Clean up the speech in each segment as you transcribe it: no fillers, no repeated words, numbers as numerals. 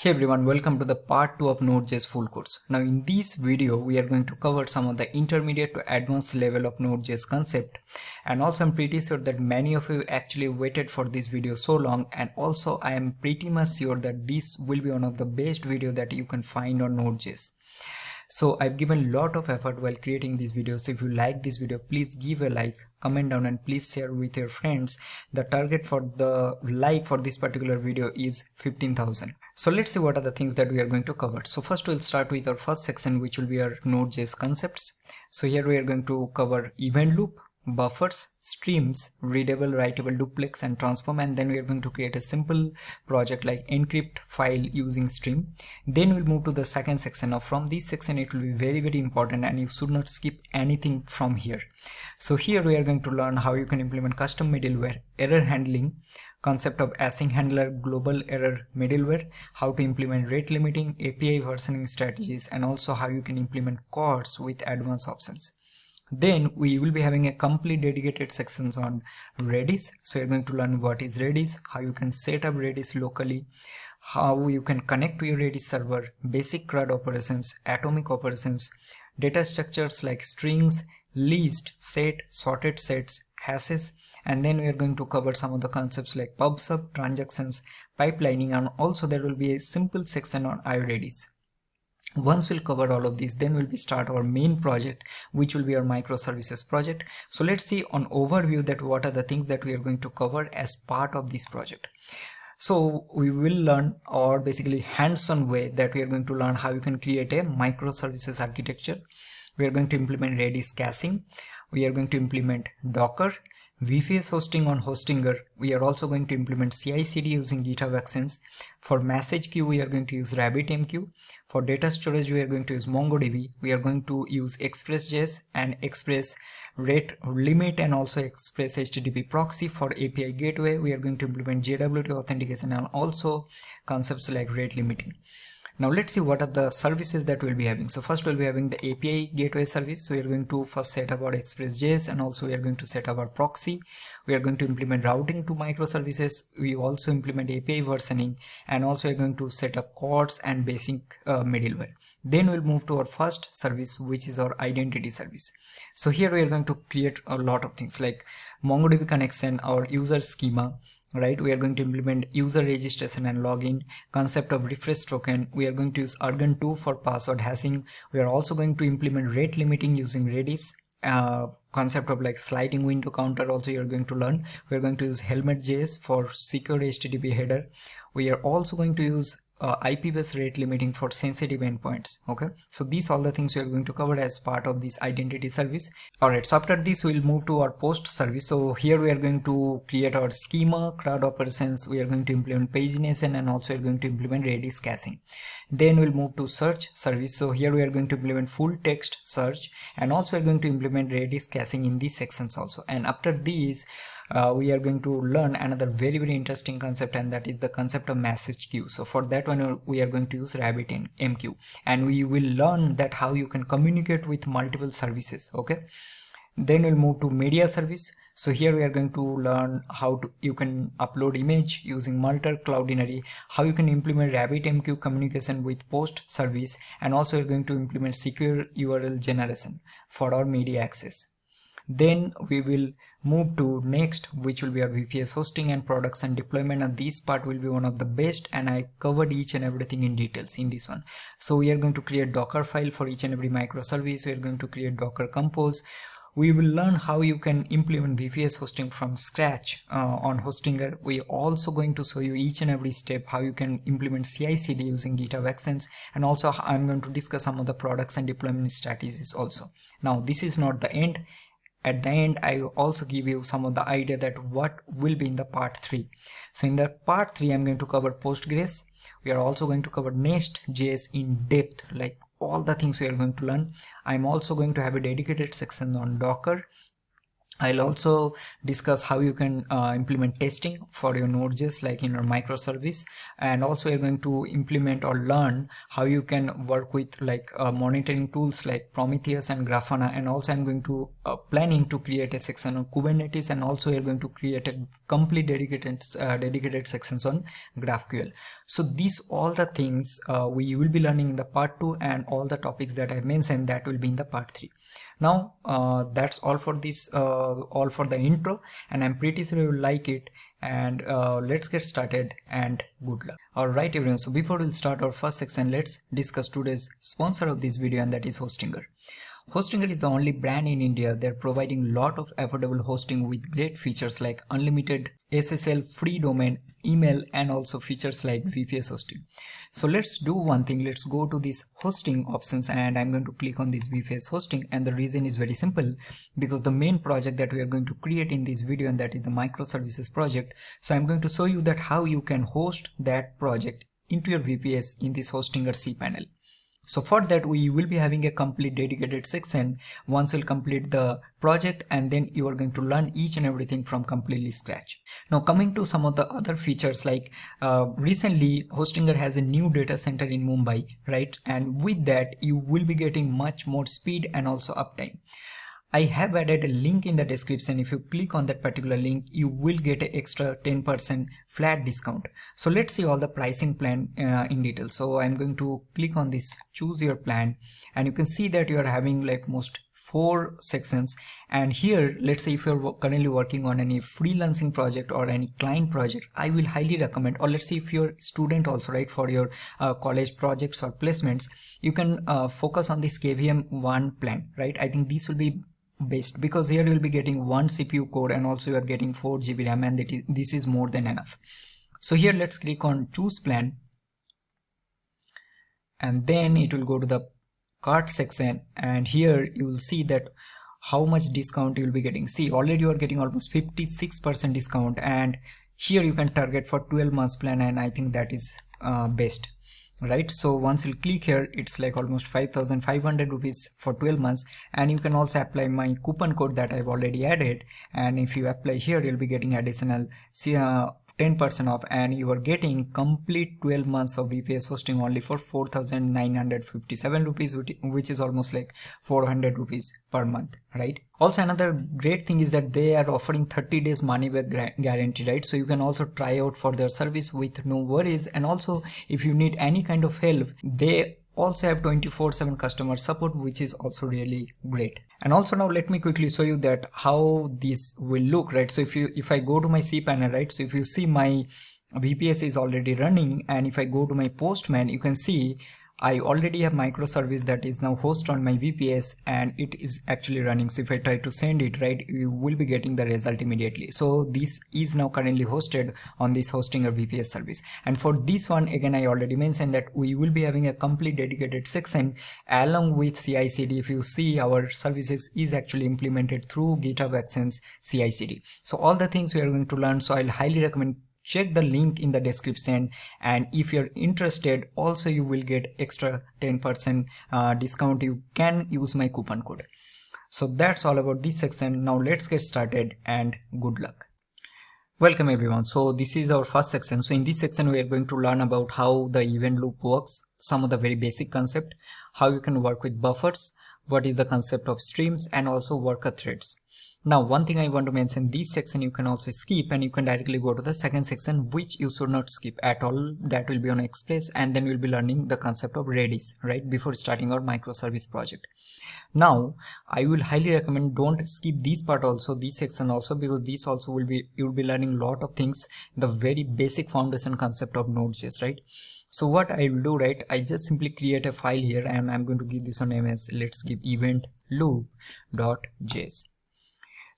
Hey everyone, welcome to the part 2 of Node.js full course. Now in this video, we are going to cover some of the intermediate to advanced level of Node.js concept. And also I'm pretty sure that many of you actually waited for this video so long, and also I am pretty much sure that this will be one of the best video that you can find on Node.js. So I've given a lot of effort while creating this video. So if you like this video, please give a like, comment down, and please share with your friends. The target for the like for this particular video is 15,000. So let's see what are the things that we are going to cover. So first we'll start with our first section, which will be our Node.js concepts. So here we are going to cover event loop, buffers, streams, readable, writable, duplex, and transform, and then we are going to create a simple project like encrypt file using stream. Then we'll move to the second section. Now from this section it will be very important, and you should not skip anything from here. So here we are going to learn how you can implement custom middleware, error handling, concept of async handler, global error middleware, how to implement rate limiting, API versioning strategies, and also how you can implement CORDs with advanced options. Then we will be having a complete dedicated sections on Redis. So you're going to learn what is Redis, how you can set up Redis locally, how you can connect to your Redis server, basic CRUD operations, atomic operations, data structures like strings, list, set, sorted sets, hashes, and then we are going to cover some of the concepts like pub/sub, transactions, pipelining, and also there will be a simple section on iRedis. Once we'll cover all of these, then we'll start our main project, which will be our microservices project. So let's see on overview that what are the things that we are going to cover as part of this project. So we will learn, or basically hands-on way, that we are going to learn how you can create a microservices architecture. We are going to implement Redis caching. We are going to implement Docker, VPS hosting on Hostinger. We are also going to implement CI/CD using GitHub Actions. For message queue, we are going to use RabbitMQ. For data storage, we are going to use MongoDB. We are going to use Express.js and Express rate limit, and also Express HTTP proxy. For API gateway, we are going to implement JWT authentication and also concepts like rate limiting. Now let's see what are the services that we'll be having. So first we'll be having the API gateway service. So we are going to first set up our Express.js, and also we are going to set up our proxy. We are going to implement routing to microservices. We also implement API versioning, and also we are going to set up CORDs and basic middleware. Then we'll move to our first service, which is our identity service. So here we are going to create a lot of things like MongoDB connection, our user schema, right? We are going to implement user registration and login, concept of refresh token. We are going to use Argon2 for password hashing. We are also going to implement rate limiting using Redis. Concept of like sliding window counter also you are going to learn. We are going to use helmet.js for secure HTTP header. We are also going to use IP-based rate limiting for sensitive endpoints. Okay, so these all the things we are going to cover as part of this identity service. Alright, so after this we'll move to our post service. So here we are going to create our schema, CRUD operations. We are going to implement pagination, and also we are going to implement Redis caching. Then we'll move to search service. So here we are going to implement full text search, and also we are going to implement Redis caching in these sections also. And after these we are going to learn another very interesting concept, and that is the concept of message queue. So for that one we are going to use RabbitMQ, and we will learn that how you can communicate with multiple services. Okay, then we'll move to media service. So here we are going to learn how you can upload image using multi-cloudinary, how you can implement RabbitMQ communication with post service, and also we're going to implement secure URL generation for our media access. Then we will move to next, which will be our VPS hosting and products and deployment, and this part will be one of the best, and I covered each and everything in details in this one. So we are going to create Docker file for each and every microservice. We are going to create Docker compose. We will learn how you can implement VPS hosting from scratch on Hostinger. We are also going to show you each and every step how you can implement CI/CD using GitHub Actions, and also I'm going to discuss some of the products and deployment strategies also. Now this is not the end. At the end, I will also give you some of the idea that what will be in the part 3. So in the part 3, I'm going to cover Postgres. We are also going to cover Nest.js in depth, like all the things we are going to learn. I'm also going to have a dedicated section on Docker. I'll also discuss how you can implement testing for your Node.js like in your microservice, and also you're going to implement or learn how you can work with like monitoring tools like Prometheus and Grafana, and also I'm going to planning to create a section on Kubernetes, and also we are going to create a complete dedicated sections on GraphQL. So these all the things we will be learning in the part 2, and all the topics that I mentioned, that will be in the part 3. Now that's all for this, all for the intro, and I'm pretty sure you will like it. And let's get started, and good luck. Alright everyone, so before we'll start our first section, let's discuss today's sponsor of this video, and that is Hostinger. Hostinger is the only brand in India. They're providing lot of affordable hosting with great features like unlimited SSL, free domain, email, and also features like VPS Hosting. So let's do one thing. Let's go to these hosting options, and I'm going to click on this VPS Hosting, and the reason is very simple, because the main project that we are going to create in this video, and that is the microservices project. So I'm going to show you that how you can host that project into your VPS in this Hostinger cPanel. So for that, we will be having a complete dedicated section once we'll complete the project, and then you are going to learn each and everything from completely scratch. Now coming to some of the other features, like recently Hostinger has a new data center in Mumbai, right? And with that you will be getting much more speed and also uptime. I have added a link in the description. If you click on that particular link, you will get an extra 10% flat discount. So let's see all the pricing plan in detail. So I'm going to click on this choose your plan, and you can see that you are having like most 4 sections. And here, let's say if you're currently working on any freelancing project or any client project, I will highly recommend, or let's say if you're a student also, right, for your college projects or placements, you can focus on this KVM1 plan, right? I think this will be best, because here you will be getting 1 CPU core, and also you are getting 4 GB RAM, and this is more than enough. So here let's click on choose plan, and then it will go to the cart section, and here you will see that how much discount you will be getting. See, already you are getting almost 56% discount, and here you can target for 12 months plan, and I think that is best, right? So once you click here, it's like almost 5,500 rupees for 12 months, and you can also apply my coupon code that I've already added, and if you apply here, you'll be getting additional 10% off, and you are getting complete 12 months of VPS hosting only for 4,957 rupees, which is almost like 400 rupees per month, right? Also, another great thing is that they are offering 30 days money back guarantee, right? So you can also try out for their service with no worries, and also if you need any kind of help, they also have 24/7 customer support, which is also really great. And also now let me quickly show you that how this will look, right? So if I go to my cPanel, right, so if you see my VPS is already running, and if I go to my Postman, you can see I already have microservice that is now hosted on my VPS, and it is actually running. So if I try to send it, right, you will be getting the result immediately. So this is now currently hosted on this Hostinger VPS service. And for this one, again, I already mentioned that we will be having a complete dedicated section along with CI/CD. If you see, our services is actually implemented through GitHub Actions CI/CD. So all the things we are going to learn. So I'll highly recommend check the link in the description, and if you're interested, also you will get extra 10% discount. You can use my coupon code. So that's all about this section. Now let's get started, and good luck. Welcome everyone. So this is our first section. So in this section we are going to learn about how the event loop works, some of the very basic concept, how you can work with buffers, what is the concept of streams, and also worker threads. Now one thing I want to mention, this section you can also skip, and you can directly go to the second section, which you should not skip at all. That will be on Express, and then we'll be learning the concept of Redis, right, before starting our microservice project. Now I will highly recommend don't skip this part also, this section also, because this also will be, you will be learning a lot of things, the very basic foundation concept of Node.js, right? So what I will do, right, I just simply create a file here, and I'm going to give this a name as, let's give event loop.js.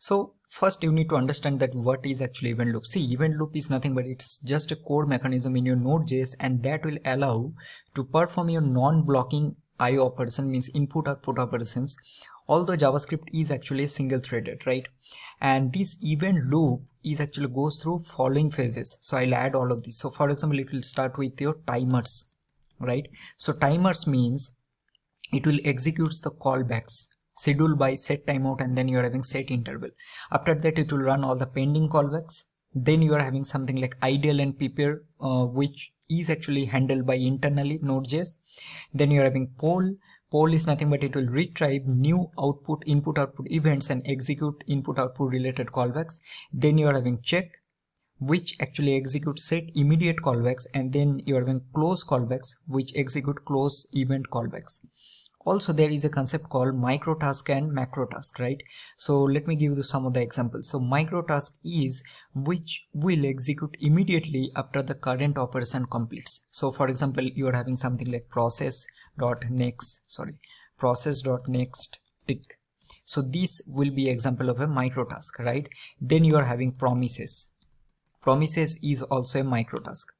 So first you need to understand that what is actually event loop. See, event loop is nothing but it's just a core mechanism in your Node.js, and that will allow to perform your non-blocking IO operation, means input output operations, although JavaScript is actually single threaded, right? And this event loop is actually goes through following phases. So I'll add all of this. So for example, it will start with your timers, right? So timers means it will execute the callbacks scheduled by set timeout, and then you are having set interval. After that it will run all the pending callbacks. Then you are having something like ideal and prepare, which is actually handled by internally Node.js. Then you are having poll, Poll is nothing but it will retrieve new output, input output events and execute input output related callbacks. Then you are having check, which actually executes set immediate callbacks, and then you are having close callbacks, which execute close event callbacks. Also there is a concept called micro task and macro task, right? So let me give you some of the examples. So micro task is which will execute immediately after the current operation completes. So for example, you are having something like process.next tick. So this will be example of a micro task, right? Then you are having promises is also a micro task.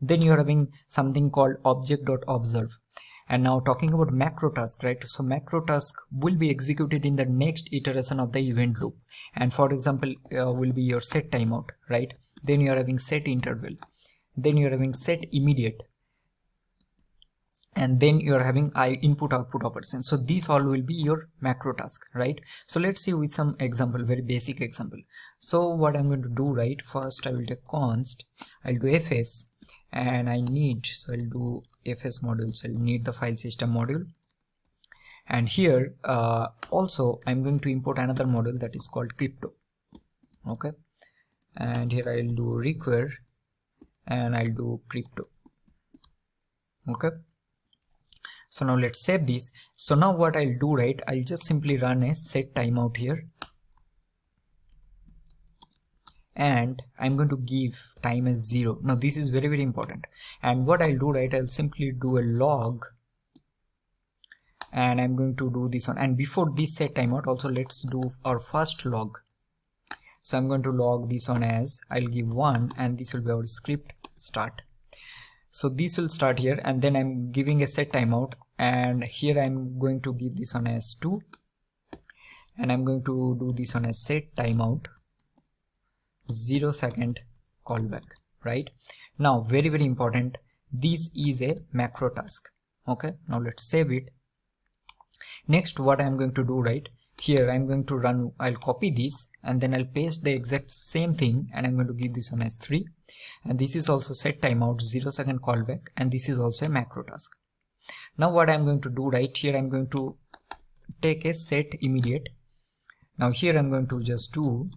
Then you are having something called object.observe. And now talking about macro task, right? So macro task will be executed in the next iteration of the event loop, and for example will be your set timeout, right? Then you are having set interval, then you are having set immediate, and then you are having input output operation. So these all will be your macro task, right? So let's see with some example, very basic example. So what I'm going to do, right? First I will take const, I'll do fs, and I need, so I'll do fs module, so I'll need the file system module. And here also I'm going to import another module that is called crypto. Okay, and here I'll do require and I'll do crypto. Okay, so now let's save this. So now what I'll do, right, I'll just simply run a set timeout here, and I'm going to give time as 0. Now this is very important. And what I'll do, right, I'll simply do a log, and I'm going to do this one. And before this set timeout also, let's do our first log. So I'm going to log this one as, I'll give 1, and this will be our script start. So this will start here, and then I'm giving a set timeout, and here I'm going to give this one as 2, and I'm going to do this one as set timeout 0 second callback, right? Now very important, this is a macro task. Okay, now let's save it. Next what I'm going to do, right, here I'm going to run, I'll copy this and then I'll paste the exact same thing, and I'm going to give this one as 3, and this is also set timeout 0 second callback, and this is also a macro task. Now what I'm going to do, right, here I'm going to take a set immediate. Now here I'm going to just do,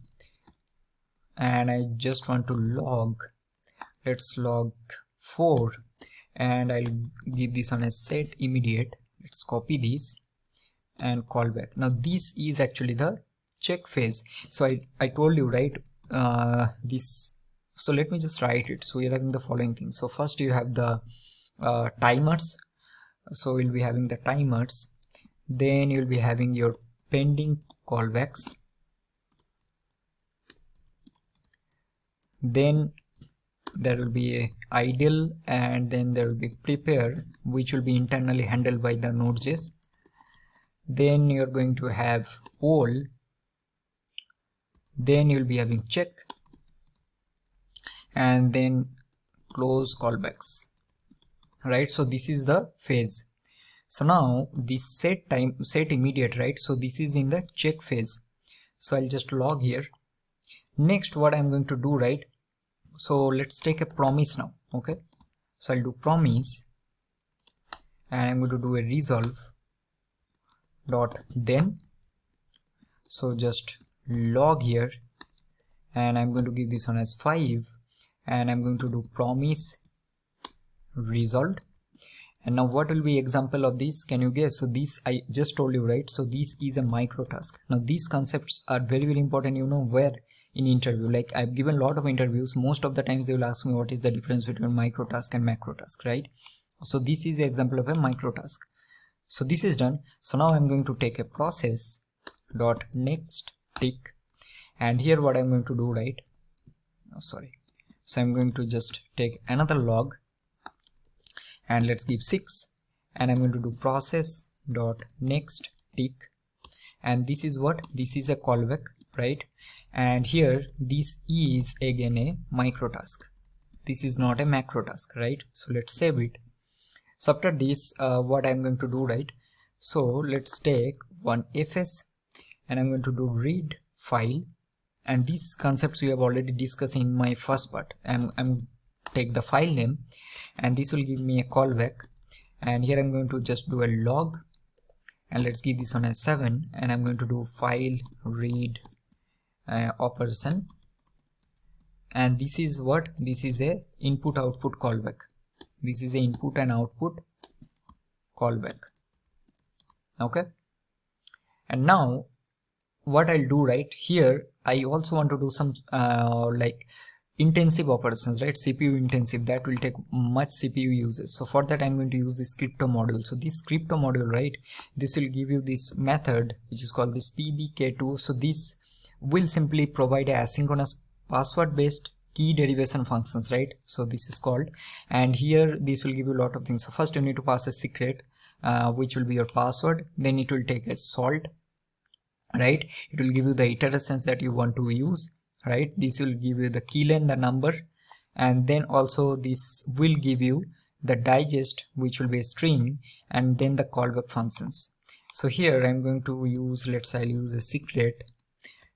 and I just want to log, let's log 4, and I'll give this one as set immediate. Let's copy this and callback. Now this is actually the check phase. So I told you, right, this, so let me just write it. So you're having the following things. So first you have the timers, so we'll be having the timers, then you'll be having your pending callbacks, then there will be a idle, and then there will be prepare, which will be internally handled by the Node.js. Then you're going to have poll, then you'll be having check, and then close callbacks, right? So this is the phase. So now this set immediate, right? So this is in the check phase. So I'll just log here. Next what I'm going to do, right, so let's take a promise now. Okay, so I'll do promise, and I'm going to do a resolve dot then. So just log here, and I'm going to give this one as 5, and I'm going to do promise resolved. And now what will be example of this? Can you guess? So this I just told you, right? So this is a micro task. Now these concepts are very important, you know, where in interview, like I've given a lot of interviews, most of the times they will ask me what is the difference between micro task and macro task, right? So this is the example of a micro task. So this is done. So now I'm going to take a process dot next tick, and here what I'm going to do, right, so I'm going to just take another log, and let's give 6, and I'm going to do process dot next tick, and this is what, this is a callback, right? And here this is again a micro task, this is not a macro task, right? So let's save it. So after this what I'm going to do, right, so let's take one fs, and I'm going to do read file, and these concepts we have already discussed in my first part. I'm take the file name, and this will give me a callback, and here I'm going to just do a log, and let's give this one as 7, and I'm going to do file read operation, and this is what, this is a input output callback. This is a input and output callback. Okay, and now what I'll do right here, I also want to do some like intensive operations, right? CPU intensive, that will take much CPU uses. So for that I'm going to use this crypto module. So this crypto module, right, this will give you this method which is called this pbk2. So this will simply provide a asynchronous password based key derivation functions, right? So this is called, and here this will give you a lot of things. So first you need to pass a secret which will be your password, then it will take a salt, right? It will give you the iterations that you want to use, right? This will give you the keylen, the number, and then also this will give you the digest, which will be a string, and then the callback functions. So here I'm going to use, let's say I'll use a secret,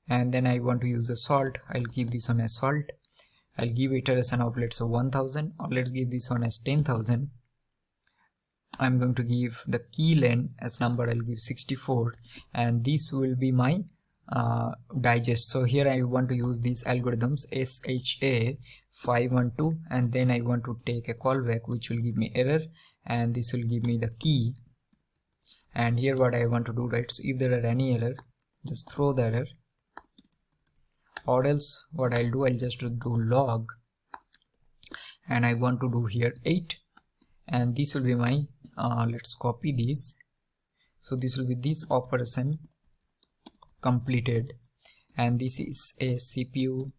and then I want to use a salt. I'll give this one as salt. I'll give iteration of, let's say 1000, or let's give this one as 10,000. I'm going to give the keylen as number, I'll give 64, and this will be my digest. So here I want to use these algorithms SHA512, and then I want to take a callback which will give me error, and this will give me the key. And here what I want to do, right, so if there are any error, just throw the error, or else what I'll do, I'll just do log, and I want to do here 8, and this will be my let's copy this. So this will be this operation completed, and this is a CPU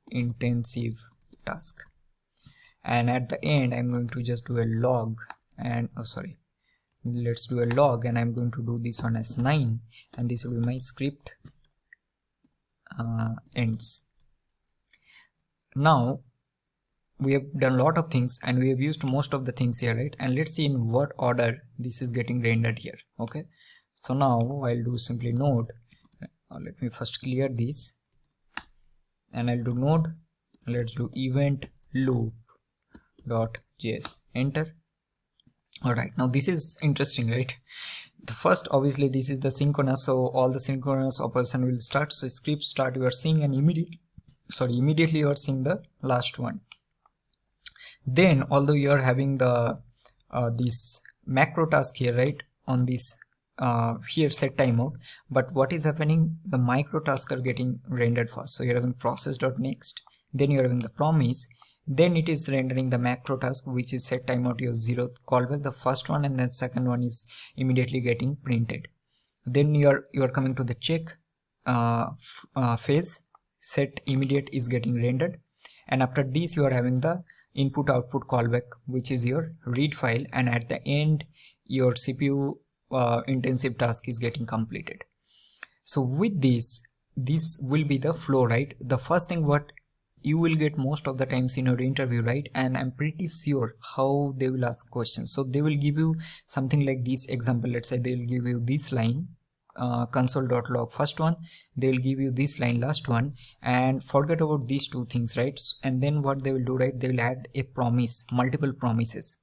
intensive task. And at the end I'm going to just do a log, and let's do a log, and I'm going to do this one as 9, and this will be my script ends. Now we have done a lot of things and we have used most of the things here, right? And let's see in what order this is getting rendered here. Okay, so now I'll do simply node, let me first clear this, and I'll do node, let's do event loop.js, enter. All right, now this is interesting, right? The first, obviously this is the synchronous, so all the synchronous operation will start. So script start you are seeing, and immediately you are seeing the last one. Then although you are having the this macro task here, right, on this here set timeout, but what is happening, the micro tasks are getting rendered first. So you're having process.next, then you're having the promise, then it is rendering the macro task which is set timeout your 0th callback, the first one, and then second one is immediately getting printed. Then you are coming to the check phase, set immediate is getting rendered, and after this you are having the input output callback which is your read file, and at the end your CPU intensive task is getting completed. So with this will be the flow, right? The first thing what you will get most of the times in your interview, right, and I'm pretty sure how they will ask questions. So they will give you something like this example. Let's say they will give you this line, console.log first one, they will give you this line last one, and forget about these two things, right? And then what they will do, right, they will add a promise, multiple promises,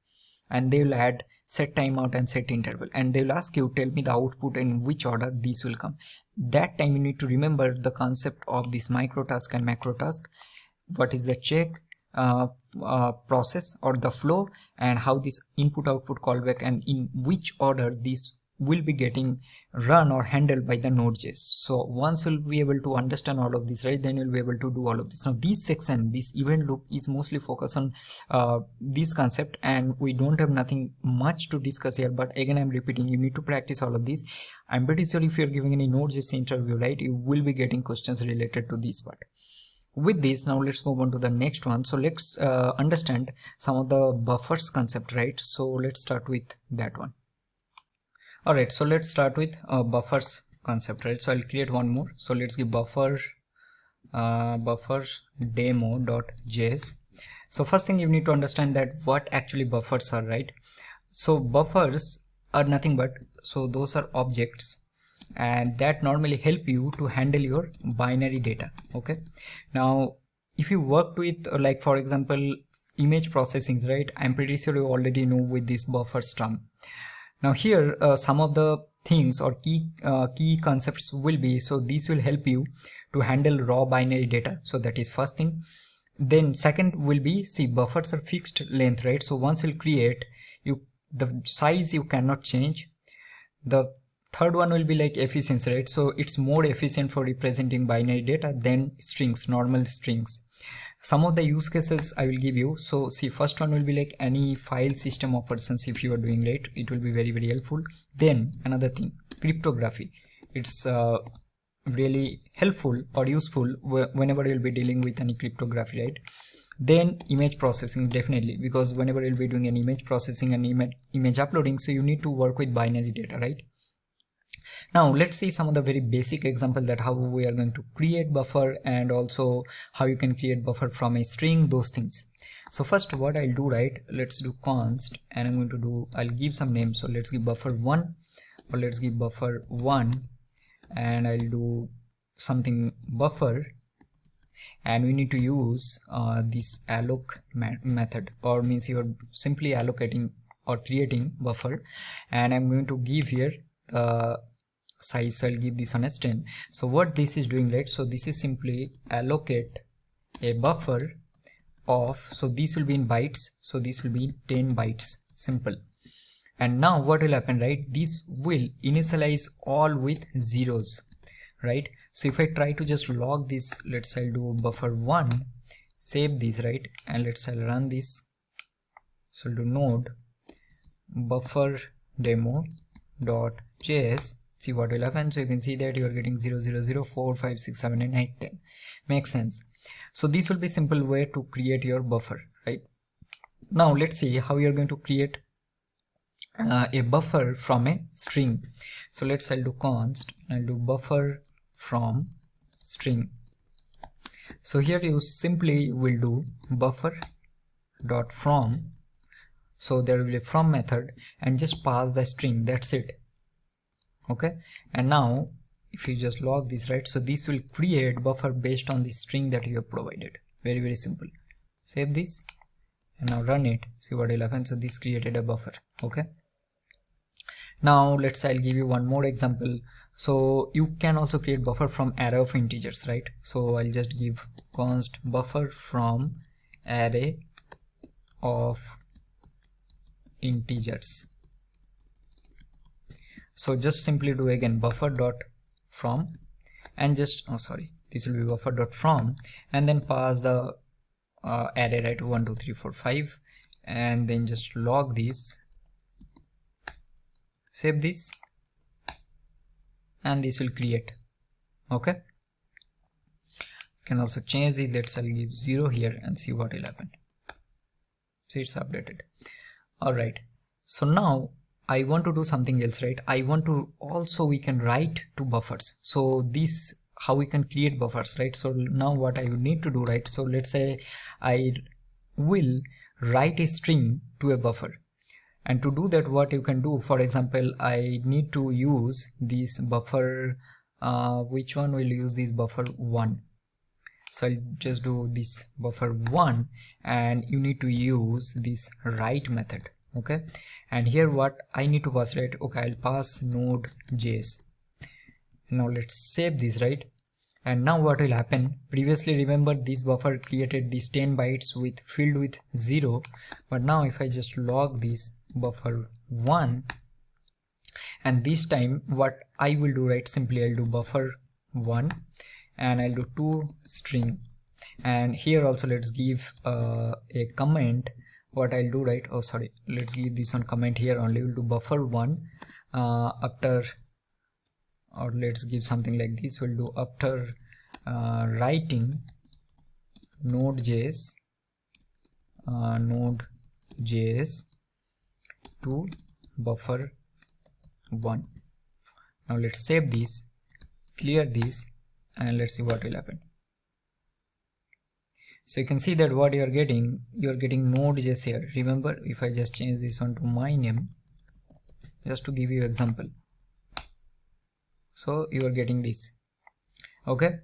and they will add set timeout and set interval, and they will ask you, tell me the output in which order these will come. That time you need to remember the concept of this micro task and macro task, what is the check process or the flow, and how this input output callback and in which order these will be getting run or handled by the Node.js. So once you'll be able to understand all of this, right, then you'll be able to do all of this. Now this section, this event loop, is mostly focused on this concept, and we don't have nothing much to discuss here, but again I'm repeating, you need to practice all of this. I'm pretty sure if you're giving any Node.js interview, right, you will be getting questions related to this part. With this, now let's move on to the next one. So let's understand some of the buffers concept, right? So let's start with that one. All right, so let's start with buffers concept, right? So I'll create one more. So let's give buffers demo.js. So first thing you need to understand that what actually buffers are, right? So buffers are nothing but, so those are objects, and that normally help you to handle your binary data. Okay, now if you worked with like for example image processing, right, I'm pretty sure you already know with this buffers term. Now here some of the things or key concepts will be, so these will help you to handle raw binary data. So that is first thing. Then second will be, see, buffers are fixed length, right? So once you'll create, the size you cannot change. The third one will be like efficiency, right? So it's more efficient for representing binary data than strings, normal strings. Some of the use cases I will give you. So see, first one will be like any file system operations. If you are doing, right, it will be very, very helpful. Then another thing, cryptography. It's really helpful or useful whenever you'll be dealing with any cryptography, right? Then image processing, definitely, because whenever you'll be doing an image processing and image uploading, so you need to work with binary data, right? Now let's see some of the very basic example that how we are going to create buffer, and also how you can create buffer from a string, those things. So first what I'll do, right, let's do const, and I'm going to do, I'll give some name. So let's give buffer1, or let's give buffer1, and I'll do something buffer, and we need to use this alloc method, or means you are simply allocating or creating buffer, and I'm going to give here the size. So I'll give this one as 10. So what this is doing, right, so this is simply allocate a buffer of, so this will be in bytes, so this will be 10 bytes, simple. And now what will happen, right, this will initialize all with zeros, right? So if I try to just log this, let's say I'll do buffer1, save this, right, and let's say I'll run this. So I'll do node buffer demo.js, see what will happen. So you can see that you are getting 0, 0, 0, 4, 5, 6, 7 and 8, 10. Makes sense. So this will be simple way to create your buffer, right? Now let's see how you are going to create a buffer from a string. So let's, I'll do const, and I'll do buffer from string. So here you simply will do buffer dot from, so there will be a from method, and just pass the string, that's it. Okay, and now if you just log this, right, so this will create buffer based on the string that you have provided. Very, very simple. Save this and now run it, see what will happen. So this created a buffer. Okay, now let's say I'll give you one more example. So you can also create buffer from array of integers, right? So I'll just give const buffer from array of integers. So just simply do again buffer dot from, and just, oh sorry, this will be buffer dot from, and then pass the array, right, 1 2 3 4 5, and then just log this, save this, and this will create. Okay, you can also change this. Let's I'll give 0 here and see what will happen. See, it's updated. All right, so now I want to do something else, right? I want to also, we can write to buffers. So this, how we can create buffers, right? So now what I would need to do, right? So let's say I will write a string to a buffer, and to do that, what you can do, for example, I need to use this buffer, which one will use this buffer1. So I'll just do this buffer1, and you need to use this write method. Okay, and here what I need to pass, right? Okay, I'll pass Node.js. Now let's save this, right? And now what will happen, previously remember this buffer created these 10 bytes with filled with 0, but now if I just log this buffer1, and this time what I will do, right, simply I'll do buffer1, and I'll do to string, and here also let's give a comment. What I'll do, right, oh sorry, let's give this one comment here only. We'll do buffer1 after, or let's give something like this. We'll do after writing Node.js to buffer1. Now let's save this, clear this, and let's see what will happen. So you can see that what you're getting Node.js here. Remember, if I just change this one to my name, just to give you example, so you are getting this. Okay,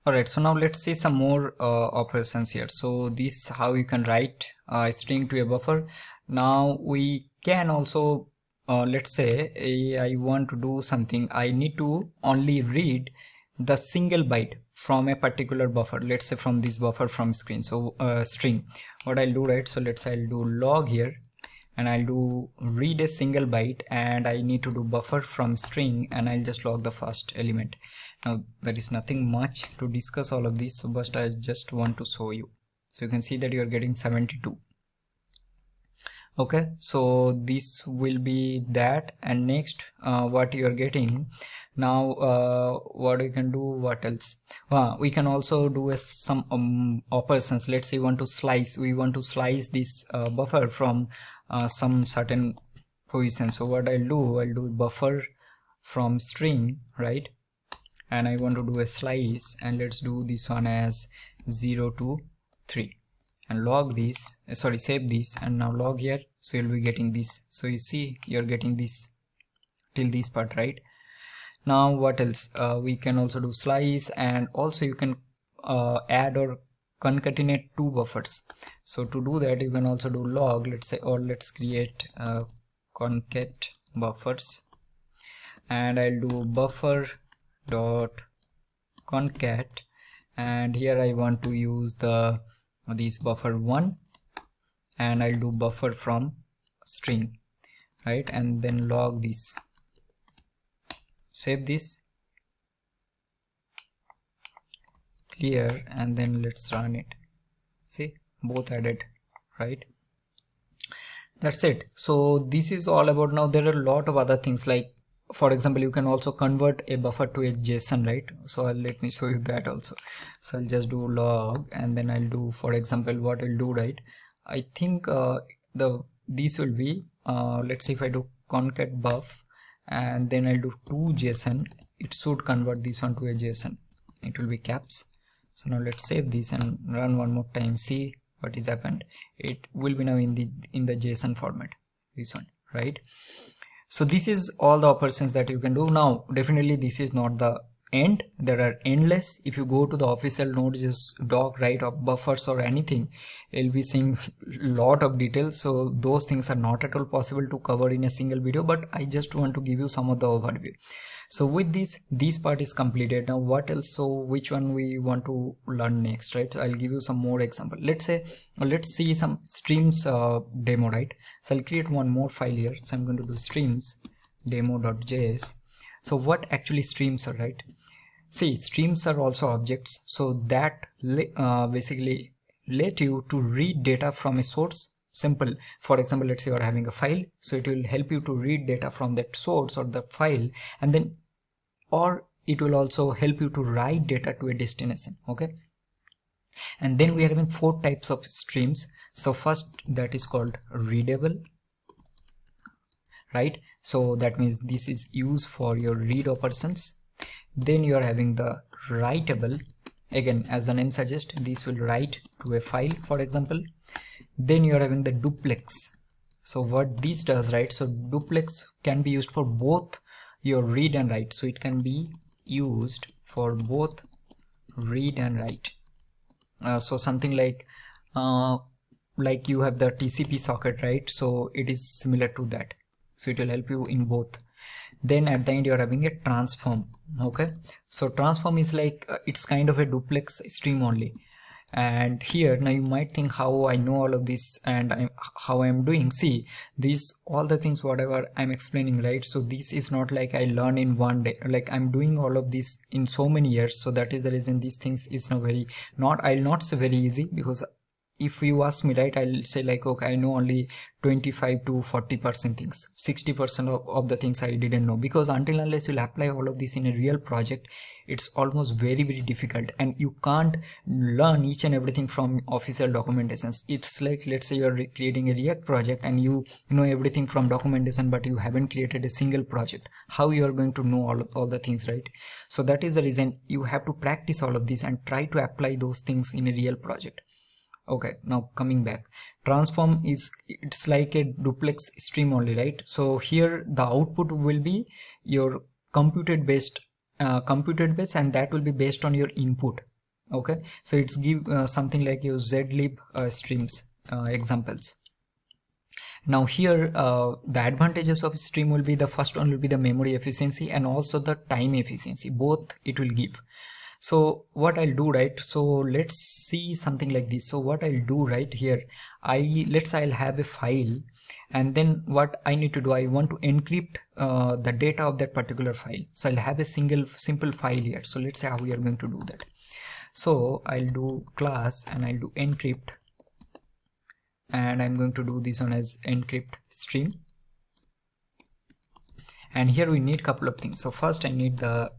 all right, so now let's see some more operations here. So this, how you can write a string to a buffer. Now we can also let's say I want to do something, I need to only read the single byte from a particular buffer, let's say from this buffer from screen. So string, what I'll do, right? So let's say I'll do log here, and I'll do read a single byte, and I need to do buffer from string, and I'll just log the first element. Now there is nothing much to discuss all of this, so but I just want to show you. So you can see that you are getting 72. Okay, so this will be that. And next what you are getting now, what we can do, what else, we can also do some operations. Let's say we want to slice this buffer from some certain position. So what I'll do buffer from string, right? And I want to do a slice, and let's do this one as 0 to 3, and log this, save this, and now log here. So you'll be getting this. So you see you're getting this till this part, right? Now what else, we can also do slice, and also you can add or concatenate two buffers. So to do that, you can also do log, let's say, or let's create concat buffers, and I'll do buffer dot concat, and here I want to use this buffer 1, and I'll do buffer from string, right? And then log this, save this, clear, and then let's run it. See, both added, right? That's it. So this is all about. Now there are a lot of other things, like for example, you can also convert a buffer to a JSON, right? So let me show you that also. So I'll just do log, and then I'll do, for example, what I'll do, right? I think this will be let's say if I do concat buff, and then I'll do to JSON, it should convert this one to a JSON. It will be caps. So now let's save this and run one more time. See what is happened. It will be now in the JSON format, this one, right? So this is all the operations that you can do. Now definitely this is not the end, there are endless. If you go to the official Node.js doc, right, of buffers or anything, you'll be seeing lot of details. So those things are not at all possible to cover in a single video, but I just want to give you some of the overview. So with this part is completed. Now what else? So which one we want to learn next, right? So I'll give you some more example. Let's see some streams demo, right? So I'll create one more file here. So I'm going to do streams demo.js. So what actually streams are, right? See, streams are also objects, so that basically let you to read data from a source. Simple. For example, let's say you're having a file, so it will help you to read data from that source or the file, and then, or it will also help you to write data to a destination. Okay, and then we are having 4 types of streams. So first, that is called readable, right? So that means this is used for your read operations. Then you are having the writable, again as the name suggests, this will write to a file, for example. Then you are having the duplex. So what this does, right? So duplex can be used for both your read and write. So it can be used for both read and write. So something like you have the TCP socket, right? So it is similar to that. So it will help you in both. Then at the end you are having a transform. Okay, so transform is like it's kind of a duplex stream only. And here now you might think how I know all of this and how I'm doing. See, these all the things whatever I'm explaining, right? So this is not like I learn in one day, like I'm doing all of this in so many years. So that is the reason these things is now I'll not say very easy, because if you ask me, right, I'll say like, okay, I know only 25 to 40% things. 60% of the things I didn't know, because until unless you'll apply all of this in a real project, it's almost very difficult, and you can't learn each and everything from official documentations. It's like, let's say you're creating a React project and you know everything from documentation, but you haven't created a single project. How you are going to know all the things, right? So that is the reason you have to practice all of this and try to apply those things in a real project. Okay, now coming back, transform it's like a duplex stream only, right? So here the output will be your computed based, and that will be based on your input. Okay, so it's give something like your zlib streams examples. Now here the advantages of stream will be, the first one will be the memory efficiency and also the time efficiency, both it will give. So what I'll do, right, so let's see something like this. So what I'll do right here, I'll have a file, and then what I need to do, I want to encrypt the data of that particular file. So I'll have a simple file here. So let's say how we are going to do that. So I'll do class and I'll do encrypt, and I'm going to do this one as encrypt stream. And here we need a couple of things. So first I need the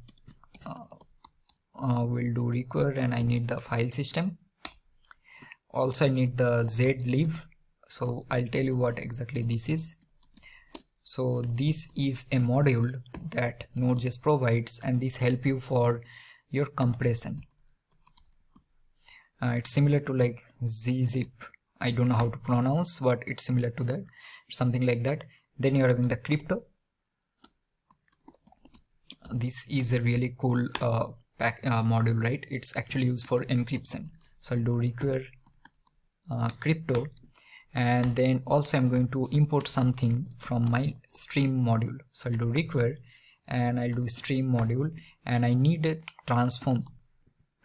we'll do require, and I need the file system. Also I need the zlib. So I'll tell you what exactly this is. So this is a module that Node.js provides, and this help you for your compression. It's similar to like zzip. I don't know how to pronounce, but it's similar to that, something like that. Then you're having the crypto. This is a really cool module, right? It's actually used for encryption. So I'll do require crypto, and then also I'm going to import something from my stream module. So I'll do require and I'll do stream module, and I need a transform.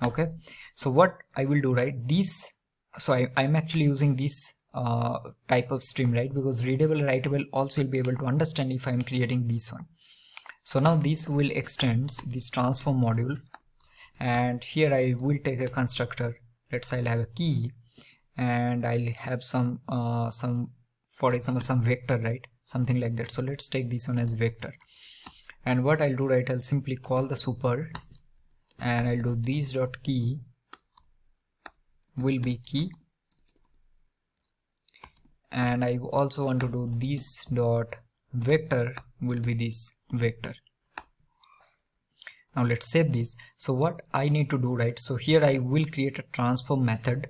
Okay, so what I will do, right, this, so I'm actually using this type of stream, right, because readable, writable also will be able to understand if I'm creating this one. So now this will extend this transform module, and here I will take a constructor. Let's say I'll have a key, and I'll have some for example some vector, right, something like that. So let's take this one as vector, and what I'll do, right, I'll simply call the super, and I'll do this dot key will be key, and I also want to do this dot vector will be this vector. Now let's save this. So what I need to do, right, so here I will create a transform method.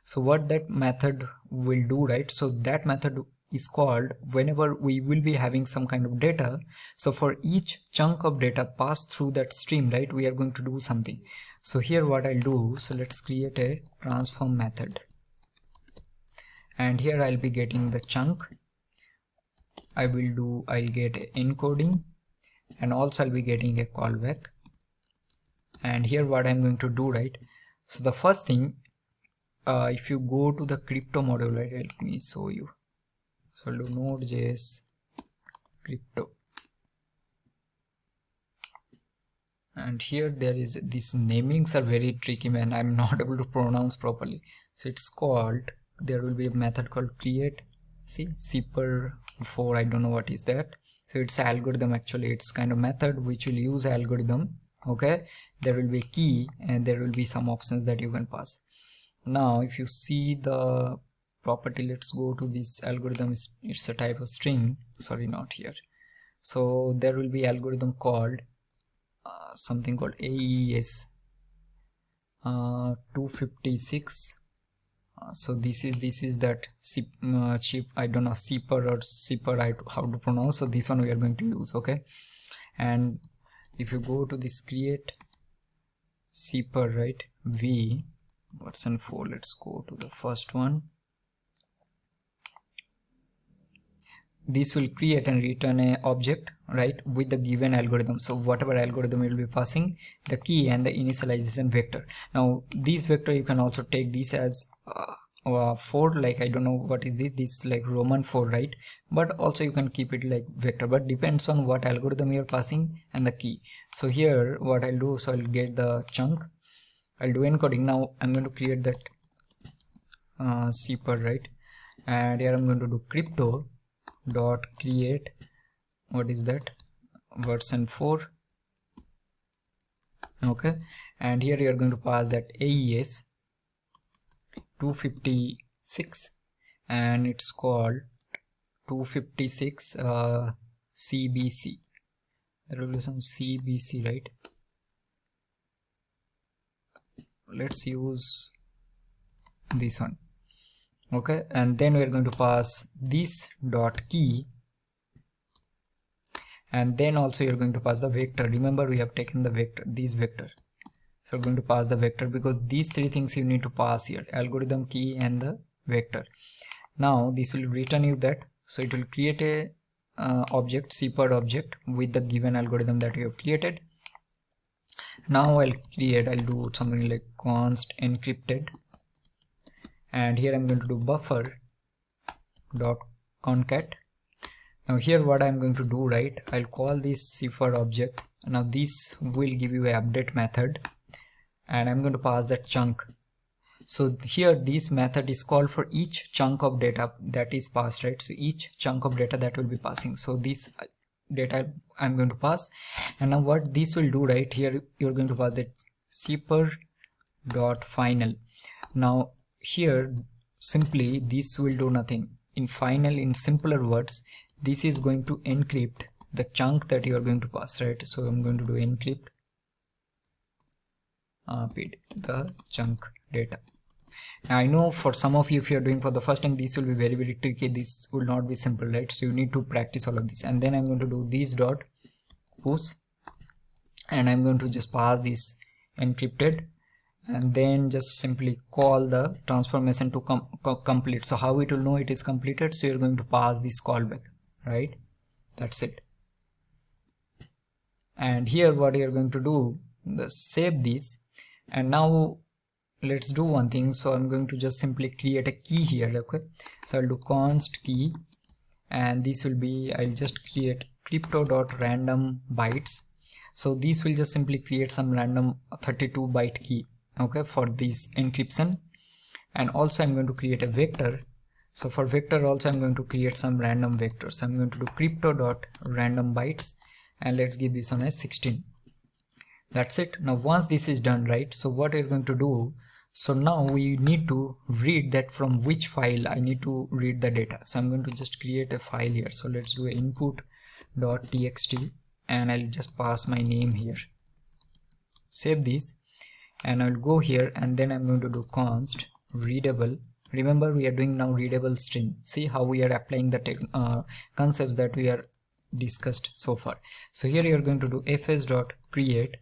So what that method will do, right, so that method is called whenever we will be having some kind of data. So for each chunk of data passed through that stream, right, we are going to do something. So here what I'll do, so let's create a transform method, and here I'll be getting the chunk. I'll get a encoding, and also I'll be getting a callback. And here what I'm going to do, right, so the first thing, if you go to the crypto module, right, let me show you. So I'll do Node.js crypto, and here there is, these namings are very tricky, man, I'm not able to pronounce properly. So it's called, there will be a method called create, see, super 4, I don't know what is that. So it's algorithm, actually it's kind of method which will use algorithm. Okay, there will be a key, and there will be some options that you can pass. Now if you see the property, let's go to this algorithm, it's a type of string, sorry, not here. So there will be algorithm called something called AES 256. So this is that chip, I don't know, zipper or zipper, how to pronounce. So this one we are going to use. Okay, and if you go to this create zipper, right, v version 4, let's go to the first one. This will create and return a object, right, with the given algorithm. So whatever algorithm will be passing, the key and the initialization vector. Now this vector you can also take this as 4, like I don't know what is this like Roman 4, right, but also you can keep it like vector, but depends on what algorithm you're passing and the key. So here what I'll do, so I'll get the chunk, I'll do encoding. Now I'm going to create that zipper, right, and here I'm going to do crypto dot create, what is that, version 4. Okay, and here you are going to pass that AES 256, and it's called 256 CBC. There will be some CBC, right, let's use this one. Okay, and then we're going to pass this dot key, and then also you're going to pass the vector. Remember we have taken the vector, this vector, so we're going to pass the vector, because these three things you need to pass here: algorithm, key, and the vector. Now this will return you that. So it will create a object, cperd object with the given algorithm that we have created. Now I'll do something like const encrypted, and here I'm going to do buffer dot concat. Now here what I'm going to do, right, I'll call this cperd object. Now this will give you a update method, and I'm going to pass that chunk. So here this method is called for each chunk of data that is passed, right? So each chunk of data that will be passing, so this data I'm going to pass. And now what this will do, right, here you're going to pass that cperd dot final. Now here simply this will do nothing. In final, in simpler words, this is going to encrypt the chunk that you are going to pass, right? So I'm going to do encrypt the chunk data. Now I know for some of you, if you're doing for the first time, this will be very, very tricky. This will not be simple, right? So you need to practice all of this. And then I'm going to do this dot push, and I'm going to just pass this encrypted, and then just simply call the transformation to complete. So how it will know it is completed? So you're going to pass this callback, right? That's it. And here what you're going to do, save this, and now let's do one thing. So I'm going to just simply create a key here. Okay, so I'll do const key, and this will be, I'll just create crypto.random bytes. So this will just simply create some random 32 byte key, okay, for this encryption. And also I'm going to create a vector. So for vector also I'm going to create some random vectors. So I'm going to do crypto.random bytes, and let's give this one as 16. That's it. Now once this is done, right, so what we're going to do, so now we need to read that from which file I need to read the data. So I'm going to just create a file here. So let's do input.txt, and I'll just pass my name here. Save this, and I'll go here, and then I'm going to do const readable. Remember, we are doing now readable stream. See how we are applying the concepts that we are discussed so far. So here you're going to do fs.create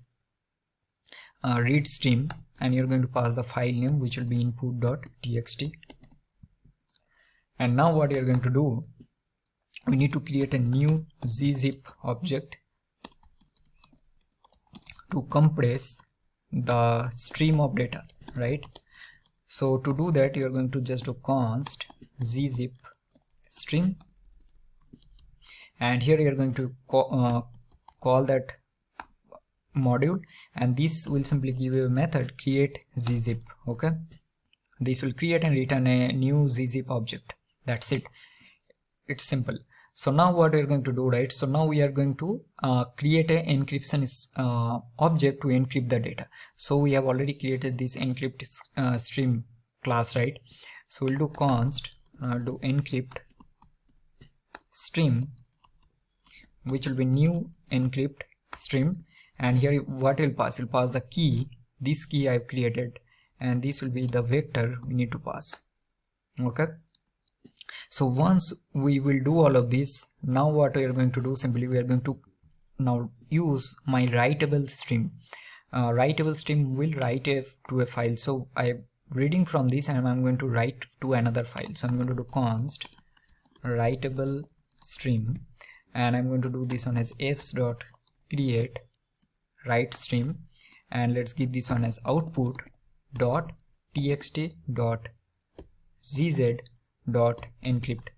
read stream, and you're going to pass the file name, which will be input.txt. And now what you're going to do, we need to create a new gzip object to compress the stream of data, right? So to do that, you're going to just do const gzip stream, and here you're going to call that module, and this will simply give you a method create gzip. Okay, this will create and return a new gzip object. That's it. It's simple. So now what we're going to do, right, so now we are going to create a encryption object to encrypt the data. So we have already created this encrypt stream class, right? So we'll do const do encrypt stream, which will be new encrypt stream. And here what will pass? Will pass the key, this key I've created, and this will be the vector we need to pass. Okay, so once we will do all of this, now what we are going to do, simply we are going to now use my writable stream. Writable stream will write to a file. So I'm reading from this, and I'm going to write to another file. So I'm going to do const writable stream, and I'm going to do this one as fs.create write stream, and let's give this one as output dot txt dot gz dot encrypt.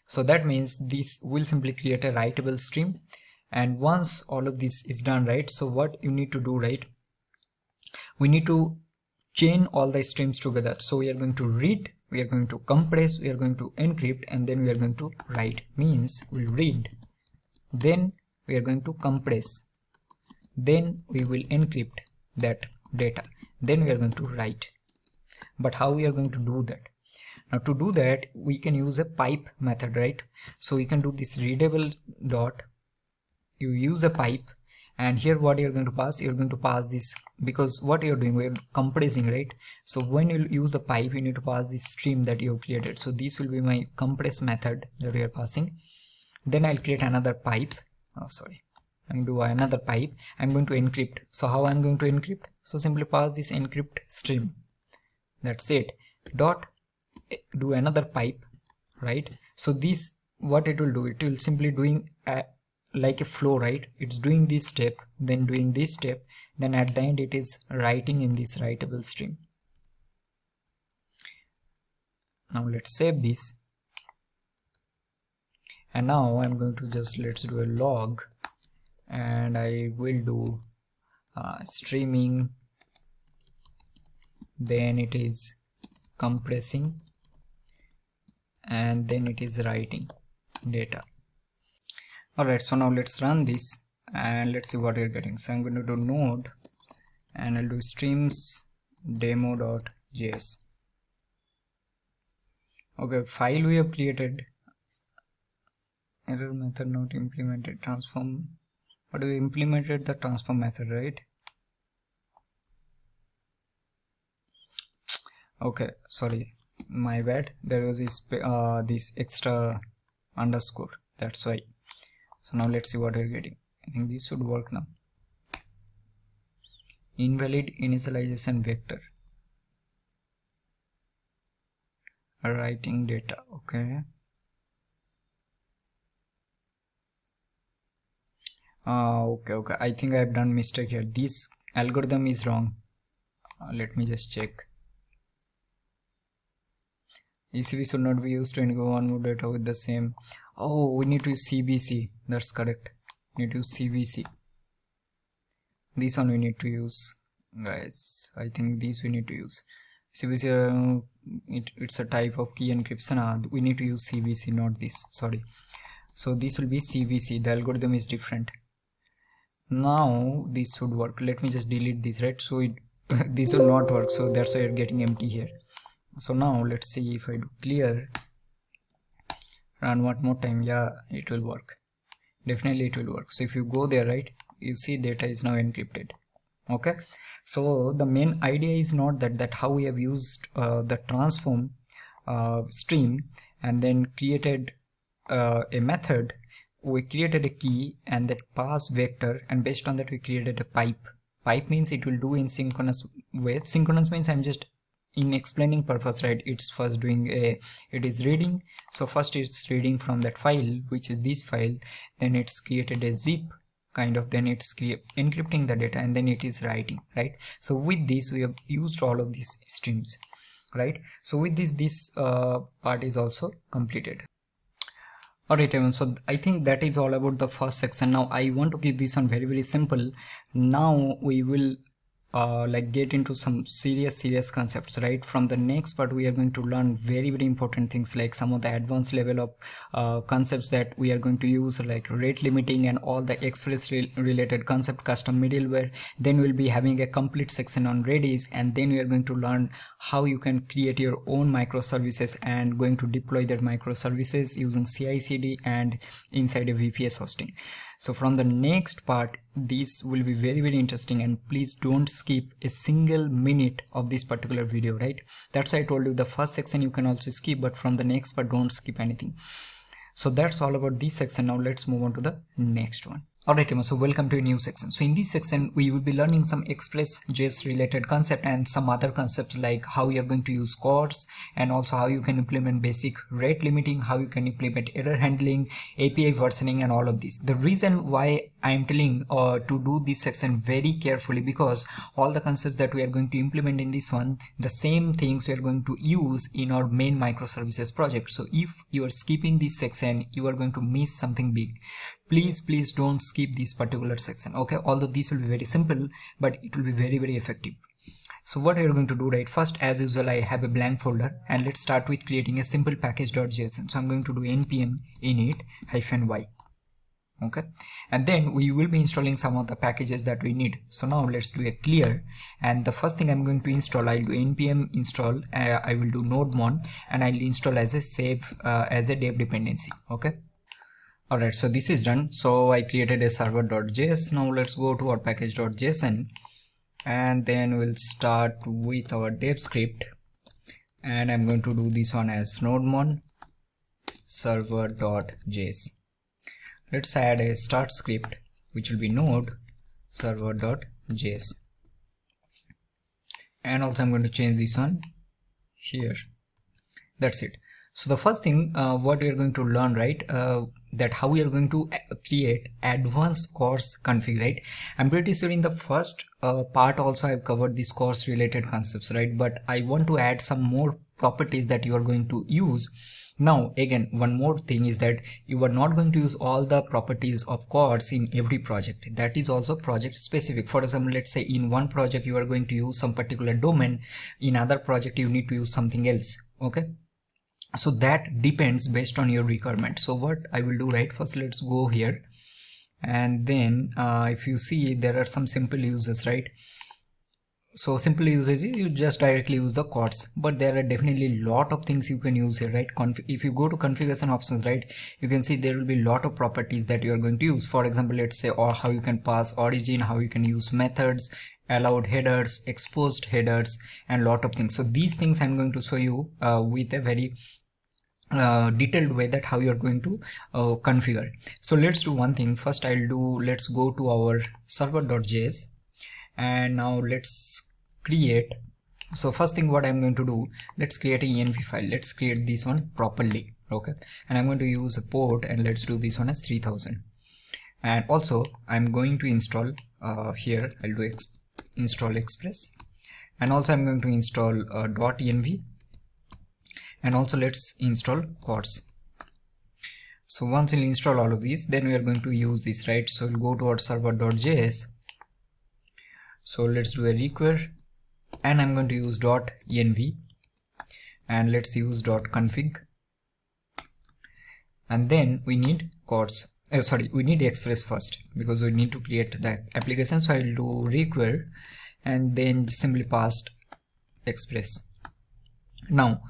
So that means this will simply create a writable stream. And once all of this is done, right, so what you need to do, right, we need to chain all the streams together. So we are going to read, we are going to compress, we are going to encrypt, and then we are going to write. Means we'll read, then we are going to compress, then we will encrypt that data, then we are going to write. But how we are going to do that? Now to do that, we can use a pipe method, right? So we can do this readable dot, you use a pipe, and here what you're going to pass, you're going to pass this, because what you're doing, we're compressing, right? So when you use the pipe, you need to pass this stream that you have created. So this will be my compress method that we are passing. Then I'll create another pipe. I'm do another pipe. I'm going to encrypt. So how I'm going to encrypt? So simply pass this encrypt stream. That's it. Dot do another pipe, right? So this what it will do, it will simply doing like a flow, right? It's doing this step, then doing this step, then at the end it is writing in this writable stream. Now let's save this, and now I'm going to just, let's do a log, and I will do streaming, then it is compressing, and then it is writing data. Alright, so now let's run this and let's see what we're getting. So I'm going to do node and I'll do streams demo.js. Okay, file we have created, error method not implemented, transform, but we implemented the transform method, right? Okay, sorry, my bad, there was this extra underscore, that's why. So now let's see what we're getting. I think this should work now. Invalid initialization vector, writing data. Okay, okay, I think I've done mistake here. This algorithm is wrong. Let me just check. ECV should not be used to enable one more data with the same. Oh, we need to use CBC. That's correct. We need to use CBC. This one we need to use, guys. I think this we need to use. CBC, it's a type of key encryption. We need to use CBC, not this. Sorry. So this will be CBC. The algorithm is different. Now this should work. Let me just delete this, right? So this will not work. So that's why you're getting empty here. So now let's see if I do clear, run one more time. Yeah, it will work. Definitely it will work. So if you go there, right, you see data is now encrypted. Okay, so the main idea is not that how we have used the transform stream and then created a method. We created a key and that pass vector, and based on that we created a pipe. Pipe means it will do in synchronous way. Synchronous means I'm just in explaining purpose, right? It's first doing it is reading. So first it's reading from that file, which is this file, then it's created a zip kind of, then it's encrypting the data, and then it is writing, right? So with this we have used all of these streams, right? So with this part is also completed. Alright everyone, so I think that is all about the first section. Now I want to keep this one very simple. Now we will like get into some serious concepts, right? From the next part we are going to learn very important things, like some of the advanced level of concepts that we are going to use, like rate limiting and all the Express related concept, custom middleware. Then we'll be having a complete section on Redis, and then we are going to learn how you can create your own microservices and going to deploy that microservices using CI/CD and inside a VPS hosting. So from the next part, this will be very interesting, and please don't skip a single minute of this particular video, right? That's why I told you the first section you can also skip, but from the next part don't skip anything. So that's all about this section. Now let's move on to the next one. Alright, so welcome to a new section. So in this section we will be learning some Express.js related concept and some other concepts, like how you are going to use chords, and also how you can implement basic rate limiting, how you can implement error handling, API versioning, and all of this. The reason why I am telling to do this section very carefully, because all the concepts that we are going to implement in this one, the same things we are going to use in our main microservices project. So if you are skipping this section, you are going to miss something big. Please don't skip this particular section, okay? Although this will be very simple, but it will be very effective. So what we are going to do, right, first as usual I have a blank folder, and let's start with creating a simple package.json. So I'm going to do npm init-y, okay, and then we will be installing some of the packages that we need. So now let's do a clear, and the first thing I'm going to install, I'll do npm install, I will do nodemon, and I'll install as a save as a dev dependency, okay? Alright, so this is done. So I created a server.js. Now let's go to our package.json, and then we'll start with our dev script, and I'm going to do this one as nodemon server.js. Let's add a start script which will be node server.js, and also I'm going to change this one here. That's it. So the first thing what we are going to learn, right, that how we are going to create advanced course config, right? I'm pretty sure in the first part also I've covered these course related concepts, right? But I want to add some more properties that you are going to use. Now again, one more thing is that you are not going to use all the properties of course in every project. That is also project specific. For example, let's say in one project you are going to use some particular domain, in other project you need to use something else. Okay, so that depends based on your requirement. So what I will do, right, first let's go here, and then if you see there are some simple uses, right? So simple uses, you just directly use the chords, but there are definitely a lot of things you can use here, right? If you go to configuration options, right, you can see there will be a lot of properties that you are going to use. For example, let's say, or how you can pass origin, how you can use methods, allowed headers, exposed headers, and a lot of things. So these things I'm going to show you with a very detailed way that how you are going to configure. So let's do one thing. First let's go to our server.js, and now let's create. So first thing what I'm going to do, let's create a env file. Let's create this one properly. Okay, and I'm going to use a port, and let's do this one as 3000. And also I'm going to install here I'll do install Express, and also I'm going to install .env, and also let's install chords. So once you install all of these, then we are going to use this, right? So we'll go to our server.js. So let's do a require, and I'm going to use .env, and let's use .config, and then we need chords. We need Express first because we need to create the application. So I'll do require, and then simply pass Express. Now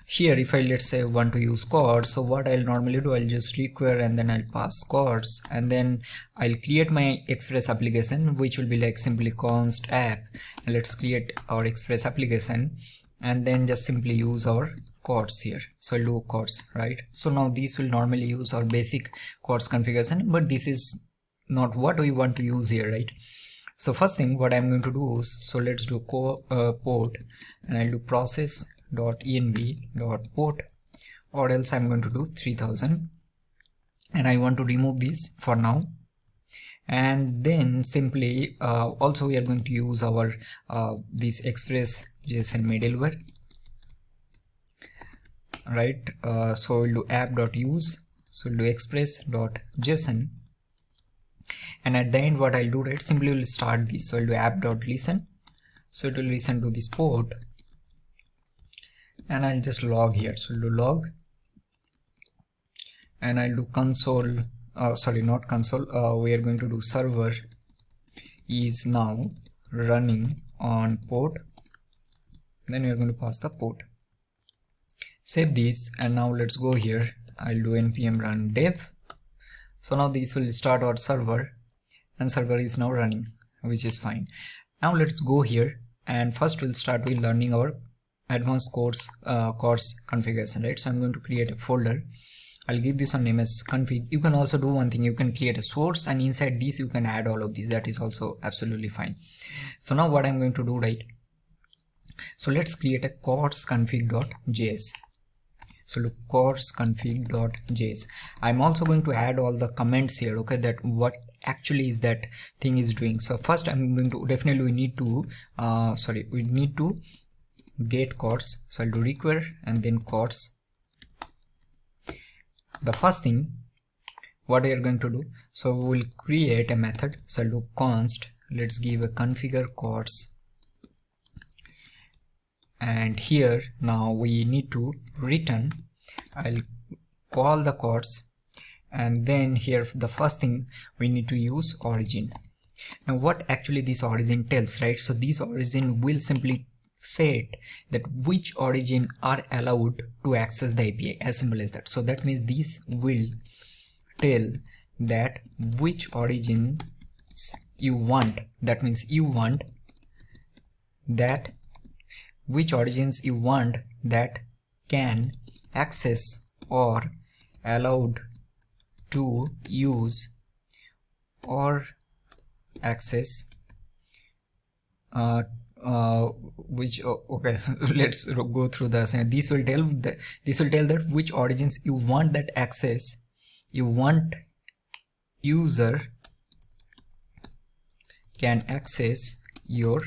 here if I let's say want to use chords, so what I'll normally do, I'll just require and then I'll pass chords, and then I'll create my Express application, which will be like simply const app, and let's create our Express application, and then just simply use our chords here. So I'll do chords, right? So now these will normally use our basic chords configuration, but this is not what we want to use here, right? So first thing what I'm going to do is, so let's do port, and I'll do process.env.port, or else I'm going to do 3000, and I want to remove this for now. And then simply also we are going to use our this Express.js middleware, right? So we'll do app.use, so we'll do express.json, and at the end what I'll do, right, simply will start this. So I'll do app.listen, so it will listen to this port, and I'll just log here. So I'll do log, and I'll do console, not console, we are going to do server is now running on port, then we are going to pass the port. Save this, and now let's go here. I'll do npm run dev. So now this will start our server, and server is now running, which is fine. Now let's go here, and first we'll start with learning our advanced course configuration, right? So I'm going to create a folder. I'll give this one name as config. You can also do one thing, you can create a source, and inside this you can add all of these. That is also absolutely fine. So now what I'm going to do, right, so let's create a course config.js. So look, course config.js. I'm also going to add all the comments here, okay, that what actually is that thing is doing. So first I'm going to definitely we need to get chords. So I'll do require and then chords. The first thing what we are going to do, so we'll create a method. So I'll do const, let's give a configure chords, and here now we need to return, I'll call the chords, and then here the first thing we need to use origin. Now what actually this origin tells, right? So this origin will simply set that which origin are allowed to access the API, as simple as that. So that means this will tell that which origins you want, that means you want that which origins you want that can access or allowed to use or access which okay let's go through this, and this will tell that which origins you want that access, you want user can access your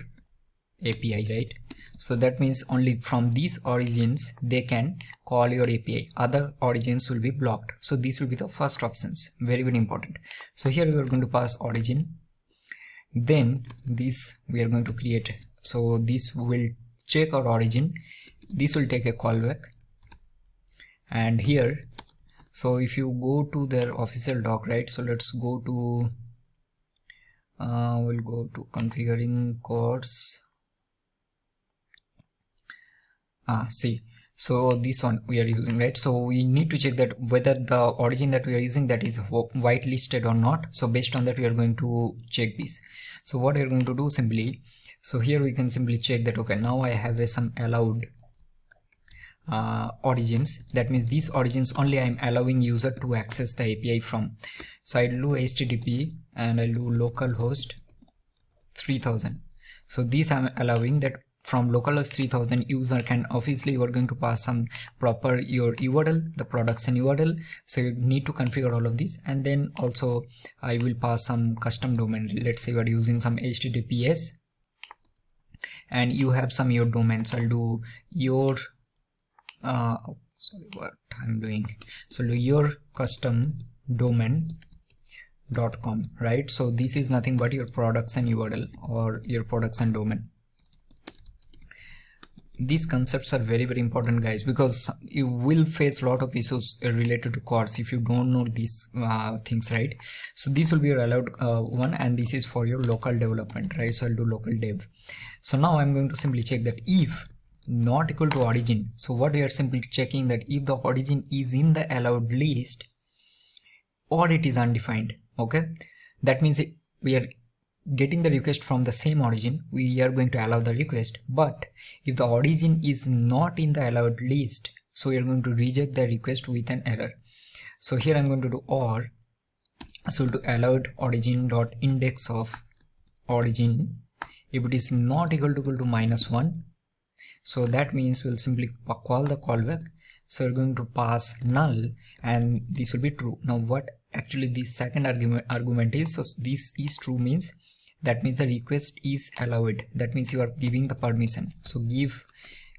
API, right? So that means only from these origins they can call your API, other origins will be blocked. So these will be the first options, very important. So here we are going to pass origin, then this we are going to create, so this will check our origin, this will take a callback, and here, so if you go to their official doc, right, so let's go to we'll go to configuring codes. See, so this one we are using, right? So we need to check that whether the origin that we are using that is whitelisted or not. So based on that we are going to check this. So what we are going to do simply, so here we can simply check that okay, now I have some allowed origins, that means these origins only I am allowing user to access the API from. So I'll do HTTP and I'll do localhost 3000. So these I'm allowing that from localhost 3000 user can, obviously you are going to pass some proper your URL, the production URL, so you need to configure all of these, and then also I will pass some custom domain. Let's say you are using some HTTPS and you have some your domain, so I'll do your sorry what I'm doing, so do your custom domain.com, right? So this is nothing but your production URL or your production domain. These concepts are very important, guys, because you will face a lot of issues related to codes if you don't know these things, right? So this will be your allowed one, and this is for your local development, right? So I'll do local dev. So now I'm going to simply check that if not equal to origin, so what we are simply checking that if the origin is in the allowed list or it is undefined. Okay, that means we are getting the request from the same origin, we are going to allow the request. But if the origin is not in the allowed list, so we are going to reject the request with an error. So here I'm going to do or, so to allowed origin dot index of origin, if it is not equal to -1, so that means we'll simply call the callback. So we're going to pass null and this will be true. Now what actually this second argument is, so this is true means that means the request is allowed, that means you are giving the permission. So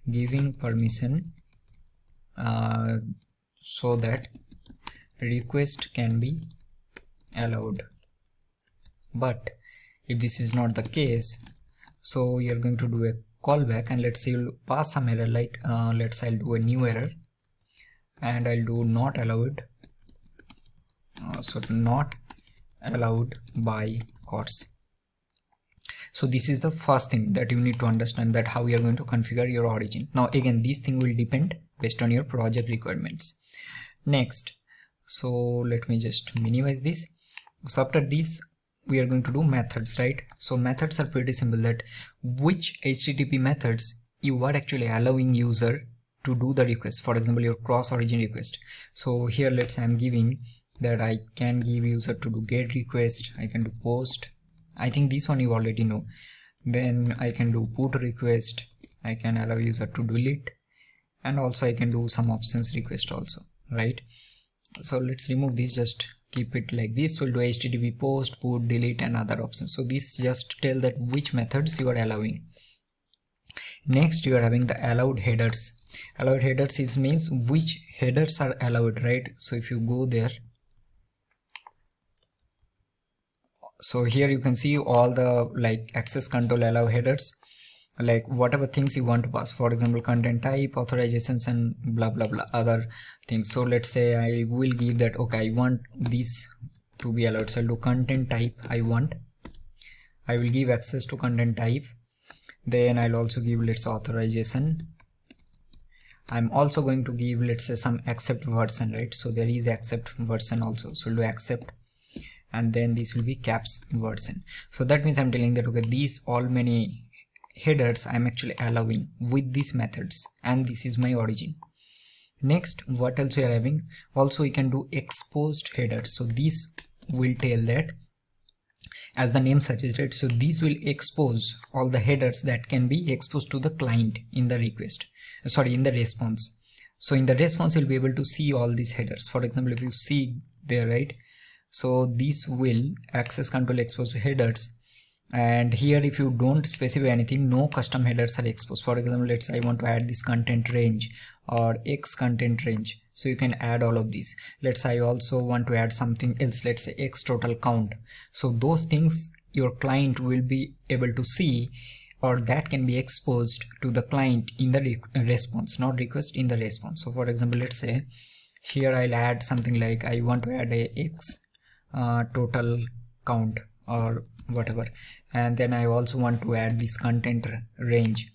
giving permission so that request can be allowed. But if this is not the case, so you are going to do a callback, and let's say you'll pass some error, like let's say I'll do a new error and I'll do not allowed, so not allowed by codes. So this is the first thing that you need to understand, that how you are going to configure your origin. Now again, this thing will depend based on your project requirements. Next, so let me just minimize this. So after this we are going to do methods, right? So methods are pretty simple, that which HTTP methods you are actually allowing user to do the request. For example, your cross origin request. So here let's say I'm giving that I can give user to do get request, I can do post, I think this one you already know. Then I can do put request, I can allow user to delete, and also I can do some options request also, right? So let's remove this, just keep it like this. We'll do HTTP post, put, delete, and other options. So this just tell that which methods you are allowing. Next, you are having the allowed headers. Allowed headers is means which headers are allowed, right? So if you go there, so here you can see all the like access control allow headers, like whatever things you want to pass, for example content type, authorizations, and blah blah blah other things. So let's say I will give that okay, I want this to be allowed, so I'll do content type, I will give access to content type. Then I'll also give, let's say, authorization. I'm also going to give, let's say, some accept version, right? So there is accept version also, so we'll do accept, and then this will be caps version. So that means I'm telling that okay, these all many headers I'm actually allowing with these methods, and this is my origin. Next, what else we are having? Also we can do exposed headers. So this will tell that as the name suggests, right? So these will expose all the headers that can be exposed to the client in the request, in the response. So in the response you'll be able to see all these headers. For example, if you see there, right, so these will access control expose headers, and here if you don't specify anything, no custom headers are exposed. For example, let's say I want to add this content range or X content range, so you can add all of these. Let's say I also want to add something else, let's say X total count. So those things your client will be able to see, or that can be exposed to the client in the response, not request, in the response. So for example, let's say here I'll add something like I want to add a X total count or whatever, and then I also want to add this content range.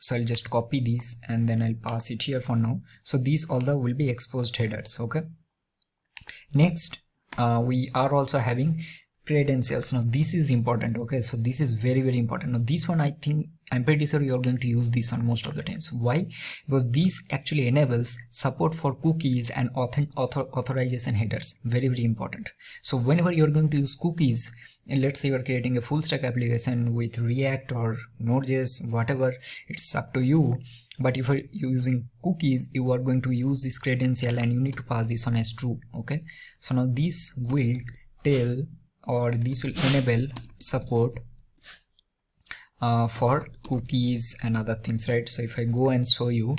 So I'll just copy these and then I'll pass it here for now. So these all the will be exposed headers. Okay, next we are also having credentials. Now this is important. Okay, so this is very important. Now this one, I'm pretty sure you're going to use this one most of the times. Why? Because this actually enables support for cookies and authorization headers. Very important. So whenever you're going to use cookies, and let's say you're creating a full stack application with React or Node.js, whatever, it's up to you. But if you're using cookies, you are going to use this credential and you need to pass this on as true. Okay, so now this will tell, or this will enable support for cookies and other things, right? So if I go and show you,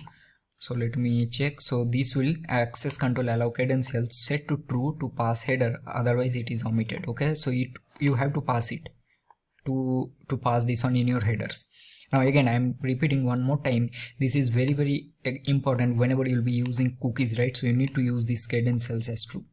so let me check. So this will access control allow credentials set to true to pass header, otherwise it is omitted. Okay, so you have to pass it to pass this one in your headers. Now again, I'm repeating one more time, this is very important whenever you'll be using cookies, right? So you need to use these credentials as true.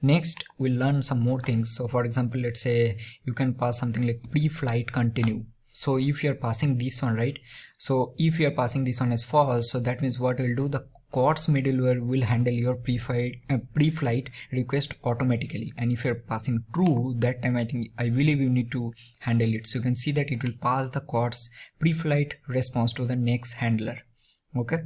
Next, we'll learn some more things. So for example, let's say you can pass something like pre-flight continue. So if you're passing this one, right, so if you're passing this one as false, so that means what will do, the CORDS middleware will handle your pre-flight request automatically. And if you're passing true, that time I believe you need to handle it. So you can see that it will pass the CORDS pre-flight response to the next handler. Okay,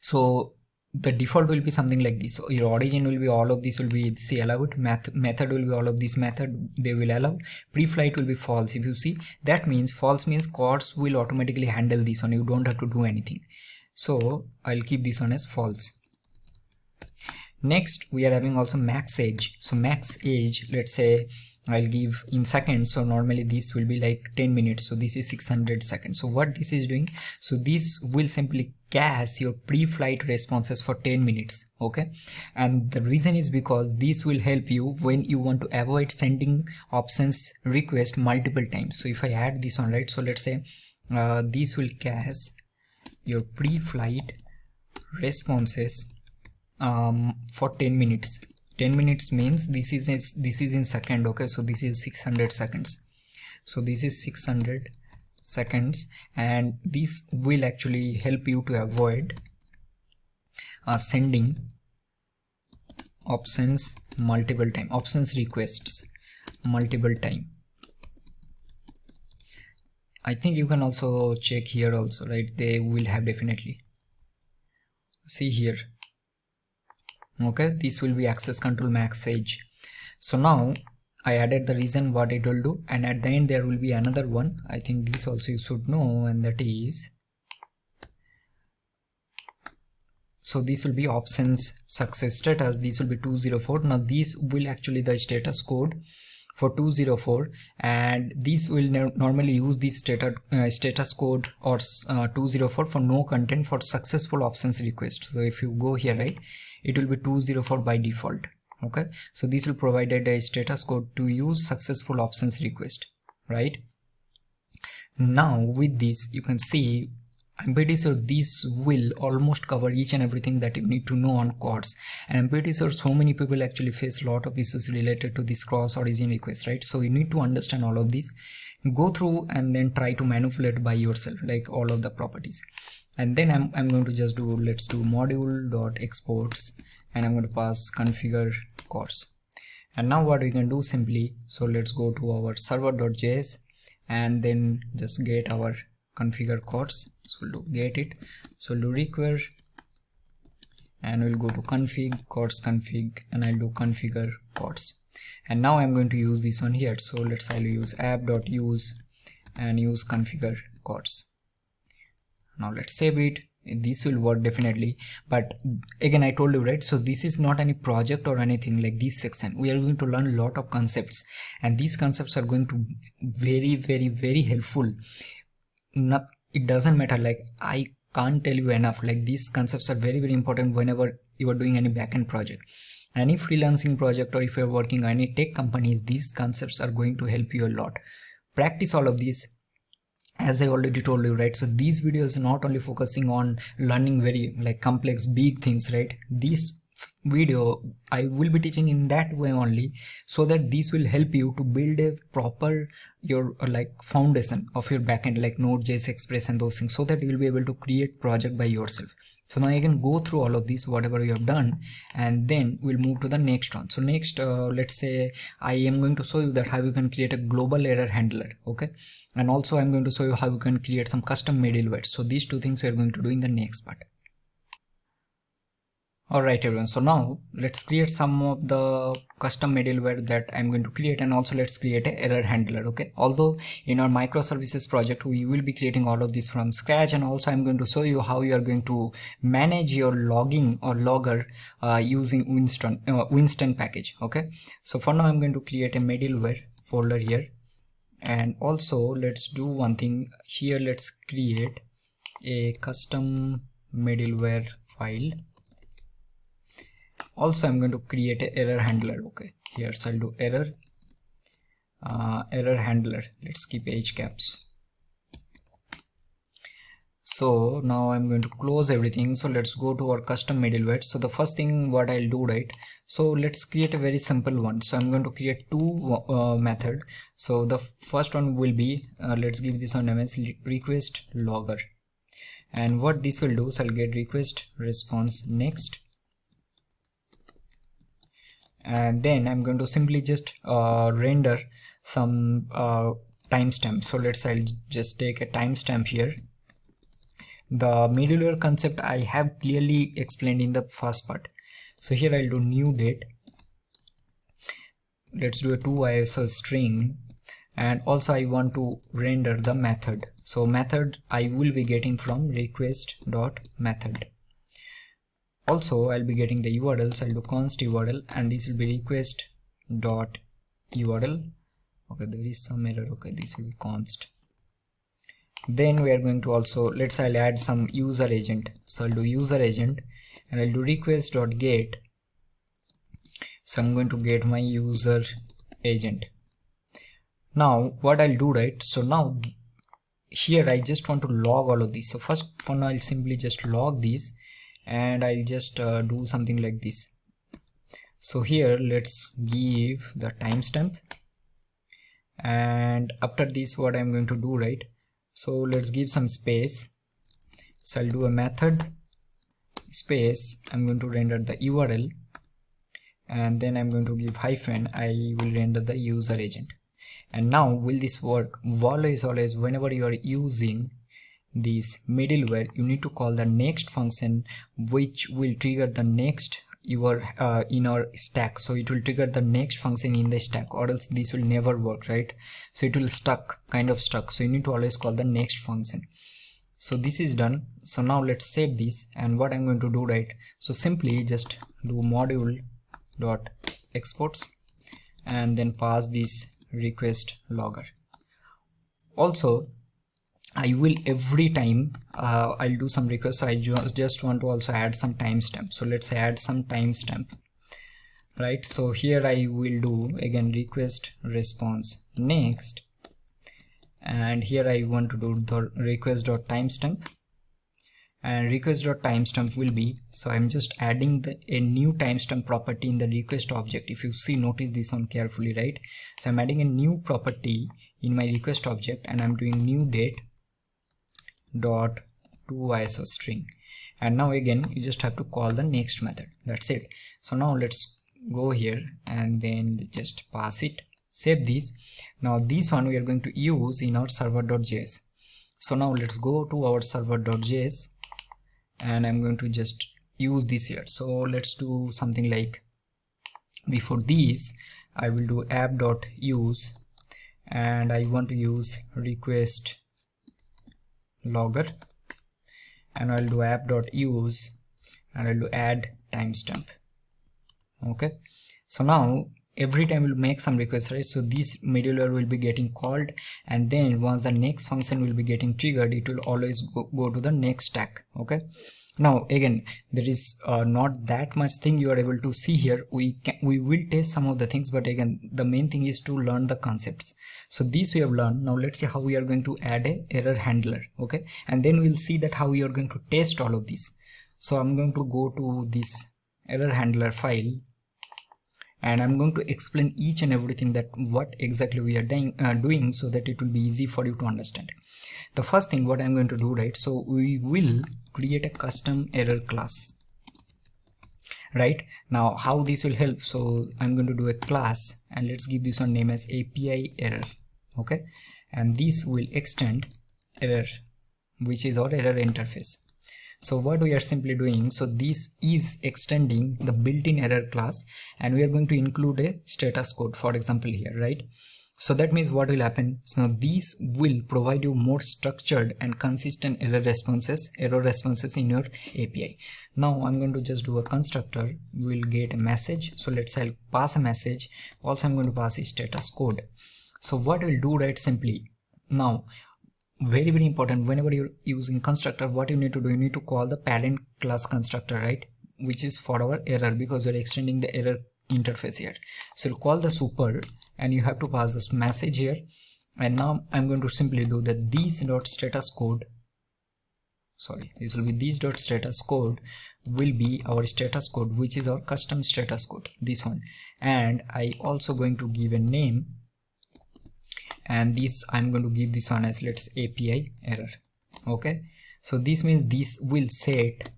so the default will be something like this. So your origin will be all of this will be C allowed, method will be all of this method they will allow, pre-flight will be false. If you see, that means false means CORDS will automatically handle this one, you don't have to do anything. So I'll keep this one as false. Next we are having also max age. So max age, let's say I'll give in seconds. So normally this will be like 10 minutes. So this is 600 seconds. So what this is doing, so this will simply cache your pre-flight responses for 10 minutes. Okay, and the reason is because this will help you when you want to avoid sending options request multiple times. So if I add this one, right, so let's say this will cache your pre-flight responses for 10 minutes. 10 minutes means this is in second. Okay, so this is 600 seconds. So this is 600 seconds, and this will actually help you to avoid sending options multiple time, options requests multiple time. I think you can also check here also, right? They will have definitely. See here. Okay, this will be access control max age. So now I added the reason what it will do, and at the end there will be another one. I think this also you should know, and that is, so this will be options success status. This will be 204. Now this will actually the status code for 204, and this will normally use this status code or 204 for no content for successful options request. So if you go here, right, it will be 204 by default. Okay, so this will provide a status code to use successful options request, right? Now with this you can see, I'm pretty sure this will almost cover each and everything that you need to know on CORDS, and I'm pretty sure so many people actually face a lot of issues related to this cross origin request, right? So you need to understand all of this, go through and then try to manipulate by yourself, like all of the properties. And then I'm going to just do, let's do module.exports, and I'm going to pass configure CORDS. And now what we can do simply, so let's go to our server.js and then just get our configure CORDS. So we'll do get it, so we'll do require, and we'll go to config CORDS config, and I'll do configure CORDS. And now I'm going to use this one here. So I'll use app.use and use configure codes. Now let's save it. This will work definitely, but again I told you, right, so this is not any project or anything like this section. We are going to learn a lot of concepts, and these concepts are going to very helpful. It doesn't matter, like I can't tell you enough, like these concepts are very important whenever you are doing any backend project, any freelancing project, or if you're working on any tech companies. These concepts are going to help you a lot. Practice all of these, as I already told you, right? So these videos are not only focusing on learning very like complex big things, right? This video I will be teaching in that way only, so that this will help you to build a proper your like foundation of your backend, like Node.js, Express and those things, so that you will be able to create project by yourself. So now you can go through all of this, whatever you have done, and then we'll move to the next one. So next, let's say I am going to show you that how you can create a global error handler, okay? And also I'm going to show you how you can create some custom middleware. So these two things we are going to do in the next part. Alright everyone, so now let's create some of the custom middleware that I'm going to create, and also let's create an error handler, okay? Although in our microservices project we will be creating all of this from scratch, and also I'm going to show you how you are going to manage your logging or logger using Winston package, okay? So for now I'm going to create a middleware folder here, and also let's do one thing here. Let's create a custom middleware file. Also I'm going to create an error handler, okay? Here, so I'll do error handler. Let's keep h caps. So now I'm going to close everything. So let's go to our custom middleware. So the first thing what I'll do, right, so let's create a very simple one. So I'm going to create two method. So the first one will be let's give this one name as request logger, and what this will do, so I'll get request response next, and then I'm going to simply just render some timestamp. So I'll just take a timestamp here. The middleware concept I have clearly explained in the first part. So here I'll do new date. Let's do a 2ISO string, and also I want to render the method. So method I will be getting from request.method. Also I'll be getting the URL, so I'll do const URL, and this will be request.url. okay, there is some error, okay, this will be const. Then we are going to also, I'll add some user agent. So I'll do user agent, and I'll do request.get. So I'm going to get my user agent. Now what I'll do, right, so now here I just want to log all of this. So first, for now, I'll simply just log this, and I'll just do something like this. So here let's give the timestamp, and after this what I'm going to do, right, so let's give some space. So I'll do a method space, I'm going to render the URL, and then I'm going to give hyphen, I will render the user agent. And now will this work? Always whenever you are using this middleware, you need to call the next function, which will trigger the next in our stack. So it will trigger the next function in the stack, or else this will never work, right? So it will kind of stuck. So you need to always call the next function. So this is done. So now let's save this, and what I'm going to do, right, so simply just do module.exports, and then pass this request logger. Also I will every time I'll do some requests, so I just want to also add some timestamp. So let's add some timestamp, right? So here I will do again request response next, and here I want to do the request.timestamp, and request.timestamp will be, so I'm just adding a new timestamp property in the request object. If you see, notice this one carefully, right? So I'm adding a new property in my request object, and I'm doing new date dot toISO string, and now again you just have to call the next method. That's it. So now let's go here and then just pass it, save this. Now this one we are going to use in our server.js. So now let's go to our server.js, and I'm going to just use this here. So let's do something like, before this I will do app.use, and I want to use request logger, and I'll do app.use, and I'll do add timestamp. Okay, so now every time we'll make some requests, right? So this middleware will be getting called, and then once the next function will be getting triggered, it will always go to the next stack. Okay, now again, there is not that much thing you are able to see here. We will test some of the things, but again, the main thing is to learn the concepts. So this we have learned. Now let's see how we are going to add a error handler. Okay, and then we'll see that how we are going to test all of this. So I'm going to go to this error handler file, and I'm going to explain each and everything that what exactly we are doing, so that it will be easy for you to understand. The first thing what I'm going to do, right? So we will create a custom error class. Right now, how this will help? So I'm going to do a class, and let's give this one name as API error. Okay, and this will extend error, which is our error interface. So what we are simply doing, so this is extending the built-in error class, and we are going to include a status code, for example here, right? So that means what will happen? So now these will provide you more structured and consistent error responses in your API. Now I'm going to just do a constructor. We'll get a message. So let's say I'll pass a message. Also I'm going to pass a status code. So what we'll do, right, simply now, very important, whenever you're using constructor, what you need to do, you need to call the parent class constructor, right, which is for our error, because we're extending the error interface here. So you call the super, and you have to pass this message here. And now I'm going to simply do that these.status code, sorry, this will be these.status code will be our status code, which is our custom status code, this one. And I also going to give a name, and this I'm going to give this one as, let's API error. Okay, so this means this will set,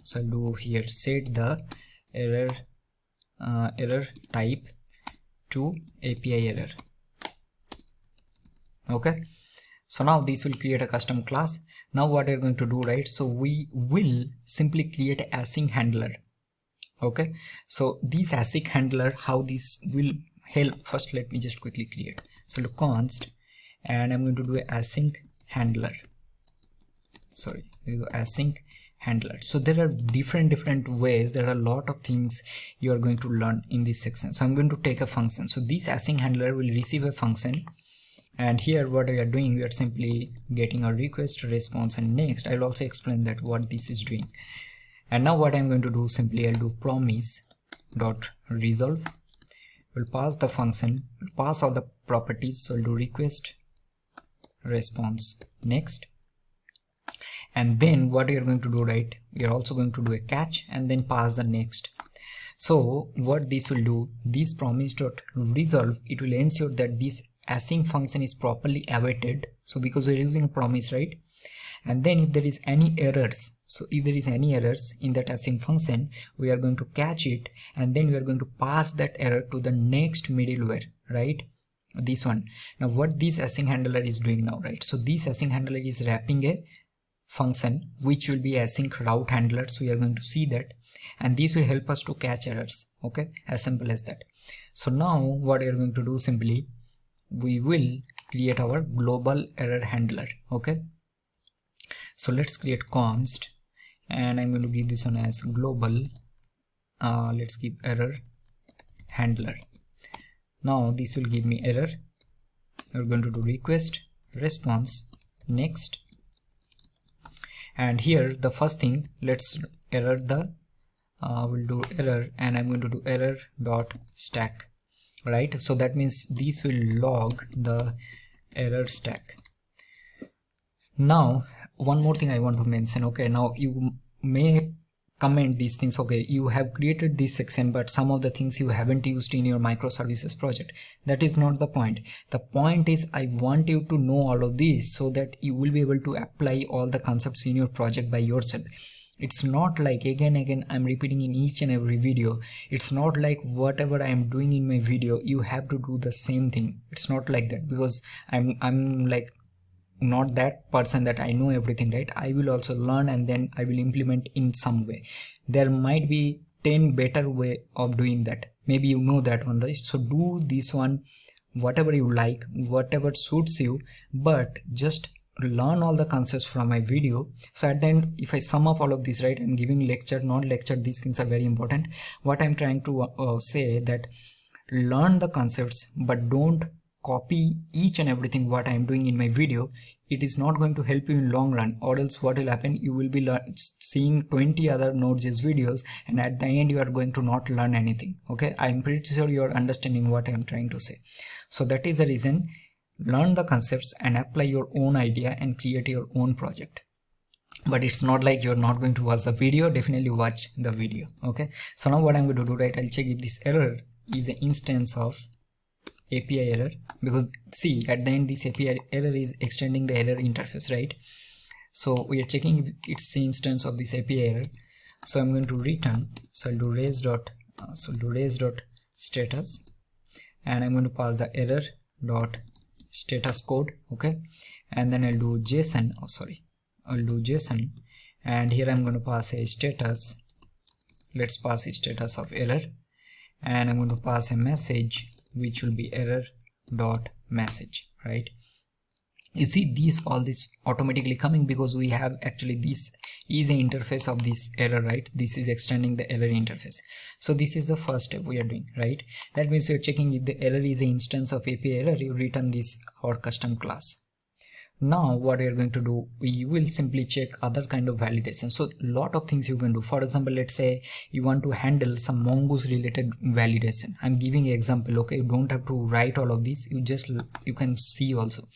so I'll do here set the error type to API error. Okay, so now this will create a custom class. Now what we're going to do, right, so we will simply create an async handler. Okay, so this async handler, how this will help, first let me just quickly create. So look const, and I'm going to do a async handler. Sorry, async handler. So there are different ways. There are a lot of things you are going to learn in this section. So I'm going to take a function. So this async handler will receive a function, and here what we are doing, we are simply getting a request, response, and next. I'll also explain that what this is doing. And now what I'm going to do, simply I'll do promise dot resolve. We'll pass the function, we'll pass all the properties. So I'll do request, response, next. And then what we are going to do, right, we are also going to do a catch and then pass the next. So what this will do, this promise.resolve, it will ensure that this async function is properly awaited. So because we're using a promise, right? And then if there is any errors, so if there is any errors in that async function, we are going to catch it, and then we are going to pass that error to the next middleware, right? This one. Now what this async handler is doing now, right? So this async handler is wrapping a function which will be async route handler. So we are going to see that, and this will help us to catch errors. Okay, as simple as that. So now what we are going to do, simply we will create our global error handler. Okay, so let's create const, and I'm going to give this one as global, let's give error handler. Now this will give me error. We're going to do request, response, next. And here the first thing, let's error the we'll do error, and I'm going to do error dot stack, right? So that means this will log the error stack. Now one more thing I want to mention. Okay, now you may comment these things. Okay, you have created this section, but some of the things you haven't used in your microservices project. That is not the point. The point is I want you to know all of this so that you will be able to apply all the concepts in your project by yourself. It's not like again I'm repeating in each and every video. It's not like whatever I'm doing in my video you have to do the same thing. It's not like that, because I'm like not that person that I know everything, right? I will also learn, and then I will implement in some way. There might be 10 better way of doing that. maybe you know that one, right? So do this one, whatever you like, whatever suits you, but just learn all the concepts from my video. So at the end, if I sum up all of this, right, I'm giving lecture, not lecture, these things are very important. What I'm trying to say that learn the concepts, but don't copy each and everything what I'm doing in my video. It is not going to help you in long run, or else what will happen, you will be seeing 20 other Node.js videos, and at the end you are going to not learn anything. Okay, I'm pretty sure you are understanding what I'm trying to say. So that is the reason, learn the concepts and apply your own idea and create your own project. But it's not like you're not going to watch the video, definitely watch the video. Okay, so now what I'm going to do, right, I'll check if this error is an instance of API error, because see, at the end this API error is extending the error interface, right? So we are checking if it's the instance of this API error. So I'm going to return, so I'll do raise.status, and I'm going to pass the error dot status code. Okay, and then I'll do JSON, and here I'm going to pass a status. Let's pass a status of error, and I'm going to pass a message which will be error dot message, right? You see these, all this automatically coming because we have actually, this is an interface of this error, right? This is extending the error interface. So this is the first step we are doing, right? That means you're checking if the error is an instance of API error, you return this our custom class. Now what you're going to do, you will simply check other kind of validation. So lot of things you can do. For example, let's say you want to handle some mongoose related validation. I'm giving an example. Okay, you don't have to write all of this, you can see also.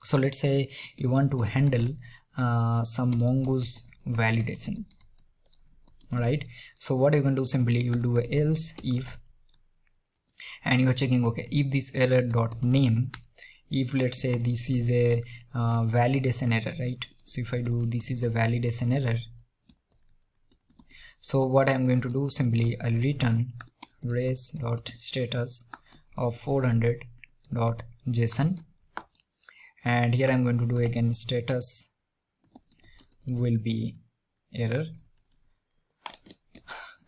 So let's say you want to handle some mongoose validation, right? So what you can do, simply you will do a else if, and you are checking, okay, if this error dot name, if let's say this is a validation error, right? So if I do this is a validation error, so what I'm going to do, simply I'll return raise.status of 400.json, and here I'm going to do again status will be error,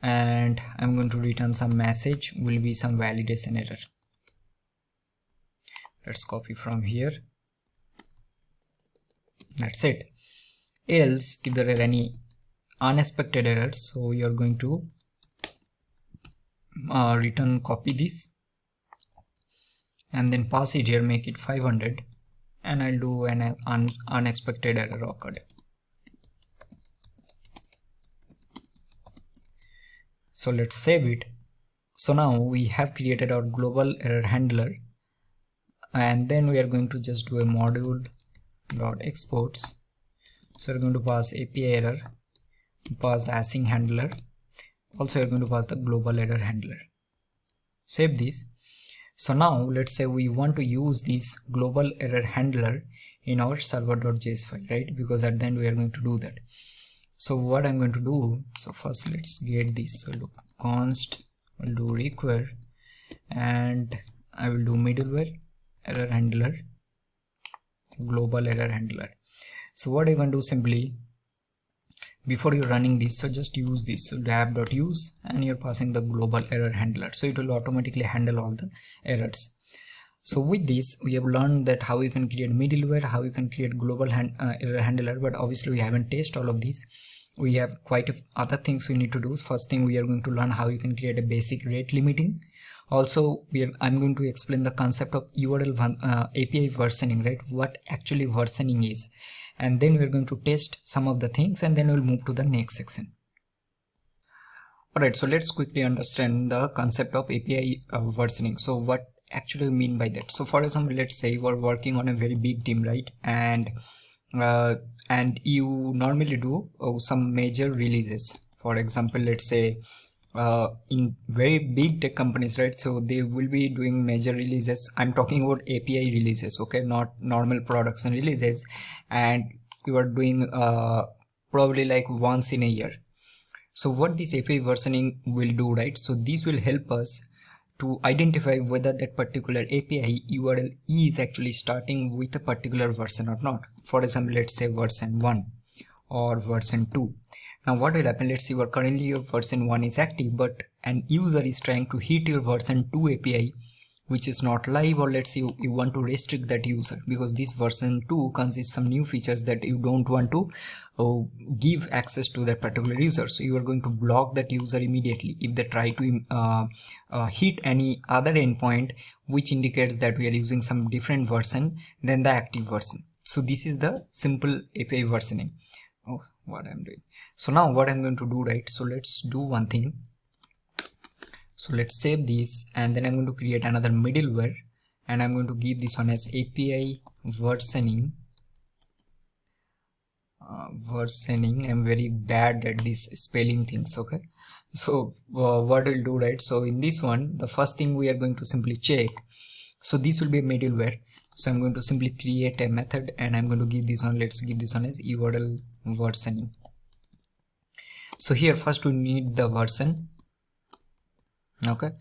and I'm going to return some message will be some validation error. Let's copy from here. That's it. Else if there are any unexpected errors, so you're going to return copy this and then pass it here, make it 500, and I'll do an unexpected error occurred. So let's save it. So now we have created our global error handler, and then we are going to just do a module dot exports. So we're going to pass API error, pass the async handler, also we're going to pass the global error handler. Save this. So now let's say we want to use this global error handler in our server.js file, right? Because at the end we are going to do that. So what I'm going to do, so first let's get this. So look, const, I'll do require, and I will do middleware error handler, global error handler. So what I can do, simply before you're running this, so just use this, so lab.use, and you're passing the global error handler, so it will automatically handle all the errors. So with this we have learned that how you can create middleware, how you can create global error handler, but obviously we haven't tested all of these. We have quite other things we need to do. First thing, we are going to learn how you can create a basic rate limiting. Also I'm going to explain the concept of URL API versioning, right? What actually versioning is, and then we're going to test some of the things, and then we'll move to the next section. Alright, so let's quickly understand the concept of API versioning. So what actually mean by that? So for example, let's say you are working on a very big team, right? And you normally do some major releases. For example, let's say in very big tech companies, right? So they will be doing major releases. I'm talking about API releases, okay, not normal production releases, and you are doing probably like once in a year. So what this API versioning will do, right? So this will help us to identify whether that particular API URL is actually starting with a particular version or not. For example, let's say version 1 or version 2. Now what will happen, let's see, currently your version 1 is active, but an user is trying to hit your version 2 API which is not live, or let's say you want to restrict that user because this version 2 consists some new features that you don't want to give access to that particular user, so you are going to block that user immediately if they try to hit any other endpoint which indicates that we are using some different version than the active version. So this is the simple API versioning. Oh, what I'm doing. So now what I'm going to do, right? So let's do one thing. So let's save this, and then I'm going to create another middleware, and I'm going to give this one as API versioning. I'm very bad at this spelling things. Okay, so what we'll do, right? So in this one, the first thing we are going to simply check. So this will be a middleware. So I'm going to simply create a method, and I'm going to give this one. Let's give this one as URL versioning. So here first we need the version. Okay,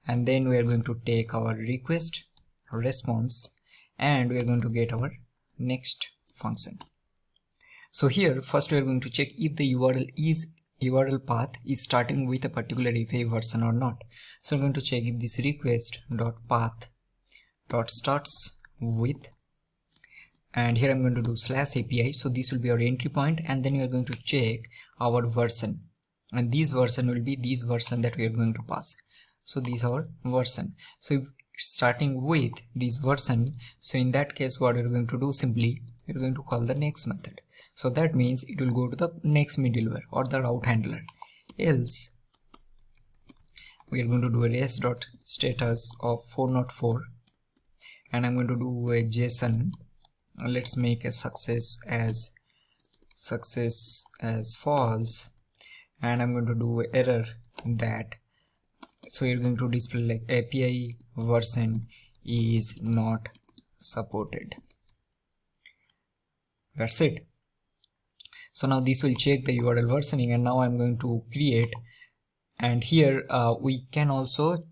and then we are going to take our request response, and we are going to get our next function. So here first we are going to check if the URL path is starting with a particular API version or not. So I'm going to check if this request.path.starts with, and here I'm going to do /API. So this will be our entry point, and then we are going to check our version, and this version will be this version that we are going to pass. So this is our version. So if starting with this version, so in that case what we're going to do, simply we're going to call the next method. So that means it will go to the next middleware or the route handler. Else we are going to do a res.status of 404, and I'm going to do a JSON. Let's make a success as false, and I'm going to do an error that, so you're going to display like API version is not supported. That's it. So now this will check the URL versioning, and now I'm going to create, and here you can also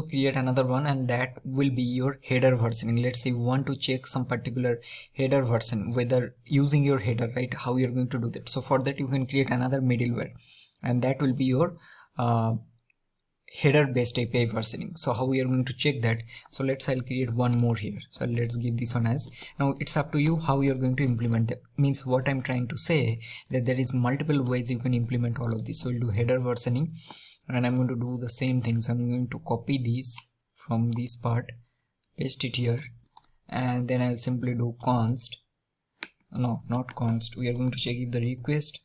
create another one, and that will be your header versioning. Let's say you want to check some particular header version, whether using your header, right? How you're going to do that. So for that you can create another middleware, and that will be your header based API versioning. So how we are going to check that? So I'll create one more here. So let's give this one as, now it's up to you how you're going to implement that. Means what I'm trying to say, that there is multiple ways you can implement all of this. So we'll do header versioning, and I'm going to do the same thing. So I'm going to copy this from this part, paste it here, and then I'll simply do const, no, not const, we are going to check if the request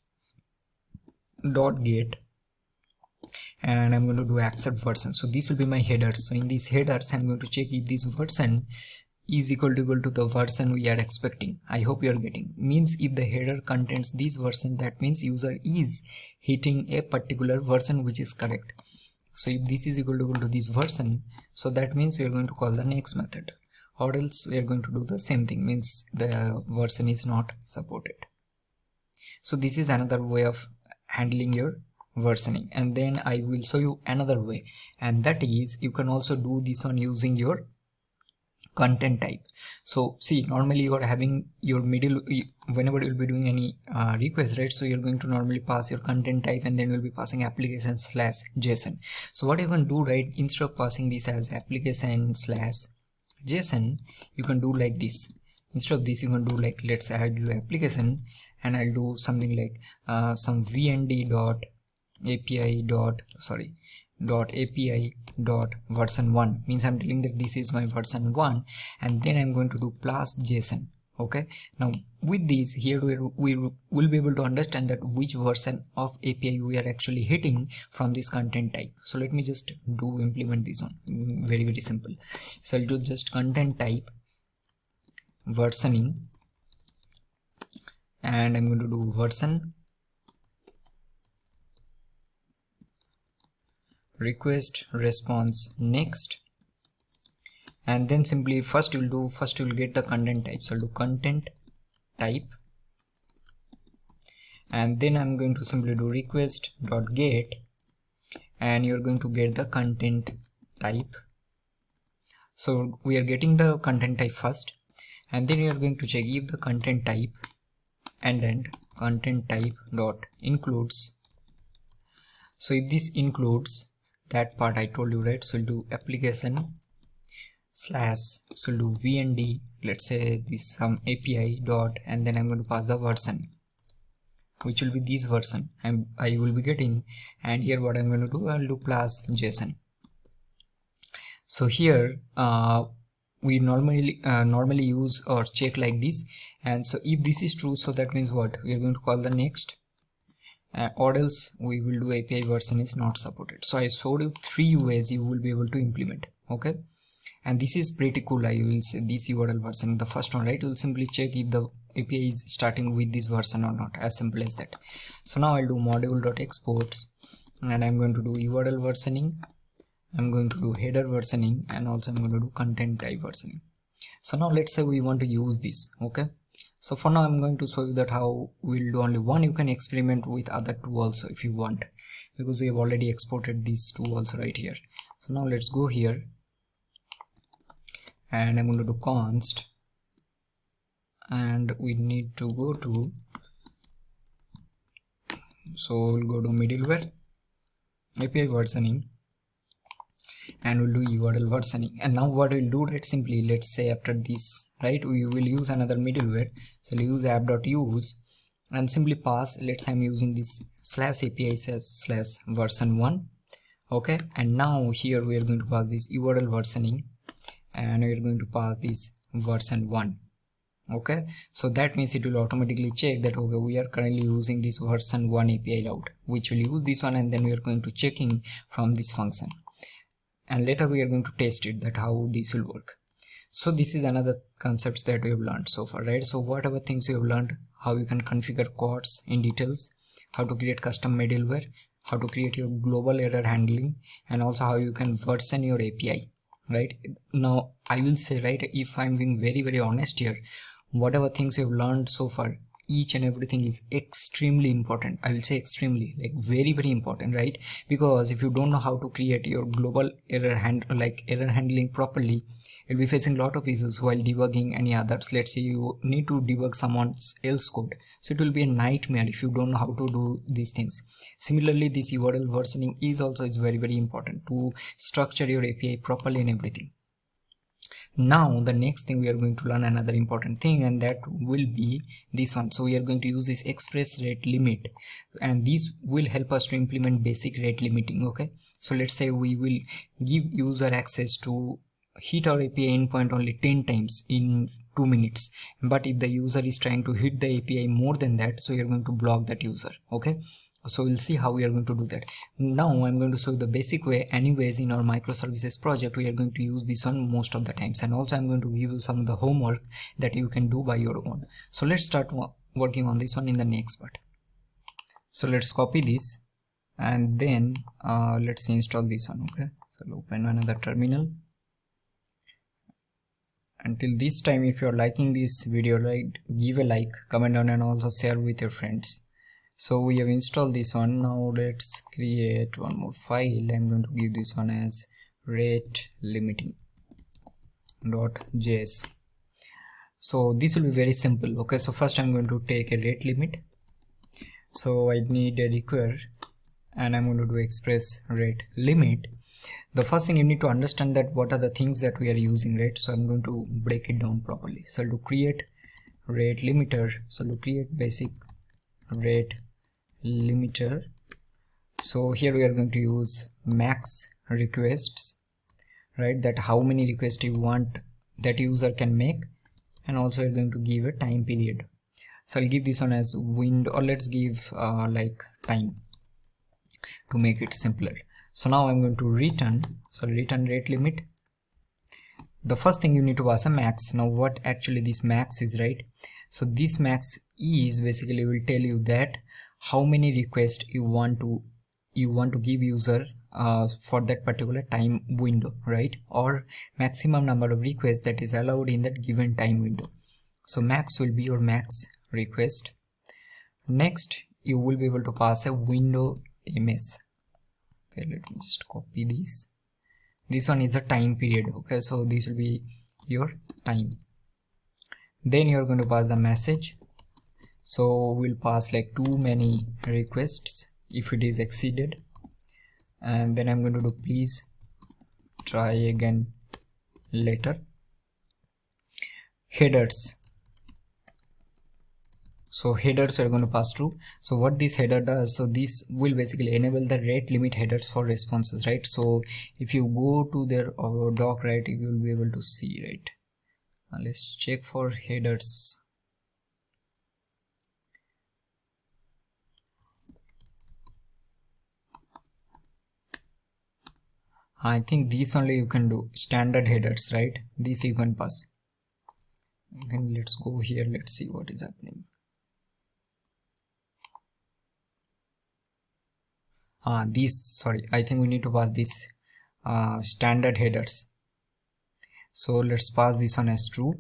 dot get, and I'm going to do accept version. So this will be my headers. So in these headers I'm going to check if this version is equal to the version we are expecting. I hope you are getting. Means if the header contains this version, that means user is hitting a particular version which is correct. So if this is equal to this version, so that means we are going to call the next method, or else we are going to do the same thing, means the version is not supported. So this is another way of handling your versioning, and then I will show you another way, and that is you can also do this one using your content type. So see, normally you are having your middle, whenever you'll be doing any request, right? So you're going to normally pass your content type, and then you'll be passing application/JSON. So what you can do, right, instead of passing this as application/JSON, you can do like this. Instead of this, you can do like, let's say I'll do application, and I'll do something like some vnd.api dot version 1, means I'm telling that this is my version 1, and then I'm going to do plus JSON. Okay, now with this here we will be able to understand that which version of API we are actually hitting from this content type. So let me just implement this one, very simple. So I'll do just content type versioning, and I'm going to do version request response next, and then simply first you'll get the content type. So I'll do content type, and then I'm going to simply do request.get, and you're going to get the content type. So we are getting the content type first, and then you are going to check if the content type and then content type dot includes. So if this includes, that part I told you, right? So we'll do application slash, so we'll do vnd, let's say this some API dot, and then I'm going to pass the version, which will be this version I will be getting. And here what I'm going to do, I'll do plus JSON. So here we normally use or check like this, and so if this is true, so that means what we are going to call the next, or else we will do API version is not supported. So I showed you 3 ways you will be able to implement, okay? And this is pretty cool. I will say this URL version, the first one, right? You'll simply check if the API is starting with this version or not, as simple as that. So now I'll do module.exports, and I'm going to do URL versioning, I'm going to do header versioning, and also I'm going to do content type versioning. So now let's say we want to use this, okay? So for now I'm going to show you that how we'll do only one. You can experiment with other two also if you want, because we have already exported these two also right here. So now let's go here, and I'm going to do const, and we need to go to, so we'll go to middleware API versioning, and we'll do URL versioning. And now what we'll do, right, simply let's say after this, right, we will use another middleware. So we'll use app.use and simply pass, let's say I'm using this slash API slash version 1, okay? And now here we are going to pass this URL versioning, and we are going to pass this version 1, okay? So that means it will automatically check that, okay, we are currently using this version 1 API route, which will use this one, and then we are going to checking from this function, and later we are going to test it, that how this will work. So this is another concepts that we have learned so far, right? So whatever things you have learned, how you can configure quads in details, how to create custom middleware, how to create your global error handling, and also how you can version your API, right? Now I will say, right, if I'm being very honest here, whatever things you have learned so far, each and everything is extremely important. I will say extremely, like very important, right? Because if you don't know how to create your global error handling properly, you'll be facing a lot of issues while debugging any others. Let's say you need to debug someone else code, so it will be a nightmare if you don't know how to do these things. Similarly, this URL versioning is very important to structure your API properly and everything. Now the next thing, we are going to learn another important thing, and that will be this one. So we are going to use this express rate limit, and this will help us to implement basic rate limiting, okay? So let's say we will give user access to hit our API endpoint only 10 times in 2 minutes, but if the user is trying to hit the API more than that, so you're going to block that user, okay? So we'll see how we are going to do that. Now I'm going to show you the basic way. Anyways, in our microservices project, we are going to use this one most of the times, and also I'm going to give you some of the homework that you can do by your own. So let's start working on this one in the next part. So let's copy this, and then let's install this one, okay? So I'll open another terminal. Until this time, if you're liking this video, right, give a like, comment down, and also share with your friends. So we have installed this one. Now let's create one more file. I'm going to give this one as rate limiting.js. So this will be very simple, okay? So first I'm going to take a rate limit. So I need a require, and I'm going to do express rate limit. The first thing you need to understand that what are the things that we are using, right? So I'm going to break it down properly. So to create rate limiter, so to create basic rate limiter, so here we are going to use max requests, right? That how many requests you want that user can make, and also you're going to give a time period. So I'll give this one as window, or let's give like time to make it simpler. So now I'm going to return, so return rate limit. The first thing you need to pass a max. Now what actually this max is, right? So this max is basically will tell you that how many requests you want to give user for that particular time window, right? Or maximum number of requests that is allowed in that given time window. So max will be your max request. Next, you will be able to pass a window ms. Okay, let me just copy this. This one is the time period, okay? So this will be your time. Then you're going to pass the message. So we'll pass like too many requests if it is exceeded. and then I'm going to do please try again later. Headers, so headers are going to pass through. So what this header does, so this will basically enable the rate limit headers for responses, right? So if you go to their doc, right, you will be able to see, right? Let's check for headers. I think these only you can do standard headers, right? These you can pass. And let's go here, let's see what is happening. Sorry, I think we need to pass this standard headers. So let's pass this on as true,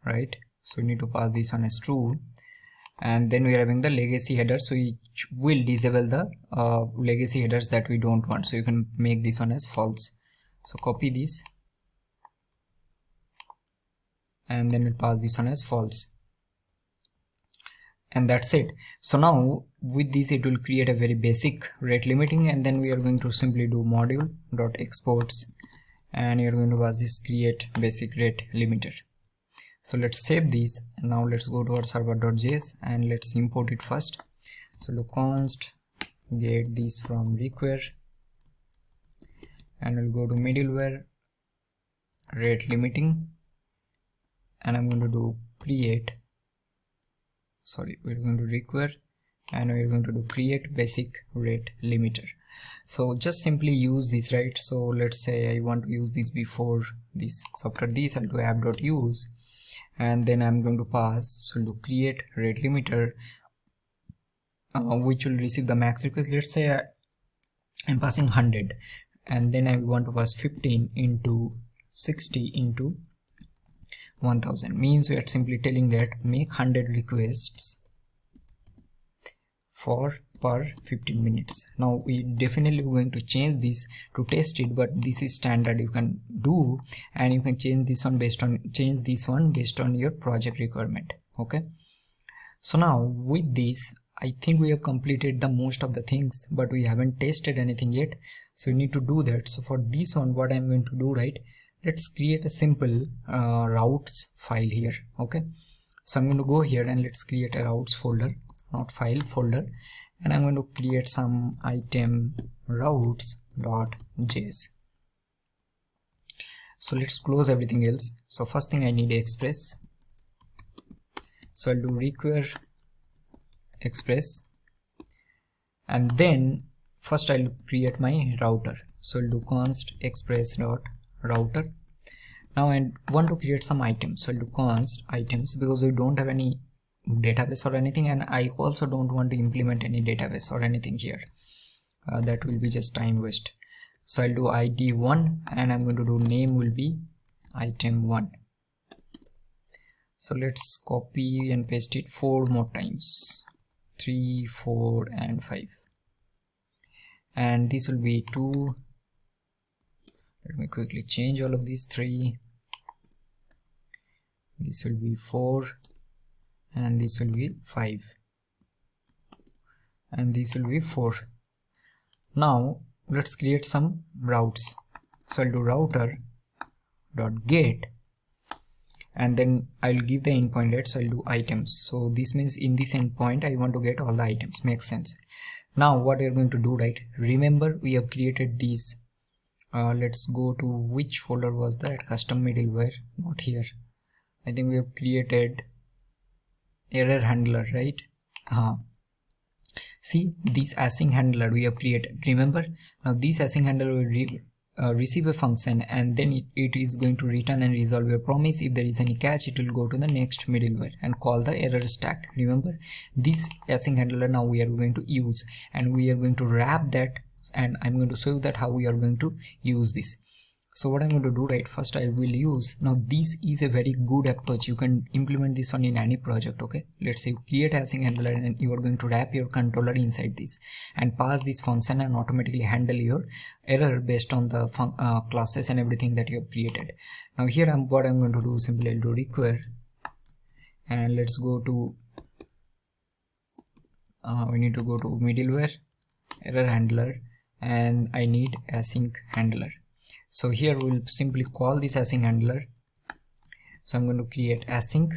right? So we need to pass this on as true, and then we are having the legacy headers, so which will disable the legacy headers that we don't want. So you can make this one as false. So copy this, and then we'll pass this one as false, and that's it. So now with this it will create a very basic rate limiting, and then we are going to simply do module.exports, and you're going to pass this create basic rate limiter. So let's save this, and now let's go to our server.js and let's import it first. So do const get this from require, and we'll go to middleware rate limiting, and I'm going to do we're going to require, and we're going to do create basic rate limiter. So just simply use this, right? So let's say I want to use this before this. So after this I'll do app.use, and then I'm going to pass, so do create rate limiter, which will receive the max request. Let's say I'm passing 100, and then I want to pass 15 into 60 into 1000, means we are simply telling that make 100 requests for per 15 minutes. Now we definitely going to change this to test it, but this is standard you can do, and you can change this one based on your project requirement. Okay, so now with this I think we have completed the most of the things, but we haven't tested anything yet, so we need to do that. So for this one, what I'm going to do, right, let's create a simple routes file here. Okay, so I'm going to go here and let's create a routes folder, not file, folder, and I'm going to create some item routes.js. So let's close everything else. So first thing I need Express, so I'll do require Express, and then first I'll create my router, so I'll do const express.router. Now I want to create some items, so I'll do const items, because we don't have any database or anything, and I also don't want to implement any database or anything here. That will be just time waste. So I'll do id1, and I'm going to do name will be item1. So let's copy and paste it 4 more times, 3, 4 and 5, and this will be 2. Let me quickly change all of these. 3, this will be 4, and this will be 5, and this will be 4. Now let's create some routes. So I'll do router.get, and then I'll give the endpoint, right? So I'll do items. So this means in this endpoint I want to get all the items. Makes sense. Now what we're going to do, right, remember we have created these. Let's go to which folder was that, custom middleware, not here. I think we have created error handler, right? See, this async handler we have created, remember? Now this async handler will receive a function, and then it is going to return and resolve your promise. If there is any catch, it will go to the next middleware and call the error stack. Remember, this async handler now we are going to use, and we are going to wrap that, and I'm going to show you that how we are going to use this. So what I'm going to do, right, first I will use, now this is a very good approach, you can implement this one in any project. Okay, let's say you create async handler, and you are going to wrap your controller inside this and pass this function and automatically handle your error based on the classes and everything that you have created. Now here what I'm going to do, simply I'll do require, and let's go to we need to go to middleware error handler, and I need async handler. So here we'll simply call this async handler. So I'm going to create async.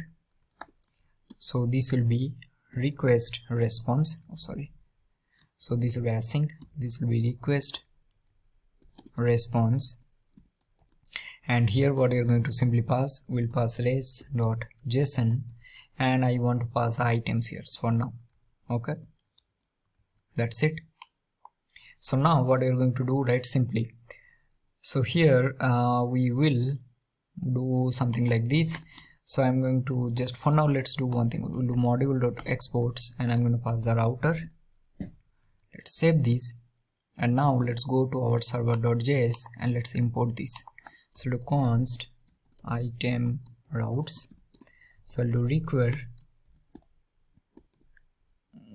So this will be request response. So this will be async, this will be request response, and here what you're going to simply pass, we'll pass res.json, and I want to pass items here for now. Okay, that's it. So now what you're going to do, right, simply, so here we will do something like this. So I'm going to just, for now, let's do one thing. We'll do module.exports, and I'm going to pass the router. Let's save this, and now let's go to our server.js and let's import this. So do const item routes. So I'll do require,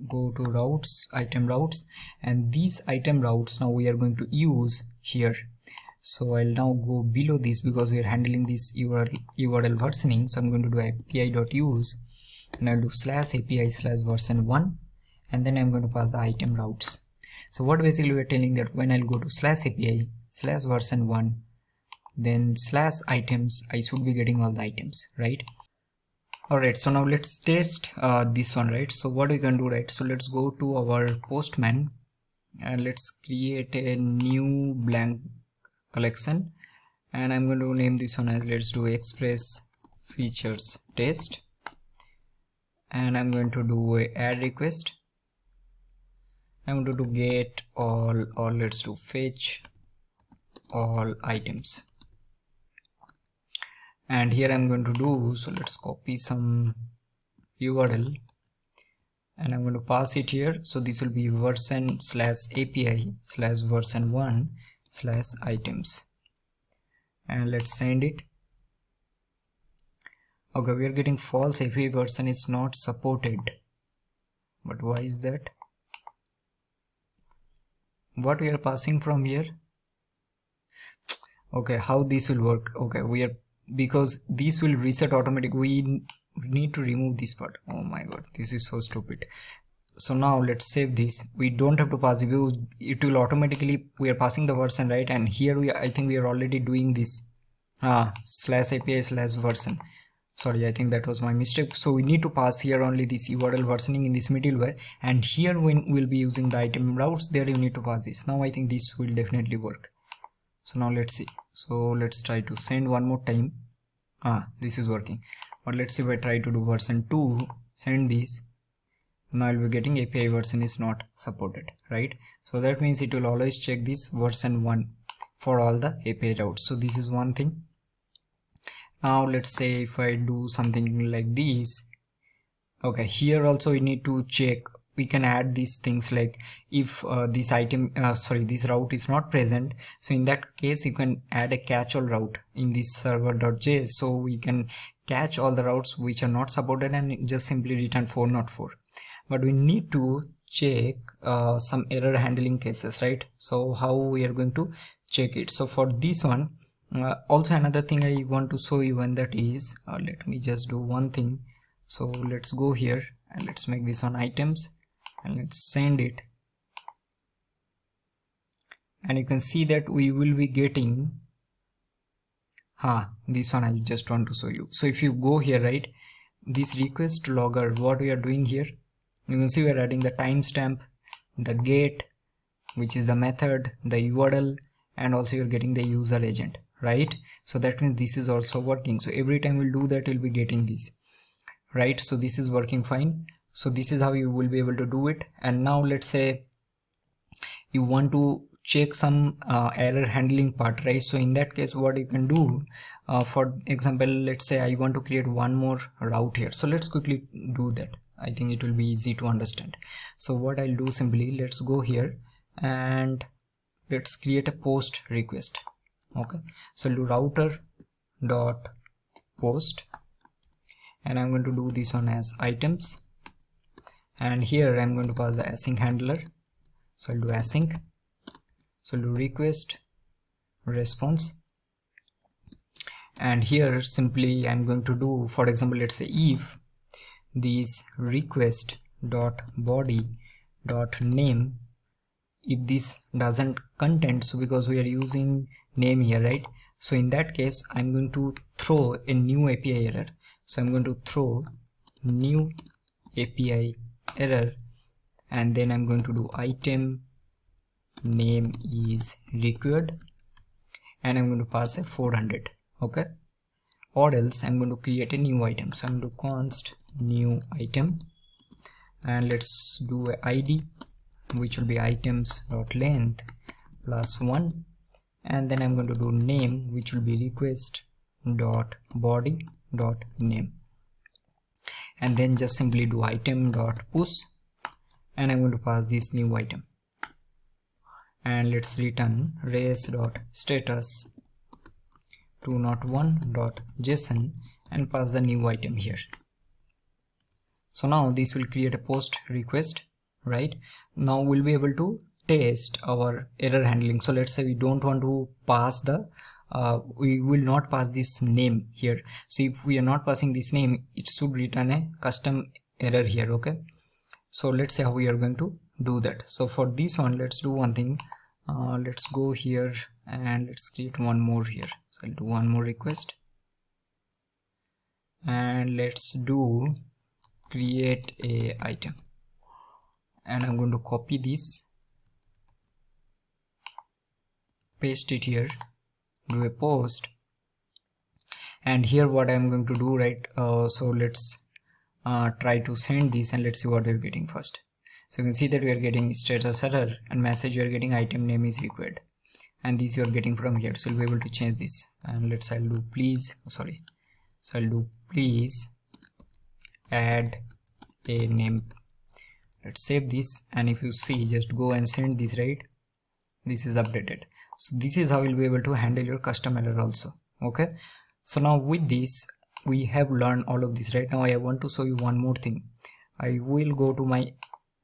go to routes, item routes, and these item routes now we are going to use here. So I'll now go below this because we are handling this URL versioning. So I'm going to do api.use, and I'll do /API/version1, and then I'm going to pass the item routes. So what basically we're telling that when I'll go to /API/version1, then /items, I should be getting all the items, right? Alright, so now let's test this one, right? So what we can do, right? So let's go to our Postman and let's create a new blank collection, and I'm going to name this one as, let's do Express features test, and I'm going to do a add request. I'm going to do get all, or let's do fetch all items, and here I'm going to do, so let's copy some URL and I'm going to pass it here. So this will be version/API/version1/items, and let's send it. Okay, we are getting false. API version is not supported, but why is that? What we are passing from here? Okay, how this will work? Okay, we are, because this will reset automatic, we need to remove this part. Oh my god, this is so stupid. So now let's save this. We don't have to pass the view, it will automatically, we are passing the version, right? And here we, I think we are already doing this /API/version. Sorry, I think that was my mistake. So we need to pass here only this URL versioning in this middleware, and here when we'll be using the item routes, there you need to pass this. Now I think this will definitely work. So now let's see. So let's try to send one more time. This is working. But let's see if I try to do version 2, send this. Now I'll be getting API version is not supported, right? So that means it will always check this version 1 for all the API routes. So this is one thing. Now let's say if I do something like this. Okay, here also we need to check, we can add these things like if this item, this route is not present. So in that case you can add a catch all route in this server.js, so we can catch all the routes which are not supported and just simply return 404. But we need to check some error handling cases, right? So how we are going to check it? So for this one, also another thing I want to show you, and that is, let me just do one thing. So let's go here and let's make this on items and let's send it, and you can see that we will be getting this one I just want to show you. So if you go here, right, this request logger, what we are doing here, you can see we are adding the timestamp, the get, which is the method, the URL, and also you're getting the user agent, right? So that means this is also working. So every time we'll do that, we'll be getting this, right? So this is working fine. So this is how you will be able to do it. And now let's say you want to check some error handling part, right? So in that case, what you can do, for example, let's say I want to create one more route here. So let's quickly do that. I think it will be easy to understand. So what I'll do, simply let's go here and let's create a post request. Okay, so I'll do router dot post, and I'm going to do this one as items, and here I'm going to pass the async handler. So I'll do async, so I'll do request response, and here simply I'm going to do, for example, let's say if this request dot body dot name if this doesn't content, so because we are using name here, right? So in that case I'm going to throw a new API error. So I'm going to throw new API error, and then I'm going to do item name is required, and I'm going to pass a 400. Okay, or else I'm going to create a new item. So I'm going to const new item, and let's do a ID which will be items.length plus 1, and then I'm going to do name which will be request.body.name, and then just simply do item.push, and I'm going to pass this new item, and let's return res.status to not1.json and pass the new item here. So now this will create a post request, right? Now we'll be able to test our error handling. So let's say we don't want to pass the we will not pass this name here. So if we are not passing this name, it should return a custom error here. Okay, so let's see how we are going to do that. So for this one, let's do one thing. Let's go here and let's create one more here. So I'll do one more request, and let's do create a item, and I'm going to copy this, paste it here, do a post, and here what I'm going to do, right? So let's try to send this, and let's see what we're getting first. So you can see that we are getting status error and message you are getting item name is required, and this you are getting from here. So you'll be able to change this, and I'll do please, sorry, so I'll do please add a name. Let's save this, and if you see, just go and send this, right? This is updated. So this is how you'll be able to handle your custom error also. Okay, so now with this we have learned all of this. Right now I want to show you one more thing. I will go to my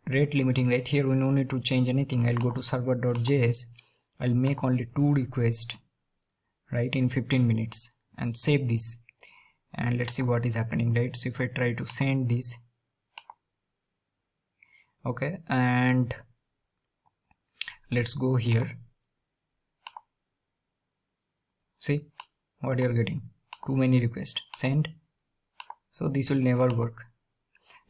rate limiting. Right here we no need to change anything. I'll go to server.js, I'll make only 2 requests, right, in 15 minutes, and save this, and let's see what is happening, right? So if I try to send this, okay, and let's go here, see what you're getting, too many requests, send. So this will never work.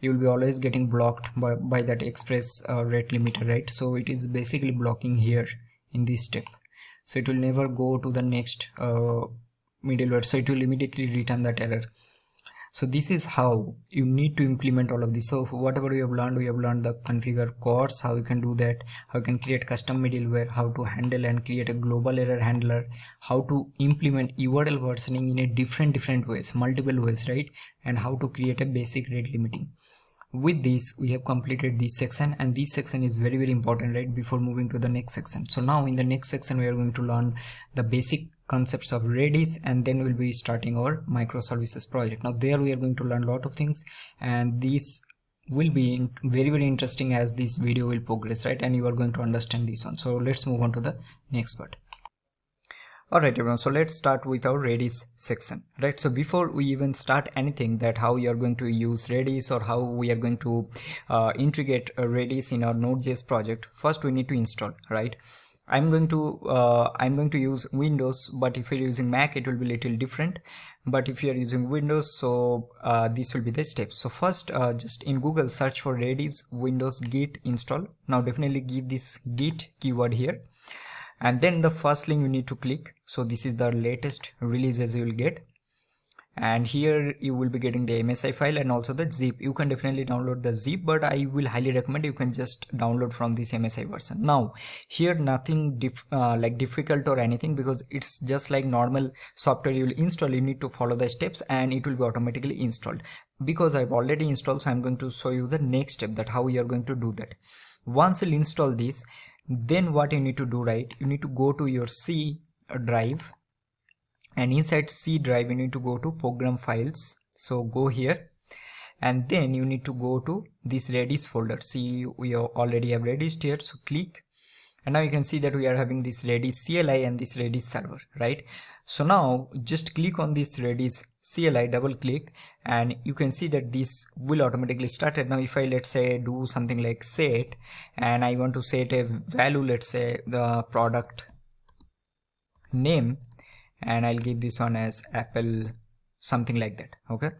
You will be always getting blocked by that express rate limiter, right? So it is basically blocking here in this step, so it will never go to the next middleware, so it will immediately return that error. So this is how you need to implement all of this. So whatever we have learned the configure course, how you can do that, how you can create custom middleware, how to handle and create a global error handler, how to implement URL versioning in a different ways, multiple ways, right? And how to create a basic rate limiting. With this we have completed this section, and this section is very important, right, before moving to the next section. So now in the next section we are going to learn the basic concepts of Redis, and then we'll be starting our microservices project. Now there we are going to learn a lot of things, and this will be very interesting as this video will progress, right? And you are going to understand this one. So let's move on to the next part. Alright everyone, so let's start with our Redis section, right? So before we even start anything, that how we are going to use Redis or how we are going to integrate Redis in our Node.js project, first we need to install, right? I'm going to use Windows, but if you're using Mac it will be little different. But if you are using Windows, so this will be the steps. So first just in Google search for Redis Windows git install. Now definitely give this git keyword here, and then the first link you need to click. So this is the latest releases you will get, and here you will be getting the MSI file and also the zip. You can definitely download the zip, but I will highly recommend you can just download from this MSI version. Now here nothing like difficult or anything, because it's just like normal software you will install. You need to follow the steps and it will be automatically installed. Because I've already installed, so I'm going to show you the next step, that how you are going to do that. Once you install this, then what you need to do, right, you need to go to your C drive, and inside C drive you need to go to program files. So go here, and then you need to go to this Redis folder. See, we already have Redis here, so click, and now you can see that we are having this Redis CLI and this Redis server, right? So now just click on this Redis CLI, double click, and you can see that this will automatically start it. Now if I, let's say, do something like set, and I want to set a value, let's say the product name, and I'll give this one as Apple, something like that. Okay,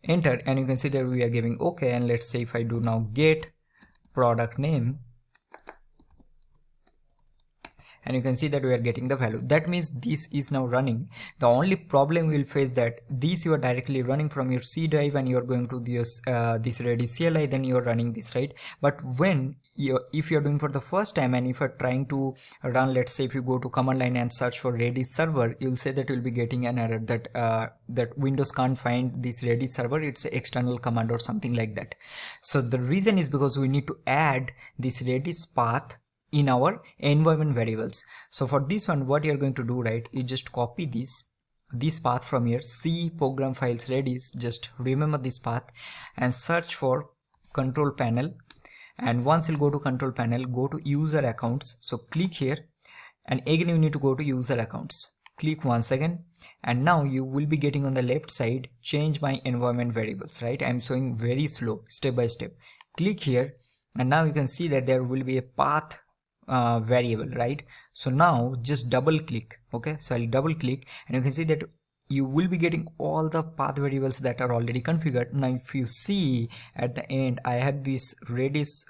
enter, and you can see that we are giving okay. And let's say if I do now get product name, and you can see that we are getting the value. That means this is now running. The only problem we will face that this you are directly running from your C drive, and you are going to this Redis CLI, then you are running this, right? But when if you are doing for the first time, and if you are trying to run, let's say if you go to command line and search for Redis server, you'll say that you'll be getting an error that that Windows can't find this Redis server, it's an external command or something like that. So the reason is because we need to add this Redis path in our environment variables. So for this one, what you're going to do, right, you just copy this path from here, C program files Redis, just remember this path and search for control panel. And once you'll go to control panel, go to user accounts. So click here, and again you need to go to user accounts, click once again, and now you will be getting on the left side change my environment variables, right? I'm showing very slow, step by step. Click here, and now you can see that there will be a path variable, right? So now just double click. Okay, so I'll double click, and you can see that you will be getting all the path variables that are already configured. Now if you see at the end, I have this Redis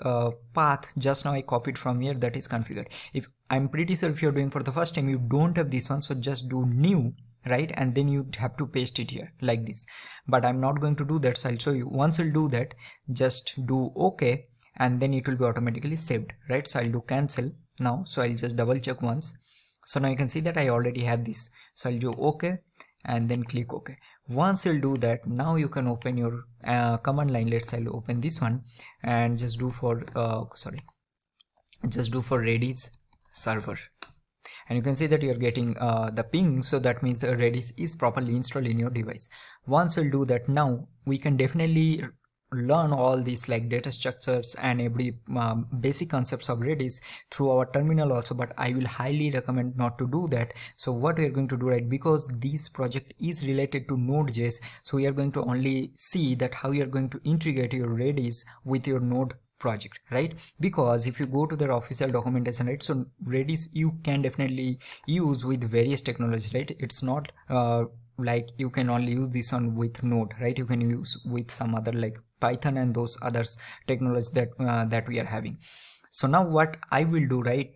path just now I copied from here, that is configured. If I'm pretty sure if you're doing for the first time, you don't have this one, so just do new, right? And then you have to paste it here like this, but I'm not going to do that, so I'll show you. Once you'll do that, just do okay, and then it will be automatically saved, right? So I'll do cancel now, so I'll just double check once. So now you can see that I already have this, so I'll do okay and then click OK. Once you'll do that, now you can open your command line. Let's say I'll open this one and just do for just do for Redis server, and you can see that you're getting the ping, so that means the Redis is properly installed in your device. Once you'll do that, now we can definitely learn all these like data structures and every basic concepts of Redis through our terminal also, but I will highly recommend not to do that. So what we are going to do, right, because this project is related to Node.js, so we are going to only see that how you are going to integrate your Redis with your Node project, right? Because if you go to their official documentation, right, so Redis you can definitely use with various technologies, right? It's not like you can only use this one with Node, right? You can use with some other like Python and those others technologies that that we are having. So now what I will do, right,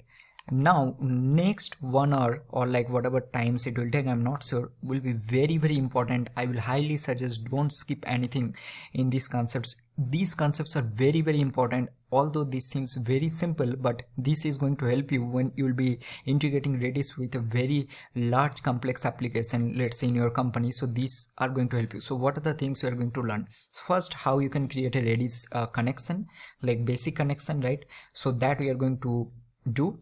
now next 1 hour or like whatever times it will take, I'm not sure, will be very, very important. I will highly suggest don't skip anything in these concepts. These concepts are very, very important. Although this seems very simple, but this is going to help you when you will be integrating Redis with a very large complex application, let's say in your company. So these are going to help you. So what are the things you are going to learn? First, how you can create a Redis connection, like basic connection, right? So that we are going to do.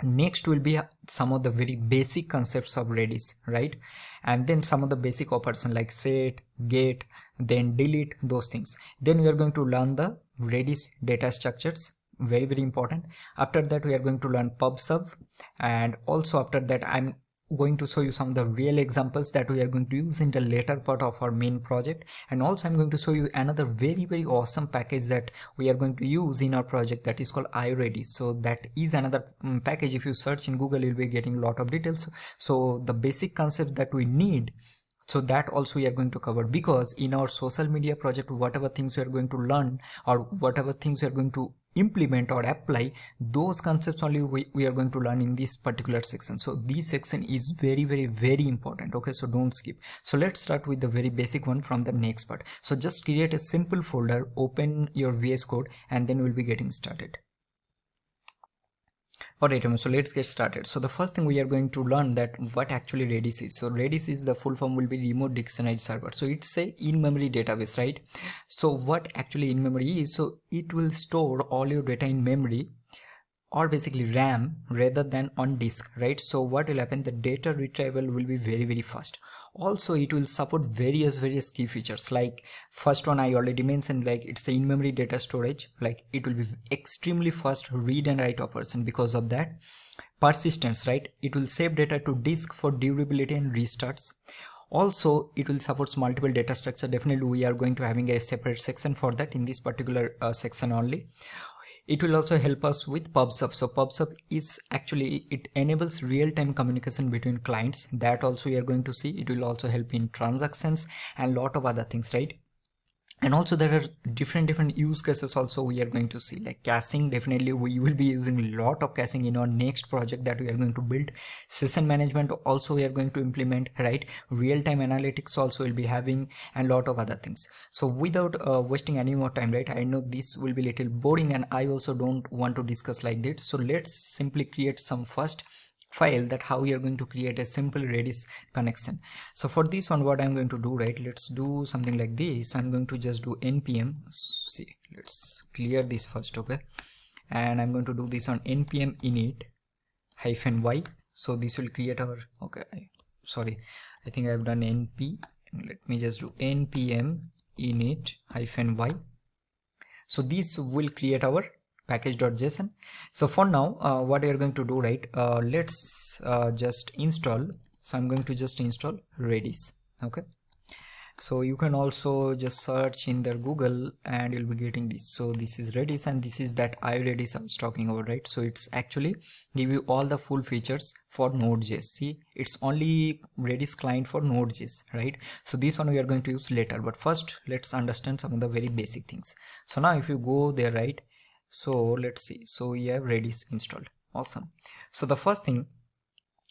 Next will be some of the very basic concepts of Redis, right? And then some of the basic operations like set, get, then delete, those things. Then we are going to learn the Redis data structures, very, very important. After that, we are going to learn pub sub, and also after that I'm going to show you some of the real examples that we are going to use in the later part of our main project. And also I'm going to show you another very, very awesome package that we are going to use in our project, that is called iRedis. So that is another package. If you search in Google, you'll be getting a lot of details. So the basic concept that we need, so that also we are going to cover, because in our social media project, whatever things we are going to learn or whatever things we are going to implement or apply, those concepts only we are going to learn in this particular section. So this section is very, very, very important. Okay, so don't skip. So let's start with the very basic one from the next part. So just create a simple folder, open your VS Code, and then we'll be getting started. Alright, so let's get started. So the first thing we are going to learn that what actually Redis is. So Redis is, the full form will be remote dictionary server. So it's a in-memory database, right? So what actually in-memory is, so it will store all your data in memory, or basically RAM, rather than on disk, right? So what will happen, the data retrieval will be very, very fast. Also it will support various key features, like first one I already mentioned, like it's the in-memory data storage, like it will be extremely fast read and write operation. Because of that, persistence, right, it will save data to disk for durability and restarts. Also it will support multiple data structure. Definitely we are going to having a separate section for that in this particular section only. It will also help us with PubSub. So PubSub is actually, it enables real-time communication between clients. That also we are going to see. It will also help in transactions and lot of other things, right? And also there are different use cases also we are going to see, like caching. Definitely we will be using a lot of caching in our next project that we are going to build. Session management also we are going to implement, right? Real-time analytics also will be having, and lot of other things. So without wasting any more time, right, I know this will be little boring and I also don't want to discuss like this. So let's simply create some first file that how we are going to create a simple Redis connection. So for this one, what I'm going to do, right, let's do something like this. I'm going to just do npm, see, let's clear this first, okay, and I'm going to do this on npm init -y. So this will create our, okay, sorry, I think I've done np, let me just do npm init -y. So this will create our package.json. So for now what we are going to do, right, let's just install. So I'm going to just install Redis, okay. So you can also just search in their Google and you'll be getting this. So this is Redis and this is that Redis I was talking about, right? So it's actually give you all the full features for Node.js. See, it's only Redis client for Node.js, right? So this one we are going to use later, but first let's understand some of the very basic things. So now if you go there, right, so let's see, so we have Redis installed. Awesome. So the first thing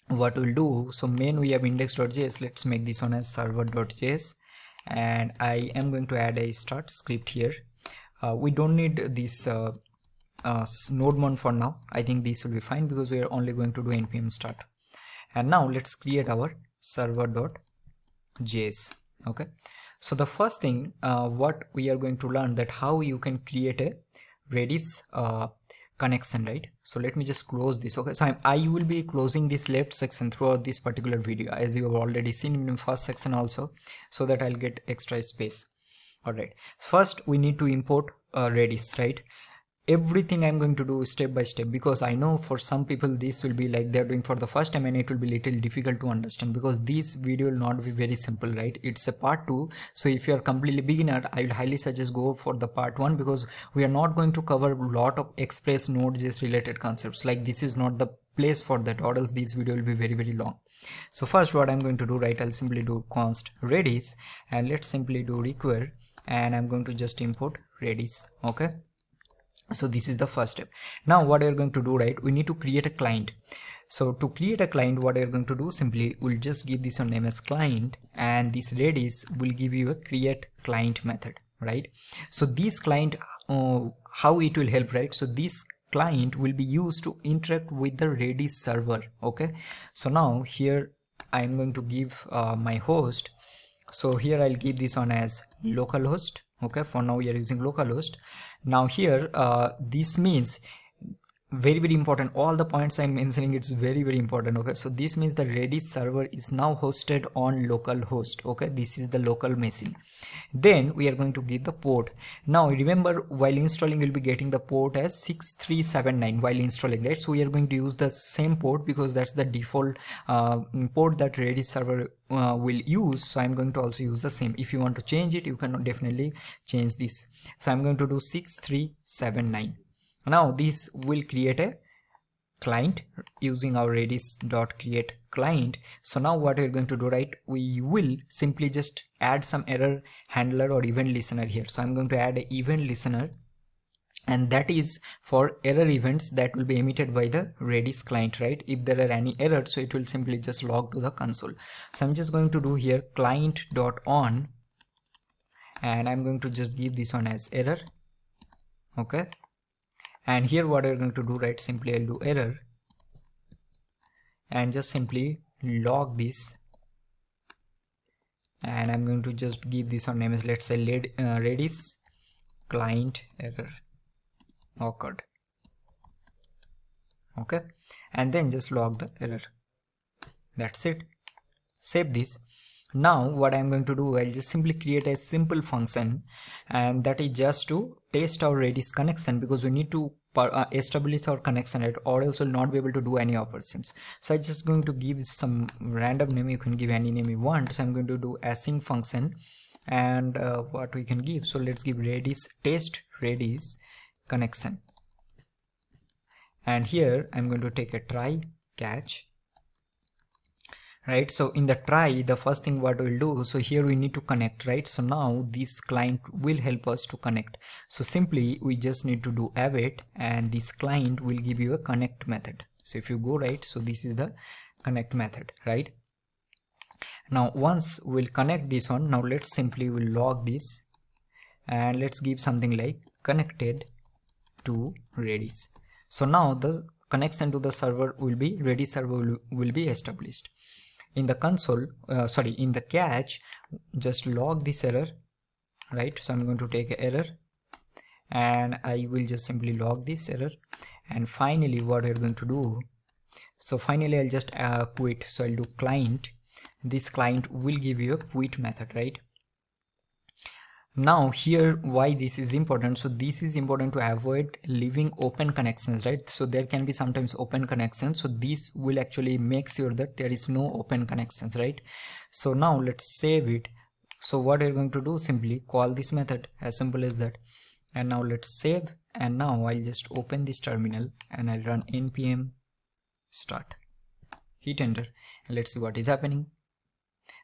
what we'll do, so main we have index.js, let's make this one as server.js, and I am going to add a start script here. We don't need this node mon for now. I think this will be fine because we are only going to do npm start. And now let's create our server.js, okay. So the first thing what we are going to learn, that how you can create a Redis connection, right? So let me just close this, okay. So I will be closing this left section throughout this particular video, as you have already seen in the first section also, so that I'll get extra space. All right, first we need to import Redis, right? Everything I'm going to do step by step, because I know for some people this will be like they're doing for the first time and it will be little difficult to understand, because this video will not be very simple, right? It's a part 2. So if you are completely beginner, I will highly suggest go for the part 1, because we are not going to cover a lot of Express Node.js related concepts. Like this is not the place for that, or else this video will be very long. So first what I'm going to do, right, I'll simply do const Redis and let's simply do require, and I'm going to just import Redis, okay. So this is the first step. Now what we are going to do, right, we need to create a client. So to create a client, what we are going to do, simply we'll just give this a name as client, and this Redis will give you a create client method, right? So this client, how it will help, right? So this client will be used to interact with the Redis server, okay. So now here I'm going to give my host. So here I'll give this one as localhost, okay. For now we are using localhost. Now here this means very important, all the points I'm mentioning, it's very important, okay. So this means the Redis server is now hosted on localhost, okay. This is the local machine. Then we are going to give the port. Now remember, while installing you'll be getting the port as 6379 while installing, right? So we are going to use the same port because that's the default port that Redis server will use. So I'm going to also use the same. If you want to change it, you can definitely change this. So I'm going to do 6379. Now this will create a client using our redis.create client. So now what we're going to do, right, we will simply just add some error handler or event listener here. So I'm going to add an event listener, and that is for error events that will be emitted by the Redis client, right? If there are any errors, so it will simply just log to the console. So I'm just going to do here client.on, and I'm going to just give this one as error, okay. And here what we're going to do, right, simply I'll do error and just simply log this, and I'm going to just give this one name as, let's say, Redis client error occurred, okay, and then just log the error. That's it. Save this. Now what I'm going to do, I'll just simply create a simple function, and that is just to test our Redis connection, because we need to establish our connection, right, or else will not be able to do any operations. So I'm just going to give some random name. You can give any name you want. So I'm going to do async function, and what we can give, so let's give Redis test Redis connection, and here I'm going to take a try catch, right? So in the try, the first thing what we'll do, so here we need to connect, right? So now this client will help us to connect. So simply we just need to do await, and this client will give you a connect method. So if you go right, so this is the connect method, right? Now once we'll connect this one, now let's simply will log this, and let's give something like connected to Redis. So now the connection to the server will be, Redis server will be established. In the console, in the catch, just log this error, right? So I'm going to take an error, and I will just simply log this error. And finally what we're going to do, so finally I'll just quit. So I'll do client, this client will give you a quit method, right? Now here, why this is important, so this is important to avoid leaving open connections, right? So there can be sometimes open connections, so this will actually make sure that there is no open connections, right? So now let's save it. So what we're going to do, simply call this method, as simple as that. And now let's save, and now I'll just open this terminal and I'll run npm start, hit enter, and let's see what is happening.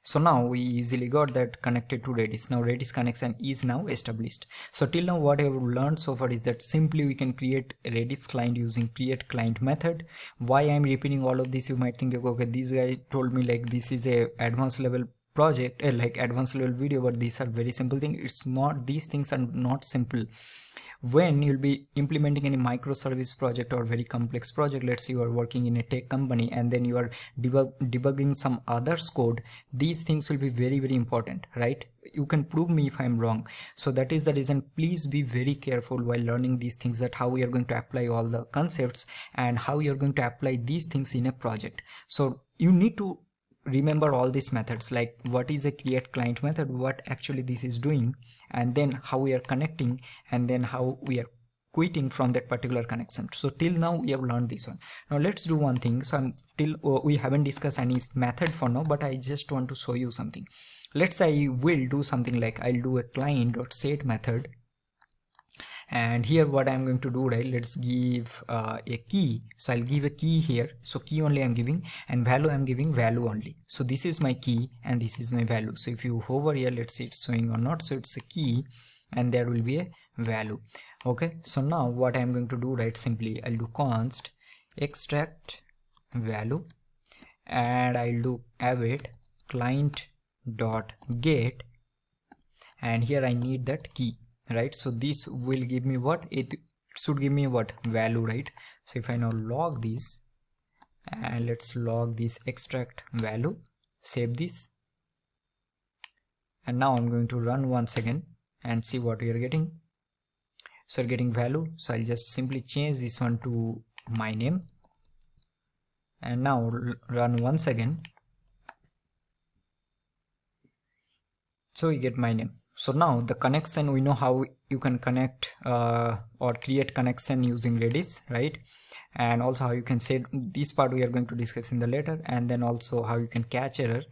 So now we easily got that connected to Redis. Now Redis connection is now established. So till now what I have learned so far is that simply we can create a Redis client using create client method. Why I'm repeating all of this, you might think, okay, this guy told me like this is a advanced level project, like advanced level video, but these are very simple things. It's not, these things are not simple. When you'll be implementing any microservice project or very complex project, let's say you are working in a tech company and then you are debugging some others code, these things will be very, very important, right? You can prove me if I'm wrong. So that is the reason, please be very careful while learning these things, that how we are going to apply all the concepts and how you're going to apply these things in a project. So you need to remember all these methods, like what is a create client method, what actually this is doing, and then how we are connecting, and then how we are quitting from that particular connection. So till now we have learned this one. Now let's do one thing. So I'm still we haven't discussed any method for now, but I just want to show you something. Let's say I will do something like I'll do a client.set method, and here what I'm going to do, right, let's give a key. So I'll give a key here, so key only I'm giving, and value I'm giving value only. So this is my key and this is my value. So if you hover here, let's see it's showing or not. So it's a key and there will be a value. Okay, so now what I'm going to do, right, simply I'll do const extract value, and I'll do await client dot get, and here I need that key, right? So this will give me what, it should give me what, value, right? So if I now log this, and let's log this extract value, save this, and now I'm going to run once again and see what we are getting. So we're getting value. So I'll just simply change this one to my name, and now run once again. So we get my name. So now the connection, we know how you can connect or create connection using Redis, right? And also how you can say, this part we are going to discuss in the later, and then also how you can catch error,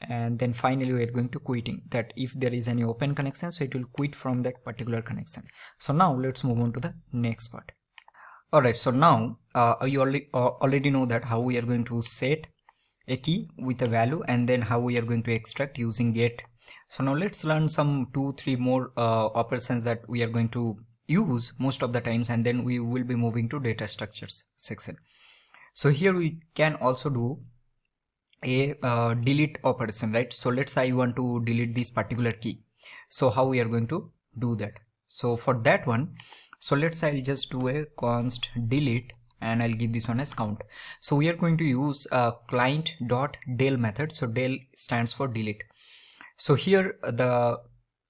and then finally we are going to quitting, that if there is any open connection, so it will quit from that particular connection. So now let's move on to the next part. Alright, so now you already know that how we are going to set a key with a value, and then how we are going to extract using get. So now let's learn some 2-3 more operations that we are going to use most of the times, and then we will be moving to data structures section. So here we can also do a delete operation, right? So let's say I want to delete this particular key. So how we are going to do that? So for that one, so let's say I'll just do a const delete, and I'll give this one as count. So we are going to use client.del method. So del stands for delete. So here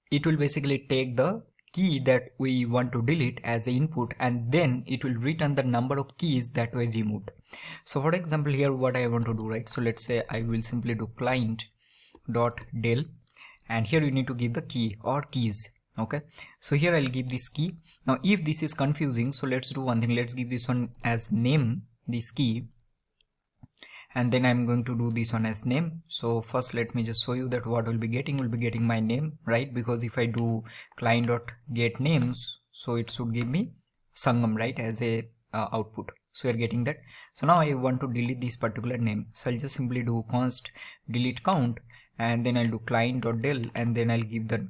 it will basically take the key that we want to delete as the input, and then it will return the number of keys that were removed. So for example, here what I want to do, right? So let's say I will simply do client.del, and here you need to give the key or keys. Okay, so here I'll give this key. Now if this is confusing, so let's do one thing. Let's give this one as name, this key, and then I'm going to do this one as name. So first let me just show you that what we'll be getting my name, right? Because if I do client.get names, so it should give me Sangam, right, as a output. So you're getting that. So now I want to delete this particular name, so I'll just simply do const delete count, and then I'll do client.del, and then I'll give the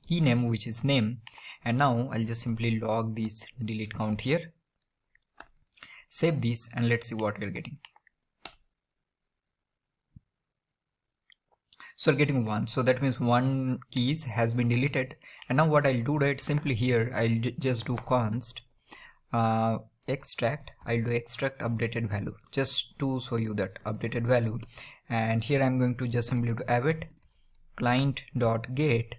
key name, which is name, and now I'll just simply log this delete count here, save this, and let's see what we're getting. So we're getting 1, so that means 1 keys has been deleted. And now what I'll do, right, simply here I'll just do const extract. I'll do extract updated value just to show you that updated value, and here I'm going to just simply do avid client.get,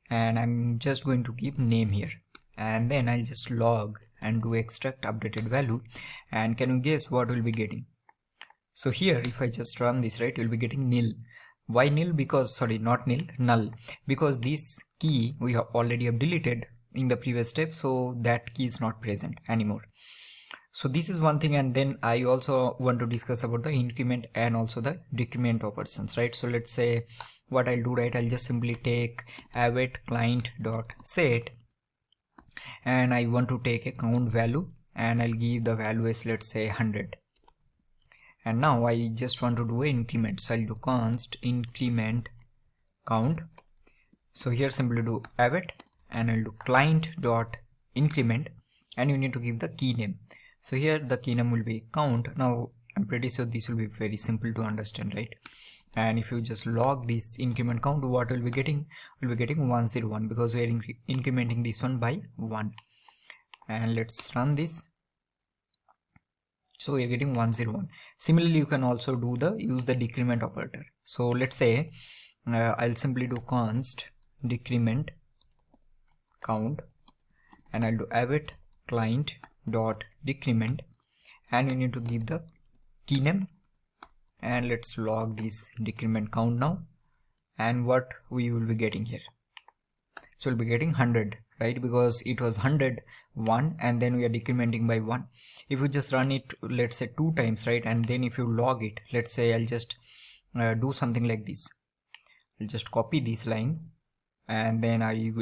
and I'm just going to keep name here, and then I'll just log and do extract updated value, and can you guess what we'll be getting? So here if I just run this, right, you'll be getting nil. Why nil? Because, sorry, not nil, null, because this key we have already have deleted in the previous step, so that key is not present anymore. So this is one thing, and then I also want to discuss about the increment and also the decrement operations, right? So let's say what I'll do, right, I'll just simply take avid client.set, and I want to take a count value, and I'll give the value as, let's say, 100. And now I just want to do an increment, so I'll do const increment count. So here simply do avid, and I'll do client.increment, and you need to give the key name. So here the key name will be count. Now I'm pretty sure this will be very simple to understand, right? And if you just log this increment count, what we'll be getting? We'll be getting 101, because we are incrementing this one by 1. And let's run this. So we are getting 101. Similarly, you can also use the decrement operator. So let's say I'll simply do const decrement count, and I'll do avid client dot decrement, and you need to give the key name, and let's log this decrement count now, and what we will be getting here. So we'll be getting 100, right, because it was 101, and then we are decrementing by 1. If you just run it, let's say 2 times, right, and then if you log it, let's say I'll just do something like this. I'll just copy this line, and then I'll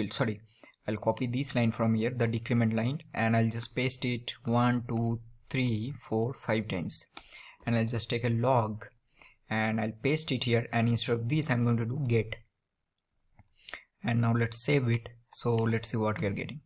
copy this line from here, the decrement line, and I'll just paste it 1 2 3 4 5 times, and I'll just take a log and I'll paste it here, and instead of this I'm going to do get. And now let's save it. So let's see what we are getting.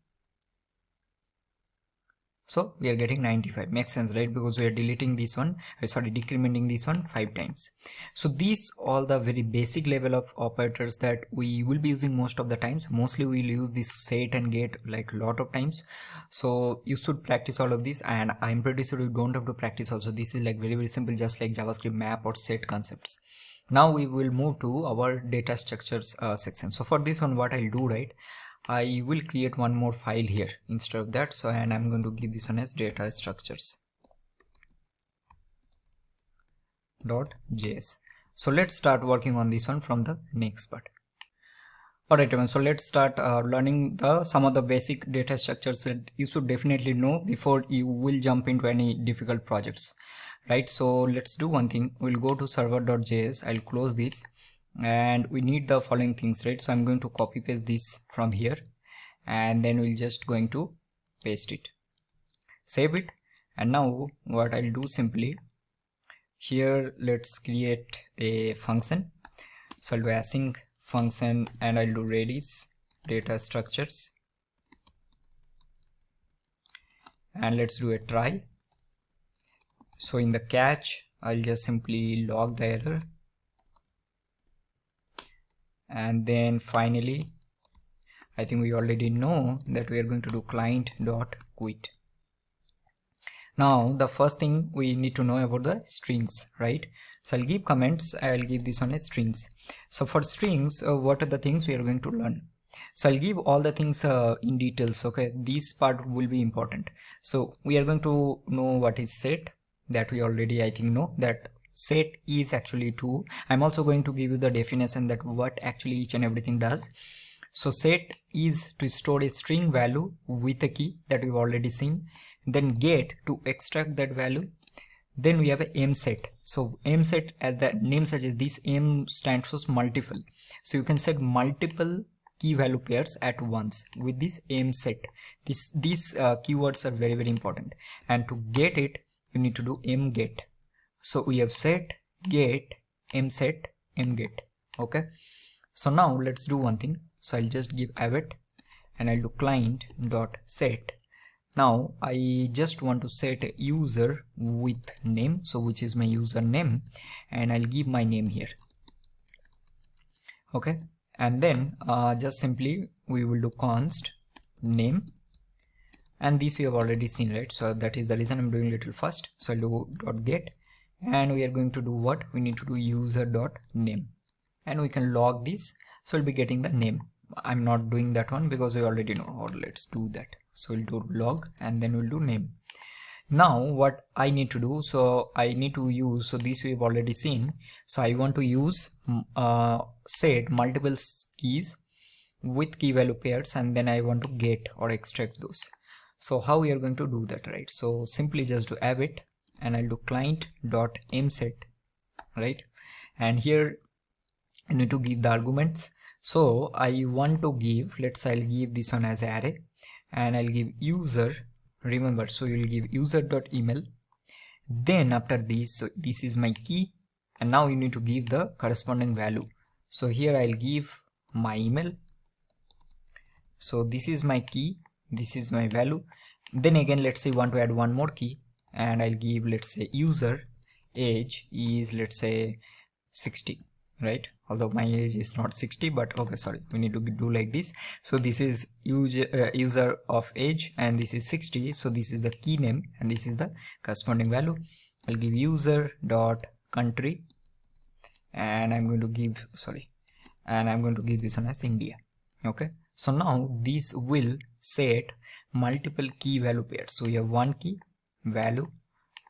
So we are getting 95. Makes sense, right? Because we are deleting this one, decrementing this one 5 times. So these all the very basic level of operators that we will be using most of the times. Mostly we will use this set and get like a lot of times. So you should practice all of this, and I'm pretty sure you don't have to practice also. This is like very, very simple, just like JavaScript map or set concepts. Now we will move to our data structures section. So for this one, what I'll do, right, I will create one more file here instead of that. So, and I'm going to give this one as data structures.js. So let's start working on this one from the next part. Alright everyone, so let's start learning some of the basic data structures that you should definitely know before you will jump into any difficult projects, right? So let's do one thing. We'll go to server.js. I'll close this, and we need the following things, right? So I'm going to copy paste this from here, and then we'll just going to paste it, save it. And now what I'll do, simply here let's create a function. So I'll do async function, and I'll do Redis data structures, and let's do a try. So in the catch, I'll just simply log the error, and then finally I think we already know that we are going to do client.quit. Now the first thing we need to know about the strings, right? So I'll give comments. I'll give this one as strings. So for strings, what are the things we are going to learn? So I'll give all the things in details. Okay, this part will be important. So we are going to know what is set, that we already I think know that set is actually 2. I'm also going to give you the definition that what actually each and everything does. So set is to store a string value with a key that we've already seen. Then get to extract that value. Then we have a m set. So m set, as the name suggests, this m stands for multiple. So you can set multiple key value pairs at once with this m set. These keywords are very, very important. And to get it, you need to do m get. So we have set, get, m set, m get. Okay. So now let's do one thing. So I'll just give await and I'll do client dot set. Now I just want to set a user with name, so which is my username, and I'll give my name here. Okay, and then just simply we will do const name, and this we have already seen, right? So that is the reason I'm doing little fast. So I'll do dot get, and we are going to do what? We need to do user dot name, and we can log this. So we'll be getting the name. I'm not doing that one because we already know, or let's do that. So we'll do log and then we'll do name. Now what I need to do, so I need to use, so this we've already seen. So I want to use set multiple keys with key value pairs, and then I want to get or extract those. So how we are going to do that, right? So simply just do await and I'll do client dot mset, right? And here you need to give the arguments. So I want to give, let's say I'll give this one as array, and I'll give user, remember, so you'll give user.email. Then after this, so this is my key, and now you need to give the corresponding value. So here I'll give my email. So this is my key, this is my value. Then again, let's say you want to add one more key, and I'll give, let's say, user age is, let's say, 60, right? Although my age is not 60, but okay, sorry, we need to do like this. So this is user of age, and this is 60. So this is the key name, and this is the corresponding value. I'll give user dot country, and I'm going to give, sorry, and I'm going to give this one as India. Okay, so now this will set multiple key value pairs. So we have one key value,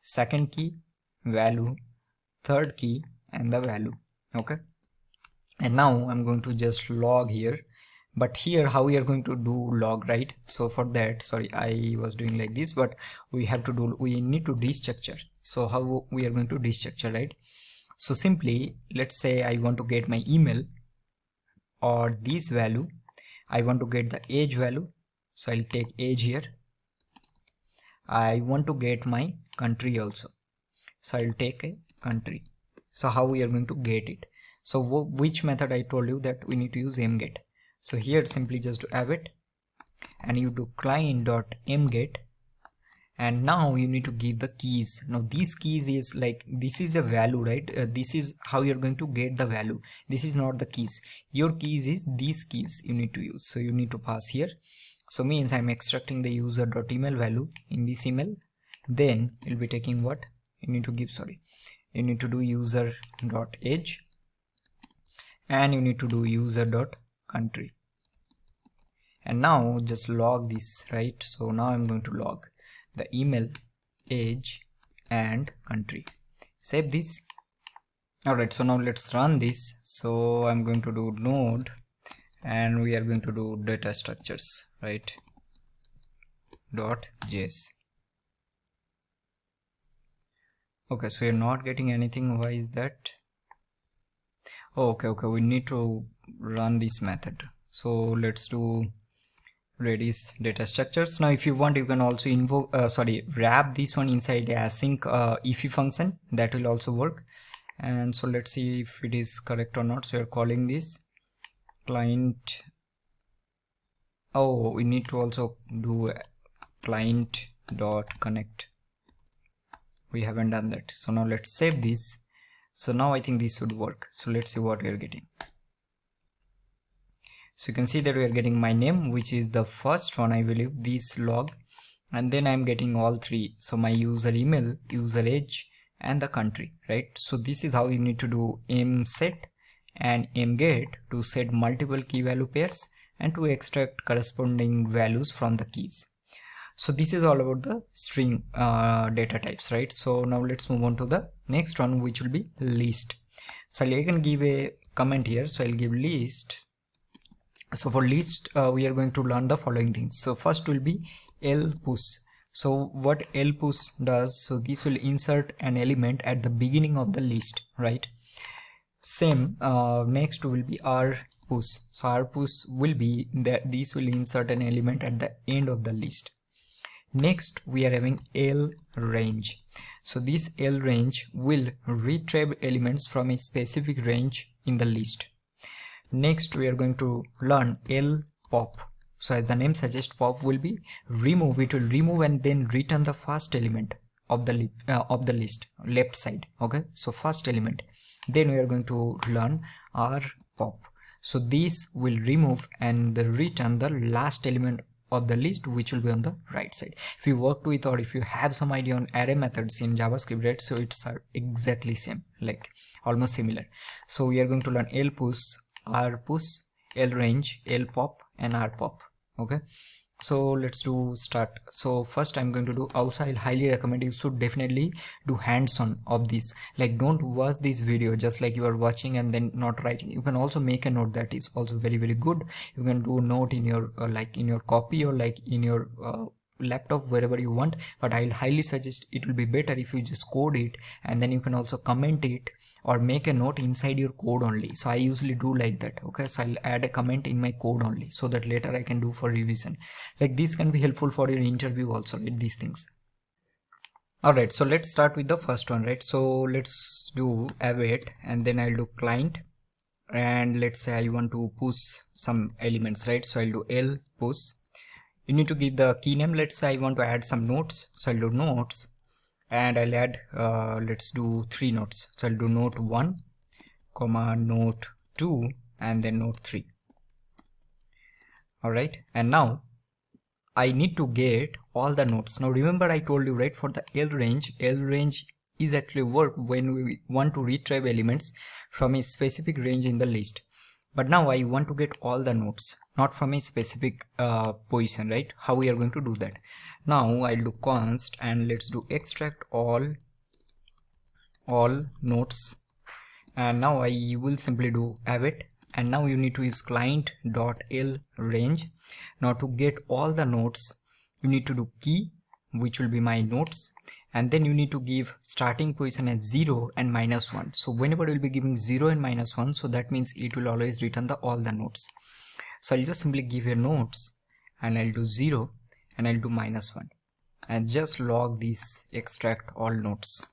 second key value, third key, and the value. Okay, and now I'm going to just log here, but here how we are going to do log, right? So for that, sorry, I was doing like this, but we need to destructure. So how we are going to destructure, right? So simply, let's say I want to get my email or this value, I want to get the age value, so I'll take age here. I want to get my country also, so I'll take a country. So how we are going to get it? So which method I told you that we need to use mget. So here simply just do await and you do client.mget, and now you need to give the keys. Now these keys is like, this is a value, right? This is how you're going to get the value. This is not the keys. Your keys is these keys you need to use. So you need to pass here. So means I'm extracting the user.email value in this email. Then you'll be taking what? You need to give, sorry, you need to do user.age, and you need to do user.country, and now just log this, right? So now I'm going to log the email, age, and country. Save this. All right, so now let's run this. So I'm going to do node, and we are going to do data structures, right? .js. Okay, so you're not getting anything. Why is that? Oh, okay, we need to run this method. So let's do Redis data structures. Now if you want, you can also invoke wrap this one inside the async if function. That will also work. And so let's see if it is correct or not. So you're calling this client. Oh, we need to also do client dot connect. We haven't done that. So now let's save this. So now I think this should work. So let's see what we are getting. So you can see that we are getting my name, which is the first one, I believe, this log, and then I'm getting all three. So my user email, user age, and the country, right? So this is how you need to do mset and mget to set multiple key value pairs and to extract corresponding values from the keys. So this is all about the string data types, right? So now let's move on to the next one, which will be list. So I can give a comment here. So I'll give list, So for list, we are going to learn the following things. So first will be lpush. So what lpush does, so this will insert an element at the beginning of the list, right? Same, next will be rpush. So rpush will be that this will insert an element at the end of the list. Next we are having lrange. So this lrange will retrieve elements from a specific range in the list. Next we are going to learn lpop. So as the name suggests, pop will be remove. It will remove and then return the first element of the list, left side. Okay, so first element. Then we are going to learn rpop. So this will remove and return the last element of the list, which will be on the right side. If you worked with, or if you have some idea on array methods in JavaScript, right, so it's exactly same, like almost similar. So we are going to learn lpush, rpush, lrange, lpop and rpop. Okay, so let's do start. So first I'm going to do, also I'll highly recommend you should definitely do hands-on of this. Like don't watch this video just like you are watching and then not writing. You can also make a note, that is also very good. You can do a note in your like in your copy or like in your laptop, wherever you want, but I'll highly suggest it will be better if you just code it and then you can also comment it or make a note inside your code only. So I usually do like that. Okay, so I'll add a comment in my code only so that later I can do for revision. Like this can be helpful for your interview also, right, these things. Alright, so let's start with the first one, right? So let's do await and then I'll do client, and let's say I want to push some elements, right? So I'll do l push. You need to give the key name. Let's say I want to add some nodes, so I'll do nodes and I'll add let's do 3 nodes. So I'll do node 1 comma node 2 and then node 3. Alright, and now I need to get all the nodes. Now remember I told you, right, for the lrange is actually work when we want to retrieve elements from a specific range in the list. But now I want to get all the nodes, not from a specific position, right? How we are going to do that? Now I'll do const and let's do extract all nodes, and now I will simply do await, and now you need to use client.lrange. Now to get all the nodes you need to do key, which will be my nodes, and then you need to give starting position as 0 and -1. So whenever you'll be giving 0 and -1, so that means it will always return all the nodes. So I'll just simply give a nodes and I'll do 0 and I'll do -1 and just log this extract all nodes,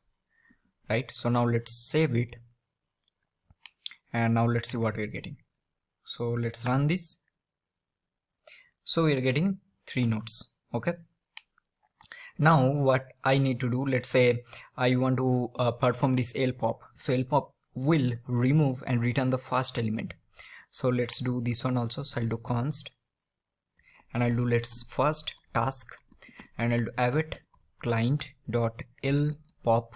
right? So now let's save it and now let's see what we're getting. So let's run this. So we're getting 3 nodes. Okay, now what I need to do, let's say I want to perform this lpop. So lpop will remove and return the first element. So let's do this one also. So I'll do const and I'll do let's first task and I'll do await client.lpop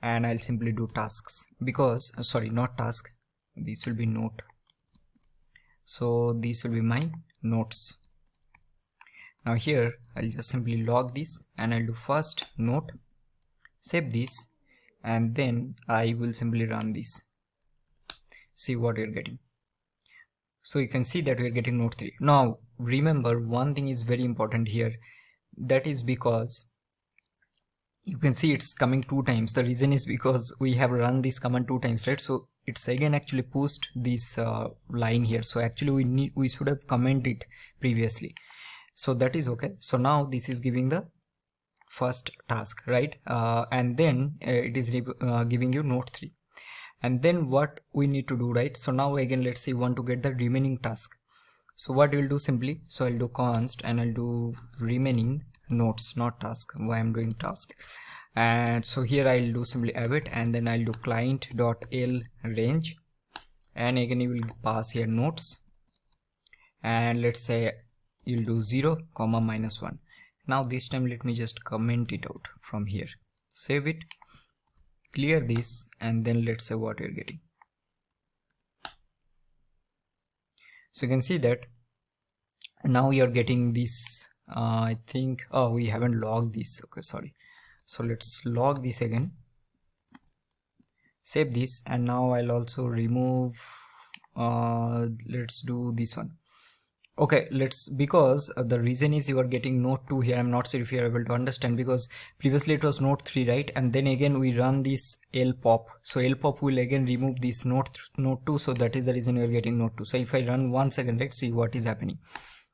and I'll simply do tasks, because sorry, not task, this will be node. So these will be my nodes. Now here I'll just simply log this and I'll do first node, save this, and then I will simply run this. See what you're getting. So you can see that we're getting node 3. Now remember one thing is very important here, that is because you can see it's coming 2 times. The reason is because we have run this command 2 times, right? So it's again actually pushed this line here. So actually we should have commented it previously. So that is okay. So now this is giving the first task, right? And then it is giving you node 3. And then what we need to do, right? So now again let's say we want to get the remaining task. So what we'll do simply, so I'll do const and I'll do remaining nodes, not task. Why I'm doing task? And so here I'll do simply await and then I'll do client.lrange and again you will pass here nodes and let's say you'll do 0 comma -1. Now this time let me just comment it out from here, save it, clear this, and then let's say what you're getting. So you can see that now you're getting this I think, oh, we haven't logged this. Okay, sorry. So let's log this again, save this, and now I'll also remove let's do this one. Okay, because the reason is you are getting node 2 here. I'm not sure if you are able to understand, because previously it was node 3, right? And then again we run this lpop, so lpop will again remove this node 2, so that is the reason you are getting node 2. So if I run once again, let's see what is happening.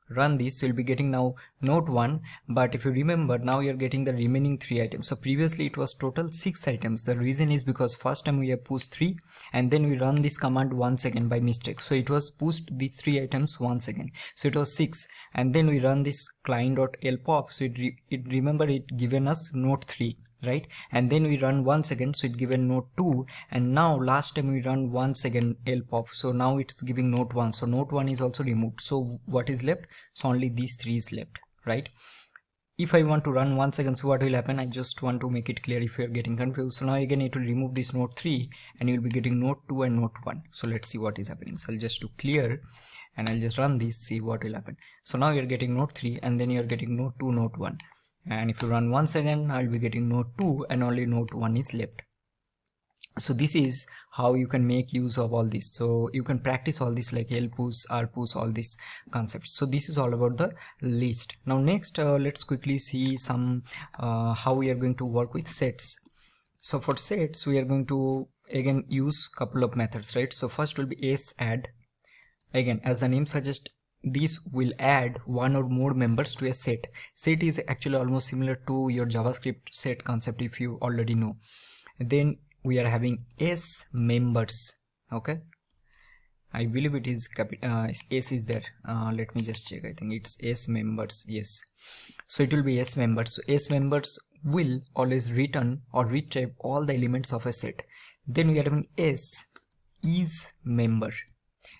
Run this, so you'll be getting now node 1, but if you remember, now you're getting the remaining 3 items. So previously it was total 6 items. The reason is because first time we have pushed 3 and then we run this command once again by mistake, so it was pushed these 3 items once again, so it was 6, and then we run this client.lpop, so it remember it given us node 3, right? And then we run once again, so it given node 2, and now last time we run once again lpop, so now it's giving node 1, so node 1 is also removed. So what is left? So only these 3 is left, right? If I want to run once again, so what will happen? I just want to make it clear if you are getting confused. So now again it will remove this node 3 and you will be getting node 2 and node 1. So let's see what is happening. So I'll just do clear and I'll just run this, see what will happen. So now you're getting node 3 and then you're getting node 2, node 1. And if you run once again, I'll be getting node 2 and only node 1 is left. So this is how you can make use of all this. So you can practice all this like lpush, rpush, all these concepts. So this is all about the list. Now next let's quickly see some how we are going to work with sets. So for sets we are going to again use couple of methods, right? So first will be add. Again, as the name suggests, this will add one or more members to a set. Set is actually almost similar to your JavaScript set concept if you already know. Then we are having s members. Okay, I believe it is s is there. Let me just check. I think it's s members. Yes, so it will be s members. So s members will always return or retrieve all the elements of a set. Then we are having s is member.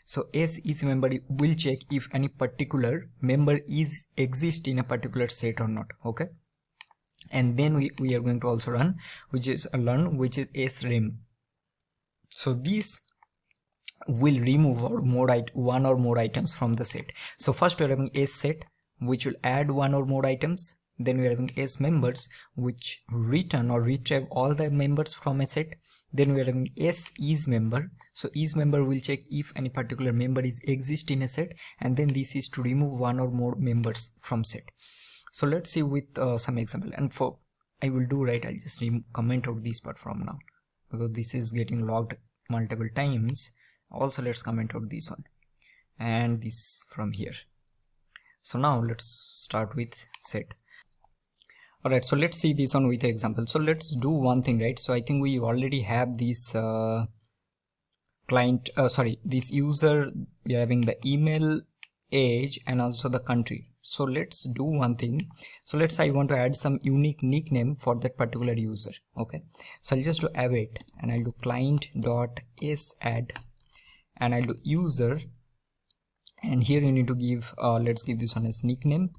So s is member will check if any particular member is exist in a particular set or not. Okay, and then we are going to also run which is srem. So this will remove one or more items from the set. So first we are having s set, which will add one or more items. Then we are having s members, which return or retrieve all the members from a set. Then we are having s is member. So is member will check if any particular member is exist in a set, and then this is to remove one or more members from set. So let's see with some example, and for I will do right, I'll just comment out this part from now because this is getting logged multiple times. Also let's comment out this one and this from here. So now let's start with set. Alright, so let's see this one with the example. So let's do one thing, right? So I think we already have this this user. We are having the email, age, and also the country. So let's do one thing. So let's say I want to add some unique nickname for that particular user. Okay, so I'll just do await and I'll do client.sadd and I'll do user, and here you need to give let's give this one as nickname,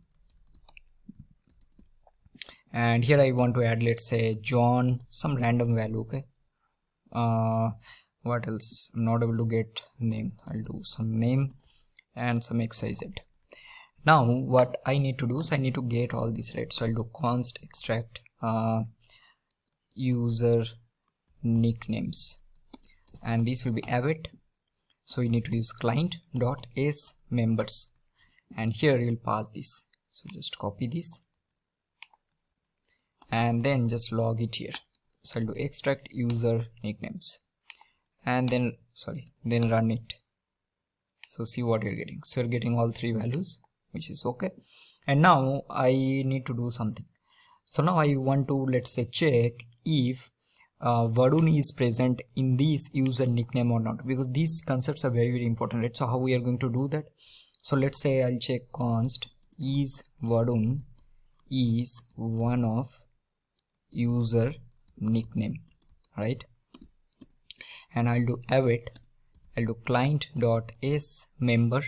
and here I want to add, let's say John, some random value. Okay, what else? I'm not able to get name. I'll do some name and some xyz. Now what I need to do is I need to get all this, right? So I'll do const extract user nicknames, and this will be await. So you need to use client.sMembers, and here you'll pass this. So just copy this and then just log it here. So I'll do extract user nicknames and then run it. So see what you're getting. So you're getting all 3 values, which is okay. And now I need to do something. So now I want to, let's say, check if Varun is present in this user nickname or not, because these concepts are very important, right? So how we are going to do that? So let's say I'll check const is Varun is one of user nickname, right? And I'll do await, I'll do client.sMember,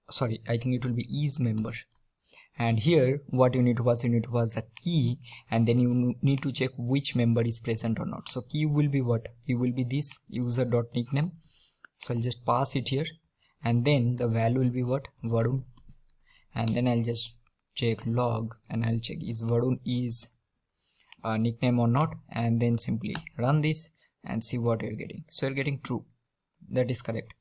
sorry, I think it will be is member, and here what you need to pass, the key, and then you need to check which member is present or not. So key will be what? Key will be this user.nickname. So I'll just pass it here, and then the value will be what? Varun, and then I'll just check log and I'll check is Varun is nickname or not, and then simply run this and see what you're getting. So you're getting true, that is correct.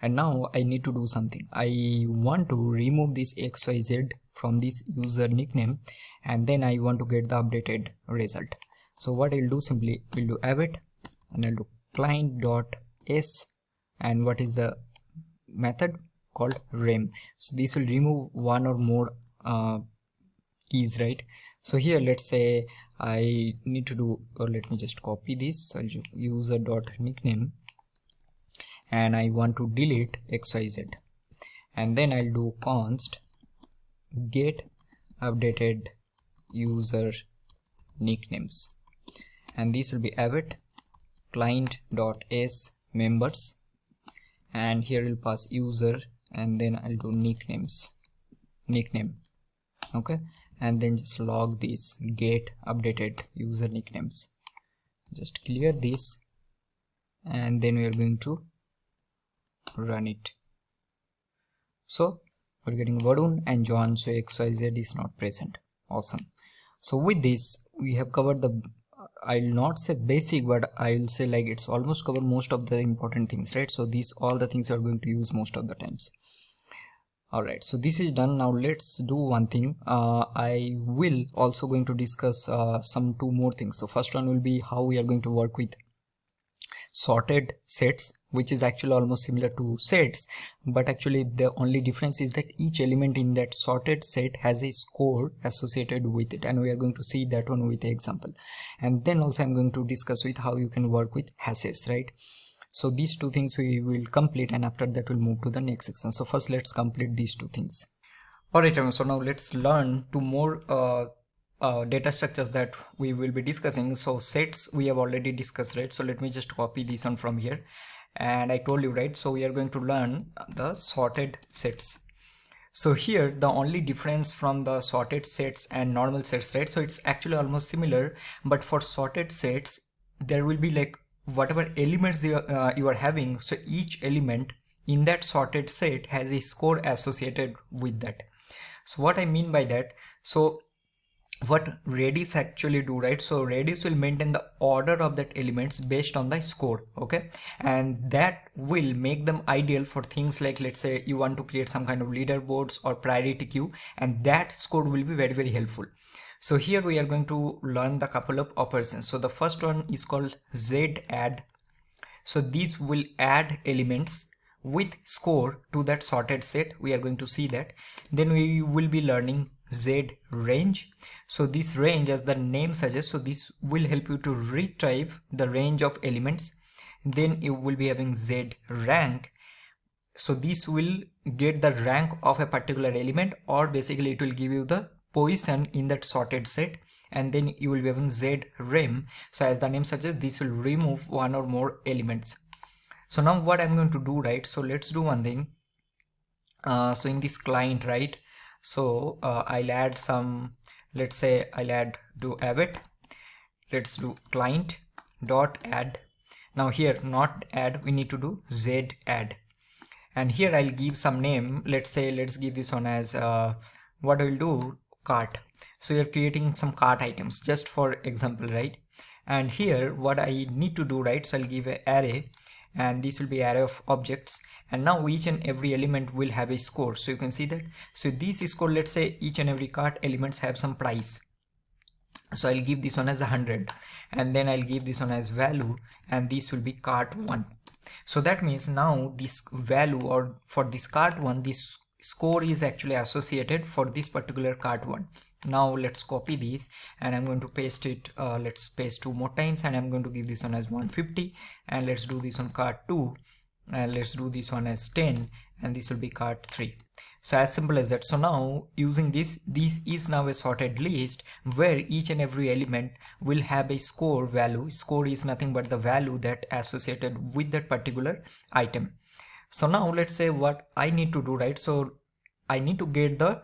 And now I need to do something. I want to remove this XYZ from this user nickname, and then I want to get the updated result. So what I'll do, simply we'll do avid, and I'll do client.s, and what is the method called rem. So this will remove one or more keys, right? So here let's say I need to do, or let me just copy this. So I'll do user.nickname, and I want to delete XYZ, and then I'll do const get updated user nicknames, and this will be avid client.s members, and here we'll pass user, and then I'll do nickname, okay, and then just log this get updated user nicknames. Just clear this, and then we are going to run it. So we're getting Varun and John, so XYZ is not present. Awesome. So with this we have covered the, I'll not say basic, but I'll say like it's almost covered most of the important things, right? So these all the things you are going to use most of the times. Alright, so this is done. Now let's do one thing. I will also going to discuss two more things. So first one will be how we are going to work with sorted sets, which is actually almost similar to sets, but actually the only difference is that each element in that sorted set has a score associated with it, and we are going to see that one with the example. And then also I'm going to discuss with how you can work with hashes, right? So these two things we will complete, and after that we'll move to the next section. So first let's complete these two things. Alright, so now let's learn two more data structures that we will be discussing. So sets we have already discussed, right? So let me just copy this one from here, and I told you, right? So we are going to learn the sorted sets. So here the only difference from the sorted sets and normal sets, right? So it's actually almost similar, but for sorted sets there will be like whatever elements you are having, so each element in that sorted set has a score associated with that. So what I mean by that, so what Redis actually do, right? So Redis will maintain the order of that elements based on the score, okay, and that will make them ideal for things like, let's say you want to create some kind of leaderboards or priority queue, and that score will be very, very helpful. So here we are going to learn the couple of operations. So the first one is called zadd. So these will add elements with score to that sorted set. We are going to see that. Then we will be learning zrange. So this range, as the name suggests, so this will help you to retrieve the range of elements. Then you will be having zrank. So this will get the rank of a particular element, or basically it will give you the position in that sorted set. And then you will be having zrem. So as the name suggests, this will remove one or more elements. So now what I'm going to do, right? So let's do one thing. So in this client, right? So I'll add some, let's say I'll do avid. Let's do client dot add. Now here not add, we need to do zadd. And here I'll give some name. Let's say let's give this one as what I will do, cart. So you're creating some cart items just for example, right? And here what I need to do, right? So I'll give an array, and this will be array of objects, and now each and every element will have a score. So you can see that. So this score, let's say each and every cart elements have some price. So I'll give this one as 100, and then I'll give this one as value, and this will be cart 1. So that means now this value, or for this cart 1, this score is actually associated for this particular cart 1. Now let's copy this, and I'm going to paste it. Let's paste 2 more times, and I'm going to give this one as 150, and let's do this on cart 2, and let's do this one as 10, and this will be cart 3. So as simple as that. So now using this is now a sorted list where each and every element will have a score value. Score is nothing but the value that associated with that particular item. So now let's say what I need to do, right? So I need to get the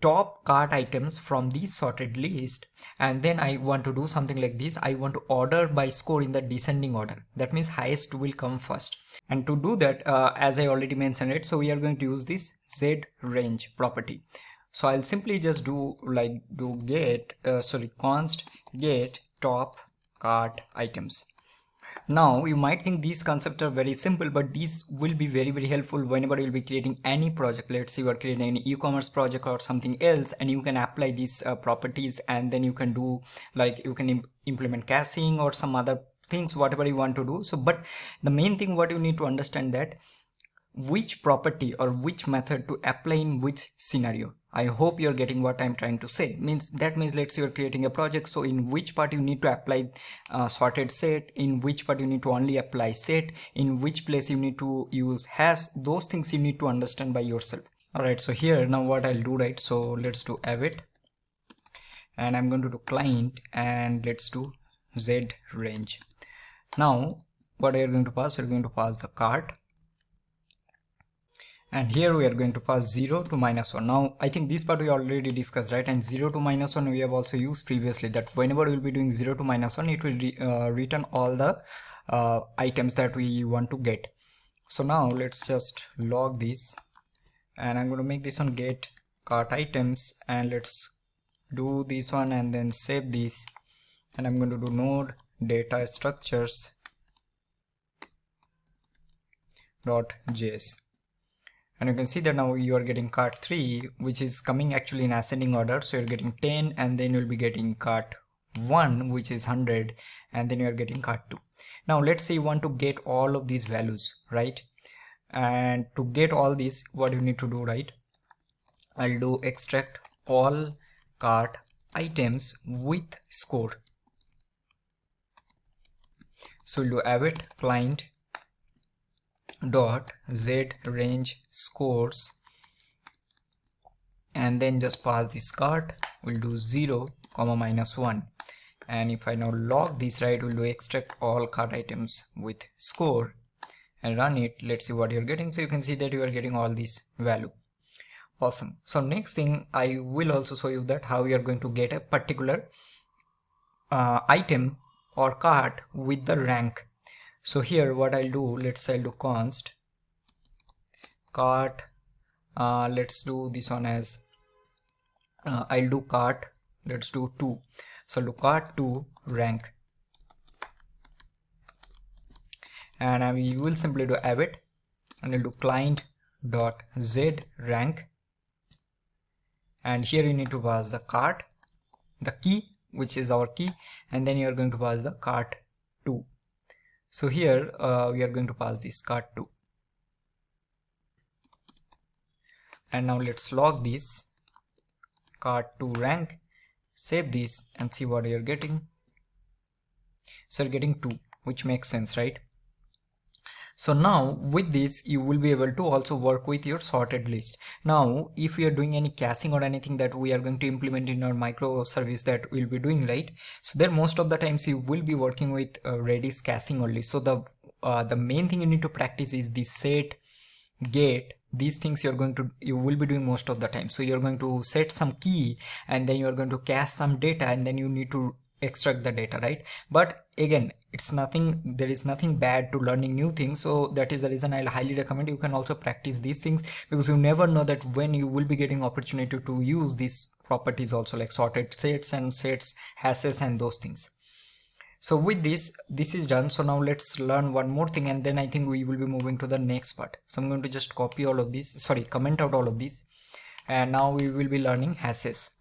top cart items from the sorted list, and then I want to do something like this. I want to order by score in the descending order. That means highest will come first. And to do that, as I already mentioned it, so we are going to use this zrange property. So I'll simply just do get const get top cart items. Now you might think these concepts are very simple, but these will be very helpful whenever you'll be creating any project. Let's say you are creating an e-commerce project or something else, and you can apply these properties, and then you can do like you can implement caching or some other things, whatever you want to do. So but the main thing what you need to understand that which property or which method to apply in which scenario. I hope you're getting what I'm trying to say. That means let's say you're creating a project, so in which part you need to apply sorted set, in which part you need to only apply set, in which place you need to use hash. Those things you need to understand by yourself. All right, so here now what I'll do, right, so let's do await, and I'm going to do client, and let's do z range. Now what are you going to pass? We're going to pass the cart, and here we are going to pass 0 to -1. Now I think this part we already discussed, right? And 0 to -1 we have also used previously, that whenever we'll be doing 0 to -1, it will return all the items that we want to get. So now let's just log this, and I'm going to make this one get cart items, and let's do this one and then save this, and I'm going to do node data structures .js. And you can see that now you are getting cart 3, which is coming actually in ascending order. So you're getting 10, and then you'll be getting cart 1, which is 100, and then you're getting cart 2. Now let's say you want to get all of these values, right? And to get all these, what you need to do, right? I'll do extract all cart items with score. So we'll do await client dot z range scores, and then just pass this cart. We'll do 0, -1, and if I now log this, right, we'll do extract all cart items with score and run it. Let's see what you're getting. So you can see that you are getting all these value. Awesome. So next thing, I will also show you that how you are going to get a particular item or cart with the rank. So here what I'll do, let's say I'll do const cart, let's do this one as I'll do cart, let's do 2. So I'll do cart 2 rank, and we will simply do await, and I'll do client dot z rank, and here you need to pass the cart, the key, which is our key, and then you are going to pass the cart 2. So here we are going to pass this cart 2, and now let's log this cart 2 rank, save this, and see what you're getting. So you're getting 2, which makes sense, right? So now with this you will be able to also work with your sorted list. Now if we are doing any caching or anything that we are going to implement in our microservice that we'll be doing, right, so there most of the times you will be working with Redis caching only. So the main thing you need to practice is the set, get. These things you will be doing most of the time. So you're going to set some key, and then you're going to cache some data, and then you need to extract the data, right? But again, there is nothing bad to learning new things. So that is the reason I'll highly recommend you can also practice these things, because you never know that when you will be getting opportunity to use these properties also, like sorted sets and sets, hashes, and those things. So with this is done. So now let's learn one more thing, and then I think we will be moving to the next part. So I'm going to just copy all of this, comment out all of this, and now we will be learning hashes.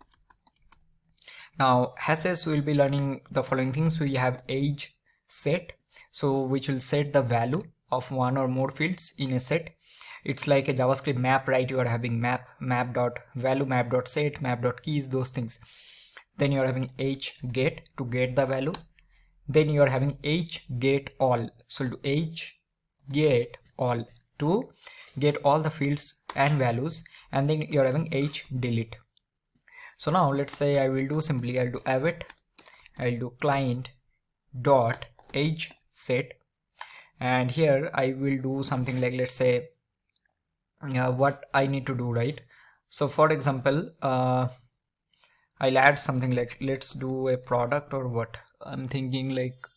Now hashes, we'll be learning the following things. We have age set, so which will set the value of one or more fields in a set. It's like a JavaScript map, right? You are having map.value, map.set, map.keys, those things. Then you are having age get to get the value. Then you are having age get all. So do age get all to get all the fields and values, and then you are having age delete. So now let's say I will do simply, I'll do await, I'll do client dot age set, and here I will do something like, let's say what I need to do, right? So for example, I'll add something like, let's do a product, or what I'm thinking, like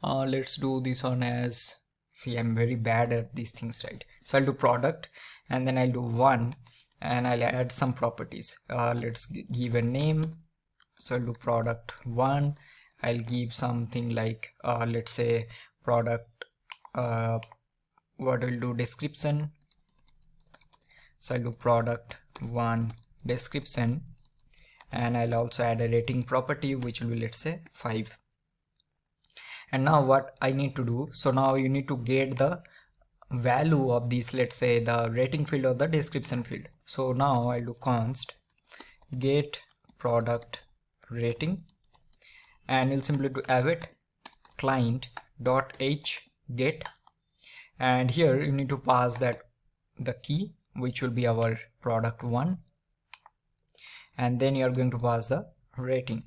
let's do this one as, see, I'm very bad at these things, right? So I'll do product, and then I'll do 1, and I'll add some properties. Let's give a name. So I'll do product 1, I'll give something like let's say product, what will do description. So I'll do product 1 description, and I'll also add a rating property which will be, let's say, 5. And now what I need to do, so now you need to get the value of these, let's say the rating field or the description field. So now I'll do const get product rating, and you'll simply do await client dot h get, and here you need to pass that the key which will be our product 1, and then you are going to pass the rating.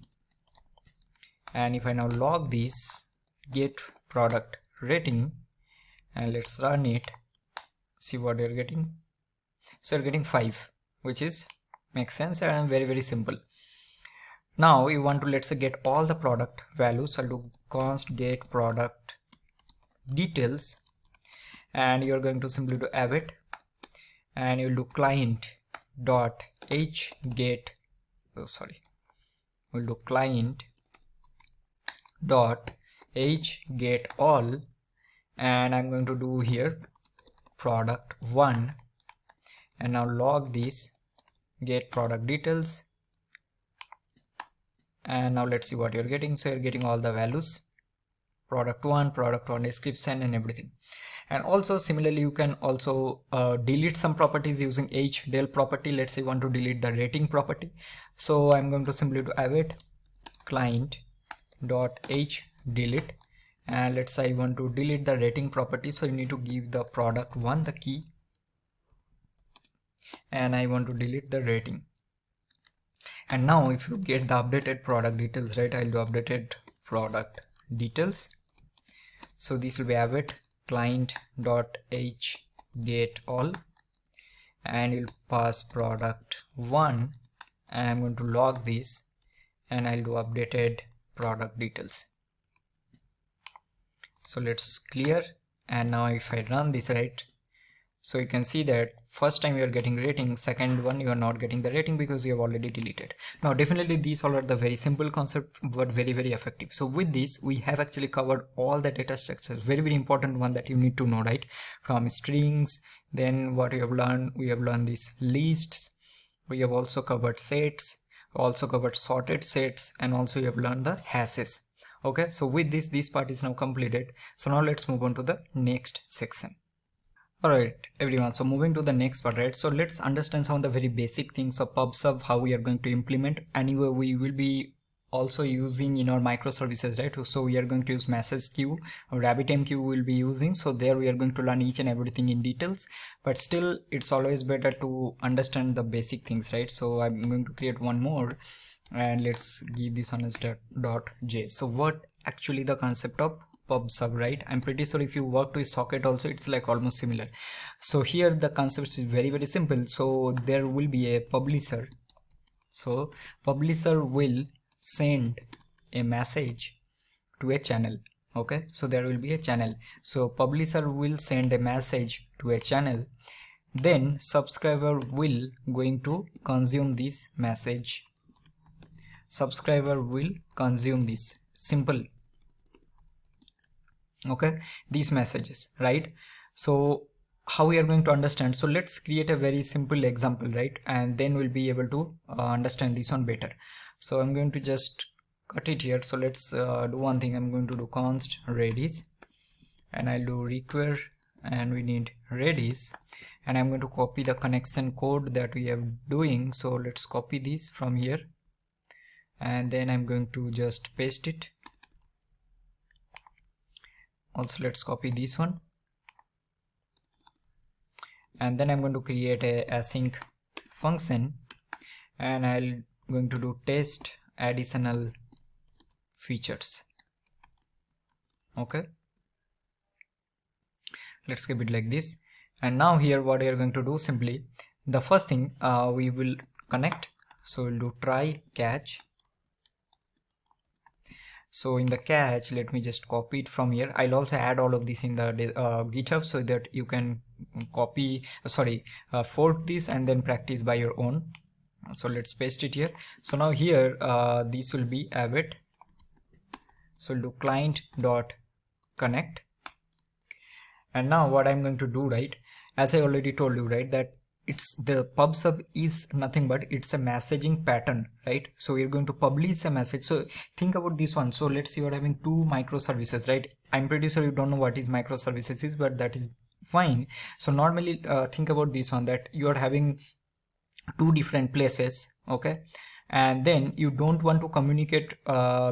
And if I now log this get product rating and let's run it, see what you're getting. So you're getting 5, which is makes sense and very simple. Now you want to, let's say, get all the product values. So I'll do const get product details, and you're going to simply do await, and you'll do client dot h get, we'll do client dot h get all, and I'm going to do here product 1, and now log this get product details, and now let's see what you're getting. So you're getting all the values, product 1 description and everything. And also similarly you can also delete some properties using hdel property. Let's say you want to delete the rating property, so I'm going to simply do await client dot h delete, and let's say I want to delete the rating property, so you need to give the product 1 the key, and I want to delete the rating. And now if you get the updated product details, right, I'll do updated product details. So this will be await client dot h get all, and you'll pass product 1, and I'm going to log this, and I'll do updated product details. So let's clear, and now if I run this, right, so you can see that first time you are getting rating, second one you are not getting the rating because you have already deleted. Now definitely these all are the very simple concept but very effective. So with this we have actually covered all the data structures, very important one that you need to know, right, from strings. Then what we have learned these lists, we have also covered sets, also covered sorted sets, and also we have learned the hashes. Okay, so with this part is now completed. So now let's move on to the next section. Alright everyone, so moving to the next part, right, so let's understand some of the very basic things of PubSub, how we are going to implement. Anyway, we will be also using in our microservices, right, so we are going to use message queue, RabbitMQ will be using, so there we are going to learn each and everything in details, but still it's always better to understand the basic things, right. So I'm going to create one more, and let's give this one as .js. So what actually the concept of PubSub, right, I'm pretty sure if you work with socket also it's like almost similar. So here the concept is very simple. So there will be a publisher, so publisher will send a message to a channel. Okay, so there will be a channel, so publisher will send a message to a channel, then subscriber will going to consume this message, subscriber will consume this, simple. Okay, these messages, right. So how we are going to understand, so let's create a very simple example, right, and then we'll be able to understand this one better. So I'm going to just cut it here. So let's do one thing. I'm going to do const Redis, and I'll do require, and we need Redis, and I'm going to copy the connection code that we are doing. So let's copy this from here, and then I'm going to just paste it. Also let's copy this one, and then I'm going to create a async function, and I'll going to do test additional features. Okay, let's keep it like this. And now here what we are going to do, simply the first thing we will connect, so we'll do try catch. So in the catch, let me just copy it from here. I'll also add all of this in the GitHub so that you can copy, fork this and then practice by your own. So let's paste it here. So now here this will be await So I'll do client dot connect. And now what I'm going to do, right, as I already told you, right, that it's the pub sub is nothing but it's a messaging pattern, right? So we're going to publish a message. So think about this one. So let's say you're having two microservices, right? I'm pretty sure you don't know what is microservices is, but that is fine. So normally think about this one, that you are having two different places, okay, and then you don't want to communicate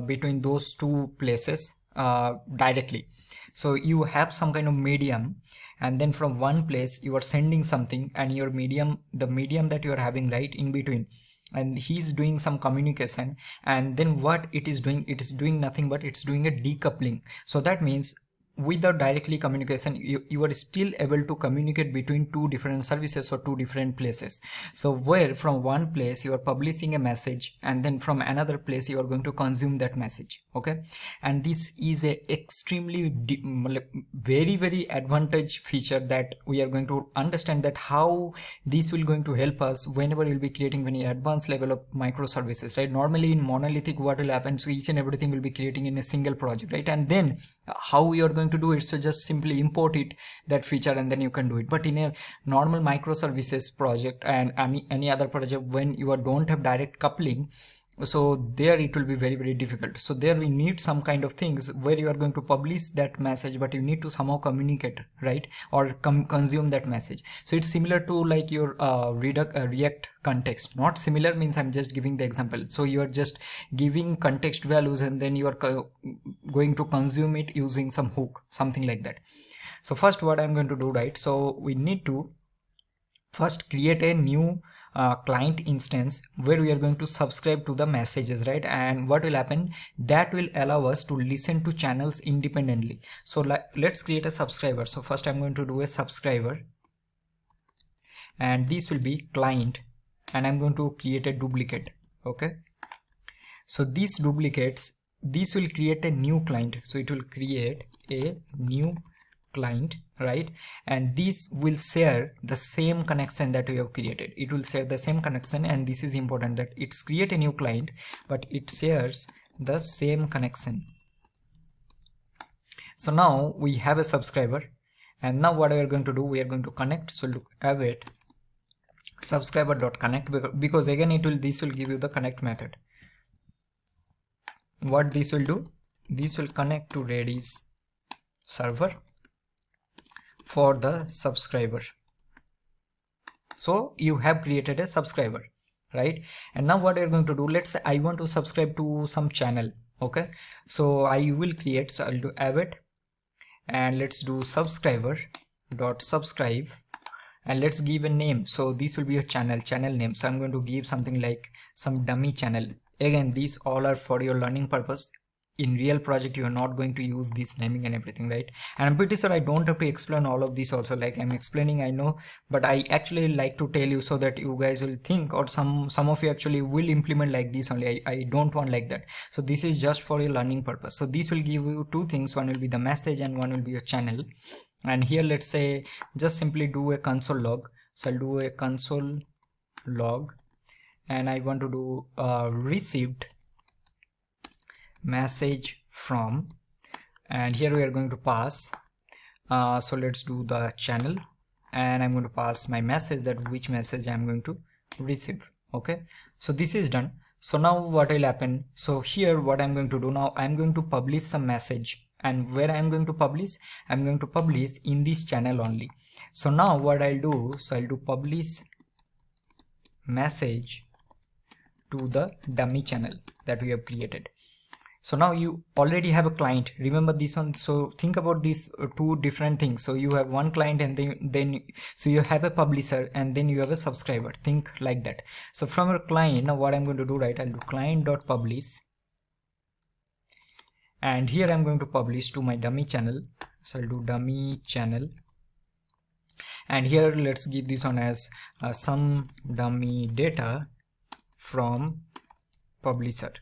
between those two places directly. So you have some kind of medium, and then from one place you are sending something, and your medium, the medium that you are having right in between, and he's doing some communication, and then what it is doing, it is doing nothing but it's doing a decoupling. So that means without directly communication, you are still able to communicate between two different services or two different places. So where from one place you are publishing a message, and then from another place you are going to consume that message, okay? And this is a extremely very advantage feature that we are going to understand, that how this will going to help us whenever you'll be creating any advanced level of microservices, right? Normally in monolithic, what will happen, so each and everything will be creating in a single project, right? And then how we are going to do it, so just simply import it, that feature, and then you can do it. But in a normal microservices project and any other project, when you don't have direct coupling, so there it will be very difficult. So there we need some kind of things where you are going to publish that message, but you need to somehow communicate, right, or consume that message. So it's similar to like your React context. Not similar means I'm just giving the example. So you are just giving context values, and then you are going to consume it using some hook, something like that. So first what I'm going to do, right, so we need to first create a new client instance where we are going to subscribe to the messages, right? And what will happen, that will allow us to listen to channels independently. So let's create a subscriber. So first I'm going to do a subscriber, and this will be client, and I'm going to create a duplicate, okay? So these duplicates, this will create a new client. So it will create a new client, right? And this will share the same connection that we have created. It will share the same connection, and this is important, that it's create a new client but it shares the same connection. So now we have a subscriber, and now what we are going to do, we are going to connect. So look, await subscriber.connect, because again it will, this will give you the connect method. What this will do, this will connect to Redis server for the subscriber. So you have created a subscriber, right? And now what you're going to do, let's say I want to subscribe to some channel, okay? So I will create, so I'll do await, and let's do subscriber dot subscribe, and let's give a name. So this will be a channel name. So I'm going to give something like some dummy channel. Again, these all are for your learning purpose. In real project you are not going to use this naming and everything, right? And I'm pretty sure I don't have to explain all of this also, like I'm explaining, I know, but I actually like to tell you so that you guys will think, or some of you actually will implement like this only. I don't want like that. So this is just for your learning purpose. So this will give you two things, one will be the message and one will be your channel. And here let's say just simply do a console log. So I'll do a console log, and I want to do received message from, and here we are going to pass so let's do the channel, and I'm going to pass my message, that which message I'm going to receive, okay? So this is done. So now what will happen, so here what I'm going to do now, I'm going to publish some message, and where I'm going to publish, I'm going to publish in this channel only. So now what I'll do, so I'll do publish message to the dummy channel that we have created. So now you already have a client, remember this one. So think about these two different things. So you have one client, and then so you have a publisher, and then you have a subscriber. Think like that. So from your client, now what I'm going to do, right, I'll do client.publish, and here I'm going to publish to my dummy channel. So I'll do dummy channel, and here let's give this one as some dummy data from publisher,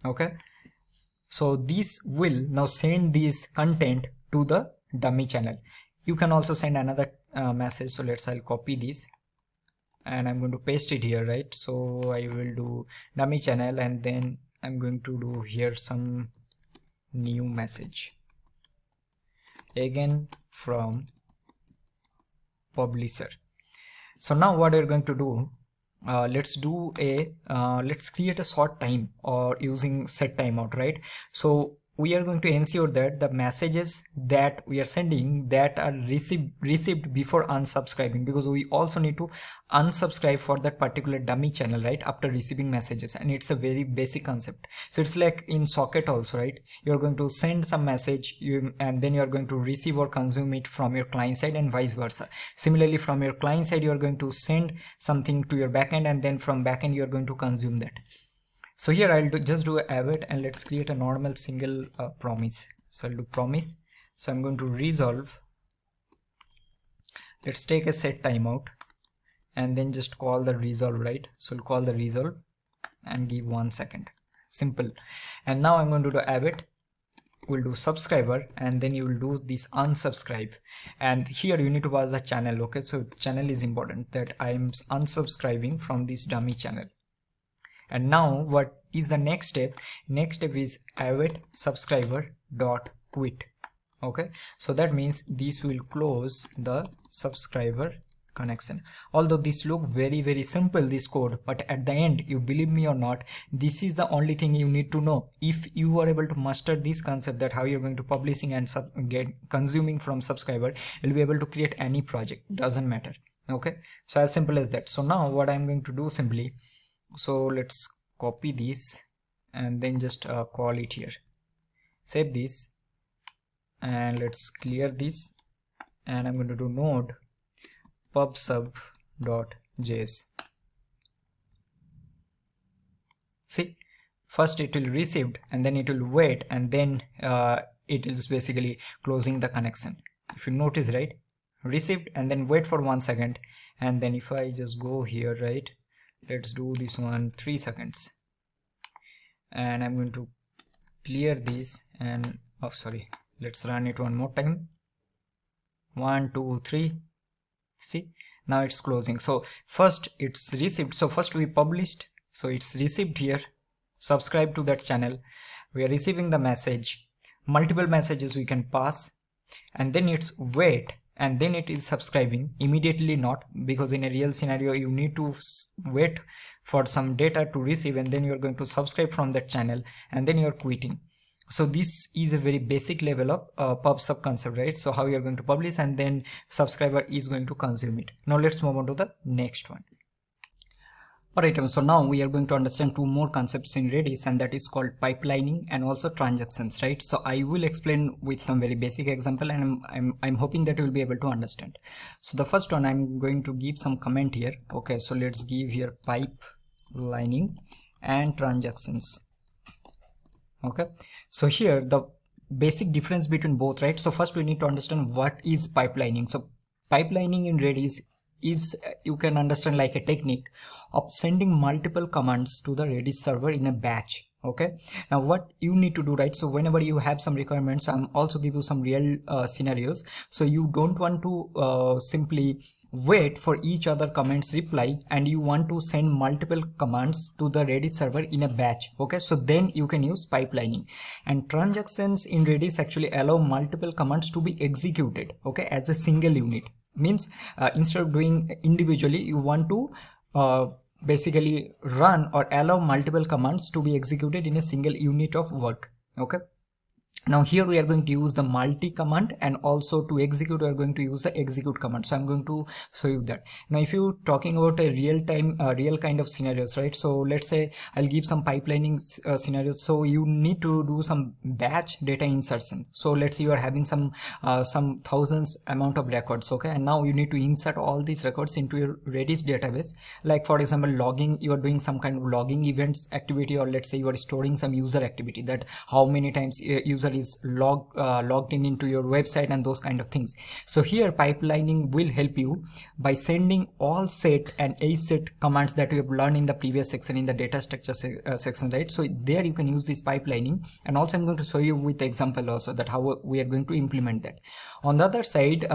okay? So this will now send this content to the dummy channel. You can also send another message. So I'll copy this, and I'm going to paste it here, right? So I will do dummy channel, and then I'm going to do here some new message again from publisher. So now what we're going to do, let's create a short time or using set timeout, right? So we are going to ensure that the messages that we are sending that are received before unsubscribing, because we also need to unsubscribe for that particular dummy channel, right, after receiving messages. And it's a very basic concept. So it's like in socket also, right? You're going to send some message and then you're going to receive or consume it from your client side, and vice versa. Similarly, from your client side you're going to send something to your backend, and then from backend you're going to consume that. So here I'll just do a await, and let's create a normal single promise. So I'll do promise. So I'm going to resolve. Let's take a set timeout and then just call the resolve, right? So we'll call the resolve and give 1 second. Simple. And now I'm going to do await. We'll do subscriber, and then you will do this unsubscribe, and here you need to pass the channel. Okay, so channel is important, that I am unsubscribing from this dummy channel. And now what is the next step? Next step is await subscriber dot quit. Okay, so that means this will close the subscriber connection. Although this look very simple, this code, but at the end, you believe me or not, this is the only thing you need to know. If you are able to master this concept, that how you're going to publishing and get consuming from subscriber, you'll be able to create any project, doesn't matter. Okay, so as simple as that. So now what I'm going to do simply, so let's copy this and then just call it here, save this, and let's clear this, and I'm going to do node pubsub.js. See, first it will received, and then it will wait, and then it is basically closing the connection. If you notice, right, received and then wait for 1 second, and then if I just go here, right, let's do this one 3 seconds, and I'm going to clear this, and oh sorry, let's run it one more time. 1 2 3. See, now it's closing. So first it's received, so first we published, so it's received here, subscribe to that channel, we are receiving the message, multiple messages we can pass, and then it's wait, and then it is subscribing. Immediately not, because in a real scenario you need to wait for some data to receive, and then you're going to subscribe from that channel, and then you're quitting. So this is a very basic level of pub sub concept, right? So how you're going to publish, and then subscriber is going to consume it. Now let's move on to the next one. Alright, so now we are going to understand two more concepts in Redis, and that is called pipelining and also transactions, right? So I will explain with some very basic example, and I'm hoping that you will be able to understand. So the first one, I'm going to give some comment here. Okay, so let's give here pipelining and transactions. Okay, so here the basic difference between both, right? So first we need to understand what is pipelining. So pipelining in Redis is, you can understand like a technique of sending multiple commands to the Redis server in a batch. Okay, now what you need to do, right? So whenever you have some requirements, I'm also give you some real scenarios. So you don't want to simply wait for each other commands reply, and you want to send multiple commands to the Redis server in a batch. Okay, so then you can use pipelining. And transactions in Redis actually allow multiple commands to be executed, okay, as a single unit. Means instead of doing individually, you want to basically run or allow multiple commands to be executed in a single unit of work. Okay, now here we are going to use the multi command, and also to execute we are going to use the execute command. So I'm going to show you that. Now if you're talking about a real kind of scenarios, right? So let's say I'll give some pipelining scenarios. So you need to do some batch data insertion. So let's say you are having some thousands amount of records, okay, and now you need to insert all these records into your Redis database. Like for example, logging, you are doing some kind of logging events activity, or let's say you are storing some user activity, that how many times user is logged in into your website and those kind of things. So here pipelining will help you by sending all set and aset commands that you have learned in the previous section, in the data structure section, right? So there you can use this pipelining, and also I'm going to show you with the example also that how we are going to implement that. On the other side,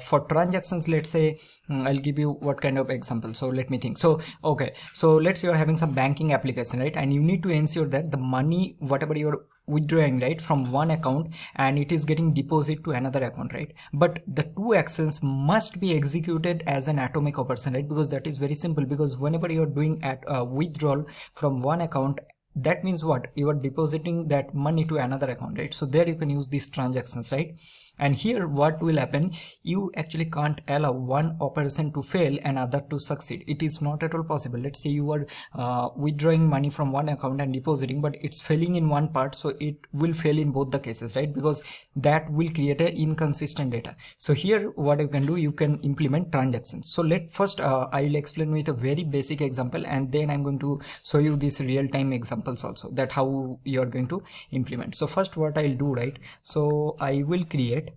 for transactions, let's say I'll give you what kind of example. So let me think. So okay, so let's say you're having some banking application, right, and you need to ensure that the money whatever you're withdrawing, right, from one account, and it is getting deposited to another account, right, but the two actions must be executed as an atomic operation, right, because that is very simple, because whenever you're doing at withdrawal from one account, that means what, you are depositing that money to another account, right? So there you can use these transactions, right? And here what will happen, you actually can't allow one operation to fail and other to succeed. It is not at all possible. Let's say you are withdrawing money from one account and depositing, but it's failing in one part, so it will fail in both the cases, right? Because that will create a inconsistent data. So here what you can do, you can implement transactions. So let first I will explain with a very basic example, and then I'm going to show you these real-time examples also, that how you are going to implement. So first what I'll do, right, so I will create,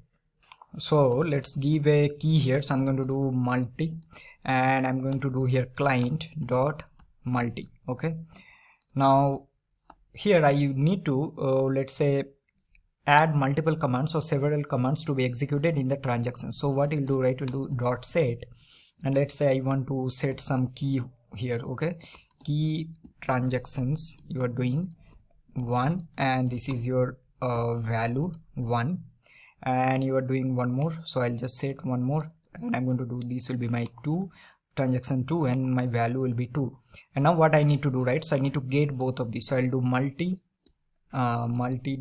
so let's give a key here. So I'm going to do multi, and I'm going to do here client dot multi. Okay, now here I need to let's say add multiple commands or several commands to be executed in the transaction. So what you'll do, right, we'll do dot set, and let's say I want to set some key here. Okay, key transactions you are doing 1, and this is your value 1, and you are doing one more, so I'll just set one more, and I'm going to do, this will be my 2, transaction 2, and my value will be 2. And now what I need to do, right, so I need to get both of these. So I'll do multi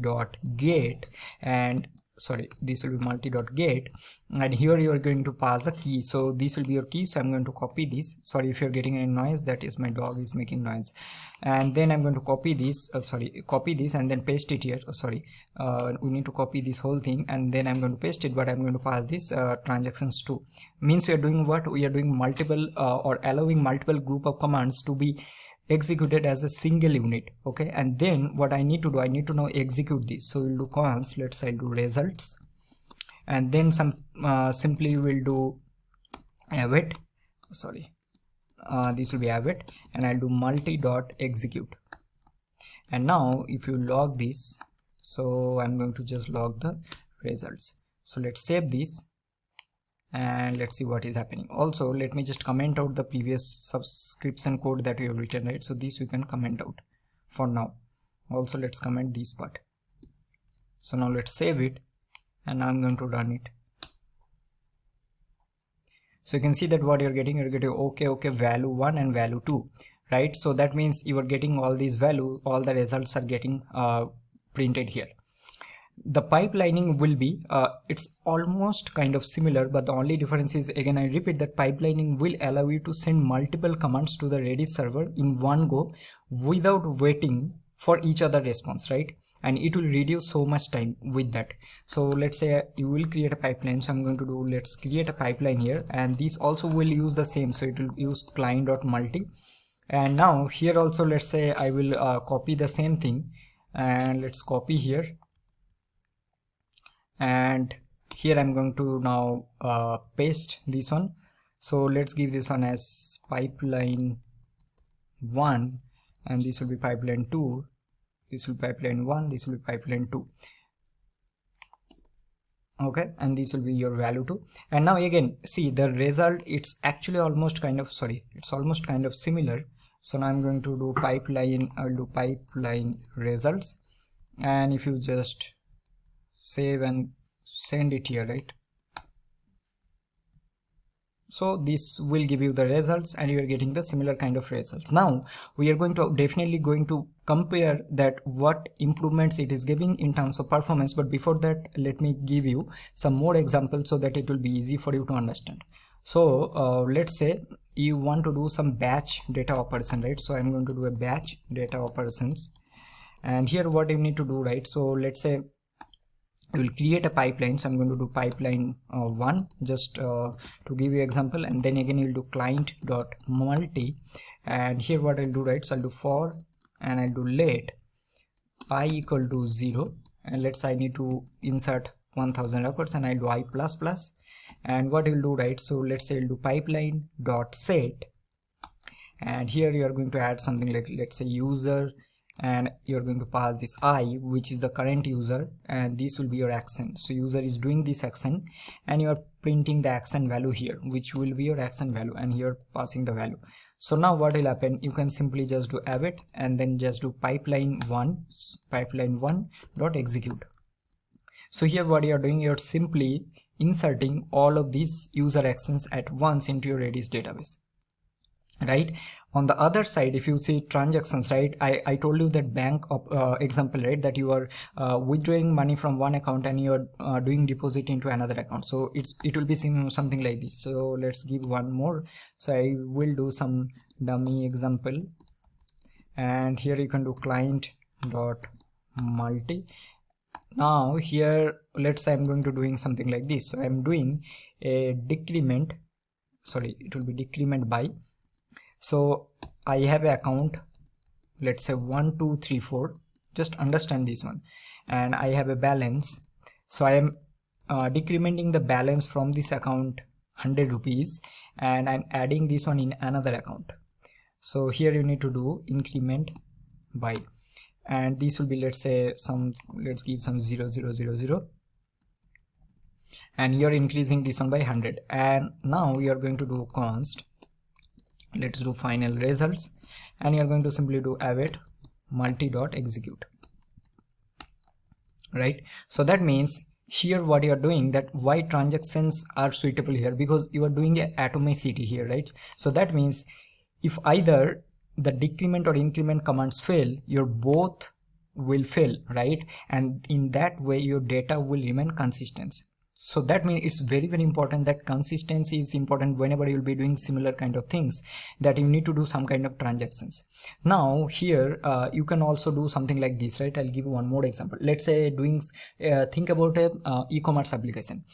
dot get, and sorry, this will be multi dot get, and here you are going to pass the key. So this will be your key. So I'm going to copy this. Sorry if you're getting any noise, that is my dog is making noise. And then I'm going to copy this, copy this and then paste it here. We need to copy this whole thing, and then I'm going to paste it, but I'm going to pass this transactions too. Means we are doing what, we are doing multiple or allowing multiple group of commands to be executed as a single unit. Okay, and then what I need to do, I need to now execute this. So we'll do const, let's say I'll do results, and then some simply we'll do await, this will be await, and I'll do multi dot execute. And now if you log this, so I'm going to just log the results. So let's save this, and let's see what is happening. Also let me just comment out the previous subscription code that we have written, right? So this we can comment out for now. Also let's comment this part. So now let's save it, and now I'm going to run it. So you can see that what you're getting okay value 1 and value 2, right? So that means you are getting all these value, all the results are getting printed here. The pipelining will be it's almost kind of similar, but the only difference is, again I repeat, that pipelining will allow you to send multiple commands to the Redis server in one go without waiting for each other response, right? And it will reduce so much time with that. So let's say you will create a pipeline. So I'm going to do, let's create a pipeline here, and this also will use the same. So it will use client.multi, and now here also let's say I will copy the same thing, and let's copy here, and here I'm going to now paste this one. So let's give this one as pipeline 1, and this will be pipeline 2, this will be pipeline 1, this will be pipeline 2. Okay, and this will be your value 2. And now again see the result, it's actually almost kind of similar. So now I'm going to do pipeline, I'll do pipeline results, and if you just save and send it here, right, so this will give you the results, and you are getting the similar kind of results. Now we are definitely going to compare that what improvements it is giving in terms of performance, but before that let me give you some more examples so that it will be easy for you to understand. So let's say you want to do some batch data operation, right? So I'm going to do a batch data operations, and here what you need to do, right, so let's say you will create a pipeline. So I'm going to do pipeline 1 just to give you example, and then again you'll do client.multi, and here what I'll do, right, so I'll do for, and I'll do let I equal to 0, and let's say I need to insert 1000 records, and I'll do I++, and what you'll do, right, so let's say I'll do pipeline.set, and here you are going to add something like, let's say user and you're going to pass this I, which is the current user, and this will be your action. So user is doing this action and you're printing the action value here, which will be your action value, and you're passing the value. So now what will happen, you can simply just do await and then just do pipeline one dot execute. So here what you're doing, you're simply inserting all of these user actions at once into your Redis database, right? On the other side, if you see transactions, right, I told you that bank example, right, that you are withdrawing money from one account and you are doing deposit into another account. So it will be something like this. So let's give one more. So I will do some dummy example, and here you can do client dot multi. Now here let's say I'm going to doing something like this. So I'm doing a decrement, sorry, it will be decrement by. So I have an account, let's say 1234, just understand this one, and I have a balance. So I am decrementing the balance from this account 100 rupees and I'm adding this one in another account. So here you need to do increment by, and this will be, let's say let's give some 0000, and you're increasing this one by 100. And now we are going to do const, let's do final results, and you're going to simply do await multi dot execute, right? So that means here what you are doing, that why transactions are suitable here, because you are doing a atomicity here, right? So that means if either the decrement or increment commands fail, your both will fail, right? And in that way your data will remain consistent. So that means it's very important that consistency is important whenever you'll be doing similar kind of things, that you need to do some kind of transactions. Now here you can also do something like this, right? I'll give you one more example. Let's say doing think about a e-commerce application,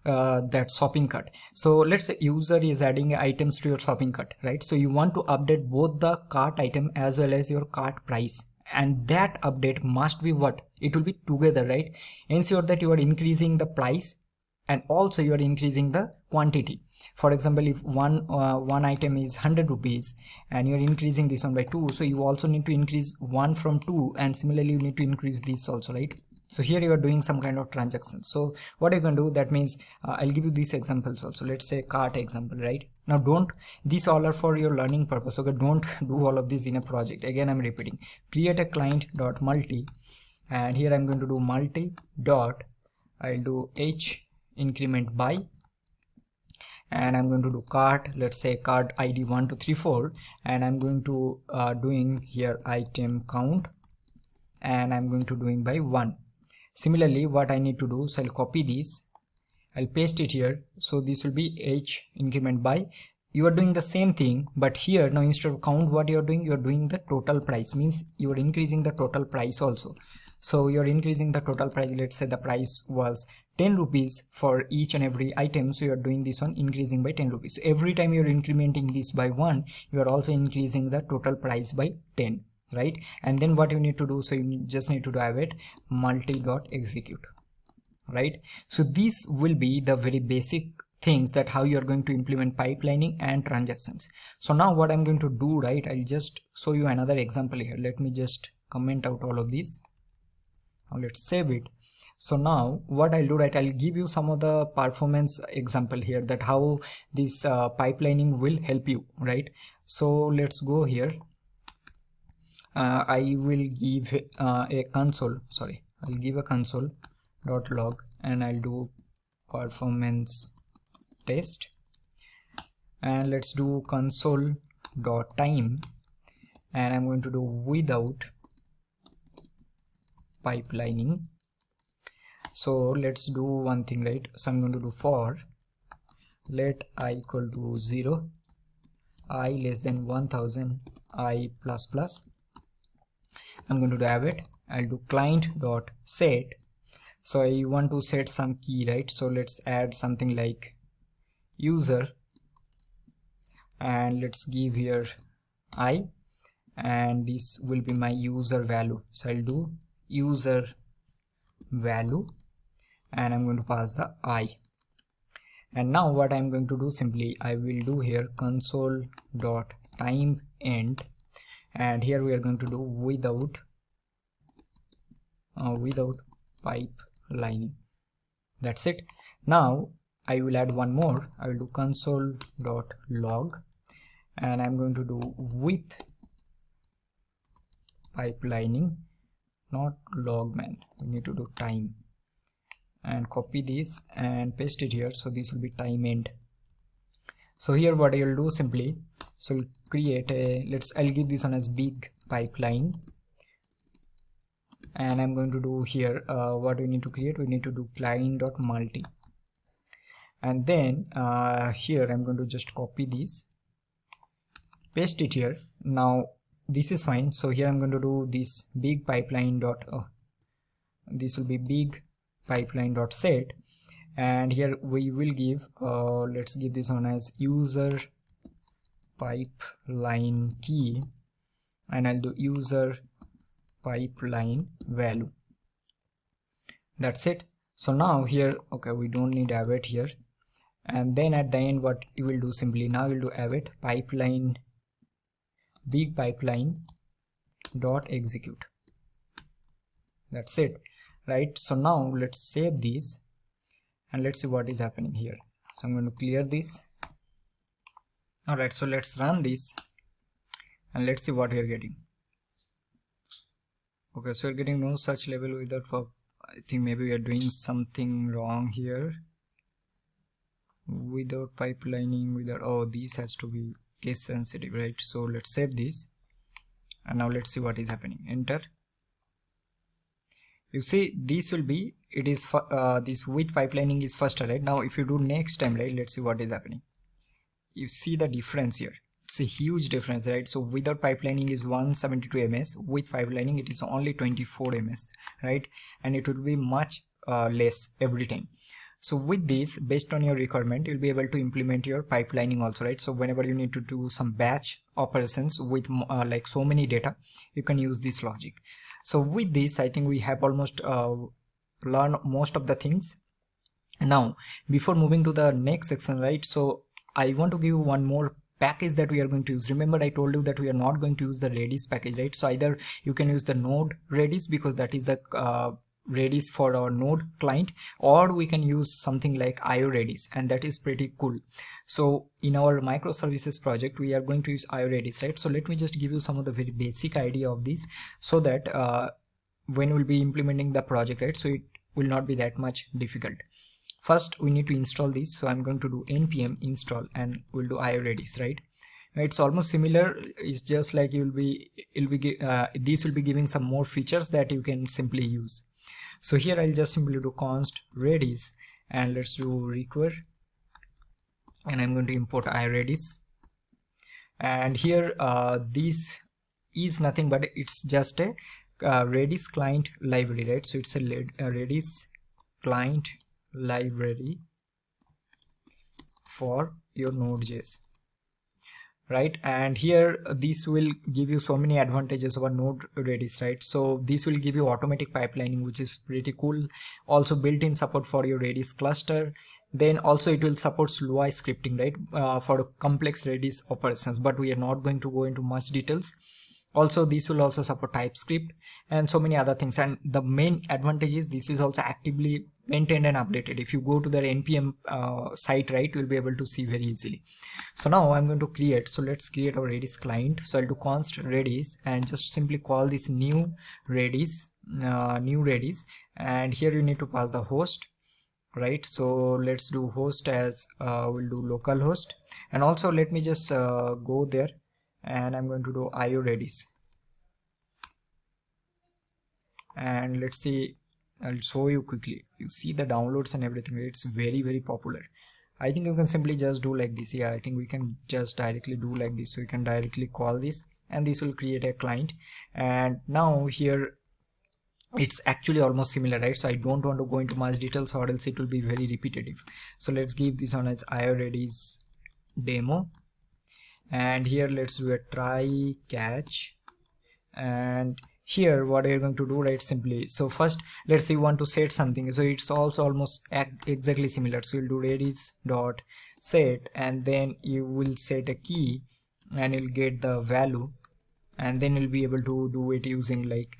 that shopping cart. So let's say user is adding items to your shopping cart, right? So you want to update both the cart item as well as your cart price, and that update must be what? It will be together, right? Ensure that you are increasing the price and also you are increasing the quantity. For example, if one item is 100 rupees and you are increasing this one by 2, so you also need to increase 1 from 2, and similarly you need to increase this also, right? So here you are doing some kind of transaction. So what you can do, that means I'll give you these examples also. Let's say cart example, right? Now these all are for your learning purpose, okay? Don't do all of this in a project. Again, I'm repeating, create a client dot multi, and here I'm going to do multi dot, I'll do h increment by, and I'm going to do cart, let's say cart ID 1234, and I'm going to doing here item count, and I'm going to doing by 1. Similarly, what I need to do, so I'll copy this, I'll paste it here. So this will be h increment by. You are doing the same thing, but here now instead of count, what you're doing the total price, means you are increasing the total price also. So you're increasing the total price. Let's say the price was 10 rupees for each and every item, so you're doing this one increasing by 10 rupees. So every time you're incrementing this by 1, you are also increasing the total price by 10, right? And then what you need to do, so you just need to do await multi dot execute, right? So these will be the very basic things that how you are going to implement pipelining and transactions. So now what I'm going to do, right, I'll just show you another example here. Let me just comment out all of these. Now let's save it. So now what I'll do, right, I'll give you some of the performance example here, that how this pipelining will help you, right? So let's go here. I will give a console, sorry, I'll give a console.log, and I'll do performance test, and let's do console.time, and I'm going to do without pipelining. So let's do one thing, right? So I'm going to do for let I equal to 0, I less than 1000, I plus plus. I'm going to do await. I'll do client dot set. So I want to set some key, right? So let's add something like user, and let's give here I, and this will be my user value. So I'll do user value, and I'm going to pass the I. And now what I'm going to do, simply I will do here console dot time end, and here we are going to do without without pipelining. That's it. Now I will add one more. I will do console.log, and I'm going to do with pipelining, not log man, we need to do time, and copy this and paste it here. So this will be time end. So here what I will do simply, so we'll create a, I'll give this one as big pipeline, and I'm going to do here what we need to create, we need to do client.multi, and then here I'm going to just copy this, paste it here. Now this is fine. So here I'm going to do this big pipeline dot this will be big pipeline dot set, and here we will give let's give this one as user pipeline key, and I'll do user pipeline value. That's it. So now here, okay, we don't need await here, and then at the end what you will do simply, now we'll do await pipeline big pipeline dot execute. That's it, right? So now let's save this and let's see what is happening here. So I'm going to clear this. All right, so let's run this and let's see what we're getting. Okay, so we're getting no such label without pub. I think maybe we are doing something wrong here. Without pipelining, without, oh, this has to be case sensitive, right? So let's save this, and now let's see what is happening. Enter. You see this will be, it is this with pipelining is first, right? Now if you do next time, right, let's see what is happening. You see the difference here, it's a huge difference, right? So without pipelining is 172 ms, with pipelining it is only 24 ms, right? And it will be much less every time. So with this, based on your requirement, you'll be able to implement your pipelining also, right? So whenever you need to do some batch operations with like so many data, you can use this logic. So with this, I think we have almost learned most of the things. Now, before moving to the next section, right? So I want to give you one more package that we are going to use. Remember I told you that we are not going to use the Redis package, right? So either you can use the Node Redis, because that is the Redis for our Node client, or we can use something like IO Redis, and that is pretty cool. So in our microservices project, we are going to use IO Redis, right? So let me just give you some of the very basic idea of this, so that when we'll be implementing the project, right, so it will not be that much difficult. First we need to install this, so I'm going to do npm install and we'll do IO Redis, right? It's almost similar, it's just like this will be giving some more features that you can simply use. So here I'll just simply do const redis, and let's do require, and I'm going to import IO Redis, and here this is nothing but it's just a Redis client library, right? So it's a Redis client library for your Node.js, right? And here this will give you so many advantages over Node Redis, right? So this will give you automatic pipelining, which is pretty cool. Also built-in support for your Redis cluster. Then also it will support Lua scripting, right, for complex Redis operations, but we are not going to go into much details. Also this will also support TypeScript and so many other things, and the main advantage is this is also actively maintained and updated. If you go to the npm site, right, you'll be able to see very easily. So now I'm going to create, so let's create our Redis client. So I'll do const redis and just simply call this new Redis, and here you need to pass the host, right? So let's do host as we'll do localhost, and also let me just go there and I'm going to do IO Redis, and let's see, I'll show you quickly. You see the downloads and everything, it's very, very popular. I think you can simply just do like this. Yeah, I think we can just directly do like this. So you can directly call this and this will create a client. And now here it's actually almost similar, right? So I don't want to go into much details or else it will be very repetitive. So let's give this one as IO Redis demo, and here let's do a try catch. And here what are you going to do, right? Simply, so first let's say you want to set something, so it's also almost exactly similar. So you'll do redis dot set, and then you will set a key and you'll get the value, and then we'll be able to do it using like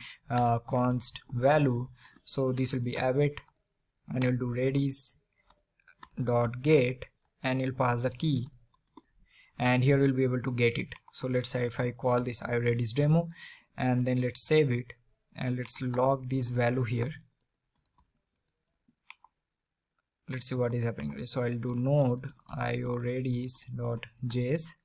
const value. So this will be await, and you'll do redis dot get, and you'll pass the key, and here we'll be able to get it. So let's say if I call this iRedis demo, and then let's save it, and let's log this value here. Let's see what is happening. So I'll do node iRedis.js.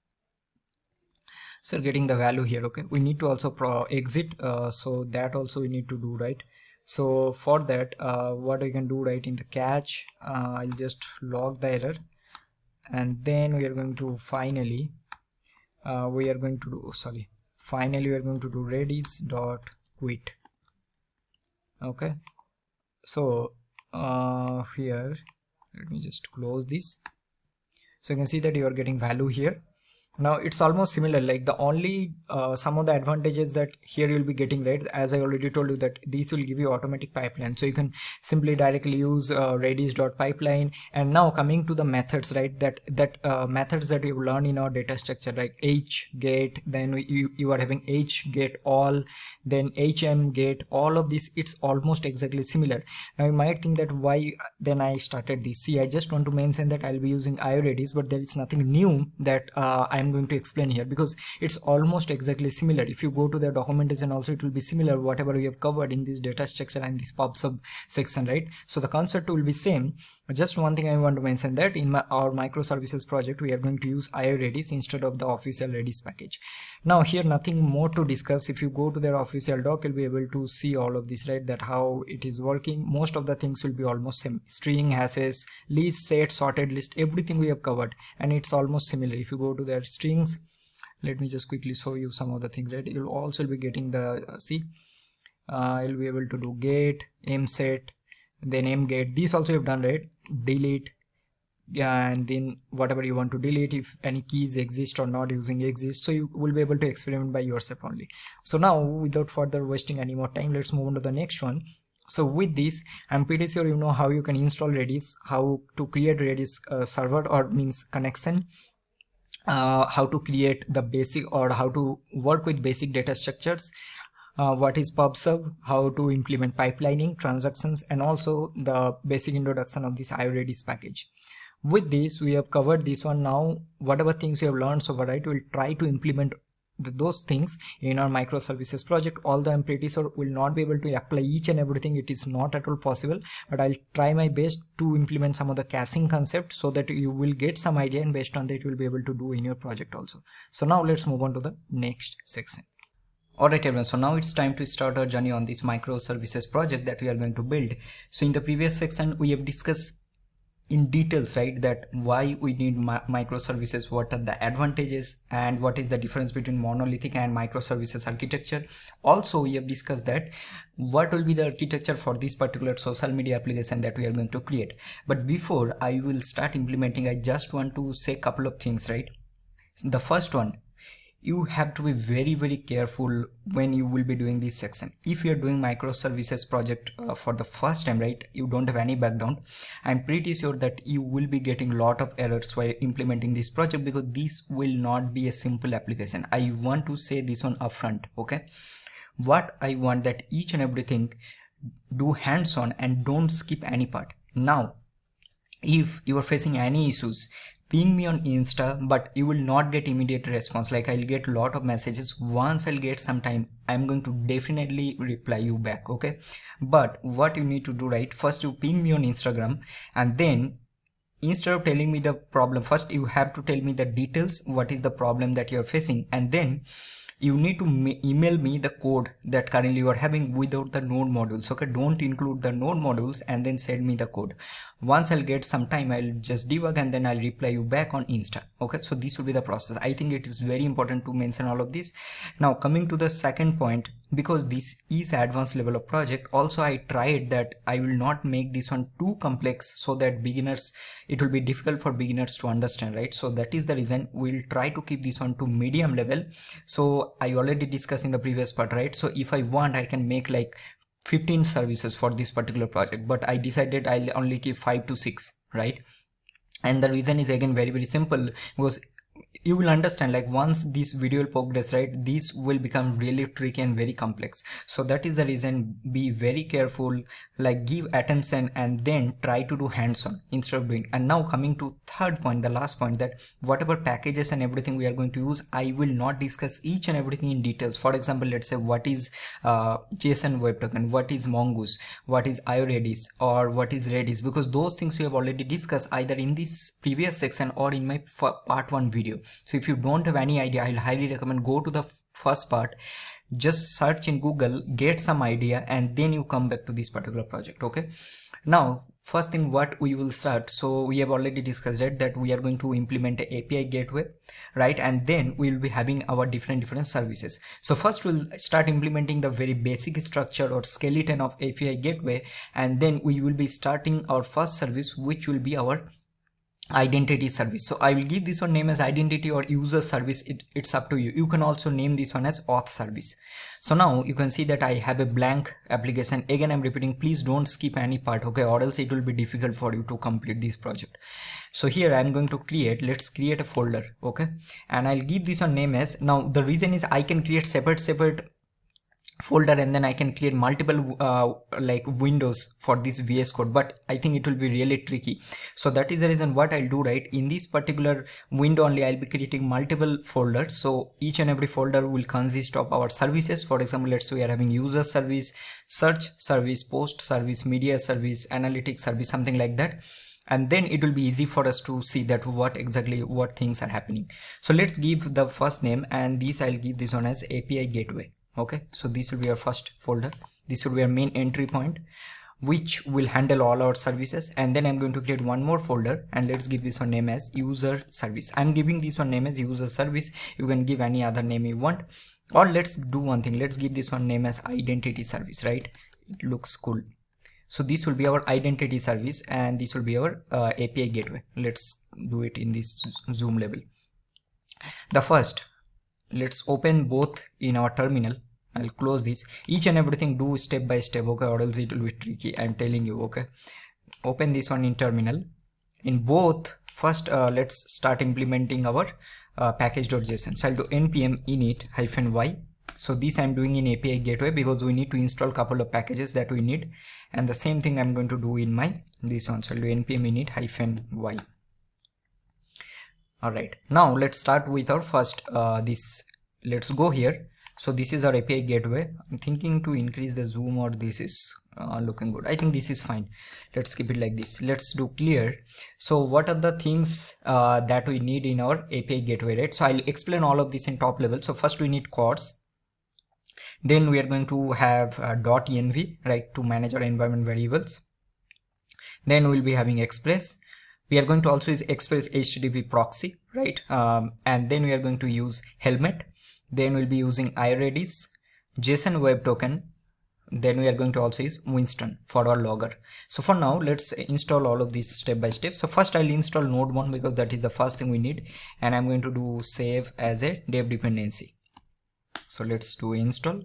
So getting the value here. Okay, we need to also exit, so that also we need to do, right? So for that, what we can do, right, in the catch, I'll just log the error, and then we are going to finally we are going to do redis dot quit. Okay, so here let me just close this. So you can see that you are getting value here. Now it's almost similar, like the only some of the advantages that here you'll be getting, right, as I already told you, that these will give you automatic pipeline, so you can simply directly use redis.pipeline. And now coming to the methods, right, that methods that you've learned in our data structure, like get, then you are having get all, then get, all of this, it's almost exactly similar. Now you might think that why then I started this. See, I just want to mention that I'll be using iRedis, but there is nothing new that I'm going to explain here, because it's almost exactly similar. If you go to the documentation also, it will be similar whatever we have covered in this data structure and this pub sub section, right? So the concept will be same. Just one thing I want to mention, that in our microservices project we are going to use iRedis instead of the official Redis package. Now here nothing more to discuss. If you go to their official doc, you'll be able to see all of this, right, that how it is working. Most of the things will be almost same. String, hashes, list, set, sorted list, everything we have covered, and it's almost similar. If you go to their strings, let me just quickly show you some of the things, right? You'll also be getting the you'll be able to do get, mset, then mget. These also you've done, right? Delete, and then whatever you want to delete, if any keys exist or not using exist, so you will be able to experiment by yourself only. So now without further wasting any more time, let's move on to the next one. So with this, I'm pretty sure you know how you can install Redis, how to create Redis server or means connection, how to create the basic, or how to work with basic data structures, what is pub sub, how to implement pipelining, transactions, and also the basic introduction of this iRedis package. With this, we have covered this one. Now whatever things you have learned so far, right, we'll try to implement those things in our microservices project. Although I'm pretty sure will not be able to apply each and everything, it is not at all possible, but I'll try my best to implement some of the caching concept so that you will get some idea, and based on that you will be able to do in your project also. So now let's move on to the next section. Alright everyone, so now it's time to start our journey on this microservices project that we are going to build. So in the previous section we have discussed in details, right, that why we need microservices, what are the advantages, and what is the difference between monolithic and microservices architecture. Also we have discussed that what will be the architecture for this particular social media application that we are going to create. But before I will start implementing, I just want to say a couple of things, right? The first one, you have to be very careful when you will be doing this section. If you are doing microservices project for the first time, right, you don't have any background, I'm pretty sure that you will be getting a lot of errors while implementing this project, because this will not be a simple application. I want to say this one upfront, okay? What I want that each and everything do hands-on and don't skip any part. Now if you are facing any issues, ping me on Insta, but you will not get immediate response. Like I'll get a lot of messages. Once I'll get some time, I'm going to definitely reply you back, okay? But what you need to do, right, first you ping me on Instagram, and then instead of telling me the problem, first you have to tell me the details, what is the problem that you're facing, and then you need to email me the code that currently you are having without the node modules, okay? Don't include the node modules, and then send me the code. Once I'll get some time, I'll just debug and then I'll reply you back on Insta, okay? So this will be the process. I think it is very important to mention all of this. Now coming to the second point, because this is advanced level of project, also I tried that I will not make this one too complex so that beginners, it will be difficult for beginners to understand, right? So that is the reason we'll try to keep this one to medium level. So I already discussed in the previous part, right? So if I want, I can make like 15 services for this particular project, but I decided I'll only keep 5 to 6, right? And the reason is again very simple, because you will understand, like once this video will progress, right, this will become really tricky and very complex. So that is the reason, be very careful, like give attention and then try to do hands-on instead of doing. And now coming to third point, the last point, that whatever packages and everything we are going to use, I will not discuss each and everything in details. For example, let's say what is JSON web token, what is Mongoose, what is Redis, or what is Redis, because those things we have already discussed either in this previous section or in my part 1 video. So if you don't have any idea, I'll highly recommend go to the first part, just search in Google, get some idea, and then you come back to this particular project. Okay, now first thing what we will start, so we have already discussed it, that we are going to implement an API gateway, right, and then we will be having our different services. So first we'll start implementing the very basic structure or skeleton of API gateway, and then we will be starting our first service, which will be our identity service. So I will give this one name as identity or user service. It's up to you. You can also name this one as auth service. So now you can see that I have a blank application. Again, I'm repeating, please don't skip any part, okay, or else it will be difficult for you to complete this project. So here I'm going to let's create a folder, okay, and I'll give this one name as, now the reason is I can create separate folder and then I can create multiple like windows for this VS Code, but I think it will be really tricky. So that is the reason what I'll do, right, in this particular window only I'll be creating multiple folders. So each and every folder will consist of our services. For example, let's say we are having user service, search service, post service, media service, analytics service, something like that. And then it will be easy for us to see that what things are happening. So let's give the first name, and this I'll give this one as API gateway. Okay, so this will be our first folder. This will be our main entry point, which will handle all our services. And then I'm going to create one more folder, and let's give this one name as user service. I'm giving this one name as user service. You can give any other name you want, or let's do one thing, let's give this one name as identity service, right? It looks cool. So this will be our identity service, and this will be our API gateway. Let's do it in this zoom level. The first, let's open both in our terminal. I'll close this. Each and everything do step by step, okay, or else it will be tricky, I'm telling you. Okay, open this one in terminal. In both, first let's start implementing our package.json. So I'll do npm init -y. So this I'm doing in API gateway because we need to install a couple of packages that we need, and the same thing I'm going to do in my this one. So I'll do npm init -y. Alright, now let's start with our first this. Let's go here. So this is our API gateway. I'm thinking to increase the zoom, or this is looking good. I think this is fine. Let's keep it like this. Let's do clear. So what are the things that we need in our API gateway, right? So I'll explain all of this in top level. So first we need chords. Then we are going to have .env, right, to manage our environment variables. Then we'll be having Express. We are going to also use Express HTTP proxy, right? And then we are going to use Helmet. Then we'll be using Redis, JSON web token. Then we are going to also use Winston for our logger. So for now, let's install all of these step by step. So first I'll install Node 1 because that is the first thing we need. And I'm going to do save as a dev dependency. So let's do install.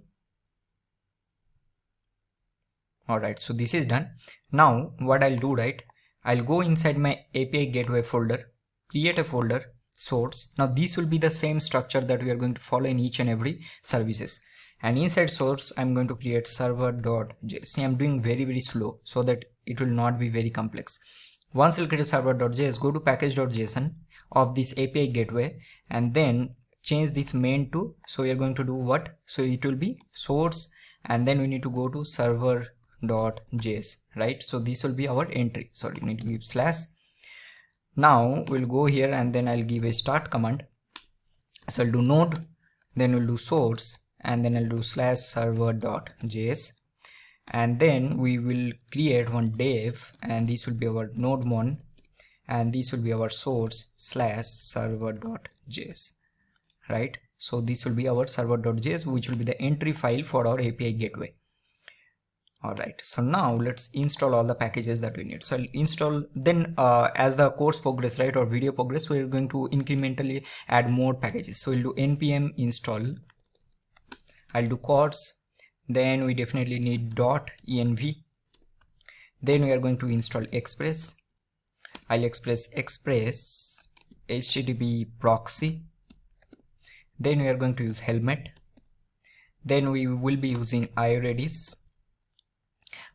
Alright, so this is done. Now what I'll do, right, I'll go inside my API gateway folder, create a folder, source. Now this will be the same structure that we are going to follow in each and every services. And inside source, I'm going to create server.js. See, I'm doing very slow so that it will not be very complex. Once you'll create server.js, go to package.json of this API gateway, and then change this main to, so we are going to do what? So it will be source, and then we need to go to server.js, right? So this will be our entry. Sorry, we need to give slash. Now we'll go here, and then I'll give a start command. So I'll do node, then we'll do source, and then I'll do slash server.js, and then we will create one dev, and this will be our node 1, and this will be our source slash server.js, right? So this will be our server.js, which will be the entry file for our API gateway. Alright, so now let's install all the packages that we need. So I'll install, then as the course progress, right, or video progress, we're going to incrementally add more packages. So we'll do npm install, I'll do chords, then we definitely need .env, then we are going to install Express. I'll express HTTP proxy, Then we are going to use helmet. Then we will be using Redis.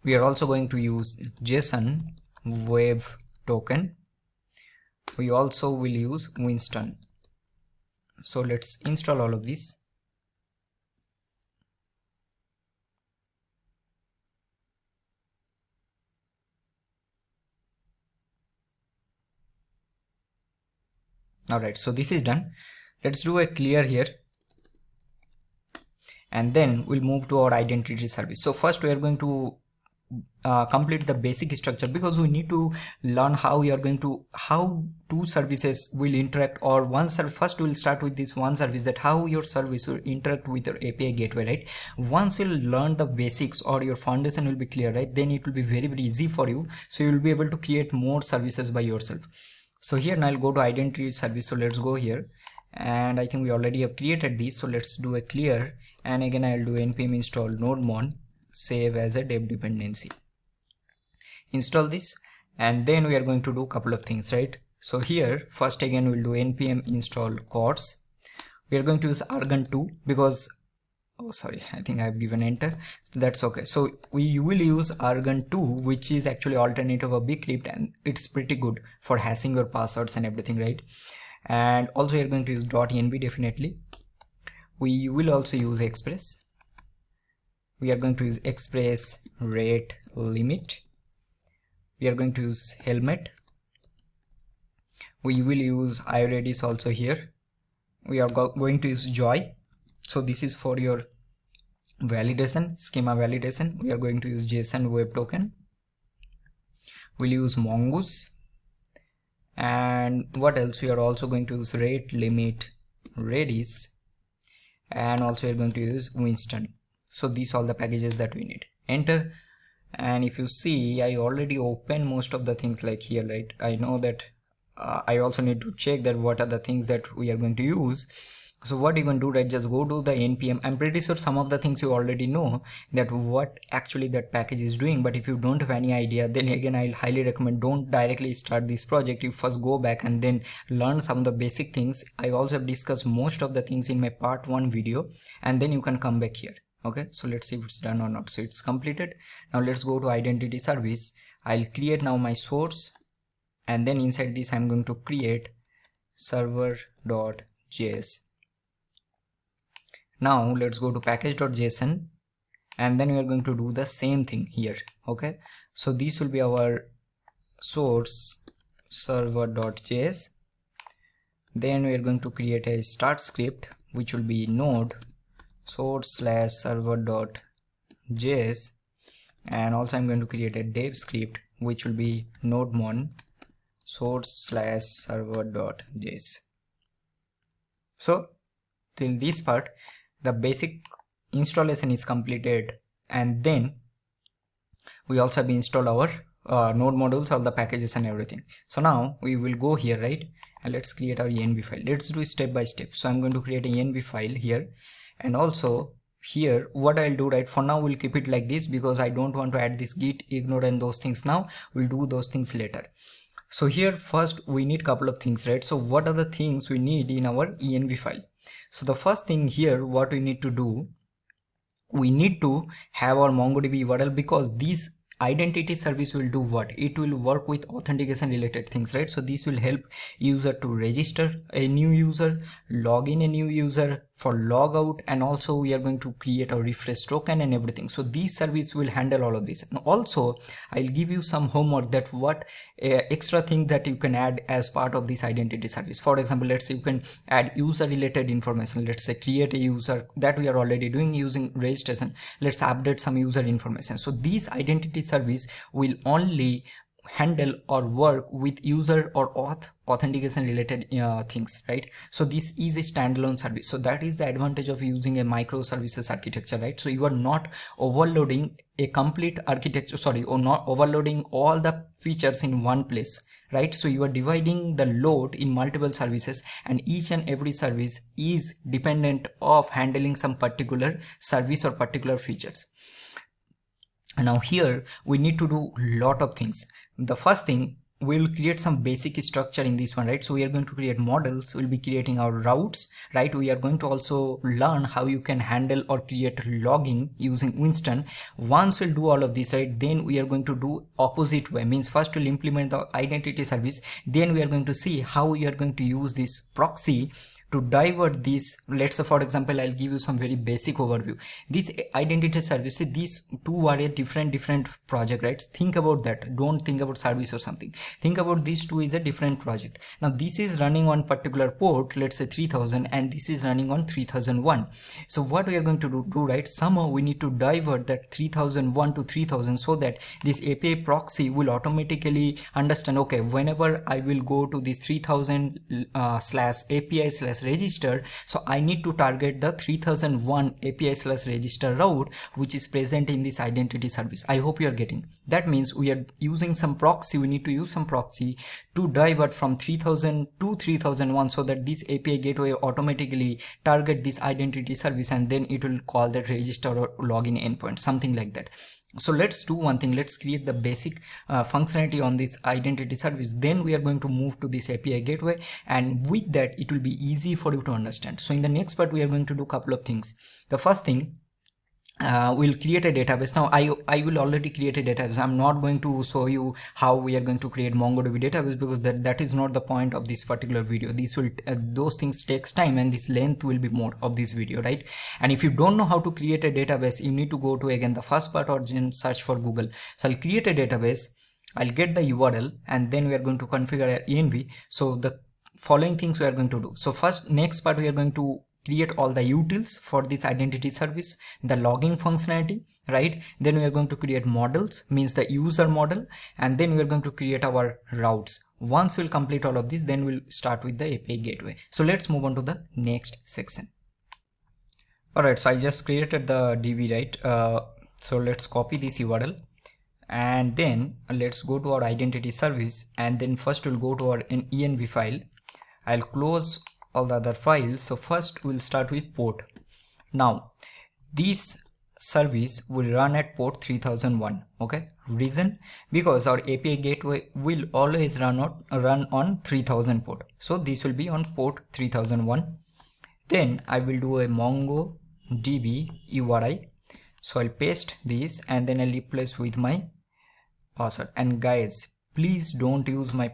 We are also going to use JSON web token. We also will use Winston. So let's install all of these. Alright, so this is done. Let's do a clear here, and then we'll move to our identity service. So first we are going to complete the basic structure, because we need to learn how two services will interact, or one service. First we'll start with this one service, that how your service will interact with your API gateway, right? Once you'll learn the basics, or your foundation will be clear, right, then it will be very easy for you, so you'll be able to create more services by yourself. So here now I'll go to identity service. So let's go here, and I think we already have created this. So let's do a clear, and again I'll do npm install nodemon, save as a dev dependency, install this, and then we are going to do a couple of things, right? So here first again we'll do npm install cores. We are going to use argon2 because, oh sorry, I think I've given enter. That's okay. So we will use argon2, which is actually alternative of bcrypt, and it's pretty good for hashing your passwords and everything, right? And also we are going to use .env definitely. We will also use Express. We are going to use Express rate limit. We are going to use helmet. We will use Redis also here. We are going to use joy. So this is for your validation, schema validation. We are going to use JSON web token. We'll use mongoose. And what else? We are also going to use rate limit Redis, and also we're going to use Winston. So these are all the packages that we need. Enter. And if you see, I already opened most of the things like here, right? I know that I also need to check that what are the things that we are going to use. So what you can do, right, just go to the npm. I'm pretty sure some of the things you already know, that what actually that package is doing, but if you don't have any idea, then again I'll highly recommend don't directly start this project. You first go back and then learn some of the basic things. I also have discussed most of the things in my part 1 video, and then you can come back here. Okay, so let's see if it's done or not. So it's completed. Now let's go to identity service. I'll create now my source, and then inside this I'm going to create server.js. Now let's go to package.json, and then we are going to do the same thing here. Okay, so this will be our source server.js. Then we are going to create a start script, which will be node source/server.js, and also I'm going to create a dev script, which will be nodemon source/server.js. So till this part, the basic installation is completed, and then we also have installed our node modules, all the packages and everything. So now we will go here, right, and let's create our env file. Let's do step by step. So I'm going to create an env file here, and also here what I'll do, right, for now we'll keep it like this because I don't want to add this git ignore and those things now. We'll do those things later. So here first we need couple of things, right? So what are the things we need in our env file? So the first thing here, what we need to do, we need to have our MongoDB URL, because these identity service will do what? It will work with authentication related things, right? So this will help user to register a new user, log in a new user, for logout, and also we are going to create a refresh token and everything. So these service will handle all of this. And also I'll give you some homework that what extra thing that you can add as part of this identity service. For example, let's say you can add user related information. Let's say create a user, that we are already doing using registration. Let's update some user information. So these identity service will only handle or work with user or authentication related things, right? So this is a standalone service. So that is the advantage of using a microservices architecture, right? So you are not overloading a complete architecture, or not overloading all the features in one place, right? So you are dividing the load in multiple services, and each and every service is dependent of handling some particular service or particular features. And now here we need to do a lot of things. The first thing, we'll create some basic structure in this one, right? So we are going to create models, we'll be creating our routes, right? We are going to also learn how you can handle or create logging using Winston. Once we'll do all of this, right, then we are going to do opposite way, means first we'll implement the identity service, then we are going to see how we are going to use this proxy to divert this. Let's say for example, I'll give you some very basic overview. This identity services, these two are a different project, right? Think about that, don't think about service or something, think about these two is a different project. Now this is running on particular port, let's say 3000, and this is running on 3001. So what we are going to do, right, somehow we need to divert that 3001 to 3000 so that this API proxy will automatically understand, okay, whenever I will go to this 3000 slash API slash register, so I need to target the 3001 API slash register route which is present in this identity service. I hope you are getting. That means we are using some proxy, we need to use some proxy to divert from 3000 to 3001 so that this API gateway automatically target this identity service, and then it will call that register or login endpoint, something like that. So let's do one thing, let's create the basic functionality on this identity service, then we are going to move to this API gateway, and with that it will be easy for you to understand. So in the next part we are going to do a couple of things. The first thing, we'll create a database. Now I will already create a database. I'm not going to show you how we are going to create MongoDB database because that is not the point of this particular video. This will those things takes time, and this length will be more of this video, right? And if you don't know how to create a database, you need to go to again the first part or search for Google. So I'll create a database, I'll get the URL, and then we are going to configure an env. So the following things we are going to do. So first, next part, we are going to create all the utils for this identity service, the logging functionality, right? Then we are going to create models, means the user model, and then we are going to create our routes. Once we'll complete all of this, then we'll start with the API gateway. So let's move on to the next section. All right, so I just created the DB, right? So let's copy this URL, and then let's go to our identity service, and then first we'll go to our env file. I'll close all the other files. So first we'll start with port. Now this service will run at port 3001. Okay, reason, because our API gateway will always run on 3000 port, so this will be on port 3001. Then I will do a MongoDB URI, so I'll paste this and then I'll replace with my password. And guys, please don't use my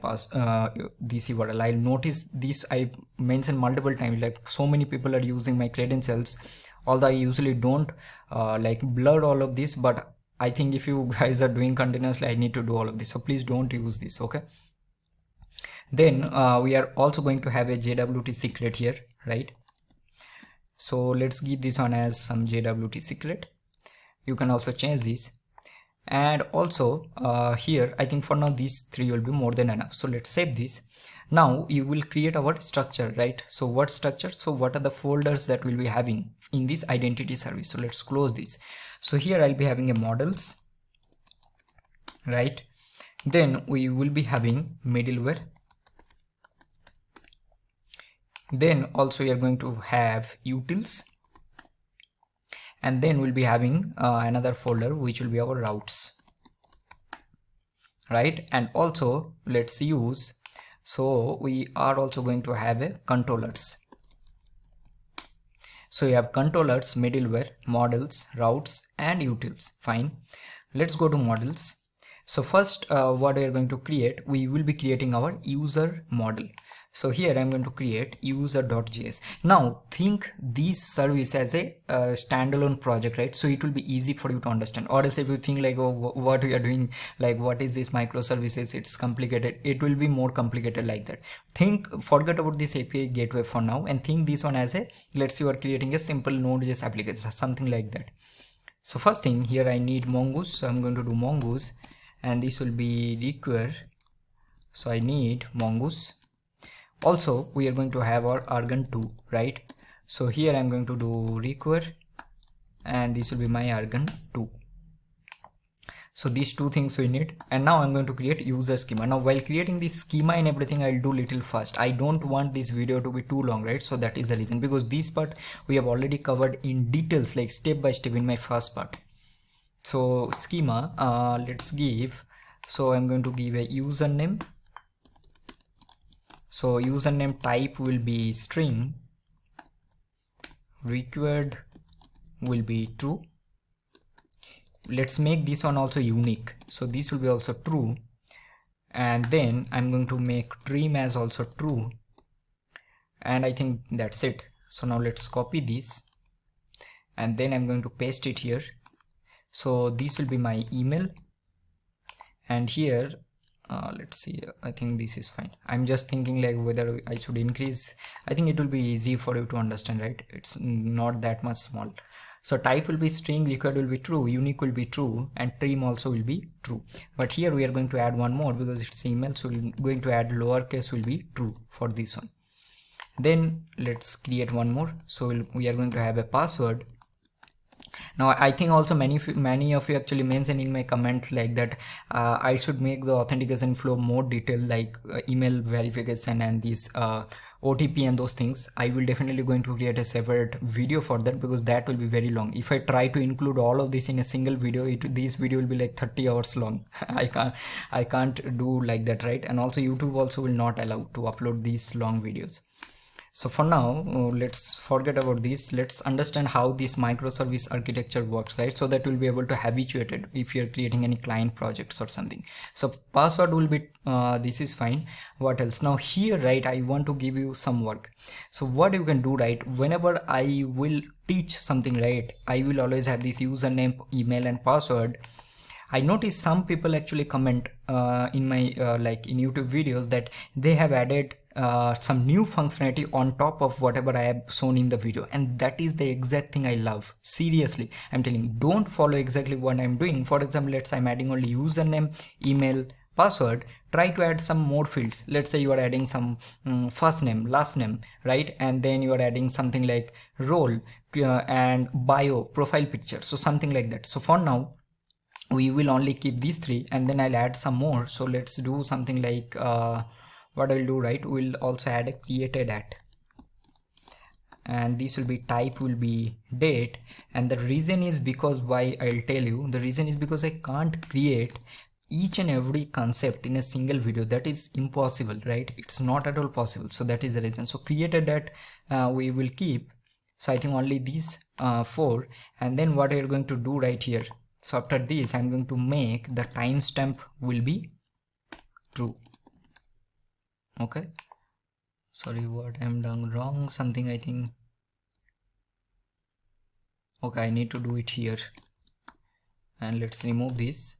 this URL. I'll notice this, I mentioned multiple times, like so many people are using my credentials, although I usually don't like blur all of this, but I think if you guys are doing continuously, I need to do all of this, so please don't use this. Okay, then we are also going to have a JWT secret here, right? So let's give this one as some JWT secret. You can also change this. And also here, I think for now these three will be more than enough. So let's save this. Now you will create our structure, right? So what structure? So what are the folders that we'll be having in this identity service? So let's close this. So here I'll be having a models, right? Then we will be having middleware. Then also we are going to have utils. And then we'll be having another folder which will be our routes, right? And also let's use, so we are also going to have a controllers. So you have controllers, middleware, models, routes, and utils. Fine, let's go to models. So first what we are going to create, we will be creating our user model. So here I'm going to create user.js. Now think this service as a standalone project, right? So it will be easy for you to understand. Or else if you think like, oh, what we are doing, like what is this microservices, it's complicated, it will be more complicated like that. Forget about this API gateway for now, and think this one as a, let's say you are creating a simple Node.js application, something like that. So first thing here, I need mongoose, so I'm going to do mongoose, and this will be require. So I need mongoose. Also we are going to have our argon2, right? So here I'm going to do require, and this will be my argon2. So these two things we need. And now I'm going to create user schema. Now while creating this schema and everything, I'll do little fast. I don't want this video to be too long, right? So that is the reason, because this part we have already covered in details, like step by step in my first part. So schema, let's give, so I'm going to give a username, So username type will be string, required will be true. Let's make this one also unique, so this will be also true, and then I'm going to make dream as also true, and I think that's it. So now let's copy this and then I'm going to paste it here. So this will be my email, and here let's see, I think this is fine. I'm just thinking like whether I should increase. I think it will be easy for you to understand, right? It's not that much small. So type will be string, required will be true, unique will be true, and trim also will be true. But here we are going to add one more because it's email, so we're going to add lowercase will be true for this one. Then let's create one more. So we are going to have a password. Now I think also many of you actually mentioned in my comment like that I should make the authentication flow more detailed, like email verification and this OTP and those things. I will definitely going to create a separate video for that because that will be very long. If I try to include all of this in a single video, this video will be like 30 hours long. I can't do like that, right? And also YouTube also will not allow to upload these long videos. So for now, let's forget about this. Let's understand how this microservice architecture works, right? So that we'll be able to habituate it if you're creating any client projects or something. So password will be, this is fine. What else? Now here, right, I want to give you some work. So what you can do, right, whenever I will teach something, right, I will always have this username, email and password. I noticed some people actually comment in my like in YouTube videos that they have added some new functionality on top of whatever I have shown in the video, and that is the exact thing I love. Seriously, I'm telling you, don't follow exactly what I'm doing. For example, let's say I'm adding only username, email, password. Try to add some more fields. Let's say you are adding some first name, last name, right? And then you are adding something like role and bio, profile picture, so something like that. So for now we will only keep these three, and then I'll add some more. So let's do something like what I'll do, right, we'll also add a created at, and this will be type will be date. And the reason is because, why I'll tell you, the reason is because I can't create each and every concept in a single video. That is impossible, right? It's not at all possible. So that is the reason. So created at we will keep. So I think only these 4, and then what you're going to do right here, so after this I'm going to make the timestamp will be true. Okay, sorry, what I'm done wrong, something I think. Okay, I need to do it here, and let's remove this.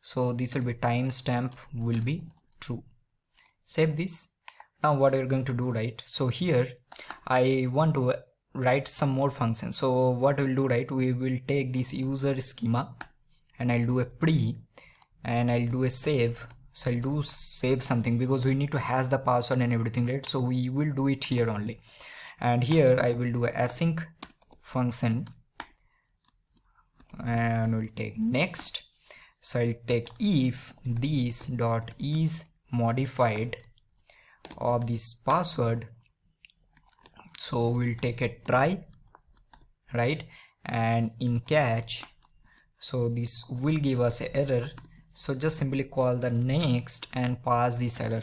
So this will be timestamp will be true. Save this. Now what you're going to do, right, so here I want to write some more functions. So what we'll do, right, we will take this user schema and I'll do a pre and I'll do a save. So I'll do save something because we need to hash the password and everything, right? So we will do it here only, and here I will do a async function and we'll take next. So I'll take if this dot is modified of this password. So we'll take a try, right, and in catch, so this will give us an error. So just simply call the next and pass this error.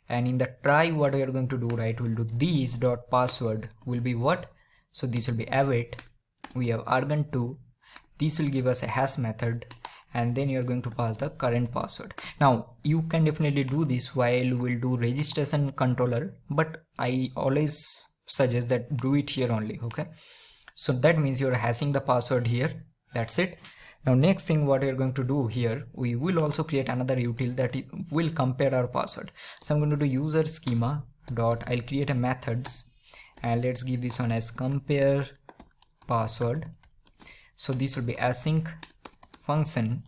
And in the try, what we are going to do, right, we'll do this dot password will be what? So this will be await. We have argon2. This will give us a hash method, and then you're going to pass the current password. Now you can definitely do this while we'll do registration controller, but I always suggest that do it here only. Okay, so that means you're hashing the password here. That's it. Now next thing what you're going to do here, we will also create another util that will compare our password. So I'm going to do user schema dot, I'll create a methods, and let's give this one as compare password. So this will be async function.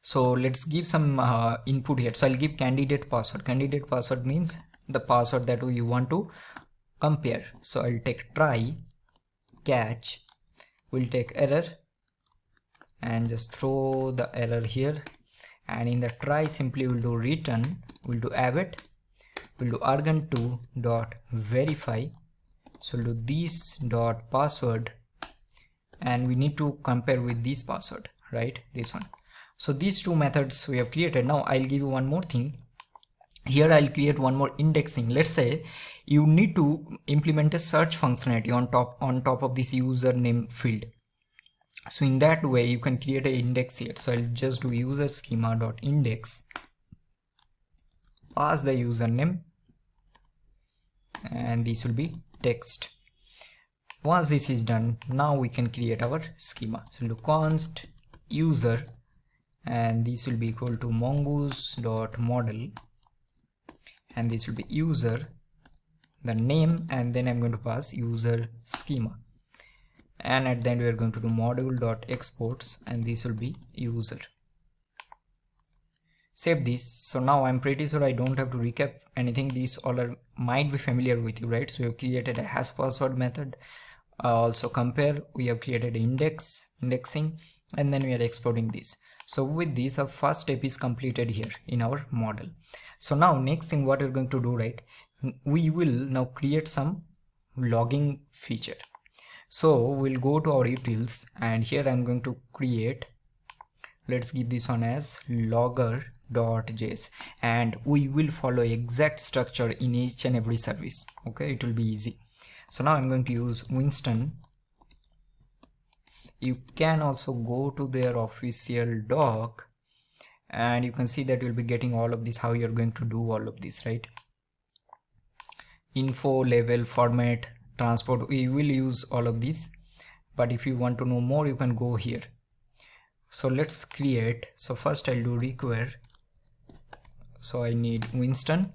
So let's give some input here. So I'll give candidate password. Candidate password means the password that we want to compare. So I'll take try, catch, we'll take error and just throw the error here, and in the try simply we'll do return, we'll do await, we'll do argon2 dot verify. So we'll do this dot password, and we need to compare with this password, right, this one. So these two methods we have created. Now I'll give you one more thing. Here I'll create one more indexing. Let's say you need to implement a search functionality on top of this username field. So in that way you can create an index here. So I'll just do user schema dot index, pass the username, and this will be text. Once this is done, now we can create our schema. So do const user, and this will be equal to mongoose dot model, and this will be user, the name, and then I'm going to pass user schema, and at the end we are going to do module dot exports, and this will be user. Save this. So now I'm pretty sure I don't have to recap anything. These all might be familiar with you, right? So we have created a hash password method, also compare, we have created indexing, and then we are exporting this. So with this, our first step is completed here in our model. So now next thing what we're going to do, right, we will now create some logging feature. So we'll go to our utils, and here I'm going to create, let's give this one as logger.js, and we will follow exact structure in each and every service. Okay, it will be easy. So now I'm going to use Winston. You can also go to their official doc, and you can see that you'll be getting all of this, how you're going to do all of this, right? Info, label, format, transport, we will use all of these, but if you want to know more you can go here. So let's create. So first I'll do require. So I need Winston,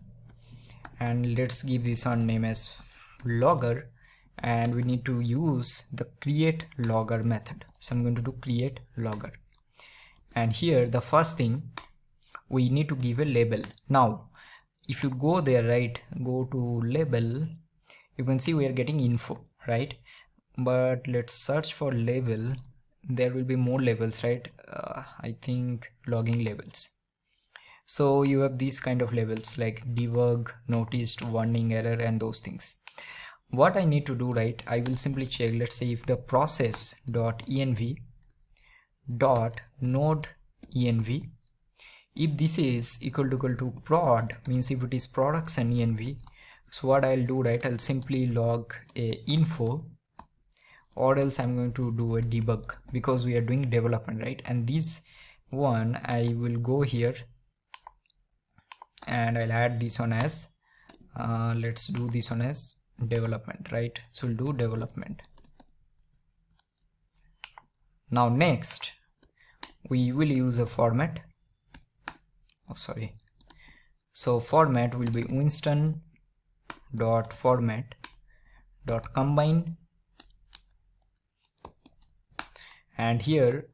and let's give this one name as logger, and we need to use the create logger method. So I'm going to do create logger, and here the first thing we need to give a label. Now if you go there, right, go to label, you can see we are getting info, right? But let's search for label. There will be more labels, right? I think logging labels. So you have these kind of labels like debug, noticed, warning, error, and those things. What I need to do, right, I will simply check, let's say if the process.env dot node env, if this is equal to prod, means if it is production env, so what I'll do, right, I'll simply log a info, or else I'm going to do a debug, because we are doing development, right? And this one I will go here and I'll add this one as let's do this one as development, right? So we'll do development. Now next we will use a format. So format will be Winston dot format dot combine, and here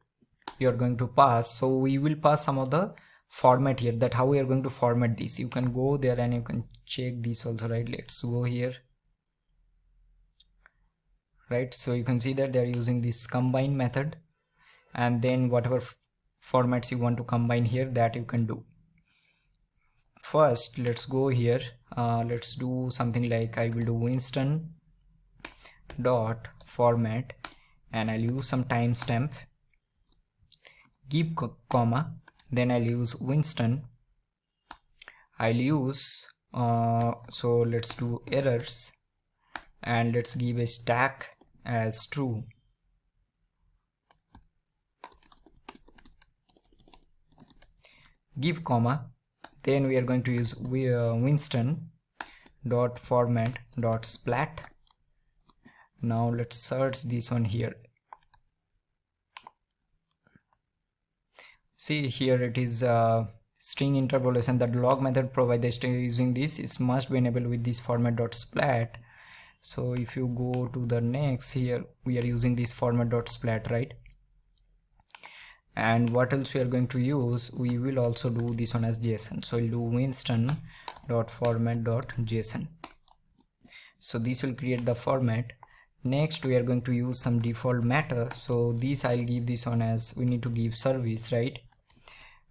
you are going to pass, so we will pass some of the format here, that how we are going to format this. You can go there and you can check this also, right? Let's go here, right? So you can see that they are using this combine method, and then whatever formats you want to combine here, that you can do. First let's go here, let's do something like, I will do Winston dot format, and I'll use some timestamp, give comma, then I'll use Winston, I'll use so let's do errors, and let's give a stack as true, give comma, then we are going to use Winston dot format dot splat. Now let's search this one here. See here it is string interpolation, that log method provided using this is must be enabled with this format dot splat. So if you go to the next, here we are using this format dot splat, right? And what else we are going to use, we will also do this one as JSON. So we'll do Winston dot format dot JSON. So this will create the format. Next we are going to use some default matter. So this I'll give this one as, we need to give service, right?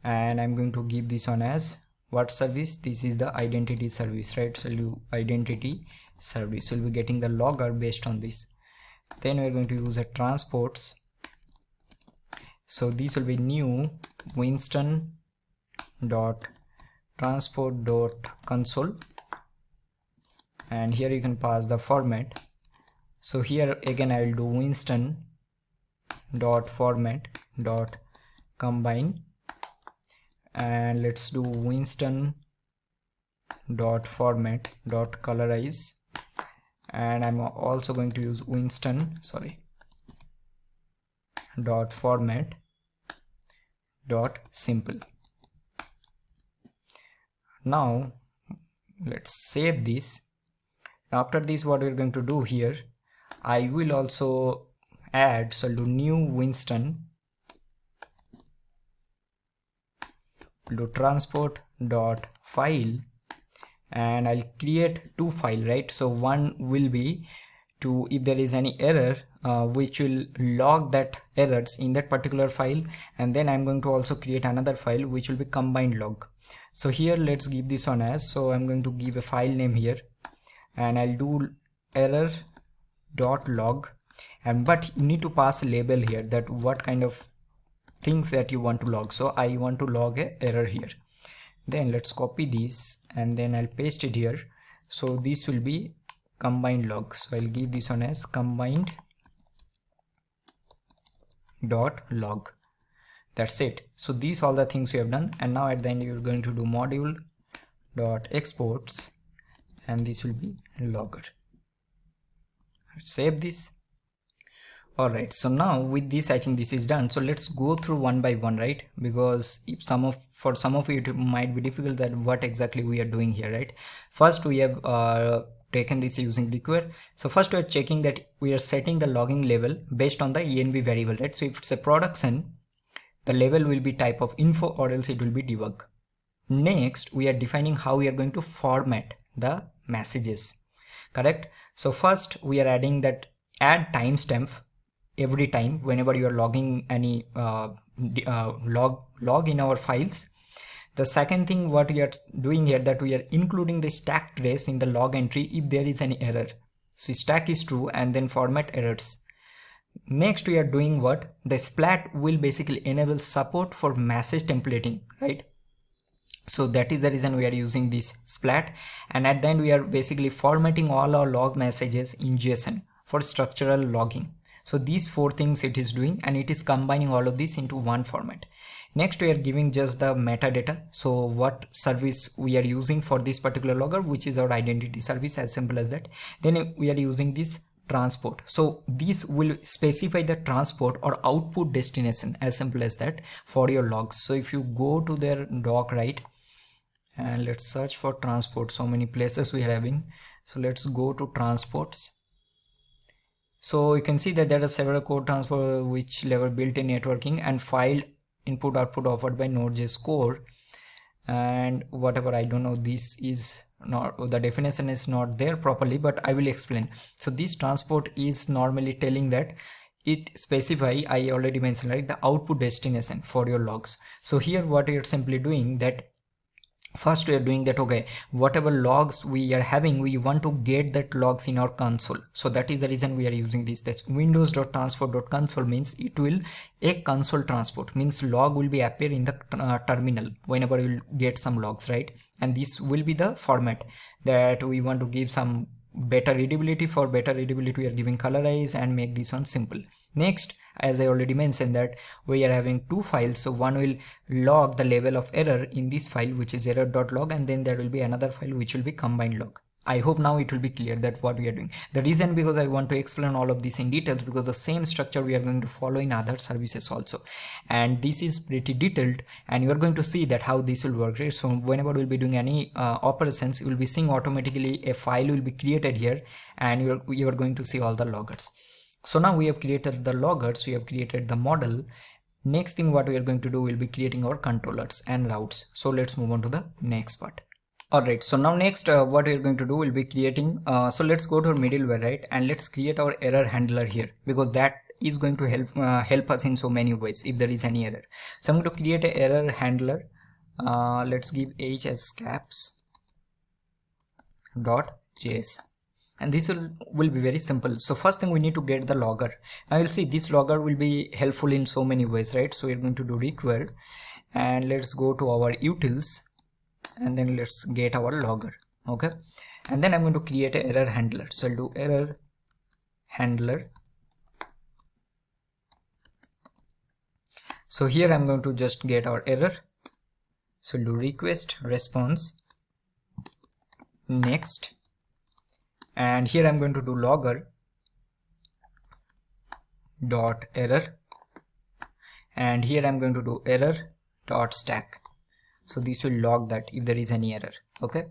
And I'm going to give this one as what service? This is the identity service, right? So we'll do identity service. So we'll be getting the logger based on this. Then we're going to use a transports. So this will be new Winston dot transport.console, and here you can pass the format. So here again I will do winston.format.combine, and let's do winston.format.colorize, and I'm also going to use winston.format.simple. Now let's save this. After this, what we're going to do here, I will also add, so I'll do new Winston, do transport.file, and I'll create two files, right? So one will be to, if there is any error, which will log that errors in that particular file, and then I'm going to also create another file which will be combined log. So here let's give this one as, so I'm going to give a file name here, and I'll do error.log, and but you need to pass a label here that what kind of things that you want to log. So I want to log a error here. Then let's copy this and then I'll paste it here. So this will be combined log. So I'll give this one as combined.log. That's it. So these all the things we have done, and now at the end you're going to do module.exports, and this will be logger. Save this. Alright, so now with this I think this is done. So let's go through one by one, right? Because if for some of you it might be difficult that what exactly we are doing here, right? First we have taken this using require. So first we are checking that we are setting the logging level based on the env variable, right? So if it's a production, the level will be type of info, or else it will be debug. Next we are defining how we are going to format the messages, correct? So first we are adding that add timestamp every time whenever you are logging any log in our files. The second thing what we are doing here, that we are including the stack trace in the log entry if there is any error. So stack is true and then format errors. Next we are doing what? The splat will basically enable support for message templating, right? So that is the reason we are using this splat, and at the end we are basically formatting all our log messages in JSON for structural logging. So these four things it is doing, and it is combining all of this into one format. Next we are giving just the metadata, so what service we are using for this particular logger, which is our identity service, as simple as that. Then we are using this transport, so this will specify the transport or output destination, as simple as that, for your logs. So if you go to their doc, right, and let's search for transport, so many places we are having. So let's go to transports. So you can see that there are several code transport which level built-in networking and file input output offered by Node.js core, and whatever, I don't know, this is not, the definition is not there properly, but I will explain. So this transport is normally telling that it specify, I already mentioned, right, the output destination for your logs. So here what you're simply doing, that first we are doing that, okay, whatever logs we are having, we want to get that logs in our console. So that is the reason we are using this. That's windows.transport.console means it will a console transport, means log will be appear in the terminal whenever you get some logs, right? And this will be the format that we want to give some better readability. For better readability we are giving colorize and make this one simple. Next, as I already mentioned, that we are having two files. So one will log the level of error in this file, which is error.log, and then there will be another file which will be combined log. I hope now it will be clear that what we are doing. The reason because I want to explain all of this in details, because the same structure we are going to follow in other services also, and this is pretty detailed, and you are going to see that how this will work, right? So whenever we'll be doing any operations, you will be seeing automatically a file will be created here, and you are going to see all the loggers. So now we have created the loggers, we have created the model. Next thing what we are going to do will be creating our controllers and routes. So let's move on to the next part. Alright, so now next what we are going to do will be creating, so let's go to our middleware, right, and let's create our error handler here, because that is going to help us in so many ways if there is any error. So I'm going to create an error handler. Let's give h as caps.js. And this will be very simple. So first thing we need to get the logger. Now you'll see this logger will be helpful in so many ways, right? So we're going to do require, and let's go to our utils, and then let's get our logger. Okay, and then I'm going to create an error handler. So I'll do error handler. So here I'm going to just get our error. So I'll do request response next, and here I'm going to do logger dot error, and here I'm going to do error dot stack. So this will log that if there is any error. Okay,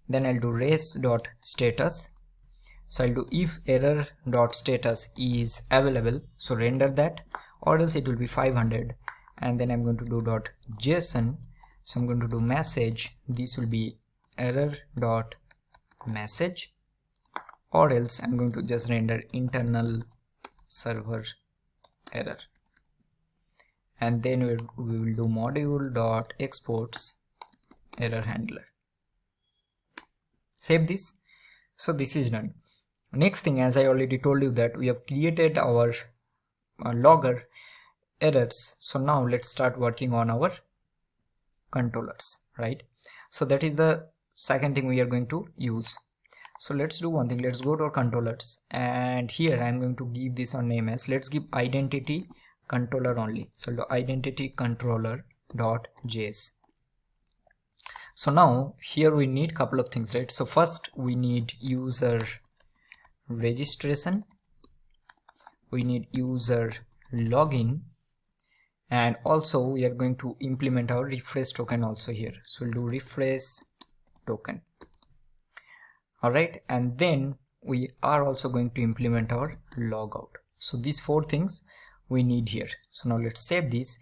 then I'll do res dot status. So I'll do if error dot status is available, so render that, or else it will be 500. And then I'm going to do dot json. So I'm going to do message. This will be error dot message, or else I'm going to just render internal server error. And then we will do module dot exports error handler. Save this. So this is done. Next thing, as I already told you, that we have created our logger errors. So now let's start working on our controllers, right? So that is the second thing we are going to use. So let's do one thing. Let's go to our controllers, and here I'm going to give this a name as, let's give identity controller only. So the identity controller dot js. So now here we need couple of things, right? So first we need user registration, we need user login, and also we are going to implement our refresh token also here. So we'll do refresh token. All right, and then we are also going to implement our logout. So these four things we need here. So now let's save this.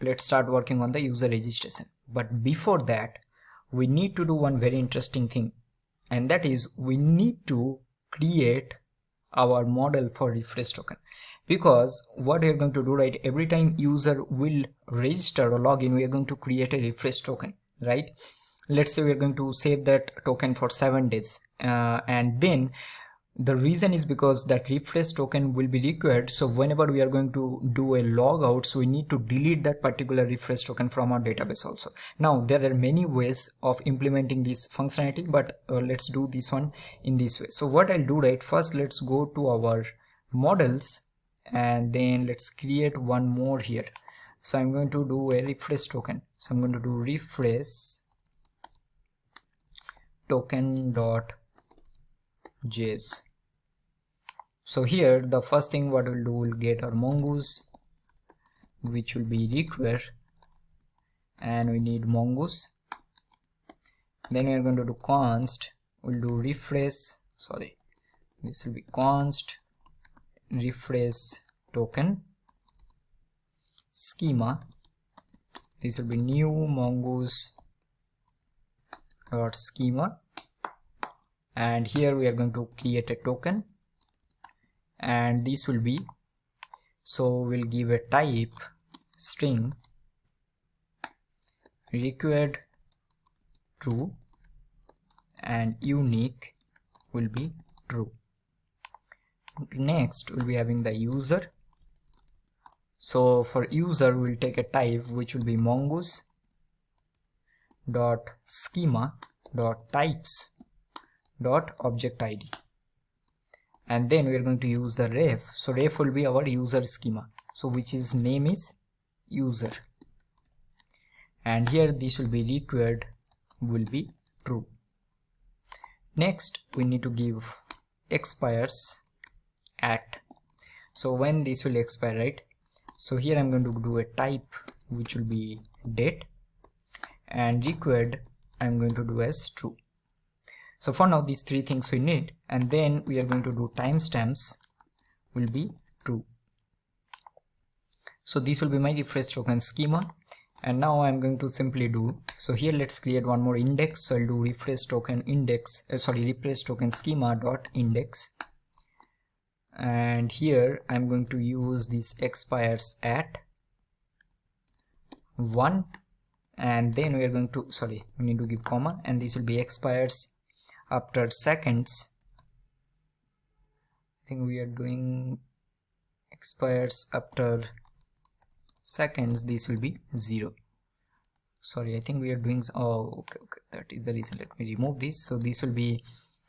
Let's start working on the user registration. But before that, we need to do one very interesting thing, and that is we need to create our model for refresh token. Because what we are going to do, right, every time user will register or log in, we are going to create a refresh token, right? Let's say we are going to save that token for 7 days, and then the reason is because that refresh token will be required. So whenever we are going to do a logout, so we need to delete that particular refresh token from our database also. Now there are many ways of implementing this functionality, but let's do this one in this way. So what I'll do, right, first let's go to our models, and then let's create one more here. So I'm going to do a refresh token. So I'm going to do refresh token dot js. So here the first thing what we'll do, we'll get our mongoose, which will be require, and we need mongoose. Then we are going to do const, we'll do refresh, sorry, this will be const refresh token schema. This will be new mongoose dot schema, and here we are going to create a token, and this will be, so we'll give a type string required true, and unique will be true. Next we'll be having the user. So for user we'll take a type which will be mongoose dot schema dot types dot object id, and then we are going to use the ref. So ref will be our user schema, so which is name is user, and here this will be required will be true. Next we need to give expires at, so when this will expire, right? So here I'm going to do a type which will be date, and required I'm going to do as true. So for now these three things we need, and then we are going to do timestamps will be true. So this will be my refresh token schema, and now I'm going to simply do, so here let's create one more index. So I'll do refresh token index, refresh token schema dot index, and here I'm going to use this expires at 1, and then we are going to, we need to give comma, and this will be expires after seconds. I think we are doing expires after seconds, this will be 0. sorry, I think we are doing, oh, okay, that is the reason. Let me remove this. So this will be,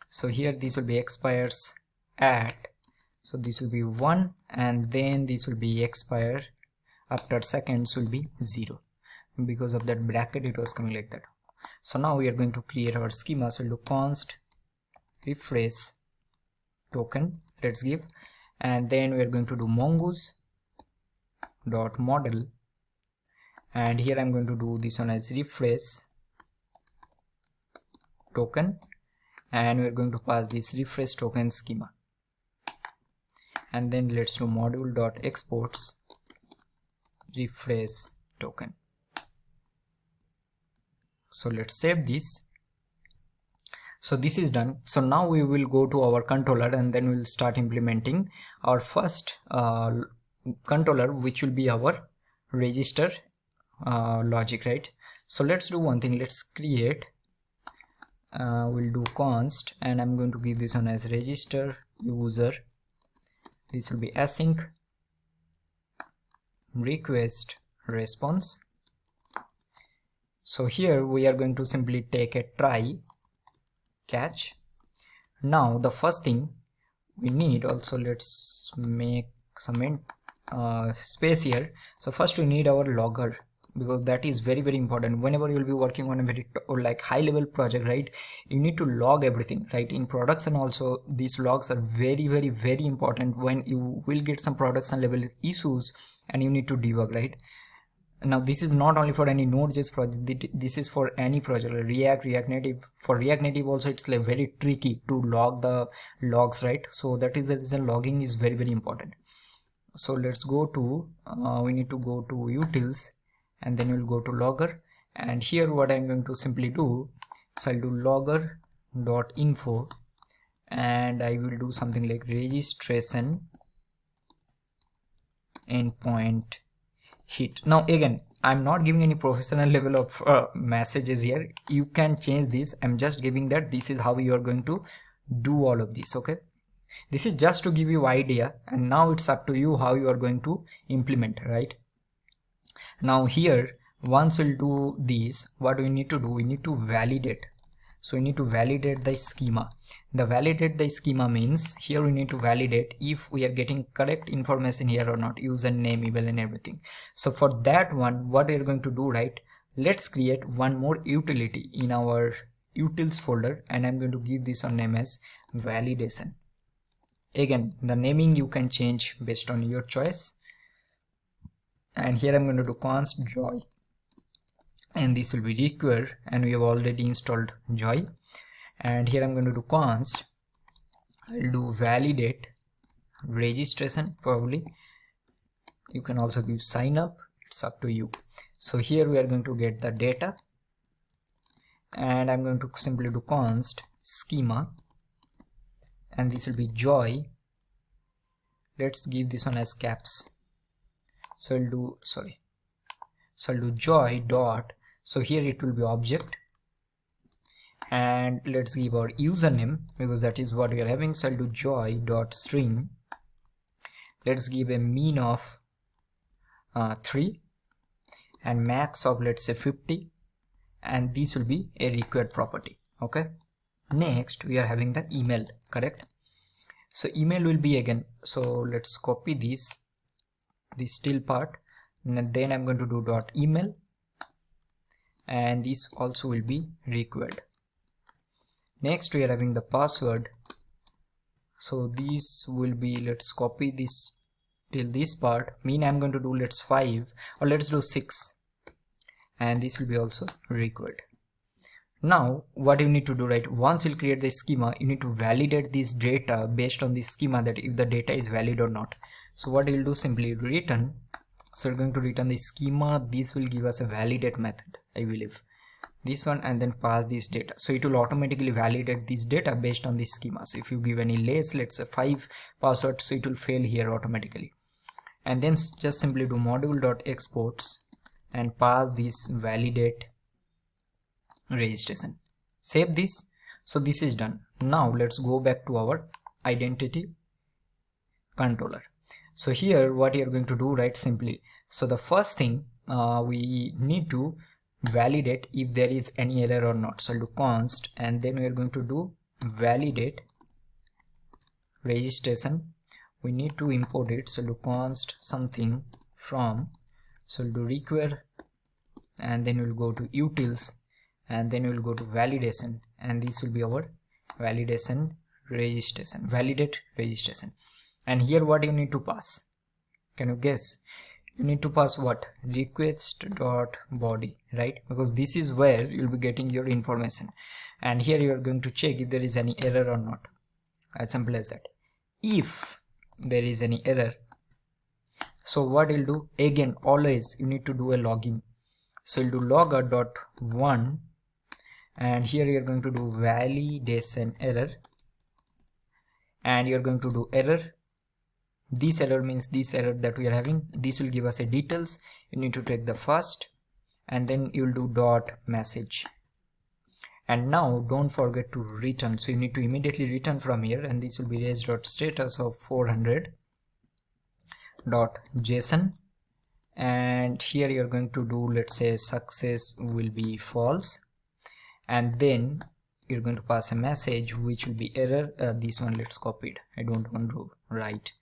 so here this will be expires at, so this will be 1, and then this will be expire after seconds will be 0. Because of that bracket it was coming like that. So now we are going to create our schema. So we'll do const refresh token, let's give, and then we are going to do mongoose dot model, and here I'm going to do this one as refresh token, and we're going to pass this refresh token schema, and then let's do module dot exports refresh token. So let's save this. So this is done. So now we will go to our controller, and then we'll start implementing our first controller, which will be our register logic, right? So let's do one thing. Let's create, we'll do const, and I'm going to give this one as register user. This will be async request response. So here we are going to simply take a try catch. Now the first thing we need, also let's make some space here. So first we need our logger, because that is very important. Whenever you will be working on a very like high level project, right, you need to log everything, right? In production also, these logs are very important when you will get some production level issues and you need to debug, right? Now this is not only for any Node.js project, this is for any project, like React Native. For React Native also it's like very tricky to log the logs, right? So that is the reason logging is very important. So let's go to we need to go to utils, and then we'll go to logger, and here what I'm going to simply do, so I'll do logger.info, and I will do something like registration endpoint hit. Now again, I'm not giving any professional level of messages here. You can change this. I'm just giving that this is how you are going to do all of this. Okay, this is just to give you idea, and now it's up to you how you are going to implement, right? Now here, once we'll do this, what we need to do, we need to validate. So we need to validate the schema. The validate the schema means here we need to validate if we are getting correct information here or not, username, email and everything. So for that one, what we are going to do, right, let's create one more utility in our utils folder, and I'm going to give this one name as validation. Again, the naming you can change based on your choice. And here I'm going to do const joy, and this will be require, and we have already installed joy. And here I'm going to do const, I'll do validate registration, probably you can also give sign up, it's up to you. So here we are going to get the data, and I'm going to simply do const schema, and this will be joy. Let's give this one as caps. So I'll do, sorry, so I'll do joy dot, so here it will be object, and let's give our username because that is what we are having. So I'll do joy dot string. Let's give a mean of 3 and max of, let's say, 50, and this will be a required property. Okay, next we are having the email, correct? So email will be again, so let's copy this still part, and then I'm going to do dot email, and this also will be required. Next we are having the password, so this will be, let's copy this till this part, mean I'm going to do, let's 5 or let's do 6, and this will be also required. Now what you need to do, right, once you create the schema, you need to validate this data based on this schema, that if the data is valid or not. So what you will do, simply return, so we're going to return the schema. This will give us a validate method, I believe, this one, and then pass this data. So it will automatically validate this data based on this schema. So if you give any less, let's say 5 password, so it will fail here automatically. And then just simply do module.exports and pass this validate registration. Save this. So this is done. Now let's go back to our identity controller. So here what you are going to do, right, simply, so the first thing we need to validate if there is any error or not. So I'll do const, and then we are going to do validate registration. We need to import it, so do const something from, so we'll do require, and then we'll go to utils, and then we'll go to validation, and this will be our validation registration, validate registration. And here what you need to pass, can you guess? You need to pass what? Request.body, right? Because this is where you'll be getting your information, and here you are going to check if there is any error or not. As simple as that. If there is any error, so what you'll do, again always you need to do a login. So you'll do logger.1, and here you're going to do validation error, and you're going to do error. This error means this error that we are having. This will give us a details. You need to take the first, and then you'll do dot message. And now don't forget to return, so you need to immediately return from here, and this will be res.status of 400.json, and here you're going to do, let's say success will be false, and then you're going to pass a message which will be error. This one let's copy it, I don't want to write,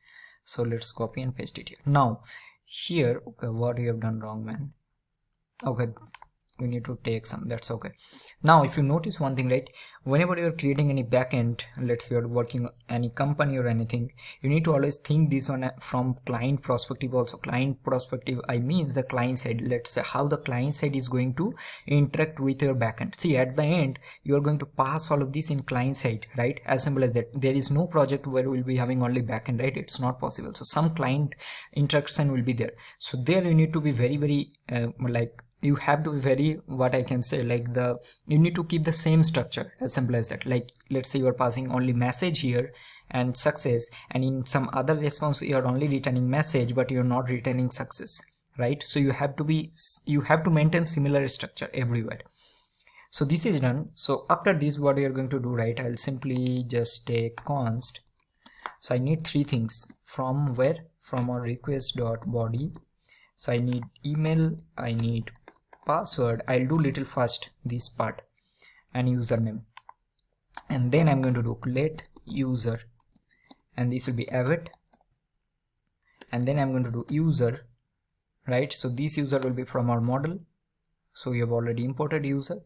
so let's copy and paste it here. Now here, okay, what you have done wrong, man? Okay, we need to take some, that's okay. Now if you notice one thing, right, whenever you're creating any backend, let's say you're working any company or anything, you need to always think this one from client perspective also. Client perspective, I means the client side, let's say how the client side is going to interact with your backend. See, at the end you are going to pass all of this in client side, right? As simple as that. There is no project where we'll be having only backend, right? It's not possible. So some client interaction will be there, so there you need to be very like, you have to be very, what I can say, like you need to keep the same structure, as simple as that. Like let's say you are passing only message here and success, and in some other response you are only returning message but you're not returning success, right? So you have to maintain similar structure everywhere. So this is done. So after this, what you're going to do, right, I'll simply just take const. So I need three things. From where? From our request.body. So I need email, I need password. I'll do little first this part, and username, and then I'm going to do let user, and this will be avid, and then I'm going to do user, right? So this user will be from our model, so we have already imported user,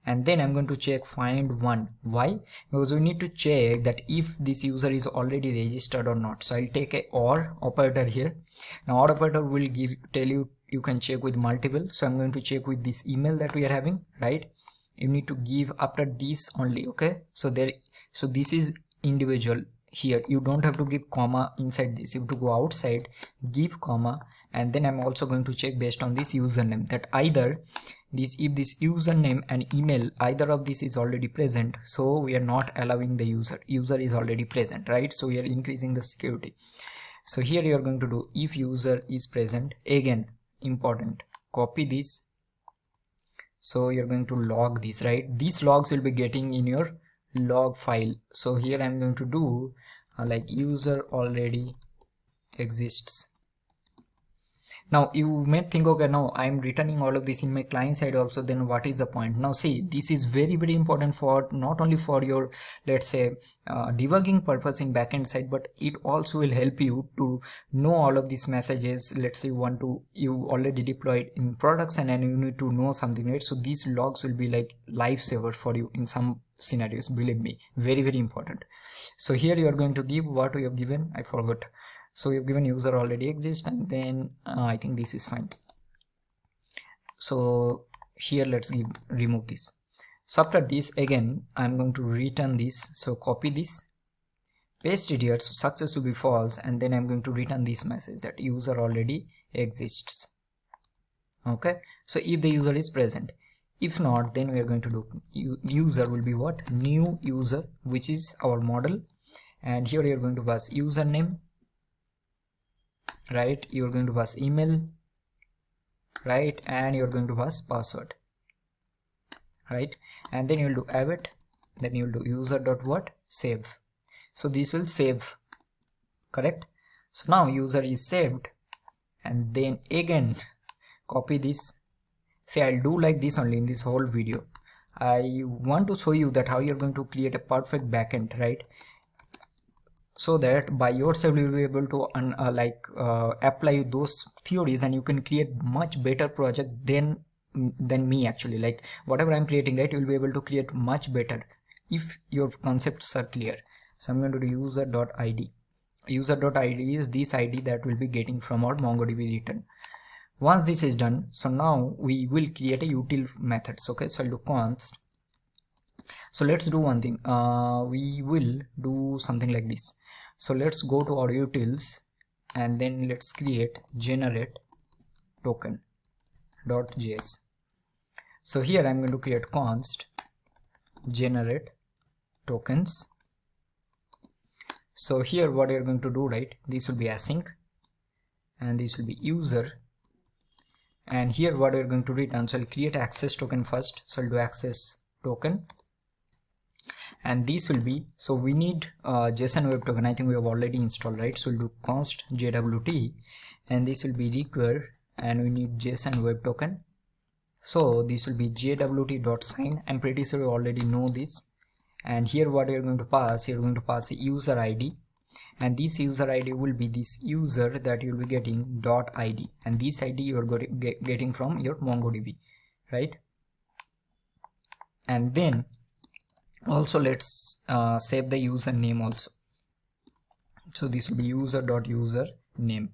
and then I'm going to check find one. Why? Because we need to check that if this user is already registered or not. So I'll take a or operator here. Now or operator will tell you can check with multiple, so I'm going to check with this email that we are having, right? You need to give after this only, okay? So this is individual. Here you don't have to give comma inside this, you have to go outside, give comma, and then I'm also going to check based on this username that either this, if this username and email, either of this is already present, so we are not allowing the user is already present, right? So we are increasing the security. So here you are going to do if user is present, again important, copy this, so you're going to log this, right? These logs will be getting in your log file. So here I'm going to do like user already exists. Now you may think, okay, now I'm returning all of this in my client side also, then what is the point? Now see, this is very important for not only for your, let's say debugging purpose in backend side, but it also will help you to know all of these messages. Let's say you already deployed in production and you need to know something, right? So these logs will be like lifesaver for you in some scenarios, believe me, very important. So here you are going to give what we have given, I forgot. So we have given user already exists, and then I think this is fine. So here let's remove this. So after this, again I'm going to return this, so copy this, paste it here, so success to be false, and then I'm going to return this message that user already exists. Okay, so if the user is present, if not, then we are going to do user will be what? New user, which is our model, and here you're going to pass username, right? You're going to pass email, right? And you're going to pass password, right? And then you'll do avid, then you'll do user dot what? Save. So this will save, correct? So now user is saved, and then again copy this, See, I'll do like this only in this whole video. I want to show you that how you're going to create a perfect backend, right? So that by yourself you'll be able to apply those theories, and you can create much better project than me actually. Like whatever I'm creating, right, you'll be able to create much better if your concepts are clear. So I'm going to do user.id. User.id is this ID that we'll be getting from our MongoDB return. Once this is done, so now we will create a util methods. Okay, so I'll do const. So let's do one thing. We will do something like this. So let's go to our utils and then let's create generate token.js. So here I'm going to create const generate tokens. So here what you're going to do, right, this will be async and this will be user, and here what you're going to return. So I'll create access token first. So I'll do access token, and this will be, so we need JSON web token. I think we have already installed, right? So we'll do const jwt, and this will be require, and we need JSON web token. So this will be jwt.sign. I'm pretty sure you already know this. And here what you're going to pass, you're going to pass a user ID, and this user ID will be this user that you'll be getting .id, and this ID you're getting from your MongoDB, right? And then also let's save the username also. So this will be user.username.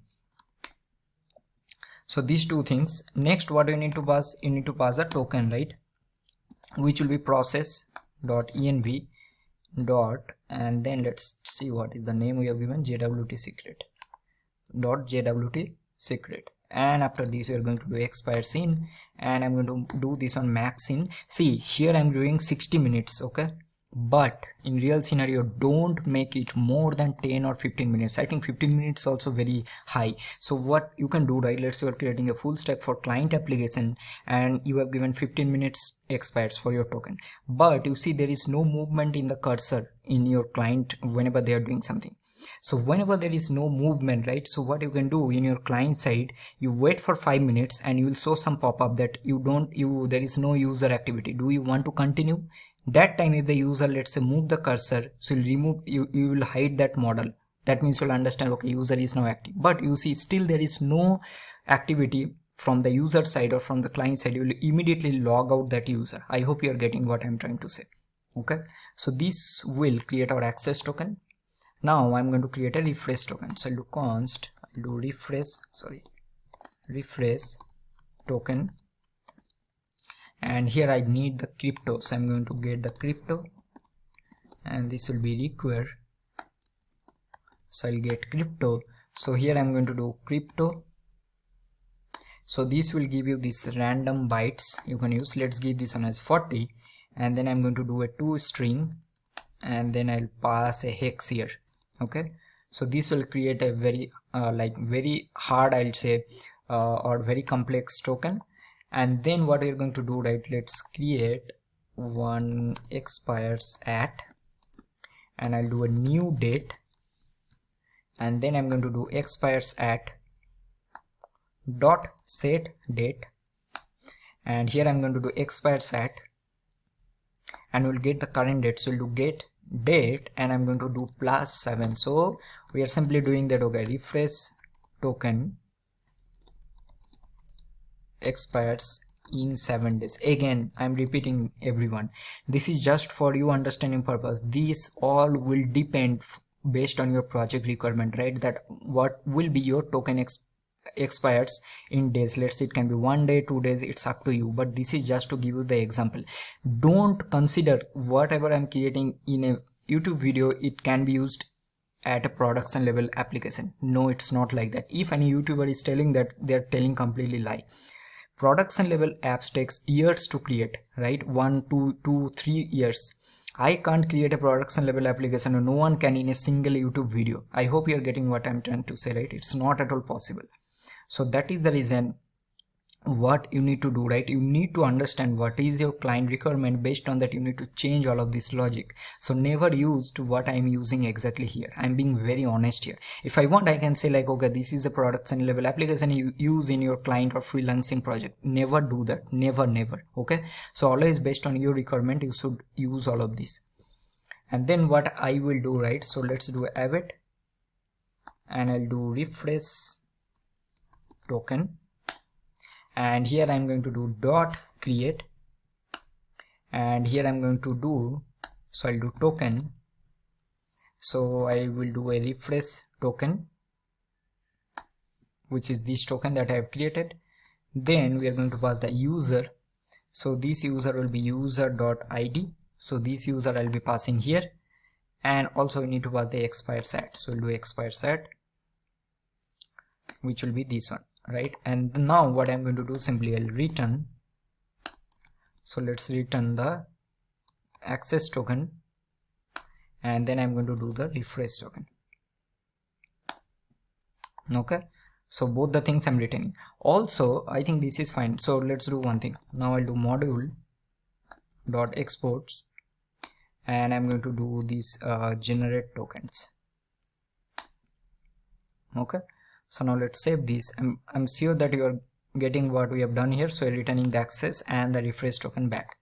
So these two things. Next, what you need to pass, you need to pass a token, right, which will be process.env dot, and then let's see what is the name we have given, jwt secret dot jwt secret. And after this we are going to do expires in, and I'm going to do this on max in. See, here I'm doing 60 minutes, okay, but in real scenario don't make it more than 10 or 15 minutes. I think 15 minutes also very high. So what you can do, right, let's say you're creating a full stack for client application and you have given 15 minutes expires for your token, but you see there is no movement in the cursor in your client whenever they are doing something. So whenever there is no movement, right, so what you can do in your client side, you wait for 5 minutes and you will show some pop-up that there is no user activity. Do you want to continue? That time if the user, let's say, move the cursor, so you will hide that model. That means you'll understand, okay, user is now active. But you see still there is no activity from the user side or from the client side. You will immediately log out that user. I hope you are getting what I'm trying to say. Okay, so this will create our access token. Now I'm going to create a refresh token. So I'll do const, I'll do refresh token, and here I need the crypto, so I'm going to get the crypto, and this will be require, so I'll get crypto. So here I'm going to do crypto, so this will give you this random bytes you can use. Let's give this one as 40, and then I'm going to do a toString, and then I'll pass a hex here. Okay, so this will create a very very hard, I'll say, or very complex token. And then what we're going to do, right, let's create one expires at, and I'll do a new date, and then I'm going to do expires at dot set date, and here I'm going to do expires at, and we'll get the current date. So we'll do get date, and I'm going to do +7. So we are simply doing that. Okay, refresh token expires in 7 days. Again, I'm repeating everyone, this is just for you understanding purpose. These all will depend based on your project requirement, right, that what will be your token expires in days. Let's say it can be 1 day, 2 days, it's up to you, but this is just to give you the example. Don't consider whatever I'm creating in a YouTube video it can be used at a production level application. No, it's not like that. If any YouTuber is telling that, they're telling completely lie. Production level apps takes years to create, right? 1, 2, 3 years. I can't create a production level application, or no one can in a single YouTube video. I hope you're getting what I'm trying to say, right? It's not at all possible. So that is the reason what you need to do, right? You need to understand what is your client requirement. Based on that, you need to change all of this logic. So never use to what I'm using exactly here. I'm being very honest here. If I want, I can say like, okay, this is a production level application you use in your client or freelancing project. Never do that. Never. Okay, so always based on your requirement, you should use all of this. And then what I will do, right? So let's do await, and I'll do refresh token, and here I'm going to do dot create, and here I'm going to do, so I'll do token, so I will do a refresh token, which is this token that I have created. Then we are going to pass the user, so this user will be user.id, so this user I'll be passing here, and also we need to pass the expired set, so we'll do expired set, which will be this one, right? And now what I'm going to do, simply I'll return, so let's return the access token, and then I'm going to do the refresh token. Okay, so both the things I'm returning. Also, I think this is fine, so let's do one thing. Now I'll do module dot exports, and I'm going to do these generate tokens. Okay, so now let's save this. I'm sure that you are getting what we have done here, so returning the access and the refresh token back.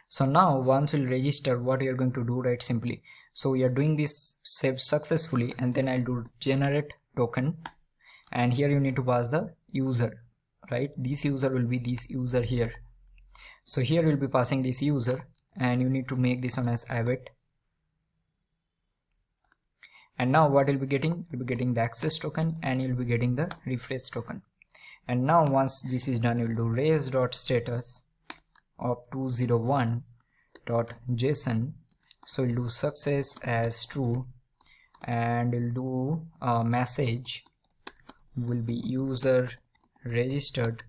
So now once we'll register, what we are going to do, right? Simply, so we are doing this save successfully, and then I'll do generate token, and here you need to pass the user, right? This user will be this user here, so here we'll be passing this user, and you need to make this one as await. And now what you'll be getting, you'll be getting the access token, and you'll be getting the refresh token. And now once this is done, you'll do raise.status of 201.json, so we'll do success as true, and we'll do a message will be user registered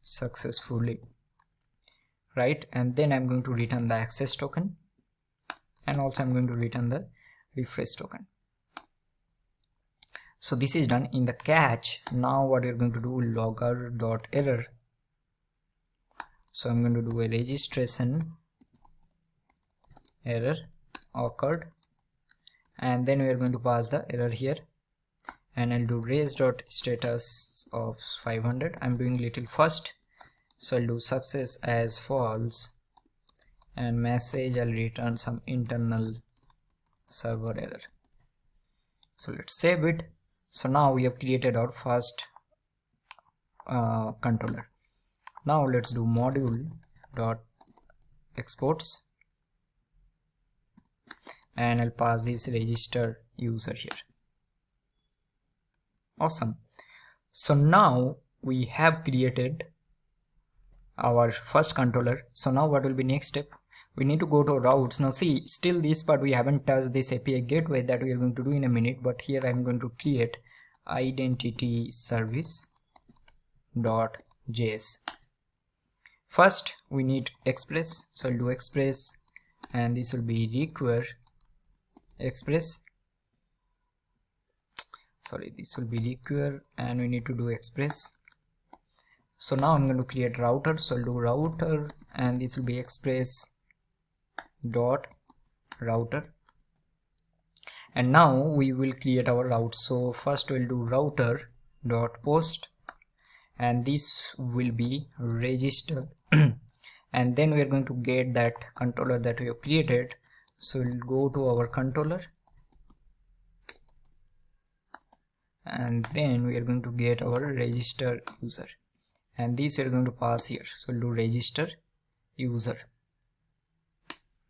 successfully, right? And then I'm going to return the access token, and also I'm going to return the refresh token. So this is done. In the catch, now what you're going to do, logger.error, so I'm going to do a registration error occurred, and then we are going to pass the error here, and I'll do raise.status of 500. I'm doing little first, so I'll do success as false, and message I'll return some internal server error. So let's save it. So now we have created our first controller. Now let's do module dot exports, and I'll pass this register user here. Awesome. So now we have created our first controller. So now what will be next step? We need to go to routes. Now see, still this part we haven't touched this API gateway that we are going to do in a minute, but here I'm going to create identity service.js. First we need Express, so I'll do Express, and this will be require Express, this will be require, and we need to do Express. So now I'm going to create router, so I'll do router, and this will be Express dot router, and now we will create our route. So first we'll do router dot post, and this will be register and then we are going to get that controller that we have created. So we'll go to our controller, and then we are going to get our register user, and this we are going to pass here. So we'll do register user.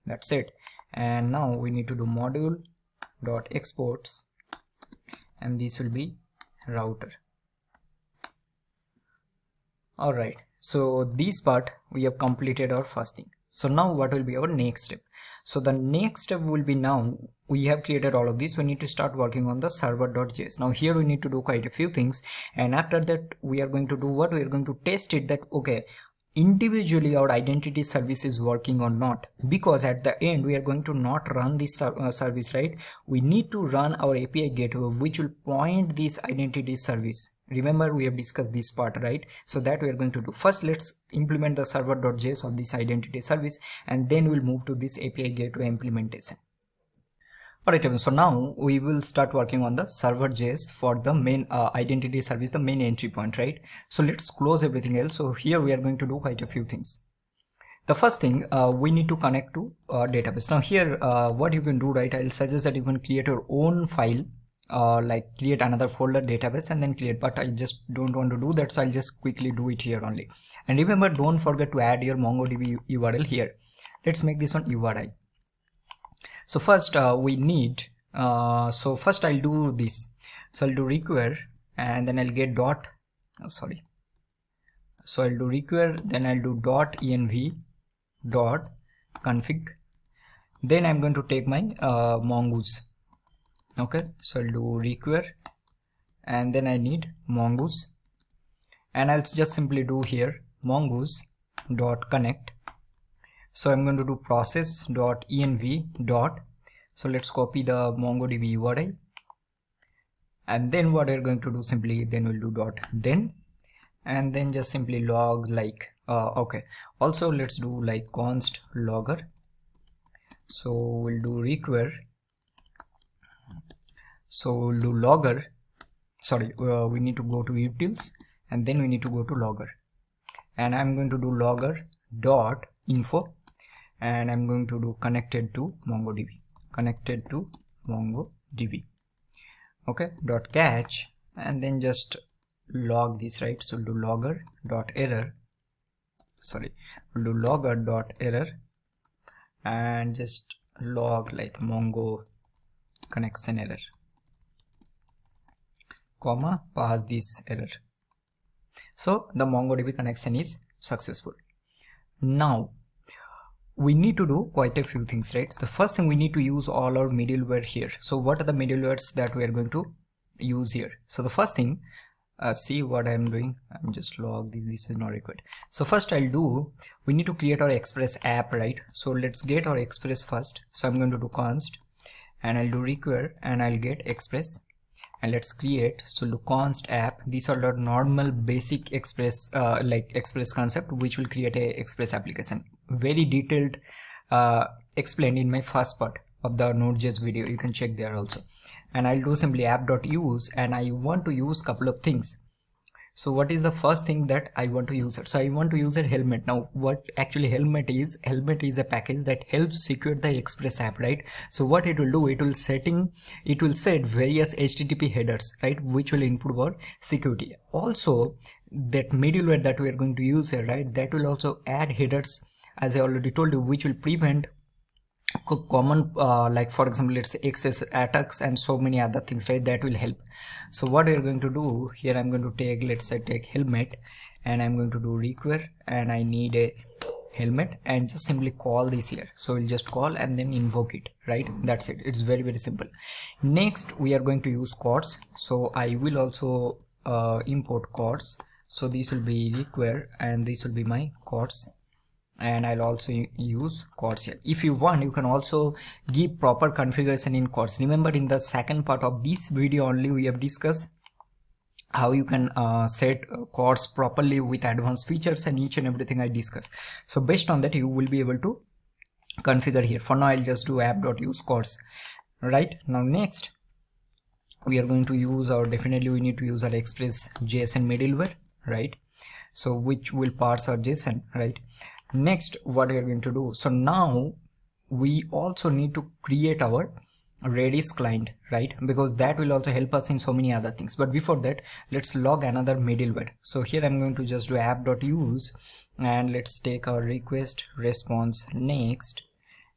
That's it. And now we need to do module dot exports, and this will be router. All right, so this part we have completed our first thing. So now what will be our next step? So the next step will be, now we have created all of this, we need to start working on the server.js. Now here we need to do quite a few things, and after that we are going to do what? We are going to test it that okay, individually our identity service is working or not, because at the end we are going to not run this service, right? We need to run our API gateway which will point this identity service. Remember, we have discussed this part, right? So that we are going to do. First, let's implement the server.js of this identity service, and then we'll move to this API gateway implementation. Alright, so now we will start working on the server.js for the main identity service, the main entry point, right? So let's close everything else. So here we are going to do quite a few things. The first thing, we need to connect to a database. Now here, what you can do, right? I'll suggest that you can create your own file, like create another folder database and then create, but I just don't want to do that. So I'll just quickly do it here only. And remember, don't forget to add your MongoDB URL here. Let's make this one URI. So first we need, so first I'll do this. So I'll do require and then I'll get dot, so I'll do require, then I'll do dot env dot config. Then I'm going to take my mongoose. Okay, so I'll do require and then I need mongoose, and I'll just simply do here mongoose dot connect. So I'm going to do process dot env dot, so let's copy the MongoDB URI, and then what we're going to do, simply then we'll do dot then, and then just simply log like okay, also let's do like const logger. So we'll do require, so we'll do logger, we need to go to utils and then we need to go to logger, and I'm going to do logger dot info, and I'm going to do connected to MongoDB, okay, dot catch, and then just log this, right? So we'll do logger dot error, we'll do logger dot error and just log like Mongo connection error, comma, pass this error. So the MongoDB connection is successful. Now we need to do quite a few things, right? So the first thing, we need to use all our middleware here. So what are the middlewares that we are going to use here? So the first thing, see what I'm doing, I'm just log this is not required. So first I'll do, we need to create our Express app, right? So let's get our Express first. So I'm going to do const and I'll do require and I'll get Express, and let's create. So do const app. These are the normal basic Express like Express concept which will create a Express application. Very detailed explained in my first part of the Node.js video, you can check there also. And I'll do simply app.use, and I want to use couple of things. So what is the first thing that I want to use it? So I want to use a helmet. Now what actually helmet is a package that helps secure the Express app, right? So what it will do, it will set various HTTP headers, right, which will improve our security. Also that middleware that we are going to use here, right, that will also add headers, as I already told you, which will prevent common like for example, let's say access attacks and so many other things, right? That will help. So what we're going to do here, I'm going to take, let's say take helmet, and I'm going to do require, and I need a helmet, and just simply call this here. So we'll just call and then invoke it, right? That's it. It's very, very simple. Next we are going to use chords. So I will also import chords. So this will be require and this will be my chords, and I'll also use chords here. If you want, you can also give proper configuration in chords. Remember, in the second part of this video only, we have discussed how you can set chords properly with advanced features and each and everything I discussed. So based on that, you will be able to configure here. For now, I'll just do app.use chords. Right now, next we are going to use our, definitely we need to use our Express.js and middleware, right? So which will parse our JSON, right? Next, what we are going to do, so now we also need to create our Redis client, right? Because that will also help us in so many other things. But before that, let's log another middleware. So here I'm going to just do app.use, and let's take our request response next.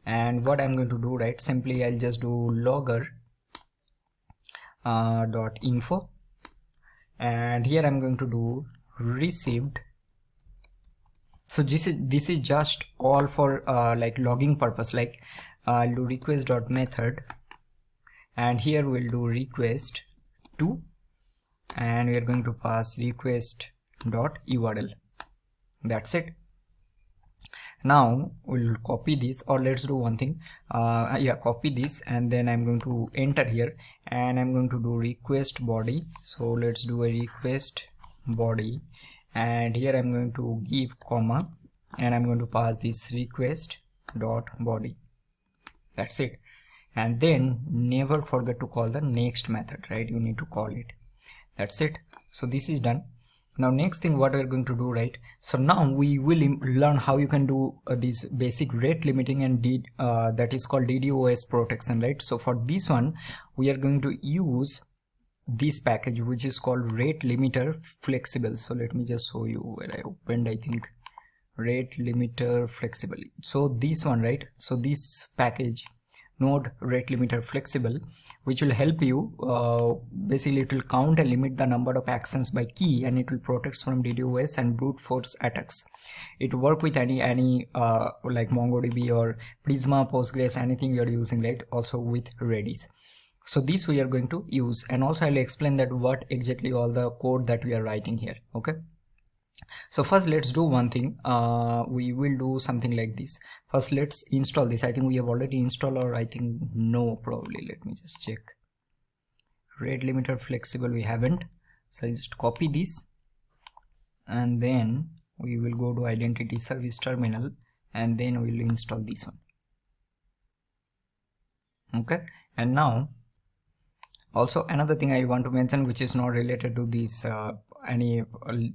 And what I'm going to do, right, simply I'll just do logger dot info, and here I'm going to do received. So this is just all for like logging purpose. Like I'll do request dot method, and here we'll do request to, and we are going to pass request dot URL. That's it. Now we'll copy this, or let's do one thing, copy this, and then I'm going to enter here, and I'm going to do request body. So let's do a request body, and here I'm going to give comma, and I'm going to pass this request dot body. That's it. And then never forget to call the next method, right? You need to call it. That's it. So this is done. Now next thing what we're going to do, right? So now we will learn how you can do this basic rate limiting and that is called DDoS protection, right? So for this one we are going to use this package which is called rate limiter flexible. So let me just show you where I opened, I think, rate limiter flexible. So this one, right? So this package, node rate limiter flexible, which will help you basically it will count and limit the number of actions by key, and it will protect from DDoS and brute force attacks. It will work with any like MongoDB or Prisma, Postgres, anything you are using, right? Also with Redis. So this we are going to use, and also I'll explain that what exactly all the code that we are writing here. Okay, so first let's do one thing. We will do something like this. First let's install this. I think we have already installed, or I think no, probably. Let me just check. Rate limiter flexible we haven't. So I'll just copy this, and then we will go to identity service terminal, and then we will install this one. Okay, and now also another thing I want to mention, which is not related to this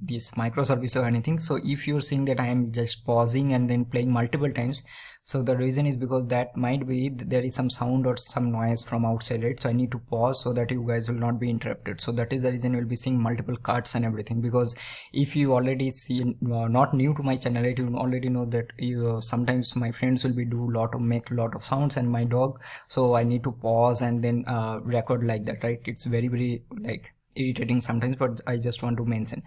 this microservice or anything. So if you're seeing that I am just pausing and then playing multiple times, so the reason is because that might be there is some sound or some noise from outside, right? So I need to pause so that you guys will not be interrupted. So that is the reason you'll be seeing multiple cuts and everything, because if you already see not new to my channel, right, you already know that sometimes my friends will be make a lot of sounds, and my dog, so I need to pause and then record like that, right? It's very like irritating sometimes, but I just want to mention.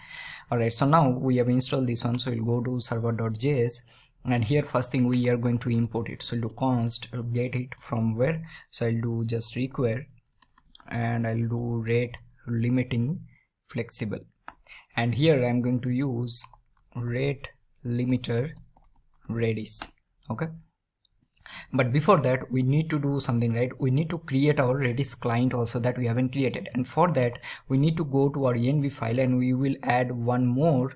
All right, so now we have installed this one. So we'll go to server.js, and here first thing we are going to import it. So I'll do const get it from where. So I'll do just require, and I'll do rate limiting flexible, and here I'm going to use rate limiter Redis. Okay, but before that we need to do something, right? We need to create our Redis client also that we haven't created, and for that we need to go to our env file, and we will add one more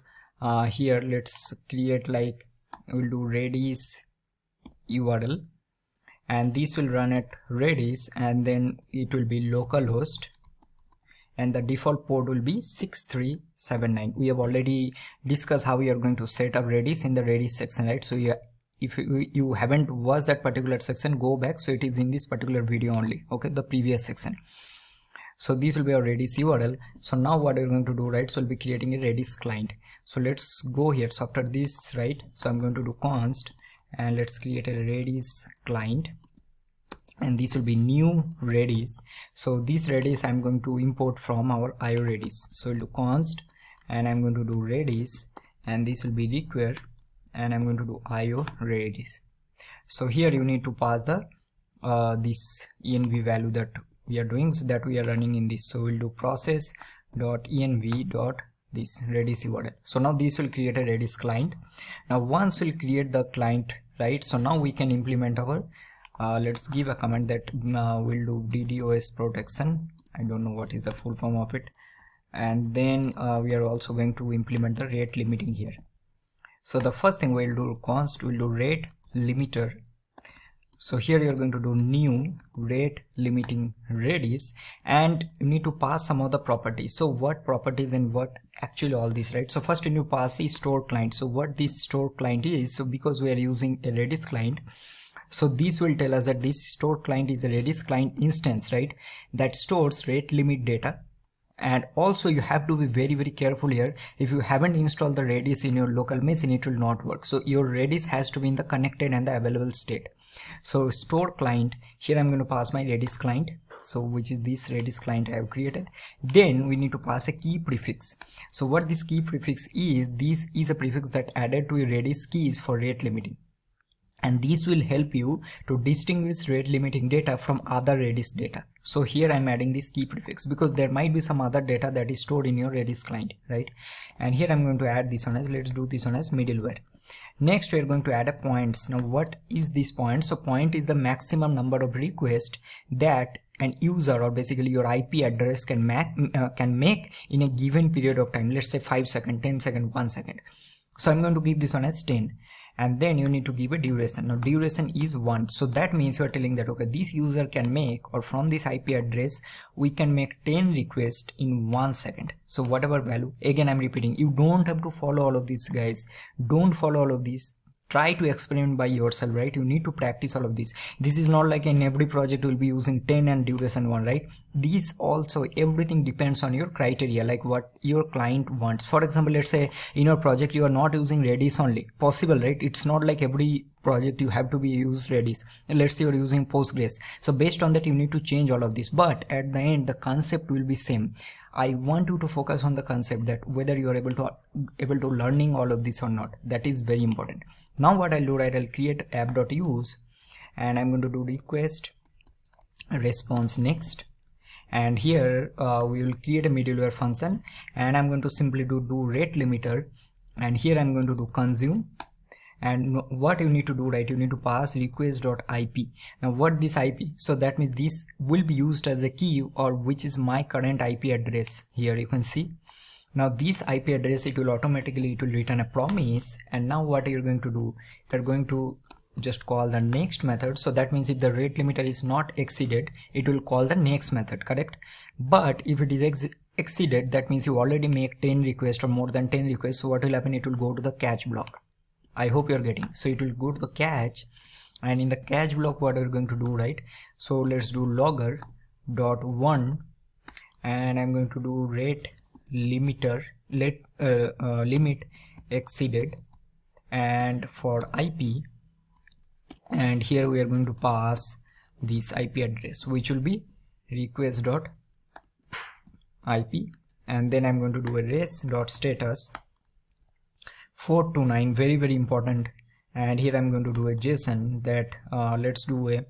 here. Let's create, like, we'll do Redis URL, and this will run at Redis, and then it will be localhost, and the default port will be 6379. We have already discussed how we are going to set up Redis in the Redis section, right? So if you haven't watched that particular section, go back. So it is in this particular video only, okay, the previous section. So this will be our Redis URL. So now what we're going to do, right? So we'll be creating a Redis client. So let's go here. So after this, right, so I'm going to do const, and let's create a Redis client, and this will be new Redis. So this Redis I'm going to import from our IO Redis. So we'll do const, and I'm going to do Redis, and this will be require, and I'm going to do IO Redis. So here you need to pass the this env value that we are doing, so that we are running in this. So we'll do process.env. this Redis URL. So now this will create a Redis client. Now once we'll create the client, right, so now we can implement our let's give a command that we'll do DDoS protection. I don't know what is the full form of it, and then we are also going to implement the rate limiting here. So the first thing we'll do const, we'll do rate limiter. So here you're going to do new rate limiting Redis, and you need to pass some of the properties. So what properties and what actually all this, right? So first you need to pass a store client. So what this store client is, so because we are using a Redis client, so this will tell us that this store client is a Redis client instance, right, that stores rate limit data. And also you have to be very careful here. If you haven't installed the Redis in your local machine, it will not work. So your Redis has to be in the connected and the available state. So store client, here I'm going to pass my Redis client, so which is this Redis client I have created. Then we need to pass a key prefix. So what this key prefix is, this is a prefix that added to your Redis keys for rate limiting. and these will help you to distinguish rate limiting data from other Redis data. So here I'm adding this key prefix because there might be some other data that is stored in your Redis client, right? And here I'm going to add this one as, let's do this one as middleware. Next we're going to add a points. Now what is this point? So point is the maximum number of requests that an user, or basically your IP address, can make in a given period of time. Let's say 5 seconds, 10 seconds, 1 second. So I'm going to give this one as 10, and then you need to give a duration. Now duration is 1, so that means you are telling that okay, this user can make, or from this IP address we can make 10 requests in 1 second. So whatever value, again I'm repeating, you don't have to follow all of these guys, don't follow all of these. Try to experiment by yourself, right? You need to practice all of this. This is not like in every project you will be using 10 and duration 1, right? These also, everything depends on your criteria, like what your client wants. For example, let's say in your project you are not using Redis only, possible, right? It's not like every project you have to be use Redis. Let's say you're using Postgres, so based on that you need to change all of this, but at the end the concept will be same. I want you to focus on the concept, that whether you are able to learning all of this or not. That is very important. Now what I'll do, right, I'll create app.use, and I'm going to do request response next, and here we will create a middleware function, and I'm going to simply do rate limiter, and here I'm going to do consume. And what you need to do, right, you need to pass request.ip. now what this IP, so that means this will be used as a key, or which is my current IP address. Here you can see, now this IP address, it will return a promise. And now what you're going to do, you're going to just call the next method. So that means if the rate limiter is not exceeded, it will call the next method, correct? But if it is exceeded, that means you already make 10 requests or more than 10 requests. So what will happen, it will go to the catch block. I hope you're getting. So it will go to the catch, and in the catch block what we're going to do, right, so let's do logger.1, and I'm going to do rate limiter, limit exceeded, and for IP, and here we are going to pass this IP address, which will be request.ip, and then I'm going to do a res.status 429, very important. And here I'm going to do a JSON that let's do a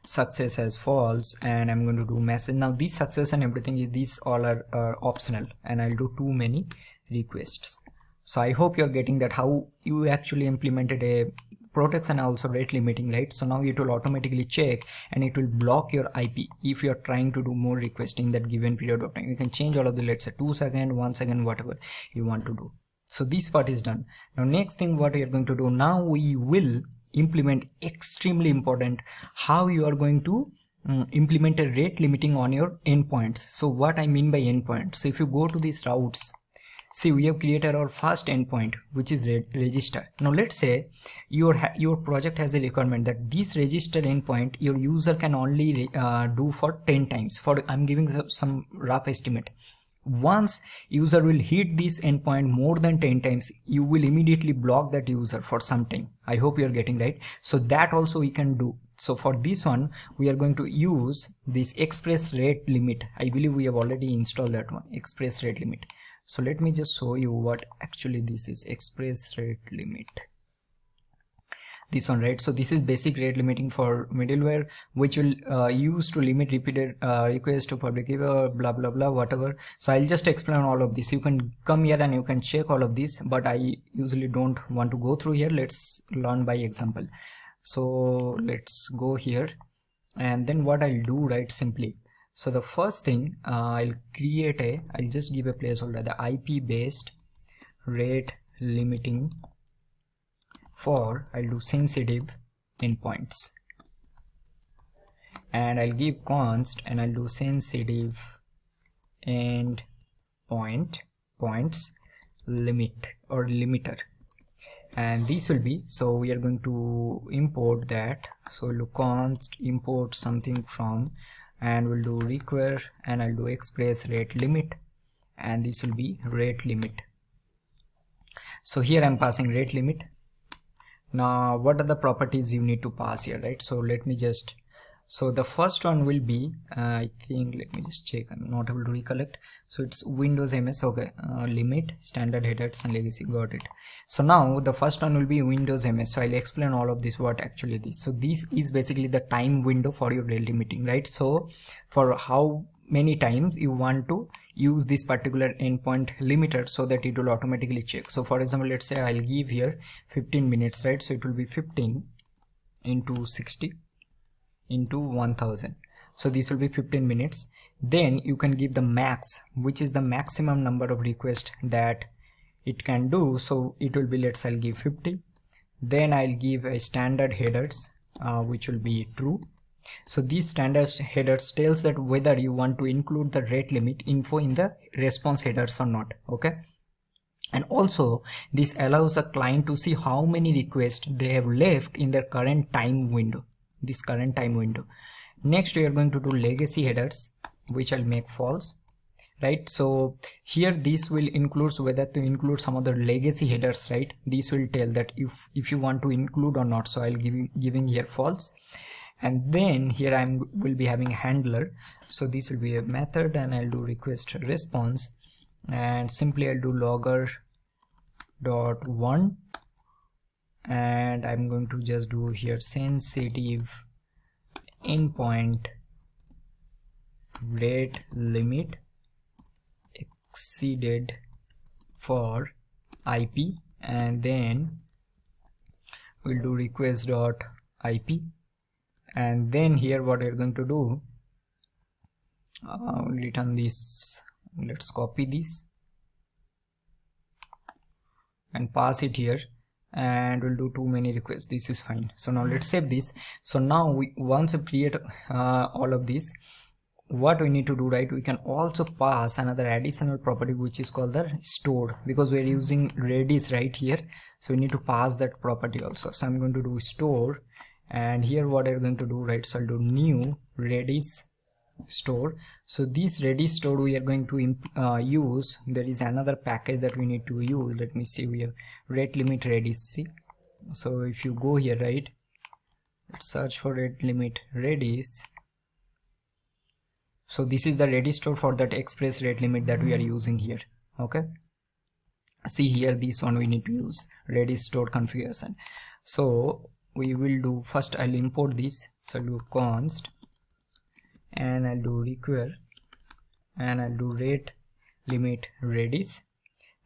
success as false, and I'm going to do message. Now this success and everything, these all are optional, and I'll do too many requests. So I hope you're getting that how you actually implemented a protection, also rate limiting, right? So now it will automatically check, and it will block your IP if you're trying to do more requests in that given period of time. You can change all of the, let's say 2 seconds, 1 second, whatever you want to do. So this part is done. Now next thing what we are going to do, now we will implement, extremely important, how you are going to implement a rate limiting on your endpoints. So what I mean by endpoint, so if you go to these routes, see we have created our first endpoint, which is register. Now let's say your project has a requirement that this register endpoint your user can only do for 10 times. For I'm giving some rough estimate. Once user will hit this endpoint more than 10 times, you will immediately block that user for some time. I hope you're getting right. So that also we can do. So for this one we are going to use this express rate limit. I believe we have already installed that one, express rate limit. So let me just show you what actually this is, express rate limit. This one, right? So this is basic rate limiting for middleware, which will use to limit repeated requests to public key, blah blah blah, whatever. So I'll just explain all of this. You can come here and you can check all of this, but I usually don't want to go through here. Let's learn by example. So let's go here, and then what I'll do, right, simply, so the first thing I'll just give a placeholder, the IP based rate limiting for, I'll do sensitive endpoints, and I'll give const, and I'll do sensitive points limit or limiter, and this will be, so we are going to import that. So look, const import something from, and we'll do require, and I'll do express rate limit, and this will be rate limit. So here I'm passing rate limit. Now what are the properties you need to pass here, right? So let me just So the first one will be I think, let me just check, I'm not able to recollect. So it's Windows MS. Okay, limit, standard headers and legacy, got it. So now the first one will be Windows MS. So I'll explain all of this, what actually this. So this is basically the time window for your daily meeting, right? So for how many times you want to use this particular endpoint limiter, so that it will automatically check. So for example, let's say I'll give here 15 minutes, right? So it will be 15 into 60 into 1000. So this will be 15 minutes. Then you can give the max, which is the maximum number of requests that it can do. So it will be, let's, I'll give 50. Then I'll give a standard headers, which will be true. So these standard headers tells that whether you want to include the rate limit info in the response headers or not. Okay. And also this allows the client to see how many requests they have left in their current time window, this current time window. Next we are going to do legacy headers, which I'll make false, right? So here this will include whether to include some other legacy headers, right? This will tell that if you want to include or not. So I'll giving here false. And then here I will be having a handler. So this will be a method, and I'll do request response, and simply I'll do logger dot one, and I'm going to just do here sensitive endpoint rate limit exceeded for IP, and then we'll do request dot IP. And then here what we're going to do, return this, let's copy this and pass it here, and we'll do too many requests. This is fine. So now let's save this. So now once we create all of this, what we need to do, right, we can also pass another additional property, which is called the store, because we're using Redis right here. So we need to pass that property also. So I'm going to do store, and here what I'm going to do, right, so I'll do new Redis store. So this Redis store we are going to use, there is another package that we need to use. Let me see, we have rate limit Redis. See, so if you go here, right, let's search for rate limit Redis. So this is the Redis store for that express rate limit that we are using here. Okay, see here, this one we need to use Redis store configuration. So we will do, first I'll import this. So I'll do const, and I'll do require, and I'll do rate limit Redis,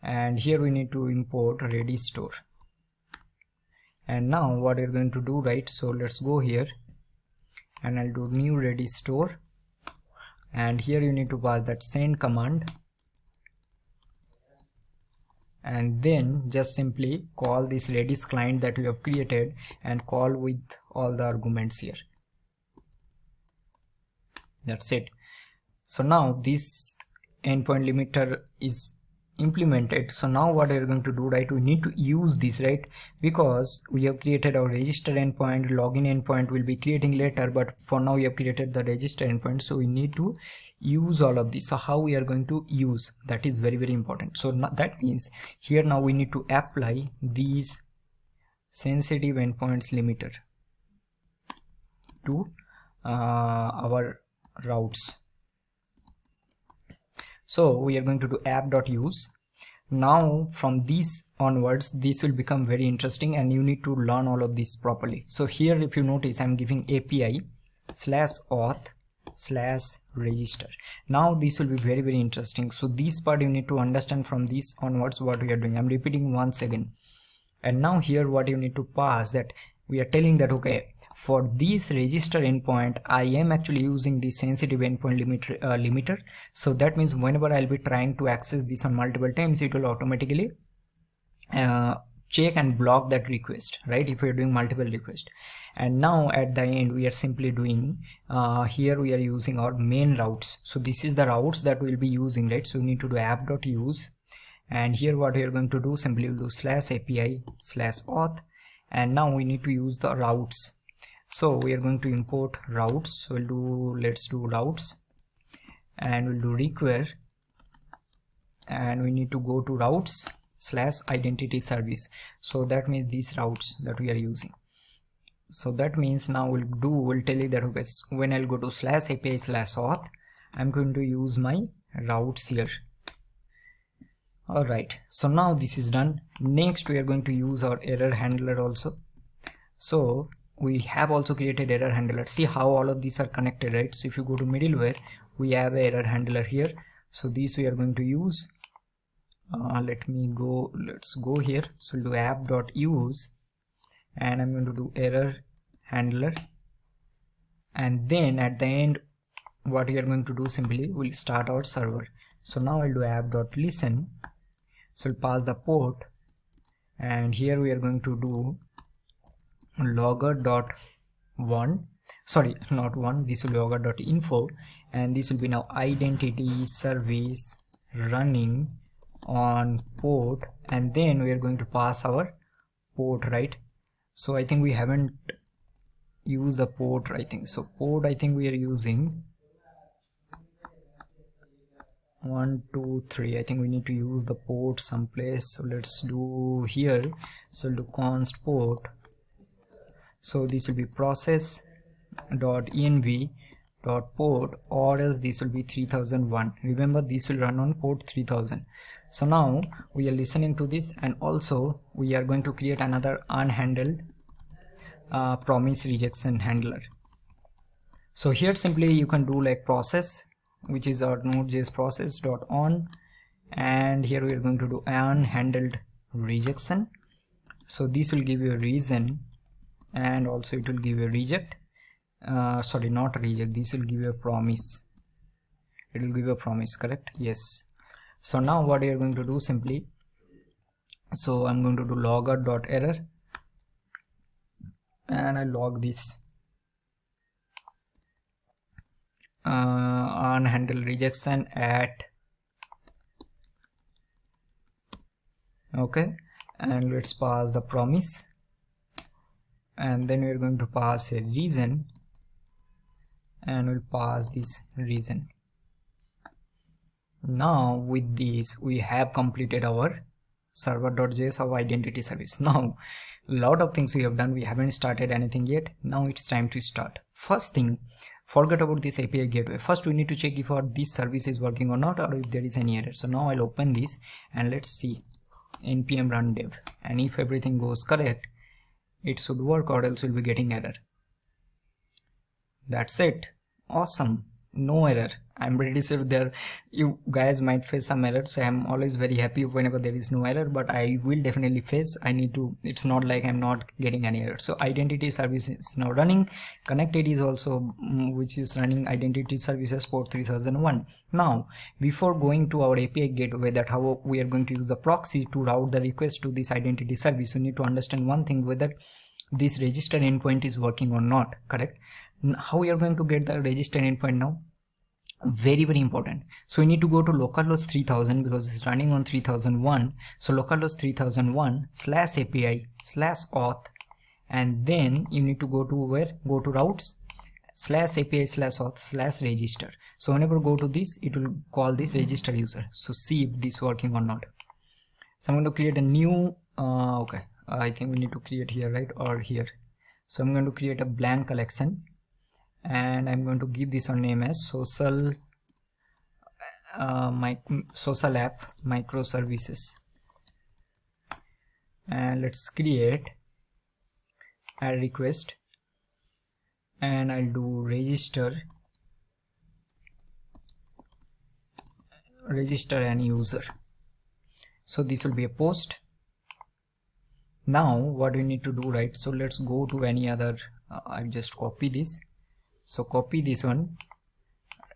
and here we need to import Redis store. And now what we're going to do, right, so let's go here, and I'll do new Redis store, and here you need to pass that send command, and then just simply call this Redis client that we have created and call with all the arguments here. That's it. So now this endpoint limiter is implemented. So now what we're going to do, right, we need to use this, right, because we have created our register endpoint, login endpoint will be creating later, but for now we have created the register endpoint. So we need to use all of this. So how we are going to use, that is very, very important. So that means here now we need to apply these sensitive endpoints limiter to our routes. So we are going to do app.use. Now from these onwards, this will become very interesting, and you need to learn all of this properly. So here if you notice, I'm giving API /auth/register. Now this will be very, very interesting. So this part you need to understand from this onwards what we are doing. I'm repeating once again. And now here what you need to pass, that we are telling that, okay, for this register endpoint I am actually using the sensitive endpoint limiter. So that means whenever I'll be trying to access this on multiple times, it will automatically check and block that request, right, if you're doing multiple requests. And now at the end we are simply doing here we are using our main routes. So this is the routes that we'll be using, right? So we need to do app.use, and here what we are going to do, simply we'll do /API/auth, and now we need to use the routes. So we are going to import routes. So we'll do, let's do routes, and we'll do require, and we need to go to routes/identity service. So that means these routes that we are using. So that means now we'll tell you that okay, when I'll go to /API/auth, I'm going to use my routes here. Alright, so now this is done. Next we are going to use our error handler also. So we have also created error handler. See how all of these are connected, right? So if you go to middleware, we have an error handler here. So this we are going to use. Let's go here. So we'll do app.use and I'm going to do error handler, and then at the end what we are going to do, simply we'll start our server. So now I'll do app.listen. So we'll pass the port, and here we are going to do logger.1, sorry, not one, this will be logger.info, and this will be now identity service running on port, and then we are going to pass our port, right? So I think we haven't used the port, I think so. Port, I think we are using 123. I think we need to use the port someplace. So let's do here. So do const port. So this will be process.env.port, or else this will be 3001. Remember, this will run on port 3000. So now we are listening to this, and also we are going to create another unhandled promise rejection handler. So here simply you can do like process, which is our Node.js process.on, and here we are going to do unhandled rejection. So this will give you a reason, and also it will give you a reject. Sorry, not reject, this will give you a promise. It will give you a promise, correct? Yes. So now what we are going to do simply, so I'm going to do logger.error, and I log this unhandled rejection at, okay, and let's pass the promise, and then we're going to pass a reason, and we'll pass this reason. Now with this we have completed our server.js of identity service. Now a lot of things we have done, we haven't started anything yet. Now it's time to start. First thing, forget about this API gateway. First we need to check if this service is working or not, or if there is any error. So now I'll open this and let's see npm run dev, and if everything goes correct, it should work, or else we'll be getting error. That's it. Awesome. No error. I'm pretty sure there you guys might face some errors. So I'm always very happy whenever there is no error, but I will definitely face. I need to, it's not like I'm not getting any error. So identity service is now running. Connected is also which is running identity services port 3001. Now before going to our API gateway, that how we are going to use the proxy to route the request to this identity service, we need to understand one thing, whether this register endpoint is working or not, correct? How we are going to get the register endpoint now? Very important. So we need to go to localhost 3000 because it's running on 3001. So localhost 3001 /API/auth, and then you need to go to where? Go to routes /API/auth/register. So whenever go to this, it will call this register user. So see if this is working or not. So I'm going to create a new okay, I think we need to create here, right, or here. So I'm going to create a blank collection, and I'm going to give this one name as social app microservices, and let's create a request, and I'll do register an user. So this will be a post. Now what we need to do, right, so let's go to any other I'll just copy this. So copy this one.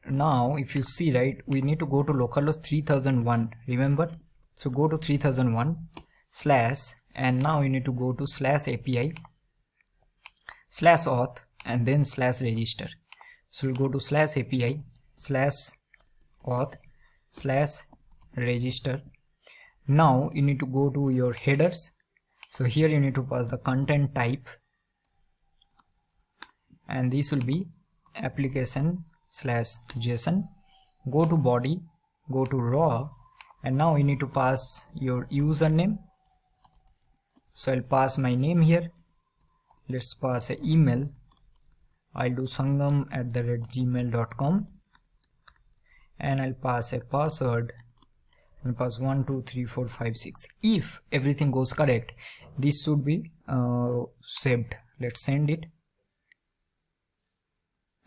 Now if you see, right, we need to go to localhost 3001, remember? So go to 3001 / and now you need to go to /API/auth and then /register. So we'll go to /API/auth/register. Now you need to go to your headers. So here you need to pass the content type, and this will be application/JSON. Go to body, go to raw, and now you need to pass your username. So I'll pass my name here, let's pass a email. I'll do sangam@gmail.com, and I'll pass a password. I'll pass 1 2 3 4 5 6. If everything goes correct, this should be saved. Let's send it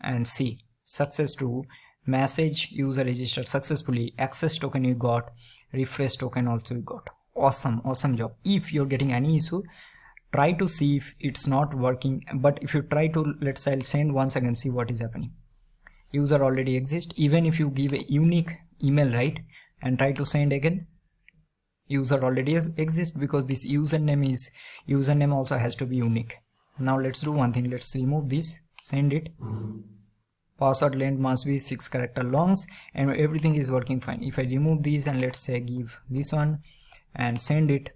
and see. Success to message, user registered successfully, access token you got, refresh token also you got. Awesome job. If you're getting any issue, try to see if it's not working, but if you try to, let's say I'll send once again, see what is happening. User already exists. Even if you give a unique email, right, and try to send again, user already exists, because this username also has to be unique. Now let's do one thing. Let's remove this, send it. Password length must be 6 character longs, and everything is working fine. If I remove these and let's say give this one and send it,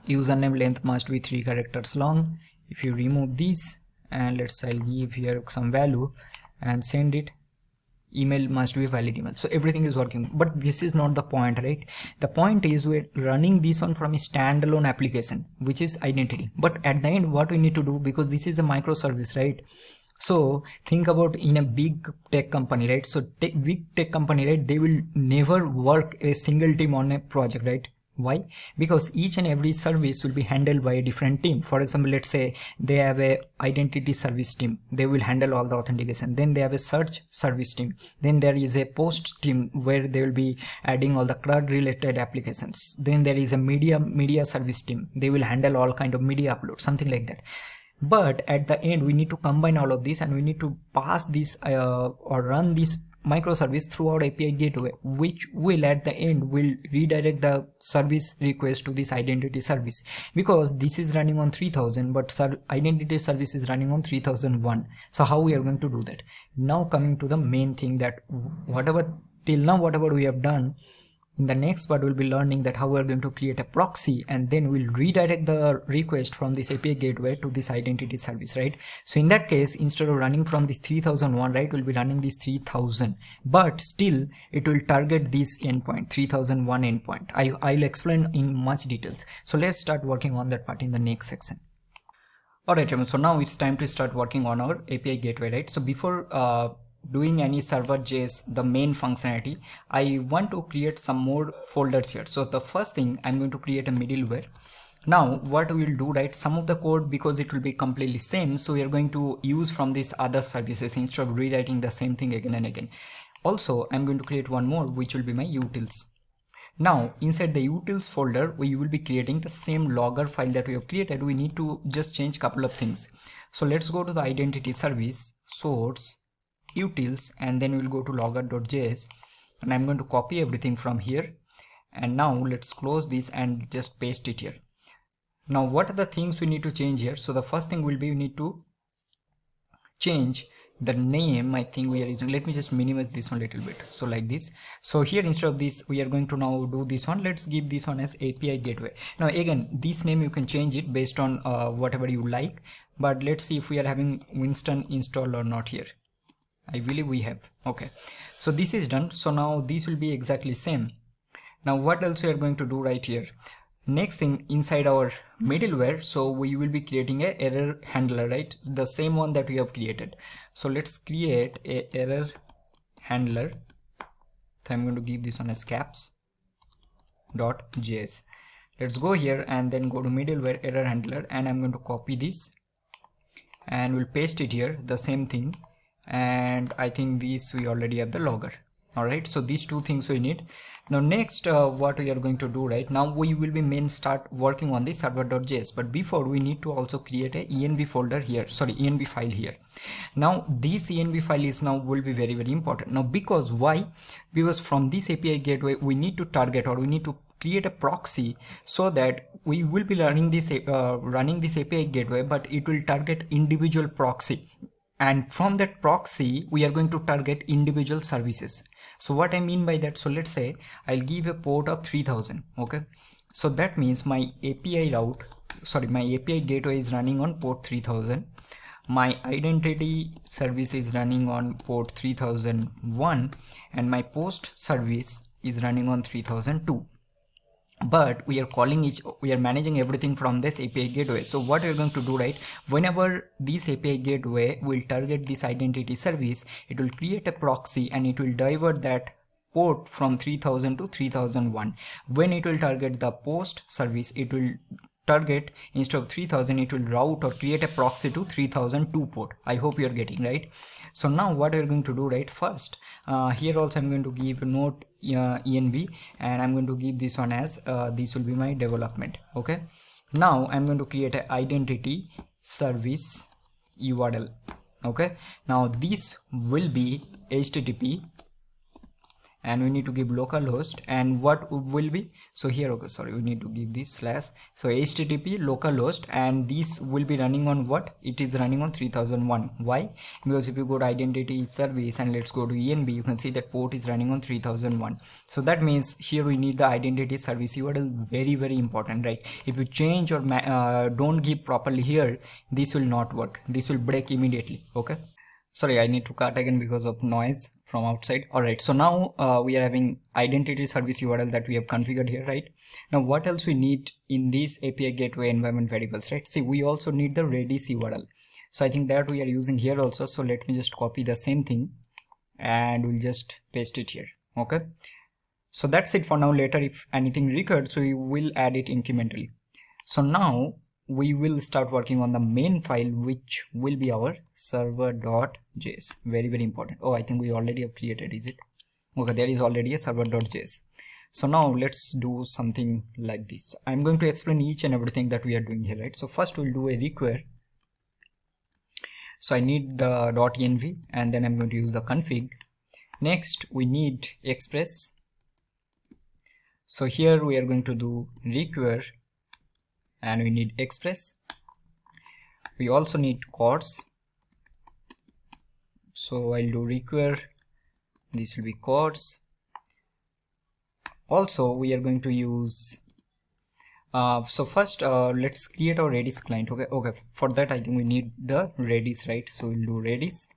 username length must be 3 characters long. If you remove these and let's say I'll give here some value and send it, email must be valid email. So everything is working, but this is not the point, right? The point is we're running this one from a standalone application, which is identity. But at the end, what we need to do, because this is a microservice, right? So think about in a big tech company, right? So big tech company, right, they will never work a single team on a project, right? Why? Because each and every service will be handled by a different team. For example, let's say they have a identity service team, they will handle all the authentication. Then they have a search service team. Then there is a post team where they will be adding all the CRUD related applications. Then there is a media service team, they will handle all kind of media upload, something like that. But at the end, we need to combine all of this, and we need to pass this or run this microservice through our API gateway, which will at the end will redirect the service request to this identity service, because this is running on 3000 but identity service is running on 3001. So how we are going to do that? Now coming to the main thing, that whatever we have done, in the next part we'll be learning that how we are going to create a proxy, and then we'll redirect the request from this API gateway to this identity service, right? So in that case, instead of running from this 3001, right, we'll be running this 3000, but still it will target this endpoint, 3001 endpoint. I'll explain in much details. So let's start working on that part in the next section. Alright, so now it's time to start working on our API gateway, right? So before doing any server.js, the main functionality, I want to create some more folders here. So the first thing, I'm going to create a middleware. Now what we will do, right, some of the code, because it will be completely same, so we are going to use from these other services instead of rewriting the same thing again and again. Also, I'm going to create one more, which will be my utils. Now inside the utils folder, we will be creating the same logger file that we have created. We need to just change a couple of things. So let's go to the identity service, source, utils, and then we'll go to logger.js, and I'm going to copy everything from here. And now let's close this and just paste it here. Now what are the things we need to change here? So the first thing will be, we need to change the name. I think we are using, let me just minimize this one a little bit, so like this. So here instead of this, we are going to now do this one. Let's give this one as API gateway. Now again, this name you can change it based on whatever you like, but let's see if we are having Winston installed or not here. I believe we have. Okay, so this is done. So now this will be exactly same. Now what else we are going to do right here? Next thing, inside our middleware, so we will be creating a error handler, right? The same one that we have created. So let's create a error handler. So I'm going to give this one as caps.js. Let's go here and then go to middleware error handler, and I'm going to copy this and we'll paste it here, the same thing. And I think these we already have the logger. All right, so these two things we need. Now next, what we are going to do, right, now we will be start working on the server.js, but before we need to also create a env folder here, env file here. Now this env file is now will be very, very important now, because why? Because from this API gateway we need to target, or we need to create a proxy, so that we will be running this API gateway, but it will target individual proxy. And from that proxy, we are going to target individual services. So what I mean by that, so let's say I'll give a port of 3000. Okay, so that means my API gateway is running on port 3000. My identity service is running on port 3001, and my post service is running on 3002. but we are managing everything from this API gateway. So what we're going to do, right, whenever this API gateway will target this identity service, it will create a proxy and it will divert that port from 3000 to 3001. When it will target the post service, it will target, instead of 3000, it will route or create a proxy to 3002 port. I hope you're getting right. So now what we're going to do, right, first here also I'm going to give node env, and I'm going to give this one as this will be my development. Okay, now I'm going to create an identity service URL. Okay, now this will be HTTP, and we need to give localhost, and what will be, so here, okay, sorry, we need to give this slash, so HTTP localhost, and this will be running on what, it is running on 3001. Why? Because if you go to identity service and let's go to env, you can see that port is running on 3001. So that means here we need the identity service URL. Very, very important, right? If you change or don't give properly here, this will not work, this will break immediately. Okay, sorry, I need to cut again because of noise from outside. All right, so now we are having identity service URL that we have configured here, right? Now what else we need in this API gateway environment variables, right? See, we also need the Redis URL. So I think that we are using here also. So let me just copy the same thing and we'll just paste it here. Okay, so that's it for now. Later if anything recurs, so we will add it incrementally. So now we will start working on the main file, which will be our server.js. Very, very important. Oh, I think we already have created, is it? Okay, there is already a server.js. So now let's do something like this. I'm going to explain each and everything that we are doing here, right? So first we'll do a require. So I need the .env, and then I'm going to use the config. Next we need Express. So here we are going to do require, and we need Express. We also need cores, so I'll do require, this will be cores. Also we are going to use so first let's create our Redis client. Okay, for that I think we need the Redis, right? So we'll do Redis,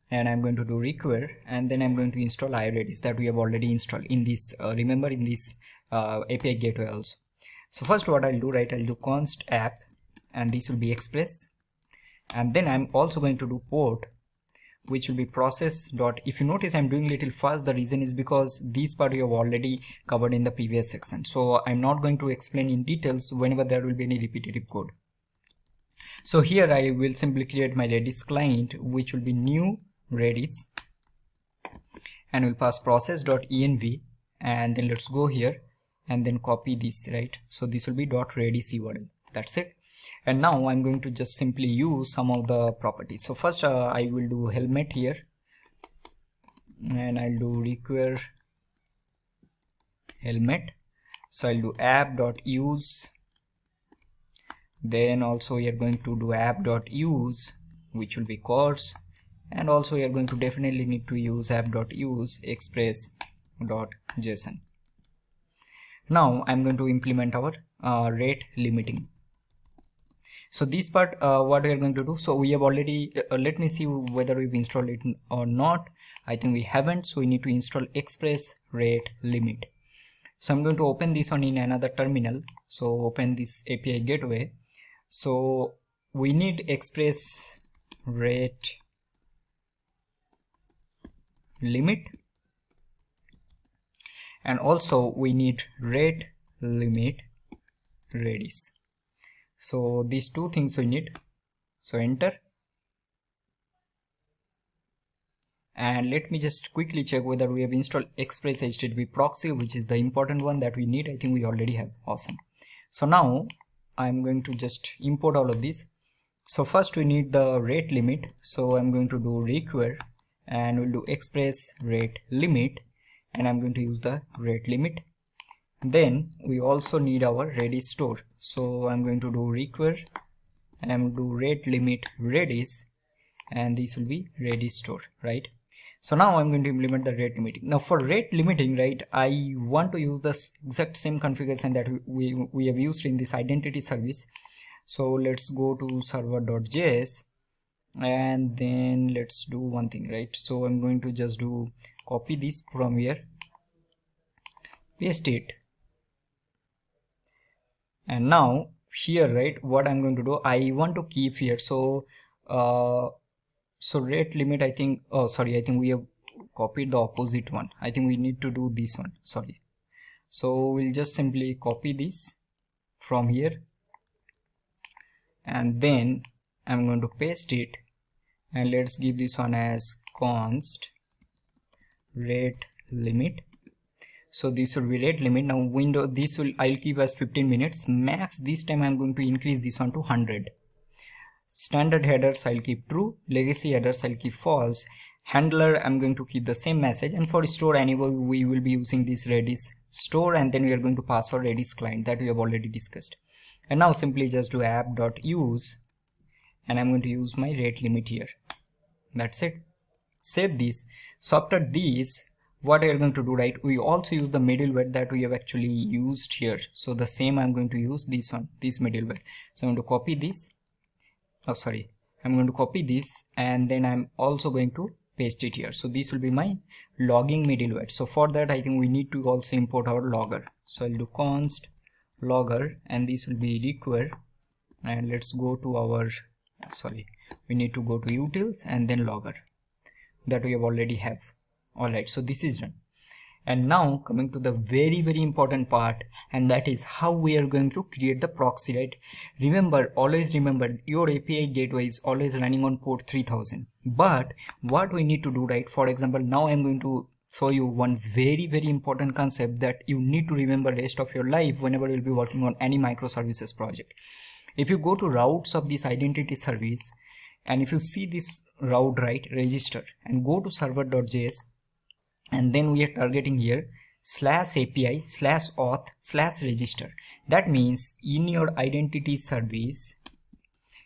and I'm going to do require, and then I'm going to install iRedis that we have already installed in this remember, in this API gateway also. So first what I'll do, right, I'll do const app, and this will be Express, and then I'm also going to do port, which will be process dot. If you notice, I'm doing little fast. The reason is because this part we have already covered in the previous section, so I'm not going to explain in details whenever there will be any repetitive code. So here I will simply create my Redis client, which will be new Redis, and we'll pass process.env, and then let's go here and then copy this, right? So this will be .redis URL. That's it. And now I'm going to just simply use some of the properties. So first I will do helmet here, and I'll do require helmet. So I'll do app.use, then also we are going to do app.use, which will be cores, and also we are going to definitely need to use app.use express.json. Now I'm going to implement our rate limiting. So this part what we are going to do, so we have already let me see whether we've installed it or not. I think we haven't, so we need to install express rate limit. So I'm going to open this one in another terminal. So open this API gateway. So we need express rate limit, and also we need rate limit Redis. So these two things we need. So enter, and let me just quickly check whether we have installed Express HTTP proxy, which is the important one that we need. I think we already have. Awesome. So now I'm going to just import all of these. So first we need the rate limit, so I'm going to do require, and we'll do express rate limit, and I'm going to use the rate limit. Then we also need our Redis store, so I'm going to do require, and I'm going to do rate limit Redis, and this will be Redis store, right? So now I'm going to implement the rate limiting. Now for rate limiting, right, I want to use this exact same configuration that we have used in this identity service. So let's go to server.js, and then let's do one thing, right? So I'm going to just do copy this from here, paste it, And now here, right, what I'm going to do, I want to keep here. So rate limit, I think, oh sorry, I think we have copied the opposite one. I think we need to do this one, sorry. So we'll just simply copy this from here, and then I'm going to paste it, and let's give this one as const rate limit. So this will be rate limit. Now window, this will, I'll keep as 15 minutes max. This time I'm going to increase this one to 100. Standard headers I'll keep true, legacy headers I'll keep false, handler I'm going to keep the same message, and for store anyway we will be using this Redis store, and then we are going to pass our Redis client that we have already discussed. And now simply just do app.use, and I'm going to use my rate limit here. That's it. Save this. So after this, what we are going to do, right, we also use the middleware that we have actually used here. So the same I'm going to use this one, this middleware. So I'm going to copy this. I'm going to copy this, and then I'm also going to paste it here. So this will be my logging middleware. So for that, I think we need to also import our logger. So I'll do const logger, and this will be require, and let's go to our, we need to go to utils and then logger that we have already have. Alright, so this is done. And now coming to the very important part, and that is how we are going to create the proxy, right? Remember, always remember, your API gateway is always running on port 3000. But what we need to do, right, for example, now I'm going to show you one very important concept that you need to remember rest of your life whenever you'll be working on any microservices project. If you go to routes of this identity service, and if you see this route, right, register, and go to server.js, and then we are targeting here /API/auth/register. That means in your identity service,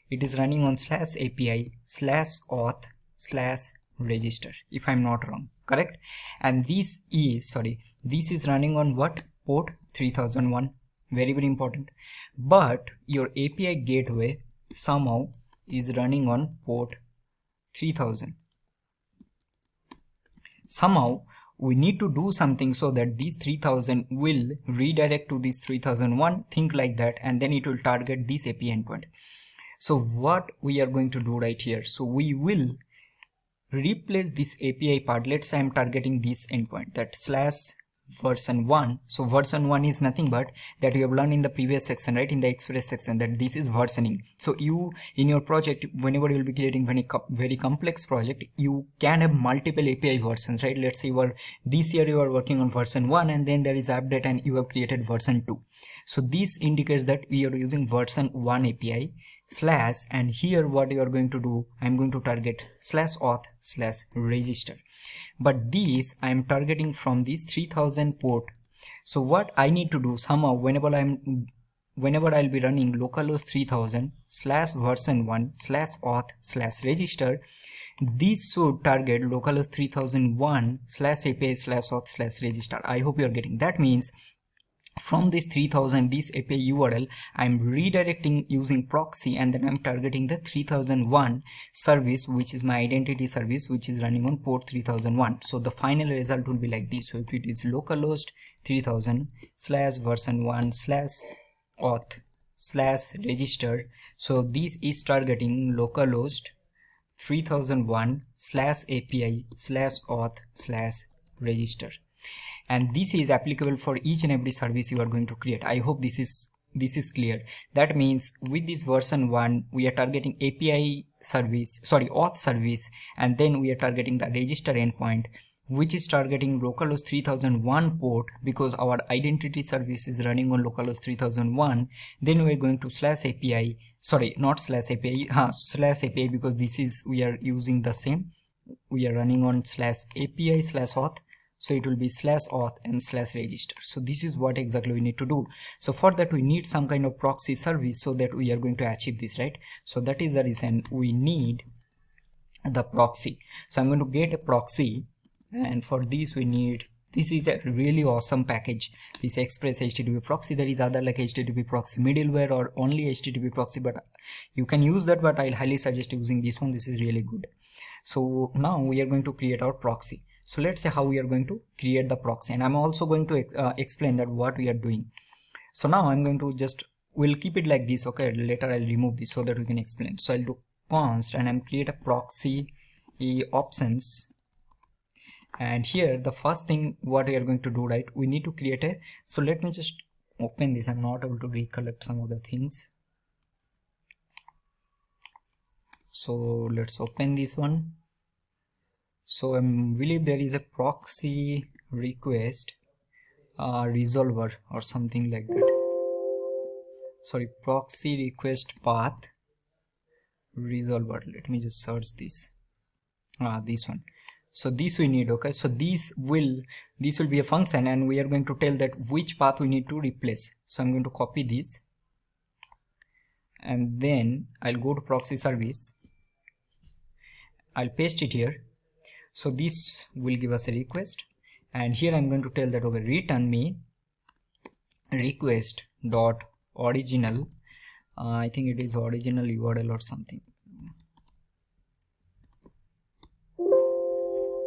it is running on /API/auth/register, if I'm not wrong, correct? And this is running on what? Port 3001. Very important. But your API gateway somehow is running on port 3000. Somehow we need to do something so that these 3000 will redirect to this 3001, think like that, and then it will target this API endpoint. So what we are going to do right here, so we will replace this API part. Let's say I'm targeting this endpoint, that /version1. So version 1 is nothing but that you have learned in the previous section, right, in the Express section, that this is versioning. So you, in your project, whenever you will be creating very complex project, you can have multiple API versions, right? Let's say this year you are working on version 1, and then there is update and you have created version 2. So this indicates that we are using version 1 API / and here what you are going to do, I'm going to target /auth/register, but these I'm targeting from this 3000 port. So what I need to do, somehow whenever I'll be running localhost 3000 /version1 /auth/register, this should target localhost 3001 /API/auth/register. I hope you are getting. That means from this 3000, this API URL, I'm redirecting using proxy, and then I'm targeting the 3001 service, which is my identity service, which is running on port 3001. So the final result will be like this. So if it is localhost 3000 /version1 /auth/register, so this is targeting localhost 3001 /API/auth/register. And this is applicable for each and every service you are going to create. I hope this is clear. That means with this version 1, we are targeting API service, auth service, and then we are targeting the register endpoint, which is targeting localhost 3001 port, because our identity service is running on localhost 3001. Then we are going to /API, not /API, /API, because this is, we are using the same, we are running on /API/auth. So it will be /auth and /register. So this is what exactly we need to do. So for that we need some kind of proxy service so that we are going to achieve this, right? So that is the reason we need the proxy. So I'm going to get a proxy, and for this we need, this is a really awesome package, this Express HTTP proxy. There is other like HTTP proxy middleware or only HTTP proxy, but you can use that, but I'll highly suggest using this one. This is really good. So now we are going to create our proxy. So let's say how we are going to create the proxy, and I'm also going to explain that what we are doing. So now I'm going to just we'll keep it like this. Okay, later I'll remove this so that we can explain. So I'll do const and I'm create a proxy options, and here the first thing what we are going to do, right, we need to create a, so let me just open this. I'm not able to recollect some of the things, so let's open this one. So I believe there is a proxy request resolver or something like that. Sorry, proxy request path resolver. Let me just search this. This one. So this we need. Okay, so this will be a function, and we are going to tell that which path we need to replace. So I'm going to copy this, and then I'll go to proxy service. I'll paste it here. So this will give us a request, and here I'm going to tell that, okay, return me request dot original. I think it is original URL or something.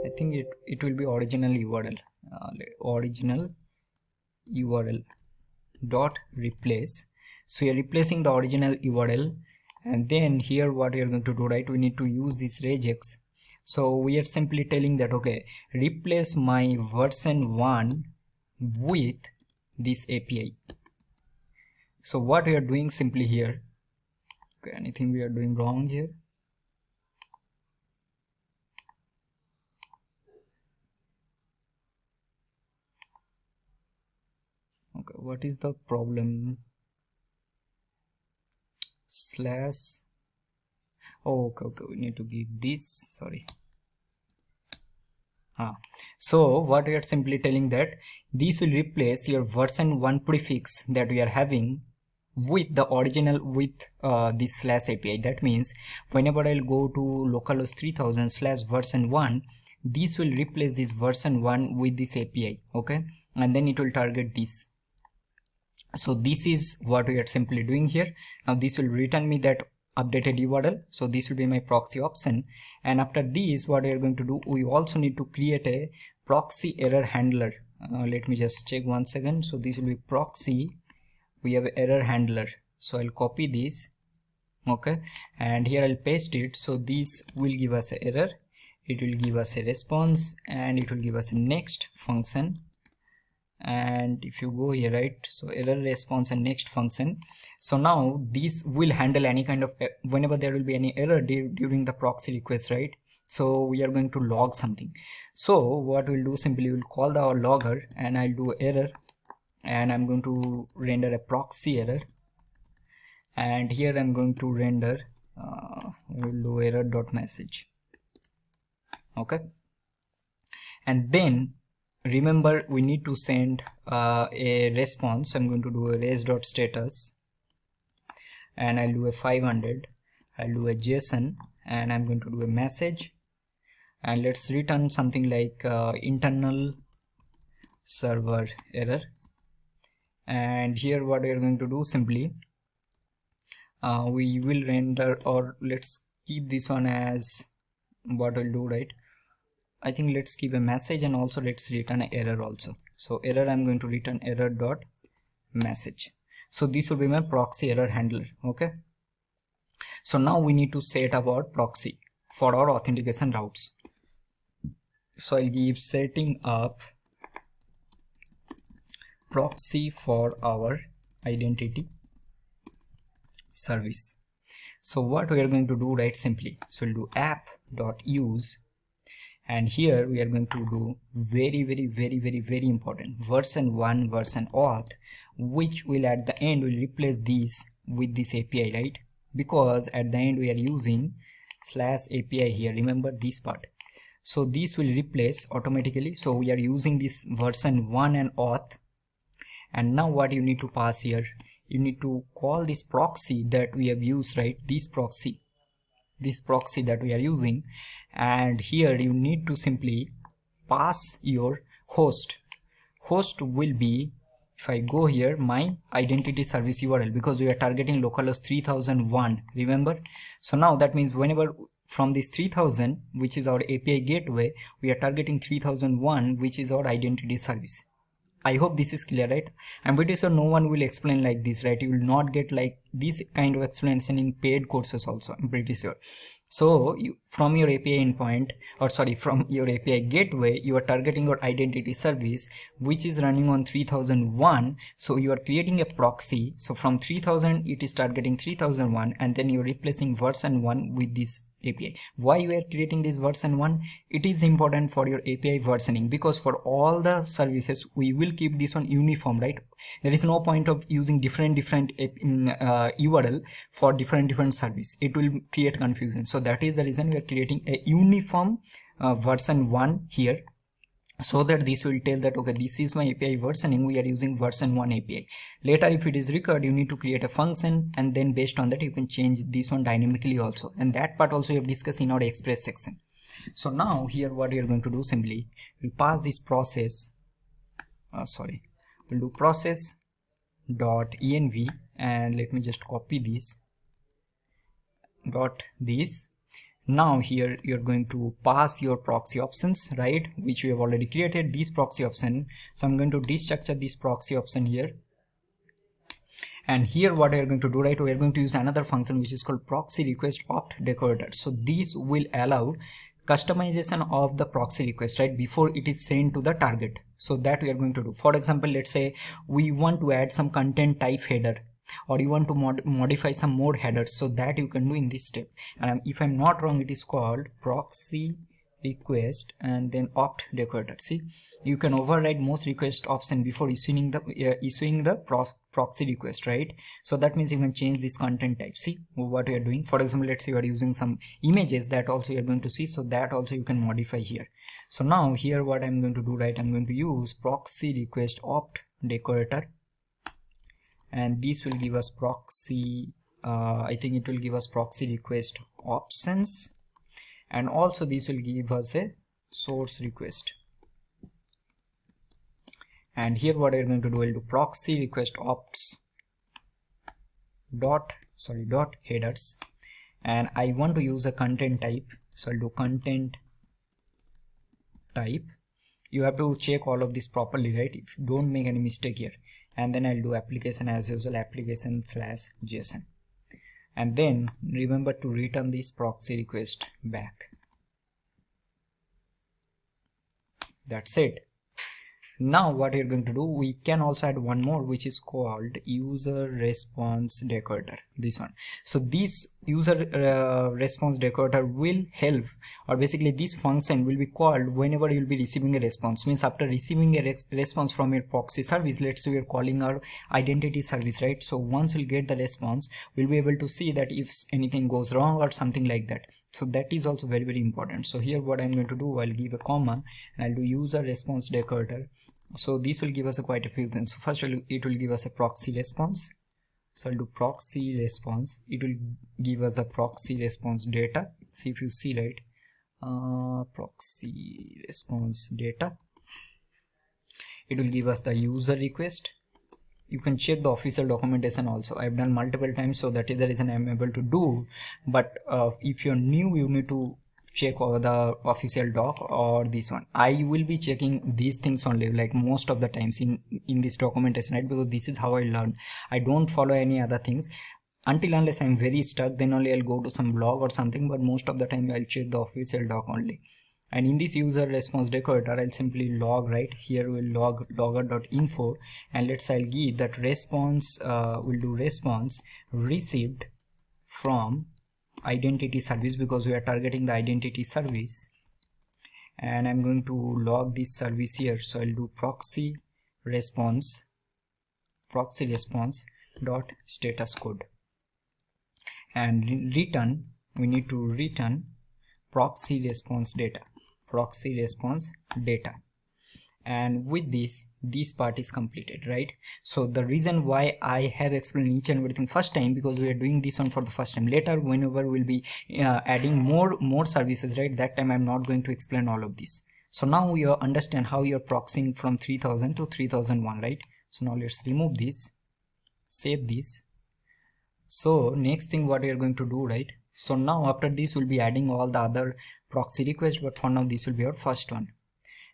I think it will be original URL. Original URL dot replace. So you're replacing the original URL, and then here what you're going to do, right, we need to use this regex. So we are simply telling that, okay, replace my version 1 with this API. So what we are doing simply here, okay, anything we are doing wrong here? Okay, what is the problem? Slash. Oh, okay, we need to give this, sorry. So what we are simply telling that this will replace your version 1 prefix that we are having with the original with this slash API. That means whenever I'll go to localhost 3000 slash version 1, this will replace this version 1 with this API. Okay, and then it will target this. So this is what we are simply doing here. Now this will return me that updated URL. So this will be my proxy option, and after this what we are going to do, we also need to create a proxy error handler. Let me just check one second. So this will be proxy, we have error handler. So I'll copy this, okay, and here I'll paste it. So this will give us an error, it will give us a response, and it will give us a next function. And if you go here, right, so error, response, and next function. So now this will handle any kind of, whenever there will be any error during the proxy request, right, so we are going to log something. So what we'll do, simply we'll call our logger, and I'll do error, and I'm going to render a proxy error, and here I'm going to render we'll do error.message. okay, and then remember we need to send a response. I'm going to do a res.status, and I'll do a 500, I'll do a JSON, and I'm going to do a message, and let's return something like internal server error. And here what we are going to do, simply we will render, or let's keep this one as what we'll do, right, I think let's keep a message, and also let's return an error also. So error, I'm going to return error dot message. So this will be my proxy error handler. Okay, so now we need to set about proxy for our authentication routes. So I'll give setting up proxy for our identity service. So what we are going to do, right, simply, so we'll do app.use, and here we are going to do very important version 1 version auth, which will at the end will replace this with this API, right, because at the end we are using slash API here, remember this part. So this will replace automatically. So we are using this version 1 and auth, and now what you need to pass here, you need to call this proxy that we have used, right, this proxy that we are using, and here you need to simply pass your host will be, if I go here, my identity service URL, because we are targeting localhost 3001, remember. So now that means whenever from this 3000, which is our API gateway, we are targeting 3001, which is our identity service. I hope this is clear, right? I'm pretty sure no one will explain like this, right? You will not get like this kind of explanation in paid courses also, I'm pretty sure. So from your API endpoint, or sorry, from your API gateway, you are targeting your identity service, which is running on 3001. So you are creating a proxy. So from 3000, it is targeting 3001, and then you're replacing version 1 with this API. Why you are creating this version 1? It is important for your API versioning, because for all the services we will keep this one uniform, right? There is no point of using different URL for different service. It will create confusion. So that is the reason we are creating a uniform version 1 here, so that this will tell that okay, this is my API versioning, we are using version 1 API. Later if it is required, you need to create a function, and then based on that you can change this one dynamically also, and that part also we have discussed in our Express section. So now here what we are going to do, simply we'll pass this process, we'll do process dot env, and let me just copy this dot this. Now here you're going to pass your proxy options, right, which we have already created, this proxy option. So I'm going to destructure this proxy option here, and here what we are going to do, right, we are going to use another function which is called proxy request opt decorator. So this will allow customization of the proxy request, right, before it is sent to the target. So that we are going to do. For example, let's say we want to add some content type header, or you want to modify some more headers, so that you can do in this step. And if I'm not wrong, it is called proxy request and then opt decorator. See, you can override most request option before issuing the proxy request, right? So that means you can change this content type. See what we are doing. For example, let's say you are using some images, that also you are going to see, so that also you can modify here. So now here what I'm going to do, right, I'm going to use proxy request opt decorator, and this will give us proxy I think it will give us proxy request options, and also this will give us a source request. And here what we're going to do, we'll do proxy request opts dot headers, and I want to use a content type, so I'll do content type. You have to check all of this properly, right? If you don't make any mistake here. And then I'll do application as usual, application/JSON, and then remember to return this proxy request back. That's it. Now what you're going to do, we can also add one more, which is called user response decorator, this one. So this user response decorator will help, or basically this function will be called whenever you'll be receiving a response. Means after receiving a response from your proxy service, let's say we're calling our identity service, right? So once we'll get the response, we'll be able to see that if anything goes wrong or something like that. So that is also very important. So here what I'm going to do, I'll give a comma and I'll do user response decorator. So this will give us quite a few things. So first it will give us a proxy response. So I'll do proxy response. It will give us the proxy response data. See if you see, right, proxy response data. It will give us the user request. You can check the official documentation also. I've done multiple times, so that is the reason I'm able to do. But if you're new, you need to check over the official doc or this one. I will be checking these things only, like most of the times in this documentation, right? Because this is how I learn. I don't follow any other things until unless I'm very stuck, then only I'll go to some blog or something, but most of the time I'll check the official doc only. And in this user response decorator, I'll simply log, right? Here we'll log logger.info, and let's I'll give that response, we'll do response received from identity service, because we are targeting the identity service, and I'm going to log this service here. So I'll do proxy response dot status code, and return, we need to return proxy response data. And with this part is completed, right? So the reason why I have explained each and everything first time, because we are doing this one for the first time. Later whenever we'll be adding more services, right, that time I'm not going to explain all of this. So now you understand how you're proxying from 3000 to 3001, right? So now let's remove this, save this. So next thing what we are going to do, right? So now after this we'll be adding all the other proxy requests, but for now this will be our first one.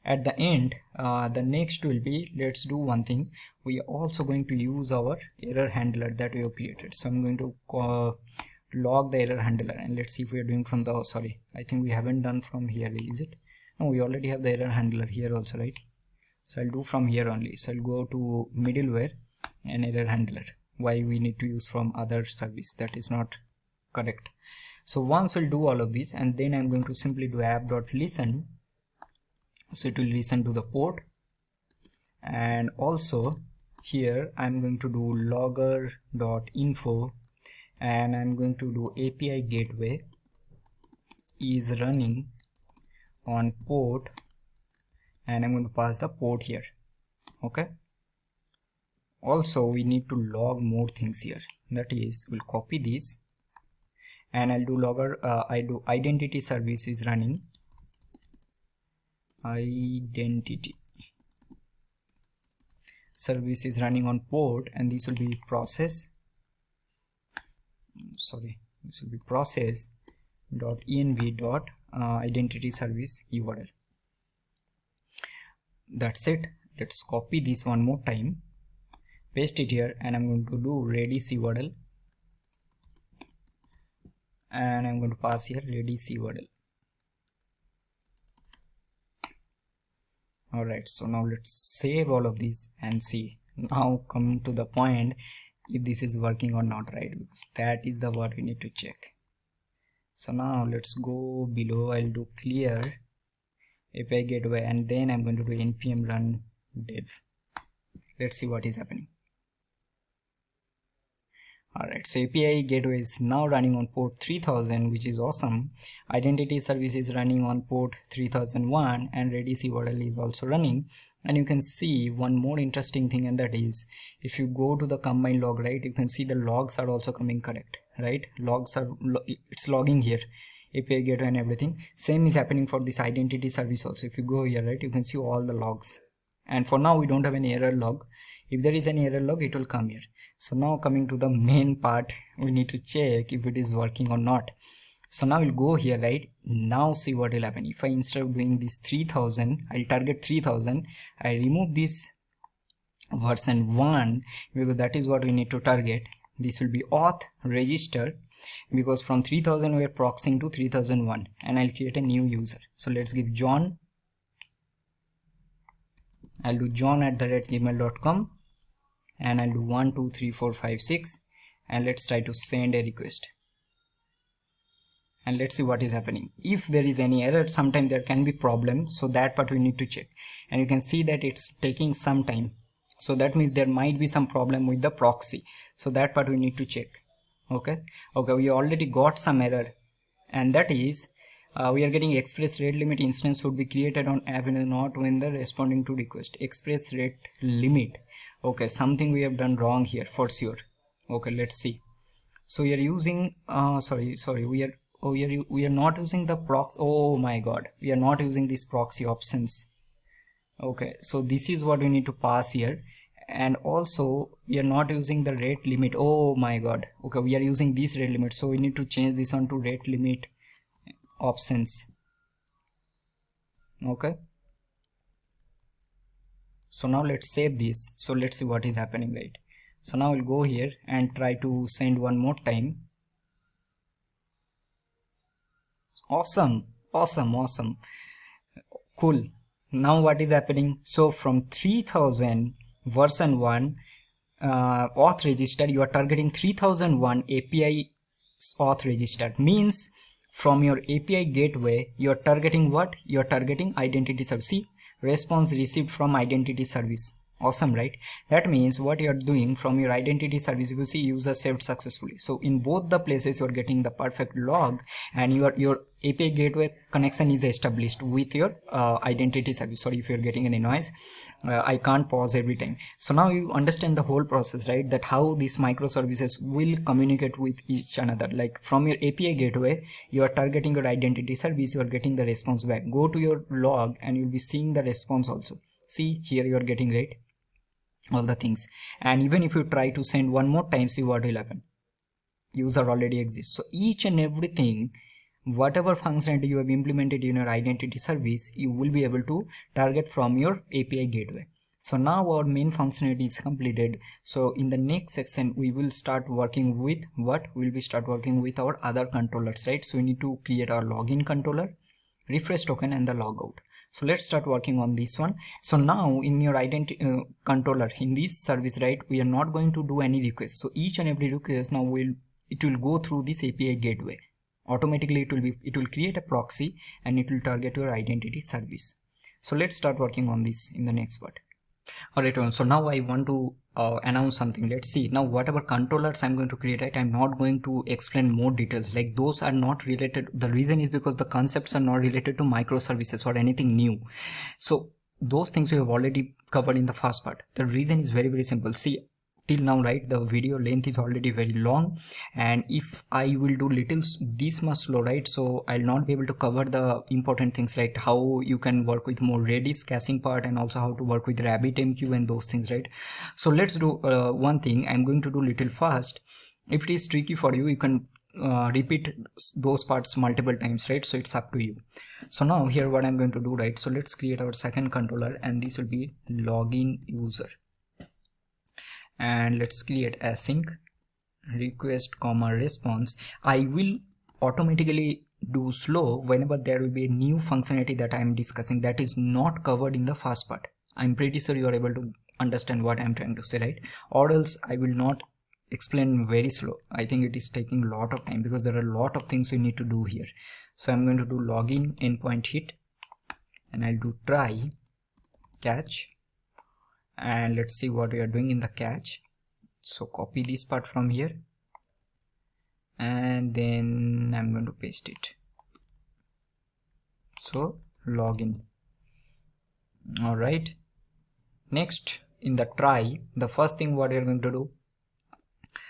At the end, the next will be, let's do one thing. We are also going to use our error handler that we have created. So I'm going to log the error handler, and let's see if we are doing from the, oh sorry, I think we haven't done from here, is it? No, we already have the error handler here also, right? So I'll do from here only. So I'll go to middleware and error handler. Why we need to use from other service? That is not correct. So once we'll do all of this, and then I'm going to simply do app.listen. So it will listen to the port, and also here I'm going to do logger.info, and I'm going to do API gateway is running on port, and I'm going to pass the port here. Okay. Also we need to log more things here. That is, we'll copy this, and I'll do logger. I do identity service is running. Identity service is running on port, and this will be process. Sorry, this will be process.env. Identity service URL. That's it. Let's copy this one more time, paste it here, and I'm going to do Redis URL, and I'm going to pass here Redis URL. Alright, so now let's save all of these and see. Now come to the point if this is working or not, right? Because that is the what we need to check. So now let's go below. I'll do clear API gateway, and then I'm going to do npm run dev. Let's see what is happening. Alright, so API gateway is now running on port 3000, which is awesome. Identity service is running on port 3001, and Redis URL is also running. And you can see one more interesting thing, and that is, if you go to the combine log, right, you can see the logs are also coming correct, right? Logs are, it's logging here, API gateway and everything. Same is happening for this identity service also. If you go here, right, you can see all the logs. And for now we don't have any error log. If there is any error log, it will come here. So now coming to the main part, we need to check if it is working or not. So now we'll go here, right? Now see what will happen. If I, instead of doing this 3000, I'll target 3000. I remove this version 1 because that is what we need to target. This will be auth register, because from 3000 we are proxying to 3001, and I'll create a new user. So let's give John. I'll do john@gmail.com, and I'll do 1 2 3 4 5 6, and let's try to send a request, and let's see what is happening. If there is any error, sometime there can be problem, so that part we need to check. And you can see that it's taking some time, so that means there might be some problem with the proxy, so that part we need to check. Okay, we already got some error, and that is we are getting express rate limit instance would be created on app and not when the responding to request. Express rate limit. Okay, something we have done wrong here for sure. Okay, let's see. So we are using we are not using the proxy. Oh my god, we are not using these proxy options. Okay, so this is what we need to pass here, and also we are not using the rate limit. Oh my god. Okay, we are using this rate limit, so we need to change this on to rate limit options. Okay, so now let's save this. So let's see what is happening, right? So now we'll go here and try to send one more time. Awesome, cool. Now what is happening? So from 3000 version 1 auth register, you are targeting 3001 API auth register. Means from your API gateway, you are targeting what? You are targeting identity service. See, response received from identity service. Awesome, right? That means what you are doing from your identity service, you see user saved successfully. So in both the places you are getting the perfect log, and your API gateway connection is established with your identity service. Sorry if you're getting any noise, I can't pause every time. So now you understand the whole process, right? That how these microservices will communicate with each another. Like from your API gateway, you are targeting your identity service, you are getting the response back. Go to your log and you'll be seeing the response also. See here you are getting, right, all the things. And even if you try to send one more time, see what will happen. User already exists. So each and everything whatever functionality you have implemented in your identity service, you will be able to target from your API gateway. So now our main functionality is completed. So in the next section, we will start working with what? We'll be start working with our other controllers, right? So we need to create our login controller, refresh token, and the logout. So let's start working on this one. So now in your identity controller, in this service, right, we are not going to do any request. So each and every request now it will go through this API gateway. Automatically it will create a proxy and it will target your identity service. So let's start working on this in the next part. Alright, so now I want to announce something. Let's see. Now whatever controllers I'm going to create, right, I'm not going to explain more details. Like those are not related. The reason is because the concepts are not related to microservices or anything new. So those things we have already covered in the first part. The reason is very, very simple. See, till now, right, the video length is already very long, and if I will do little this much slow, right, so I'll not be able to cover the important things, like how you can work with more Redis caching part, and also how to work with RabbitMQ and those things, right? So let's do one thing. I'm going to do little fast. If it is tricky for you, you can repeat those parts multiple times, right? So it's up to you. So now here what I'm going to do, right, so let's create our second controller, and this will be login user. And let's create async request comma response. I will automatically do slow whenever there will be a new functionality that I am discussing that is not covered in the first part. I'm pretty sure you are able to understand what I'm trying to say, right? Or else I will not explain very slow. I think it is taking a lot of time because there are a lot of things we need to do here. So I'm going to do login endpoint hit, and I'll do try catch, and let's see what we are doing in the catch. So copy this part from here, and then I'm going to paste it. So login. All right, next in the try, the first thing what you're going to do,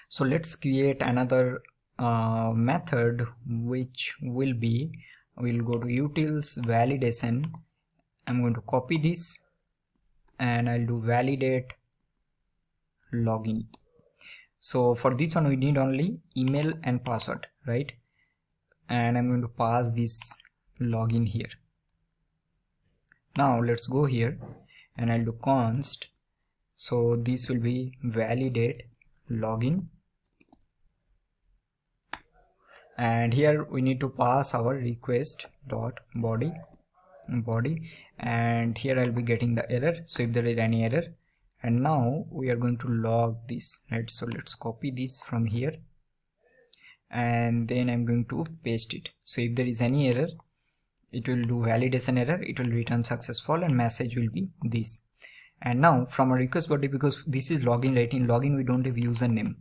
so let's create another method which will be, we'll go to utils validation. I'm going to copy this and I'll do validate login. So for this one we need only email and password, right? And I'm going to pass this login here. Now let's go here and I'll do const. So this will be validate login, and here we need to pass our request dot body, and here I'll be getting the error. So if there is any error, and now we are going to log this, right? So let's copy this from here, and then I'm going to paste it. So if there is any error, it will do validation error, it will return successful, and message will be this. And now from a request body, because this is login, right? In login we don't have username.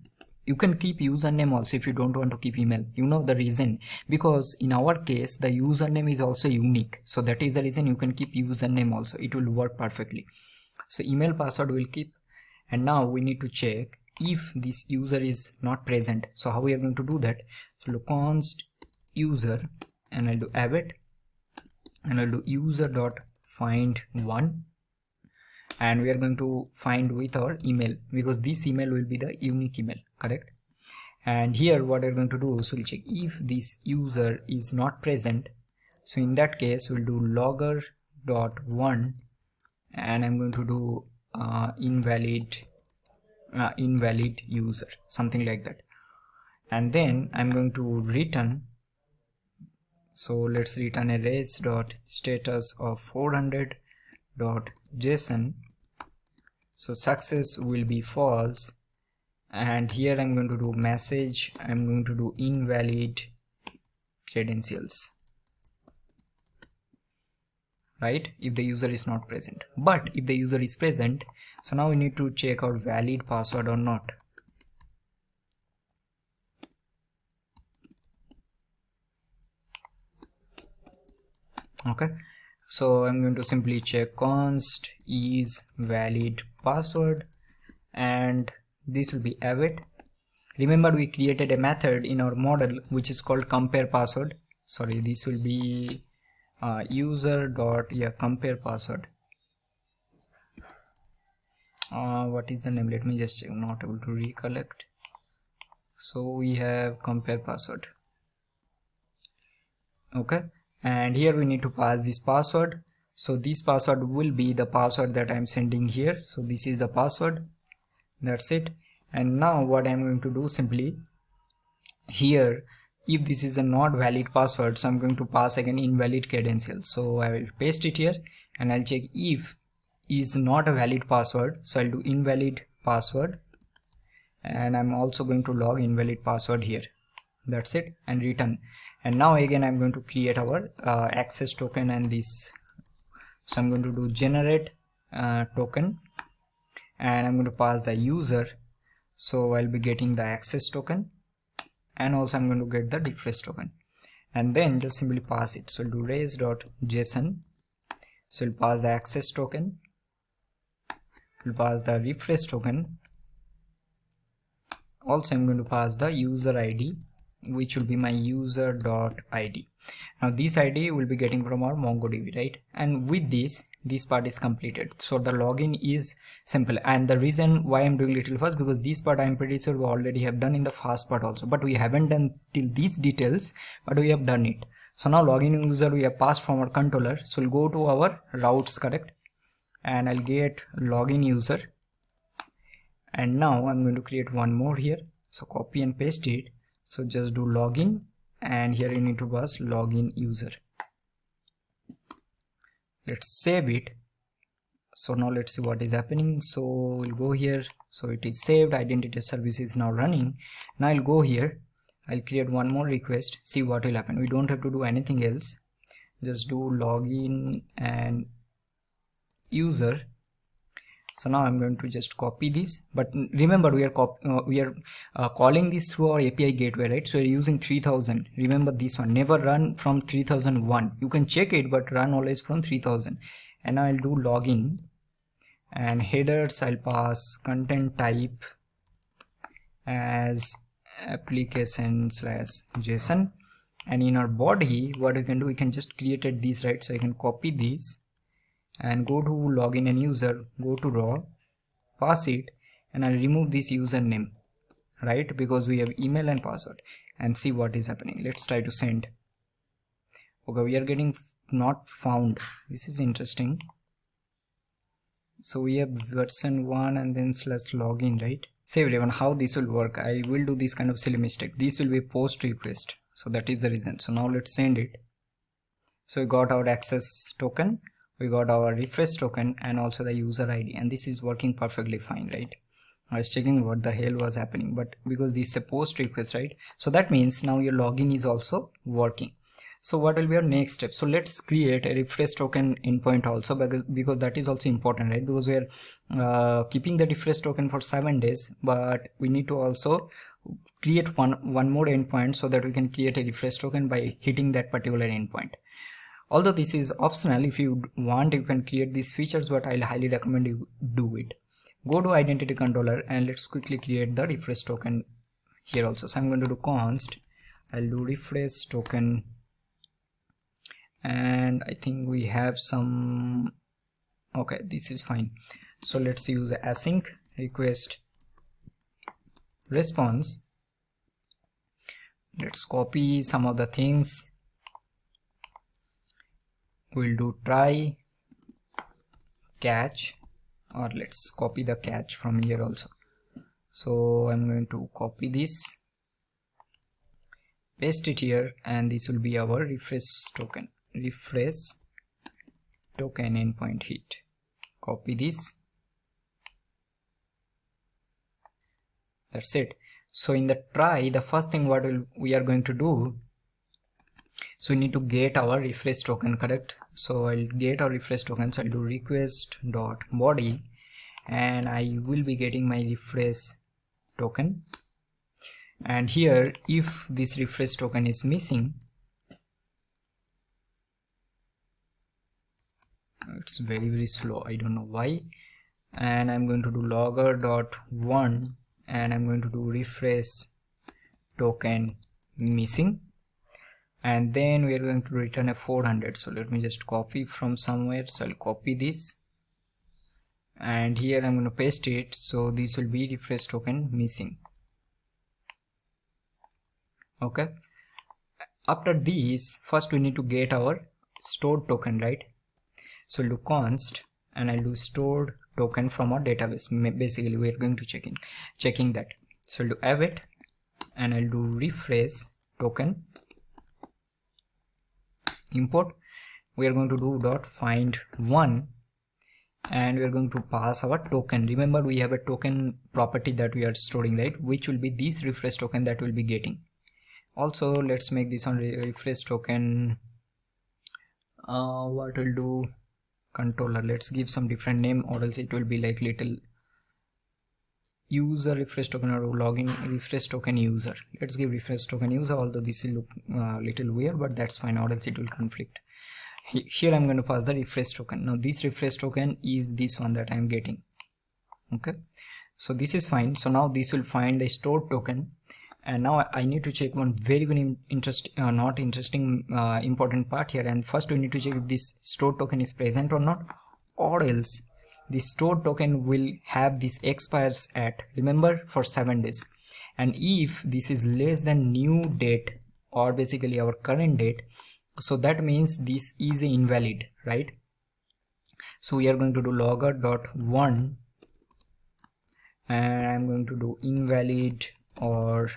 You can keep username also if you don't want to keep email. You know the reason, because in our case the username is also unique, so that is the reason you can keep username also. It will work perfectly. So email password will keep, and now we need to check if this user is not present. So how we are going to do that? So const user, and I'll do abbot, and I'll do user dot find one, and we are going to find with our email, because this email will be the unique email, correct? And here what we're going to do, so we'll check if this user is not present. So in that case we'll do logger dot one, and I'm going to do invalid user, something like that. And then I'm going to return, so let's return a res dot status of 400 dot JSON. So success will be false, and here I'm going to do message, I'm going to do invalid credentials, right, if the user is not present. But if the user is present, so now we need to check our valid password or not. Okay, so I'm going to simply check const is valid password, and this will be abbot. Remember we created a method in our model which is called compare password. Sorry, this will be user dot compare password. What is the name? Let me just check. Not able to recollect. So we have compare password. Okay, and here we need to pass this password. So this password will be the password that I'm sending here. So this is the password, that's it. And now what I'm going to do, simply here, if this is a not valid password, so I'm going to pass again invalid credential. So I will paste it here and I'll check if is not a valid password, so I'll do invalid password, and I'm also going to log invalid password here, that's it, and return. And now again I'm going to create our access token and this. So I'm going to do generate token, and I'm going to pass the user, so I'll be getting the access token, and also I'm going to get the refresh token, and then just simply pass it. So I'll do res.json, so I'll pass the access token, we'll pass the refresh token, also I'm going to pass the user ID, which will be my user.id. Now this ID will be getting from our MongoDB, right? And with this part is completed. So the login is simple, and the reason why I'm doing little fast, because this part I'm pretty sure we already have done in the first part also, but we haven't done till these details, but we have done it. So now login user we have passed from our controller, so we'll go to our routes, correct, and I'll get login user, and now I'm going to create one more here, so copy and paste it. So just do login, and here you need to pass login user. Let's save it. So now let's see what is happening. So we'll go here, so it is saved, identity service is now running. Now I'll go here, I'll create one more request, see what will happen. We don't have to do anything else, just do login and user. So now I'm going to just copy this, but remember we are calling this through our API gateway, right? So we're using 3000. Remember this one, never run from 3001. You can check it, but run always from 3000. And now I'll do login, and headers I'll pass content type as application/JSON, and in our body what we can do, we can just create this, right? So I can copy this and go to login and user, go to raw, pass it, and I'll remove this username, right, because we have email and password, and see what is happening. Let's try to send. Okay, we are getting not found. This is interesting. So we have version 1 and then /login, right? Say everyone how this will work. I will do this kind of silly mistake. This will be post request, so that is the reason. So now let's send it. So we got our access token, we got our refresh token, and also the user ID, and this is working perfectly fine, right? I was checking what the hell was happening, but because this is a post request, right? So that means now your login is also working. So what will be our next step? So let's create a refresh token endpoint also, because that is also important, right? Because we are keeping the refresh token for 7 days, but we need to also create one more endpoint so that we can create a refresh token by hitting that particular endpoint. Although this is optional, if you want you can create these features, but I'll highly recommend you do it. Go to identity controller and let's quickly create the refresh token here also. So I'm going to do const, I'll do refresh token, and I think we have some, okay, this is fine. So let's use async request response. Let's copy some of the things. We'll do try catch, or let's copy the catch from here also. So I'm going to copy this, paste it here, and this will be our refresh token endpoint hit. Copy this, that's it. So in the try, the first thing what we are going to do, so we need to get our refresh token, correct? So I'll get our refresh token, so I'll do request.body, and I will be getting my refresh token. And here if this refresh token is missing, it's very slow, I don't know why, and I'm going to do logger.1, and I'm going to do refresh token missing, and then we are going to return a 400. So let me just copy from somewhere. So I'll copy this, and here I'm going to paste it. So this will be refresh token missing. Okay, after this, first we need to get our stored token, right? So I'll do const and I'll do stored token from our database. Basically we are going to checking that. So I'll do await and I'll do refresh token import. We are going to do dot find one and we are going to pass our token. Remember, we have a token property that we are storing, right, which will be this refresh token that we'll be getting. Also let's make this on refresh token, what we'll do, controller, let's give some different name or else it will be like little user refresh token or login refresh token user. Let's give refresh token user, although this will look little weird, but that's fine, or else it will conflict. Here I'm going to pass the refresh token. Now this refresh token is this one that I'm getting. Okay, so this is fine. So now this will find the stored token, and now I need to check one very important part here. And first we need to check if this stored token is present or not, or else the stored token will have this expires at, remember, for 7 days. And if this is less than new date or basically our current date, so that means this is invalid, right? So we are going to do logger.1 and I'm going to do invalid or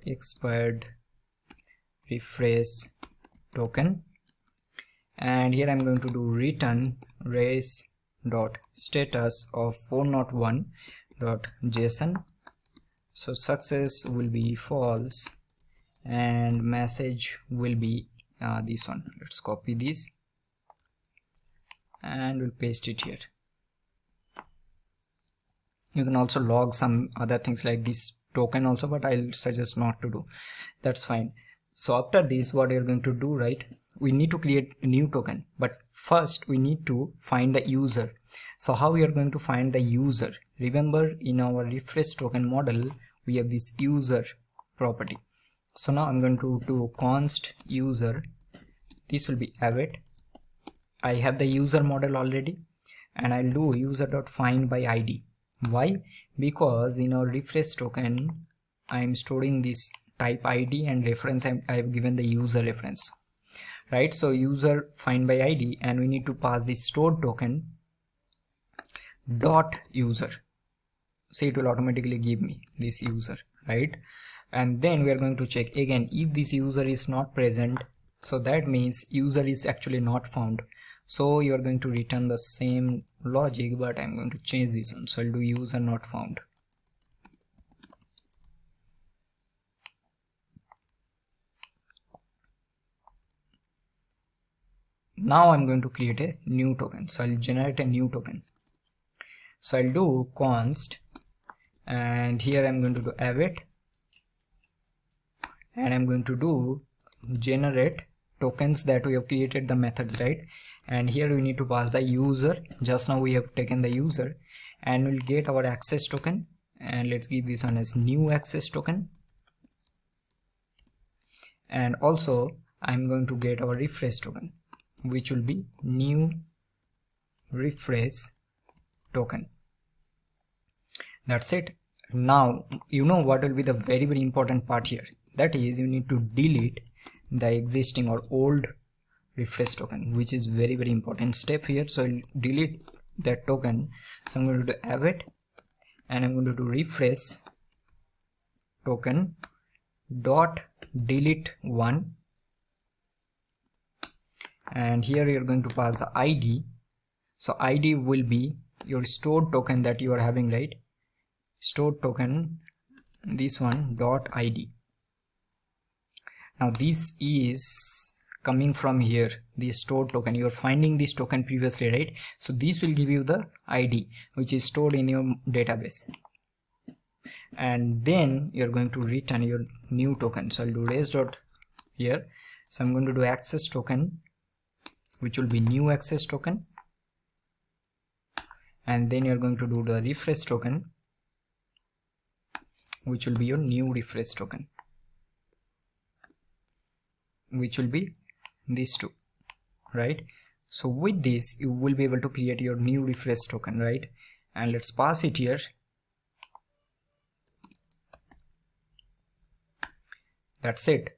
expired refresh token, and here I'm going to do return res.status of 401.json. so success will be false and message will be this one. Let's copy this and we'll paste it here. You can also log some other things like this token also, but I'll suggest not to do. That's fine. So after this, what you're going to do, right, we need to create a new token, but first we need to find the user. So how we are going to find the user? Remember, in our refresh token model we have this user property. So now I'm going to do const user. This will be await. I have the user model already, and I'll do user.find by id. Why? Because in our refresh token I'm storing this type id and reference I've given the user reference, right? So user find by id, and we need to pass the stored token dot user. So it will automatically give me this user, right? And then we are going to check again if this user is not present, so that means user is actually not found. So you are going to return the same logic, but I'm going to change this one. So I'll do user not found. Now I'm going to create a new token. So I'll generate a new token. So I'll do const, and here I'm going to do await, and I'm going to do generate tokens that we have created the methods, right? And here we need to pass the user. Just now we have taken the user, and we'll get our access token, and let's give this one as new access token. And also I'm going to get our refresh token, which will be new refresh token. That's it. Now you know what will be the very important part here. That is, you need to delete the existing or old refresh token, which is very important step here. So I'll delete that token. So I'm going to do await, and I'm going to do refresh token dot delete one, and here you're going to pass the id. So id will be your stored token that you are having, right? Stored token, this one, dot id. Now this is coming from here, the stored token. You are finding this token previously, right? So this will give you the id which is stored in your database, and then you're going to return your new token. So I'll do res dot here. So I'm going to do access token, which will be new access token, and then you're going to do the refresh token, which will be your new refresh token, which will be these two, right? So with this you will be able to create your new refresh token, right? And let's pass it here. That's it.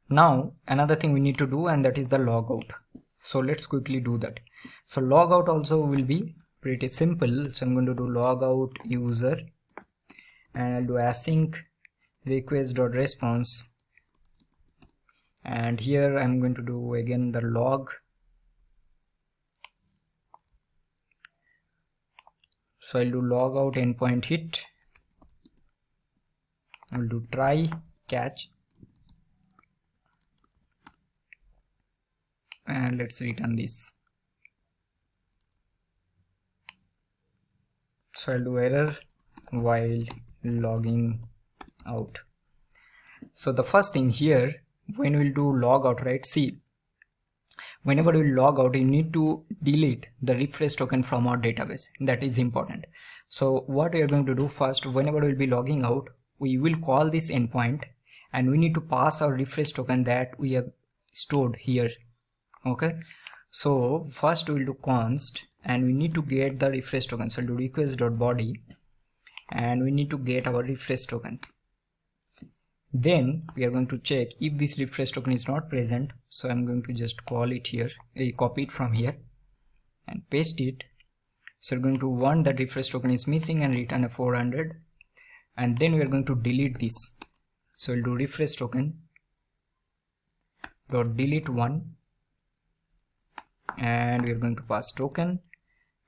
Now another thing we need to do, and that is the logout. So let's quickly do that. So logout also will be pretty simple. So I'm going to do logout user, and I'll do async request.response, and here I'm going to do again the log. So I'll do logout endpoint hit, I'll do try catch, and let's return this. So I'll do error while logging out. So the first thing here, when we'll do logout, right, see, whenever we log out, you need to delete the refresh token from our database. That is important. So what we are going to do first, whenever we'll be logging out, we will call this endpoint and we need to pass our refresh token that we have stored here. Okay, so first we'll do const and we need to get the refresh token. So I'll do request.body and we need to get our refresh token. Then we are going to check if this refresh token is not present. So I'm going to just call it here, copy it from here and paste it. So we're going to warn that refresh token is missing and return a 400, and then we are going to delete this. So we'll do refresh token dot delete one, and we are going to pass token,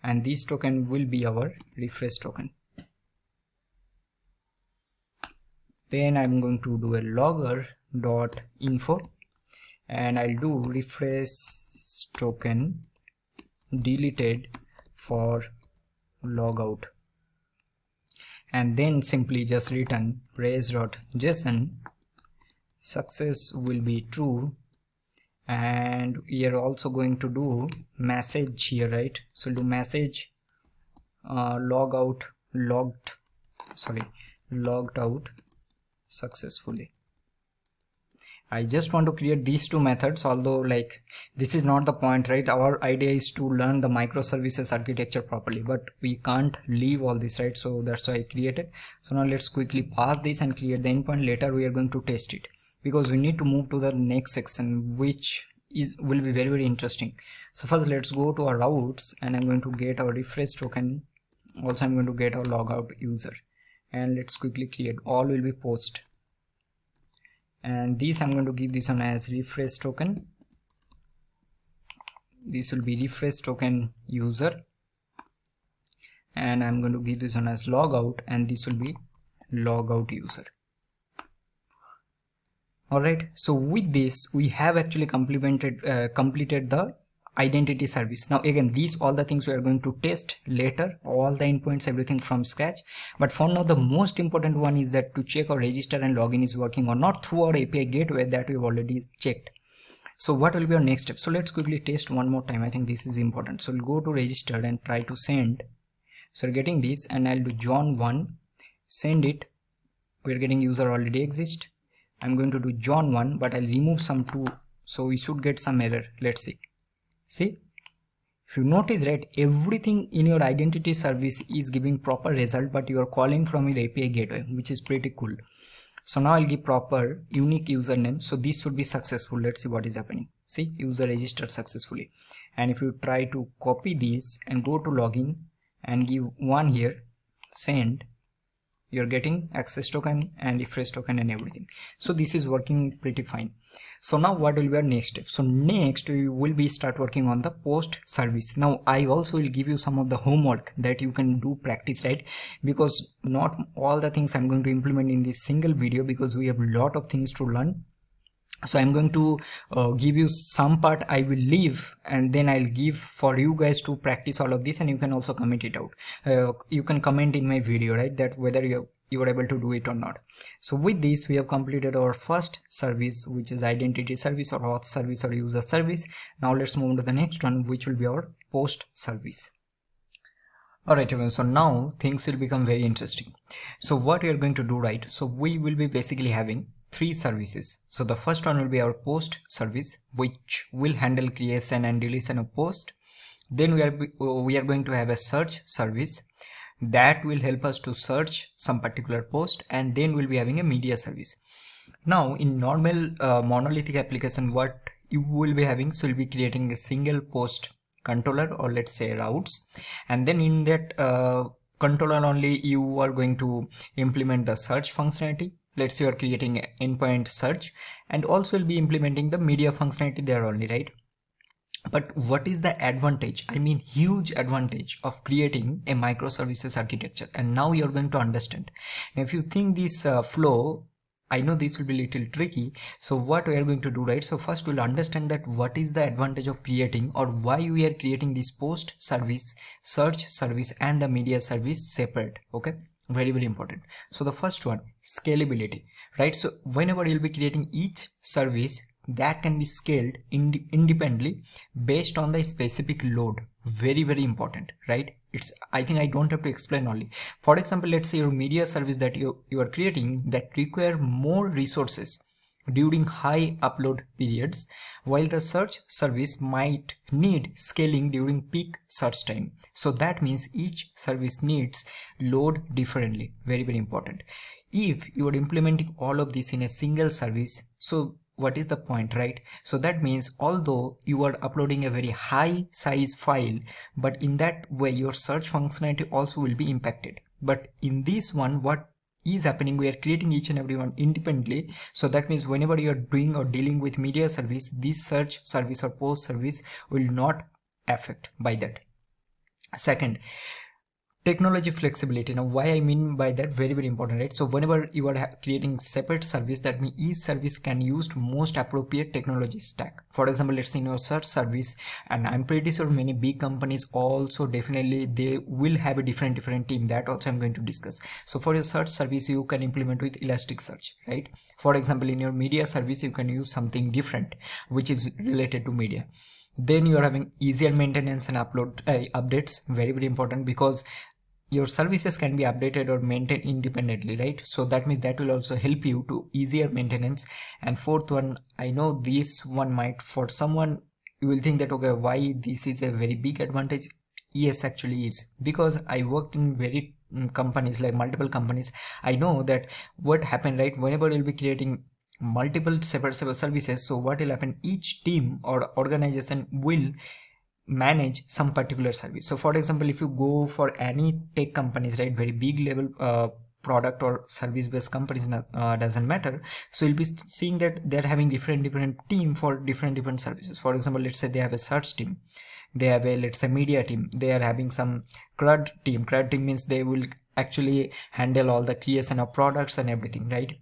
and this token will be our refresh token. Then I'm going to do a logger dot info and I'll do refresh token deleted for logout, and then simply just return res.json success will be true, and we are also going to do message here, right? So we'll do message logged out successfully. I just want to create these two methods, although like this is not the point, right? Our idea is to learn the microservices architecture properly, but we can't leave all this, right? So that's why I created. So now let's quickly pass this and create the endpoint. Later we are going to test it because we need to move to the next section, which will be very, very interesting. So first let's go to our routes and I'm going to get our refresh token. Also I'm going to get our logout user, and let's quickly create. All will be post, and this I'm going to give this one as refresh token. This will be refresh token user, and I'm going to give this one as logout, and this will be logout user. Alright, so with this we have actually completed the identity service. Now again, these all the things we are going to test later, all the endpoints, everything from scratch, but for now the most important one is that to check our register and login is working or not through our API gateway that we've already checked. So what will be our next step? So let's quickly test one more time. I think this is important. So we'll go to register and try to send. So we're getting this, and I'll do John1, send it. We're getting user already exist. I'm going to do John1, but I'll remove some 2, so we should get some error. Let's see. See, if you notice, right, everything in your identity service is giving proper result, but you are calling from your API gateway, which is pretty cool. So now I'll give proper unique username, so this should be successful. Let's see what is happening. See, user registered successfully. And if you try to copy this and go to login and give 1 here, send, you're getting access token and refresh token and everything. So this is working pretty fine. So now what will be our next step? So next we will be start working on the post service. Now I also will give you some of the homework that you can do practice, right? Because not all the things I'm going to implement in this single video, because we have a lot of things to learn. So I'm going to give you some part I will leave, and then I'll give for you guys to practice all of this, and you can also comment it out. You can comment in my video, right, that whether you are able to do it or not. So with this we have completed our first service, which is identity service or auth service or user service. Now let's move on to the next one, which will be our post service. Alright everyone, so now things will become very interesting. So what we are going to do, right, so we will be basically having 3 services. So the first one will be our post service, which will handle creation and deletion of post. Then we are going to have a search service that will help us to search some particular post, and then we'll be having a media service. Now in normal monolithic application, what you will be having, so you'll be creating a single post controller, or let's say routes, and then in that controller only you are going to implement the search functionality. Let's say you are creating endpoint search, and also will be implementing the media functionality there only, right? But what is the advantage? I mean, huge advantage of creating a microservices architecture. And now you're going to understand. Now, if you think this flow, I know this will be a little tricky. So what we are going to do, right? So first we'll understand that what is the advantage of creating, or why we are creating this post service, search service, and the media service separate. Okay. Very, very important. So the first one, scalability, right? So whenever you'll be creating each service, that can be scaled independently based on the specific load. Very, very important, right? It's, I think I don't have to explain only. For example, let's say your media service that you are creating that require more resources during high upload periods, while the search service might need scaling during peak search time. So that means each service needs load differently. Very, very important. If you are implementing all of this in a single service, so what is the point, right? So that means although you are uploading a very high size file, but in that way your search functionality also will be impacted. But in this one, what is happening, we are creating each and every one independently. So that means whenever you are doing or dealing with media service, this search service or post service will not affect by that. Second, technology flexibility. Now why I mean by that, very, very important, right? So whenever you are creating separate service, that means each service can use most appropriate technology stack. For example, let's say in your search service, and I'm pretty sure many big companies also definitely they will have a different team, that also I'm going to discuss. So for your search service, you can implement with Elasticsearch, right? For example, in your media service, you can use something different which is related to media. Then you are having easier maintenance and updates. Very, very important, because your services can be updated or maintained independently, right? So that means that will also help you to easier maintenance. And fourth one, I know this one might, for someone you will think that okay, why this is a very big advantage. Yes, actually is, because I worked in very companies, like multiple companies. I know that what happened, right? Whenever you'll be creating multiple separate services, so what will happen, each team or organization will manage some particular service. So for example, if you go for any tech companies, right, very big level product or service based companies, doesn't matter. So you'll be seeing that they're having different team for different services. For example, let's say they have a search team, they have a, let's say, media team, they are having some CRUD team. CRUD team means they will actually handle all the creation of products and everything, right?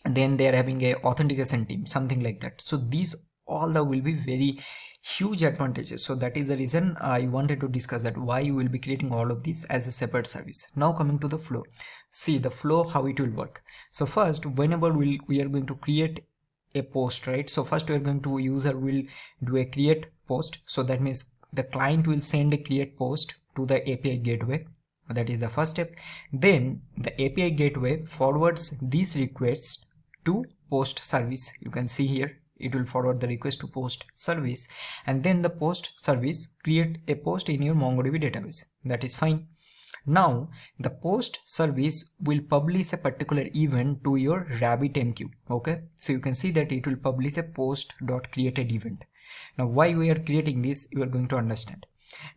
And then they are having a authentication team, something like that. So these all the will be very huge advantages. So that is the reason I wanted to discuss that, why you will be creating all of this as a separate service. Now coming to the flow, see the flow, how it will work. So first, whenever we are going to create a post, right? So first we are going to, user will do a create post. So that means the client will send a create post to the API gateway. That is the first step. Then the API gateway forwards these requests to post service. You can see here it will forward the request to post service, and then the post service create a post in your MongoDB database. That is fine. Now the post service will publish a particular event to your RabbitMQ. Okay, so you can see that it will publish a post.created event. Now why we are creating this, you are going to understand.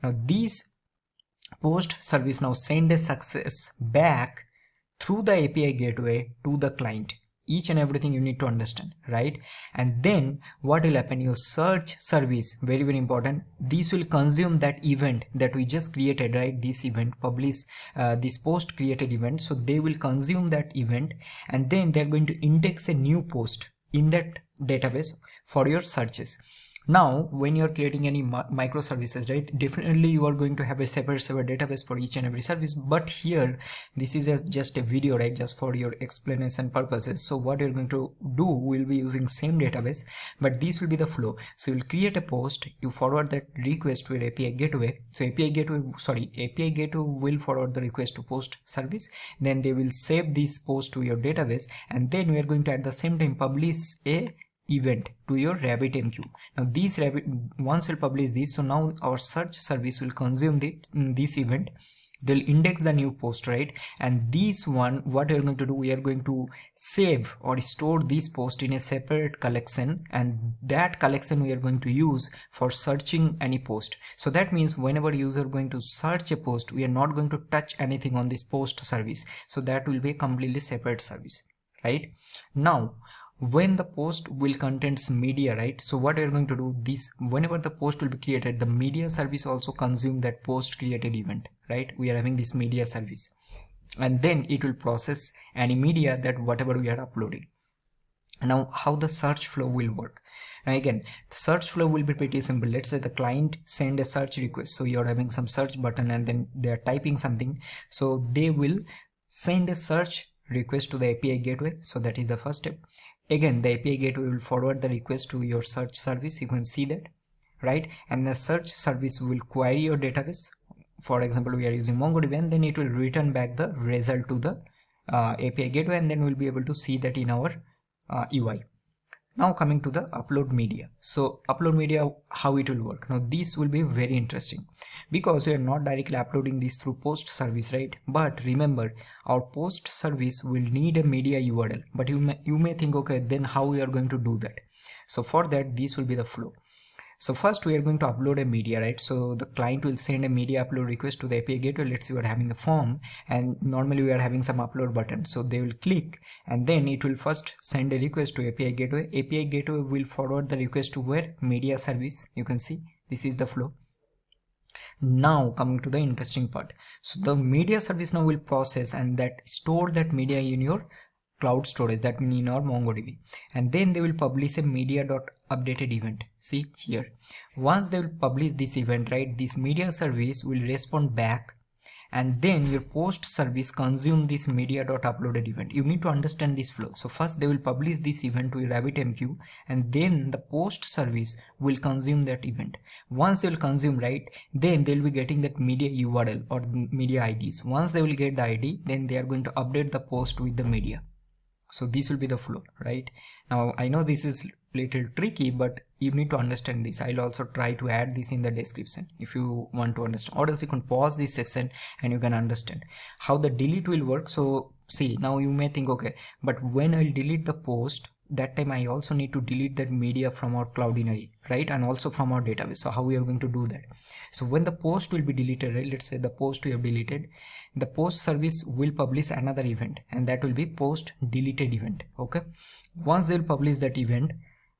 Now these post service now send a success back through the API gateway to the client. Each and everything you need to understand, right? And then what will happen, your search service, very, very important, this will consume that event that we just created, right? This event publish this post created event. So they will consume that event, and then they're going to index a new post in that database for your searches. Now when you're creating any microservices, right, definitely you are going to have a separate database for each and every service. But here this is just a video, right, just for your explanation purposes. So what you're going to do, we'll be using same database, but this will be the flow. So you'll create a post, you forward that request to your API gateway. So API gateway will forward the request to post service, then they will save this post to your database, and then we are going to at the same time publish a event to your RabbitMQ. Now this once we'll publish this, so now our search service will consume this event, they'll index the new post, right? And this one, what we're going to do, we are going to save or store this post in a separate collection, and that collection we are going to use for searching any post. So that means whenever user going to search a post, we are not going to touch anything on this post service. So that will be a completely separate service, right? Now when the post will contains media, right? So what we're going to do, this whenever the post will be created, the media service also consume that post created event, right? We are having this media service, and then it will process any media that whatever we are uploading. Now how the search flow will work? Now again, the search flow will be pretty simple. Let's say the client send a search request, so you're having some search button and then they're typing something, so they will send a search request to the API gateway. So that is the first step. Again, the API gateway will forward the request to your search service, you can see that, right? And the search service will query your database. For example, we are using MongoDB, and then it will return back the result to the API gateway, and then we'll be able to see that in our UI. Now coming to the upload media. So upload media, how it will work. Now this will be very interesting because we are not directly uploading this through post service, right? But remember, our post service will need a media URL, but you may think, okay, then how we are going to do that? So for that, this will be the flow. So first we are going to upload a media, right? So the client will send a media upload request to the API gateway. Let's say we are having a form, and normally we are having some upload button. So they will click, and then it will first send a request to API gateway. API gateway will forward the request to where? Media service. You can see this is the flow. Now coming to the interesting part. So the media service now will process and that store that media in your cloud storage, that means in our MongoDB, and then they will publish a media.updated event. See here, once they will publish this event, right, this media service will respond back, and then your post service consume this media.uploaded event. You need to understand this flow. So first they will publish this event to RabbitMQ, and then the post service will consume that event. Once they will consume, right, then they will be getting that media URL or media IDs. Once they will get the ID, then they are going to update the post with the media. So this will be the flow, right? Now I know this is little tricky, but you need to understand this. I'll also try to add this in the description if you want to understand, or else you can pause this section and you can understand how the delete will work. So see, now you may think, okay, but when I'll delete the post, that time I also need to delete that media from our Cloudinary, right? And also from our database. So how we are going to do that? So when the post will be deleted, right? Let's say the post we have deleted, the post service will publish another event, and that will be post deleted event. Okay, once they will publish that event,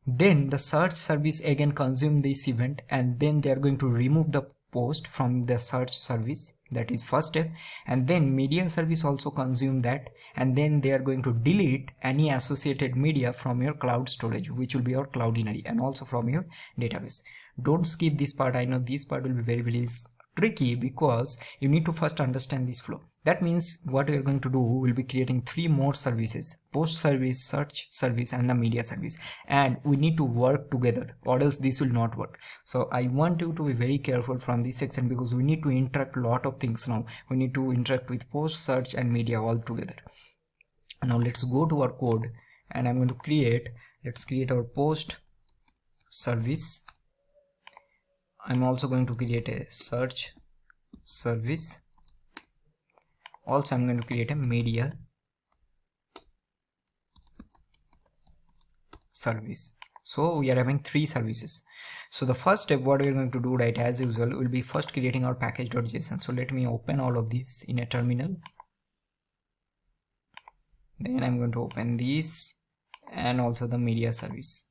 then the search service again consume this event, and then they are going to remove the post from the search service. That is first step. And then media service also consume that, and then they are going to delete any associated media from your cloud storage, which will be your Cloudinary, and also from your database. Don't skip this part. I know this part will be very, very tricky because you need to first understand this flow. That means what we are going to do, we will be creating 3 more services: post service, search service, and the media service, and we need to work together, or else this will not work. So I want you to be very careful from this section, because we need to interact a lot of things. Now we need to interact with post, search, and media all together. Now let's go to our code, and I'm going to create, let's create our post service. I'm also going to create a search service. Also I'm going to create a media service. So we are having 3 services. So the first step, what we're going to do, right, as usual, will be first creating our package.json. So let me open all of this in a terminal. Then I'm going to open this and also the media service.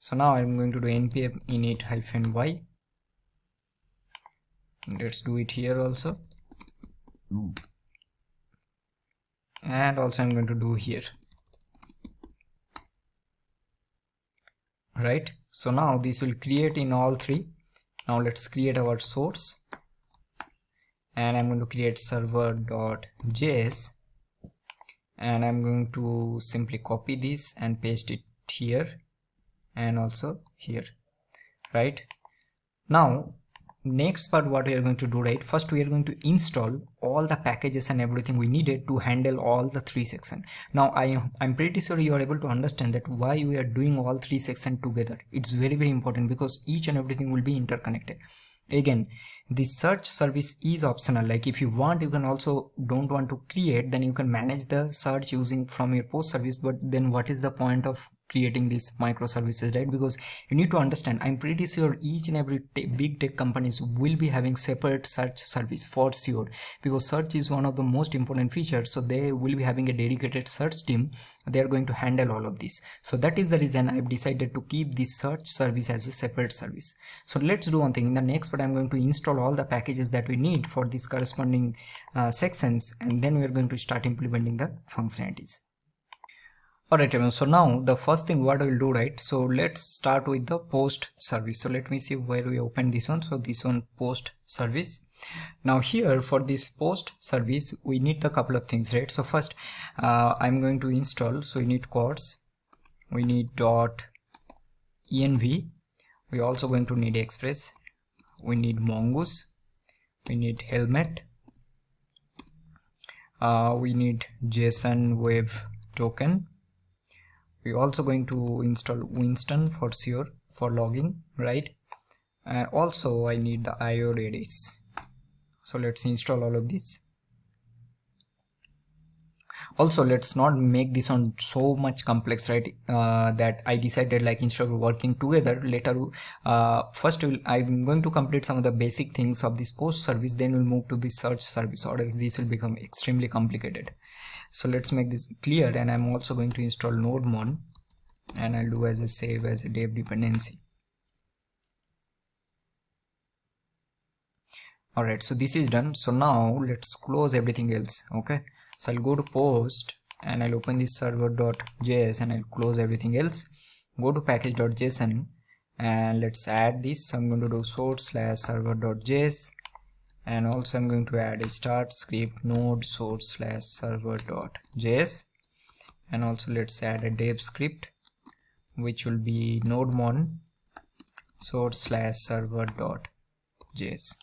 So now I'm going to do npm init-y. Let's do it here also. And also I'm going to do here. Right. So now this will create in all 3. Now let's create our source. And I'm going to create server.js. And I'm going to simply copy this and paste it here and also here, right? Now next part, what we are going to do, right, first we are going to install all the packages and everything we needed to handle all the 3 sections. Now I'm pretty sure you are able to understand that why we are doing all 3 sections together. It's very, very important because each and everything will be interconnected. again, this search service is optional. Like if you want, you can also don't want to create, then you can manage the search using from your post service. But then what is the point of creating these microservices, right? Because you need to understand, I'm pretty sure each and every big tech companies will be having separate search service for sure, because search is one of the most important features. So they will be having a dedicated search team. They are going to handle all of this. So that is the reason I've decided to keep this search service as a separate service. So let's do one thing. In the next part, I'm going to install all the packages that we need for these corresponding sections, and then we are going to start implementing the functionalities. Alright everyone, so now the first thing what I will do, right, so let's start with the post service. So let me see where we open this one. So this one, post service. Now here for this post service we need a couple of things, right? So first I'm going to install, so we need course, we need .env, we also going to need Express, we need Mongoose, we need Helmet, we need JSON web token. We also going to install Winston for sure for logging, right? And also I need the IO Redis. So let's install all of this. Also, let's not make this one so much complex, right? That I decided, like, instead of working together later, first I'm going to complete some of the basic things of this post service, then we'll move to the search service, or else this will become extremely complicated. So let's make this clear, and I'm also going to install nodemon, and I'll do as a save as a dev dependency. Alright, so this is done. So now let's close everything else. Okay, so I'll go to post and I'll open this server.js and I'll close everything else. Go to package.json and let's add this. So I'm going to do source/server.js, and also I'm going to add a start script node source/server.js, and also let's add a dev script which will be nodemon source/server.js.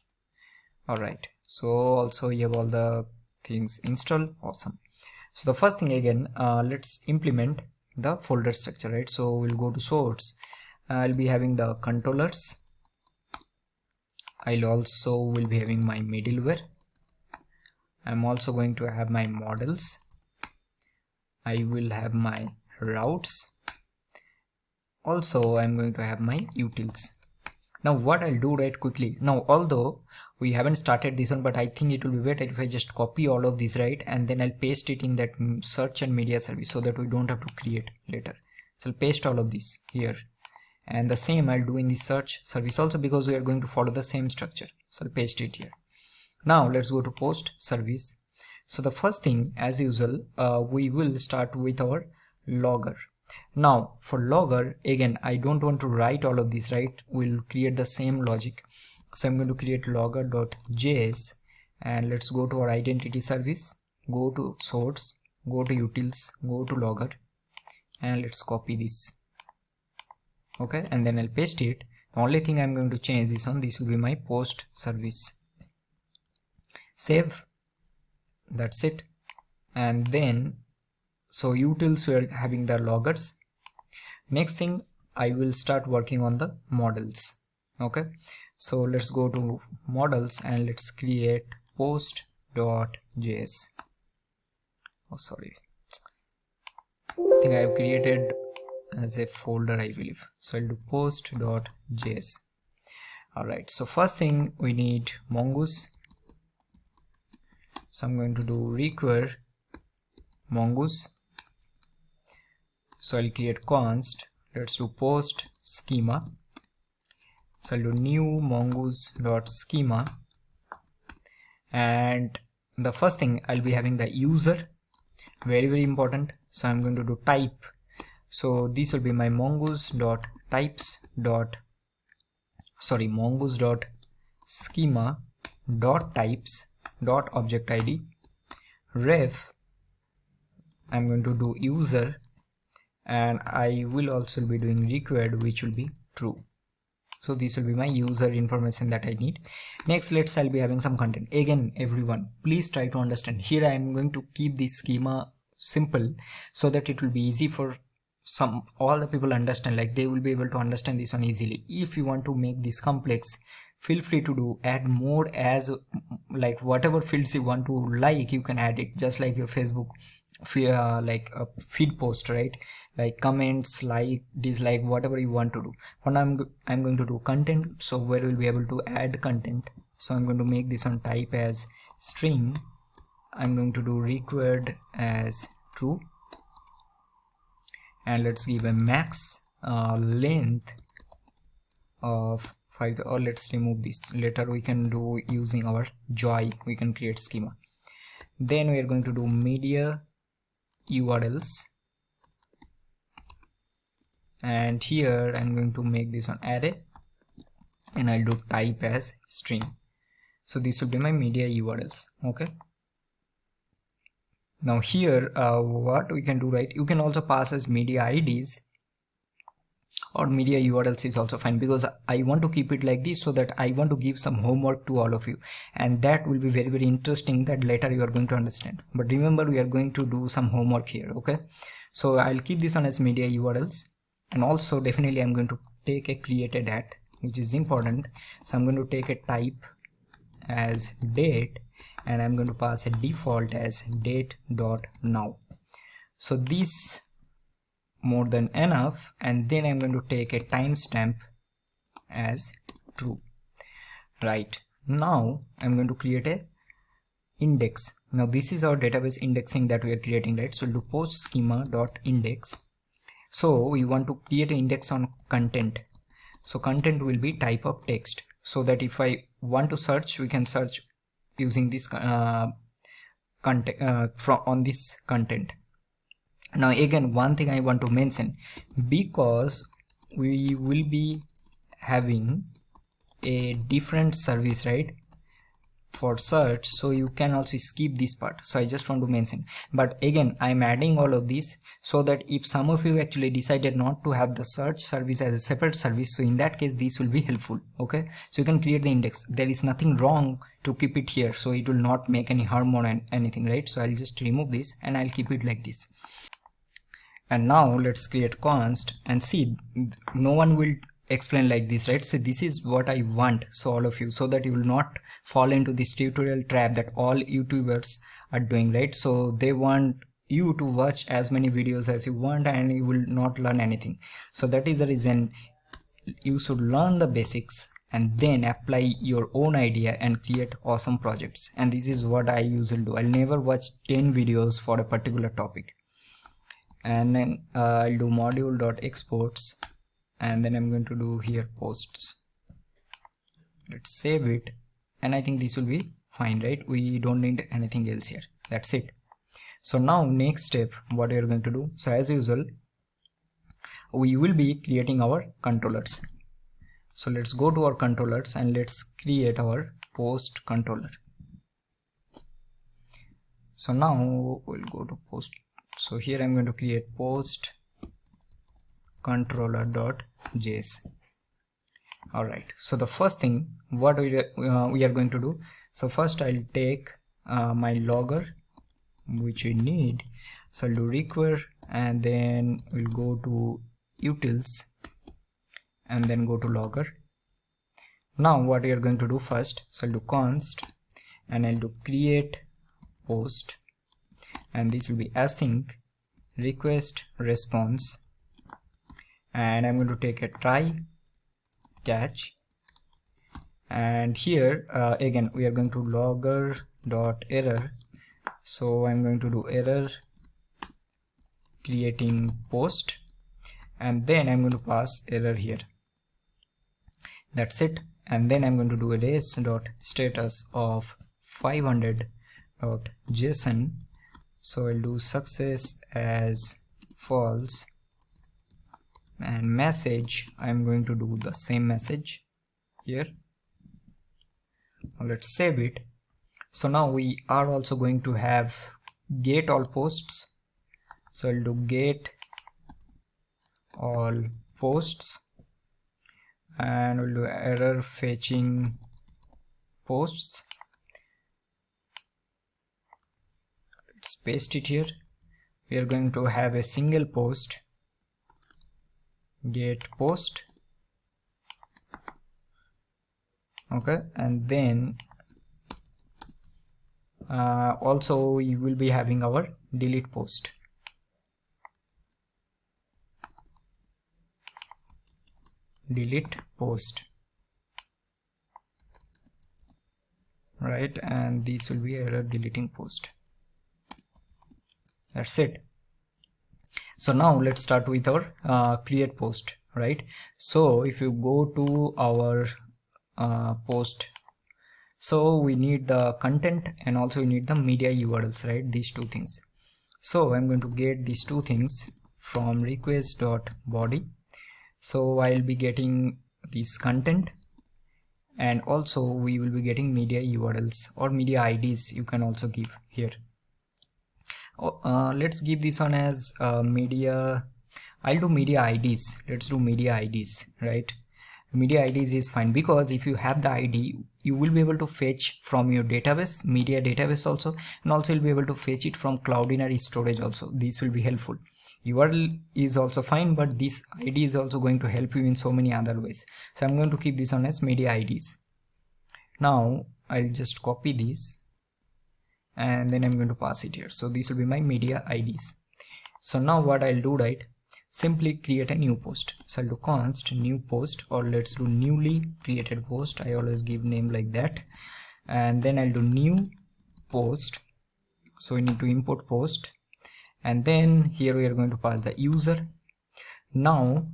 Alright, so also you have all the things installed. Awesome. So the first thing again, let's implement the folder structure, right? So we'll go to source. I'll be having the controllers. I'll also will be having my middleware. I'm also going to have my models. I will have my routes. Also I'm going to have my utils. Now what I'll do right quickly, now although we haven't started this one, but I think it will be better if I just copy all of this, right, and then I'll paste it in that search and media service so that we don't have to create later. So I'll paste all of this here, and the same I'll do in the search service also, because we are going to follow the same structure. So I'll paste it here. Now let's go to post service. So the first thing, as usual, we will start with our logger. Now for logger, again, I don't want to write all of this, right? We'll create the same logic. So I'm going to create logger.js, and let's go to our identity service, go to source, go to utils, go to logger, and let's copy this. Okay, and then I'll paste it. The only thing I'm going to change this one, this will be my post service. Save. That's it. And then, so utils, we are having the loggers. Next thing, I will start working on the models. Okay, so let's go to models and let's create post.js. Oh, sorry, I think I have created as a folder, I believe. So I'll do post.js. Alright, so first thing we need mongoose. So I'm going to do require mongoose. So I'll create const, let's do post schema. So I'll do new mongoose.schema, and the first thing I'll be having the user, very important. So I'm going to do type. So this will be my mongoose.types.schema.types.object_id. Ref, I'm going to do user, and I will also be doing required, which will be true. So this will be my user information that I need. Next, I'll be having some content. Again, everyone, please try to understand. Here I am going to keep this schema simple so that it will be easy for all the people understand, like they will be able to understand this one easily. If you want to make this complex, feel free to add more, as like whatever fields you want to, like you can add it, just like your Facebook like a feed post, right? Like comments, like, dislike, whatever you want to do. For now I'm going to do content, so where we'll be able to add content. So I'm going to make this one type as string. I'm going to do required as true, and let's give a max length of 5, or let's remove this. Later we can do using our joy, we can create schema. Then we are going to do media URLs, and here I'm going to make this an array, and I'll do type as string. So this will be my media URLs. Okay, now here what we can do, right, you can also pass as media IDs, or media URLs is also fine, because I want to keep it like this so that I want to give some homework to all of you, and that will be very, very interesting, that later you are going to understand. But remember, we are going to do some homework here. Okay, so I'll keep this one as media URLs, and also definitely I'm going to take a created at, which is important. So I'm going to take a type as date, and I'm going to pass a default as date.now. so this more than enough, and then I'm going to take a timestamp as true. Right, now I'm going to create a index. Now this is our database indexing that we are creating, right? So we'll do post schema.index. So we want to create an index on content. So content will be type of text, so that if I want to search, we can search using this content on this content. Now again, one thing I want to mention, because we will be having a different service, right, for search, so you can also skip this part. So I just want to mention, but again I'm adding all of this so that if some of you actually decided not to have the search service as a separate service, so in that case this will be helpful. Okay, so you can create the index, there is nothing wrong to keep it here, so it will not make any harm or anything, right? So I'll just remove this and I'll keep it like this. And now let's create const, and see, no one will explain like this, right? So this is what I want, so all of you, so that you will not fall into this tutorial trap that all YouTubers are doing, right? So they want you to watch as many videos as you want, and you will not learn anything. So that is the reason you should learn the basics and then apply your own idea and create awesome projects. And this is what I usually do. I'll never watch 10 videos for a particular topic. And then I'll do module.exports, and then I'm going to do here posts. Let's save it, and I think this will be fine, right? We don't need anything else here. That's it. So now next step, what we are going to do, so as usual we will be creating our controllers. So let's go to our controllers and let's create our post controller. So now we'll go to post. So here I'm going to create post controller.js. All right, so the first thing what we are going to do, so first I'll take my logger, which we need. So I'll do require, and then we'll go to utils, and then go to logger. Now what we are going to do first, so I'll do const, and I'll do create post, and this will be async request response, and I'm going to take a try catch, and here again we are going to logger.error. So I'm going to do error creating post, and then I'm going to pass error here. That's it. And then I'm going to do arrays.status of 500.json. So I'll do success as false, and message, I'm going to do the same message here. Now let's save it. So now we are also going to have get all posts. So I'll do get all posts, and we'll do error fetching posts. Let's paste it here. We are going to have a single post, get post. Okay, and then also we will be having our delete post. Delete post, right? And this will be error deleting post. That's it. So now let's start with our create post, right? So if you go to our post, so we need the content and also we need the media URLs, right? These two things. So I'm going to get these two things from request.body. So I'll be getting this content, and also we will be getting media URLs or media IDs you can also give here. Let's give this one as media. I'll do media IDs. Let's do media IDs, right? Media IDs is fine, because if you have the ID, you will be able to fetch from your database, media database also, and also you'll be able to fetch it from Cloudinary storage also. This will be helpful. URL is also fine, but this ID is also going to help you in so many other ways. So I'm going to keep this on as media IDs. Now I'll just copy this and then I'm going to pass it here. So this will be my media IDs. So now what I'll do, right, simply create a new post. So I'll do const new post, or let's do newly created post. I always give name like that. And then I'll do new post. So we need to import post, and then here we are going to pass the user. Now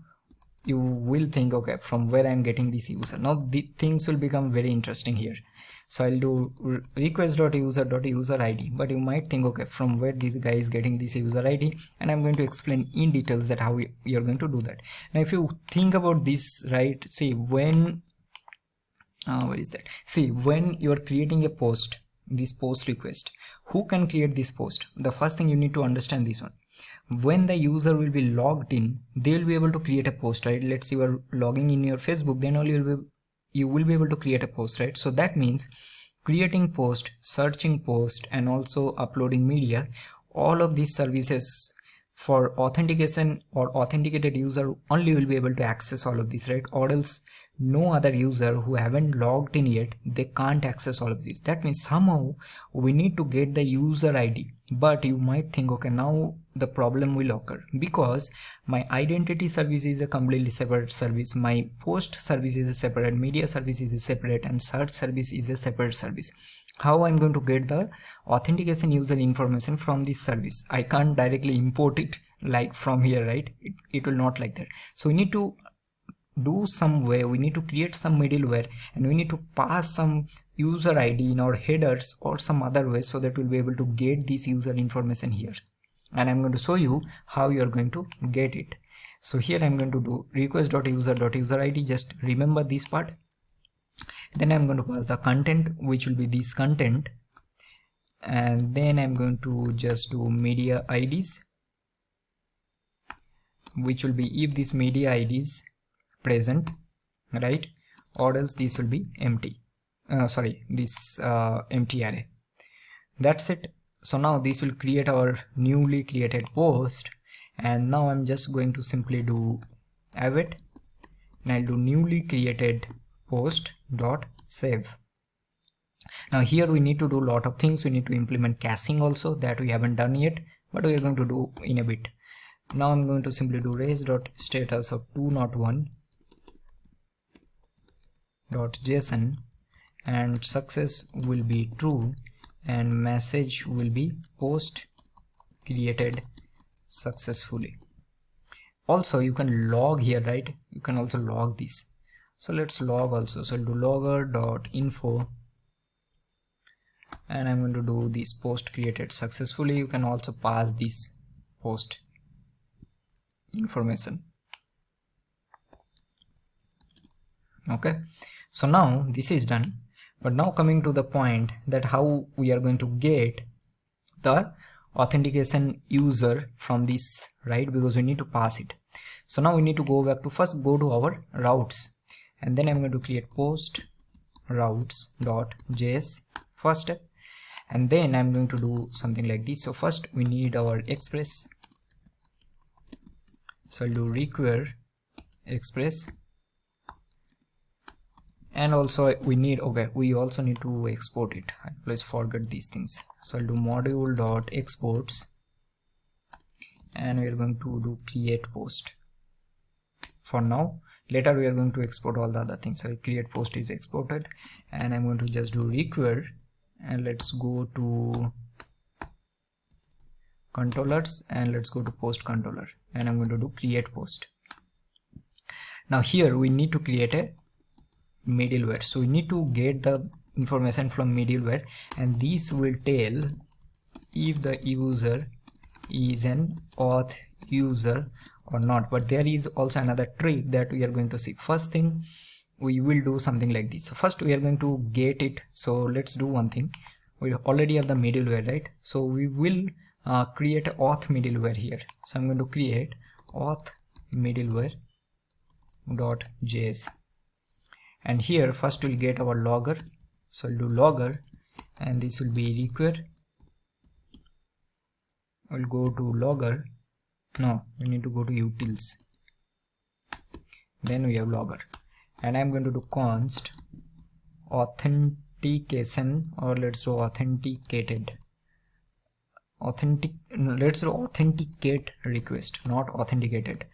you will think, okay, from where I'm getting this user. Now the things will become very interesting here. So I'll do request.user.user ID, but you might think, okay, from where this guy is getting this user ID, and I'm going to explain in details that how you're going to do that. Now if you think about this, right, see when what is that? See, when you're creating a post, this post request, who can create this post? The first thing you need to understand this one. When the user will be logged in, they will be able to create a post, right? Let's say you are logging in your Facebook, then only you will be able to create a post, right? So that means creating post, searching post, and also uploading media, all of these services for authentication or authenticated user only will be able to access all of these, right? Or else no other user who haven't logged in yet, they can't access all of these. That means somehow we need to get the user ID. But you might think, okay, now the problem will occur, because my identity service is a completely separate service, my post service is a separate, media service is a separate, and search service is a separate service. How I'm going to get the authentication user information from this service? I can't directly import it like from here, right? It will not like that. So we need to do some way, we need to create some middleware, and we need to pass some user ID in our headers or some other way, so that we'll be able to get this user information here. And I'm going to show you how you're going to get it. So here I'm going to do request.user.user ID. Just remember this part. Then I'm going to pass the content, which will be this content, and then I'm going to just do media IDs, which will be if this media IDs present, right, or else this will be empty. This empty array. That's it. So now this will create our newly created post, and now I'm just going to simply do await, and I'll do newly created post dot save. Now here we need to do a lot of things. We need to implement caching also, that we haven't done yet, but we are going to do in a bit. Now I'm going to simply do res.status of 201.json, and success will be true, and message will be post created successfully. Also you can log here, right? You can also log this. So let's log also. So I'll do logger.info, and I'm going to do this post created successfully. You can also pass this post information. Okay, so now this is done. But now coming to the point that how we are going to get the authentication user from this, right? Because we need to pass it. So now we need to go back to first go to our routes, and then I'm going to create post routes.js first step, and then I'm going to do something like this. So first we need our express. So I'll do require express, And also we also need to export it. I always forget these things, so I'll do module.exports, and we are going to do create post for now. Later we are going to export all the other things. So create post is exported, and I'm going to just do require, and let's go to controllers, and let's go to post controller, and I'm going to do create post. Now here we need to create a middleware, so we need to get the information from middleware, and this will tell if the user is an auth user or not. But there is also another trick that we are going to see. First thing, we will do something like this. So first we are going to get it. So let's do one thing. We already have the middleware, right? So we will create an auth middleware here. So I'm going to create auth middleware.js, and here first we'll get our logger. So I'll do logger, and this will be require. We'll go to logger. No, we need to go to utils. Then we have logger, and I'm going to do const authentication, or let's do authenticated. Let's do authenticate request, not authenticated.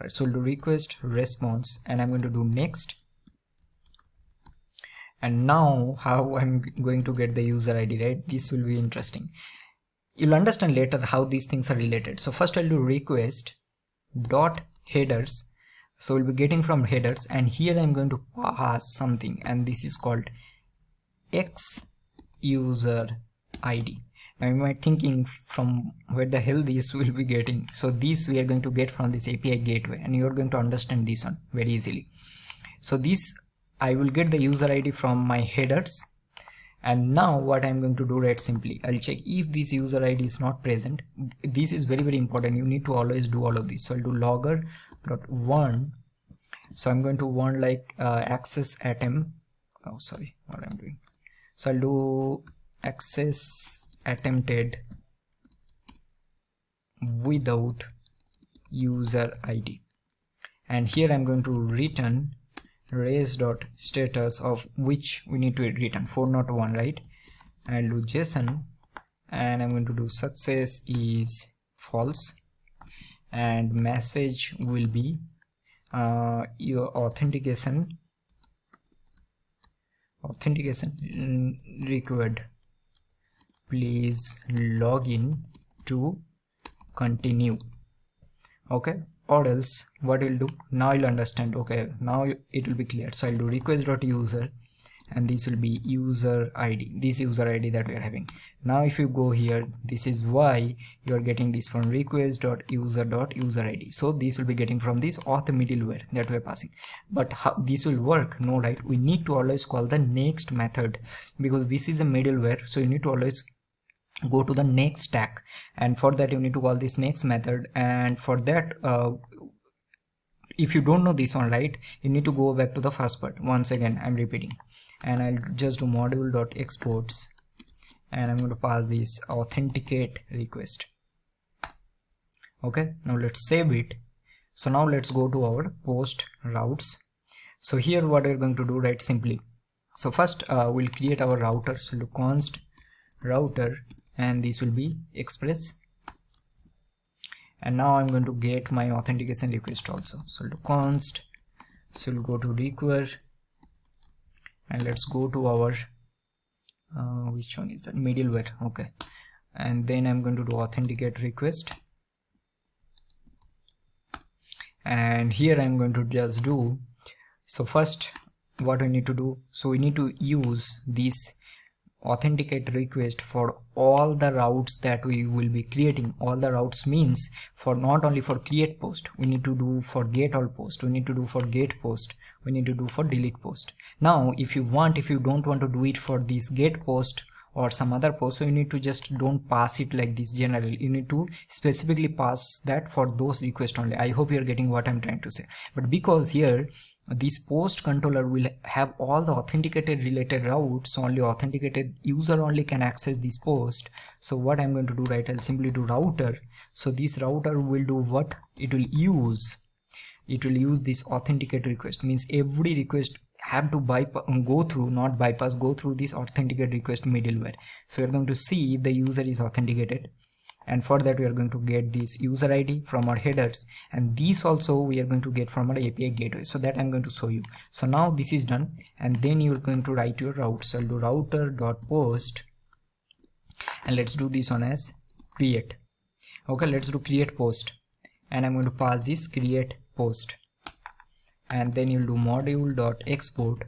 Right, so we'll do request response, and I'm going to do next. And now how I'm going to get the user ID, right? This will be interesting. You'll understand later how these things are related. So first I'll do request dot headers. So we'll be getting from headers, and here I'm going to pass something, and this is called X user ID. Now you might thinking from where the hell this will be getting. So this we are going to get from this API gateway, and you're going to understand this one very easily. So this I will get the user ID from my headers, and now what I'm going to do, right, simply I'll check if this user ID is not present. This is very important. You need to always do all of this. So I'll do logger.warn. So I'm going to warn like access attempt. Oh, sorry, what I'm doing. So I'll do access attempted without user ID, and here I'm going to return res.status of which we need to return 401, right? I'll do JSON, and I'm going to do success is false, and message will be your authentication required, please log in to continue. Okay, or else what we'll do, now you'll understand. Okay, now it will be clear. So I'll do request.user, and this will be user ID, this user ID that we are having. Now if you go here, this is why you are getting this from request.user.user ID. So this will be getting from this auth middleware that we are passing. But how this will work? No, right? We need to always call the next method, because this is a middleware. So you need to always go to the next stack, and for that you need to call this next method. And for that if you don't know this one, right, you need to go back to the first part. Once again I'm repeating, and I'll just do module.exports, and I'm going to pass this authenticate request. Okay, now let's save it. So now let's go to our post routes. So here what we're going to do, right, simply, so first we'll create our router. So do const router, and this will be Express, and now I'm going to get my authentication request also. So do const, so we'll go to require, and let's go to our which one is that, middleware. Okay, and then I'm going to do authenticate request, and here I'm going to just do, so first what we need to do, so we need to use this authenticate request for all the routes that we will be creating. All the routes means for not only for create post, we need to do for get all post, we need to do for get post, we need to do for delete post. Now if you don't want to do it for this get post or some other post, so you need to just don't pass it like this generally. You need to specifically pass that for those requests only. I hope you're getting what I'm trying to say. But because here this post controller will have all the authenticated related routes, so only authenticated user only can access this post. So what I'm going to do, right, I'll simply do router. So this router will do what? It will use this authenticate request, means every request have to go through this authenticate request middleware. So we're going to see if the user is authenticated, and for that we are going to get this user ID from our headers, and these also we are going to get from our API gateway. So that I'm going to show you. So now this is done, and then you're going to write your route. So I'll do router.post, and let's do this one as create. Okay, let's do create post, and I'm going to pass this create post, and then you'll do module.export,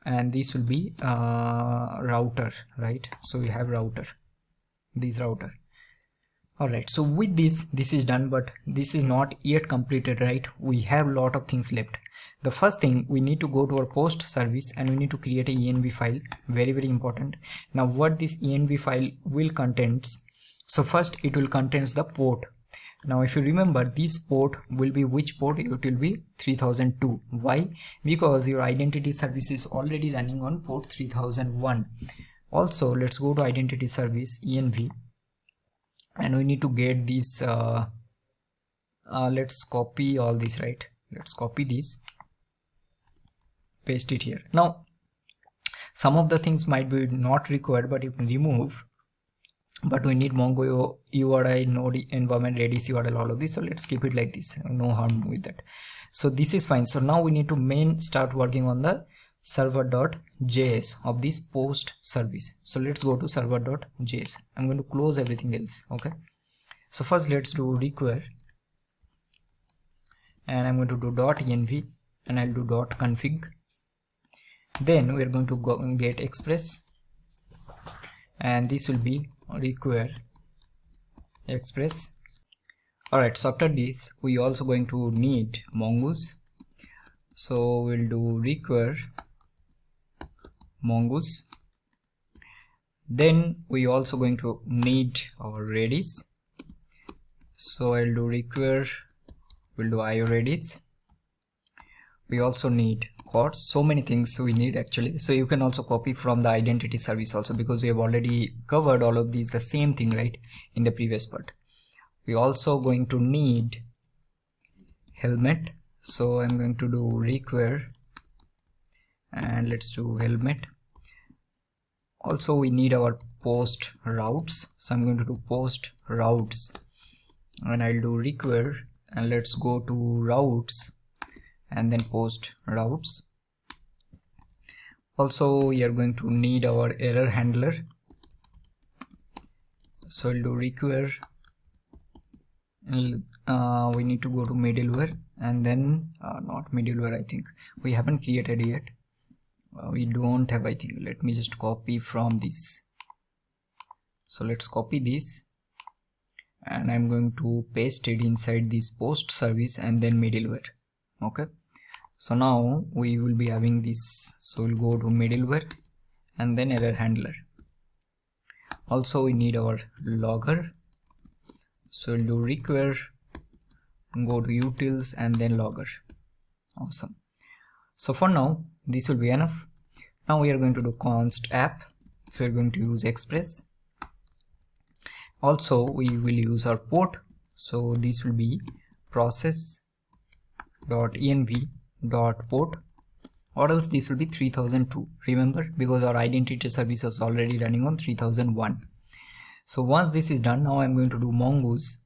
and this will be router, right? So we have router, this router. All right, so with this is done, but this is not yet completed, right? We have a lot of things left. The first thing, we need to go to our post service and we need to create a env file. Very important. Now what this env file will contains, so first it will contains the port. Now if you remember, this port will be which port? It will be 3002. Why? Because your identity service is already running on port 3001. Also, let's go to identity service env, and we need to get this let's copy all this, right? Let's copy this, paste it here. Now some of the things might be not required, but you can remove, but we need Mongo URI, Node environment, Redis URL, all of this. So let's keep it like this, no harm with that. So this is fine. So now we need to start working on the server.js of this post service. So let's go to server.js. I'm going to close everything else. Okay, so first let's do require, and I'm going to do .env, and I'll do .config. Then we're going to go and get Express, and this will be require Express. All right, so after this we also going to need mongoose, so we'll do require mongoose. Then we also going to need our Redis, so I'll do require, we'll do IO Redis. We also need course, so many things we need actually. So you can also copy from the identity service also, because we have already covered all of these, the same thing, right, in the previous part. We also going to need helmet, so I'm going to do require, and let's do helmet. Also we need our post routes, so I'm going to do post routes, and I'll do require, and let's go to routes, and then post routes. Also we are going to need our error handler, so I'll do require, we need to go to middleware, and then not middleware, I think we haven't created yet, we don't have, I think. Let me just copy from this. So let's copy this, and I'm going to paste it inside this post service and then middleware. Okay, so now we will be having this, so we'll go to middleware and then error handler. Also we need our logger, so we'll do require, go to utils and then logger. Awesome. So for now this will be enough. Now we are going to do const app, so we're going to use Express. Also we will use our port, so this will be process.env.port, or else this will be 3002. Remember, because our identity service was already running on 3001. So once this is done, now I'm going to do mongoose.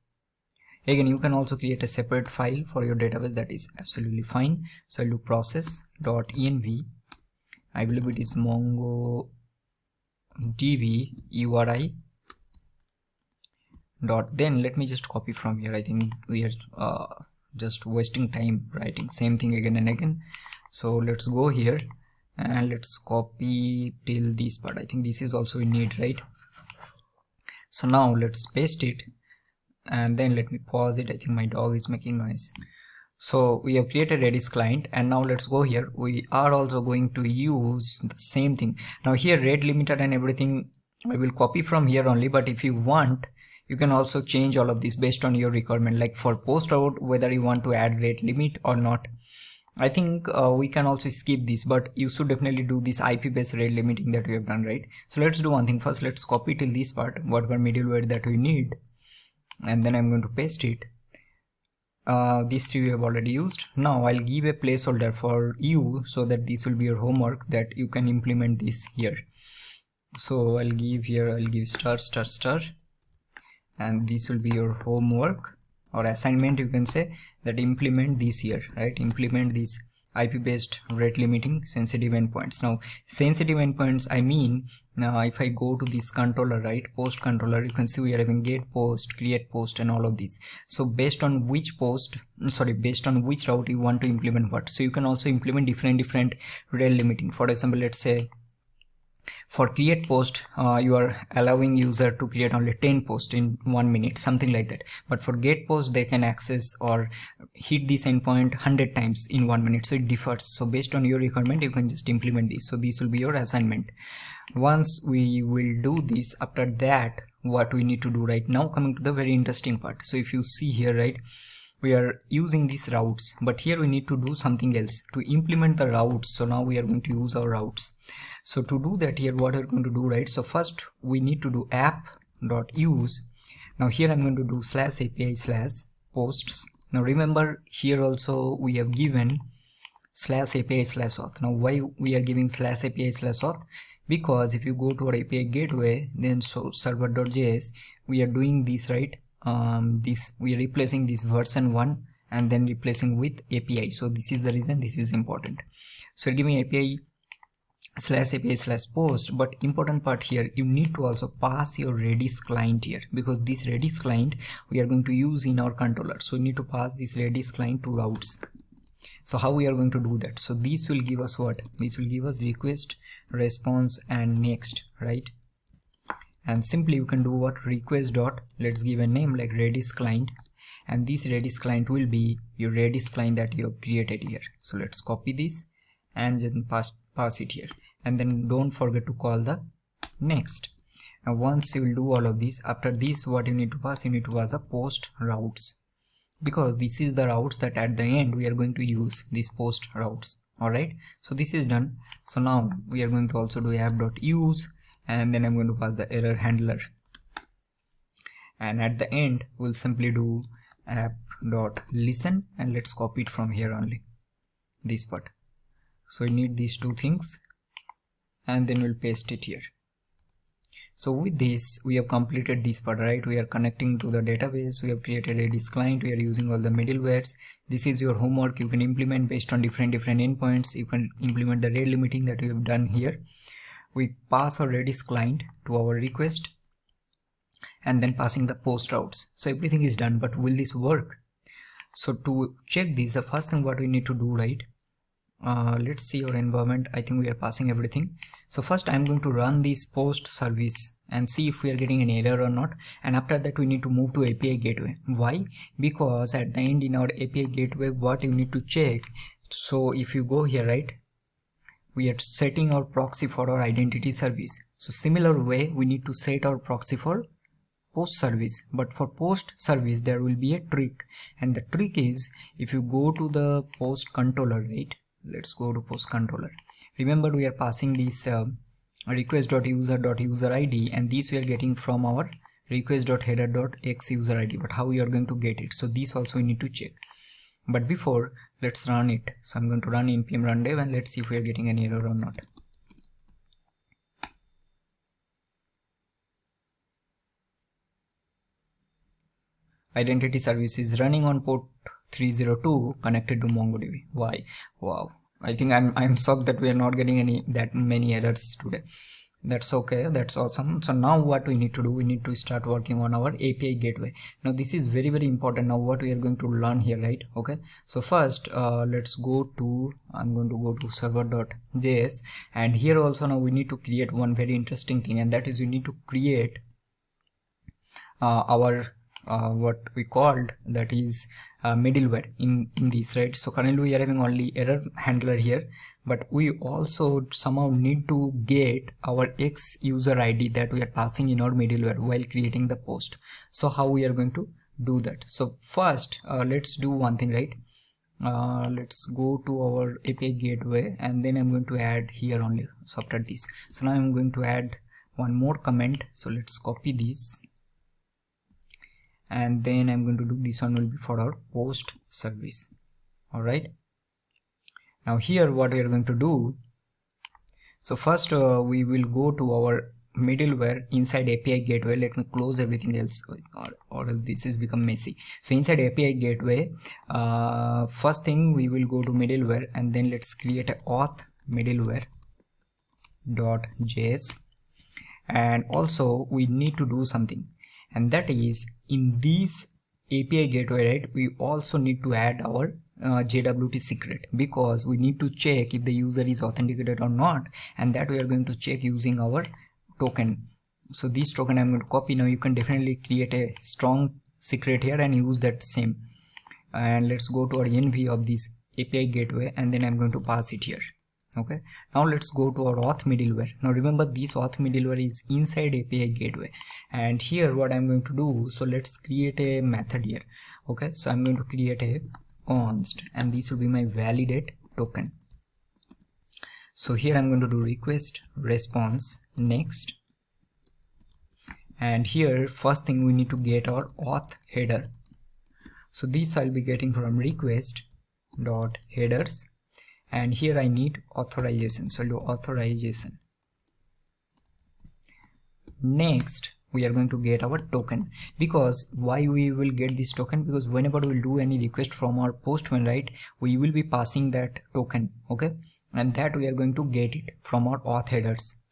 Again, you can also create a separate file for your database, that is absolutely fine. So I'll do process.env, I believe it is mongodb URI dot, then let me just copy from here. I think we are just wasting time writing same thing again and again. So let's go here and let's copy till this part. I think this is also we need, right? So now let's paste it, and then let me pause it. I think my dog is making noise. So we have created Redis client, and now let's go here. We are also going to use the same thing. Now here rate limiter and everything I will copy from here only, but if you want, you can also change all of this based on your requirement, like for post route, whether you want to add rate limit or not. I think we can also skip this, but you should definitely do this IP based rate limiting that we have done, right? So let's do one thing first. Let's copy till this part, whatever middleware that we need, and then I'm going to paste it. these three we have already used. Now I'll give a placeholder for you so that this will be your homework that you can implement this here. So I'll give star star star, and this will be your homework or assignment, you can say, that implement this here, right? Implement these IP based rate limiting sensitive endpoints. Now sensitive endpoints, I mean, now if I go to this controller, right, post controller, you can see we are having get post, create post, and all of these. So based on which based on which route you want to implement what. So you can also implement different rate limiting. For example, let's say for create post, you are allowing user to create only 10 posts in 1 minute, something like that. But for get post, they can access or hit this endpoint 100 times in 1 minute. So it differs. So based on your requirement, you can just implement this. So this will be your assignment. Once we will do this, after that, what we need to do right now, coming to the very interesting part. So if you see here, right, we are using these routes, but here we need to do something else to implement the routes. So now we are going to use our routes. So to do that, here what we're going to do, right, so first we need to do app.use. now here I'm going to do /API/posts. now remember, here also we have given /API/auth. now why we are giving /API/auth? Because if you go to our API gateway, then so server.js, we are doing this, right, we are replacing this version 1 and then replacing with API. So this is the reason this is important. So giving API/API/post, but important part here, you need to also pass your Redis client here, because this Redis client we are going to use in our controller. So we need to pass this Redis client to routes. So how we are going to do that? So this will give us what? This will give us request, response, and next, right? And simply you can do what? Request dot, let's give a name like Redis client, and this Redis client will be your Redis client that you have created here. So let's copy this and then pass it here, and then don't forget to call the next. Now once you will do all of this, after this what you need to pass? You need to pass the post routes, because this is the routes that at the end we are going to use, these post routes. Alright, so this is done. So now we are going to also do app.use, and then I'm going to pass the error handler, and at the end we'll simply do app.listen, and let's copy it from here only, this part. So we need these two things, and then we'll paste it here. So with this we have completed this part, right? We are connecting to the database, we have created a Redis client, we are using all the middlewares. This is your homework. You can implement based on different endpoints. You can implement the rate limiting that we have done here. We pass our Redis client to our request, and then passing the post routes. So everything is done, but will this work? So to check this, the first thing what we need to do, right, let's see our environment. I think we are passing everything. So first I'm going to run this post service and see if we are getting an error or not, and after that we need to move to API gateway. Why? Because at the end in our API gateway, what you need to check, so if you go here, right, we are setting our proxy for our identity service. So similar way we need to set our proxy for post service, but for post service there will be a trick, and the trick is, if you go to the post controller, right, let's go to post controller. Remember, we are passing this request.user.user_id, and this we are getting from our request.header.xUser_id. but how we are going to get it? So this also we need to check. But before, let's run it. So I'm going to run npm run dev, and let's see if we are getting an error or not. Identity service is running on port 302 connected to MongoDB. Why? Wow, I think I'm shocked that we are not getting that many errors today. That's okay, that's awesome. So now what we need to do, we need to start working on our API gateway. Now this is very important. Now what we are going to learn here, right? Okay, so first let's go to, I'm going to go to server.js, and here also now we need to create one very interesting thing, and that is we need to create our what we called, that is middleware in this, right? So currently we are having only error handler here, but we also somehow need to get our X user ID that we are passing in our middleware while creating the post. So how we are going to do that? So first let's do one thing, right? Let's go to our API gateway, and then I'm going to add here only. So after this, so now I'm going to add one more comment. So let's copy this, and then I'm going to do this one will be for our post service. All right, now here what we are going to do, so first we will go to our middleware inside API gateway. Let me close everything else, or else this is become messy. So inside API gateway, first thing we will go to middleware, and then let's create a auth middleware.js. and also we need to do something, and that is in this API gateway, right, we also need to add our JWT secret, because we need to check if the user is authenticated or not, and that we are going to check using our token. So this token I'm going to copy. Now you can definitely create a strong secret here and use that same, and let's go to our env of this API gateway, and then I'm going to pass it here. Okay, now let's go to our auth middleware. Now remember, this auth middleware is inside API gateway, and here what I'm going to do, so let's create a method here. Okay, so I'm going to create a const, and this will be my validate token. So here I'm going to do request response next, and here first thing we need to get our auth header. So this I'll be getting from request dot headers, and here I need authorization, so I'll do authorization. Next we are going to get our token, because why we will get this token, because whenever we will do any request from our postman, right, we will be passing that token. Okay, and that we are going to get it from our auth headers.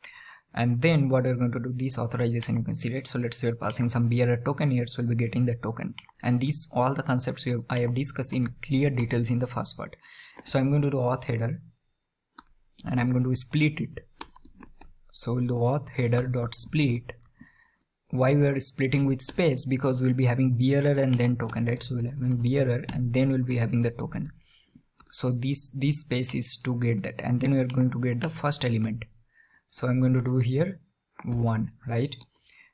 And then what we're going to do, this authorization, you can see it. So let's say we're passing some bearer token here, so we'll be getting the token. And these all the concepts I have discussed in clear details in the first part. So I'm going to do auth header, and I'm going to split it. So we'll do auth header dot split. Why we are splitting with space? Because we'll be having bearer and then token, right? So we'll be having bearer and then we'll be having the token. So this space is to get that, and then we are going to get the first element. So I'm going to do here 1, right,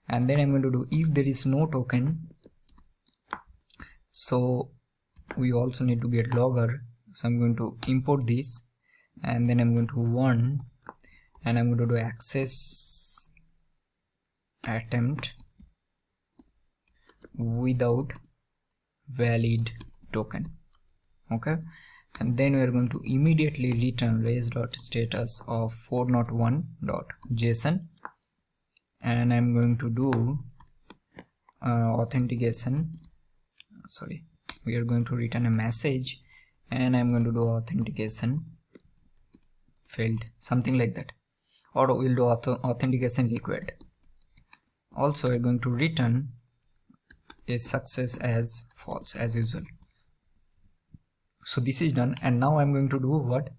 and then I'm going to do if there is no token, so we also need to get logger. So I'm going to import this, and then I'm going to 1, and I'm going to do access attempt without valid token. Okay, and then we are going to immediately return res.status of 401.json, and I'm going to do authentication. Sorry, we are going to return a message, and I'm going to do authentication failed, something like that, or we'll do authentication required. Also we're going to return a success as false as usual. So this is done, and now I'm going to do what?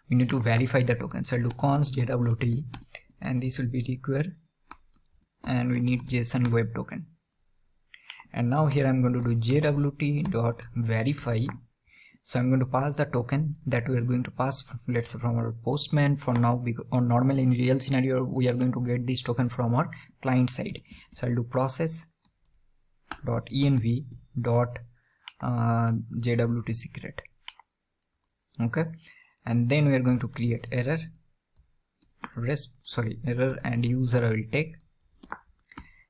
We need to verify the token. So I'll do const JWT, and this will be require, and we need JSON web token. And now here I'm going to do JWT dot verify. So I'm going to pass the token that we are going to pass, let's say from our postman for now, or normally in real scenario we are going to get this token from our client side. So I'll do process dot env dot JWT secret. Okay, and then we are going to create error error and user I will take,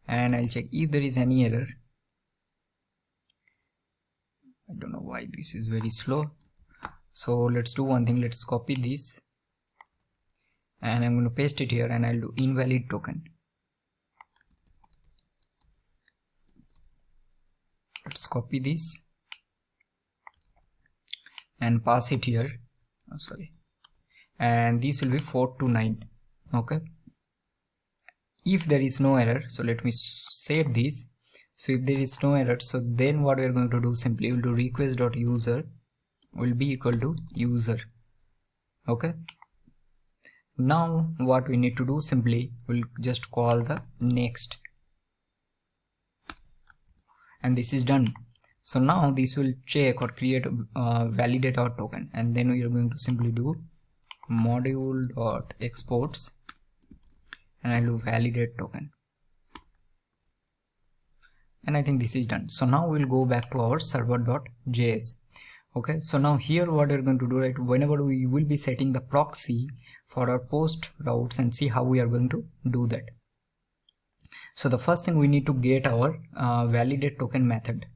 and I'll check if there is any error. I don't know why this is very slow. So let's do one thing, let's copy this, and I'm going to paste it here, and I'll do invalid token. Let's copy this and pass it here. And this will be 4 to 9. Okay, if there is no error, so let me save this. So if there is no error, so then what we are going to do, simply we'll do request.user will be equal to user. Okay, now what we need to do, simply we'll just call the next, and this is done. So now this will check or create validate our token, and then we are going to simply do module.exports, and I'll do validate token, and I think this is done. So now we'll go back to our server.js. Okay, so now here what we're going to do, right, whenever we will be setting the proxy for our post routes, and see how we are going to do that. So the first thing, we need to get our validate token method.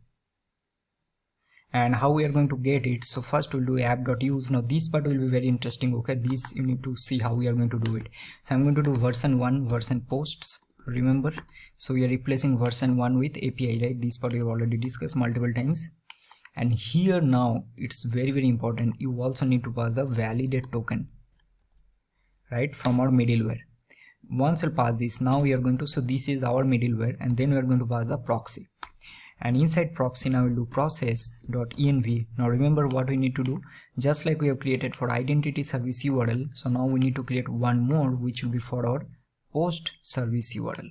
And how we are going to get it? So first we'll do app.use. Now this part will be very interesting. Okay, this you need to see how we are going to do it. So I'm going to do version 1 version posts, remember. So we are replacing version 1 with API, right? This part we have already discussed multiple times. And here now it's very important, you also need to pass the validate token, right, from our middleware. Once you pass this, now we are going to, so this is our middleware, and then we are going to pass the proxy. And inside proxy, now we'll do process.env. Now remember what we need to do, just like we have created for identity service URL. So now we need to create one more, which will be for our post service URL.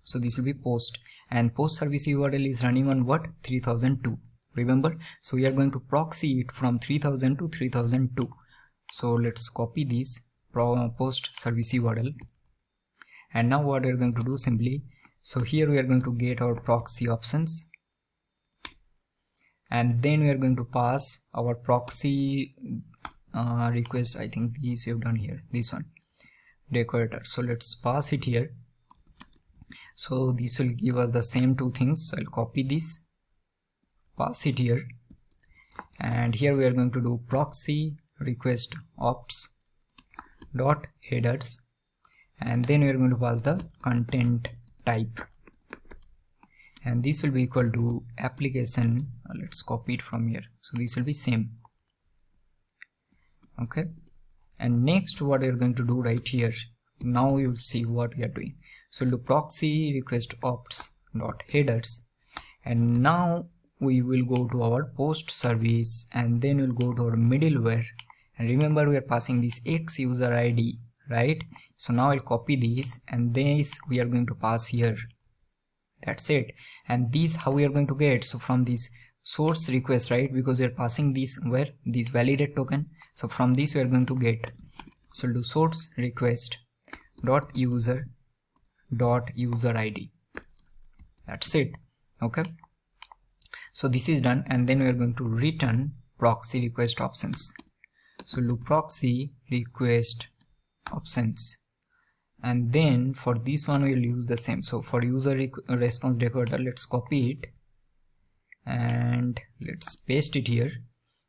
So this will be post, and post service URL is running on what? 3002. Remember, so we are going to proxy it from 3000 to 3002. So let's copy this post service URL. And now what we are going to do simply, so here we are going to get our proxy options, and then we are going to pass our proxy request. I think these we have done here, this one, decorator. So let's pass it here. So this will give us the same two things. So I'll copy this, pass it here, and here we are going to do proxy request ops dot headers, and then we are going to pass the content type, and this will be equal to application. Let's copy it from here. So this will be same. Okay, and next what we are going to do right here, now you will see what we are doing. So we'll do proxy request ops dot headers, and now we will go to our post service, and then we'll go to our middleware, and remember we are passing this X user ID, right? So now I'll copy this, and this we are going to pass here. That's it. And this how we are going to get? So from this source request, right, because we are passing this where, this validate token. So from this we are going to get, so we'll do source request dot user ID. That's it. Okay, so this is done, and then we are going to return proxy request options. So we'll do proxy request options, and then for this one we'll use the same. So for user response decorator, let's copy it and let's paste it here.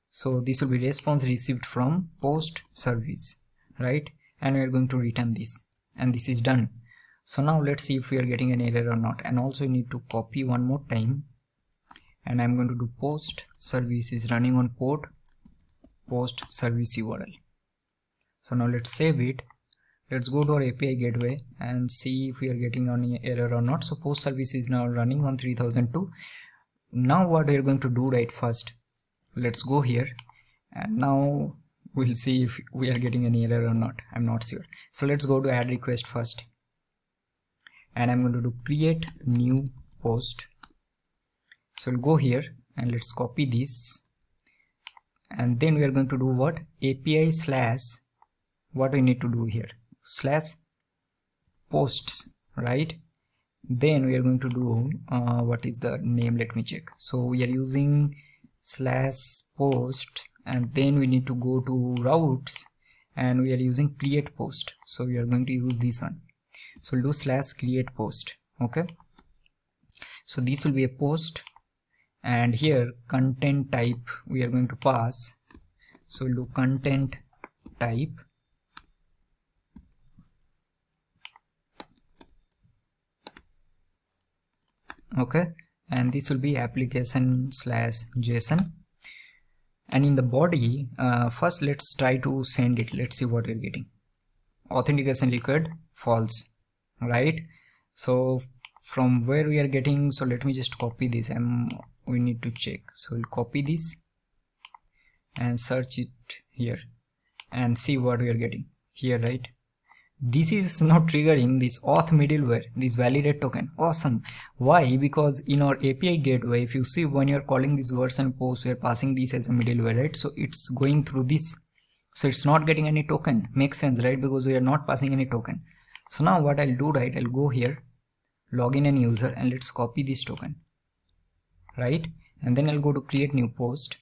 So this will be response received from post service, right? And we are going to return this, and this is done. So now let's see if we are getting an error or not. And also you need to copy one more time, and I'm going to do post service is running on port post service URL. So now let's save it. Let's go to our API gateway and see if we are getting any error or not. So post service is now running on 3002. Now what we are going to do, right, first let's go here, and now we'll see if we are getting any error or not. I'm not sure. So let's go to add request first, and I'm going to do create new post. So we'll go here and let's copy this, and then we are going to do what? API slash, what we need to do here, slash posts, right? Then we are going to do what is the name, let me check. So we are using slash post, and then we need to go to routes, and we are using create post. So we are going to use this one. So we'll do slash create post. Okay, so this will be a post, and here content type we are going to pass. So we'll do content type, okay, and this will be application slash JSON. And in the body, first let's try to send it. Let's see what we're getting. Authentication required, false, right? So from where we are getting, so let me just copy this, and we need to check. So we'll copy this and search it here and see what we are getting here, right? This is not triggering this auth middleware, this validate token. Awesome. Why? Because in our API gateway, if you see, when you're calling this version post, we're passing this as a middleware, right? So it's going through this, so it's not getting any token. Makes sense, right? Because we are not passing any token. So now what I'll do, right, I'll go here, login and user, and let's copy this token, right? And then I'll go to create new post,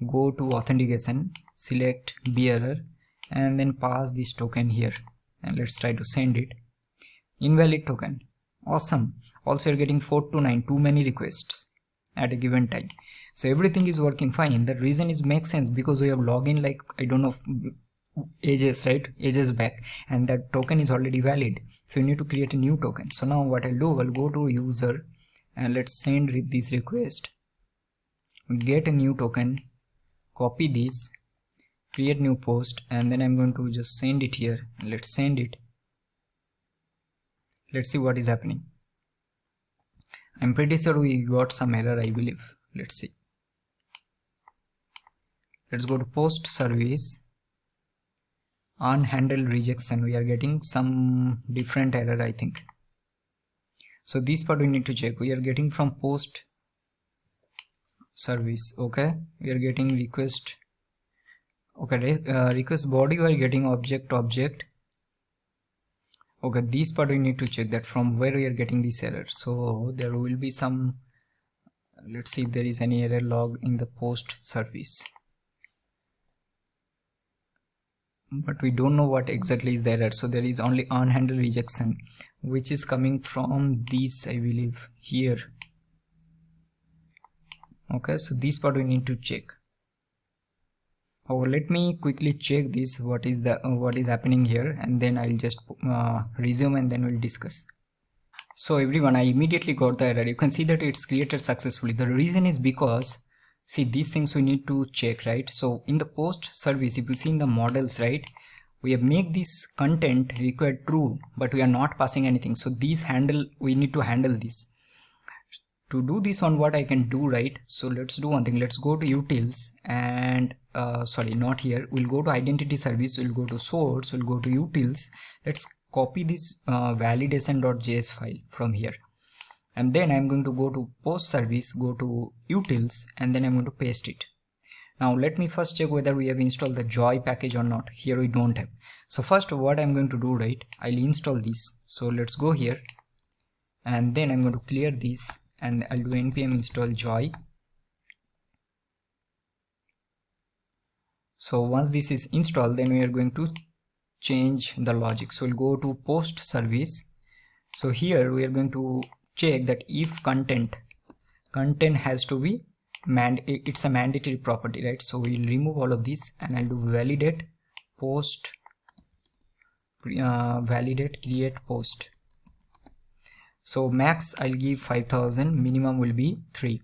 go to authentication, select bearer, and then pass this token here, and let's try to send it. Invalid token. Awesome. Also you're getting 4 to 9, too many requests at a given time. So everything is working fine. The reason is makes sense because we have logged in like, I don't know, ages, right? Ages back, and that token is already valid. So you need to create a new token. So now what I'll do, I'll go to user and let's send this request. Get a new token, copy this, create new post, and then I'm going to just send it here. Let's send it. Let's see what is happening. I'm pretty sure we got some error, I believe. Let's see. Let's go to post service, unhandled rejection. We are getting some different error, I think. So this part we need to check. We are getting from post service. Okay, we are getting request. Okay, request body we are getting object. Okay, this part we need to check that from where we are getting this error. So there will be some, let's see if there is any error log in the post service, but we don't know what exactly is the error. So there is only unhandled rejection, which is coming from this, I believe, here. Okay, so this part we need to check. Oh, let me quickly check this, what is happening here, and then I'll just resume and then we'll discuss. So everyone, I immediately got the error. You can see that it's created successfully. The reason is because, see, these things we need to check, right? So in the post service, if you see in the models, right, we have make this content required true, but we are not passing anything. So these we need to handle this. To do this one, what I can do, right? So let's do one thing. Let's go to utils and sorry, not here. We'll go to identity service. We'll go to source. We'll go to utils. Let's copy this validation.js file from here. And then I'm going to go to post service, go to utils, and then I'm going to paste it. Now let me first check whether we have installed the Joy package or not. Here we don't have. So first what I'm going to do, right? I'll install this. So let's go here. And then I'm going to clear this. And I'll do npm install joy. So once this is installed, then we are going to change the logic. So we'll go to post service. So here we are going to check that if content has to be it's a mandatory property, right? So we'll remove all of this and I'll do validate post validate create post. So max I'll give 5000, minimum will be 3,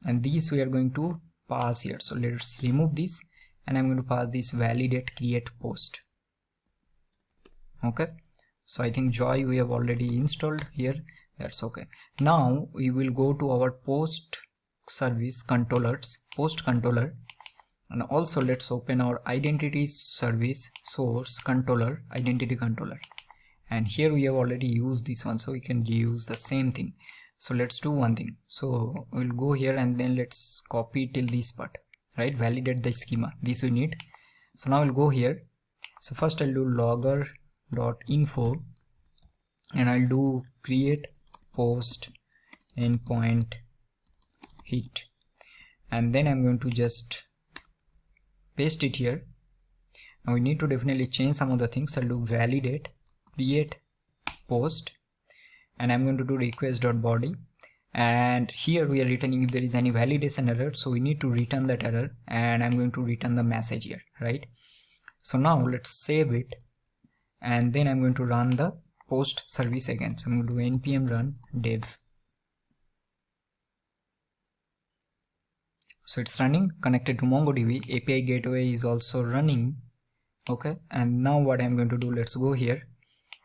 and these we are going to pass here. So let's remove this and I'm going to pass this validate create post. Okay, so I think Joy we have already installed here. That's okay. Now we will go to our post service controllers, post controller, and also let's open our identity service source controller, identity controller. And here we have already used this one, so we can reuse the same thing. So let's do one thing. So we'll go here and then let's copy till this part, right? Validate the schema, this we need. So now we'll go here. So first I'll do logger.info and I'll do create post endpoint hit, and then I'm going to just paste it here. Now we need to definitely change some of the things. So I'll do validate create post and I'm going to do request.body, and here we are returning if there is any validation error, so we need to return that error and I'm going to return the message here, right? So now let's save it and then I'm going to run the post service again. So I'm going to do npm run dev. So it's running, connected to MongoDB, API gateway is also running. Okay, and now what I'm going to do, let's go here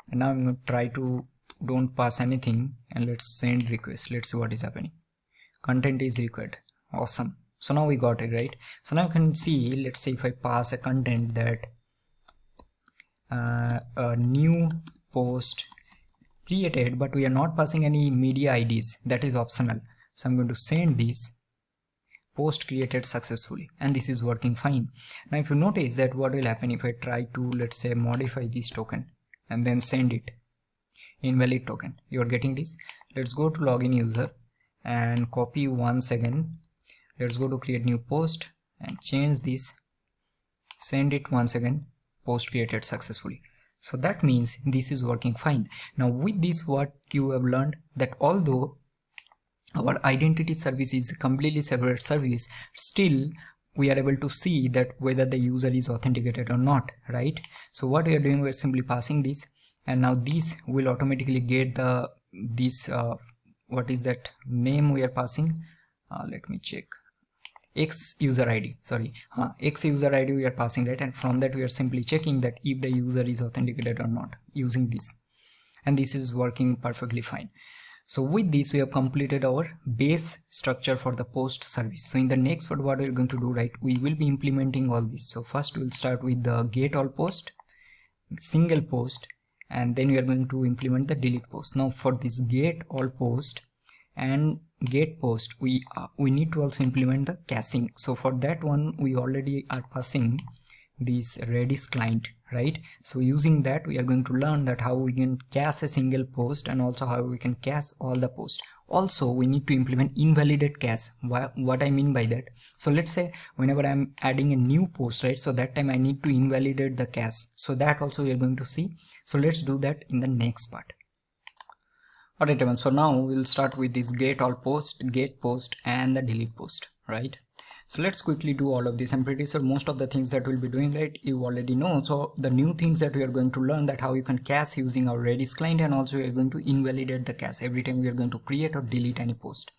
and now I'm going to try to don't pass anything and let's send request. Let's see what is happening. Content is required. Awesome. So now we got it, right? So now you can see, let's say if I pass a content that a new post created, but we are not passing any media IDs, that is optional. So I'm going to send this post created successfully, and this is working fine. Now if you notice that what will happen if I try to, let's say, modify this token and then send it, invalid token, you are getting this. Let's go to login user and copy once again. Let's go to create new post and change this, send it once again, post created successfully. So that means this is working fine. Now with this, what you have learned, that although our identity service is a completely separate service, still we are able to see that whether the user is authenticated or not, right? So what we are doing, we are simply passing this, and now this will automatically get the what is that name we are passing? Let me check. X user ID, X user ID we are passing, right? And from that we are simply checking that if the user is authenticated or not using this, and this is working perfectly fine. So with this we have completed our base structure for the post service. So in the next part, what we're going to do, right, we will be implementing all this. So first we'll start with the get all post, single post, and then we are going to implement the delete post. Now for this get all post and get post, we need to also implement the caching. So for that one, we already are passing this Redis client, right? So using that, we are going to learn that how we can cache a single post and also how we can cache all the posts. Also, we need to implement invalidate cache. What I mean by that, so let's say whenever I'm adding a new post, right, so that time I need to invalidate the cache. So that also we are going to see. So let's do that in the next part. Alright everyone, so now we'll start with this get all post, get post, and the delete post, right? So let's quickly do all of this. I'm pretty sure most of the things that we'll be doing, right, you already know. So the new things that we are going to learn, that how you can cache using our Redis client, and also we are going to invalidate the cache every time we are going to create or delete any post.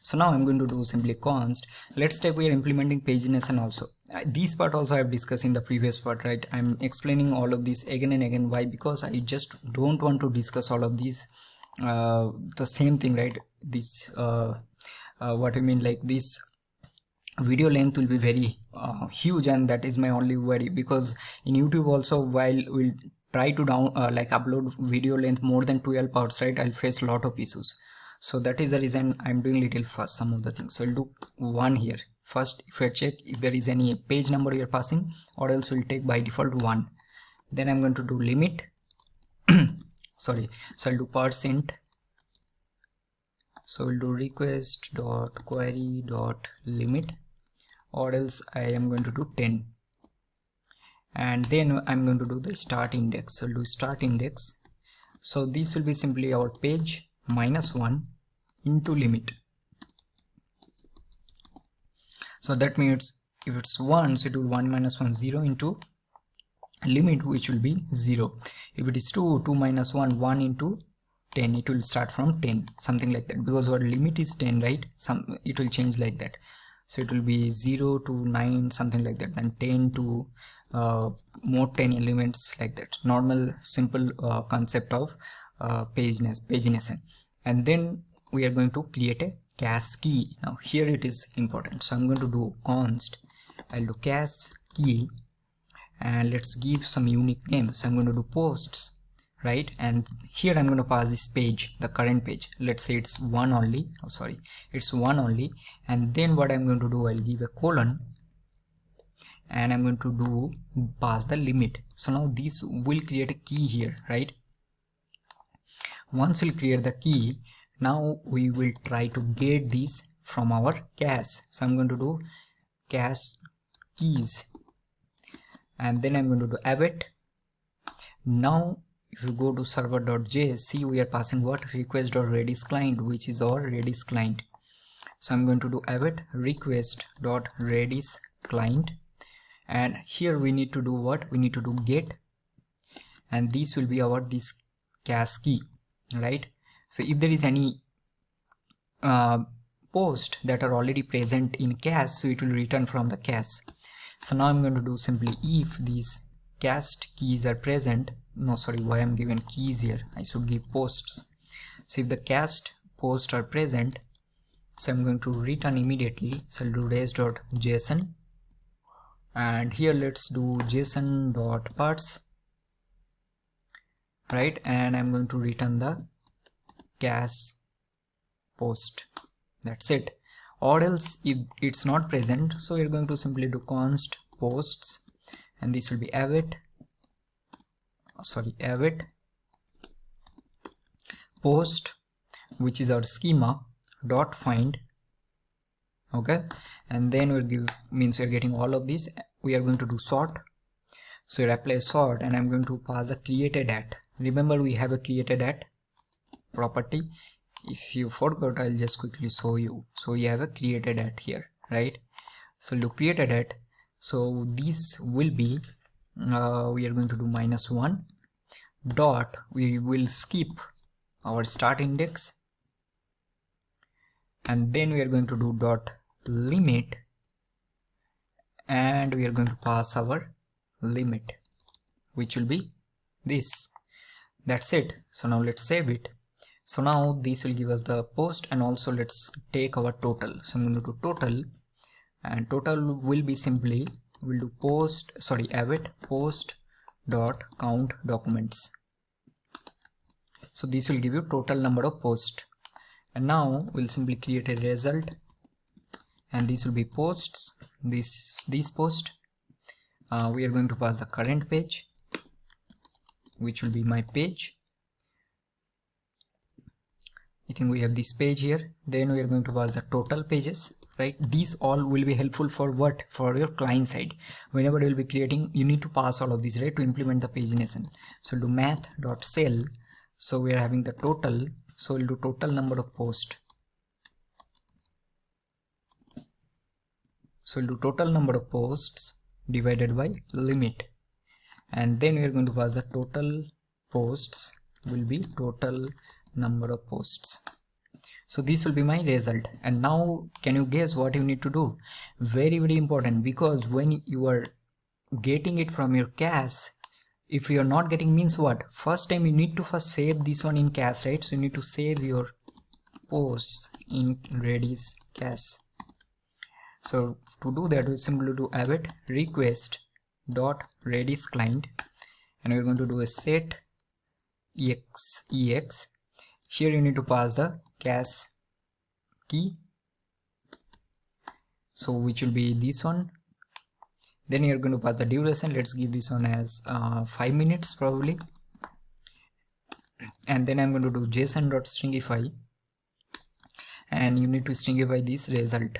So now I'm going to do simply const. Let's take, we are implementing paginess, and also this part also I have discussed in the previous part, right? I'm explaining all of this again and again. Why? Because I just don't want to discuss all of these the same thing, right? This what I mean, like this video length will be very huge, and that is my only worry, because in YouTube also, while we'll try to upload video length more than 12 hours, right, I'll face a lot of issues. So that is the reason I'm doing little fast some of the things. So I'll do one here first. If I check if there is any page number you're passing, or else we'll take by default 1. Then I'm going to do limit so I'll do %. So we'll do request dot query dot limit, or else I am going to do 10, and then I'm going to do the start index. So I'll do start index. So this will be simply our page -1 into limit. So that means if it's 1, so it will 1 minus 1 0 into limit, which will be 0. If it is 2, 2 minus 1 1 into 10, it will start from 10, something like that, because our limit is 10, right? It will change like that. So it will be 0 to 9, something like that, then 10 to more 10 elements, like that. Normal simple concept of paginess. And then we are going to create a cache key. Now here it is important, so I'm going to do const, I'll do cache key, and let's give some unique name. So I'm going to do posts, right? And here I'm going to pass this page, the current page. Let's say it's 1 only. It's 1 only. And then what I'm going to do, I'll give a colon, and I'm going to do pass the limit. So now this will create a key here, right? Once we'll create the key, now we will try to get this from our cache. So I'm going to do cache keys, and then I'm going to do await. Now if you go to server.js, see we are passing what? Request.redis client, which is our Redis client. So I'm going to do await request.redis client, and here we need to do what? We need to do get, and this will be our this cache key, right? So if there is any post that are already present in cache, so it will return from the cache. So now I'm going to do simply if these cached keys are present. No, sorry, why I'm given keys here? I should give posts. So if the cached posts are present, so I'm going to return immediately. So I'll do res.json, and here let's do json.parts, right? And I'm going to return the cache post. That's it. Or else if it's not present, so we're going to simply do const posts, and this will be await post, which is our schema dot find. Okay, and then we'll give, means we're getting all of this. We are going to do sort. So here apply sort, and I'm going to pass the created at. Remember, we have a created at property. If you forgot, I'll just quickly show you. So you have a created at here, right? So look, created at. So this will be we are going to do -1 dot, we will skip our start index, and then we are going to do dot limit, and we are going to pass our limit, which will be this. That's it. So now let's save it. So now this will give us the post, and also let's take our total. So I'm going to do total, and total will be simply, we'll do post, sorry, avid post dot count documents. So this will give you total number of posts. And now we'll simply create a result, and this will be posts, this post. We are going to pass the current page, which will be my page. I think we have this page here. Then we are going to pass the total pages, right? These all will be helpful for what? For your client side. Whenever you will be creating, you need to pass all of these, right, to implement the pagination. So do math.cell. So we are having the total. So we'll do total number of posts. So we'll do total number of posts divided by limit, and then we are going to pass the total posts will be total number of posts. So this will be my result. And now can you guess what you need to do? Very, very important, because when you are getting it from your cache, if you are not getting, means what? First time you need to first save this one in cache, right? So you need to save your posts in Redis cache. So to do that, we simply do avid request dot Redis client, and we're going to do a set ex. Here you need to pass the cache key, so which will be this one. Then you're going to pass the duration. Let's give this one as 5 minutes probably. And then I'm going to do json.stringify, and you need to stringify this result.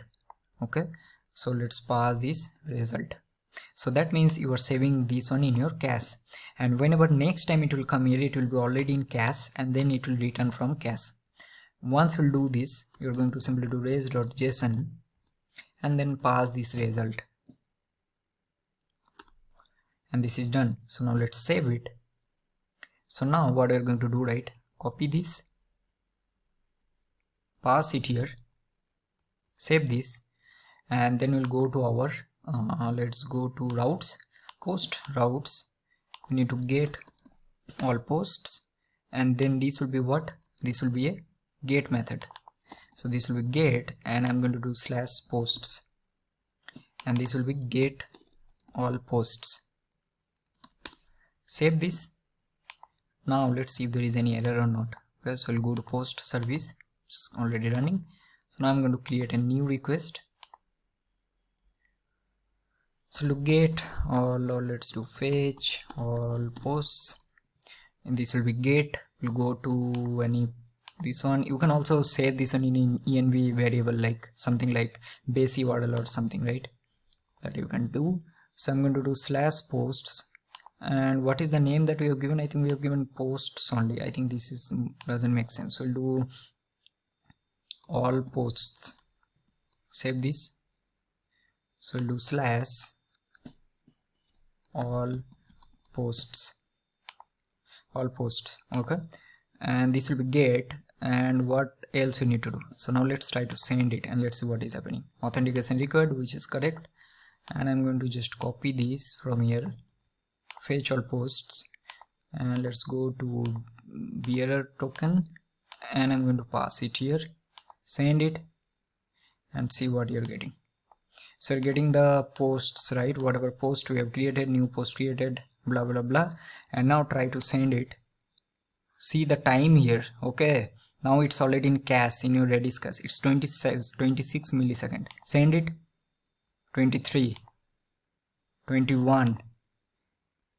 Okay, so let's pass this result. So that means you are saving this one in your cache, and whenever next time it will come here, it will be already in cache, and then it will return from cache. Once we'll do this, you're going to simply do res.json and then pass this result, and this is done. So now let's save it. So now what we're going to do, right, copy this, pass it here, save this, and then we'll go to our let's go to routes, post routes. We need to get all posts, and then this will be what? This will be a get method. So this will be get, and I'm going to do /posts, and this will be get all posts. Save this. Now let's see if there is any error or not. Okay, so we'll go to post service, it's already running. So now I'm going to create a new request. So look, get all, or let's do fetch all posts, and this will be get. We'll go to any, this one. You can also save this one in env variable, like something like base URL or something, right, that you can do. So I'm going to do /posts, and what is the name that we have given? I think we have given posts only. I think this is doesn't make sense. So we'll do all posts. Save this. So we'll do /all posts, okay, and this will be get. And what else you need to do? So now let's try to send it, and let's see what is happening. Authentication required, which is correct, and I'm going to just copy this from here, fetch all posts, and let's go to bearer token, and I'm going to pass it here, send it, and see what you're getting. So you're getting the posts, right? Whatever post we have created, new post created, blah blah blah. And now try to send it. See the time here. Okay, now it's already in cache, in your Redis cache. It's 26 milliseconds. Send it. 23, 21.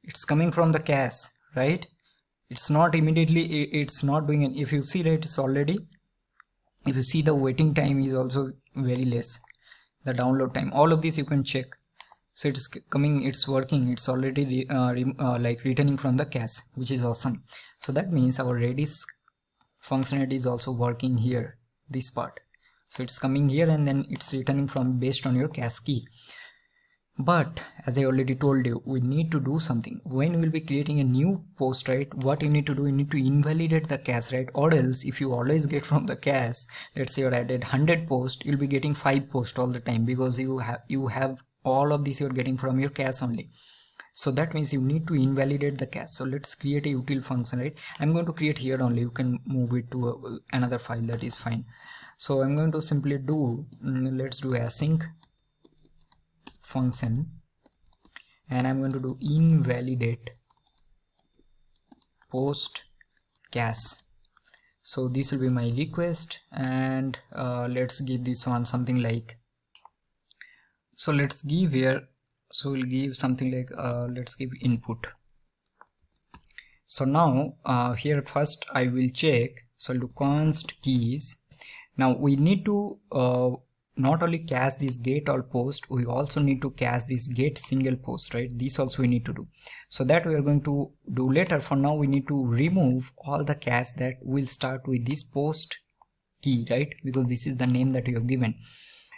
It's coming from the cache, right? It's not immediately, it's not doing it. If you see that, it's already, if you see, the waiting time is also very less, the download time, all of this you can check. So it's coming, it's working, it's already like returning from the cache, which is awesome. So that means our Redis functionality is also working here, this part. So it's coming here and then it's returning from based on your cache key. But as I already told you, we need to do something. When we'll be creating a new post, right, what you need to do, you need to invalidate the cache, right? Or else if you always get from the cache, let's say you're added 100 posts, you'll be getting 5 posts all the time, because you have all of this you're getting from your cache only. So that means you need to invalidate the cache. So let's create a util function, right? I'm going to create here only, you can move it to another file, that is fine. So I'm going to simply do let's do async function, and I'm going to do invalidate post cache. So this will be my request, and let's give this one something like, so let's give here, so we'll give something like let's give input. So now here first I will check, so I'll do const keys. Now we need to not only cache this get all post, we also need to cache this get single post, right? This also we need to do. So that we are going to do later. For now we need to remove all the cache that will start with this post key, right? Because this is the name that we have given.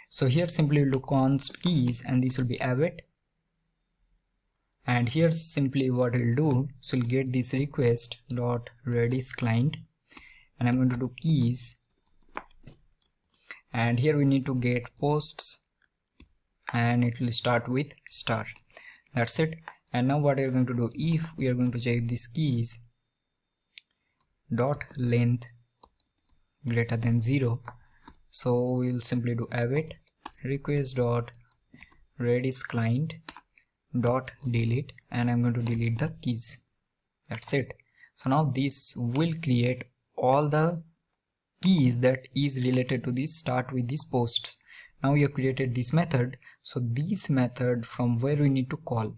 So here simply we'll do const keys, and this will be await. And here simply what we'll do, so we'll get this request dot Redis client, and I'm going to do keys. And here we need to get posts, and it will start with star. That's it. And now what we are going to do, if we are going to check this keys dot length greater than 0, so we'll simply do await request dot Redis client dot delete, and I'm going to delete the keys. That's it. So now this will create all the keys that is related to this start with these posts. Now we have created this method. So this method from where we need to call,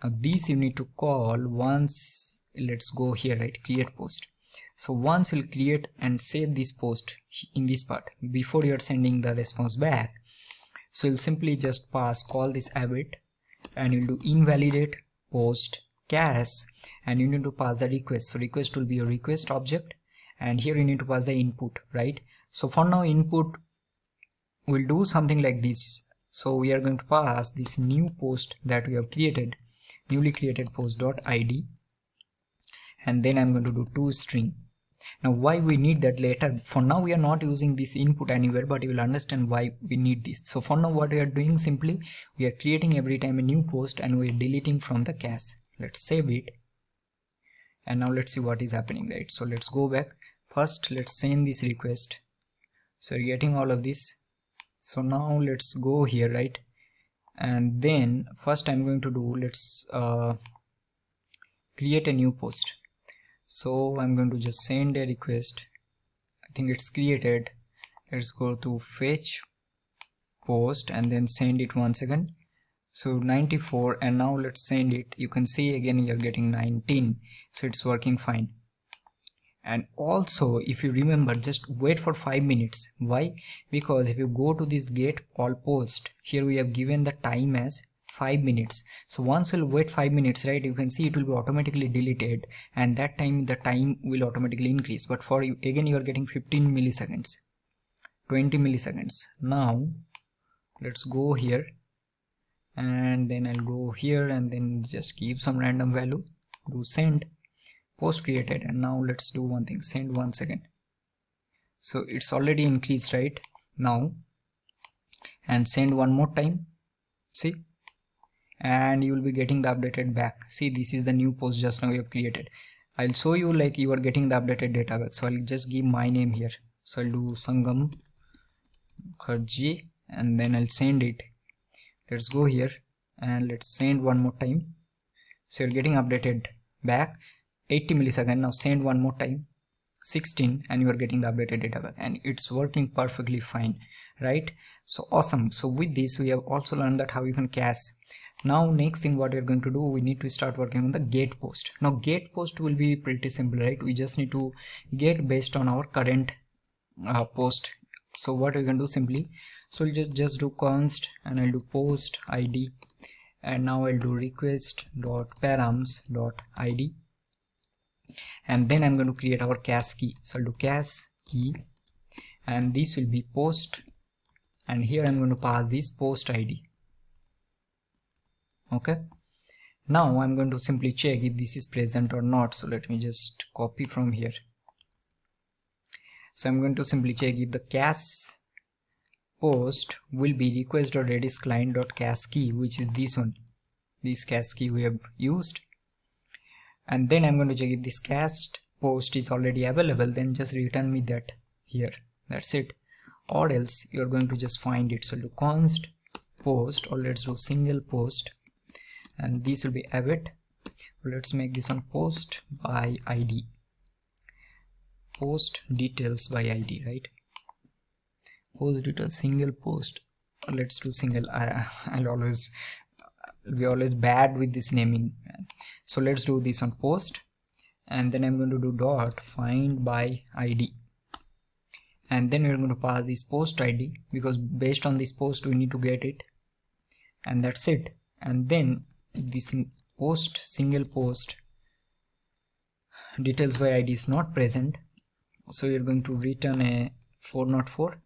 now this you need to call once, let's go here, right, create post. So once you'll create and save this post in this part before you're sending the response back, so you'll simply just pass call this await, and you'll do invalidate post cache, and you need to pass the request. So request will be your request object, and here you need to pass the input, right? So for now input will do something like this. So we are going to pass this new post that we have created, newly created post dot id, and then I'm going to do toString. Now why we need that later, for now we are not using this input anywhere, but you will understand why we need this. So for now what we are doing, simply we are creating every time a new post, and we are deleting from the cache. Let's save it, and now let's see what is happening, right? So let's go back. First let's send this request, so you're getting all of this. So now let's go here, right, and then first I'm going to do, let's create a new post. So I'm going to just send a request. I think it's created. Let's go to fetch post and then send it once again. So 94, and now let's send it. You can see again you're getting 19, so it's working fine. And also if you remember, just wait for 5 minutes. Why? Because if you go to this get all post, here we have given the time as 5 minutes. So once we'll wait 5 minutes, right, you can see it will be automatically deleted, and that time the time will automatically increase. But for you again you are getting 15 milliseconds, 20 milliseconds. Now let's go here, and then I'll go here and then just keep some random value, do send post created, and now let's do one thing, send once again. So it's already increased right now, and send one more time, see, and you will be getting the updated back. See, this is the new post just now we have created. I'll show you like you are getting the updated data back. So I'll just give my name here, so I'll do Sangam Kharji, and then I'll send it. Let's go here and let's send one more time. So you're getting updated back 80 milliseconds. Now send one more time, 16, and you are getting the updated data back, and it's working perfectly fine, right? So awesome. So with this we have also learned that how you can cache. Now next thing what we're going to do, we need to start working on the get post. Now get post will be pretty simple, right? We just need to get based on our current post. So what we can do simply, so we'll just do const, and I'll do post id, and now I'll do request.params.id, and then I'm going to create our cas key. So I'll do cas key, and this will be post, and here I'm going to pass this post ID. Okay, now I'm going to simply check if this is present or not. So let me just copy from here. So I'm going to simply check if the cas post will be request.redis client.cas key, which is this one, this cas key we have used. And then I'm going to check if this cast post is already available, then just return me that here. That's it. Or else you're going to just find it. So do const post, or let's do single post, and this will be await. Let's make this one post by ID, post details by ID, right? Post details single post. Let's do single. We're always bad with this naming. So let's do this on post, and then I'm going to do dot find by ID, and then we're going to pass this post ID, because based on this post we need to get it, and that's it. And then if this post single post details by ID is not present, so you're going to return a 404.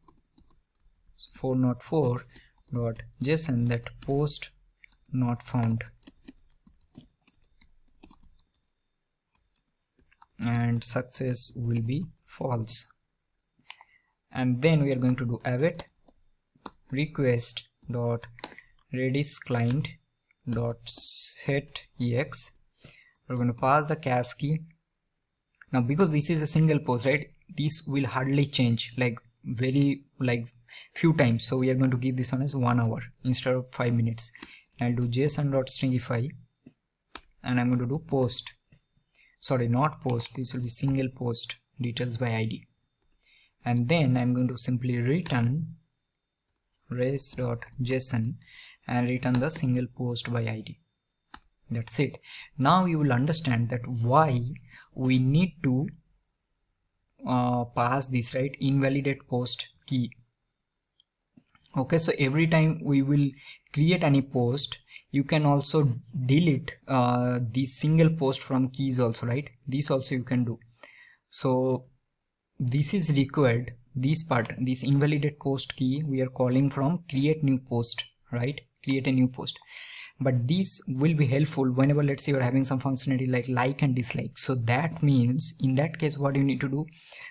So 404.json that post not found, and success will be false. And then we are going to do await request dot redis client dot set ex. We're going to pass the cas key. Now because this is a single post, right, this will hardly change, like very few times, so we are going to give this one as 1 hour instead of 5 minutes. I'll do json.stringify, and I'm going to do post, sorry, not post, this will be single post details by ID, and then I'm going to simply return res.json and return the single post by ID. That's it. Now you will understand that why we need to pass this, right, invalidate post key. Okay, so every time we will create any post, you can also delete this single post from keys also, right? This also you can do. So this is required, this part, this invalidate post key we are calling from create new post, right? Create a new post. But this will be helpful whenever, let's say, you're having some functionality like and dislike. So that means in that case what you need to do,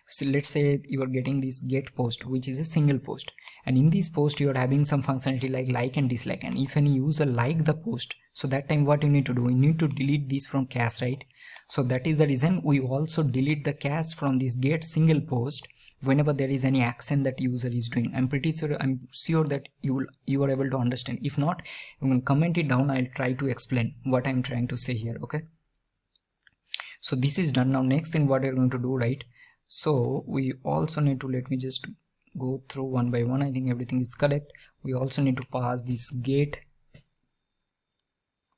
so let's say you are getting this get post, which is a single post, and in this post you are having some functionality like and dislike, and if any user like the post, so that time what you need to do, you need to delete this from cache, right? So that is the reason we also delete the cache from this get single post whenever there is any action that user is doing. I'm sure that you are able to understand. If not, you can comment it down. I'll try to explain what I'm trying to say here. Okay, so this is done. Now next thing what you're going to do, right, so we also need to, let me just go through one by one. I think everything is correct. We also need to pass this get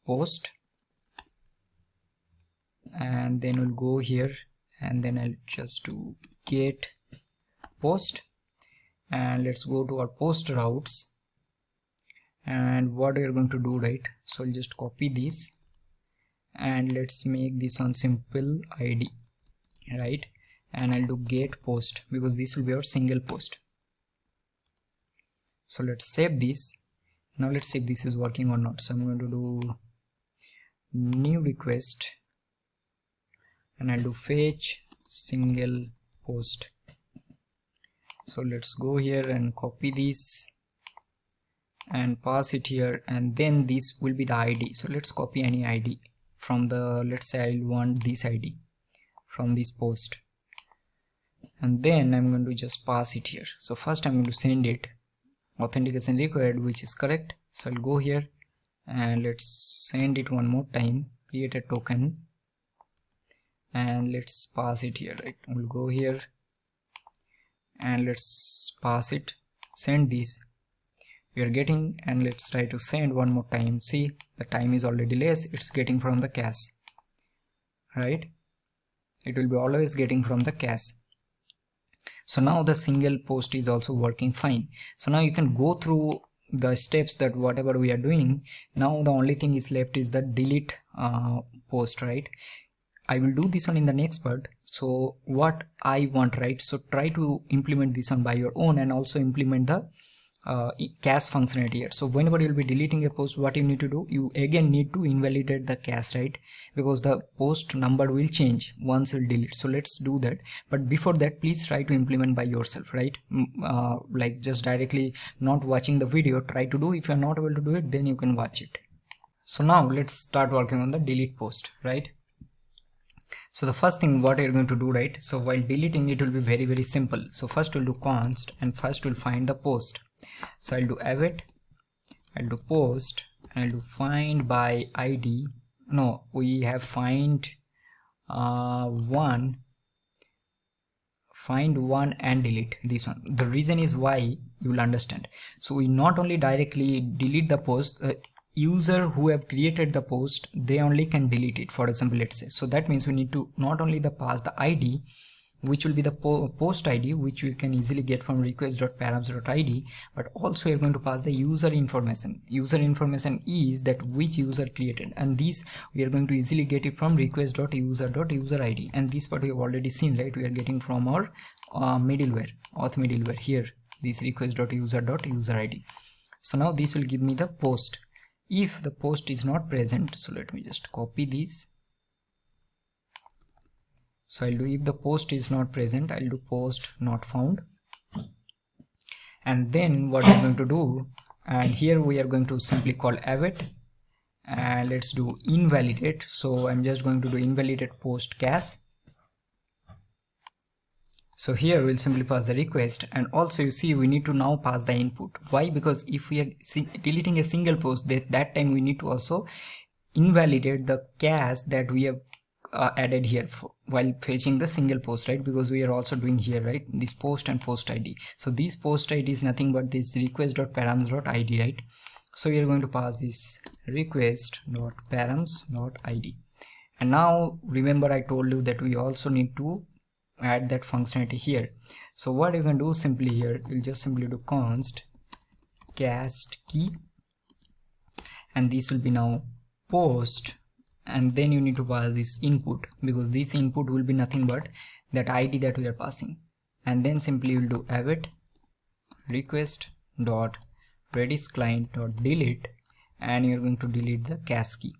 post, and then we'll go here, and then I'll just do get post, and let's go to our post routes, and what we're going to do, right, so I'll just copy this, and let's make this one simple ID, right, and I'll do get post because this will be our single post. So let's save this. Now let's see if this is working or not. So I'm going to do new request, and I'll do fetch single post. So let's go here and copy this and pass it here, and then this will be the ID. So let's copy any ID from the, let's say I want this ID from this post, and then I'm going to just pass it here. So first I'm going to send it authentication required, which is correct. So I'll go here and let's send it one more time, create a token, and let's pass it here, right? We'll go here and let's pass it, send this, we are getting, and let's try to send one more time. See, the time is already less, it's getting from the cache, right? It will be always getting from the cache. So now the single post is also working fine. So now you can go through the steps that whatever we are doing. Now the only thing is left is the delete post, right? I will do this one in the next part. So what I want, right? So try to implement this one by your own and also implement the cache functionality here. So whenever you'll be deleting a post, what you need to do, you again need to invalidate the cache, right? Because the post number will change once you delete. So let's do that. But before that, please try to implement by yourself, right? Like just directly not watching the video, try to do. If you're not able to do it, then you can watch it. So now let's start working on the delete post, right? So the first thing what you're going to do, right? So while deleting, it will be very, very simple. So first we'll do const and first we'll find the post. So I'll do await, I'll do post, and I'll do find by ID. No, we have find one and delete this one. The reason is why you will understand. So we not only directly delete the post, user who have created the post, they only can delete it, for example, let's say. So that means we need to not only pass the ID, which will be the post ID, which we can easily get from request.params.id, but also you're going to pass the user information. User information is that which user created, and this we are going to easily get it from request.user.user.id, and this part we have already seen, right? We are getting from our middleware, auth middleware here, this request.user.user.id. So now this will give me the post. If the post is not present, so let me just copy this. So I'll do, if the post is not present, I'll do post not found. And then what I'm going to do, and here we are going to simply call await, and let's do invalidate. So I'm just going to do invalidate post cache. So here we'll simply pass the request, and also you see we need to now pass the input. Why? Because if we are deleting a single post, that time we need to also invalidate the cache that we have added here while fetching the single post, right? Because we are also doing here, right, this post and post ID. So this post ID is nothing but this request.params.id, right? So we are going to pass this request.params.id. And now remember I told you that we also need to add that functionality here. So what you can do simply here, you'll just simply do const cast key, and this will be now post, and then you need to pass this input, because this input will be nothing but that ID that we are passing. And then simply you'll do await request.redis client.delete, and you're going to delete the cache key.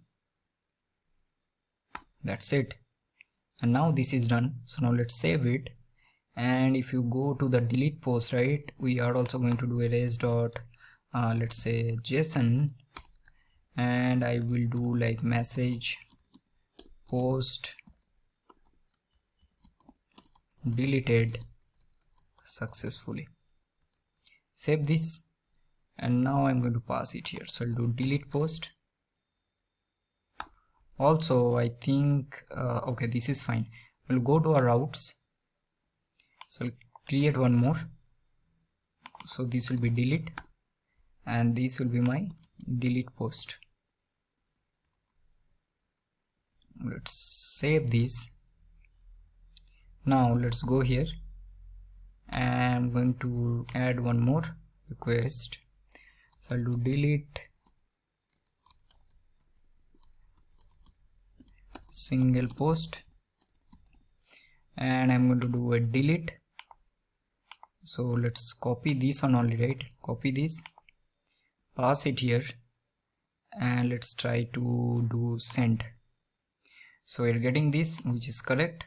That's it. And now this is done. So now let's save it, and if you go to the delete post, right, we are also going to do arrays dot let's say JSON, and I will do like message post deleted successfully. Save this, and now I'm going to pass it here. So I'll do delete post. Also I think okay, this is fine. We'll go to our routes. So I'll create one more. So this will be delete, and this will be my delete post. Let's save this. Now let's go here, and I'm going to add one more request. So I'll do delete single post, and I'm going to do a delete. So let's copy this one only, right? Copy this, pass it here, and let's try to do send. So we're getting this, which is correct.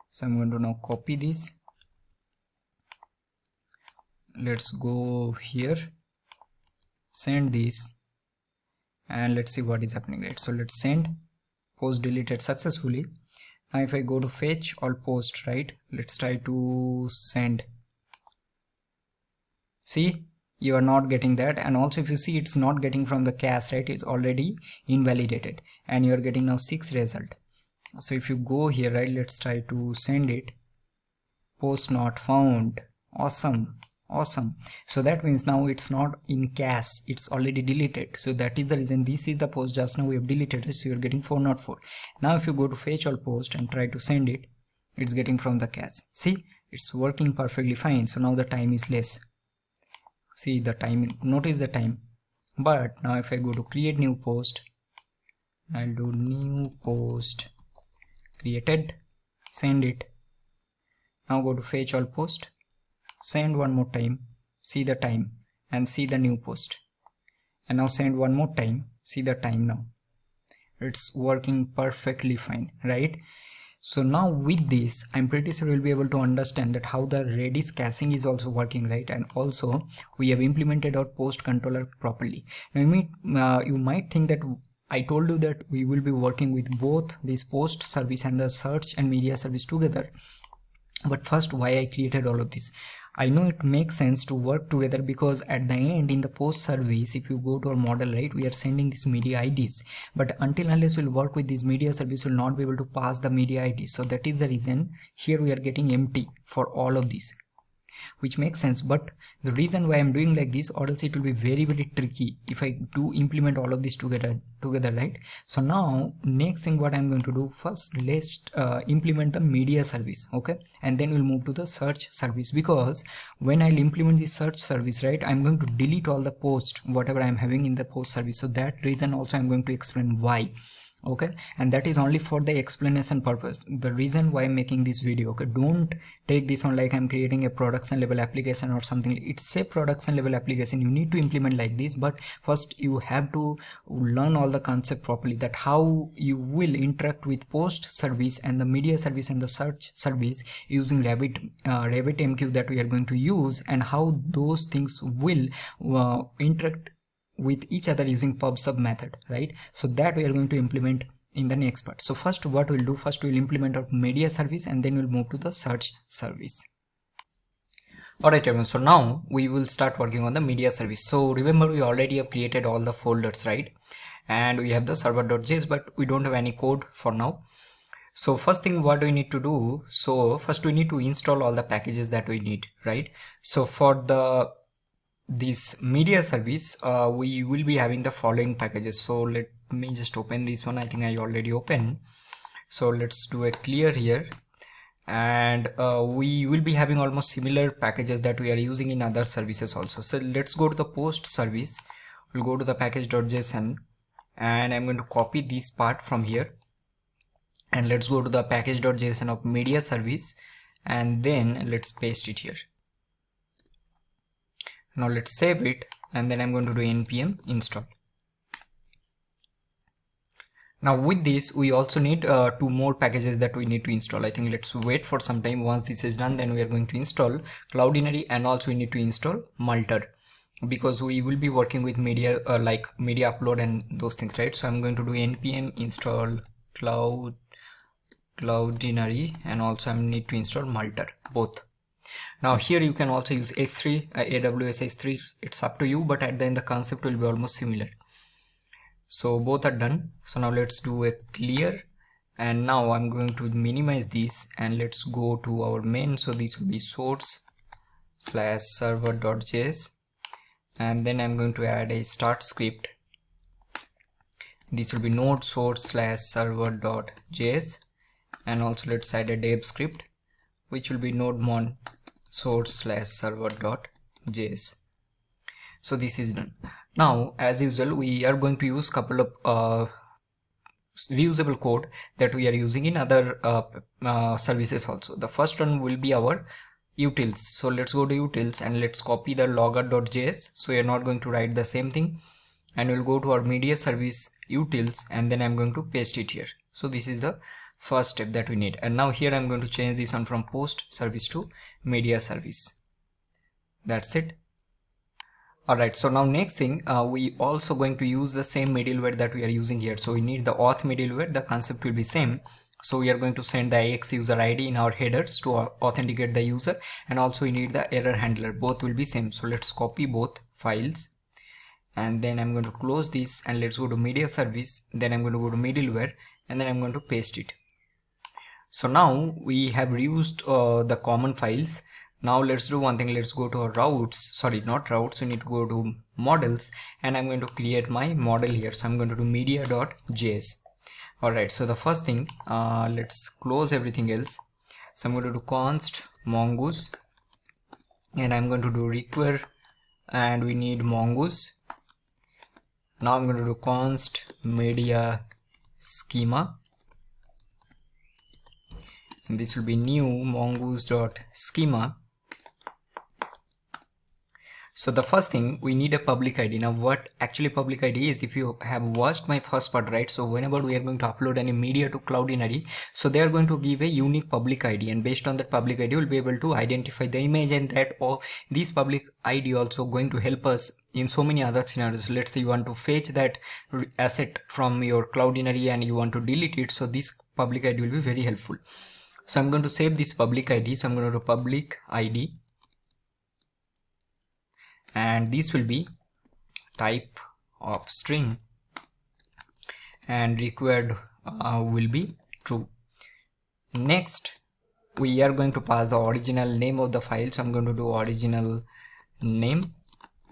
So I'm going to now copy this. Let's go here, send this, and let's see what is happening, right? So let's send, post deleted successfully. Now if I go to fetch all post, right, let's try to send. See, you are not getting that. And also if you see, it's not getting from the cache, right? It's already invalidated, and you are getting now 6 result. So if you go here, right, let's try to send it. Post not found. Awesome. So that means now it's not in cache, it's already deleted. So that is the reason this is the post just now we have deleted it. So you're getting 404. Now if you go to fetch all post and try to send it, it's getting from the cache. See, it's working perfectly fine. So now the time is less. see the timing, notice the time. But now if I go to create new post, I'll do new post created, send it. Now go to fetch all post, send one more time, see the time and see the new post, and now send one more time, see the time. Now it's working perfectly fine, right? So now with this, I'm pretty sure you'll be able to understand that how the Redis caching is also working, right? And also we have implemented our post controller properly. Now you might think that I told you that we will be working with both this post service and the search and media service together. But first, why I created all of this? I know it makes sense to work together because at the end in the post service, if you go to our model, right, we are sending this media IDs, but until unless we'll work with this media service, we'll not be able to pass the media IDs. So that is the reason here we are getting empty for all of these, which makes sense. But the reason why I'm doing like this, or else it will be very tricky if I do implement all of this together, right? So now next thing what I'm going to do, first let's implement the media service, okay, and then we'll move to the search service, because when I'll implement the search service, right, I'm going to delete all the post whatever I'm having in the post service. So that reason also I'm going to explain why. Okay, and that is only for the explanation purpose, the reason why I'm making this video. Okay, don't take this on like I'm creating a production level application or something. It's a production level application, you need to implement like this, but first you have to learn all the concept properly, that how you will interact with post service and the media service and the search service using RabbitMQ that we are going to use, and how those things will interact with each other using pub sub method, right? So that we are going to implement in the next part. So first what we'll do, first we'll implement our media service and then we'll move to the search service. Alright everyone, so now we will start working on the media service. So remember, we already have created all the folders, right? And we have the server.js, but we don't have any code for now. So first thing what do we need to do, so first we need to install all the packages that we need, right? So for this media service, we will be having the following packages. So let me just open this one. I think I already opened. So let's do a clear here, and we will be having almost similar packages that we are using in other services also. So let's go to the post service. We'll go to the package.json, and I'm going to copy this part from here, and let's go to the package.json of media service, and then let's paste it here. Now let's save it, and then I'm going to do npm install. Now with this, we also need 2 more packages that we need to install. I think let's wait for some time. Once this is done, then we are going to install Cloudinary, and also we need to install Multer, because we will be working with media like media upload and those things, right? So I'm going to do npm install Cloudinary, and also I need to install Multer, both. Now here you can also use S3, AWS S3, it's up to you, but at the end the concept will be almost similar. So both are done. So now let's do a clear, and now I'm going to minimize this, and let's go to our main. So this will be source/server.js, and then I'm going to add a start script. This will be node source/server.js, and also let's add a dev script, which will be node-mon source/server.js. So this is done. Now as usual, we are going to use couple of reusable code that we are using in other services also. The first one will be our utils. So let's go to utils, and let's copy the logger.js. So we are not going to write the same thing, and we'll go to our media service utils, and then I'm going to paste it here. So this is the first step that we need. And now here I'm going to change this one from post service to media service. That's it. Alright, so now next thing, we also going to use the same middleware that we are using here. So we need the auth middleware. The concept will be same. So we are going to send the AX user ID in our headers to authenticate the user, and also we need the error handler. Both will be same. So let's copy both files, and then I'm going to close this, and let's go to media service. Then I'm going to go to middleware, and then I'm going to paste it. So now we have reused the common files. Now let's do one thing. Let's go to our routes. Sorry, not routes. We need to go to models, and I'm going to create my model here. So I'm going to do media.js. Alright, so the first thing, let's close everything else. So I'm going to do const mongoose, and I'm going to do require and we need mongoose. Now I'm going to do const media schema, and this will be new mongoose.schema. So the first thing, we need a public ID. Now what actually public ID is, if you have watched my first part, right? So whenever we are going to upload any media to Cloudinary, so they are going to give a unique public ID, and based on that public ID, we'll be able to identify the image, and that or this public ID also going to help us in so many other scenarios. Let's say you want to fetch that asset from your Cloudinary and you want to delete it. So this public ID will be very helpful. So I'm going to save this public ID. So I'm going to do public ID, and this will be type of string, and required will be true. Next, we are going to pass the original name of the file. So I'm going to do original name,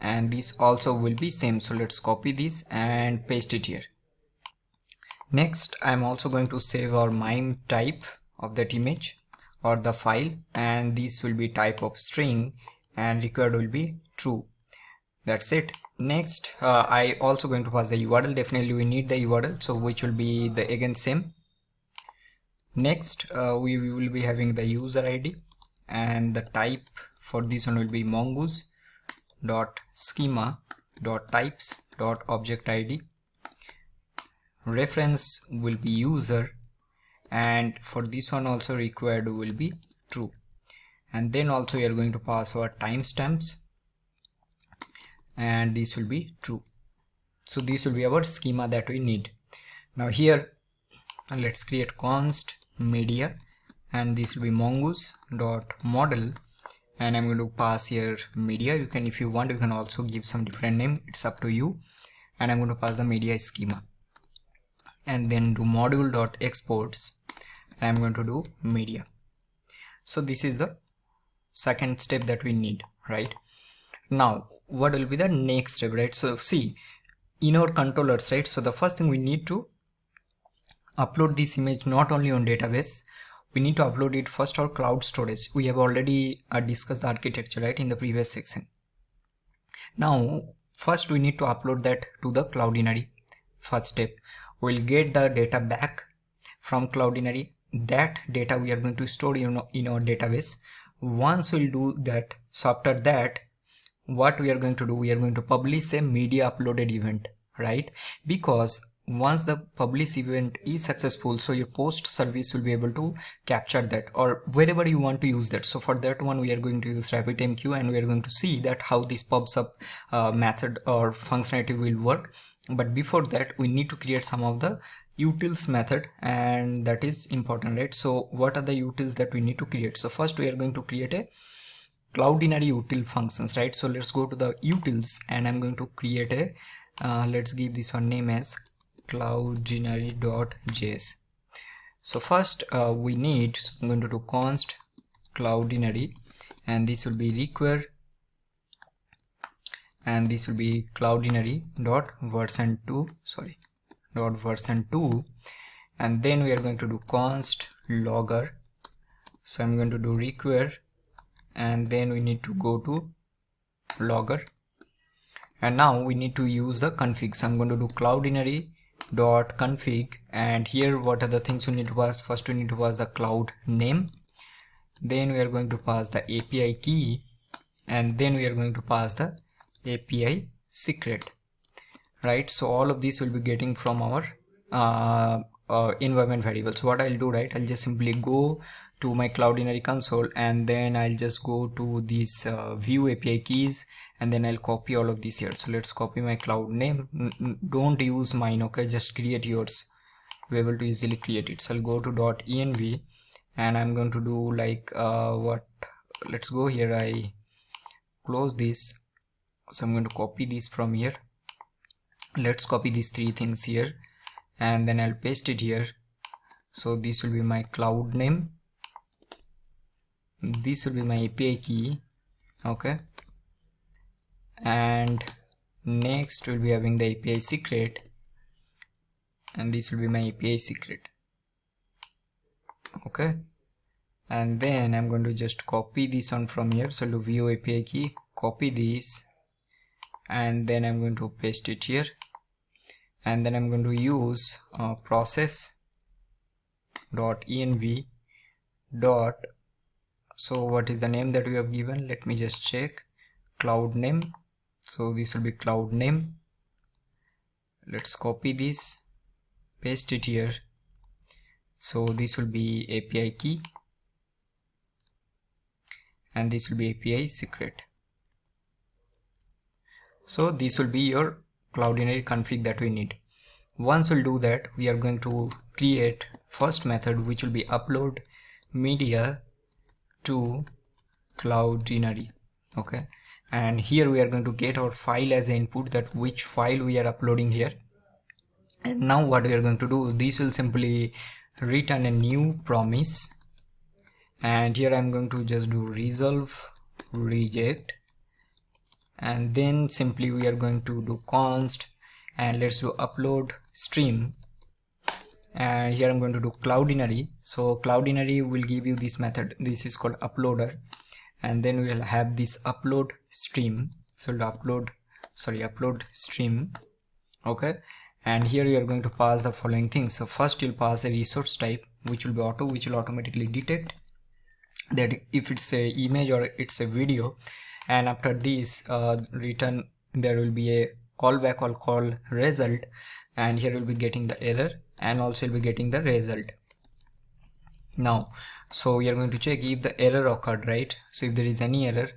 and this also will be same. So let's copy this and paste it here. Next, I'm also going to save our MIME type of that image or the file, and this will be type of string, and required will be true. That's it. Next, I also going to pass the URL. Definitely we need the URL, so which will be the again same. Next, we will be having the user ID, and the type for this one will be mongoose dot schema dot types dot object ID. Reference will be user, and for this one also required will be true. And then also we are going to pass our timestamps, and this will be true. So this will be our schema that we need. Now here let's create const media, and this will be mongoose dot model, and I'm going to pass here media. You can, if you want, you can also give some different name, it's up to you. And I'm going to pass the media schema, and then do module dot exports, and I'm going to do media. So this is the second step that we need, right? Now what will be the next step, right? So see, in our controllers, right? So the first thing, we need to upload this image not only on database, we need to upload it first our cloud storage. We have already discussed the architecture, right, in the previous section. Now first we need to upload that to the Cloudinary. First step, we'll get the data back from Cloudinary. That data we are going to store in our database. Once we'll do that, so after that, what we are going to do, we are going to publish a media uploaded event, right? Because once the publish event is successful, so your post service will be able to capture that, or wherever you want to use that. So for that one, we are going to use RabbitMQ, and we are going to see that how this pubs up method or functionality will work. But before that, we need to create some of the utils method, and that is important, right? So what are the utils that we need to create? So first we are going to create a Cloudinary util functions, right? So let's go to the utils, and I'm going to create a let's give this one name as Cloudinary.js. So first we need, so I'm going to do const Cloudinary, and this will be require, and this will be Cloudinary dot version 2, sorry, dot version 2, and then we are going to do const logger. So I'm going to do require, and then we need to go to logger, and now we need to use the config. So I'm going to do Cloudinary dot config, and here what are the things we need to pass? First we need to pass the cloud name, then we are going to pass the API key, and then we are going to pass the API secret, right? So all of these will be getting from our environment variables. So what I'll do, right, I'll just simply go to my Cloudinary console, and then I'll just go to this view API keys, and then I'll copy all of these here. So let's copy my cloud name. Don't use mine, okay? Just create yours. Be able to easily create it. So I'll go to .env, and I'm going to do like let's go here. I close this. So I'm going to copy this from here. Let's copy these three things here, and then I'll paste it here. So this will be my cloud name, this will be my API key, okay, and next we'll be having the API secret, and this will be my API secret, okay. And then I'm going to just copy this one from here. So to view API key, copy this, and then I'm going to paste it here, and then I'm going to use process.env dot, so what is the name that we have given? Let me just check. Cloud name. So this will be cloud name. Let's copy this, paste it here. So this will be API key, and this will be API secret. So this will be your Cloudinary config that we need. Once we'll do that, we are going to create first method, which will be upload media to Cloudinary. Okay, and here we are going to get our file as an input, that which file we are uploading here. And now what we are going to do, this will simply return a new promise, and here I'm going to just do resolve reject, and then simply we are going to do const, and let's do upload stream, and here I'm going to do Cloudinary. So Cloudinary will give you this method, this is called uploader, and then we will have this upload stream. So upload stream. Okay, and here you are going to pass the following things. So first you'll pass a resource type, which will be auto, which will automatically detect that if it's a image or it's a video, and after this return, there will be a callback or call result, and here we'll be getting the error, and also you'll be getting the result. Now, so we are going to check if the error occurred, right? So if there is any error,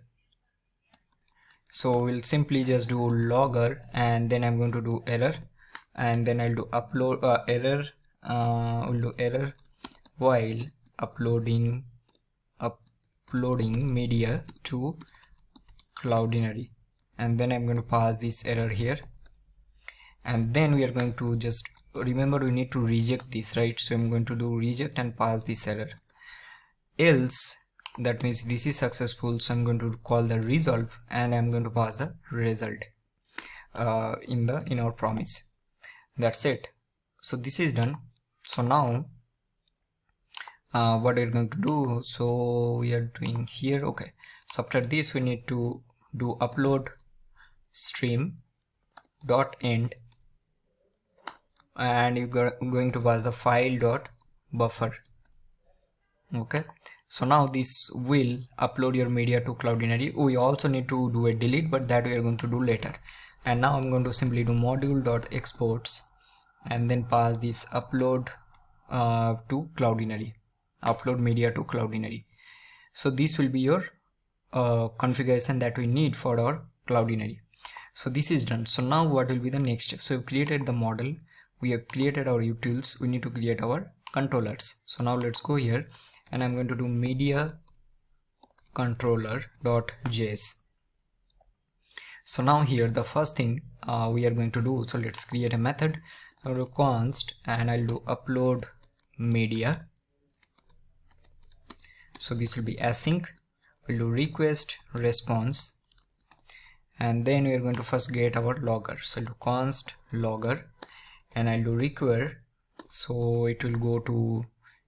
so we'll simply just do logger, and then I'm going to do error, and then I'll do upload error. We'll do error while uploading media to Cloudinary, and then I'm going to pass this error here, and then we are going to just remember we need to reject this, right? So I'm going to do reject and pass this error, else that means this is successful, so I'm going to call the resolve, and I'm going to pass the result in our promise. That's it. So this is done. So now what we're going to do, so we are doing here. Okay, so after this we need to do upload stream dot end, and you're going to pass the file dot buffer. Okay, so now this will upload your media to Cloudinary. We also need to do a delete, but that we are going to do later. And now I'm going to simply do module dot exports, and then pass this upload to Cloudinary, upload media to Cloudinary. So this will be your configuration that we need for our Cloudinary. So this is done. So now what will be the next step? So we've created the model, we have created our utils, we need to create our controllers. So now let's go here, and I'm going to do media controller.js. So now here the first thing we are going to do, so let's create a method. I'll do const, and I'll do upload media. So this will be async. We'll do request response, and then we are going to first get our logger. So I'll do const logger, and I'll do require, so it will go to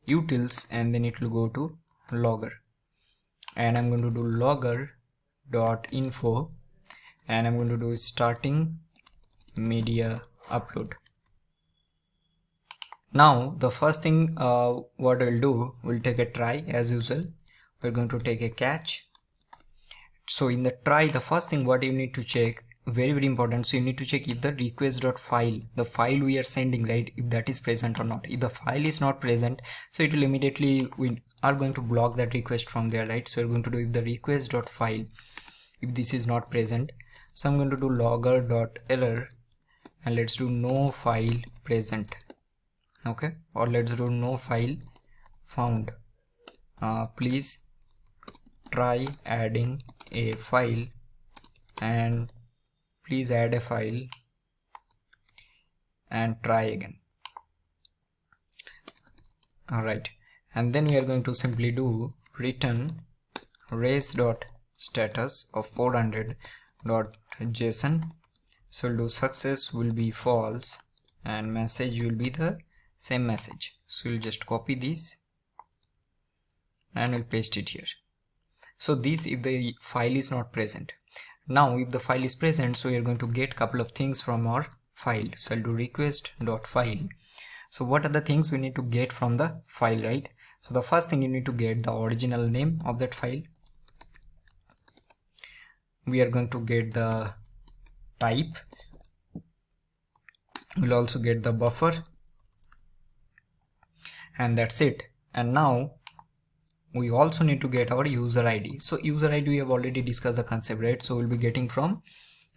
utils, and then it will go to logger, and I'm going to do logger dot info, and I'm going to do starting media upload. Now the first thing what we'll do, we'll take a try as usual. We're going to take a catch. So in the try, the first thing what you need to check, very important, so you need to check if the request.file, the file we are sending, right, if that is present or not. If the file is not present, so it will immediately, we are going to block that request from there, right? So we're going to do if the request.file, if this is not present, so I'm going to do logger.error, and let's do no file present. Okay, or let's do no file found. Please try adding a file, and please add a file and try again. Alright, and then we are going to simply do return race.status of 400.json. So we'll do success will be false, and message will be the same message. So we'll just copy this, and we'll paste it here. So this if the file is not present. Now if the file is present, so we are going to get couple of things from our file. So I'll do request.file. So what are the things we need to get from the file, right? So the first thing, you need to get the original name of that file. We are going to get the type. We'll also get the buffer, and that's it. And now we also need to get our user ID. So user ID, we have already discussed the concept, right? So we'll be getting from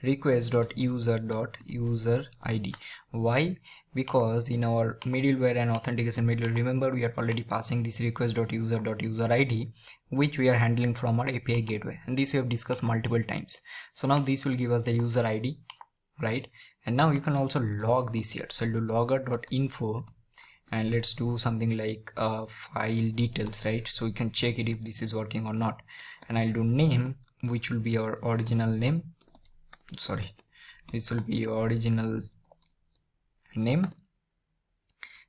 request.user.user ID. Why? Because in our middleware and authentication middleware, remember, we are already passing this request.user.user ID, which we are handling from our API gateway, and this we have discussed multiple times. So now this will give us the user ID, right? And now you can also log this here. So I'll do logger.info, and let's do something like file details, right? So we can check it if this is working or not. And I'll do name, which will be our original name. Sorry, this will be original name.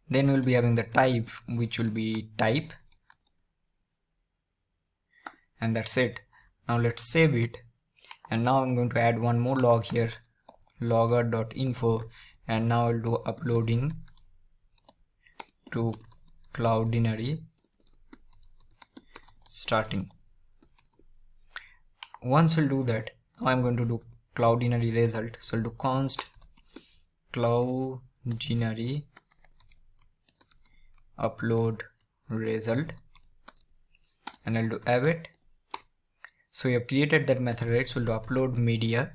Then we'll be having the type, which will be type, and that's it. Now let's save it. And now I'm going to add one more log here, logger.info, and now I'll do uploading to Cloudinary starting. Once we'll do that, now I'm going to do Cloudinary result. So I'll do const Cloudinary upload result, and I'll do await. So we have created that method, right? So we'll do upload media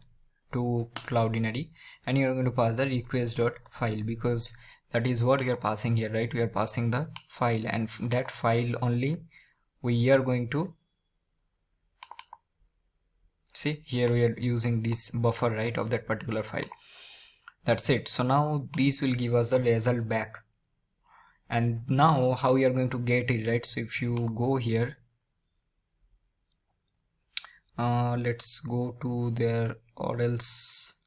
to Cloudinary, and you're going to pass the request.file, because that is what we are passing here, right? We are passing the file, and that file only we are going to see here. We are using this buffer, right, of that particular file. That's it. So now this will give us the result back. And now how we are going to get it, right? So if you go here, let's go to there, or else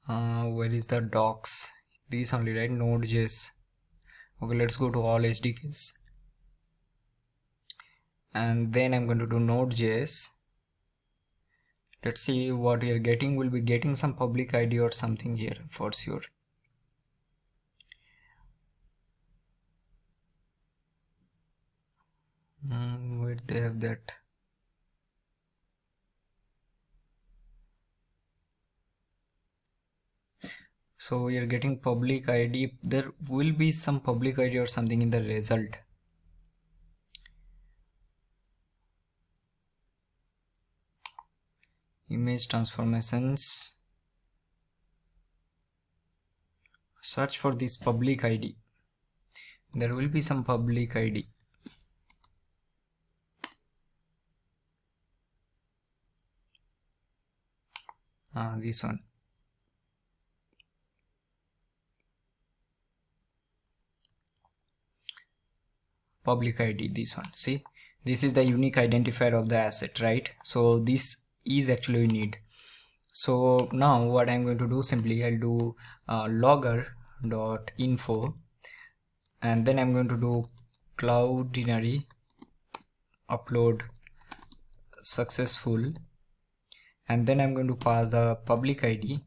where is the docs? These only, right? Node.js. Okay, let's go to all SDKs, and then I'm going to do Node.js. Let's see what we are getting. We'll be getting some public ID or something here for sure. Where they have that? So we are getting public ID. There will be some public ID or something in the result. Image transformations. Search for this public ID. There will be some public ID. This one. Public ID, this one. See, this is the unique identifier of the asset, right? So this is actually we need. So now what I'm going to do, simply I'll do logger.info, and then I'm going to do Cloudinary upload successful, and then I'm going to pass the public ID.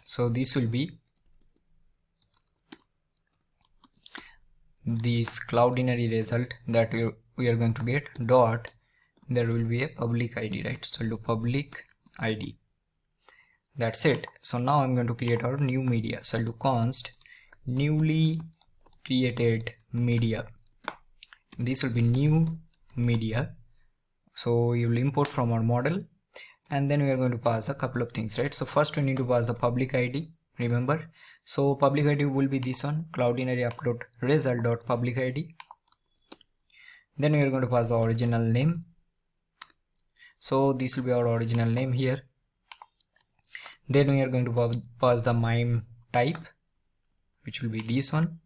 So this will be this Cloudinary result that we are going to get, dot, there will be a public ID, right? So do public ID. That's it. So now I'm going to create our new media. So I'll do const newly created media. This will be new media. So you will import from our model, and then we are going to pass a couple of things, right? So first we need to pass the public ID, remember. So public ID will be this one, Cloudinary upload result dot public ID. Then we are going to pass the original name. So this will be our original name here. Then we are going to pass the MIME type, which will be this one.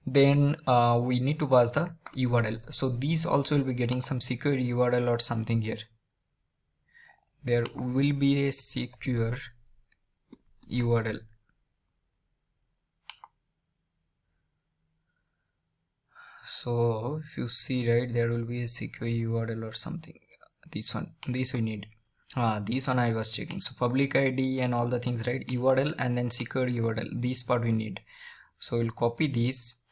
Then we need to pass the URL. So these also will be getting some secure URL or something here. There will be a secure URL. So if you see, right, there will be a secure URL or something. This we need. This one I was checking. So public ID and all the things, right? URL and then secure URL. This part we need. So we'll copy this.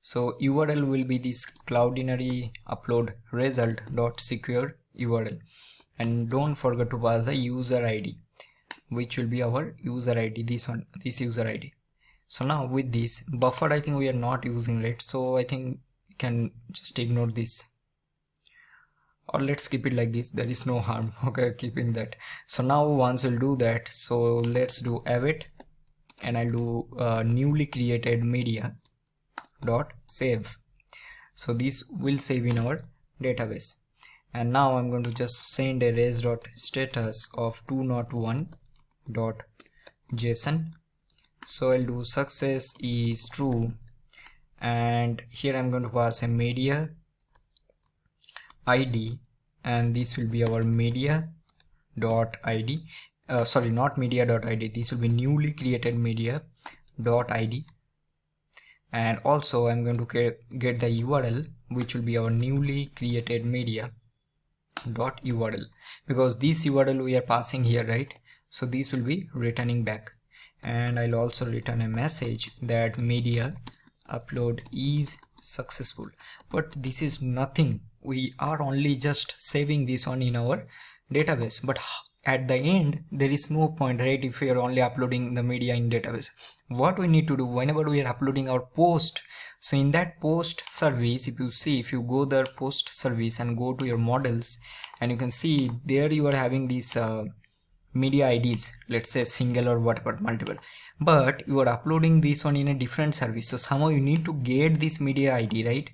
So URL will be this Cloudinary upload result dot secure URL, and don't forget to pass the user ID, which will be our user ID. This user ID. So now with this buffer, I think we are not using, right? So I think you can just ignore this, or let's keep it like this. There is no harm, okay, keeping that. So now once we'll do that, so let's do await, and I'll do newly created media dot save. So this will save in our database. And now I'm going to just send a res dot status of 201.json. So I'll do success is true, and here I'm going to pass a media ID, and this will be our media dot ID. Sorry, not media dot ID. This will be newly created media dot ID. And also I'm going to get the URL, which will be our newly created media dot URL, because this URL we are passing here, right? So this will be returning back. And I'll also return a message that media upload is successful. But this is nothing. We are only just saving this one in our database, but at the end there is no point, right? If we are only uploading the media in database, what we need to do whenever we are uploading our post, so in that post service, if you see, if you go the post service and go to your models, and you can see there you are having these media IDs, let's say single or whatever, multiple, but you are uploading this one in a different service. So somehow you need to get this media ID, right?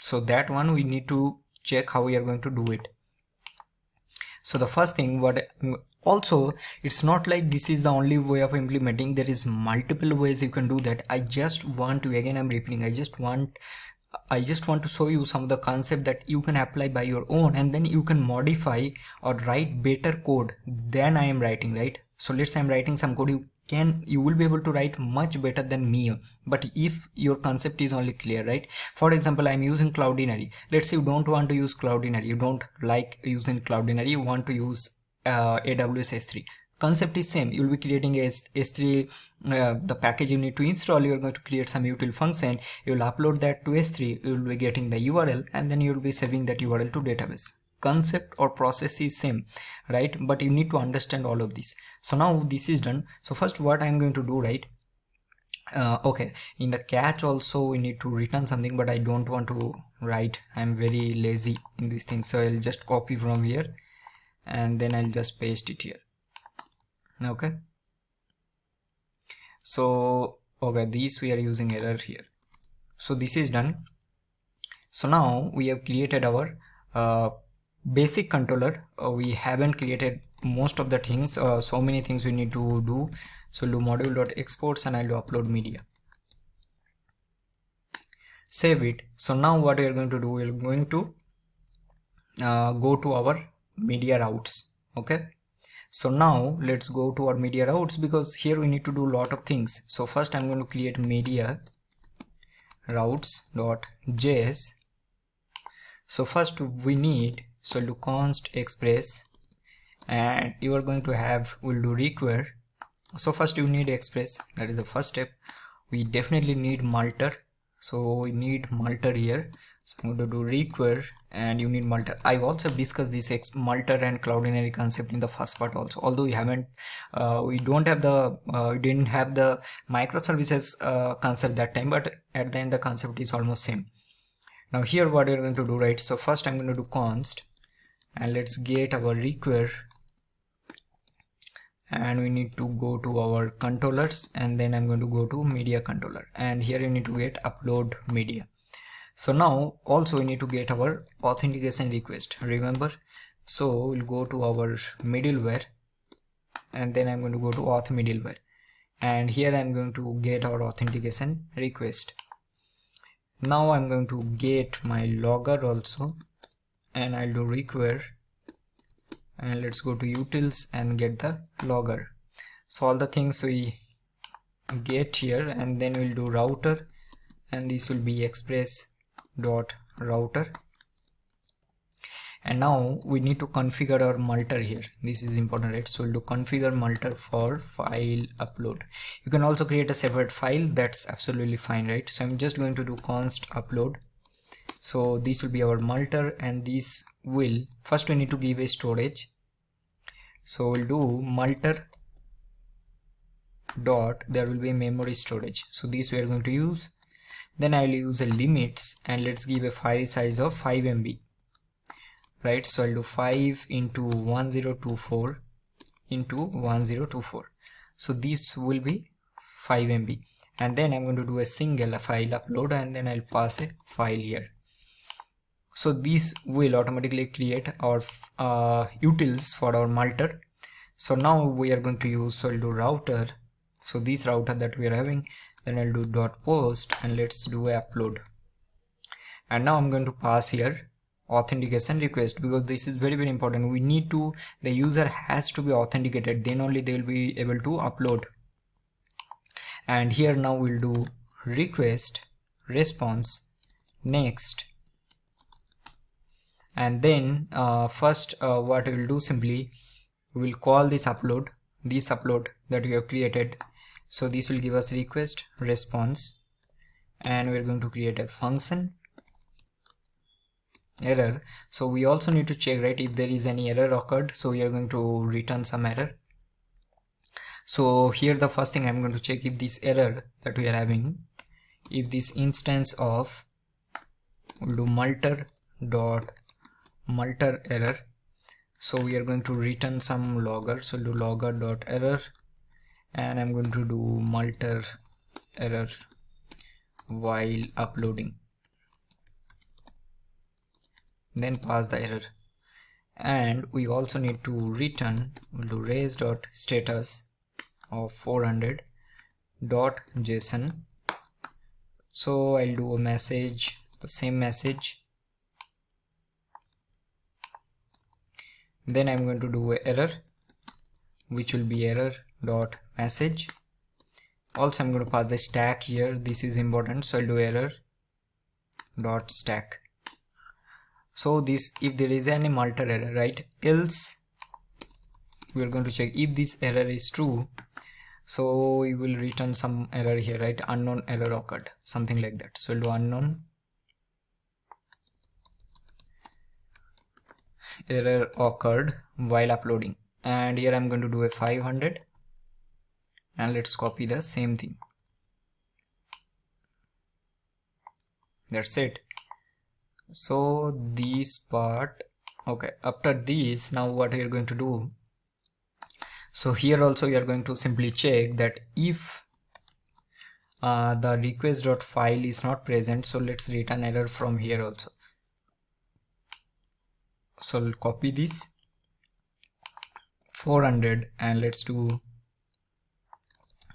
So that one we need to check how we are going to do it. So the first thing, what also, it's not like this is the only way of implementing. There is multiple ways you can do that. I just want to, again I'm repeating, I just want to show you some of the concept that you can apply by your own, and then you can modify or write better code than I am writing, right? So let's say I'm writing some code, you will be able to write much better than me, but if your concept is only clear, right? For example, I'm using Cloudinary. Let's say you don't want to use Cloudinary, you don't like using Cloudinary, you want to use AWS S3. Concept is same. You'll be creating a S3, the package you need to install, you're going to create some util function, you'll upload that to S3, you'll be getting the URL, and then you'll be saving that URL to database. Concept or process is same, right? But you need to understand all of this. So now this is done. So first what I'm going to do, right? Okay, in the catch also we need to return something, but I don't want to write. I'm very lazy in this thing, so I'll just copy from here and then I'll just paste it here. Okay, so okay, this we are using error here. So this is done. So now we have created our basic controller. We haven't created most of the things, so many things we need to do. So do module.exports, and I'll do upload media, save it. So now what we are going to do, we are going to go to our media routes. Okay, so now let's go to our media routes, because here we need to do a lot of things. So first I'm going to create media routes.js. so first we need, so do const express, and you are going to have, we'll do require. So first you need express, that is the first step. We definitely need multer, so we need multer here. So I'm going to do require, and you need multer. I've also discussed this multer and Cloudinary concept in the first part also, although we haven't we didn't have the microservices concept that time, but at the end the concept is almost same. Now here what we're going to do, right? So first I'm going to do const, and let's get our require, and we need to go to our controllers, and then I'm going to go to media controller, and here you need to get upload media. So now also we need to get our authentication request, remember? So we'll go to our middleware, and then I'm going to go to auth middleware, and here I'm going to get our authentication request. Now I'm going to get my logger also, and I'll do require, and let's go to utils and get the logger. So all the things we get here, and then we'll do router, and this will be express dot router. And now we need to configure our multer here. This is important, right? So we'll do configure multer for file upload. You can also create a separate file, that's absolutely fine, right? So I'm just going to do const upload. So this will be our multer, and this will, first we need to give a storage. So we'll do multer dot, there will be a memory storage, so this we are going to use. Then I will use a limits, and let's give a file size of 5 MB, right? So I'll do 5 into 1024 into 1024, so this will be 5 MB. And then I'm going to do a single file upload, and then I'll pass a file here. So this will automatically create our utils for our multer. So now we are going to use, so I'll do router, so this router that we are having, then I'll do dot post, and let's do a upload. And now I'm going to pass here authentication request, because this is very important. We need to, the user has to be authenticated, then only they will be able to upload. And here now we'll do request response next, and then first what we will do, simply we will call this upload that we have created. So this will give us request response, and we're going to create a function error. So we also need to check, right, if there is any error occurred, so we are going to return some error. So here the first thing I'm going to check, if this error that we are having, if this instance of, we'll do multer dot multer error, so we are going to return some logger. So do logger dot error, and I'm going to do multer error while uploading, then pass the error. And we also need to return, we'll do res dot status of 400 dot json. So I'll do a message, the same message, then I'm going to do a error, which will be error dot message. Also I'm going to pass the stack here, this is important, so I'll do error dot stack. So this, if there is any multer error, right, else we are going to check if this error is true, so we will return some error here, right, unknown error occurred, something like that. So we'll do unknown error occurred while uploading, and here I'm going to do a 500, and let's copy the same thing. That's it. So this part, okay, after this, now what we are going to do, so here also we are going to simply check that if the request.file is not present, so let's return error from here also. So I'll copy this 400, and let's do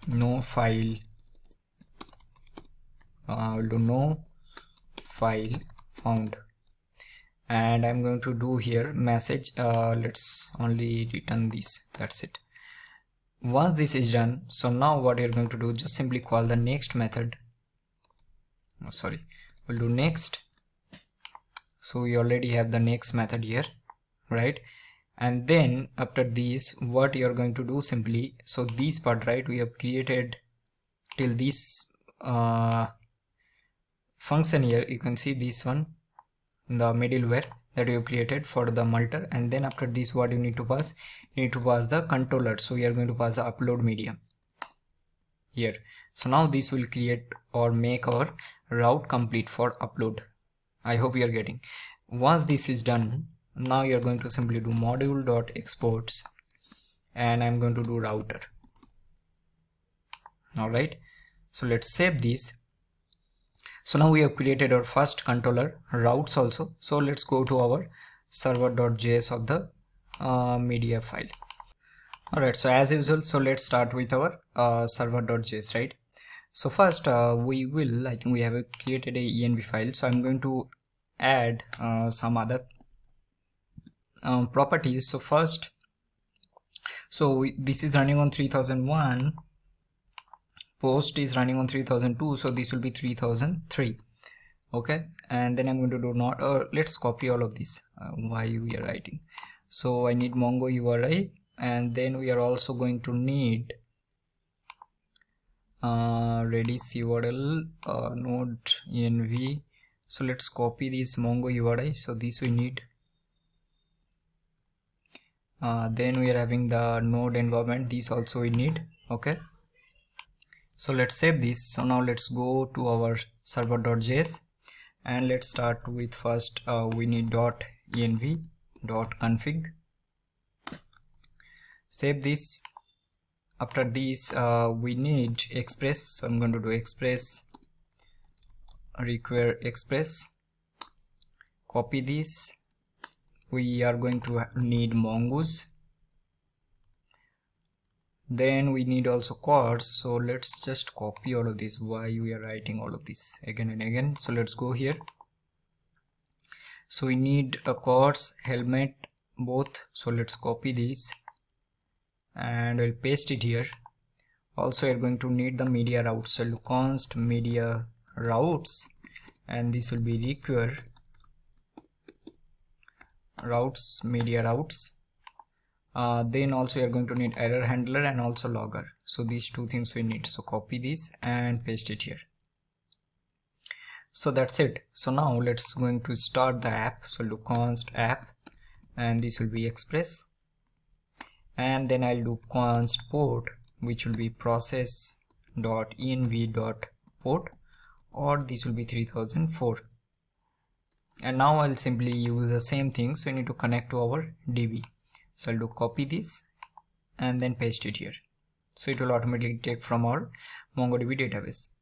no file, we'll do no file found, and I'm going to do here message, let's only return this, that's it. Once this is done, so now what you're going to do, just simply call the next method, we'll do next. So we already have the next method here, right? And then after this, what you're going to do, simply, so this part, right, we have created till this function here, you can see this one, the middleware that you have created for the multer. And then after this, what you need to pass, you need to pass the controller. So we are going to pass the upload medium here. So now this will create or make our route complete for upload. I hope you are getting. Once this is done, now you are going to simply do module.exports, and I'm going to do router. All right, so let's save this. So now we have created our first controller routes also. So let's go to our server.js of the media file. All right, so as usual, so let's start with our server.js, right? So first we will, I think we have created a env file, so I'm going to add some other properties. So first, so this is running on 3001, post is running on 3002, so this will be 3003. Okay, and then I'm going to do not, let's copy all of this, why we are writing. So I need Mongo URI, and then we are also going to need Redis URL, node env. So let's copy this Mongo URI. So this we need. Then we are having the node environment, this also we need. Okay, so let's save this. So now let's go to our server.js, and let's start with first we need .env .config. Save this. After this we need express, so I'm going to do express require express. Copy this. We are going to need mongoose. Then we need also chords, so let's just copy all of this. Why we are writing all of this again and again? So let's go here. So we need a chords, helmet, both. So let's copy this and we'll paste it here. Also we're going to need the media routes, so we'll const media routes, and this will be require routes media routes. Then also you're going to need error handler and also logger. So these two things we need. So copy this and paste it here. So that's it. So now let's going to start the app. So do const app, and this will be express, and then I'll do const port, which will be process.env.port, or this will be 3004. And now I'll simply use the same thing. So we need to connect to our DB. So I'll do copy this and then paste it here. So it will automatically take from our MongoDB database.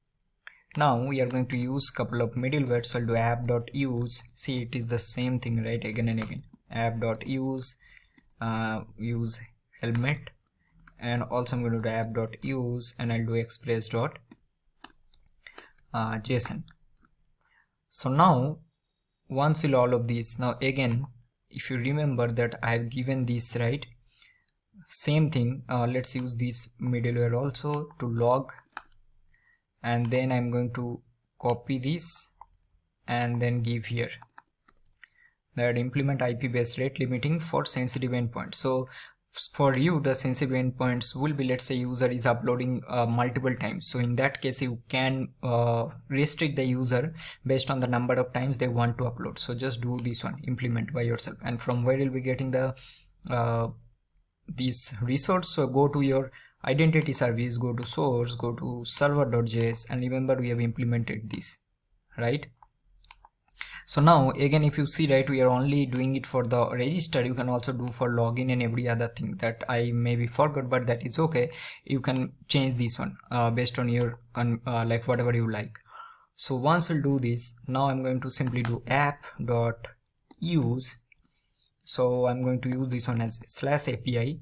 Now we are going to use couple of middleware. So I'll do app.use. See, it is the same thing, right? Again and again. App.use, use helmet, and also I'm going to do app.use, and I'll do express.json. So now once we'll all of these, now again, if you remember that I have given this, right, same thing, let's use this middleware also to log, and then I'm going to copy this and then give here that implement IP based rate limiting for sensitive endpoints. So for you, the sensitive endpoints will be, let's say user is uploading multiple times. So in that case you can restrict the user based on the number of times they want to upload. So just do this one, implement by yourself. And from where you'll be getting the this resource? So go to your identity service, go to source, go to server.js, and remember we have implemented this, right? So now again, if you see, right, we are only doing it for the register. You can also do for login and every other thing that I maybe forgot, but that is okay. You can change this one based on your like whatever you like. So once we'll do this, now I'm going to simply do app.use. So I'm going to use this one as /API/media,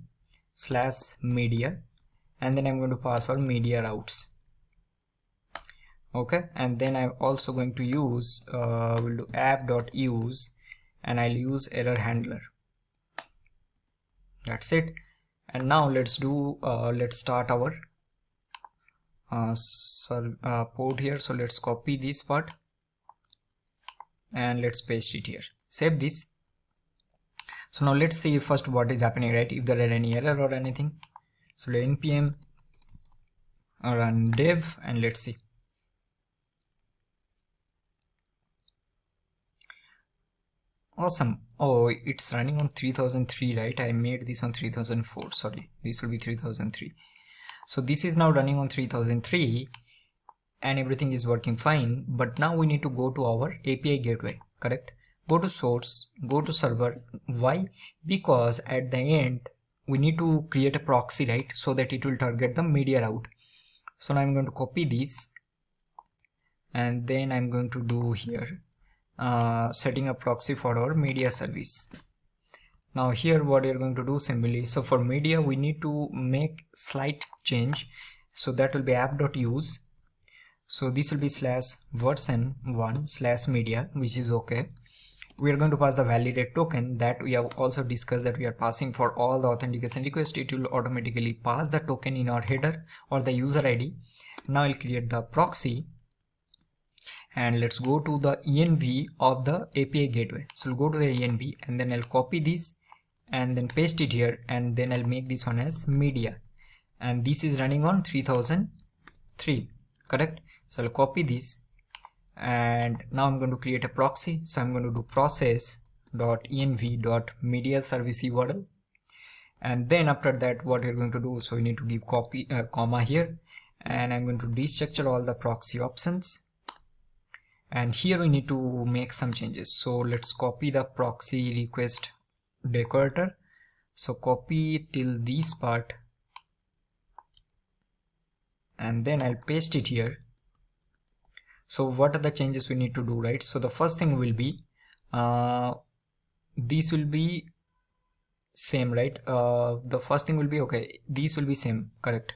and then I'm going to pass our media routes. Okay, and then I'm also going to use we'll do app.use, and I'll use error handler. That's it. And now let's do let's start our port here. So let's copy this part and let's paste it here. Save this. So now let's see first what is happening, right? If there are any error or anything. So npm run dev, and let's see. Awesome. Oh, it's running on 3003, right? I made this on 3004. Sorry, this will be 3003. So this is now running on 3003 and everything is working fine. But now we need to go to our API gateway, correct? Go to source, go to server. Why? Because at the end we need to create a proxy, right? So that it will target the media route. So now I'm going to copy this, and then I'm going to do here setting a proxy for our media service. Now here what you're going to do simply, so for media we need to make slight change. So that will be app.use. So this will be /version1/media, which is okay. We are going to pass the validate token that we have also discussed that we are passing for all the authentication request. It will automatically pass the token in our header or the user ID. Now I'll create the proxy, and let's go to the env of the API gateway. So we'll go to the env and then I'll copy this and then paste it here, and then I'll make this one as media, and this is running on 3003, correct? So I'll copy this, and now I'm going to create a proxy. So I'm going to do process.env.media service URL, and then after that what we're going to do, so we need to give comma here, and I'm going to destructure all the proxy options, and here we need to make some changes. So let's copy the proxy request decorator. So copy till this part, and then I'll paste it here. So what are the changes we need to do, right? So the first thing will be this will be same, right? The first thing will be, okay, these will be same, correct?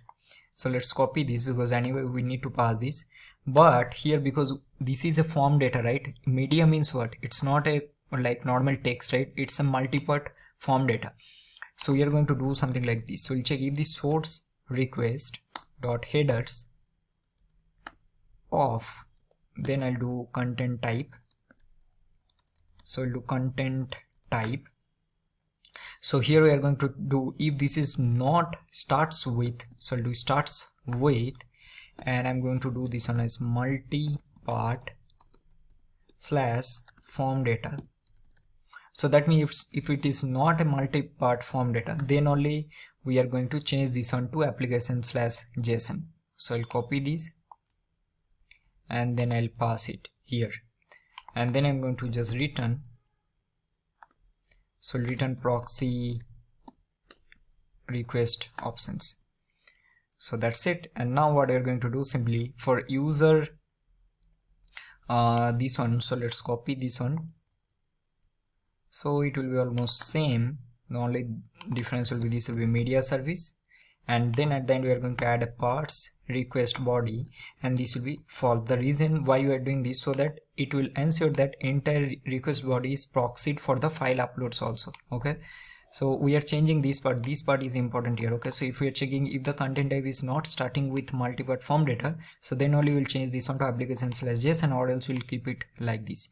So let's copy this, because anyway we need to pass this, but here because this is a form data, right? Media means what? It's not a like normal text, right? It's a multi-part form data. So we are going to do something like this. So we'll check if the source request dot headers of, then I'll do content type. So I'll do content type. So here we are going to do if this is not starts with, so I'll do starts with, and I'm going to do this one as multi-part / form data. So that means if it is not a multi-part form data, then only we are going to change this one to application /JSON. So I'll copy this and then I'll pass it here, and then I'm going to just return. So return proxy request options. So that's it. And now what we're going to do, simply for user this one, so let's copy this one. So it will be almost same. The only difference will be this will be media service, and then at the end we are going to add a parts request body, and this will be false. The reason why we are doing this, so that it will ensure that entire request body is proxied for the file uploads also. Okay, so we are changing this part. This part is important here. Okay, so if we are checking if the content type is not starting with multi-part form data, so then only we'll change this one to application /JSON, or else we'll keep it like this.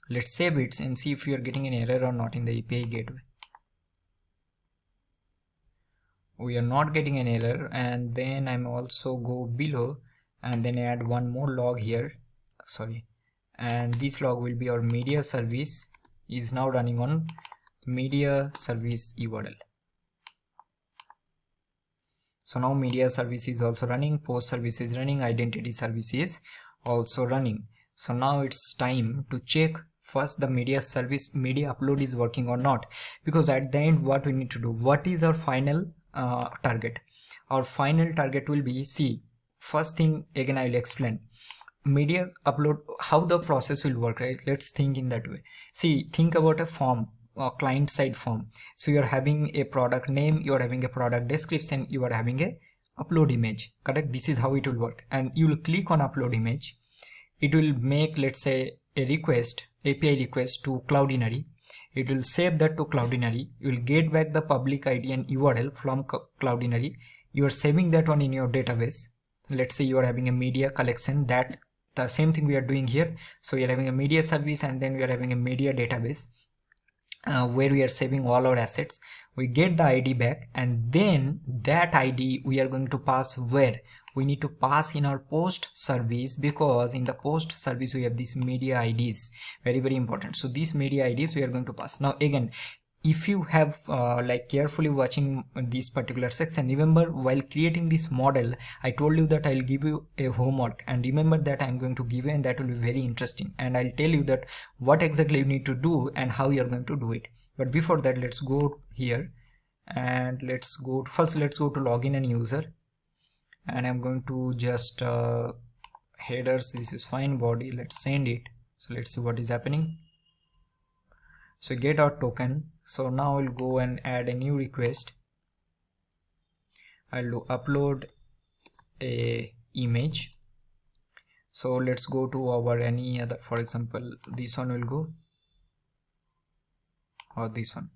Let's save it and see if we are getting an error or not in the API gateway. We are not getting an error, and then I'm also go below and then add one more log here, sorry, and this log will be our media service is now running on media service URL. So now media service is also running, post service is running, identity service is also running. So now it's time to check first the media service media upload is working or not, because at the end what we need to do, what is our final target? Our final target will be, see, first thing again I will explain media upload, how the process will work, right? Let's think in that way. See, think about a form, a client side form. So you're having a product name, you're having a product description, you are having a upload image, correct? This is how it will work, and you will click on upload image. It will make, let's say, a request, API request to Cloudinary. It will save that to Cloudinary. You will get back the public ID and URL from Cloudinary. You are saving that one in your database. Let's say you are having a media collection, that the same thing we are doing here. So you are having a media service, and then we are having a media database where we are saving all our assets. We get the ID back, and then that ID we are going to pass where? We need to pass in our post service, because in the post service we have these media IDs, very important. So these media IDs we are going to pass. Now again, if you have like carefully watching this particular section, remember while creating this model I told you that I'll give you a homework, and remember that I'm going to give you, and that will be very interesting, and I'll tell you that what exactly you need to do and how you're going to do it. But before that, let's go here and let's go to login and user, and I'm going to just headers, this is fine, body, let's send it. So let's see what is happening. So get our token. So now I'll go and add a new request. I'll do upload a image. So let's go to our any other, for example this one will go, or this one.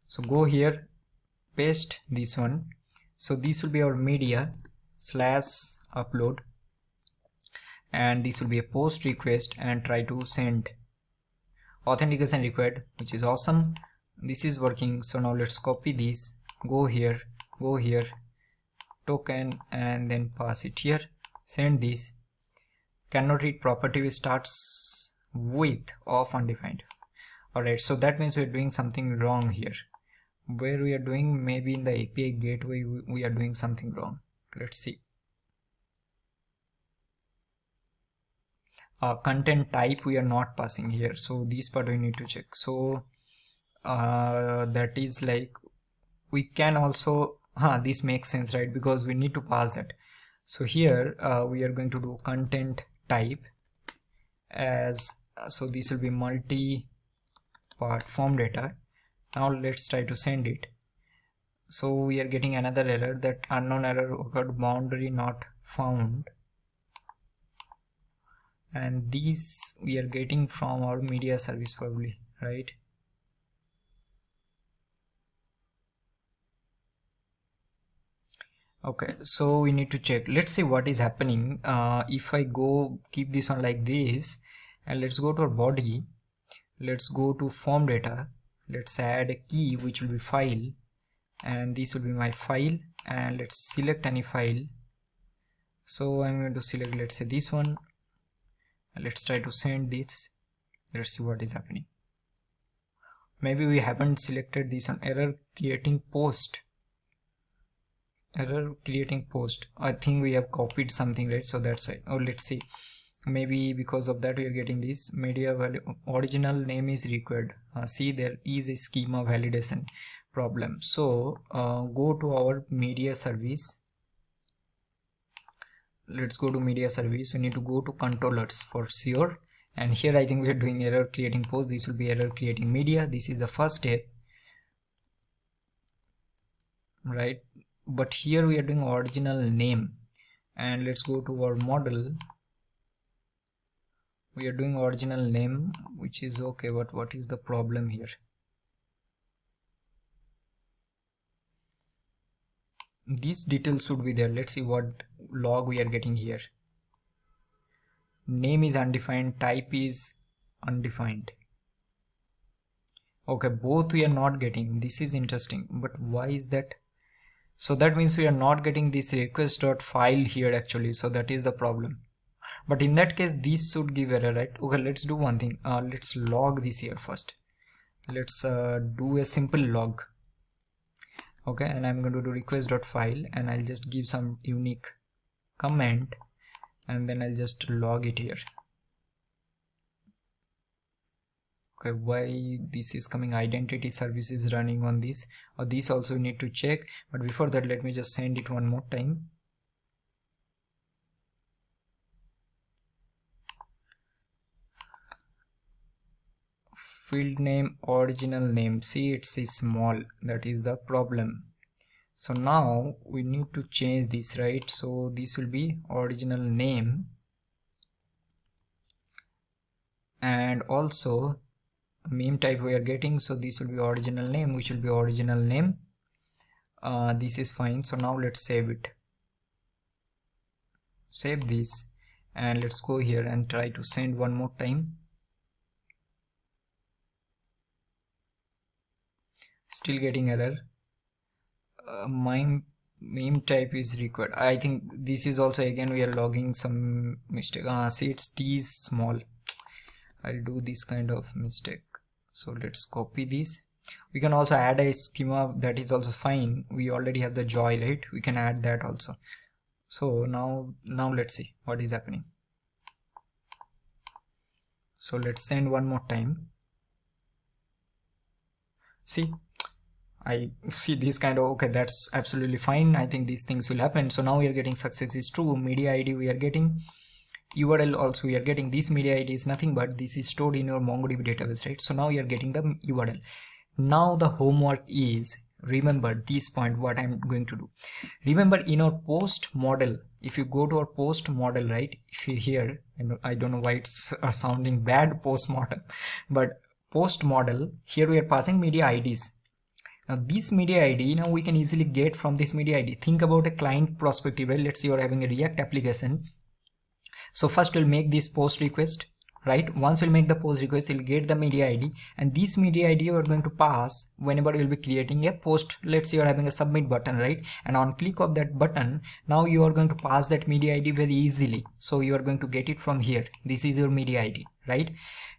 So go here, paste this one. So this will be our media /upload, and this will be a post request and try to send authentication required, which is awesome. This is working. So now let's copy this, go here, token, and then pass it here, send this. Cannot read property starts with of undefined. Alright, so that means we're doing something wrong here. Where we are doing, maybe in the API gateway we are doing something wrong. Let's see. Content type we are not passing here, so this part we need to check. So that is like, we can also, this makes sense, right? Because we need to pass that. So here we are going to do content type as, so this will be multi-part form data. Now let's try to send it. So we are getting another error, that unknown error occurred, boundary not found, and these we are getting from our media service probably, right? Okay, so we need to check. Let's see what is happening. If I go keep this on like this, and let's go to our body, let's go to form data, let's add a key which will be file, and this will be my file, and let's select any file. So I'm going to select, let's say this one, and let's try to send this. Let's see what is happening. Maybe we haven't selected this on error creating post. Error creating post, I think we have copied something, right? So that's why. Oh, let's see, maybe because of that we are getting this media value original name is required. See, there is a schema validation problem. So go to our media service, let's go to media service. We need to go to controllers for sure, and here I think we are doing error creating post. This will be error creating media. This is the first step, right? But here we are doing original name, and let's go to our model. We are doing original name, which is okay, but what is the problem here? These details should be there. Let's see what log we are getting here. Name is undefined, type is undefined. Okay, both we are not getting. This is interesting, but why is that? So that means we are not getting this request.file here actually, so that is the problem. But in that case this should give error, right? Okay, let's do one thing. Let's log this here first. Let's do a simple log. Okay, and I'm going to do request.file, and I'll just give some unique comment, and then I'll just log it here. Okay, why this is coming? Identity service is running on this, or this also need to check. But before that, let me just send it one more time. Field name, original name. See, it's small. That is the problem. So now we need to change this, right? So this will be original name, and also meme type we are getting, so this will be original name, which will be original name. This is fine. So now let's save it. Save this, and let's go here and try to send one more time. Still getting error. Meme type is required. I think this is also, again we are logging some mistake. See, it's T is small. I'll do this kind of mistake. So let's copy this. We can also add a schema, that is also fine. We already have the joy, right? We can add that also. So now let's see what is happening. So let's send one more time. See, I see this kind of, okay, that's absolutely fine. I think these things will happen. So now we are getting success is true. Media ID we are getting, URL also we are getting. This media ID is nothing but this is stored in your MongoDB database, right? So now you are getting the URL. Now the homework is, remember this point, what I'm going to do. Remember in our post model, if you go to our post model, right? If you hear, I don't know why it's sounding bad, post model, but post model, here we are passing media IDs. Now this media ID, now we can easily get from this media ID. Think about a client perspective, right? Let's say you're having a React application. So first we'll make this post request, right? Once we'll make the post request, you'll get the media ID, and this media ID we're going to pass whenever you'll be creating a post. Let's say you're having a submit button, right? And on click of that button, now you are going to pass that media ID very easily. So you are going to get it from here. This is your media ID, right?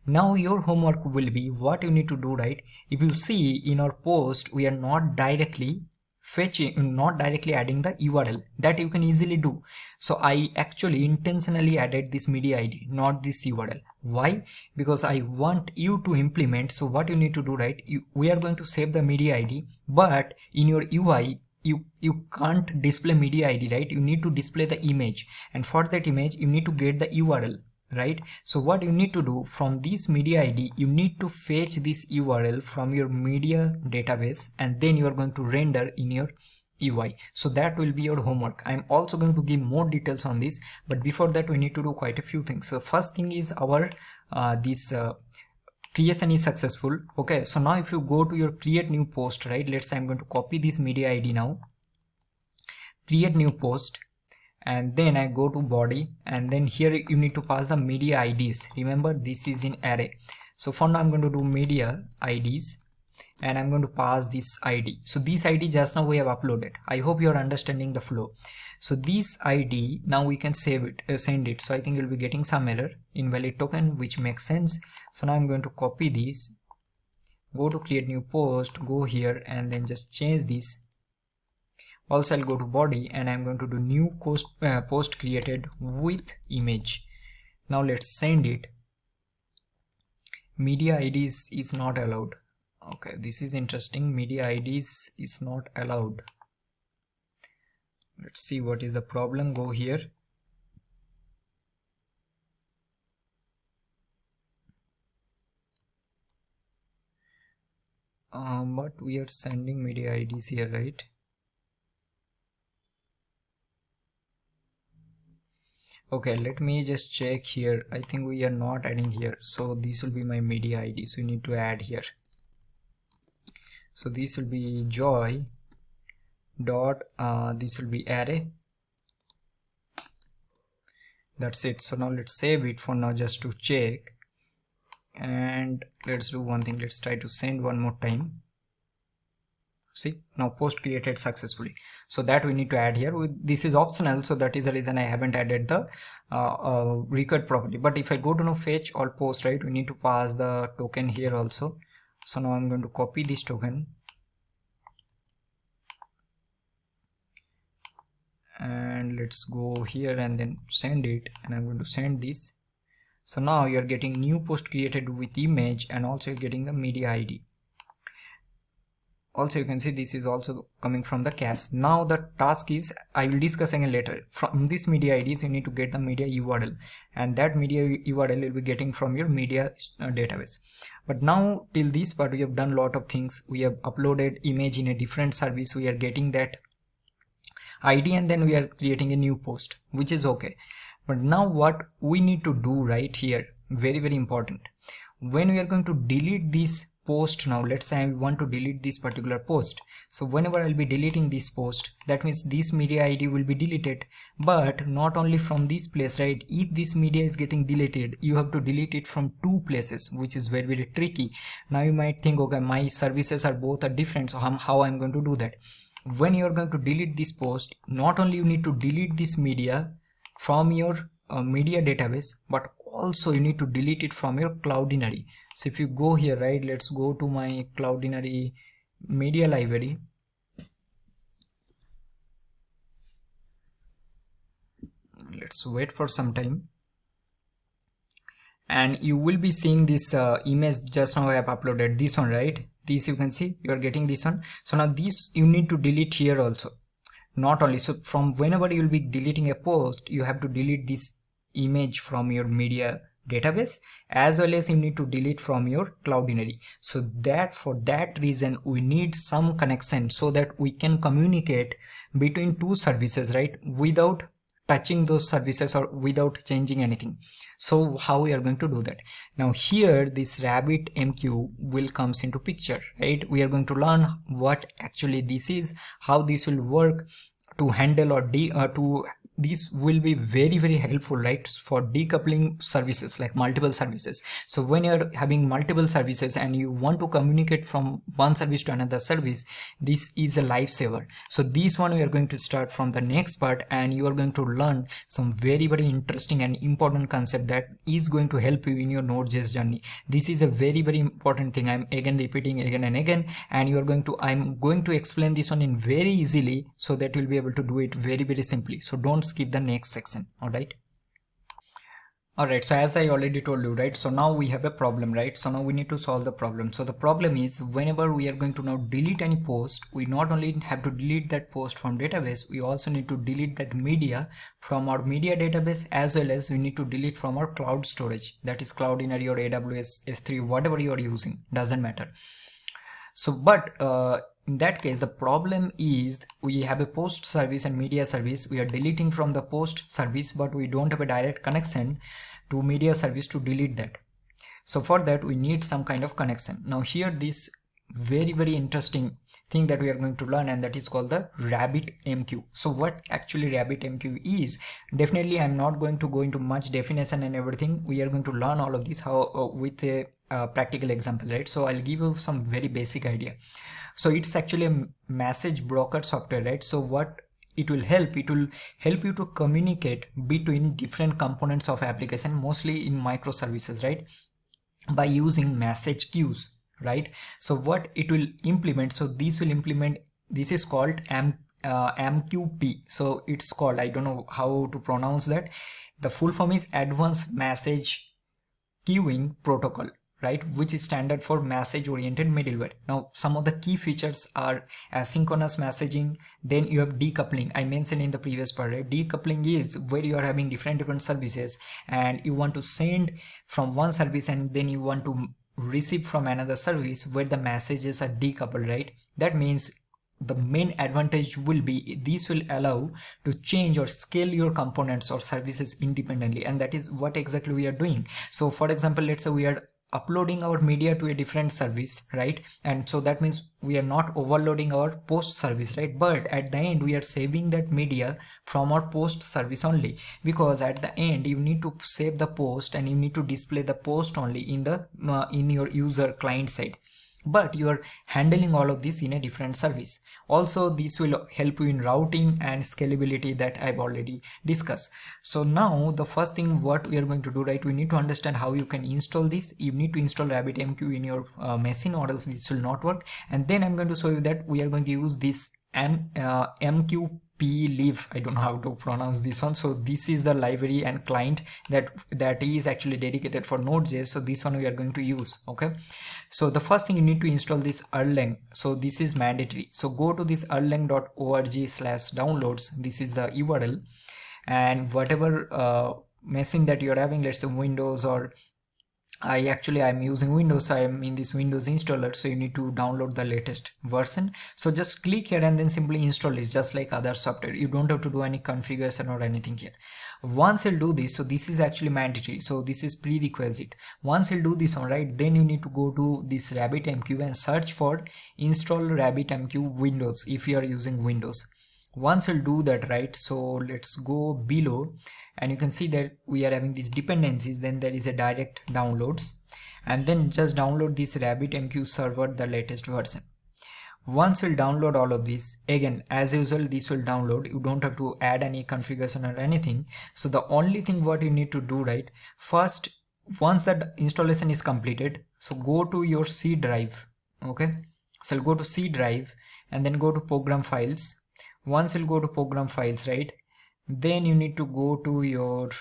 Now your homework will be what you need to do, right? If you see in our post, we are not directly adding the URL that you can easily do. So I actually intentionally added this media ID, not this URL. Why? Because I want you to implement. So what you need to do, right? We are going to save the media ID, but in your UI, you can't display media ID, right? You need to display the image, and for that image you need to get the URL, right? So what you need to do, from this media ID you need to fetch this URL from your media database, and then you are going to render in your UI. So that will be your homework. I'm also going to give more details on this, but before that we need to do quite a few things. So first thing is our creation is successful. Okay, so now if you go to your create new post, right? Let's say I'm going to copy this media ID now, create new post, and then I go to body, and then here you need to pass the media IDs. Remember, this is in array. So for now I'm going to do media IDs, and I'm going to pass this ID. So this ID just now we have uploaded. I hope you are understanding the flow. So this ID, now we can save it, send it. So I think you'll be getting some error, invalid token, which makes sense. So now I'm going to copy this, go to create new post, go here, and then just change this. Also I'll go to body, and I'm going to do new post created with image. Now let's send it. Media IDs is not allowed. Okay, this is interesting. Media IDs is not allowed. Let's see what is the problem. Go here. But we are sending media IDs here, right? Okay, let me just check here. I think we are not adding here. So this will be my media ID. So you need to add here. So this will be joy dot this will be array. That's it. So now let's save it for now just to check, and let's do one thing. Let's try to send one more time. See, now post created successfully. So that we need to add here. This is optional, so that is the reason I haven't added the record property. But if I go to now fetch all post, right, we need to pass the token here also. So now I'm going to copy this token, and let's go here and then send it, and I'm going to send this. So now you're getting new post created with image, and also you're getting the media ID. Also you can see this is also coming from the cache. Now the task is, I will discuss again later, from this media IDs you need to get the media URL, and that media URL will be getting from your media database. But now till this part we have done a lot of things. We have uploaded image in a different service, we are getting that ID, and then we are creating a new post, which is okay. But now what we need to do right here, very important, when we are going to delete this post, now let's say I want to delete this particular post. So whenever I'll be deleting this post, that means this media ID will be deleted, but not only from this place, right? If this media is getting deleted, you have to delete it from two places, which is very tricky. Now you might think, okay, my services are both different, so how I'm going to do that? When you're going to delete this post, not only you need to delete this media from your media database, but also you need to delete it from your Cloudinary. So if you go here, right, let's go to my Cloudinary media library. Let's wait for some time, and you will be seeing this image just now I have uploaded, this one, right? This you can see, you are getting this one. So now this you need to delete here also, not only. So from whenever you will be deleting a post, you have to delete this image from your media database, as well as you need to delete from your Cloudinary. So that for that reason we need some connection, so that we can communicate between two services, right, without touching those services or without changing anything. So how we are going to do that? Now here this RabbitMQ will comes into picture, right? We are going to learn what actually this is, how this will work to handle or to these will be very helpful, right, for decoupling services like multiple services. So when you're having multiple services and you want to communicate from one service to another service, this is a lifesaver. So this one we are going to start from the next part, and you are going to learn some very interesting and important concept that is going to help you in your Node.js journey. This is a very important thing. I'm again repeating again and again, and I'm going to explain this one in very easily so that you'll be able to do it very simply. So don't skip the next section. Alright, so as I already told you, right, so now we have a problem, right? So now we need to solve the problem. So the problem is, whenever we are going to now delete any post, we not only have to delete that post from database, we also need to delete that media from our media database, as well as we need to delete from our cloud storage, that is Cloudinary or AWS S3, whatever you are using, doesn't matter. So but in that case, the problem is we have a post service and media service. We are deleting from the post service, but we don't have a direct connection to media service to delete that. So for that we need some kind of connection. Now here this very interesting thing that we are going to learn, and that is called the RabbitMQ. So what actually RabbitMQ is, definitely I'm not going to go into much definition and everything. We are going to learn all of this how with a practical example, right? So I'll give you some very basic idea. So it's actually a message broker software, right? So what it will help you to communicate between different components of application, mostly in microservices, right, by using message queues, right? So what it will implement, so this is called MQP. So it's called, I don't know how to pronounce that. The full form is Advanced Message Queuing Protocol, right, which is standard for message oriented middleware. Now some of the key features are asynchronous messaging, then you have decoupling. I mentioned in the previous part, right? Decoupling is where you are having different services and you want to send from one service and then you want to receive from another service where the messages are decoupled, right? That means the main advantage will be this will allow to change or scale your components or services independently, and that is what exactly we are doing. So for example, let's say we are uploading our media to a different service, right? And so that means we are not overloading our post service, right? But at the end we are saving that media from our post service only, because at the end you need to save the post and you need to display the post only in the in your user client side, but you are handling all of this in a different service. Also this will help you in routing and scalability that I've already discussed. So now the first thing what we are going to do, right, we need to understand how you can install this. You need to install RabbitMQ in your machine, or else this will not work. And then I'm going to show you that we are going to use this MQP live, I don't know how to pronounce this one. So this is the library and client that is actually dedicated for Node.js. So this one we are going to use. Okay, so the first thing you need to install this Erlang. So this is mandatory. So go to this erlang.org/downloads. This is the URL, and whatever machine that you're having, let's say Windows, or I'm using Windows, so I'm in this Windows installer, so you need to download the latest version. So just click here and then simply install it, just like other software. You don't have to do any configuration or anything here. Once you'll do this, so this is actually mandatory, so this is prerequisite. Once you'll do this one, right, then you need to go to this RabbitMQ and search for install RabbitMQ Windows if you are using Windows. Once you'll do that, right, so let's go below and you can see that we are having these dependencies. Then there is a direct downloads, and then just download this RabbitMQ server, the latest version. Once you'll download all of this, again as usual this will download. You don't have to add any configuration or anything. So the only thing what you need to do, right, first, once that installation is completed, so go to your C drive. Okay, so go to C drive and then go to program files. Once you'll go to program files, right, then you need to go to your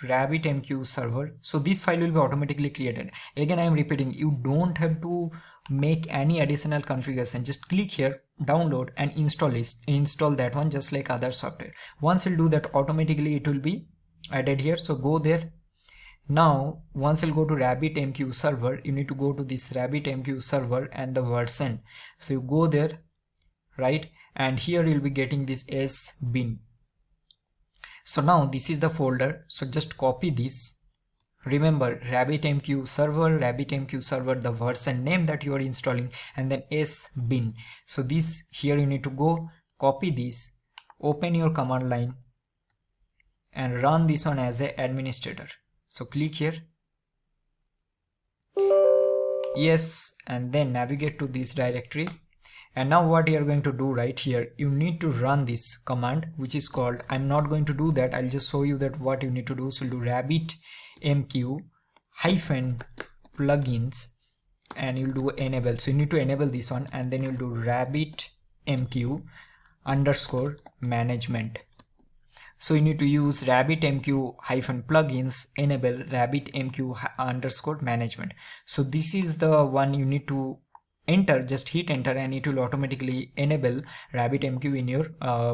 RabbitMQ server. So this file will be automatically created. Again I am repeating, you don't have to make any additional configuration. Just click here, download, and install that one, just like other software. Once you'll do that, automatically it will be added here. So go there. Now once you'll go to RabbitMQ server, you need to go to this RabbitMQ server and the version. So you go there, right, and here you'll be getting this bin. So now this is the folder, so just copy this. Remember, RabbitMQ server, the version name that you are installing, and then bin. So this here you need to go copy this, open your command line, and run this one as an administrator. So click here, yes, and then navigate to this directory. And now what you are going to do right here, you need to run this command, which is called, I'm not going to do that, I'll just show you that what you need to do. So we'll do RabbitMQ hyphen plugins, and you'll do enable. So you need to enable this one, and then you'll do RabbitMQ underscore management. So you need to use RabbitMQ hyphen plugins enable RabbitMQ underscore management. So this is the one you need to enter. Just hit enter and it will automatically enable RabbitMQ in your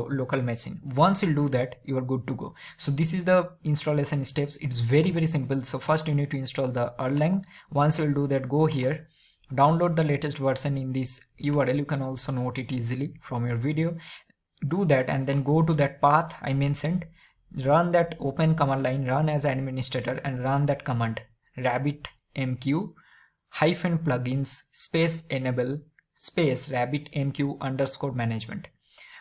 local machine. Once you do that, you are good to go. So this is the installation steps. It's very simple. So first you need to install the Erlang. Once you will do that, go here, download the latest version in this URL. You can also note it easily from your video. Do that and then go to that path I mentioned, run that open command line, run as administrator, and run that command RabbitMQ hyphen plugins space enable space RabbitMQ underscore management.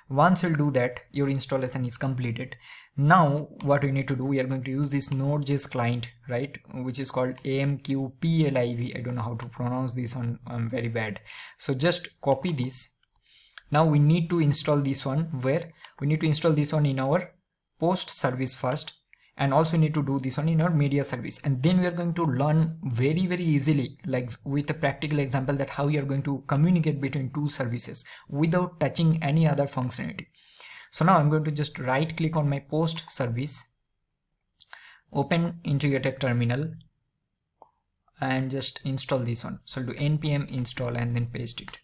Once you'll do that, your installation is completed. Now what we need to do, we are going to use this Node.js client, right, which is called AMQPLIV. I don't know how to pronounce this one, I'm very bad. So just copy this. Now we need to install this one, where we need to install this one in our post service first, and also need to do this one in our media service. And then we are going to learn very easily, like with a practical example, that how you are going to communicate between two services without touching any other functionality. So now I'm going to just right click on my post service, open integrated terminal, and just install this one. So I'll do npm install and then paste it.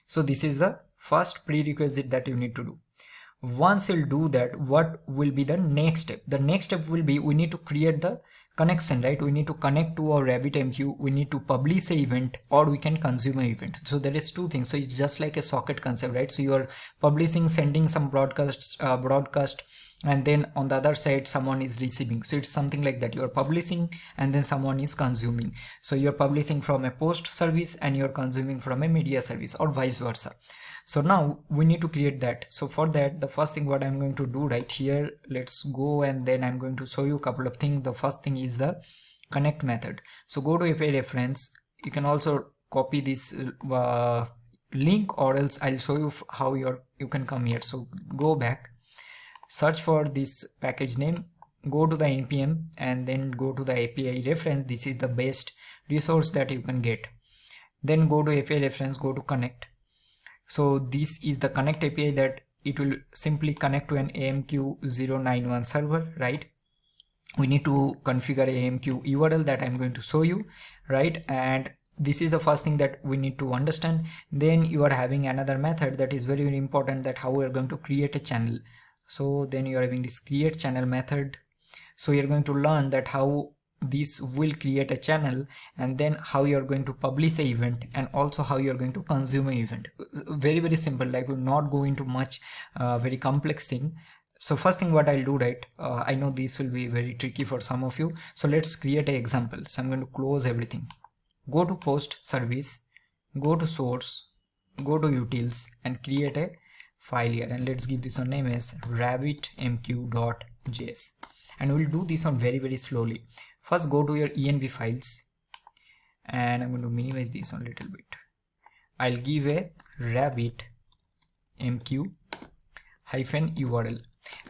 So this is the first prerequisite that you need to do. Once you'll do that, what will be the next step? The next step will be, we need to create the connection, right? We need to connect to our RabbitMQ, we need to publish an event, or we can consume an event. So there is two things. So it's just like a socket concept, right? So you are publishing, sending some broadcast, and then on the other side someone is receiving. So it's something like that. You are publishing and then someone is consuming. So you're publishing from a post service and you're consuming from a media service, or vice versa. So now we need to create that. So for that, the first thing what I'm going to do right here, let's go, and then I'm going to show you a couple of things. The first thing is the connect method. So go to API reference. You can also copy this link, or else I'll show you how you can come here. So go back, search for this package name, go to the npm, and then go to the API reference. This is the best resource that you can get. Then go to API reference, go to connect. So this is the connect API that it will simply connect to an AMQ091 server, right? We need to configure AMQ URL that I'm going to show you, right? And this is the first thing that we need to understand. Then you are having another method that is very important, that how we are going to create a channel. So then you are having this create channel method. So you're going to learn that how this will create a channel, and then how you're going to publish an event, and also how you're going to consume an event. Very simple, like we'll not go into much very complex thing. So first thing what I'll do, right, I know this will be very tricky for some of you. So let's create an example. So I'm going to close everything, go to post service, go to source, go to utils, and create a file here, and let's give this one name as RabbitMQ.js. and we'll do this one very slowly. First go to your env files, and I'm going to minimize this one a little bit. I'll give a RabbitMQ hyphen URL,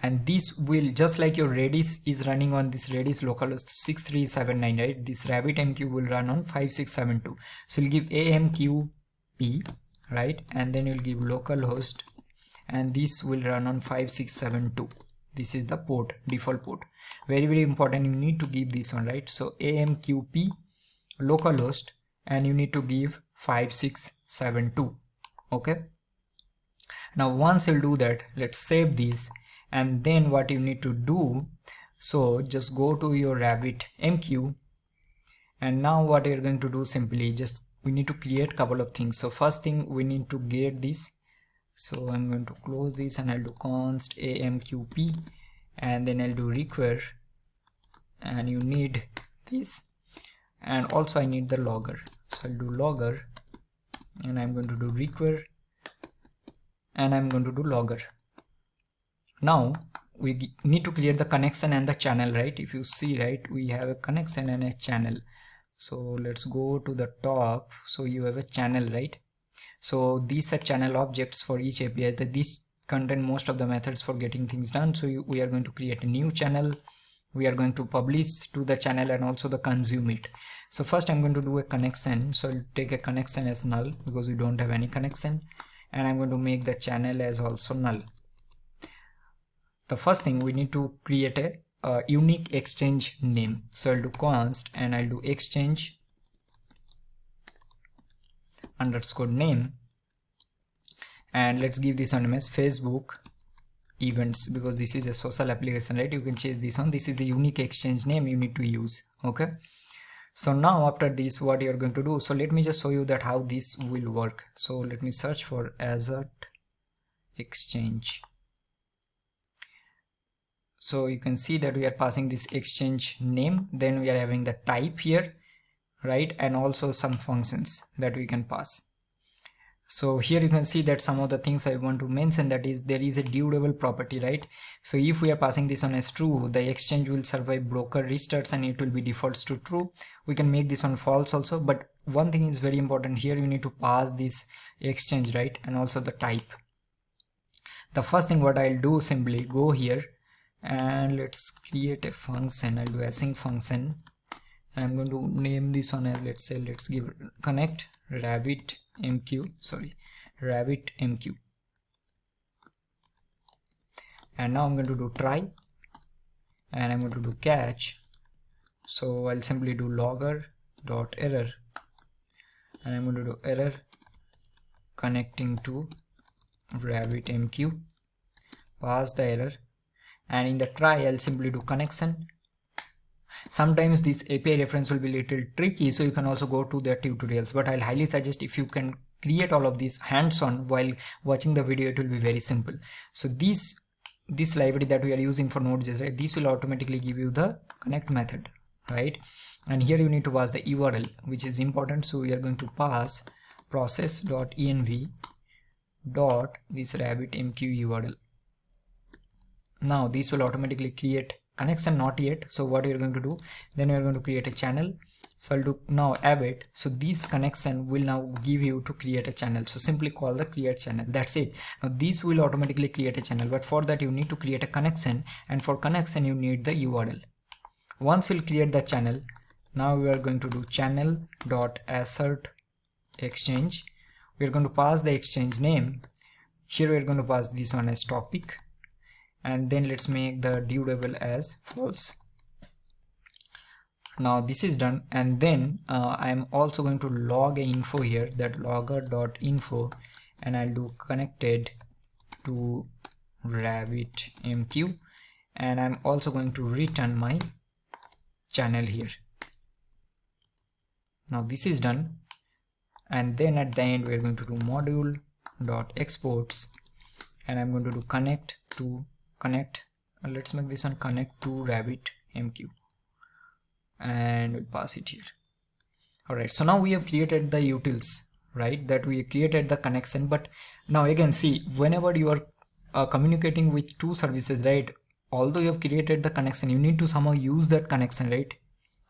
and this will, just like your Redis is running on this Redis localhost 6379, right? This RabbitMQ will run on 5672. So you'll give AMQP, right? And then you'll give localhost, and this will run on 5672. This is the port, default port. Very important, you need to give this one, right? So AMQP localhost, and you need to give 5672. Okay, now once you'll do that, let's save this. And then what you need to do, so just go to your RabbitMQ, and now what you're going to do, simply just we need to create a couple of things. So first thing, we need to get this. So I'm going to close this, and I'll do const AMQP, and then I'll do require, and you need this, and also I need the logger. So I'll do logger, and I'm going to do require, and I'm going to do logger. Now we need to create the connection and the channel, right? If you see, right, we have a connection and a channel. So let's go to the top. So you have a channel, right? So these are channel objects for each API. That these contain most of the methods for getting things done. So we are going to create a new channel. We are going to publish to the channel and also the consume it. So first I'm going to do a connection. So I'll take a connection as null because we don't have any connection, and I'm going to make the channel as also null. The first thing, we need to create a unique exchange name. So I'll do const and I'll do exchange underscore name, and let's give this one as Facebook events because this is a social application, right? You can change this one. This is the unique exchange name you need to use. Okay, so now after this, what you're going to do, so let me just show you that how this will work. So let me search for Azure exchange. So you can see that we are passing this exchange name, then we are having the type here, right, and also some functions that we can pass. So here you can see that some of the things I want to mention, that is there is a durable property, right? So if we are passing this on as true, the exchange will survive broker restarts and it will be defaults to true. We can make this one false also, but one thing is very important here, you need to pass this exchange, right, and also the type. The first thing what I'll do, simply go here and let's create a function. I'll do async function. I'm going to name this one as, let's say, let's give connect RabbitMQ, and now I'm going to do try and I'm going to do catch. So I'll simply do logger dot error and I'm going to do error connecting to RabbitMQ, pass the error, and in the try I'll simply do connection. Sometimes this API reference will be a little tricky, so you can also go to their tutorials, but I'll highly suggest if you can create all of this hands-on while watching the video, it will be very simple. So this library that we are using for Node.js, right, this will automatically give you the connect method, right? And here you need to pass the URL, which is important. So we are going to pass process.env dot this RabbitMQ URL. Now this will automatically create connection, not yet. So what you're going to do, then you're going to create a channel. So I'll do now abbot. So this connection will now give you to create a channel. So simply call the create channel. That's it. Now this will automatically create a channel, but for that you need to create a connection, and for connection you need the URL. Once you'll create the channel, now we are going to do channel.assert exchange. We're going to pass the exchange name. Here we're going to pass this one as topic, and then let's make the durable as false. Now this is done, and then I'm also going to log a info here, that logger.info, and I'll do connected to RabbitMQ, and I'm also going to return my channel here. Now this is done, and then at the end we're going to do module.exports, and I'm going to do connect, let's make this one connect to RabbitMQ, and we'll pass it here. Alright, so now we have created the utils, right, that we created the connection. But now again, see, whenever you are communicating with two services, right, although you have created the connection, you need to somehow use that connection, right?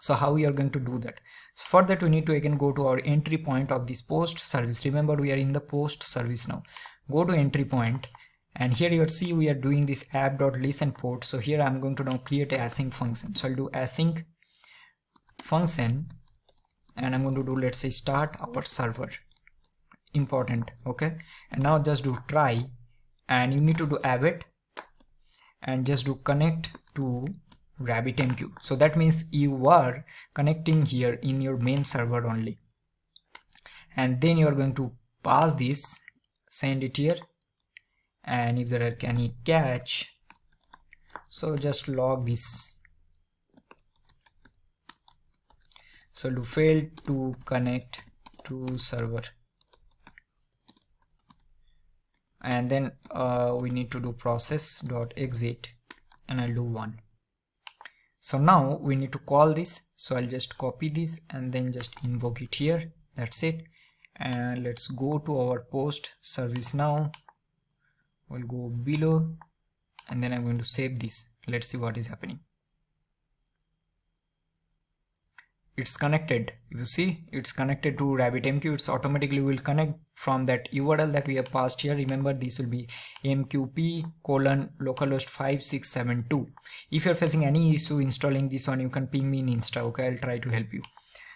So how we are going to do that? So for that we need to again go to our entry point of this post service. Remember, we are in the post service now. Go to entry point, and here you see we are doing this app.listen port. So here I'm going to now create a async function. So I'll do async function, and I'm going to do, let's say, start our server, important. Okay, and now just do try, and you need to do abbot and just do connect to RabbitMQ. So that means you are connecting here in your main server only, and then you are going to pass this, send it here, and if there are any catch, so just log this. So do fail to connect to server, and then we need to do process.exit, and I'll do 1. So now we need to call this. So I'll just copy this and then just invoke it here. That's it. And let's go to our post service now. We'll go below and then I'm going to save this. Let's see what is happening. It's connected. You see, it's connected to RabbitMQ. It's automatically will connect from that URL that we have passed here. Remember, this will be mqp:/localhost 5672. If you're facing any issue installing this one, you can ping me in Insta. Okay, I'll try to help you.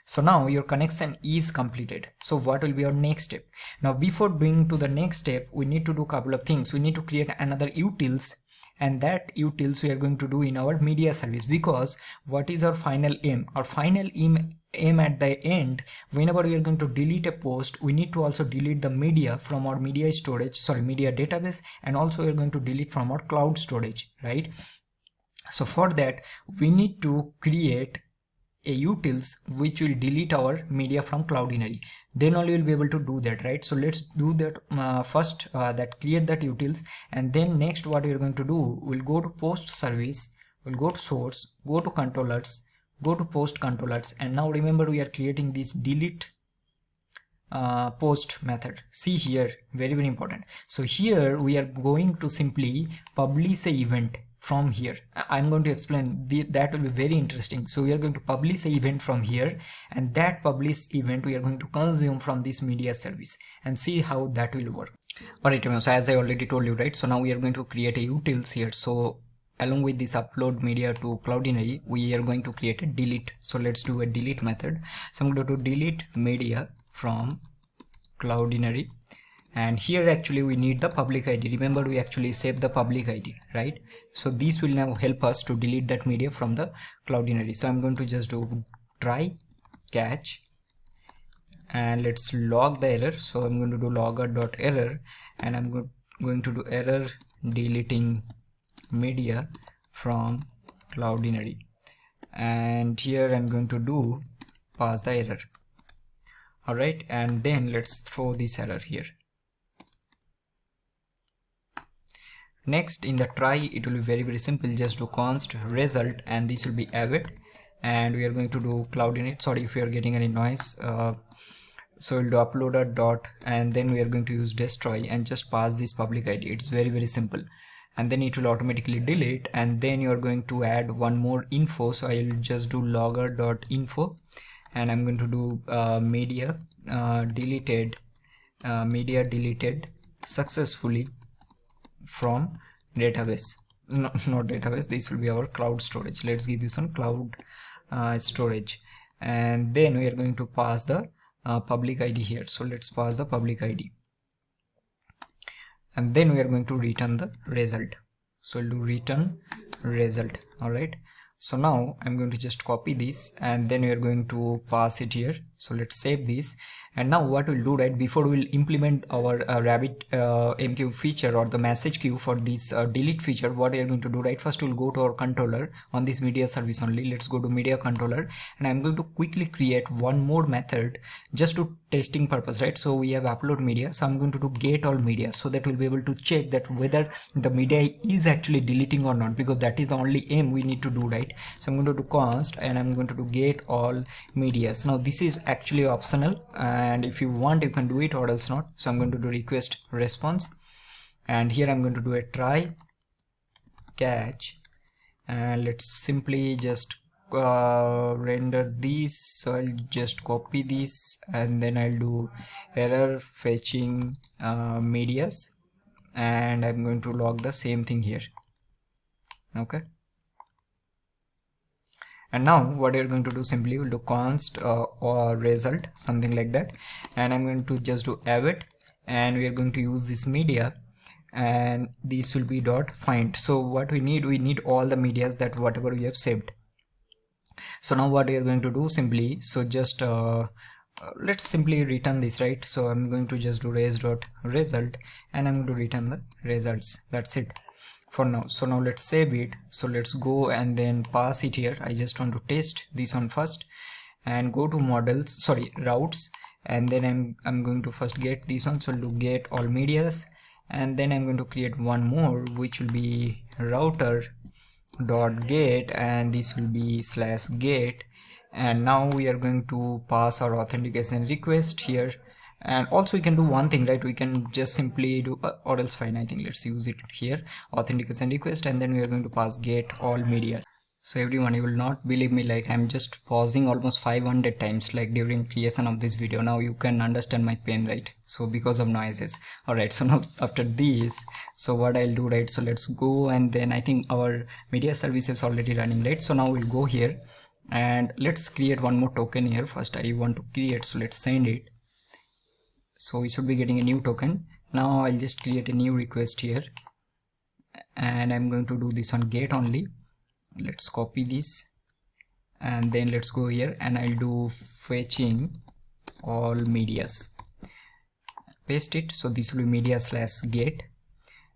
So now your connection is completed. So what will be our next step? Now before doing to the next step, we need to do a couple of things. We need to create another utils, and that utils we are going to do in our media service, because what is our final aim? Our final aim at the end, whenever we are going to delete a post, we need to also delete the media from our media database, and also we are going to delete from our cloud storage, right? So for that, we need to create a utils which will delete our media from Cloudinary. Then only we'll be able to do that, right? So let's do that first, that create that utils, and then next what we're going to do, we'll go to post service, we'll go to source, go to controllers, go to post controllers, and now remember we are creating this delete post method. See here, very important. So here we are going to simply publish a event from here. I'm going to explain that will be very interesting. So we are going to publish an event from here, and that published event we are going to consume from this media service, and see how that will work. Alright, so as I already told you, right, so now we are going to create a utils here. So along with this upload media to Cloudinary, we are going to create a delete. So let's do a delete method. So I'm going to delete media from Cloudinary, and here actually we need the public ID. Remember, we actually saved the public ID, right? So this will now help us to delete that media from the Cloudinary. So I'm going to just do try catch, and let's log the error. So I'm going to do logger.error, and I'm going to do error deleting media from Cloudinary, and here I'm going to do pass the error. All right, and then let's throw this error here. Next, in the try, it will be very simple. Just do const result, and this will be avid, and we are going to do Cloudinary. Sorry if you are getting any noise. So we'll do uploader dot, and then we are going to use destroy and just pass this public ID. It's very simple, and then it will automatically delete, and then you are going to add one more info. So I'll just do logger.info, and I'm going to do media deleted successfully from database. Not database, this will be our cloud storage. Let's give this one cloud storage, and then we are going to pass the public ID here. So let's pass the public ID, and then we are going to return the result. So we'll do return result. All right, so now I'm going to just copy this, and then we are going to pass it here. So let's save this, and now what we'll do, right, before we'll implement our RabbitMQ feature or the message queue for this delete feature, what we are going to do, right, first we'll go to our controller on this media service only. Let's go to media controller, and I'm going to quickly create one more method just to testing purpose, right? So we have upload media, so I'm going to do get all media, so that we'll be able to check that whether the media is actually deleting or not, because that is the only aim we need to do, right? So I'm going to do const, and I'm going to do get all medias. Now this is actually optional, and if you want you can do it or else not. So I'm going to do request response, and here I'm going to do a try catch, and let's simply just render this. So I'll just copy this, and then I'll do error fetching medias, and I'm going to log the same thing here. Okay, and now what you're going to do, simply we'll do const or result, something like that, and I'm going to just do avid, and we are going to use this media, and this will be dot find. So what we need all the medias that whatever we have saved. So now what we are going to do, simply, so just let's simply return this, right? So I'm going to just do res.result, and I'm going to return the results. That's it for now. So now let's save it. So let's go and then pass it here. I just want to test this one first, and go to routes, and then I'm going to first get this one. So I'll do get all medias, and then I'm going to create one more, which will be router dot get, and this will be /get, and now we are going to pass our authentication request here, And also we can do one thing, right? We can just simply do or else fine, I think let's use it here, authentication request, and then we are going to pass get all media. So everyone, you will not believe me, like I'm just pausing almost 500 times like during creation of this video. Now you can understand my pain, right? So because of noises. All right, so now after this, so what I'll do, right? So let's go, and then I think our media service is already running, right? So now we'll go here and let's create one more token here. First I want to create, so let's send it. So we should be getting a new token. Now I'll just create a new request here, and I'm going to do this on get only. Let's copy this, and then let's go here and I'll do fetching all medias, paste it. So this will be media slash get,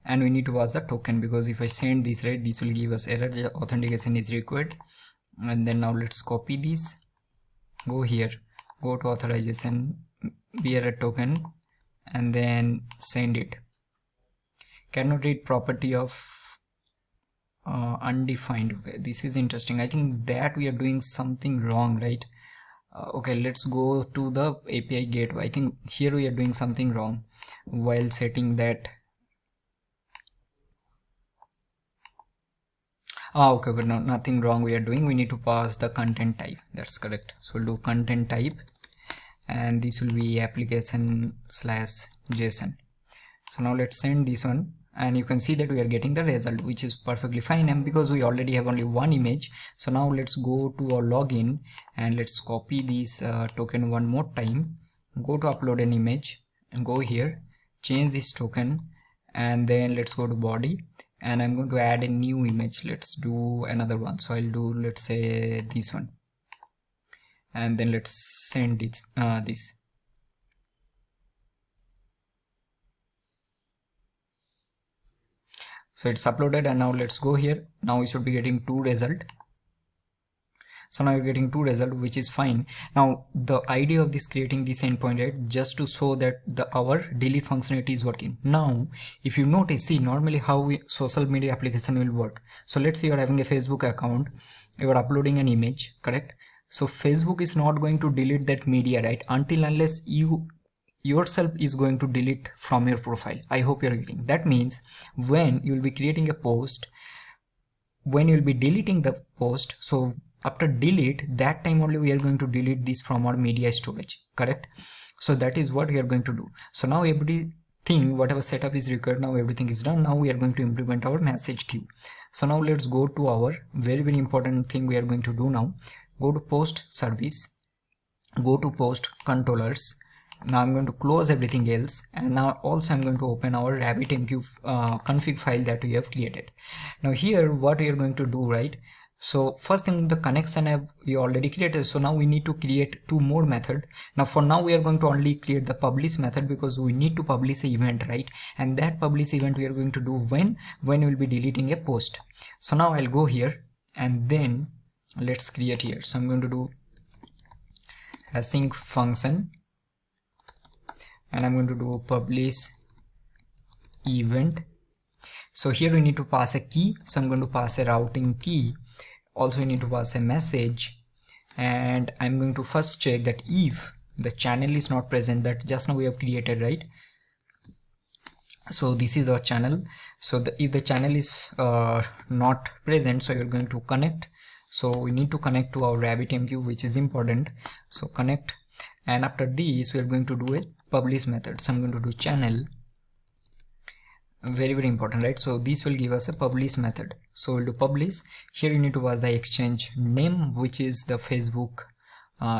and we need to pass the token, because if I send this, right, this will give us error, the authentication is required. And then now let's copy this, go here, go to authorization, bearer token, and then send it. Cannot read property of undefined. Okay, this is interesting. I think that we are doing something wrong, right? Okay, let's go to the API gateway. I think here we are doing something wrong while setting that. Okay, but no, nothing wrong we are doing. We need to pass the content type. That's correct. So we'll do content type, and this will be application slash JSON. So now let's send this one, and you can see that we are getting the result, which is perfectly fine. And because we already have only one image, so now let's go to our login and let's copy this token one more time, go to upload an image and go here, change this token, and then let's go to body, and I'm going to add a new image. Let's do another one. So I'll do, let's say, this one, and then let's send it this. So it's uploaded, and now let's go here. Now we should be getting two result. So now you're getting two result, which is fine. Now the idea of this creating this endpoint, right, just to show that our delete functionality is working. Now if you notice, see normally how social media application will work. So let's say you're having a Facebook account, you're uploading an image, correct? So Facebook is not going to delete that media, right, until unless you yourself is going to delete from your profile. I hope you're getting. That means when you'll be creating a post, when you'll be deleting the post, so after delete, that time only we are going to delete this from our media storage, correct? So that is what we are going to do. So now everything, whatever setup is required, now everything is done. Now we are going to implement our message queue. So now let's go to our very important thing we are going to do now. Go to post service, go to post controllers. Now I'm going to close everything else, and now also I'm going to open our RabbitMQ config file that we have created. Now here what we are going to do, right? So first thing, the connection we already created. So now we need to create two more methods. Now for now we are going to only create the publish method, because we need to publish an event, right? And that publish event we are going to do when we will be deleting a post. So now I'll go here, and then let's create here. So I'm going to do async function, and I'm going to do publish event. So here we need to pass a key. So I'm going to pass a routing key. Also we need to pass a message, and I'm going to first check that if the channel is not present, that just now we have created, right? So this is our channel. So if the channel is not present, so you're going to connect. So we need to connect to our RabbitMQ, which is important. So connect, and after this we are going to do a publish method. So I'm going to do channel, very important, right? So this will give us a publish method. So we'll do publish. Here you need to pass the exchange name, which is the Facebook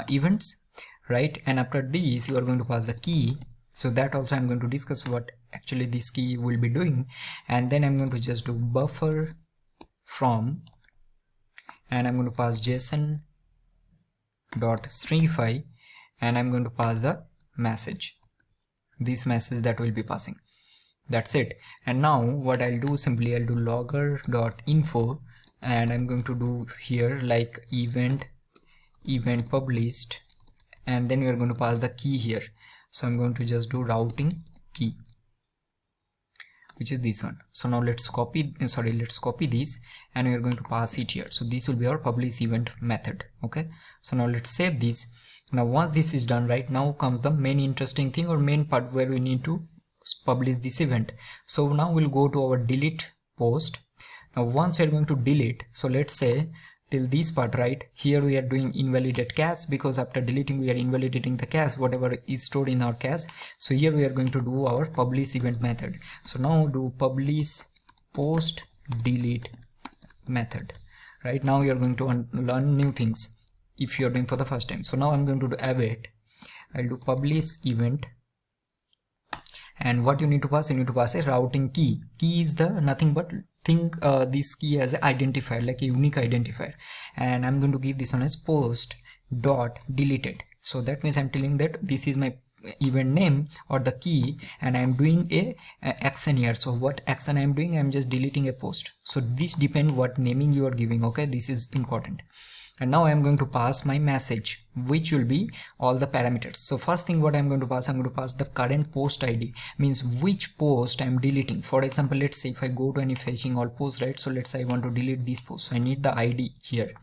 events, right? And after this you are going to pass the key. So that also I'm going to discuss what actually this key will be doing. And then I'm going to just do buffer from, and I'm going to pass JSON dot stringify, and I'm going to pass the message, this message that will be passing. That's it. And now what I'll do, simply I'll do logger.info, and I'm going to do here like event published, and then we are going to pass the key here. So I'm going to just do routing key, which is this one. So now let's copy this, and we are going to pass it here. So this will be our publish event method. Okay, so now let's save this, Now once this is done, right, now comes the main interesting thing or main part where we need to publish this event. So now we'll go to our delete post. Now once we're going to delete, so let's say till this part, right, here we are doing invalidate cache, because after deleting we are invalidating the cache, whatever is stored in our cache. So here we are going to do our publish event method. So now do publish post delete method. Right now you are going to learn new things if you are doing for the first time. So now I'm going to do await. I'll do publish event, and what you need to pass, you need to pass a routing key. Key is the nothing but think this key as an identifier, like a unique identifier, and I'm going to give this one as post dot deleted. So that means I'm telling that this is my event name or the key, and I'm doing a action here. So what action I'm doing, I'm just deleting a post. So this depends what naming you are giving. Okay, this is important. And now I'm going to pass my message, which will be all the parameters. So first thing what I'm going to pass, I'm going to pass the current post ID, means which post I'm deleting. For example, let's say if I go to any fetching all posts, right, so let's say I want to delete this post, so I need the ID here,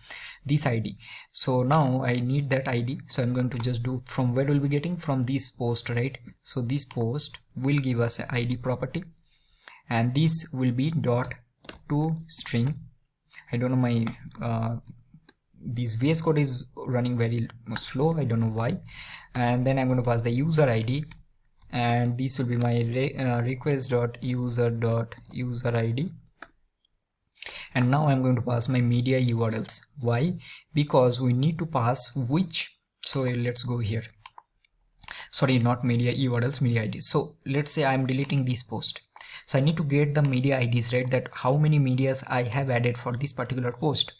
this ID. So now I need that ID, so I'm going to just do from where we'll be getting from this post, right. So this post will give us an ID property, and this will be dot to string. I don't know, my this VS Code is running very slow, I don't know why. And then I'm going to pass the user ID, and this will be my request.user.user ID. And now I'm going to pass my media URLs. Why? Because we need to pass which. So let's go here. Sorry, not media URLs, media IDs. So let's say I'm deleting this post, so I need to get the media IDs, right, that how many medias I have added for this particular post.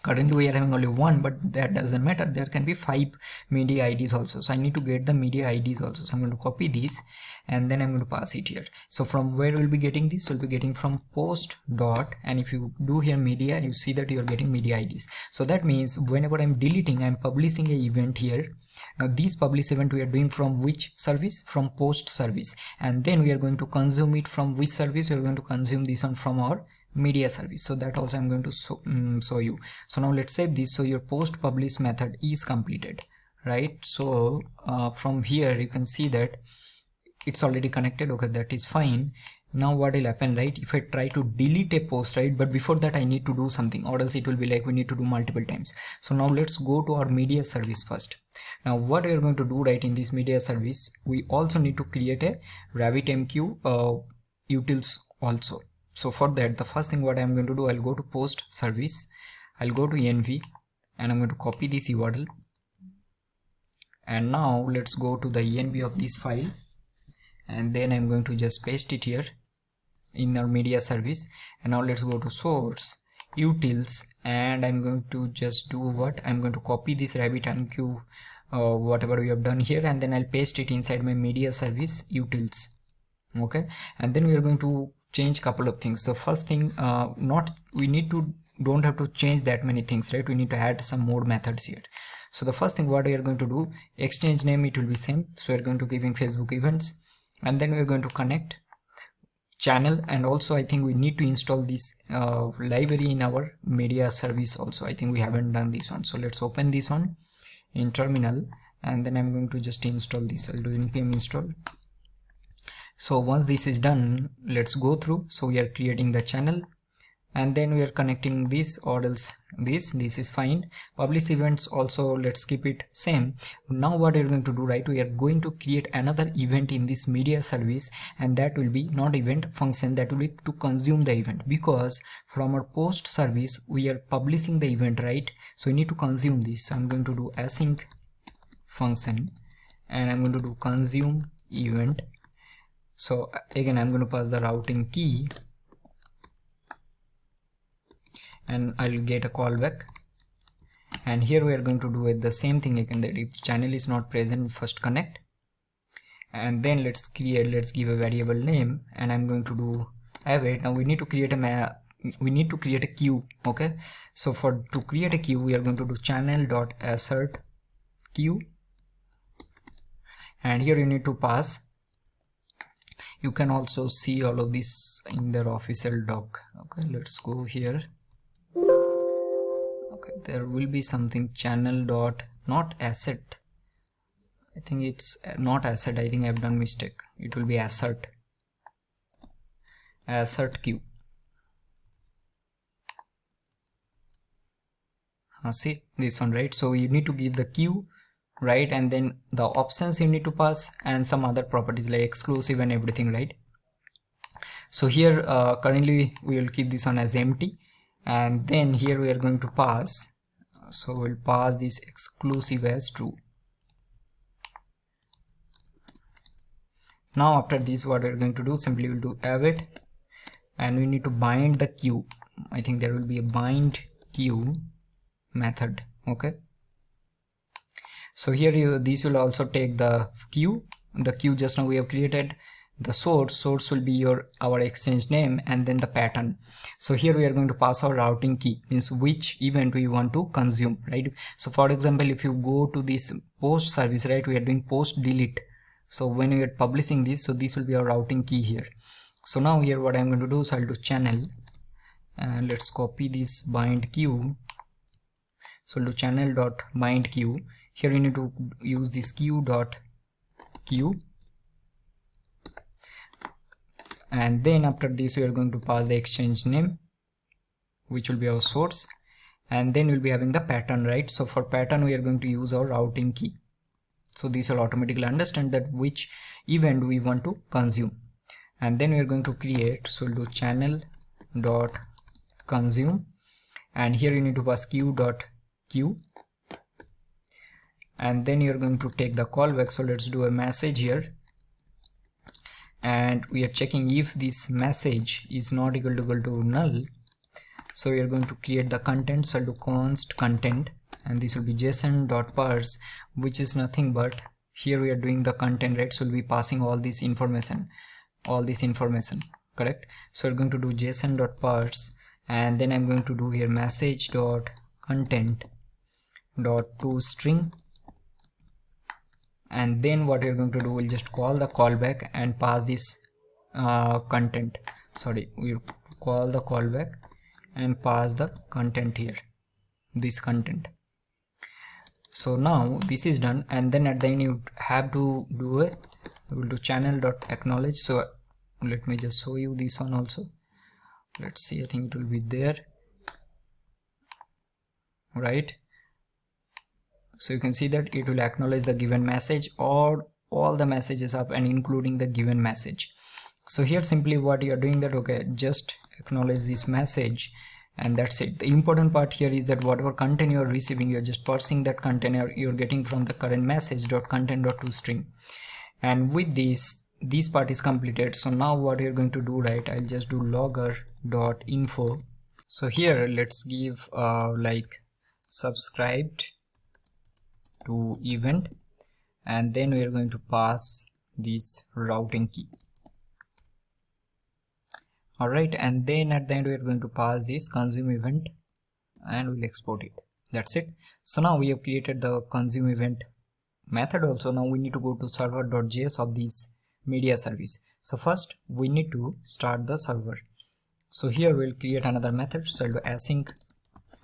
Currently we are having only one, but that doesn't matter, there can be 5 media IDs also. So I need to get the media IDs also. So I'm going to copy this, and then I'm going to pass it here. So from where we'll be getting this, we'll be getting from post dot, and if you do here media, you see that you are getting media IDs. So that means whenever I'm deleting, I'm publishing an event here. Now this publish event we are doing from which service? From post service. And then we are going to consume it from which service? We are going to consume this one from our media service. So that also I'm going to show you. So now let's save this. So your post publish method is completed, right? So from here you can see that it's already connected. Okay, that is fine. Now what will happen, right, if I try to delete a post, right, but before that I need to do something, or else it will be like we need to do multiple times. So now let's go to our media service first. Now what we are going to do, right, in this media service, we also need to create a RabbitMQ utils also. So for that, the first thing what I'm going to do, I'll go to post service, I'll go to env, and I'm going to copy this URL. And now let's go to the env of this file, and then I'm going to just paste it here in our media service. And now let's go to source utils, and I'm going to just do what, I'm going to copy this RabbitMQ whatever we have done here, and then I'll paste it inside my media service utils. Okay, and then we are going to change couple of things. So first thing, don't have to change that many things, right? We need to add some more methods here. So the first thing what we are going to do, exchange name, it will be same. So we're going to giving Facebook events, and then we're going to connect channel, and also I think we need to install this library in our media service also. I think we haven't done this one. So let's open this one in terminal, and then I'm going to just install this. I'll do npm install. So once this is done, let's go through. So we are creating the channel, and then we are connecting this, or else this is fine. Publish events also, let's keep it same. Now what we're going to do, right, we are going to create another event in this media service, and that will be not event function, that will be to consume the event, because from our post service we are publishing the event, right? So we need to consume this. So I'm going to do async function, and I'm going to do consume event. So again I'm going to pass the routing key, and I'll get a callback. And here we are going to do it the same thing again, that if channel is not present, first connect, and then let's give a variable name, and I'm going to do await. Now we need to create a queue. Okay, so to create a queue, we are going to do channel.assert queue, and here you need to pass. You can also see all of this in their official doc. Okay, let's go here. Okay, there will be something channel dot not asset. I think it's not asset. I think I've done mistake. It will be assert queue. See this one, right? So you need to give the queue, right? And then the options you need to pass and some other properties like exclusive and everything, right? So here currently we will keep this one as empty, and then here we are going to pass, so we'll pass this exclusive as true. Now after this, what we're going to do, simply we'll do await, and we need to bind the queue. I think there will be a bind queue method. Okay, so here this will also take the queue just now we have created. The source will be our exchange name, and then the pattern. So here we are going to pass our routing key, means which event we want to consume, right? So for example, if you go to this post service, right, we are doing post delete. So when we are publishing this, so this will be our routing key here. So now here what I'm going to do is I'll do channel, and let's copy this bind queue. So I'll do channel dot bind queue. Here we need to use this queue, and then after this we are going to pass the exchange name, which will be our source, and then we'll be having the pattern, right? So for pattern we are going to use our routing key. So this will automatically understand that which event we want to consume, and then we are going to create. So we'll do channel dot consume, and here you need to pass queue, and then you're going to take the callback. So let's do a message here, and we are checking if this message is not equal to null. So we are going to create the content. So I'll do const content, and this will be json.parse, which is nothing but here we are doing the content, right? So we'll be passing all this information, correct? So we're going to do json.parse, and then I'm going to do here message.content.toString, and then what we're going to do, we'll just call the callback and pass this content. Sorry, we'll call the callback and pass the content here, this content. So now this is done, and then at the end you have to do we'll do channel.acknowledge. So let me just show you this one also. Let's see, I think it will be there, right? So you can see that it will acknowledge the given message or all the messages up and including the given message. So here simply what you are doing that, okay, just acknowledge this message, and that's it. The important part here is that whatever content you are receiving, you're just parsing that content you're getting from the current message.content.toString, and with this part is completed. So now what you're going to do, right, I'll just do logger.info. So here let's give like subscribed to event, and then we are going to pass this routing key. Alright, and then at the end we are going to pass this consume event, and we'll export it. That's it. So now we have created the consume event method also. Now we need to go to server.js of this media service. So first we need to start the server. So here we'll create another method. So I'll do async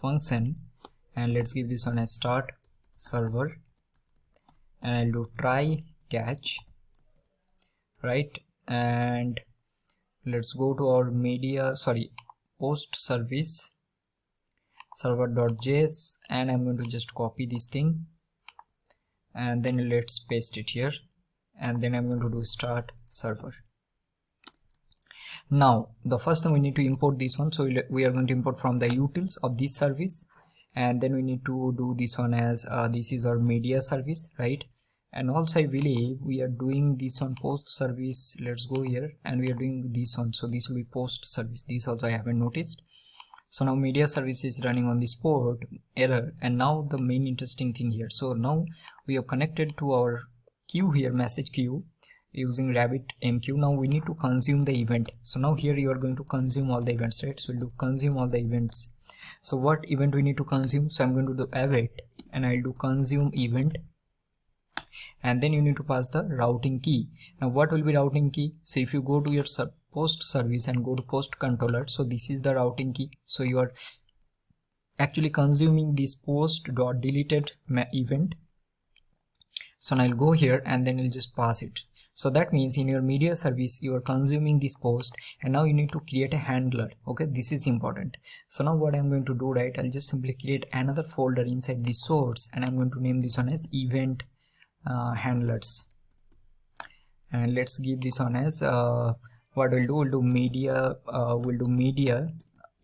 function, and let's give this one a start server, and I'll do try catch, right? And let's go to our post service server.js, and I'm going to just copy this thing, and then let's paste it here, and then I'm going to do start server. Now the first thing we need to import this one. So we are going to import from the utils of this service, and then we need to do this one as this is our media service, right? And also I believe we are doing this on post service. Let's go here, and we are doing this one. So this will be post service. This also I haven't noticed. So now media service is running on this port error, and now the main interesting thing here. So now we have connected to our queue here, message queue, using RabbitMQ. Now we need to consume the event. So now here you are going to consume all the events, right? So we'll do consume all the events. So what event we need to consume? So I'm going to do await, and I'll do consume event, and then you need to pass the routing key. Now what will be routing key? So if you go to your post service and go to post controller, so this is the routing key. So you are actually consuming this post dot deleted event. So now I'll go here and then I'll just pass it. So that means in your media service you are consuming this post, and now you need to create a handler. Okay, this is important. So now what I'm going to do, right, I'll just simply create another folder inside the source, and I'm going to name this one as event handlers, and let's give this one as what we'll do media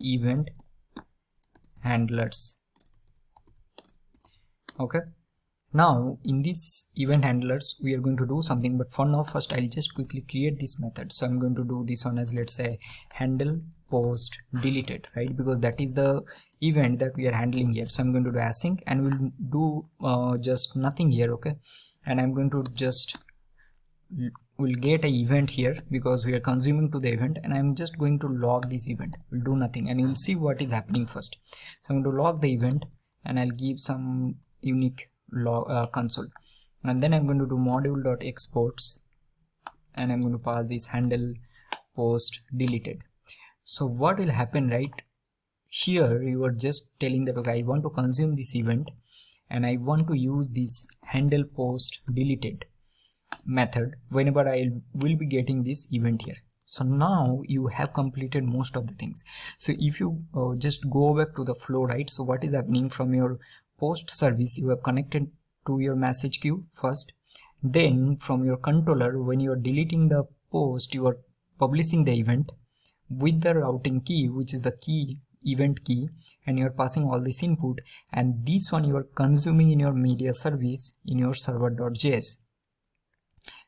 event handlers. Okay, now in this event handlers we are going to do something, but for now first I'll just quickly create this method. So I'm going to do this one as, let's say, handle post deleted, right, because that is the event that we are handling here. So I'm going to do async, and we'll do just nothing here. Okay, and I'm going to just we'll get an event here because we are consuming to the event, and I'm just going to log this event. We'll do nothing, and you'll see what is happening first. So I'm going to log the event, and I'll give some unique log console, and then I'm going to do module.exports, and I'm going to pass this handle post deleted. So what will happen, right, here you are just telling that, okay, I want to consume this event and I want to use this handle post deleted method whenever I will be getting this event here. So now you have completed most of the things. So if you just go back to the flow, right, so what is happening, from your post service you have connected to your message queue first, then from your controller when you are deleting the post you are publishing the event with the routing key, which is the key event key, and you are passing all this input, and this one you are consuming in your media service in your server.js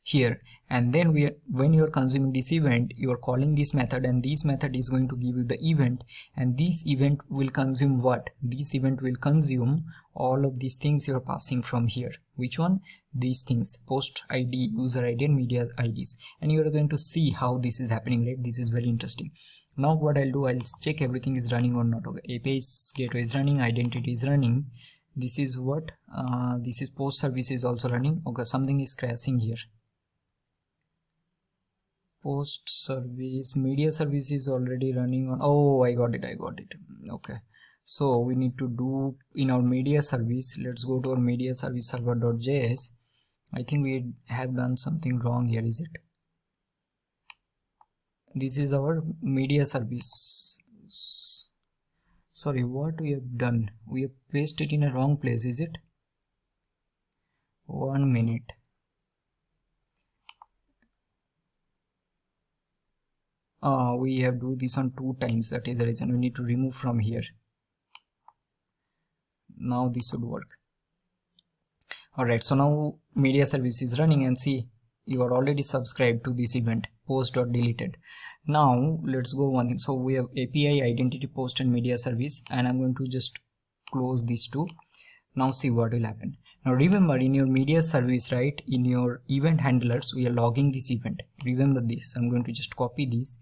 here. And then when you are consuming this event, you are calling this method, and this method is going to give you the event, and this event will consume what? This event will consume all of these things you are passing from here. Which one? These things: post ID, user ID, and media IDs. And you are going to see how this is happening, right? This is very interesting. Now what I'll do, I'll check everything is running or not. Okay, API gateway is running, identity is running. This is what? This is post service is also running. Okay, something is crashing here. Post service, media service is already running on. Oh, I got it. Okay, so we need to do in our media service. Let's go to our media service server.js. I think we have done something wrong here. Is it? This is our media service. Sorry, what we have done? We have pasted it in a wrong place. Is it? 1 minute. We have do this on 2 times. That is the reason we need to remove from here. Now this should work. Alright, so now media service is running, and see, you are already subscribed to this event post.deleted. Now let's go one thing. So we have API, identity, post, and media service, and I'm going to just close these two. Now see what will happen. Now remember, in your media service, right, in your event handlers, we are logging this event. Remember this. I'm going to just copy this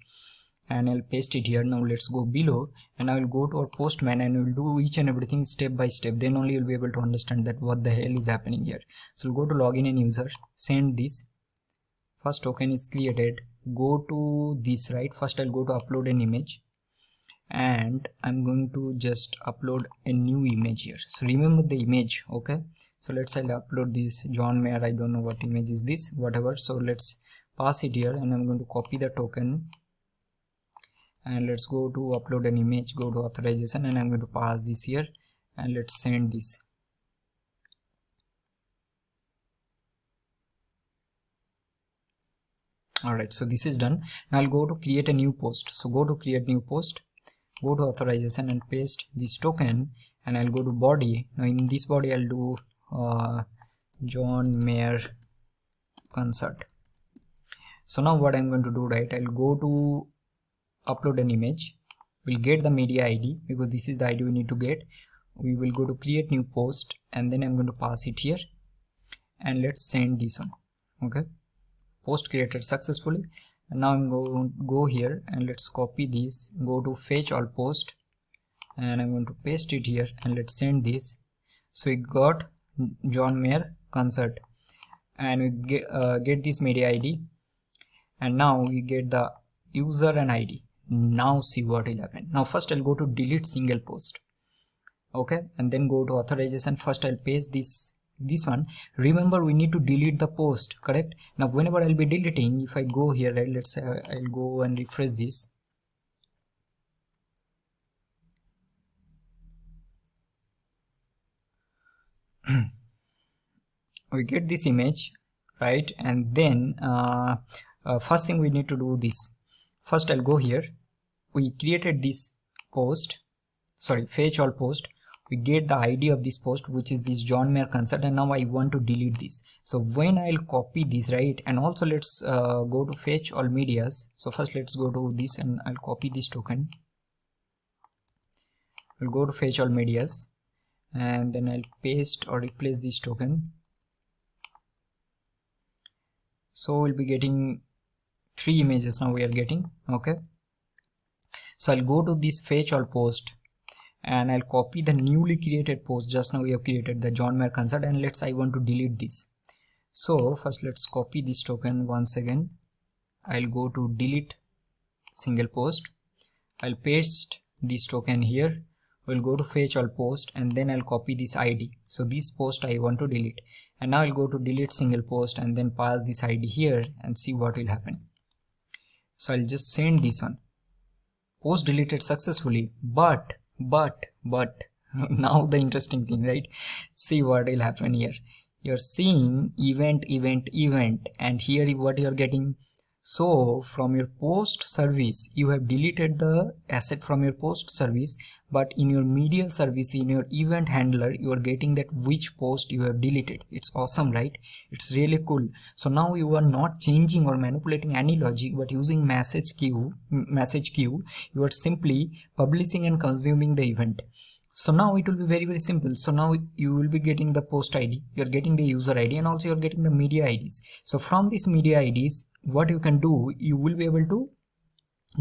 and I'll paste it here. Now let's go below, and I will go to our postman, and we'll do each and everything step by step. Then only you'll be able to understand that what the hell is happening here. So we'll go to login and user, send this. First token is created. Go to this, right. First I'll go to upload an image, and I'm going to just upload a new image here. So remember the image. Okay, so let's say I'll upload this John Mayer. I don't know what image is this, whatever. So let's pass it here, and I'm going to copy the token, and let's go to upload an image, go to authorization, and I'm going to pass this here, and let's send this. Alright, so this is done. Now I'll go to create a new post. So go to create new post, go to authorization and paste this token, and I'll go to body. Now in this body I'll do John Mayer concert. So now what I'm going to do, right, I'll go to upload an image. We'll get the media ID because this is the ID we need to get. We will go to create new post, and then I'm going to pass it here, and let's send this one. Okay, post created successfully. And now I'm going to go here, and let's copy this, go to fetch all post, and I'm going to paste it here, and let's send this. So we got John Mayer concert, and we get this media ID, and now we get the user and ID. Now see what will happen. Now first I'll go to delete single post. okay, and then go to authorization. First I'll paste this one. Remember, we need to delete the post, correct? Now whenever I'll be deleting, if I go here, right, let's say I'll go and refresh this. We get this image, right? And then first thing we need to do this. First I'll go here. We created this post, sorry, fetch all post. We get the ID of this post, which is this John Mayer concert, and now I want to delete this. So when I'll copy this, right, and also let's go to fetch all medias. So first let's go to this and I'll copy this token. We'll go to fetch all medias and then I'll paste or replace this token. So we'll be getting 3 images now we are getting, okay? So I'll go to this fetch all post and I'll copy the newly created post. Just now we have created the John Mayer concert, and I want to delete this. So first let's copy this token once again. I'll go to delete single post. I'll paste this token here. We'll go to fetch all post and then I'll copy this ID. So this post I want to delete, and now I'll go to delete single post and then pass this ID here and see what will happen. So I'll just send this one. Post deleted successfully, but now the interesting thing, right? See what will happen here. You're seeing event, and here what you're getting. So from your post service, you have deleted the asset from your post service, but in your media service, in your event handler, you are getting that which post you have deleted. It's awesome, right? It's really cool. So now you are not changing or manipulating any logic, but using message queue, you are simply publishing and consuming the event. So now it will be very simple. So now you will be getting the post ID, you're getting the user ID, and also you're getting the media IDs. So from these media IDs, what you can do, you will be able to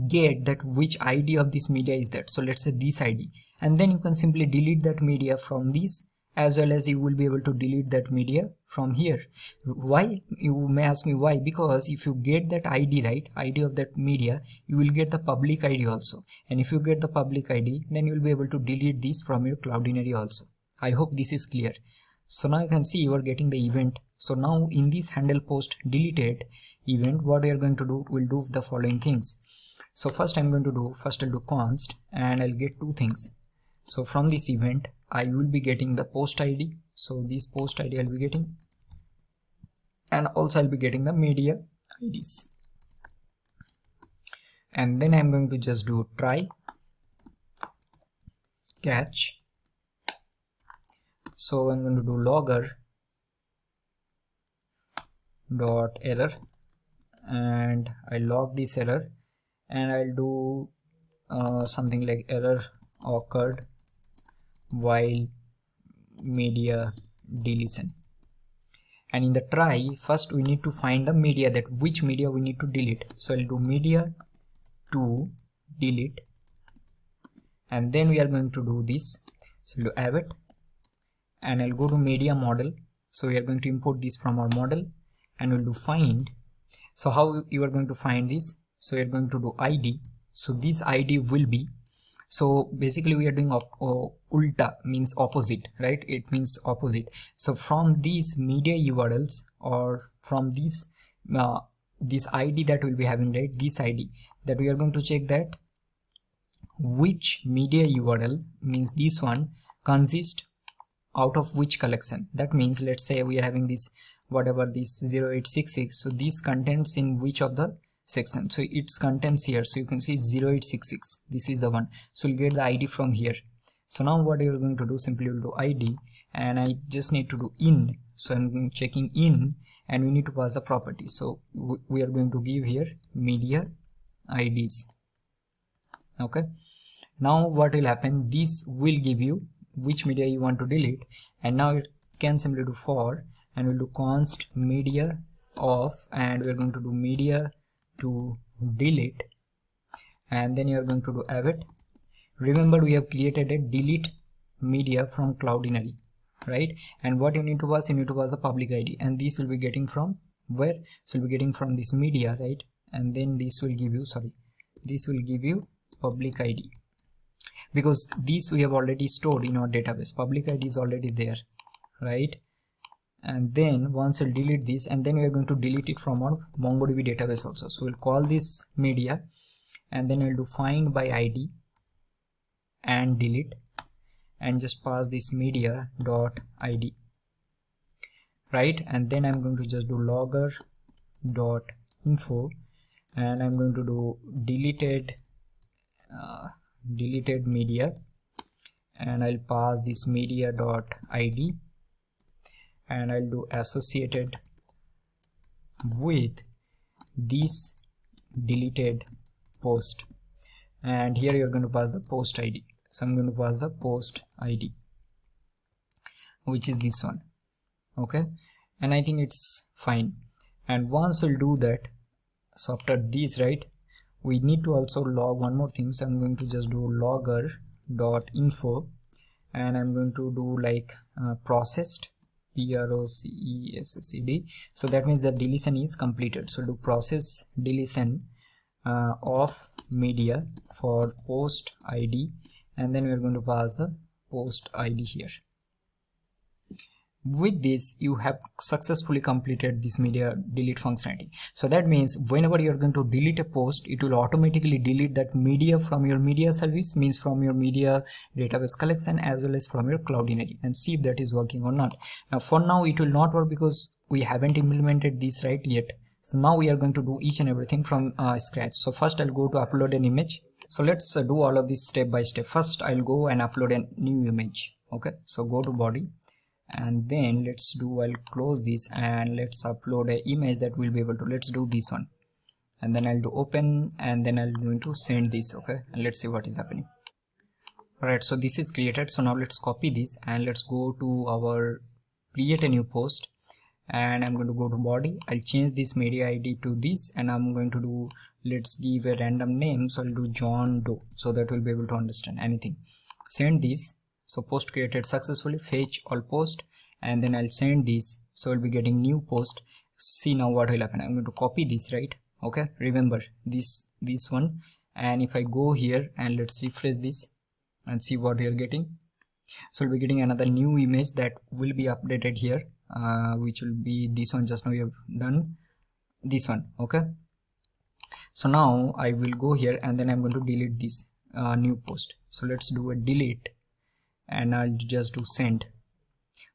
get that which ID of this media is that. So let's say this ID, and then you can simply delete that media from this, as well as you will be able to delete that media from here. Why? You may ask me why. Because if you get that ID, right, ID of that media, you will get the public ID also, and if you get the public ID, then you will be able to delete this from your Cloudinary also. I hope this is clear. So now you can see you are getting the event. So now in this handle post deleted event, what we are going to do, we'll do the following things. So first I'll do const, and I'll get 2 things. So from this event, I will be getting the post ID. So this post ID I'll be getting, and also I'll be getting the media IDs. And then I'm going to just do try catch. So I'm going to do logger dot error, and I log this error, and I'll do something like error occurred while media deletion. And in the try, first we need to find the media, that which media we need to delete. So I'll do media to delete, and then we are going to do this. So I'll do avid, and I'll go to media model. So we are going to import this from our model, and we'll do find. So how you are going to find this? So you're going to do ID. So this ID will be, so basically we are doing ulta, means opposite, right? It means opposite. So from these media URLs, or from this this ID that we'll be having, right, this ID, that we are going to check that which media URL, means this one, consists out of which collection. That means, let's say we are having this, whatever this 0866, so this contains in which of the section. So its contents here, so you can see 0866, this is the one. So we'll get the ID from here. So now what you're going to do, simply you'll do ID, and I just need to do in. So I'm checking in, and we need to pass the property. So we are going to give here media IDs. Okay, now what will happen, this will give you which media you want to delete, and now you can simply do for, and we'll do const media of, and we're going to do media to delete, and then you are going to do avid. Remember, we have created a delete media from Cloudinary, right? And what you need to pass, the public ID, and this will be getting from where? So we'll be getting from this media, right? And then this will give you, this will give you public ID. because these we have already stored in our database. Public ID is already there, right? And then once we'll delete this, and then we are going to delete it from our MongoDB database also. So we'll call this media, and then we'll do find by ID and delete, and just pass this media dot ID, right? And then I'm going to just do logger dot info, and I'm going to do deleted media, and I'll pass this media dot ID, and I'll do associated with this deleted post, and here you're going to pass the post ID. So I'm going to pass the post ID, which is this one, okay? And I think it's fine. And once we'll do that, so after this, right, we need to also log one more thing. So I'm going to just do logger dot info, and I'm going to do like processed, processed. So that means the deletion is completed. So do process deletion of media for post ID, and then we're going to pass the post ID here. With this, you have successfully completed this media delete functionality. So that means whenever you're going to delete a post, it will automatically delete that media from your media service, means from your media database collection as well as from your Cloudinary, and see if that is working or not. Now for now it will not work because we haven't implemented this right yet. So now we are going to do each and everything from scratch. So first I'll go to upload an image. So let's do all of this step by step. First I'll go and upload a new image. Okay, so go to body, and then I'll close this, and let's upload an image that we'll be able to. Let's do this one, and then I'll do open, and then I'm going to send this. Okay, and let's see what is happening. Alright, so this is created. So now let's copy this, and let's go to our create a new post, and I'm going to go to body. I'll change this media ID to this, and I'm going to do, let's give a random name. So I'll do John Doe, so that we'll be able to understand anything. Send this. So post created successfully, fetch all post, and then I'll send this. So we'll be getting new post. See now what will happen. I'm going to copy this, right? Okay, remember this one, and if I go here and let's refresh this and see what we are getting. So we'll be getting another new image that will be updated here, which will be this one. Just now we have done this one. Okay, so now I will go here, and then I'm going to delete this new post. So let's do a delete, and I'll just do send.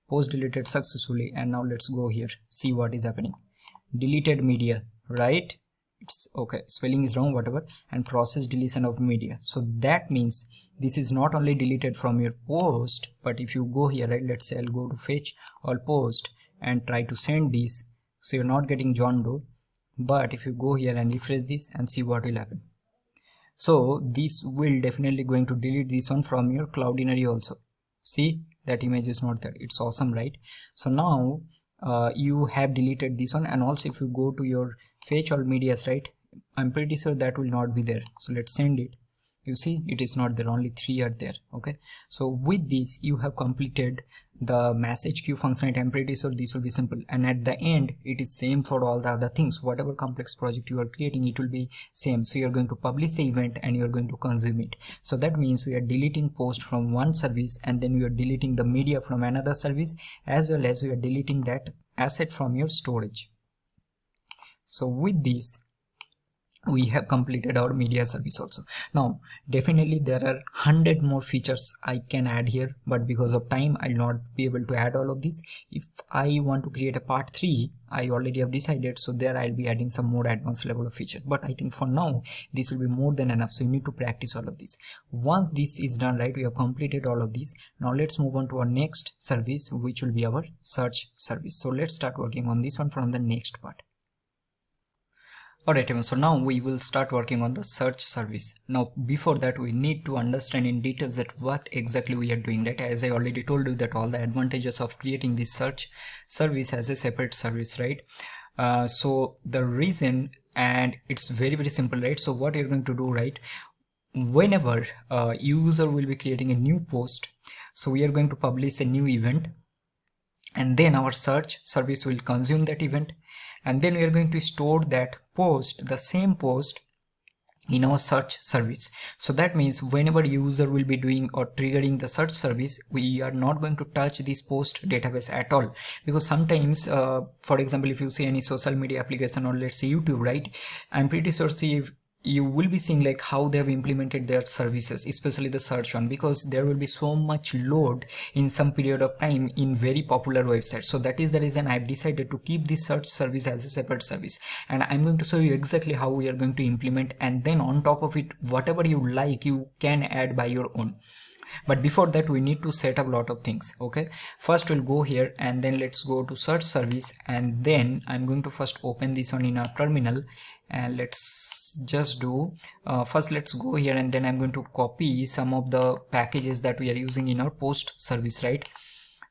Post deleted successfully, and now let's go here, see what is happening. Deleted media, right? It's okay, spelling is wrong, whatever, and process deletion of media. So that means this is not only deleted from your post, but if you go here, right, let's say I'll go to fetch all post and try to send this. So you're not getting John Doe, but if you go here and refresh this and see what will happen. So this will definitely going to delete this one from your Cloudinary also. See, that image is not there. It's awesome, right? So now you have deleted this one, and also if you go to your fetch all medias, right, I'm pretty sure that will not be there. So let's send it. You see, it is not there, only 3 are there. Okay, so with this you have completed the message queue functionality. I'm pretty sure this will be simple, and at the end it is same for all the other things. Whatever complex project you are creating, it will be same. So you're going to publish the event and you're going to consume it. So that means we are deleting post from one service, and then we are deleting the media from another service, as well as we are deleting that asset from your storage. So with this we have completed our media service also. Now definitely there are 100 more features I can add here, but because of time I'll not be able to add all of this. If I want to create a part 3, I already have decided, so there I'll be adding some more advanced level of feature, but I think for now this will be more than enough. So you need to practice all of this. Once this is done, right, we have completed all of these. Now let's move on to our next service, which will be our search service. So let's start working on this one from the next part. Alright, so now we will start working on the search service. Now before that we need to understand in details that what exactly we are doing, right? As I already told you that all the advantages of creating this search service as a separate service, right? So the reason, and it's very simple, right? So what you're going to do, right, whenever a user will be creating a new post, so we are going to publish a new event, and then our search service will consume that event, and then we are going to store that post, the same post, in our search service. So that means whenever user will be doing or triggering the search service, we are not going to touch this post database at all, because sometimes for example, if you see any social media application or let's say YouTube, right, I'm pretty sure if you will be seeing like how they have implemented their services, especially the search one, because there will be so much load in some period of time in very popular websites. So that is the reason I've decided to keep this search service as a separate service, and I'm going to show you exactly how we are going to implement, and then on top of it, whatever you like you can add by your own. But before that, we need to set up a lot of things. Okay, first we'll go here and then let's go to search service, and then I'm going to first open this one in our terminal, and let's just do first let's go here, and then I'm going to copy some of the packages that we are using in our post service, right?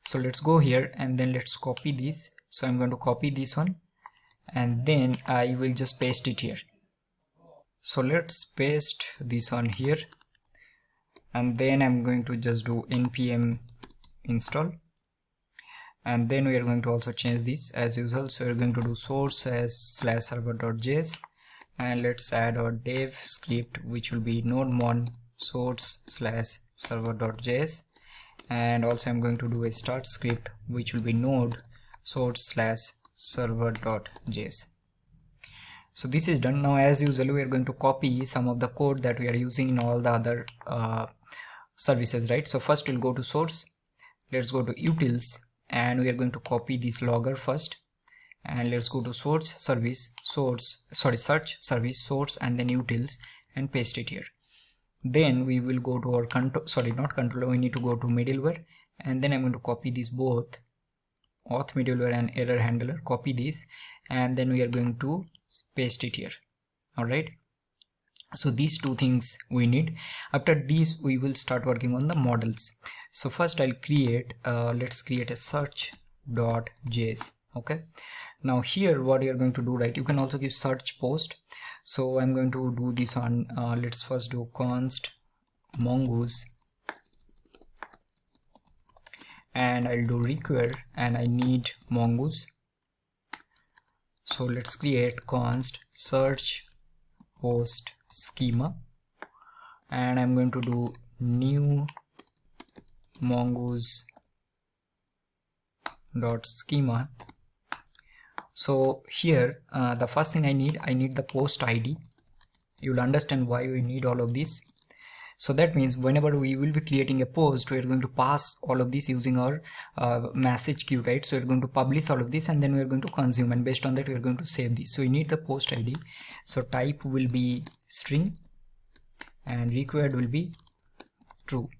So let's go here and then let's copy this. So I'm going to copy this one and then I will just paste it here. So let's paste this one here, and then I'm going to just do npm install, and then we are going to also change this as usual. So we're going to do source as /server.js, and let's add our dev script which will be nodemon source/server.js, and also I'm going to do a start script which will be node source/server.js. So this is done. Now as usual, we are going to copy some of the code that we are using in all the other services, right? So first we'll go to source, let's go to utils, and we are going to copy this logger first, and let's go to search service source, and then utils, and paste it here. Then we will go to our we need to go to middleware, and then I'm going to copy these both, auth middleware and error handler, copy this, and then we are going to paste it here. All right, so these two things we need. After these we will start working on the models. So first I'll create let's create a search.js. okay, now here what you're going to do, right, you can also give search post. So I'm going to do this on let's first do const mongoose, and I'll do require, and I need mongoose. So let's create const search post schema, and I'm going to do new mongoose dot schema. So here the first thing I need the post ID. You'll understand why we need all of this. So that means whenever we will be creating a post, we are going to pass all of this using our message queue, right? So we're going to publish all of this, and then we're going to consume, and based on that we're going to save this. So we need the post ID. So type will be string, and required will be true,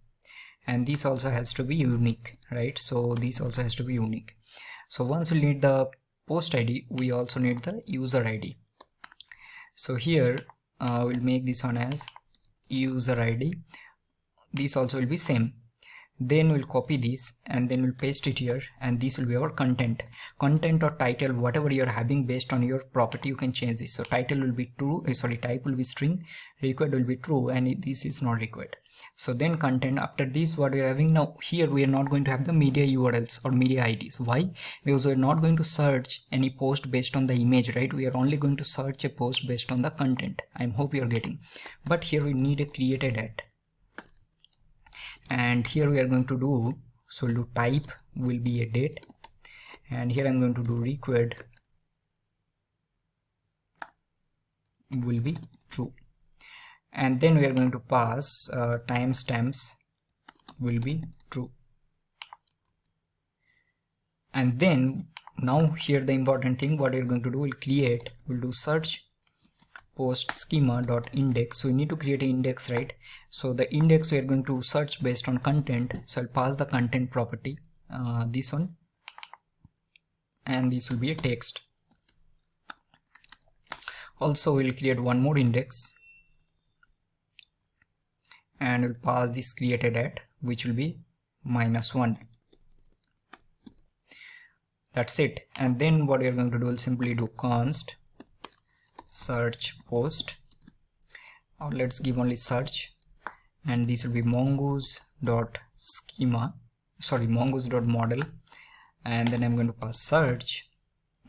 and this also has to be unique, right? So this also has to be unique. So once we need the post ID, we also need the user ID. So here we'll make this one as user ID. This also will be same. Then we'll copy this and then we'll paste it here, and this will be our content or title, whatever you're having based on your property, you can change this. So title will be true, type will be string, required will be true, and this is not required. So then content, after this what we're having now, here we are not going to have the media URLs or media IDs. Why? Because we're not going to search any post based on the image, right? We are only going to search a post based on the content. I hope you're getting. But here we need a created at, and here we are going to do, so we'll do type will be a date, and here I'm going to do required will be true, and then we are going to pass timestamps will be true. And then now here the important thing, what we're going to do, we'll do search post schema dot index. So we need to create an index, right? So the index we are going to search based on content. So I'll pass the content property, this one, and this will be a text. Also we'll create one more index, and we'll pass this created at, which will be -1. That's it. And then what you're going to do is simply do const search post, or let's give only search, and this will be mongoose dot model, and then I'm going to pass search,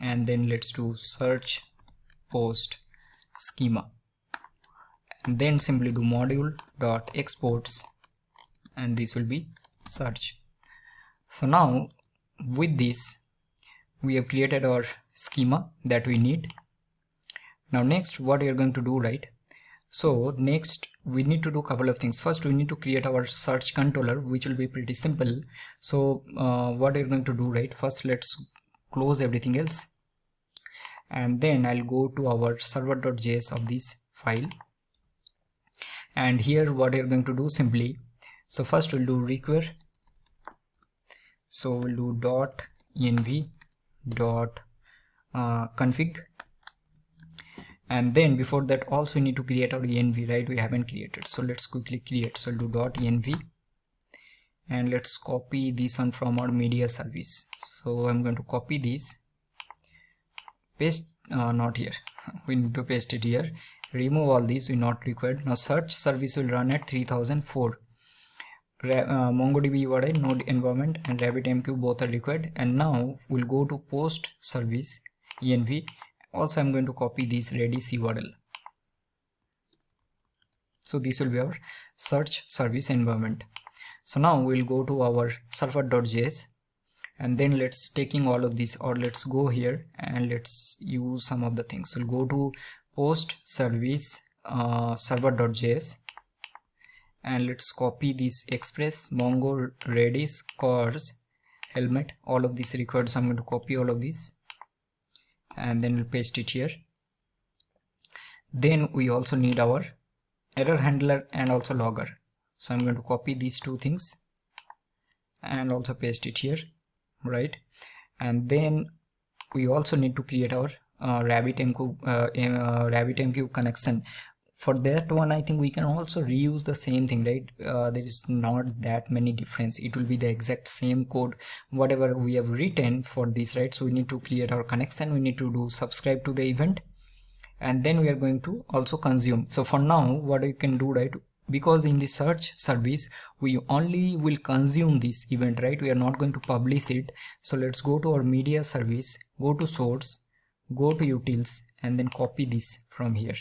and then let's do search post schema, and then simply do module.exports, and this will be search. So now with this we have created our schema that we need. Now next what we are going to do, right? So next we need to do a couple of things. First we need to create our search controller, which will be pretty simple. So what we're going to do, right? First let's close everything else, and then I'll go to our server.js of this file, and here what we're going to do simply, so first we'll do require, so we'll do .env .config, and then before that also we need to create our env, right? We haven't created, so let's quickly create. So we'll do .env, and let's copy this one from our media service. So I'm going to copy this, paste, not here, we need to paste it here, remove all these, we not required. Now search service will run at 3004. MongoDB URI, node environment, and RabbitMQ both are required. And now we'll go to post service env. Also I'm going to copy this Redis URL. So this will be our search service environment. So now we'll go to our server.js, and then let's taking all of this, or let's go here and let's use some of the things. So we'll go to post service server.js, and let's copy this Express, Mongo, Redis, Cors, Helmet, all of these required. So I'm going to copy all of these and then we'll paste it here. Then we also need our error handler and also logger. So I'm going to copy these two things and also paste it here, right? And then we also need to create our RabbitMQ connection. For that one, I think we can also reuse the same thing, right? There is not that many difference. It will be the exact same code, whatever we have written for this, right? So we need to create our connection. We need to do subscribe to the event, and then we are going to also consume. So for now, what we can do, right? Because in the search service, we only will consume this event, right? We are not going to publish it. So let's go to our media service, go to source, go to utils, and then copy this from here.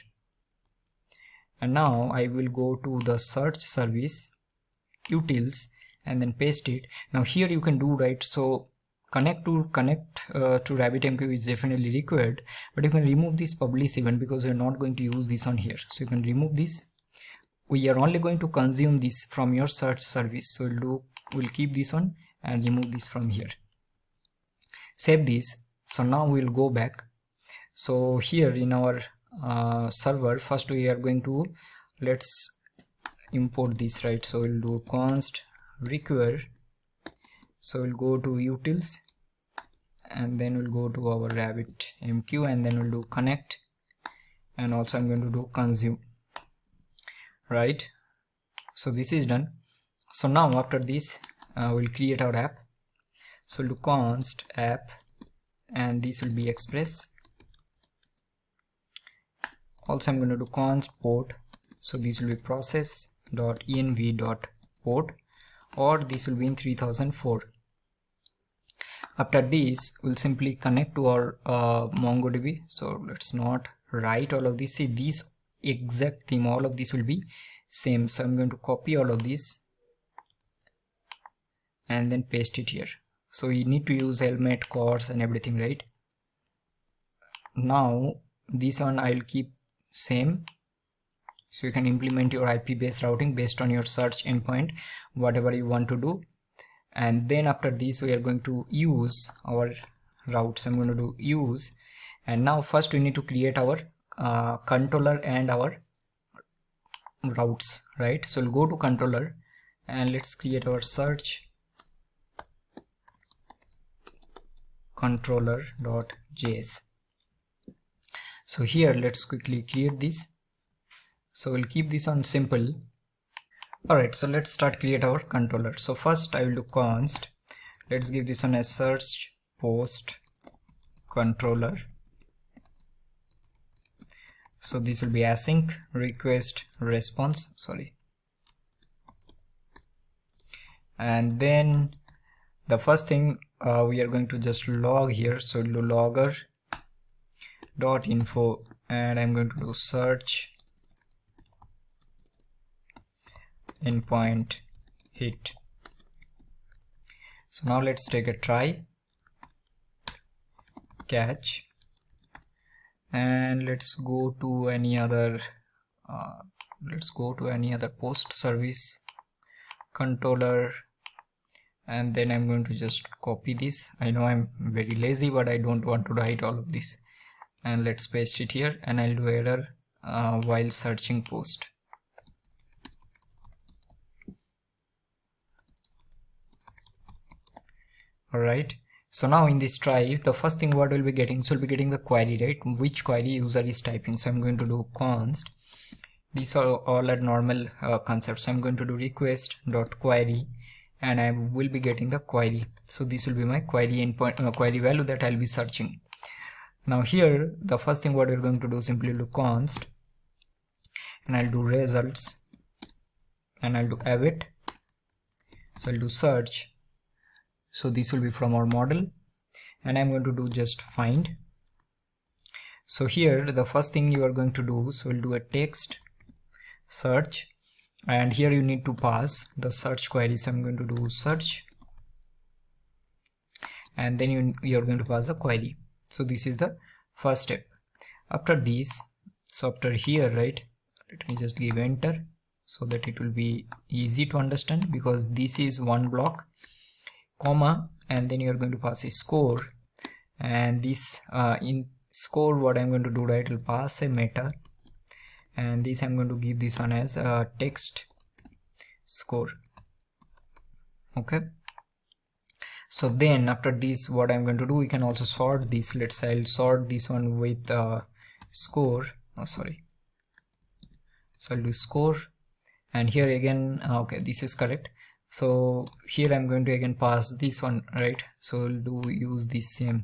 And now I will go to the search service utils and then paste it. Now here you can do, right? So connect to RabbitMQ is definitely required, but you can remove this publish event because we are not going to use this on here. So you can remove this. We are only going to consume this from your search service. So we'll keep this one and remove this from here. Save this. So now we'll go back. So here in our server, first we are going to, let's import this, right? So we'll do const require. So we'll go to utils, and then we'll go to our RabbitMQ, and then we'll do connect, and also I'm going to do consume, right? So this is done. So now after this we'll create our app. So we'll do const app, and this will be Express. Also I'm going to do const port, so this will be process.env.port, or this will be in 3004. After this we'll simply connect to our MongoDB. So let's not write all of this. See, this exact theme, all of this will be same. So I'm going to copy all of this and then paste it here. So you need to use helmet, cores, and everything, right? Now this one I'll keep same, so you can implement your IP based routing based on your search endpoint, whatever you want to do. And then after this we are going to use our routes. I'm going to do use, and now first we need to create our controller and our routes, right? So we'll go to controller and let's create our search controller.js. So here let's quickly create this. So we'll keep this on simple. Alright, so let's start create our controller. So first I will do const, let's give this one a search post controller. So this will be async request response, and then the first thing we are going to just log here. So we'll do logger.info, and I'm going to do search endpoint hit. So now let's take a try, catch, and let's go to any other post service controller, and then I'm going to just copy this. I know I'm very lazy, but I don't want to write all of this, and let's paste it here, and I'll do error while searching post. Alright, so now in this try, the first thing what we'll be getting, so we'll be getting the query, right? Which query user is typing. So I'm going to do const, these are all are normal concepts. I'm going to do request.query, and I will be getting the query. So this will be my query endpoint, query value that I'll be searching. Now here, the first thing what we're going to do, simply do const, and I'll do results, and I'll do await. So I'll do search. So this will be from our model, and I'm going to do just find. So here the first thing you are going to do, so we'll do a text search, and here you need to pass the search query. So I'm going to do search, and then you're going to pass the query. So this is the first step. After this, so after here, right, let me just give enter so that it will be easy to understand, because this is one block, comma, and then you're going to pass a score, and this in score what I'm going to do, right, will pass a meta, and this I'm going to give this one as text score. Okay, so then after this what I'm going to do, we can also sort this. Let's say I'll sort this one with score, so I'll do score, and here again okay, this is correct. So here I'm going to again pass this one, right? So we'll use this same.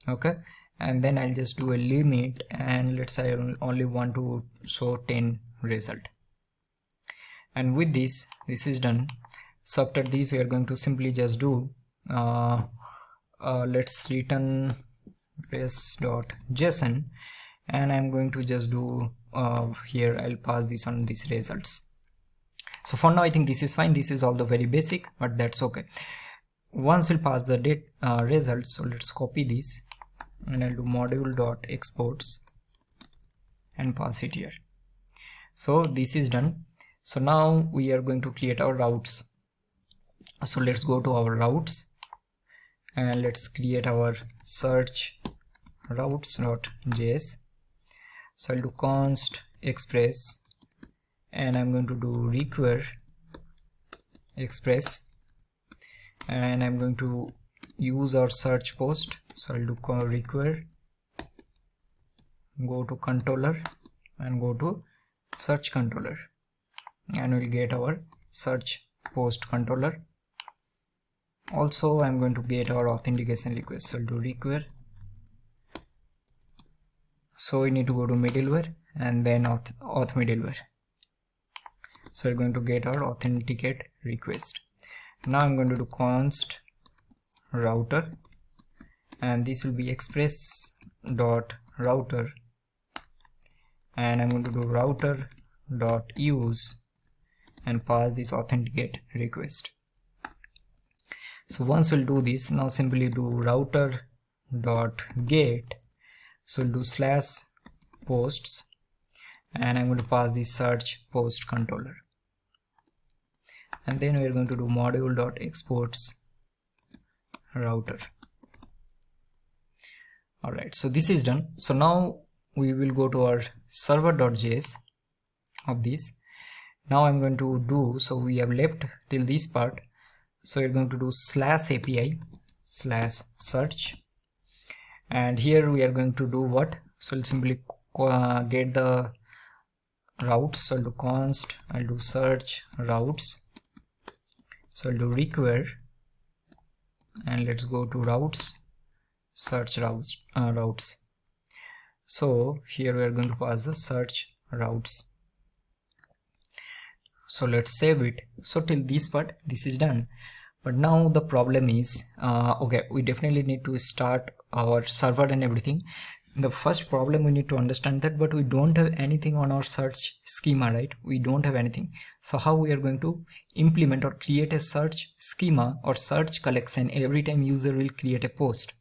Okay, and then I'll just do a limit, and let's say I only want to show 10 result. And with this is done. So after this we are going to simply just do let's return res.json, and I'm going to just do here I'll pass this on these results. So for now I think this is fine. This is all the very basic, but that's okay. Once we'll pass the results, so let's copy this, and I'll do module.exports and pass it here. So this is done. So now we are going to create our routes. So let's go to our routes, and let's create our search routes.js. So I'll do const express, and I'm going to do require express, and I'm going to use our search post. So I'll do require, go to controller, and go to search controller, and we'll get our search post controller. Also I'm going to get our authentication request. So I'll do require, so we need to go to middleware, and then auth middleware. So we're going to get our authenticate request. Now I'm going to do const router, and this will be express.router, and I'm going to do router.use and pass this authenticate request. So once we'll do this, now simply do router.get, so we'll do slash posts, and I'm going to pass the search post controller, and then we're going to do module.exports router. Alright, so this is done. So now we will go to our server.js of this. Now I'm going to do, so we have left till this part, so we're going to do slash API slash search, and here we are going to do what? So we'll simply get the routes. So I'll do const, I'll do search routes, so I'll do require, and let's go to routes, search routes. So here we are going to pass the search routes. So let's save it. So till this part, this is done. But now the problem is, okay, we definitely need to start our server and everything. the first problem we need to understand that, but we don't have anything on our search schema, right? We don't have anything. So how we are going to implement or create a search schema or search collection every time user will create a post?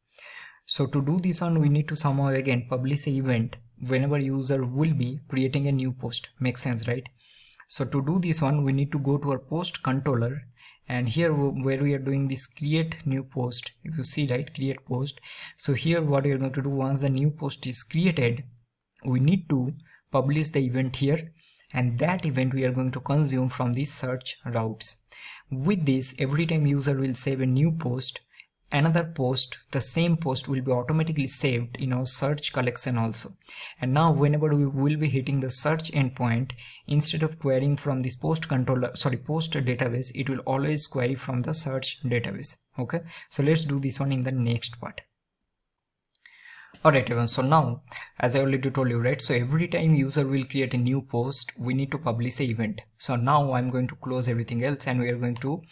So to do this one, we need to somehow again publish an event whenever user will be creating a new post. Makes sense, right? So to do this one, we need to go to our post controller, and here where we are doing this create new post, if you see, right, create post. So here what we are going to do, once the new post is created, we need to publish the event here, and that event we are going to consume from these search routes. With this, every time user will save a new post, another post, the same post, will be automatically saved in our search collection also. And now whenever we will be hitting the search endpoint, instead of querying from this post database, it will always query from the search database. Okay, so let's do this one in the next part. Alright everyone, so now as I already told you, right, so every time user will create a new post, we need to publish an event. So now I'm going to close everything else and we are going to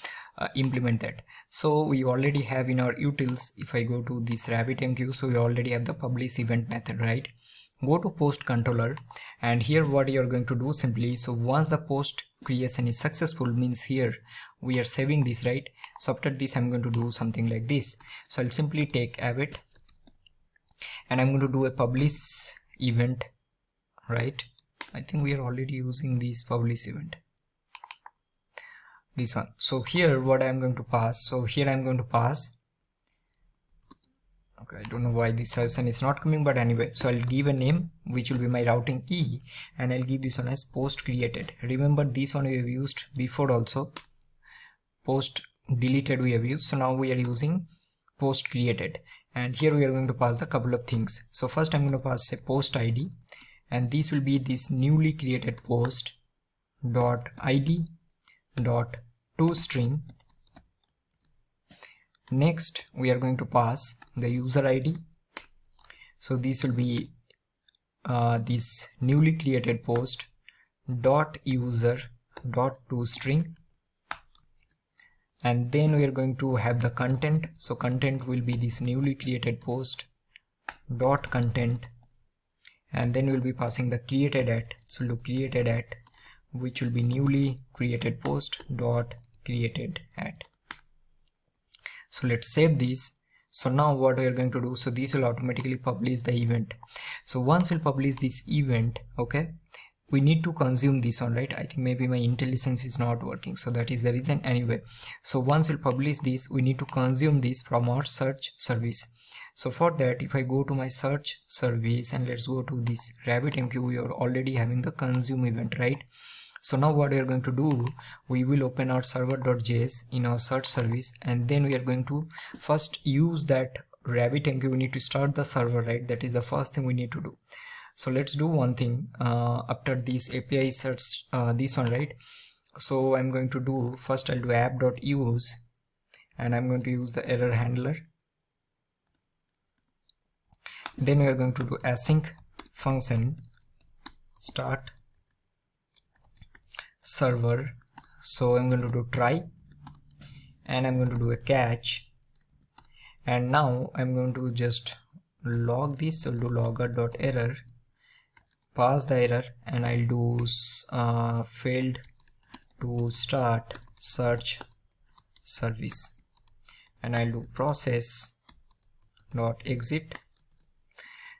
implement that. So we already have in our utils, if I go to this RabbitMQ, so we already have the publish event method, right? Go to post controller, and here what you are going to do simply, so once the post creation is successful, means here we are saving this, right? So after this I'm going to do something like this. So I'll simply take Abbott and I'm going to do a publish event, right? I think we are already using this publish event, this one. So here what I'm going to pass, so here I'm going to pass, okay, I don't know why this session is not coming, but anyway, so I'll give a name which will be my routing key, and I'll give this one as post created. Remember this one we have used before also, post deleted we have used, so now we are using post created. And here we are going to pass the couple of things. So first I'm going to pass a post ID, and this will be this newly created post dot id dot toString. Next we are going to pass the user ID, so this will be this newly created post dot user dot toString. And then we are going to have the content, so content will be this newly created post dot content, and then we'll be passing the created at, so we'll do created at, which will be newly created post dot created at. So let's save this. So now what we are going to do, so this will automatically publish the event. So once we'll publish this event, okay, we need to consume this one, right? I think maybe my IntelliSense is not working, so that is the reason. Anyway, so once we'll publish this, we need to consume this from our search service. So for that, if I go to my search service and let's go to this RabbitMQ, we are already having the consume event, right? So now what we are going to do, we will open our server.js in our search service, and then we are going to first use that RabbitMQ. We need to start the server, right? That is the first thing we need to do. So let's do one thing after this API search, this one, right? So I'm going to do, first I'll do app.use, and I'm going to use the error handler. Then we are going to do async function start server. So I'm going to do try, and I'm going to do a catch, and now I'm going to just log this. So I'll do logger.error, pass the error, and I'll do failed to start search service, and I'll do process dot exit,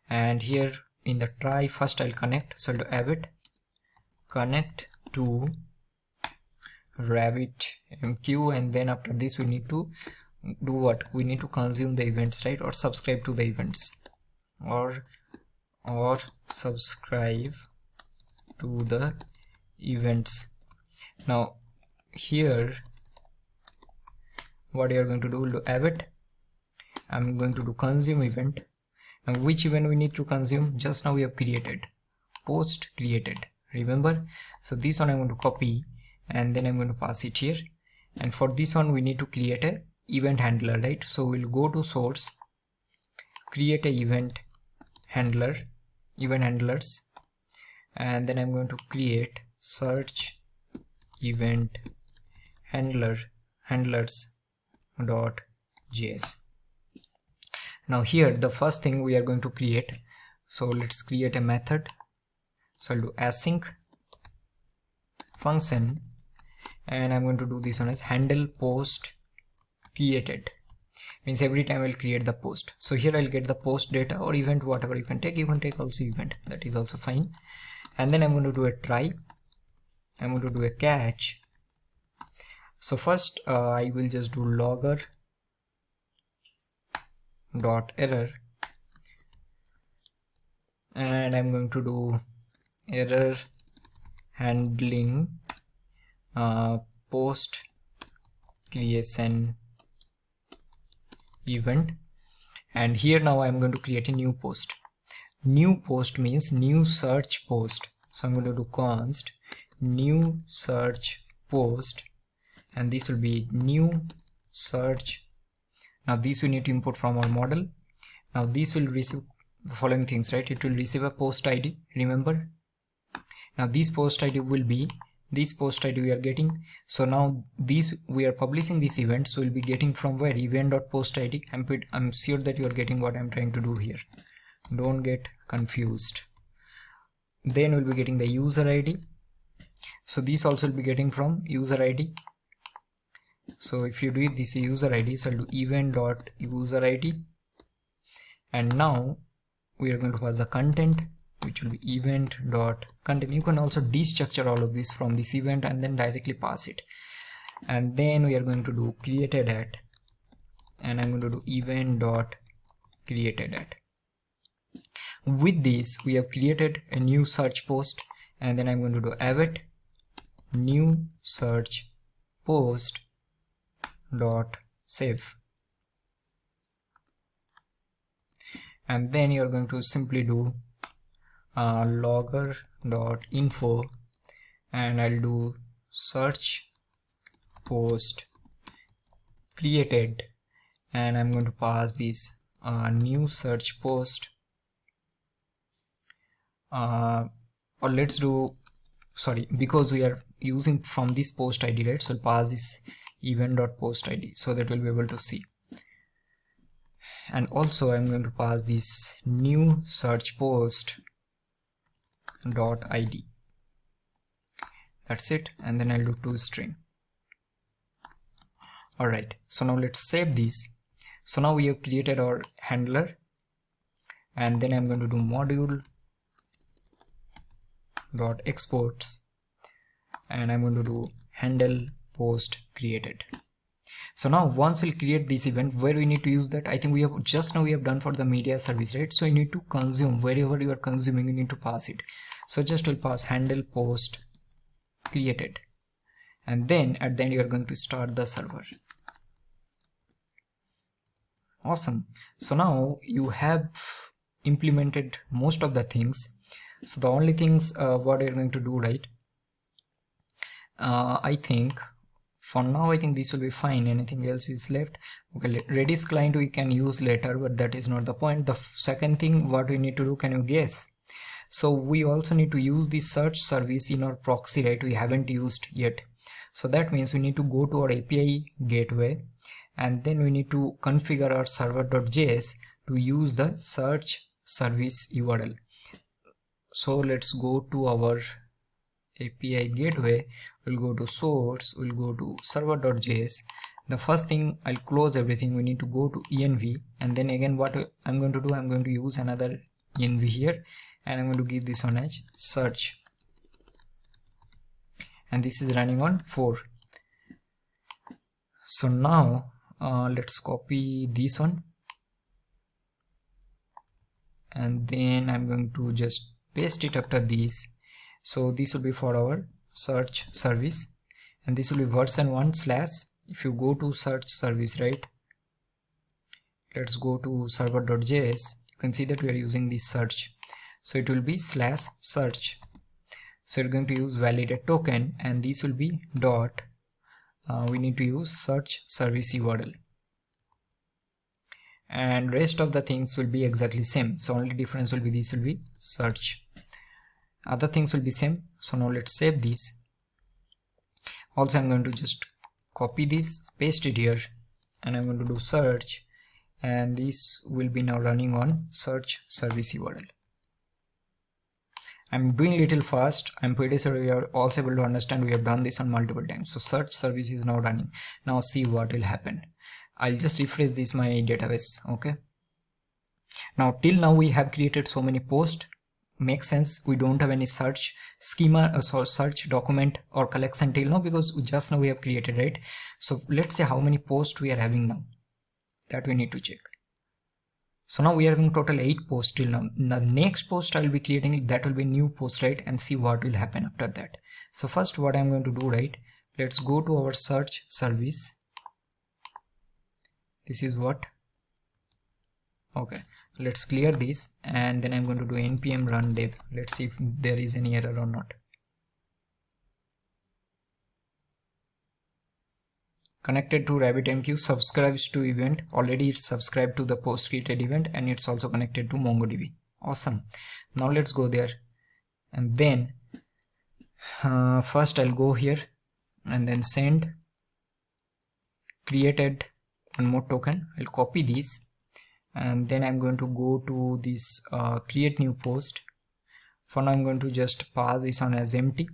and here in the try first I'll connect. So I'll do abbott connect to RabbitMQ, and then after this we need to do what? We need to consume the events, right? Or subscribe to the events, or subscribe to the events. Now here what you are going to do, we'll do abbott, I'm going to do consume event, and which event we need to consume? Just now we have created post created, remember? So this one I'm going to copy, and then I'm going to pass it here, and for this one we need to create a event handler, right? So we'll go to source, create a event handler, event handlers, and then I'm going to create search event handlers dot js. Now here the first thing we are going to create, So let's create a method. So I'll do async function, and I'm going to do this one as handle post created. Means every time I'll create the post. So here I'll get the post data or event, whatever you can take. You can take also event, that is also fine. And then I'm going to do a try. I'm going to do a catch. So first I will just do logger dot error, and I'm going to do error handling post creation event. And here now I'm going to create a new post. New post means new search post. So I'm going to do const new search post, and this will be new search. Now this we need to import from our model. Now this will receive the following things, right? It will receive a post ID, remember. Now this post ID will be this post ID we are getting. So now these we are publishing this event, so we'll be getting from where? Event.post ID. I'm sure that you are getting what I'm trying to do here. Don't get confused. Then we'll be getting the user ID. So this also will be getting from user ID. So if you do it, this is user ID, so I'll do event.user ID. And now we are going to pass the content, which will be event.content. You can also destructure all of this from this event and then directly pass it. And then we are going to do created at, and I'm going to do event.created at. With this we have created a new search post, and then I'm going to do await new search post dot save. And then you're going to simply do logger dot info, and I'll do search post created, and I'm going to pass this new search post, or let's do, sorry, because we are using from this post ID, right? So I'll pass this event.post ID so that we'll be able to see. And also I'm going to pass this new search post dot ID. That's it. And then I'll do toString. Alright, so now let's save this. So now we have created our handler, and then I'm going to do module dot exports, and I'm going to do handle post created. So now once we'll create this event, where we need to use that, I think we have just now we have done for the media service, right? So you need to consume, wherever you are consuming you need to pass it. So just will pass handle post created, and then at the end you are going to start the server. Awesome. So now you have implemented most of the things. So the only things what you're going to do, right? I think for now I think this will be fine. Anything else is left? Okay, Redis client we can use later, but that is not the point. The second thing what we need to do, can you guess? So we also need to use the search service in our proxy, right? We haven't used yet. So that means we need to go to our API gateway, and then we need to configure our server.js to use the search service URL. So let's go to our API gateway, we'll go to source, we'll go to server.js. The first thing, I'll close everything, we need to go to env, and then again what I'm going to do, I'm going to use another env here, and I'm going to give this one as search, and this is running on 4. So now let's copy this one, and then I'm going to just paste it after this. So this will be for our search service, and this will be version 1 / if you go to search service, right, let's go to server.js, you can see that we are using this search, so it will be /search. So you're going to use validate token, and this will be dot we need to use search service URL, and rest of the things will be exactly same. So only difference will be this will be search, other things will be same. So now let's save this. Also I'm going to just copy this, paste it here, and I'm going to do search, and this will be now running on search service URL. I'm doing little fast. I'm pretty sure you are also able to understand. We have done this on multiple times. So search service is now running. Now see what will happen. I'll just refresh this my database. Okay. Now till now we have created so many posts. Makes sense. We don't have any search schema, so search document or collection till now because just now we have created, right? So let's say how many posts we are having now. That we need to check. So now we are having total 8 posts till now. The next post I will be creating, that will be new post, right? And see what will happen after that. So first what I'm going to do, right? Let's go to our search service. This is what. Okay, let's clear this and then I'm going to do npm run dev. Let's see if there is any error or not. Connected to RabbitMQ, subscribes to event. Already it's subscribed to the post created event and it's also connected to MongoDB. Awesome. Now let's go there and then first I'll go here and then send created one more token. I'll copy this and then I'm going to go to this create new post. For now I'm going to just pass this on as empty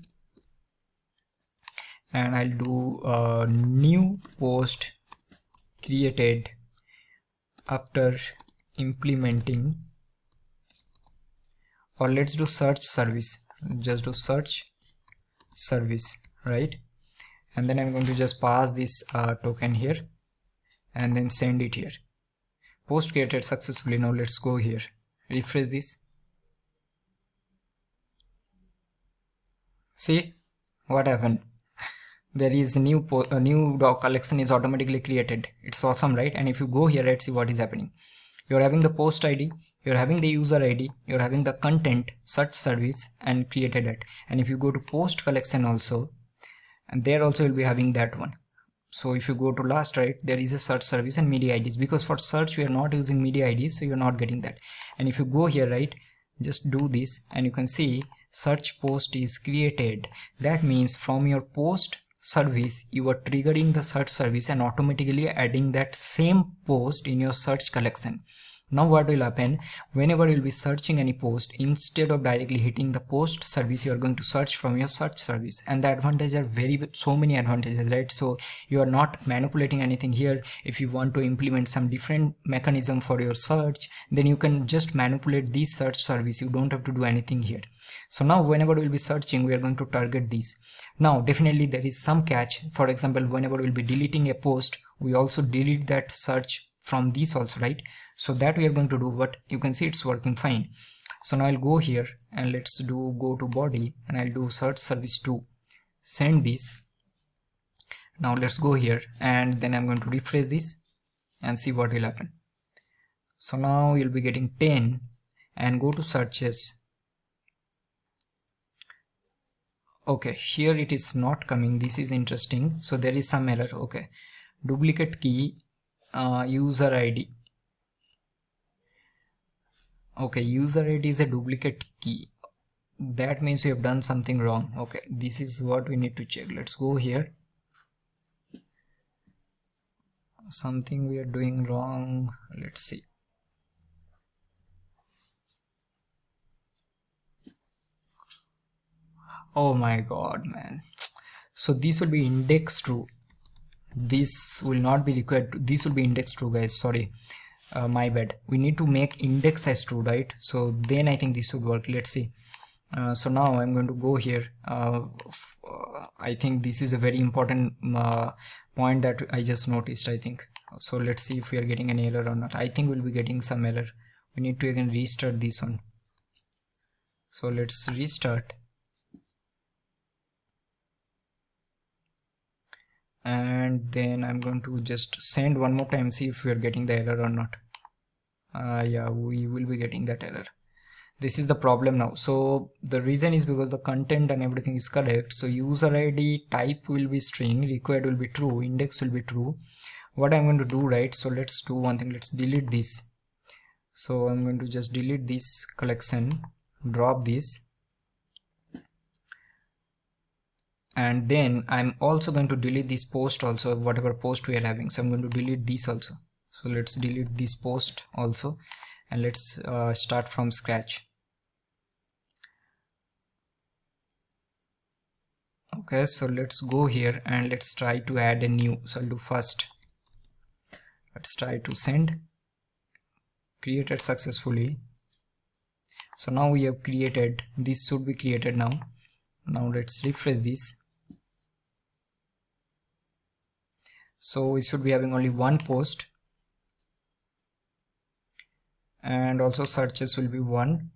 and I'll do new post created after implementing, or let's do search service. Just do search service, right? And then I'm going to just pass this token here and then send it here. Post created successfully. Now let's go here, refresh this. See what happened? There is a new doc collection is automatically created. It's awesome, right? And if you go here, let's see what is happening. You're having the post ID, you're having the user ID, you're having the content, search service, and created it. And if you go to post collection also, and there also you'll be having that one. So if you go to last, right, there is a search service and media IDs, because for search we are not using media IDs, so you're not getting that. And if you go here, right, just do this and you can see search post is created. That means from your post service you are triggering the search service and automatically adding that same post in your search collection. Now what will happen, whenever you'll be searching any post, instead of directly hitting the post service, you are going to search from your search service. And the advantages are so many advantages, right? So you are not manipulating anything here. If you want to implement some different mechanism for your search, then you can just manipulate this search service. You don't have to do anything here. So now whenever we'll be searching, we are going to target these. Now definitely there is some catch. For example, whenever we'll be deleting a post, we also delete that search from this also, right? So that we are going to do, but you can see it's working fine. So now I'll go here and let's go to body and I'll do search service 2, send this. Now let's go here and then I'm going to refresh this and see what will happen. So now you'll be getting 10 and go to searches. Okay, here it is not coming. This is interesting. So there is some error. Okay, duplicate key, user ID. Okay, user ID is a duplicate key. That means you have done something wrong. Okay, this is what we need to check. Let's go here. Something we are doing wrong. Let's see. Oh my god, man. So this will be index true. This will not be required. This will be index true, guys. Sorry. My bad. We need to make index as true, right? So then I think this would work. Let's see. So now I'm going to go here. I think this is a very important point that I just noticed, I think. So let's see if we are getting an error or not. I think we'll be getting some error. We need to again restart this one. So let's restart. And then I'm going to just send one more time, see if we are getting the error or not. Yeah, we will be getting that error. This is the problem now. So the reason is because the content and everything is correct. So user ID type will be string, required will be true, index will be true. What I'm going to do, right? So let's do one thing. Let's delete this. So I'm going to just delete this collection, drop this. And then I'm also going to delete this post also, whatever post we are having. So I'm going to delete this also. So let's delete this post also and let's start from scratch. Okay, so let's go here and let's try to add a new. So I'll do first, let's try to send, created successfully. So now we have created, this should be created now. Now let's refresh this. So we should be having only one post, and also searches will be one.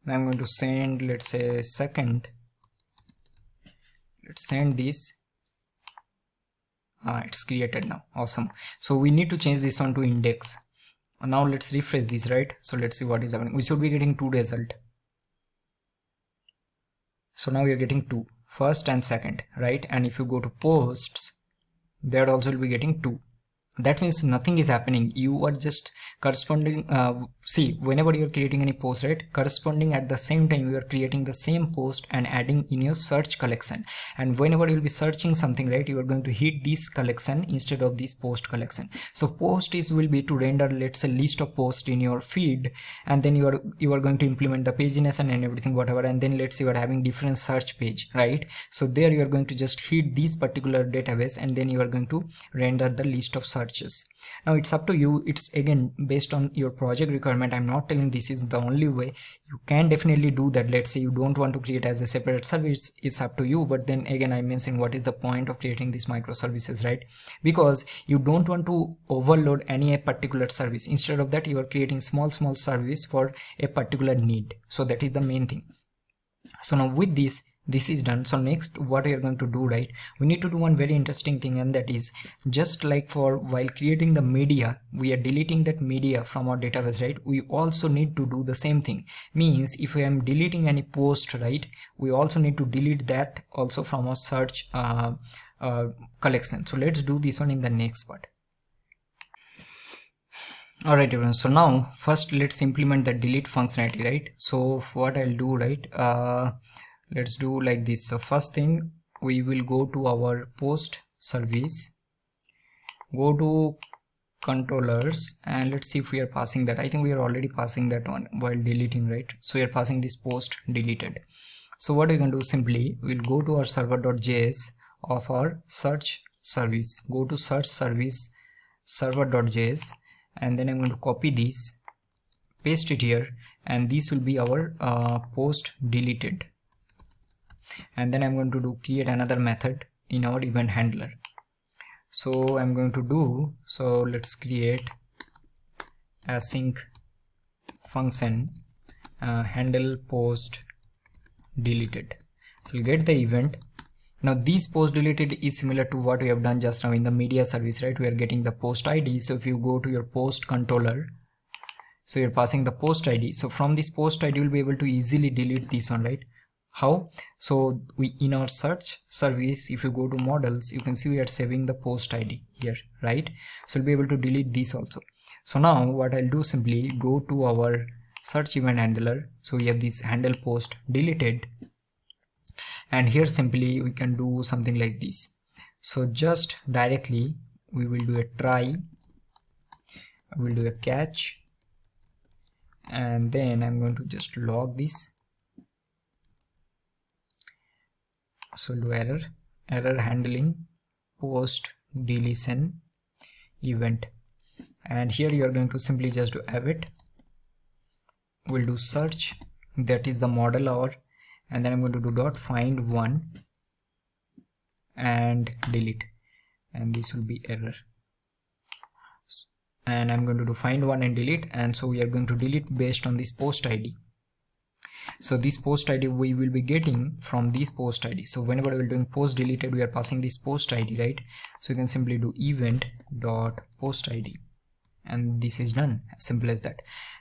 Now I'm going to send, let's say second, let's send this. It's created now. Awesome. So we need to change this one to index. Now let's refresh this, right? So let's see what is happening. We should be getting two result. So now we are getting two, first and second, right? And if you go to posts, there also will be getting two. That means nothing is happening. You are just corresponding, see, whenever you are creating any post, right, corresponding at the same time you are creating the same post and adding in your search collection. And whenever you will be searching something, right, you are going to hit this collection instead of this post collection. So post is will be to render, let's say, list of posts in your feed, and then you are going to implement the paginess and everything, whatever, and then let's say you are having different search page, right? So there you are going to just hit this particular database, and then you are going to render the list of searches. Now it's up to you. It's again based on your project requirement. I'm not telling this is the only way. You can definitely do that. Let's say you don't want to create as a separate service, it's up to you. But then again, I'm mentioning what is the point of creating these microservices, right? Because you don't want to overload any particular service. Instead of that, you are creating small service for a particular need. So that is the main thing. So now with this is done. So next what we are going to do, right, we need to do one very interesting thing, and that is just like for while creating the media, we are deleting that media from our database, right? We also need to do the same thing. Means if I am deleting any post, right, we also need to delete that also from our search collection. So let's do this one in the next part. Alright everyone, so now first let's implement the delete functionality, right? So what I'll do, right, let's do like this. So first thing, we will go to our post service, go to controllers, and let's see if we are passing that. I think we are already passing that one while deleting, right? So we are passing this post deleted. So what we can do, simply we'll go to our server.js of our search service, go to search service server.js, and then I'm going to copy this, paste it here, and this will be our post deleted. And then I'm going to do create another method in our event handler. So I'm going to do, so let's create async function handle post deleted. So we'll get the event. Now this post deleted is similar to what we have done just now in the media service, right? We are getting the post ID. So if you go to your post controller, so you're passing the post ID. So from this post ID, you'll be able to easily delete this one, right? How? So we, in our search service, if you go to models, you can see we are saving the post ID here, right? So we'll be able to delete this also. So now what I'll do, simply go to our search event handler. So we have this handle post deleted, and here simply we can do something like this. So just directly we will do a try, we'll do a catch, and then I'm going to just log this. So do error handling post deletion event, and here you are going to simply just do await. We'll do search, that is the model hour, and then I'm going to do dot find one and delete, and this will be error. And I'm going to do find one and delete, and so we are going to delete based on this post ID. So this post ID we will be getting from this post ID. So whenever we're doing post deleted, we are passing this post ID, right? So you can simply do event dot post ID, and this is done. As simple as that.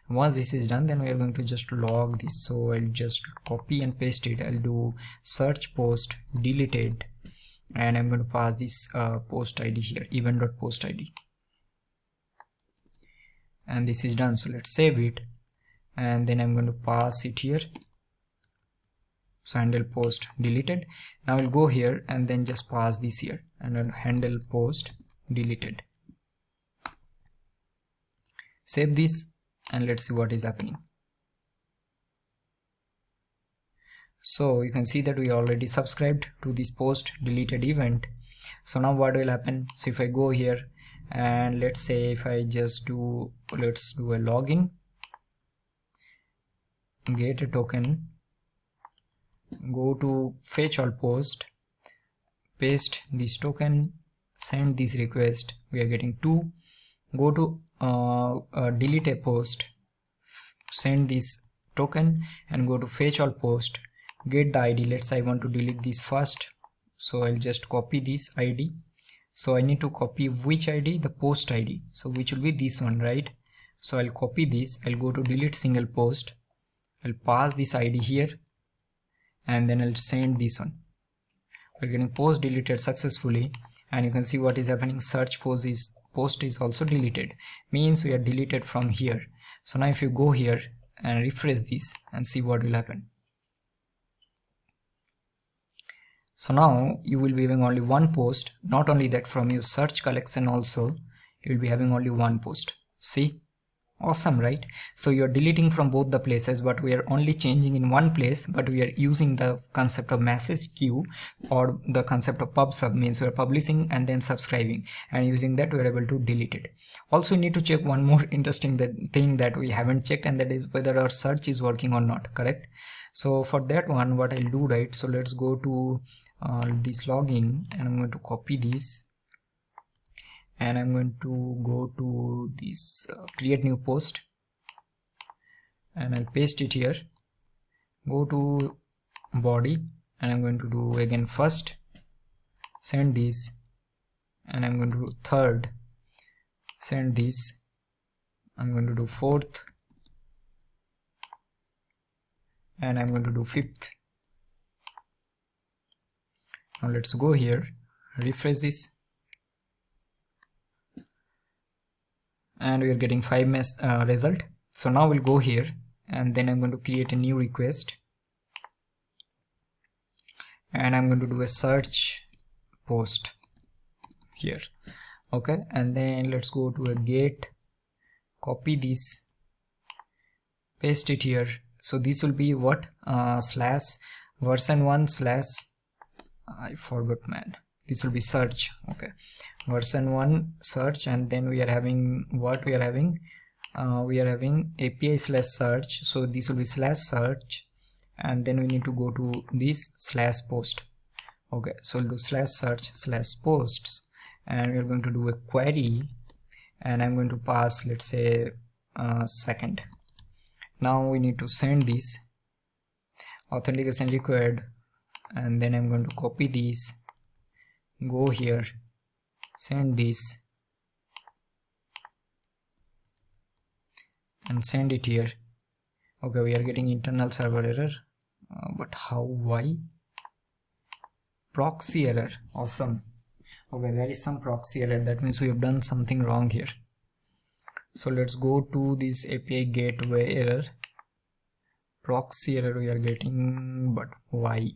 Once this is done, then we are going to just log this. So I'll just copy and paste it. I'll do search post deleted, and I'm going to pass this post ID here, event dot post ID, and this is done. So let's save it, and then I'm going to pass it here. So handle post deleted. Now I'll go here and then just pass this here, and I'll handle post deleted. Save this, and let's see what is happening. So you can see that we already subscribed to this post deleted event. So now what will happen? So if I go here and let's say if I just let's do a login, get a token, go to fetch all post, paste this token, send this request, we are getting 2. Go to delete a post, send this token and go to fetch all post, get the ID. Let's say I want to delete this first, so I'll just copy this ID. So I need to copy which ID? The post ID, so which will be this one, right? So I'll copy this, I'll go to delete single post, I'll pass this ID here and then I'll send this one. We're getting post deleted successfully, and you can see what is happening. Search post is also deleted, means we are deleted from here. So now if you go here and refresh this and see what will happen. So now you will be having only one post. Not only that, from your search collection also you will be having only one post. See, awesome, right? So you are deleting from both the places, but we are only changing in one place, but we are using the concept of message queue or the concept of pub sub, means we are publishing and then subscribing, and using that we are able to delete it. Also, we need to check one more interesting thing that we haven't checked, and that is whether our search is working or not, correct? So for that one, what I'll do, right, so let's go to this login and I'm going to copy this and I'm going to go to this create new post and I'll paste it here. Go to body and I'm going to do again first, send this, and I'm going to do third, send this, I'm going to do fourth, and I'm going to do fifth. Now let's go here, refresh this, and we are getting 5 result. So now we'll go here and then I'm going to create a new request and I'm going to do a search post here. Okay, and then let's go to a get, copy this, paste it here. So this will be what, slash version1 slash, I forgot, man, this will be search. Okay, version1 search, and then we are having what we are having, we are having API slash search, so this will be slash search, and then we need to go to this slash post. Okay, so we'll do slash search slash posts, and we are going to do a query, and I'm going to pass, let's say, second. Now we need to send this, authentication required, and then I'm going to copy this, go here, send this, and send it here. Okay, we are getting internal server error, but how, why? Proxy error, awesome. Okay, there is some proxy error, that means we have done something wrong here. So let's go to this API gateway error, proxy error we are getting, but why?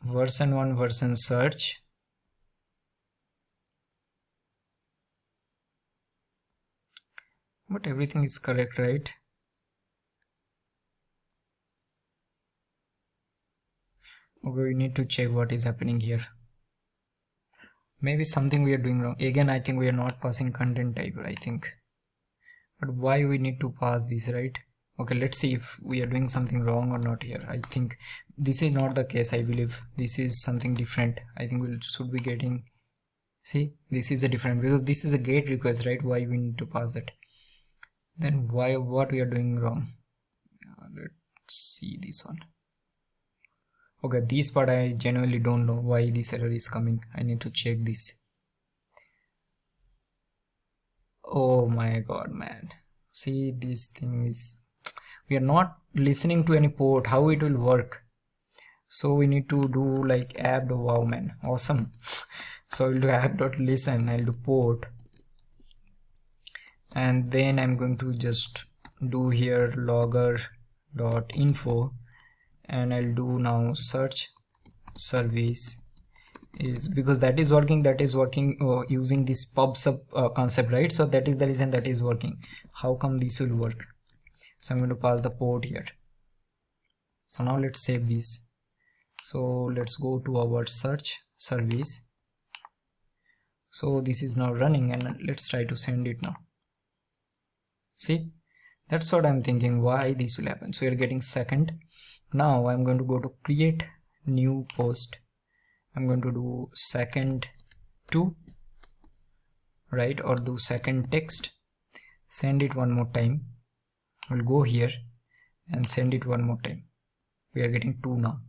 Version1 version search, but everything is correct, right? Okay, we need to check what is happening here. Maybe something we are doing wrong. Again, I think we are not passing content type, I think. But why we need to pass this, right? Okay, let's see if we are doing something wrong or not here. I think this is not the case. I believe this is something different. I think we should be getting, see, this is a different, because this is a GET request, right? Why we need to pass it? Then why, what we are doing wrong? Let's see this one. Okay, this part I genuinely don't know why this error is coming. I need to check this. Oh my god, man. See, this thing is, we are not listening to any port, how it will work. So we need to do like app, wow, man, awesome. So we'll do app.listen, I'll do port, and then I'm going to just do here logger.info, and I'll do now search service is because that is working using this pub sub concept, right? So that is the reason that is working. How come this will work? So I'm going to pass the port here. So now let's save this. So let's go to our search service. So this is now running, and let's try to send it now. See, that's what I'm thinking, why this will happen. So you're getting second. Now I'm going to go to create new post. I'm going to do second to, right, or do second text, send it one more time. We'll go here and send it one more time. We are getting 2 now.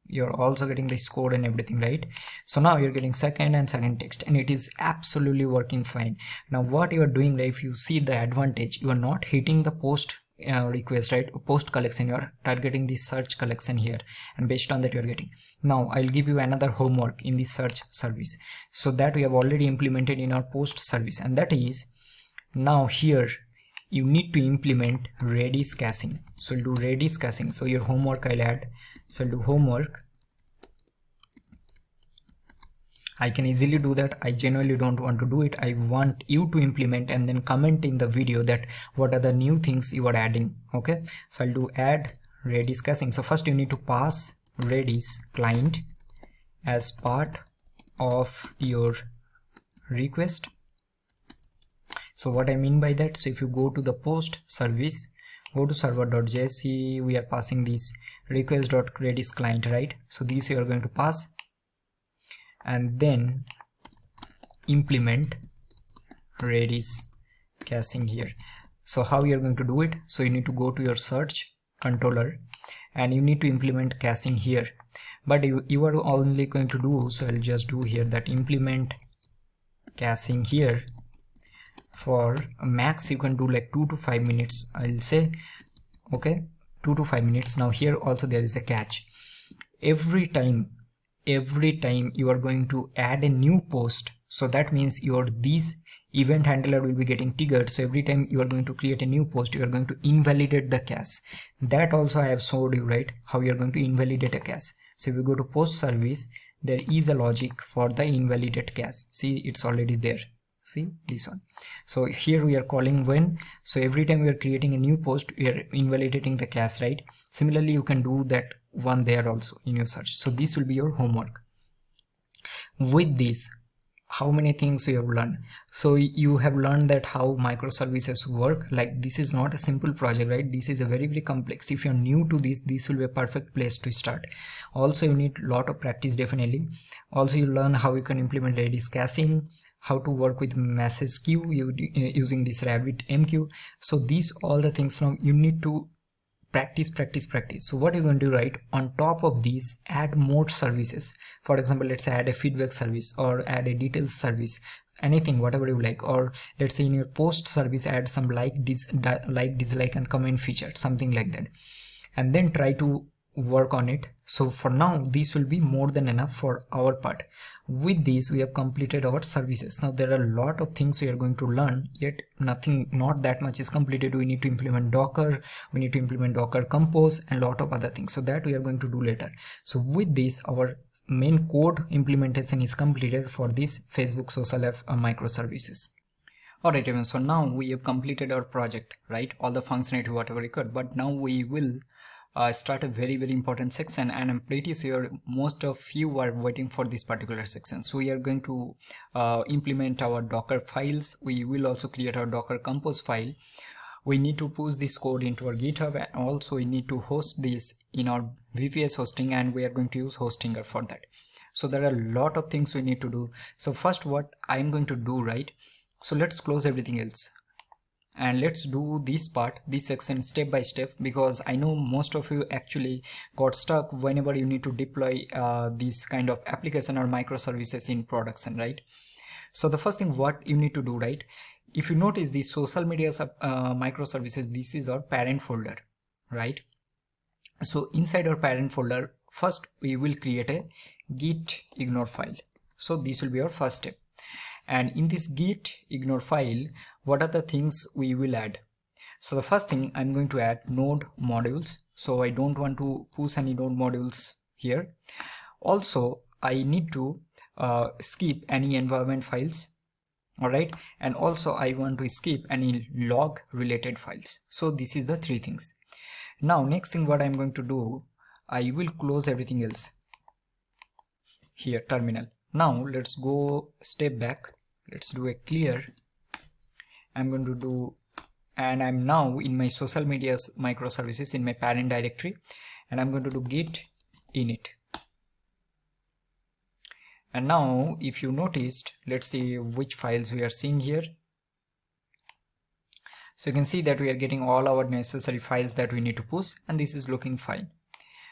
You're also getting this code and everything, right? So now you're getting second and second text, and it is absolutely working fine. Now what you are doing, right, if you see the advantage, you are not hitting the post request, right, post collection. You are targeting the search collection here, and based on that you are getting. Now I'll give you another homework in the search service, so that we have already implemented in our post service, and that is, now here you need to implement Redis caching. So we'll do Redis caching. So your homework I'll add. So I'll do homework. I can easily do that. I genuinely don't want to do it. I want you to implement and then comment in the video that what are the new things you are adding. Okay, so I'll do add Redis caching. So first you need to pass Redis client as part of your request. So what I mean by that, so if you go to the post service, go to server.js, see we are passing this request.redis client, right? So these you are going to pass, and then implement Redis caching here. So how you are going to do it? So you need to go to your search controller and you need to implement caching here, but you are only going to do, so I'll just do here that implement caching here. For max you can do like 2 to 5 minutes, I'll say. Okay, 2 to 5 minutes. Now here also there is a catch. Every time you are going to add a new post, so that means this event handler will be getting triggered. So every time you are going to create a new post, you are going to invalidate the cache. That also I have showed you, right, how you are going to invalidate a cache. So if you go to post service, there is a logic for the invalidate cache. See, it's already there. See this one. So here we are calling when, so every time we are creating a new post, we are invalidating the cache, right? Similarly you can do that one there also in your search. So this will be your homework. With this, how many things you have learned? So you have learned that how microservices work. Like, this is not a simple project, right? This is a very, very complex. If you're new to this will be a perfect place to start. Also you need a lot of practice, definitely. Also you learn how you can implement Redis caching, how to work with message queue using this RabbitMQ. So these all the things now you need to practice. So what you're going to do, right, on top of these, add more services. For example, let's say add a feedback service or add a details service, anything, whatever you like. Or let's say in your post service, add some like, dislike and comment feature, something like that, and then try to work on it. So for now this will be more than enough for our part. With this we have completed our services. Now there are a lot of things we are going to learn, yet not that much is completed. We need to implement Docker, we need to implement Docker Compose and lot of other things, so that we are going to do later. So with this, our main code implementation is completed for this Facebook social app microservices. Alright everyone, so now we have completed our project, right? All the functionality whatever we could, but now we will start a very, very important section, and I'm pretty sure most of you are waiting for this particular section. So we are going to implement our Docker files. We will also create our Docker Compose file. We need to push this code into our GitHub, and also we need to host this in our VPS hosting, and we are going to use Hostinger for that. So there are a lot of things we need to do. So first what I'm going to do, right, so let's close everything else and let's do this part, this section step by step, because I know most of you actually got stuck whenever you need to deploy this kind of application or microservices in production, right? So the first thing what you need to do, right, if you notice the social media microservices, this is our parent folder, right? So inside our parent folder, first we will create a git ignore file. So this will be our first step. And in this git ignore file, what are the things we will add? So the first thing, I'm going to add node modules. So I don't want to push any node modules here. Also I need to skip any environment files. Alright, and also I want to skip any log related files. So this is the three things. Now next thing what I'm going to do, I will close everything else here, terminal. Now let's go step back, let's do a clear. I'm going to do, and I'm now in my social media's microservices in my parent directory, and I'm going to do git init. And now if you noticed, let's see which files we are seeing here. So you can see that we are getting all our necessary files that we need to push, and this is looking fine.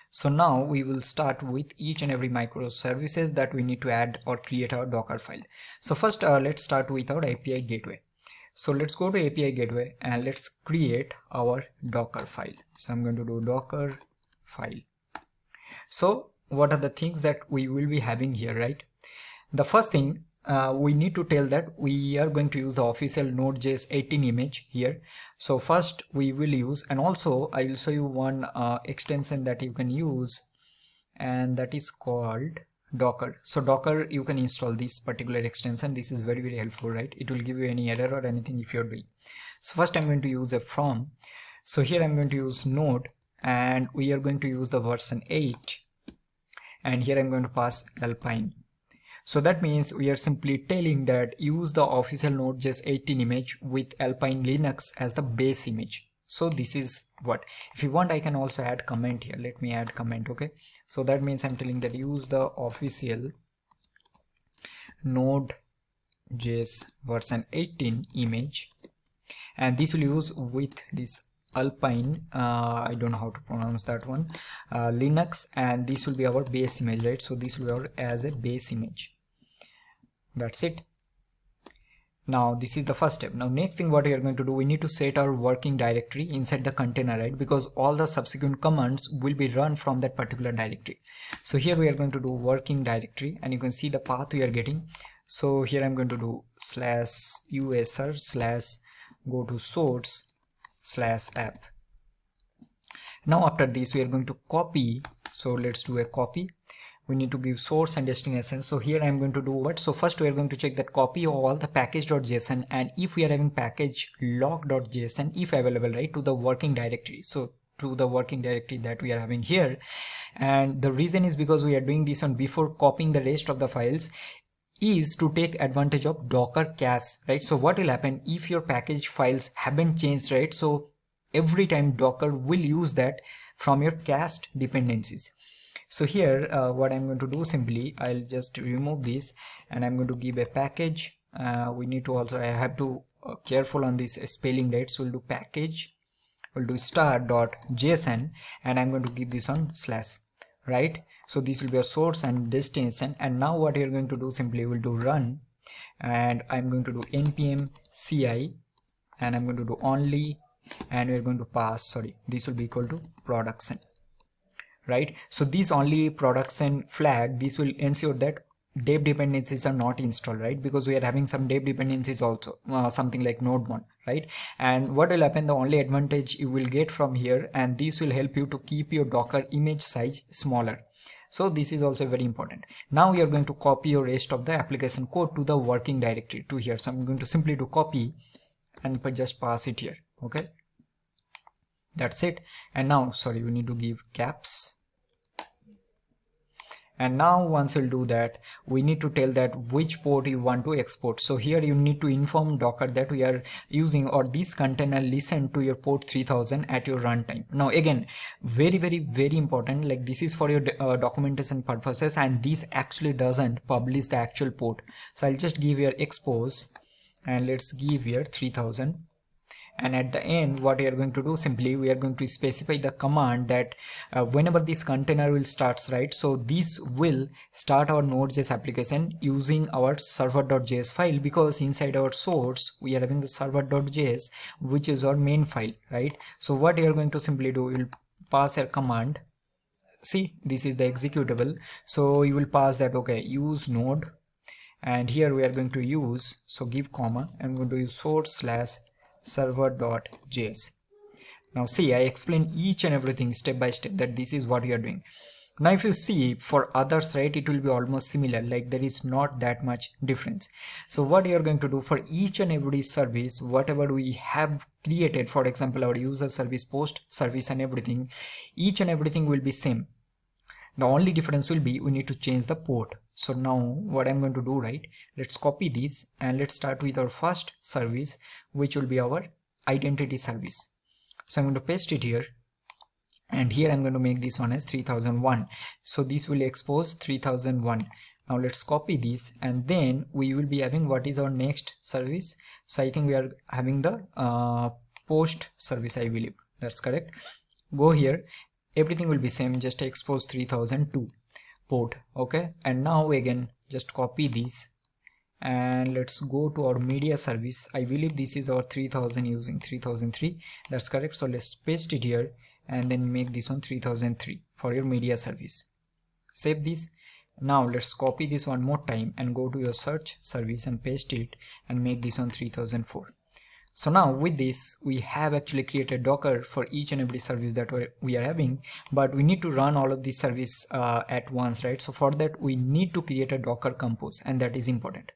So now we will start with each and every microservices that we need to add or create our Docker file. So first let's start with our API gateway. So let's go to API gateway and let's create our Docker file. So I'm going to do Docker file. So what are the things that we will be having here, right? The first thing, we need to tell that we are going to use the official Node.js 18 image here. So first we will use, and also I will show you one extension that you can use, and that is called Docker. So Docker, you can install this particular extension. This is very, very helpful, right? It will give you any error or anything if you're doing. So first I'm going to use a from. So here I'm going to use Node, and we are going to use the version 8, and here I'm going to pass Alpine. So that means we are simply telling that use the official Node.js 18 image with Alpine Linux as the base image. So this is what, if you want I can also add comment here. Let me add comment. Okay, so that means I'm telling that use the official Node.js version 18 image, and this will use with this Alpine, I don't know how to pronounce that one, Linux, and this will be our base image, right? So this will be our as a base image. That's it. Now this is the first step. Now next thing what we are going to do, we need to set our working directory inside the container, right? Because all the subsequent commands will be run from that particular directory. So here we are going to do working directory, and you can see the path we are getting. So here I'm going to do /usr/ go to source /app. Now after this we are going to copy. So let's do a copy. We need to give source and destination. So here I'm going to do what? So first we are going to check that copy all the package.json, and if we are having package log.json if available, right, to the working directory. So to the working directory that we are having here, and the reason is because we are doing this on before copying the rest of the files is to take advantage of Docker cache, right? So what will happen if your package files haven't changed, right? So every time Docker will use that from your cached dependencies. So here what I'm going to do, simply I'll just remove this, and I'm going to give a package. We need to also, I have to careful on this spelling, right? So we'll do package, we'll do star.json, and I'm going to give this on slash, right? So this will be a source and destination. And now what you're going to do, simply we'll do run, and I'm going to do npm ci, and I'm going to do only, and we're going to pass, sorry, this will be equal to production, right? So this only production flag, this will ensure that dev dependencies are not installed, right? Because we are having some dev dependencies also, something like node1, right? And what will happen, the only advantage you will get from here, and this will help you to keep your Docker image size smaller. So this is also very important. Now we are going to copy your rest of the application code to the working directory to here. So I'm going to simply do copy and just pass it here. Okay, that's it. And now, sorry, we need to give caps. And now once you'll do that, we need to tell that which port you want to export. So here you need to inform Docker that we are using, or this container listen to your port 3000 at your runtime. Now again, very, very, very important, like this is for your documentation purposes, and this actually doesn't publish the actual port. So I'll just give here expose, and let's give here 3000. And at the end, what we are going to do, simply we are going to specify the command that whenever this container will starts, right? So this will start our Node.js application using our server.js file, because inside our source we are having the server.js, which is our main file, right? So what you are going to simply do, you will pass a command. See, this is the executable. So you will pass that, okay, use node, and here we are going to use, so give comma, I'm going to use source / server.js. Now see, I explain each and everything step by step that this is what we are doing. Now if you see for others, right, it will be almost similar, like there is not that much difference. So what you are going to do for each and every service, whatever we have created, for example our user service, post service and everything, each and everything will be same. The only difference will be we need to change the port. So now what I'm going to do, right, let's copy this and let's start with our first service, which will be our identity service. So I'm going to paste it here, and here I'm going to make this one as 3001. So this will expose 3001. Now let's copy this, and then we will be having what is our next service. So I think we are having the post service, I believe that's correct. Go here, everything will be same, just expose 3002 port. Okay, and now again just copy this and let's go to our media service. I believe this is our 3000 using 3003, that's correct. So let's paste it here and then make this one 3003 for your media service. Save this. Now let's copy this one more time and go to your search service and paste it and make this one 3004. So now with this we have actually created Docker for each and every service that we are having, but we need to run all of these service at once, right? So for that we need to create a Docker compose, and that is important.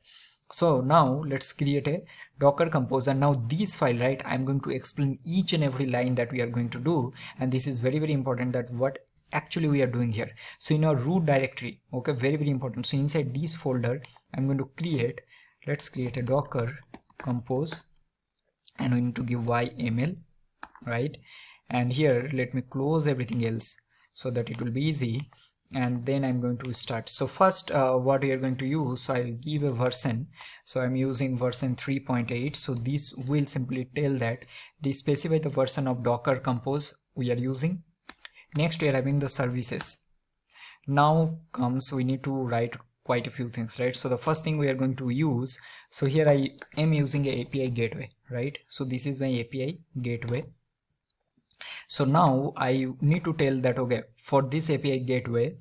So now let's create a Docker compose, and now this file, right, I'm going to explain each and every line that we are going to do, and this is very important that what actually we are doing here. So in our root directory, okay, very important. So inside this folder I'm going to create, let's create a Docker compose, and we need to give YML, right? And here let me close everything else so that it will be easy, and then I'm going to start. So first what we are going to use, so I'll give a version. So I'm using version 3.8. so this will simply tell that this specify the version of Docker compose we are using. Next we are having the services. Now comes we need to write quite a few things, right? So the first thing we are going to use, so here I am using a API gateway, right? So this is my API gateway. So now I need to tell that, okay, for this API gateway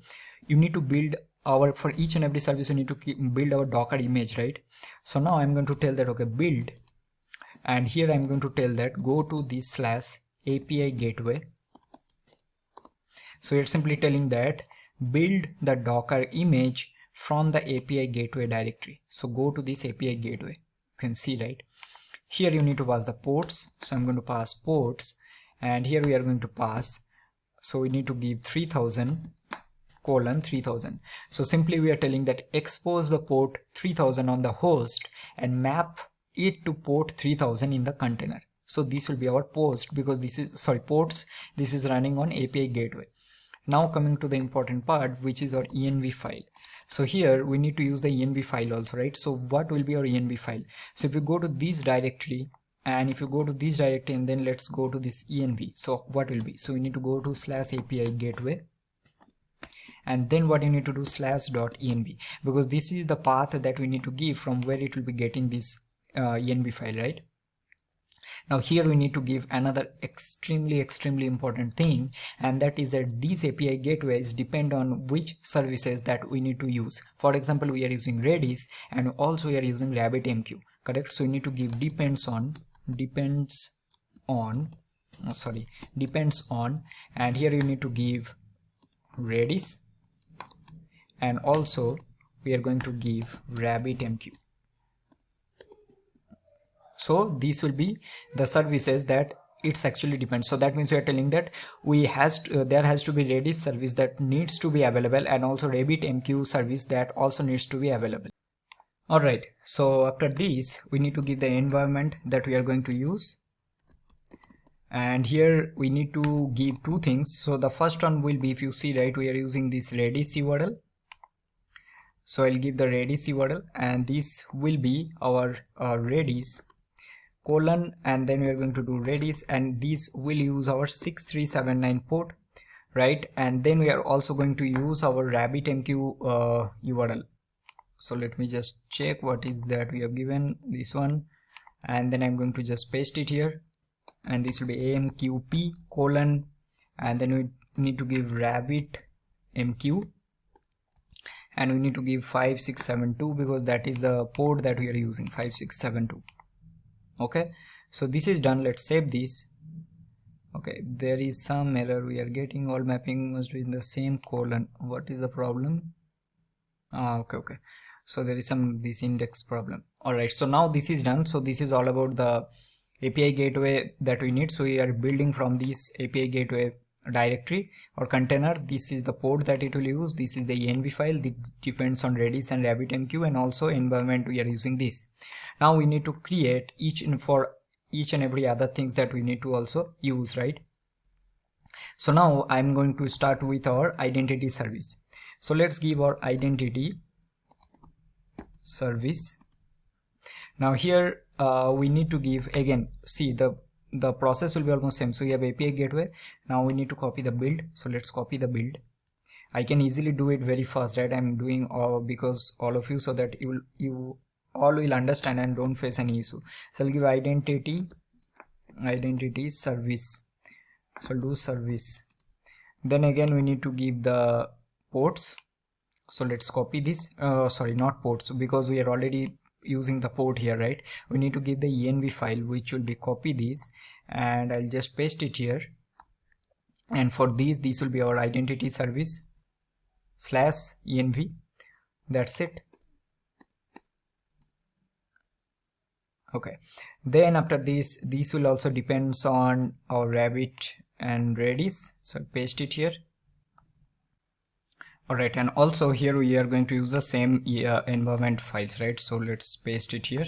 you need to build our, for each and every service you need to build our Docker image, right? So now I'm going to tell that, okay, build, and here I'm going to tell that go to this /API gateway. So it's simply telling that build the Docker image from the API gateway directory. So go to this API gateway, you can see, right? Here you need to pass the ports. So I'm going to pass ports, and here we are going to pass, so we need to give 3000 colon 3000. So simply we are telling that expose the port 3000 on the host and map it to port 3000 in the container. So this will be our post, because this is, sorry, ports, this is running on API gateway. Now coming to the important part, which is our env file. So here we need to use the env file also, right? So what will be our env file? So if you go to this directory, and if you go to this directory and then let's go to this env, so what will be? So we need to go to /API gateway, and then what you need to do /.env, because this is the path that we need to give from where it will be getting this env file, right? Now here we need to give another extremely important thing, and that is that these API gateways depend on which services that we need to use. For example, we are using Redis and also we are using RabbitMQ, correct? So we need to give depends on, and here you need to give Redis, and also we are going to give RabbitMQ. So these will be the services that it's actually depends. So that means we are telling that there has to be Redis service that needs to be available, and also RabbitMQ service that also needs to be available. Alright, so after this we need to give the environment that we are going to use, and here we need to give two things. So the first one will be, if you see, right, we are using this Redis URL. So I'll give the Redis URL, and this will be our Redis colon, and then we are going to do Redis, and this will use our 6379 port, right? And then we are also going to use our RabbitMQ URL. So let me just check what is that we have given, this one, and then I'm going to just paste it here, and this will be AMQP colon, and then we need to give RabbitMQ, and we need to give 5672 because that is the port that we are using, 5672. Okay, so this is done. Let's save this. Okay, there is some error we are getting. All mapping must be in the same colon. What is the problem? Okay, so there is some this index problem. All right, so now this is done. So this is all about the API gateway that we need. So we are building from this API gateway directory or container. This is the port that it will use. This is the env file. This depends on Redis and RabbitMQ, and also environment we are using this. Now we need to create each and every other things that we need to also use, right? So now I'm going to start with our identity service. So let's give our identity service. Now here we need to give, again, see the process will be almost same. So we have API gateway. Now we need to copy the build. So let's copy the build. I can easily do it very fast, right? I'm doing because all of you, so that you all will understand and don't face any issue. So I'll give identity service. So I'll do service. Then again we need to give the ports. So let's copy this. Sorry, not ports, because we are already using the port here, right? We need to give the env file, which will be copy this, and I'll just paste it here. And for this will be our identity service /env. That's it. Okay, then after this will also depends on our Rabbit and Redis. So I'll paste it here. Alright, and also here we are going to use the same environment files, right? So let's paste it here,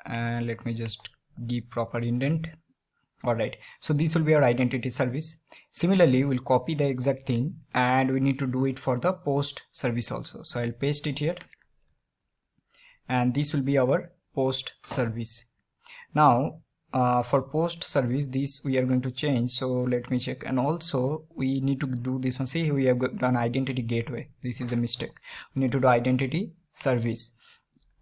and let me just give proper indent. Alright, so this will be our identity service. Similarly, we'll copy the exact thing, and we need to do it for the post service also. So I'll paste it here, and this will be our post service. Now for post service, this we are going to change. So let me check. And also we need to do this one. See, we have done identity gateway. This is a mistake. We need to do identity service.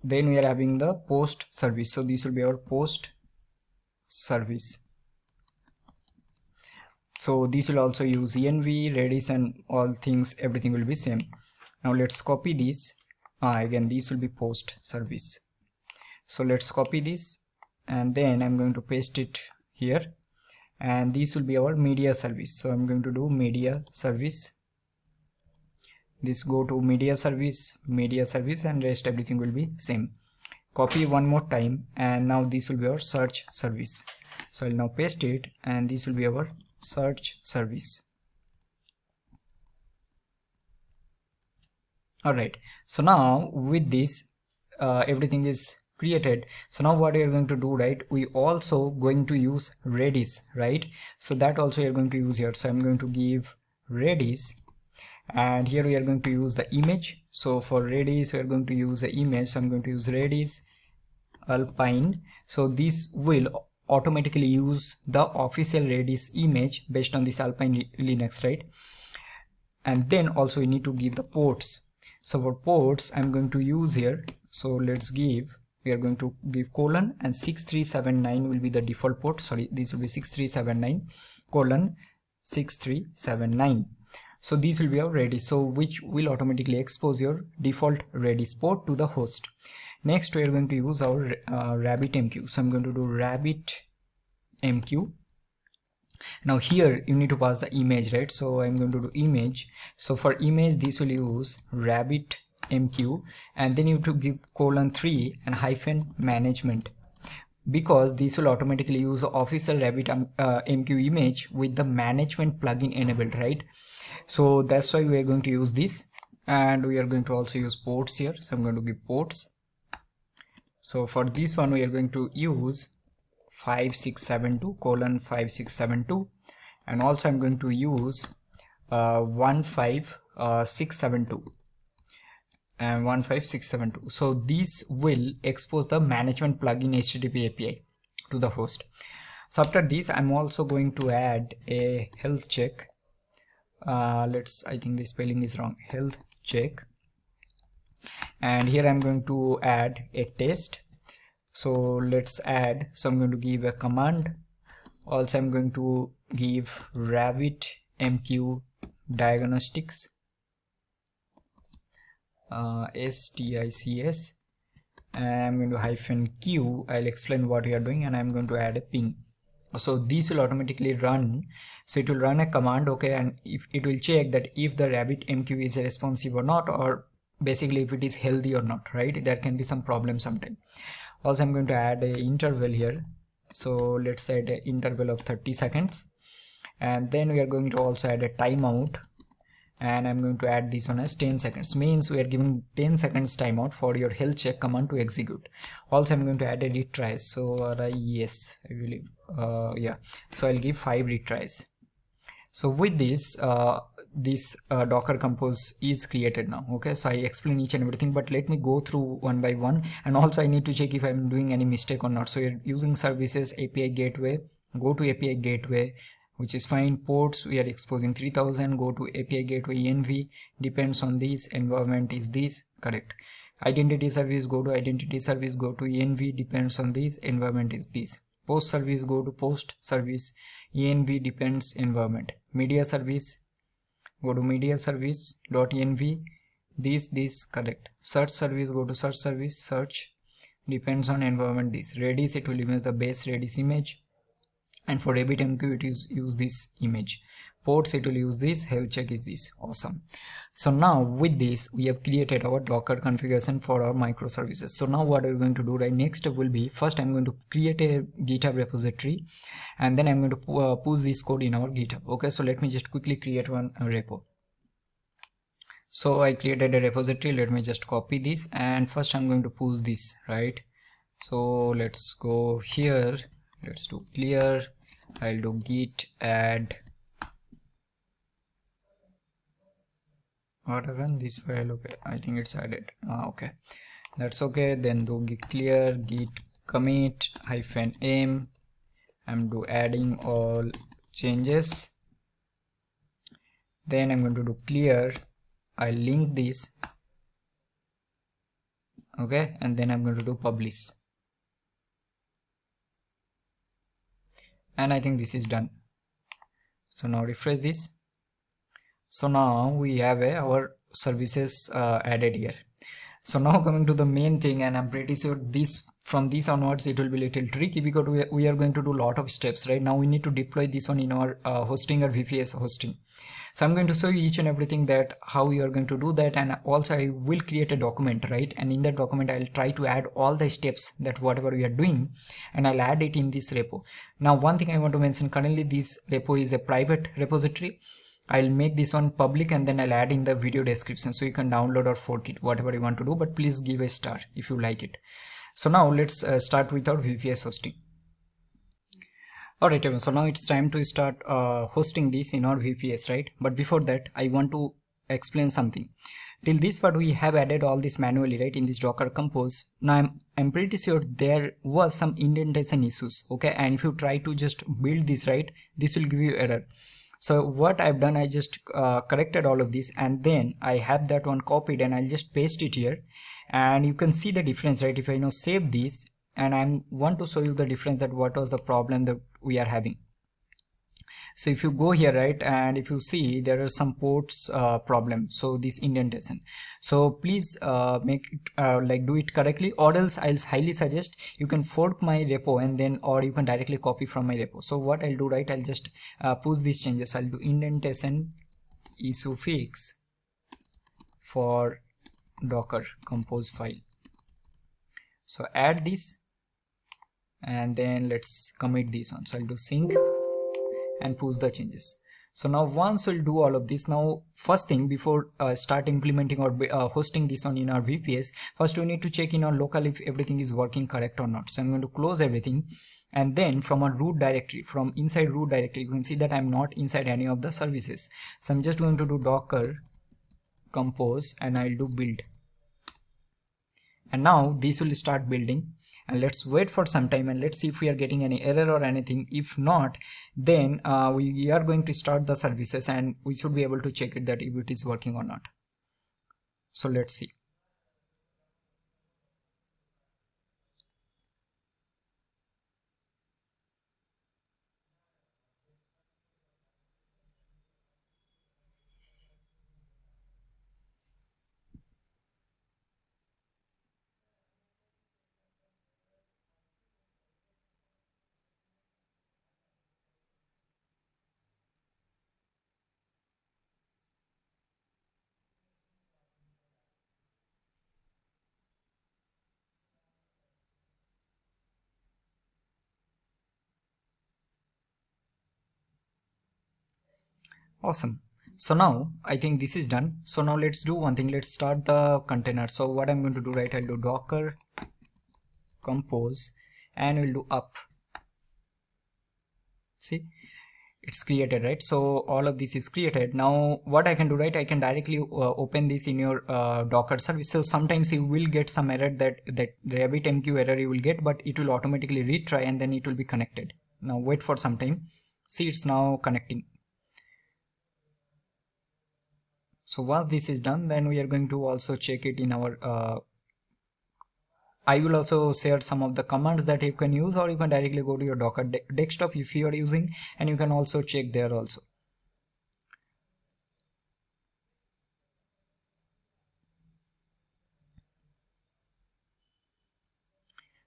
Then we are having the post service. So this will be our post service. So this will also use env, Redis, and all things, everything will be same. Now let's copy this. Again, this will be post service. So let's copy this, and then I'm going to paste it here, and this will be our media service. So I'm going to do media service. This go to media service, and rest everything will be same. Copy one more time, and now this will be our search service. So I'll now paste it, and this will be our search service. Alright, so now with this everything is created. So now what we are going to do, right, we also going to use Redis, right? So that also we are going to use here. So I'm going to give Redis, and here we are going to use the image. So for Redis we are going to use the image. So I'm going to use Redis Alpine. So this will automatically use the official Redis image based on this Alpine Linux, right? And then also we need to give the ports. So for ports I'm going to use here, so let's give, we are going to give colon, and 6379 will be the default port. Sorry, this will be 6379 colon 6379. So this will be our Redis, so which will automatically expose your default Redis port to the host. Next we are going to use our RabbitMQ. So I'm going to do RabbitMQ. Now here you need to pass the image, right? So I'm going to do image. So for image, this will use RabbitMQ, and then you have to give :3 and hyphen management, because this will automatically use the official RabbitMQ image with the management plugin enabled, right? So that's why we are going to use this, and we are going to also use ports here. So I'm going to give ports. So for this one we are going to use 5672 colon 5672, and also I'm going to use 15672 and 15672. So this will expose the management plugin HTTP API to the host. So after this I'm also going to add a health check. I think the spelling is wrong, health check, and here I'm going to add a test. So let's add, so I'm going to give a command. Also I'm going to give RabbitMQ diagnostics STICS, and I'm going to -q. I'll explain what we are doing, and I'm going to add a ping. So this will automatically run. So it will run a command, okay, and if it will check that if the RabbitMQ is responsive or not, or basically if it is healthy or not, right? There can be some problem sometime. Also, I'm going to add a interval here. So let's add an interval of 30 seconds, and then we are going to also add a timeout, and I'm going to add this one as 10 seconds. Means we are giving 10 seconds timeout for your health check command to execute. Also, I'm going to add a retries. So yes, I will yeah, so I'll give 5 retries. So with this Docker compose is created now. Okay, so I explain each and everything, but let me go through one by one, and also I need to check if I'm doing any mistake or not. So you're using services API gateway, go to API gateway, which is fine. Ports we are exposing 3000, go to API gateway env, depends on this, environment is this, correct. Identity service, go to identity service, go to env, depends on this, environment is this. Post service, go to post service, env, depends, environment. Media service, go to media service dot env, this correct. Search service, go to search service, search, depends on environment this. Redis, it will image the base Redis image, and for RabbitMQ it is use this image. Ports, it will use this. Health check is this. Awesome. So now with this we have created our Docker configuration for our microservices. So now what we're going to do right next will be, first I'm going to create a GitHub repository, and then I'm going to push this code in our GitHub. Okay, so let me just quickly create one repo. So I created a repository. Let me just copy this, and first I'm going to push this, right? So let's go here, let's do clear, I'll do git add, what happened, this file, okay, I think it's added, okay, that's okay. Then do git clear, git commit -m, I'm do adding all changes, then I'm going to do clear, I'll link this, okay, and then I'm going to do publish, and I think this is done. So now refresh this. So now we have our services added here. So now coming to the main thing, and I'm pretty sure this from this onwards it will be a little tricky, because we are going to do a lot of steps. Right now we need to deploy this one in our hosting or VPS hosting. So I'm going to show you each and everything that how you are going to do that, and also I will create a document, right? And in that document I'll try to add all the steps that whatever we are doing, and I'll add it in this repo. Now one thing I want to mention, currently this repo is a private repository. I'll make this one public, and then I'll add in the video description so you can download or fork it, whatever you want to do, but please give a star if you like it. So now let's start with our VPS hosting. Alright everyone, so now it's time to start hosting this in our VPS, right? But before that I want to explain something. Till this part we have added all this manually, right, in this Docker compose. Now I'm pretty sure there was some indentation issues, okay, and if you try to just build this, right, this will give you error. So what I've done, I just corrected all of this, and then I have that one copied, and I'll just paste it here, and you can see the difference, right? If I now save this, and I want to show you the difference, that what was the problem that we are having. So if you go here, right, and if you see there are some ports problem, so this indentation, so please make it like do it correctly, or else I'll highly suggest you can fork my repo, and then or you can directly copy from my repo. So what I'll do, right, I'll just push these changes. I'll do indentation issue fix for Docker compose file. So add this, and then let's commit this one. So I'll do sync and push the changes. So now once we'll do all of this, now first thing before start implementing or hosting this on in our VPS, first we need to check in our local if everything is working correct or not. So I'm going to close everything, and then from our root directory, from inside root directory, you can see that I'm not inside any of the services. So I'm just going to do docker compose, and I'll do build, and now this will start building, and let's wait for some time, and let's see if we are getting any error or anything. If not, then we are going to start the services, and we should be able to check it that if it is working or not. So let's see. Awesome. So now I think this is done. So now let's do one thing. Let's start the container. So what I'm going to do, right, I'll do docker compose and we'll do up. See, it's created, right? So all of this is created. Now what I can do, right, I can directly open this in your Docker service. So sometimes you will get some error, that RabbitMQ error you will get, but it will automatically retry and then it will be connected. Now wait for some time. See, it's now connecting. So once this is done, then we are going to also check it in our I will also share some of the commands that you can use, or you can directly go to your Docker desktop if you are using, and you can also check there also.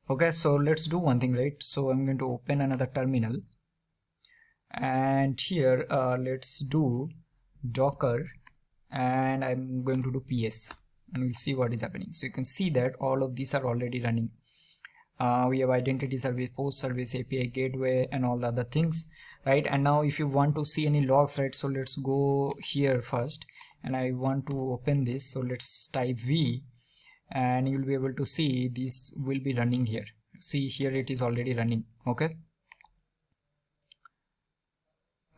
Okay, so let's do one thing, right? So I'm going to open another terminal, and here let's do docker, and I'm going to do ps, and we'll see what is happening. So you can see that all of these are already running. We have identity service, post service, API gateway, and all the other things, right? And now if you want to see any logs, right, so let's go here first, and I want to open this. So let's type v, and you'll be able to see this will be running here. See, here it is already running. Okay,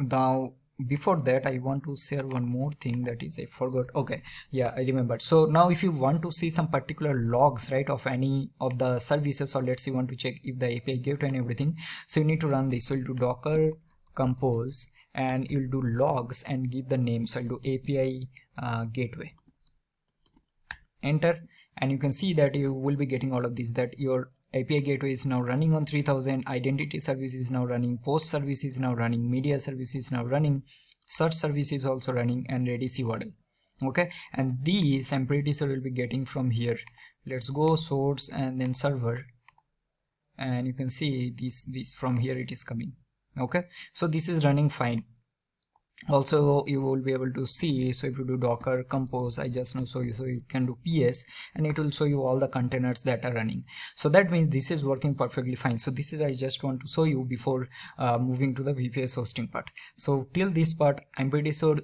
now before that I want to share one more thing, that is I forgot. Okay, yeah, I remembered. So now if you want to see some particular logs, right, of any of the services, or let's say you want to check if the API gateway and everything, so you need to run this. So you'll do docker compose and you'll do logs and give the name. So I'll do API gateway, enter, and you can see that you will be getting all of this, that your API gateway is now running on 3000, identity service is now running, post service is now running, media service is now running, search service is also running, and Redis URL. Okay, and these I'm pretty sure you'll be getting from here. Let's go source and then server, and you can see this from here it is coming. Okay, so this is running fine. Also you will be able to see, so if you do docker compose, I just now show you, so you can do ps and it will show you all the containers that are running. So that means this is working perfectly fine. So this is, I just want to show you before moving to the VPS hosting part. So till this part I'm pretty sure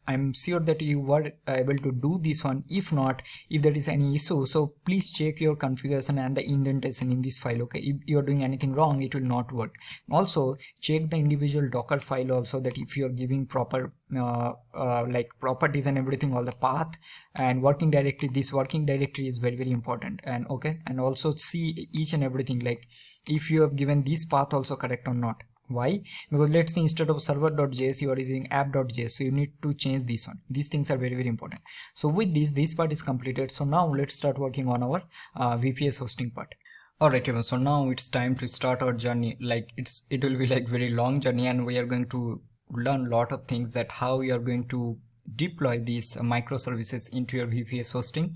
I'm sure that you were able to do this one. If not, if there is any issue, so please check your configuration and the indentation in this file. Okay, if you're doing anything wrong, it will not work. Also check the individual docker file also, that if you're giving proper like properties and everything, all the path and working directory, this working directory is very important. And okay, and also see each and everything, like if you have given this path also correct or not. Why? Because let's say instead of server.js you are using app.js, so you need to change this one. These things are very important. So with this part is completed. So now let's start working on our VPS hosting part. Alright everyone, so now it's time to start our journey. Like it will be like very long journey, and we are going to learn a lot of things, that how you are going to deploy these microservices into your VPS hosting.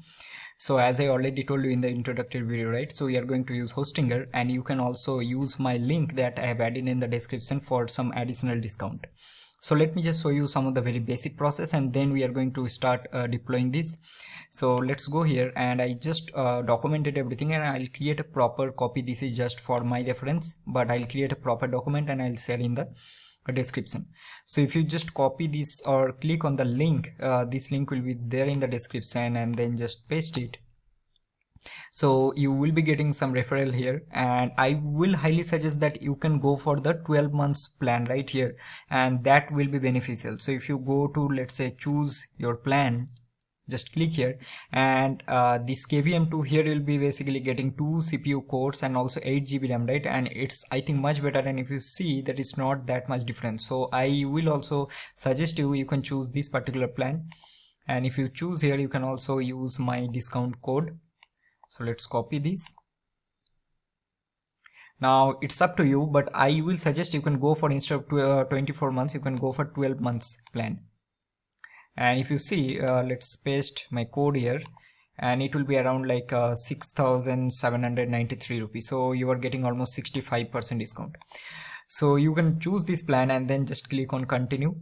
So as I already told you in the introductory video, right, so we are going to use Hostinger, and you can also use my link that I have added in the description for some additional discount. So let me just show you some of the very basic process, and then we are going to start deploying this. So let's go here, and I just documented everything, and I'll create a proper copy. This is just for my reference, but I'll create a proper document and I'll share in the description. So if you just copy this or click on the link, this link will be there in the description, and then just paste it. So you will be getting some referral here, and I will highly suggest that you can go for the 12 months plan right here, and that will be beneficial. So if you go to, let's say, choose your plan, just click here, and this KVM2 here will be basically getting 2 CPU cores and also 8 GB RAM, right? And it's, I think, much better, and if you see that it's not that much difference. So I will also suggest you can choose this particular plan, and if you choose here, you can also use my discount code. So let's copy this. Now it's up to you, but I will suggest you can go for, instead of 24 months, you can go for 12 months plan. And if you see, let's paste my code here, and it will be around like 6,793 rupees. So you are getting almost 65% discount. So you can choose this plan and then just click on continue,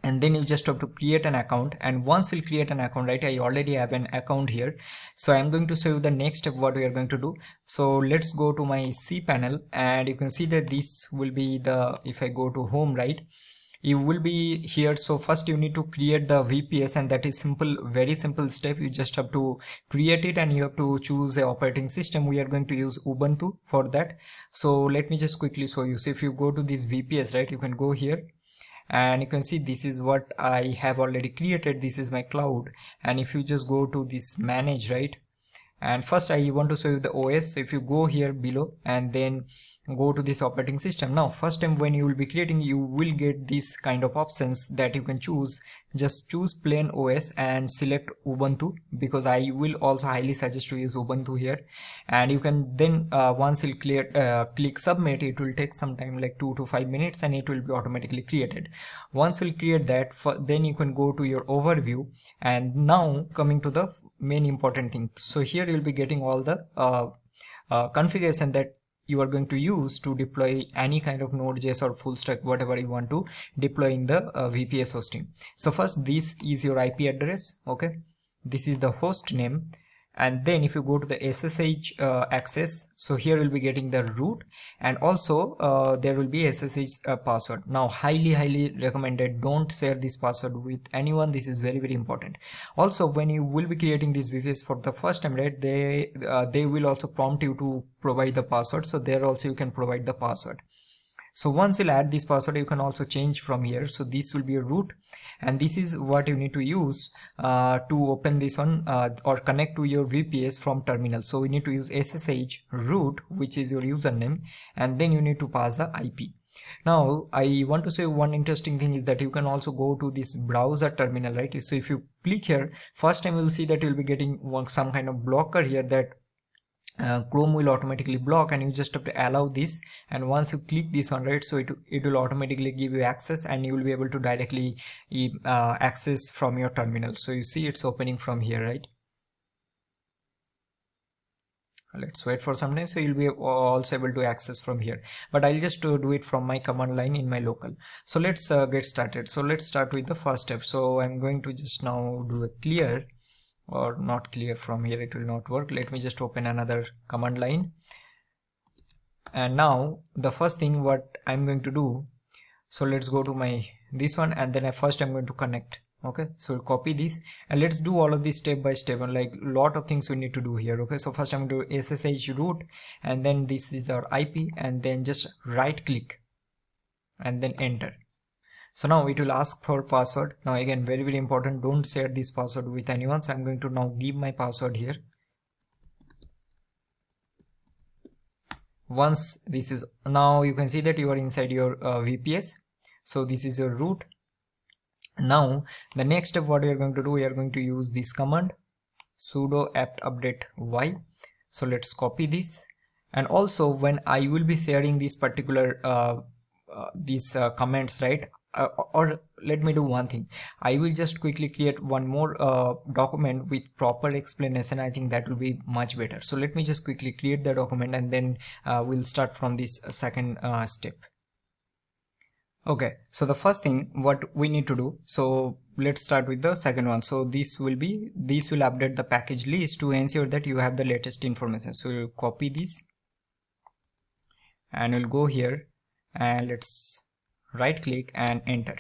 and then you just have to create an account. And once you create an account, right, I already have an account here. So I'm going to show you the next step what we are going to do. So let's go to my cPanel, and you can see that this will be the, if I go to home, right, you will be here. So first you need to create the VPS, and that is simple, very simple step. You just have to create it and you have to choose a operating system. We are going to use Ubuntu for that. So let me just quickly show you. So if you go to this VPS, right, you can go here and you can see this is what I have already created. This is my cloud. And if you just go to this manage, right, and first I want to show you the OS. So if you go here below and then go to this operating system, now first time when you will be creating, you will get this kind of options that you can choose. Just choose plain OS and select Ubuntu, because I will also highly suggest to use Ubuntu here. And you can then once you click submit, it will take some time, like 2 to 5 minutes, and it will be automatically created. Once you create that, then you can go to your overview. And now coming to the main important thing. So here you'll be getting all the configuration that you are going to use to deploy any kind of Node.js or full stack, whatever you want to deploy in the VPS hosting. So first, this is your IP address. Okay, this is the host name. And then if you go to the SSH access, so here you'll be getting the root, and also there will be SSH password. Now highly recommended, don't share this password with anyone. This is very important. Also, when you will be creating this VPS for the first time, right, they will also prompt you to provide the password. So there also you can provide the password. So once you'll add this password, you can also change from here. So this will be your root, and this is what you need to use to open this one or connect to your VPS from terminal. So we need to use SSH root, which is your username, and then you need to pass the IP. Now I want to say one interesting thing is that you can also go to this browser terminal, right? So if you click here, first time you'll see that you'll be getting some kind of blocker here that Chrome will automatically block, and you just have to allow this. And once you click this one, right, so it will automatically give you access, and you will be able to directly access from your terminal. So you see it's opening from here, right? Let's wait for some time. So you'll be also able to access from here, but I'll just do it from my command line in my local. So let's get started. So let's start with the first step. So I'm going to just now do a clear, or not clear. From here it will not work. Let me just open another command line. And now the first thing what I'm going to do, so let's go to my this one, and then first I'm going to connect. Okay, so we'll copy this, and let's do all of this step by step, and like lot of things we need to do here. Okay, so first I'm going to SSH root, and then this is our IP, and then just right click and then enter. So now it will ask for password. Now again, very important, don't share this password with anyone. So I'm going to now give my password here. Once this is, now you can see that you are inside your VPS. So this is your root. Now the next step what we are going to do, we are going to use this command sudo apt update y. So let's copy this, and also when I will be sharing this particular these comments, right, or let me do one thing. I will just quickly create one more document with proper explanation. I think that will be much better. So let me just quickly create the document, and then we'll start from this second step. Okay, so the first thing what we need to do, so let's start with the second one. So this will update the package list to ensure that you have the latest information. So you copy this, and we'll go here, and let's right click and enter.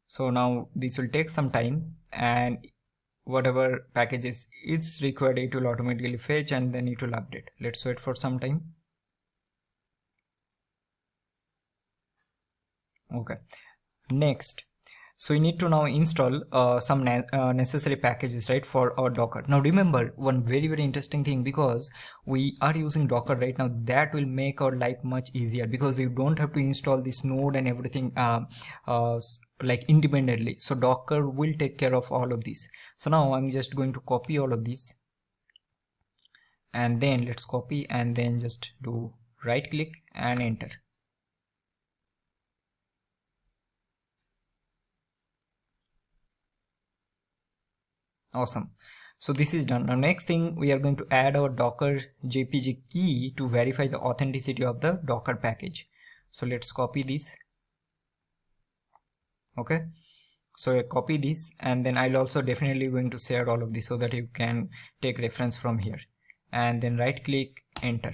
So now this will take some time, and whatever packages it's required, it will automatically fetch, and then it will update. Let's wait for some time. Okay, next, so we need to now install some necessary packages, right, for our Docker. Now remember one very interesting thing, because we are using Docker right now, that will make our life much easier, because you don't have to install this node and everything like independently. So Docker will take care of all of this. So now I'm just going to copy all of this, and then let's copy, and then just do right click and enter. Awesome. So this is done. Now next thing, we are going to add our Docker JPG key to verify the authenticity of the Docker package. So let's copy this. Okay, so I copy this, and then I'll also definitely going to share all of this so that you can take reference from here, and then right click, enter.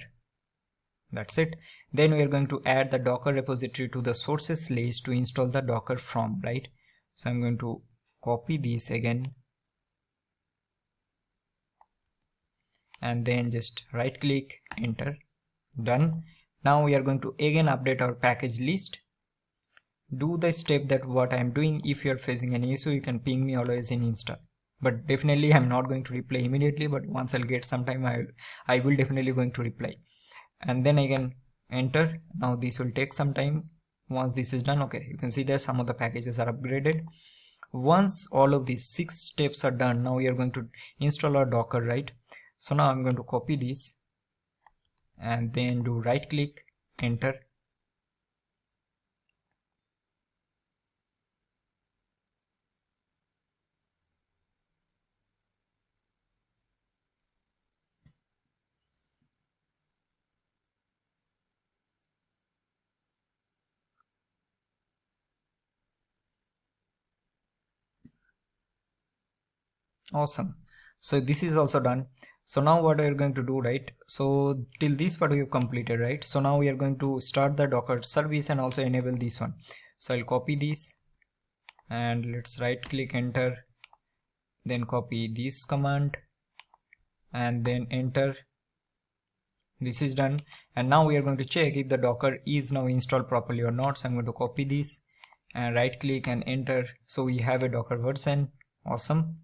That's it. Then we are going to add the Docker repository to the sources list to install the Docker from, right? So I'm going to copy this again and then just right click, enter, done. Now we are going to again update our package list. Do the step that what I am doing. If you are facing any issue, you can ping me always in Insta. But definitely I'm not going to reply immediately, but once I'll get some time, I will definitely going to reply. And then again enter. Now this will take some time. Once this is done, okay, you can see that some of the packages are upgraded. Once all of these 6 steps are done, now we are going to install our Docker, right? So now I'm going to copy this and then do right click, enter. Awesome. So this is also done. So now what we are going to do, right? So till this part we have completed, right? So now we are going to start the Docker service and also enable this one. So I'll copy this and let's right click, enter, then copy this command and then enter. This is done. And now we are going to check if the Docker is now installed properly or not. So I'm going to copy this and right click and enter. So we have a Docker version. Awesome.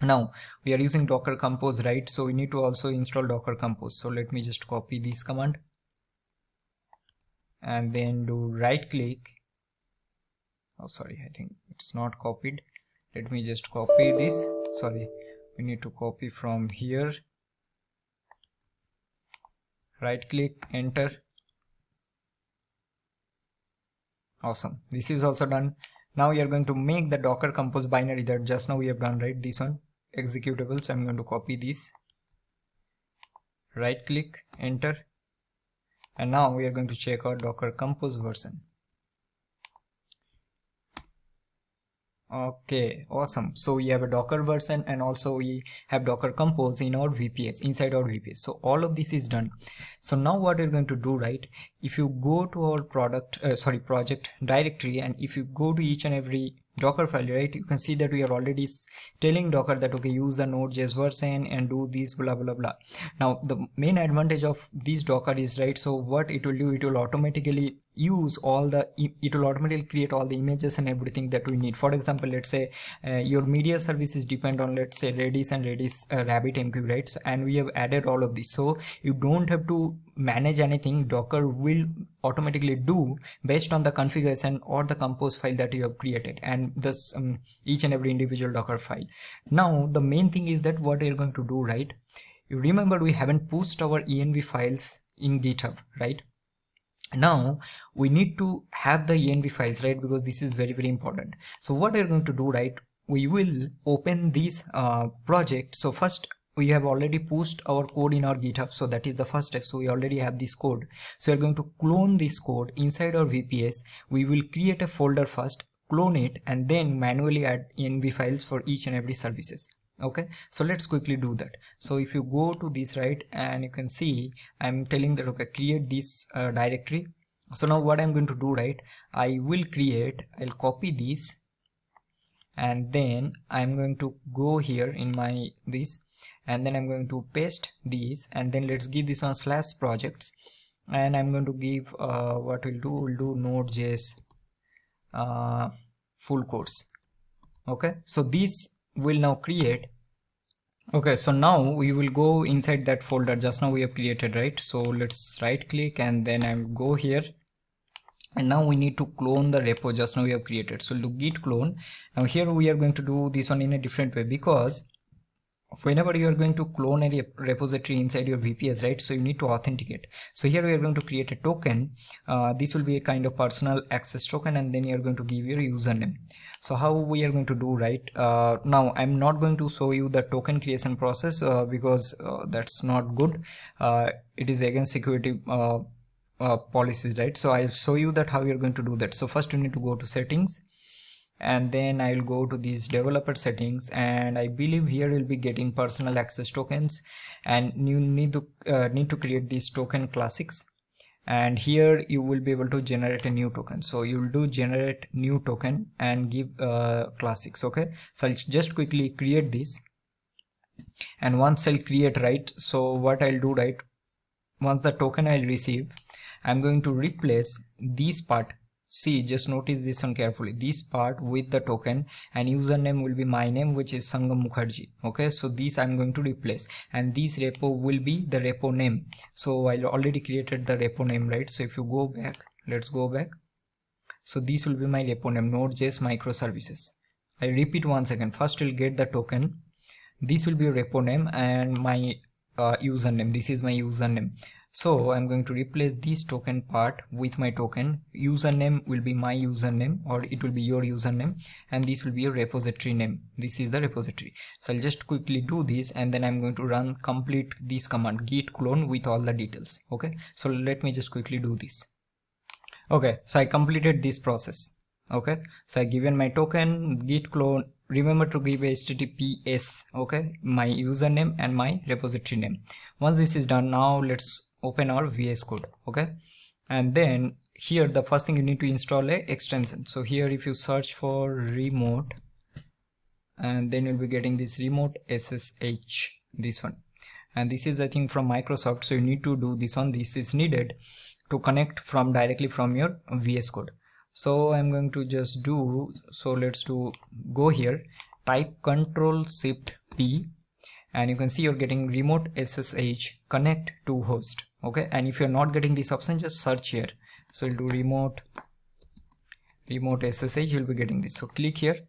Now we are using Docker Compose, right? So we need to also install Docker Compose. So let me just copy this command and then do right click. Oh, sorry, I think it's not copied. Let me just copy this. Sorry, we need to copy from here. Right click, enter. Awesome. This is also done. Now we are going to make the Docker Compose binary that just now we have done, right? This one executable. So I'm going to copy this, right click, enter, and now we are going to check our Docker Compose version. Okay, awesome. So we have a Docker version and also we have Docker Compose in our VPS, inside our VPS. So all of this is done. So now what we're going to do, right? If you go to our project directory and if you go to each and every Docker file, right, you can see that we are already telling Docker that okay, use the Node.js version and do this blah blah blah. Now the main advantage of this Docker is, right, so what it will do, it will automatically use all the, it will automatically create all the images and everything that we need. For example, let's say your media services depend on, let's say, Redis and RabbitMQ, right? And we have added all of this, so you don't have to manage anything. Docker will automatically do based on the configuration or the compose file that you have created, and this each and every individual Docker file. Now the main thing is that what you're going to do, right? You remember we haven't pushed our env files in GitHub, right? Now we need to have the env files, right? Because this is very important. So what we're going to do, right? We will open this project. So first, we have already pushed our code in our GitHub, so that is the first step. So we already have this code, so we're going to clone this code inside our VPS. We will create a folder first, clone it, and then manually add env files for each and every services. Okay, so let's quickly do that. So if you go to this, right, and you can see I'm telling that okay, create this directory. So now what I'm going to do, right, I'll copy this and then I'm going to go here in my this, and then I'm going to paste these, and then let's give this one /projects, and I'm going to give what we'll do Node.js full course. Okay, so this will now create. Okay, so now we will go inside that folder just now we have created, right? So let's right click and then I'll go here, and now we need to clone the repo just now we have created. So we'll do git clone. Now here we are going to do this one in a different way, because whenever you are going to clone a repository inside your VPS, right, so you need to authenticate. So here we are going to create a token. This will be a kind of personal access token, and then you are going to give your username. So how we are going to do, right, now I'm not going to show you the token creation process because that's not good. It is against security policies, right? So I'll show you that how you're going to do that. So first you need to go to settings, and then I'll go to these developer settings, and I believe here you'll be getting personal access tokens, and you need to create these token classics. and here you will be able to generate a new token. So you will do generate new token and give classics. Okay, so I'll just quickly create this, and once I'll create, right, so what I'll do, right, once the token I'll receive, I'm going to replace this part. See, just notice this one carefully, this part with the token, and username will be my name, which is Sangam Mukherjee. Okay, so this I'm going to replace, and this repo will be the repo name. So I already created the repo name, right? So if you go back, let's go back. So this will be my repo name, Node.js Microservices. I repeat once again, first you'll get the token, this will be your repo name, and my username, this is my username. So I'm going to replace this token part with my token. Username will be my username, or it will be your username, and this will be your repository name. This is the repository. So I'll just quickly do this, and then I'm going to run complete this command, git clone, with all the details. Okay, so let me just quickly do this. Okay, so I completed this process. Okay, so I given my token, git clone. Remember to give HTTPS, okay, my username and my repository name. Once this is done, now let's open our VS Code. Okay, and then here the first thing you need to install a extension. So here if you search for remote, and then you'll be getting this remote SSH, this one, and this is I think from Microsoft. So you need to do this one. This is needed to connect from directly from your VS Code. So I'm going to just do, so let's do, go here, type Ctrl+Shift+P, and you can see you're getting remote SSH connect to host. Okay, and if you're not getting this option, just search here. So you'll do remote SSH, you'll be getting this. So click here.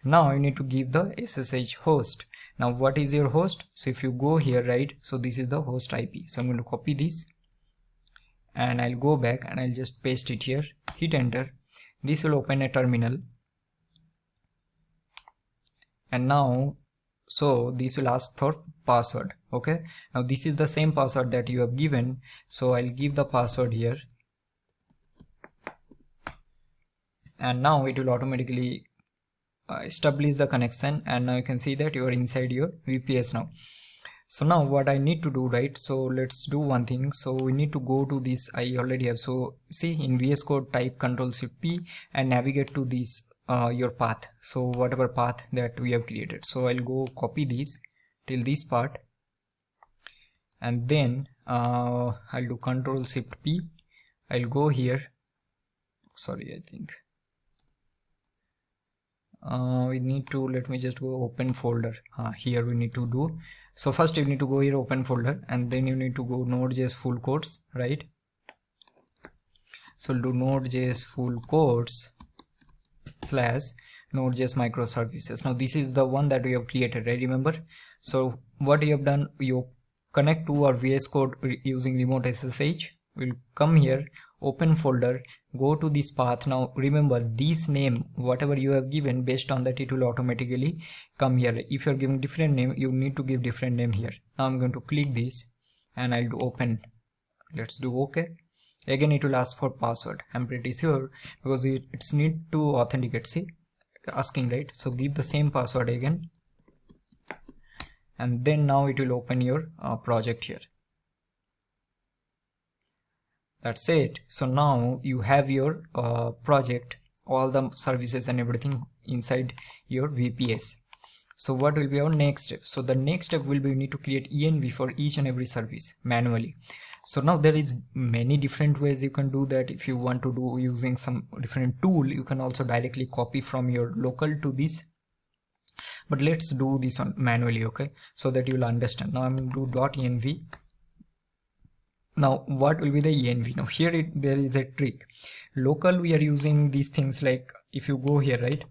Now you need to give the SSH host. Now what is your host? So if you go here, right, so this is the host IP. So I'm going to copy this, and I'll go back and I'll just paste it here, hit enter. This will open a terminal, and now so this will ask for password. Okay, now this is the same password that you have given, so I'll give the password here, and now it will automatically establish the connection, and now you can see that you are inside your VPS now. So now what I need to do, right, so let's do one thing. So we need to go to this, I already have. So see, in VS Code, type Ctrl+Shift+P and navigate to this your path, so whatever path that we have created. So I'll go copy this till this part, and then I'll do Ctrl+Shift+P. I'll go here, sorry, I think we need to, let me just go open folder. Here we need to do, so first you need to go here, open folder, and then you need to go Node.js full quotes, right? So do Node.js full quotes / Node.js microservices. Now this is the one that we have created, right? Remember, so what you have done, you connect to our VS Code using remote SSH. We'll come here, open folder, go to this path. Now remember, this name, whatever you have given, based on that it will automatically come here. If you're giving different name, you need to give different name here. Now I'm going to click this, and I'll do open. Let's do OK. Again it will ask for password, I'm pretty sure, because it's need to authenticate. See, asking, right? So give the same password again, and then now it will open your project here. That's it. So now you have your project, all the services and everything inside your VPS. So what will be our next step? So the next step will be, you need to create env for each and every service manually. So now there is many different ways you can do that. If you want to do using some different tool, you can also directly copy from your local to this, but let's do this one manually, okay, so that you will understand. Now I'm going to do .env. Now what will be the env? Now here there is a trick. Local, we are using these things like, if you go here, right,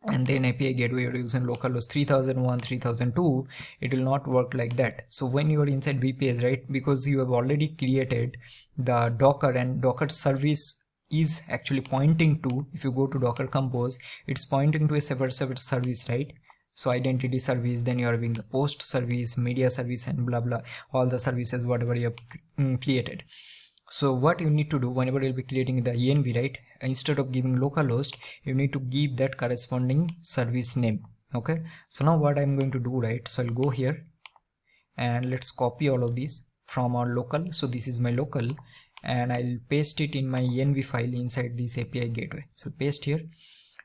and then API gateway, you're using localhost 3001, 3002, it will not work like that. So when you are inside VPS, right, because you have already created the Docker, and Docker service is actually pointing to, if you go to Docker Compose, it's pointing to a separate service, right? So identity service, then you are having the post service, media service, and blah blah, all the services whatever you have created. So what you need to do whenever you'll be creating the env, right, instead of giving localhost, you need to give that corresponding service name. Okay, so now what I'm going to do, right, so I'll go here and let's copy all of these. from our local. So this is my local, and I'll paste it in my env file inside this API gateway. So paste here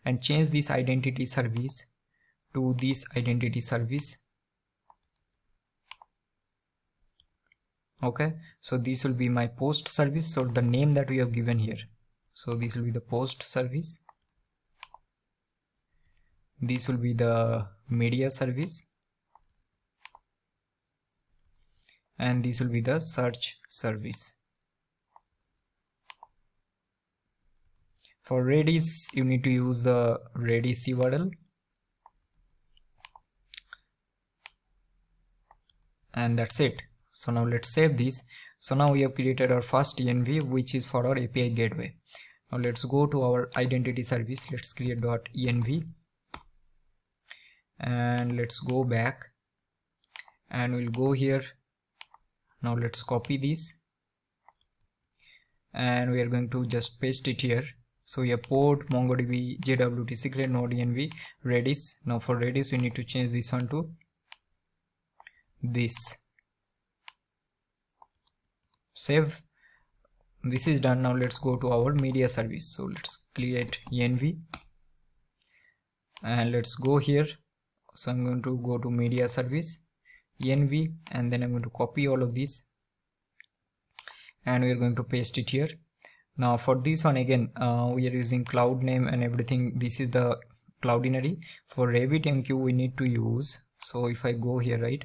and change this identity service to this identity service. Okay, so this will be my post service, so the name that we have given here, so this will be the post service, this will be the media service, and this will be the search service. For Redis, you need to use the Redis URL, and that's it. So now let's save this. So now we have created our first env, which is for our API gateway. Now let's go to our identity service. Let's create .env, and let's go back, and we'll go here. Now let's copy this, and we are going to just paste it here. So we have port, MongoDB, JWT, secret, node env, Redis. Now for Redis, we need to change this one to this. Save. This is done. Now let's go to our media service. So let's create env, and let's go here. So I'm going to go to media service, env, and then I'm going to copy all of this, and we're going to paste it here. Now for this one, again, we are using cloud name and everything. This is the cloudinary. For RabbitMQ, we need to use, so if I go here, right,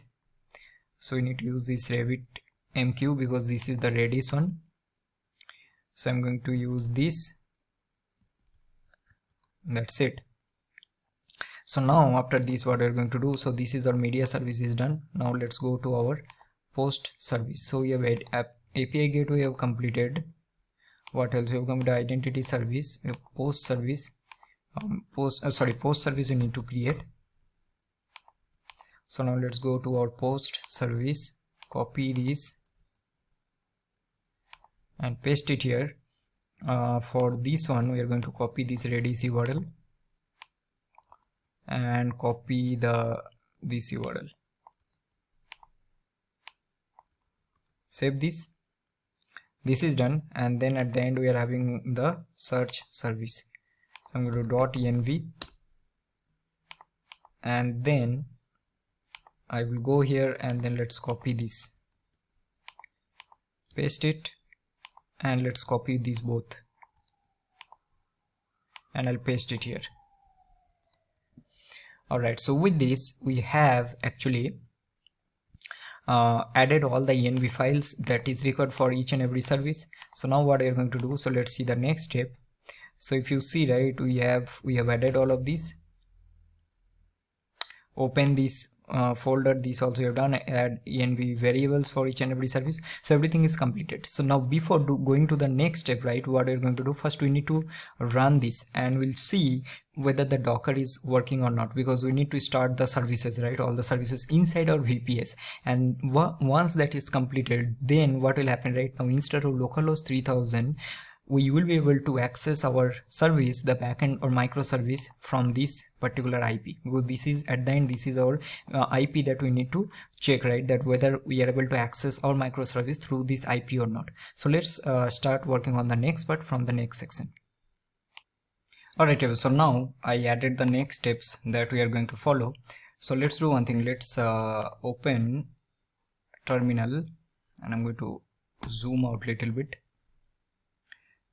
so we need to use this RabbitMQ because this is the Redis one. So I'm going to use this. That's it. So now after this, what we're going to do, so this is our media service is done. Now let's go to our post service. So we have API gateway we have completed. What else? We have come to identity service, we have post service, post service we need to create. So now let's go to our post service, copy this and paste it here. For this one, we are going to copy this Redis URL and copy this URL. Save this. This is done, and then at the end we are having the search service. So I'm going to .env, and then I will go here, and then let's copy this, paste it, and let's copy these both, and I'll paste it here. Alright, so with this we have actually added all the env files that is required for each and every service. So now what we are going to do, so let's see the next step. So if you see, right, we have added all of these. Open this folder, this also you have done, add env variables for each and every service. So everything is completed. So now before going to the next step, right, what we're going to do, first we need to run this, and we'll see whether the Docker is working or not, because we need to start the services, right, all the services inside our VPS. And once that is completed, then what will happen, right, now instead of localhost 3000, we will be able to access our service, the backend or microservice, from this particular IP, because this is at the end, this is our IP that we need to check, right, that whether we are able to access our microservice through this IP or not. So let's start working on the next part from the next section. Alright, so now I added the next steps that we are going to follow. So let's do one thing. Let's open terminal, and I'm going to zoom out a little bit.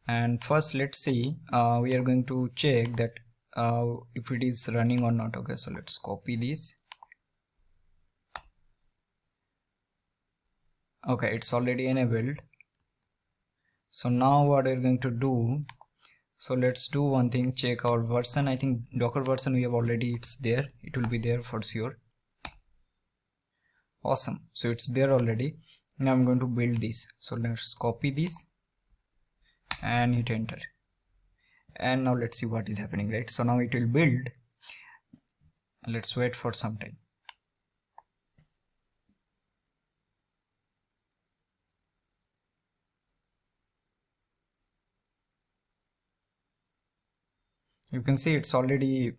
And first let's see, we are going to check that if it is running or not. Okay, so let's copy this. Okay, it's already enabled. So now what we're going to do, so let's do one thing, check our version. I think Docker version we have already, it's there, it will be there for sure. Awesome, so it's there already. Now I'm going to build this. So let's copy this and hit enter, and now let's see what is happening, right? So now it will build. Let's wait for some time. You can see it's already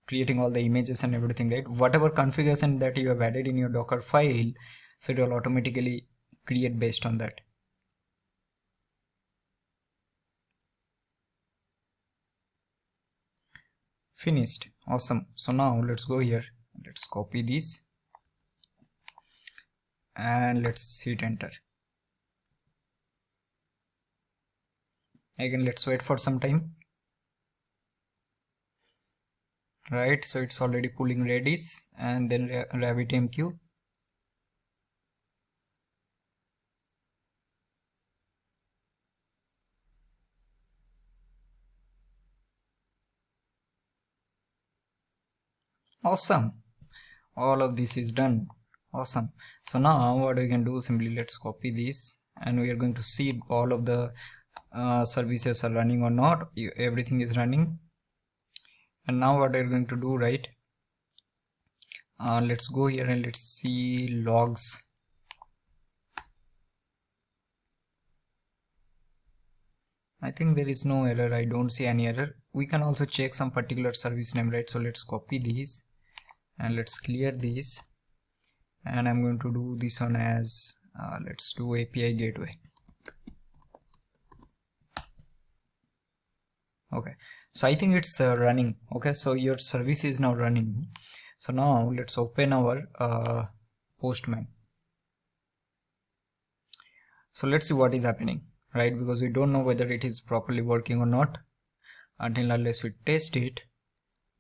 creating all the images and everything, right? Whatever configuration that you have added in your Docker file, so it will automatically create based on that. Finished. Awesome. So now let's go here, let's copy this and let's hit enter. Again, let's wait for some time. Right, so it's already pulling Redis and then RabbitMQ. Awesome, all of this is done. Awesome. So now what we can do, simply let's copy this and we are going to see all of the services are running or not. Everything is running. And now what we're going to do, right, let's go here and let's see logs. I think there is no error, I don't see any error. We can also check some particular service name, right? So let's copy these and let's clear this, and I'm going to do this one as let's do API gateway. Okay, so I think it's running. Okay, so your service is now running. So now let's open our Postman. So let's see what is happening, right? Because we don't know whether it is properly working or not until unless we test it.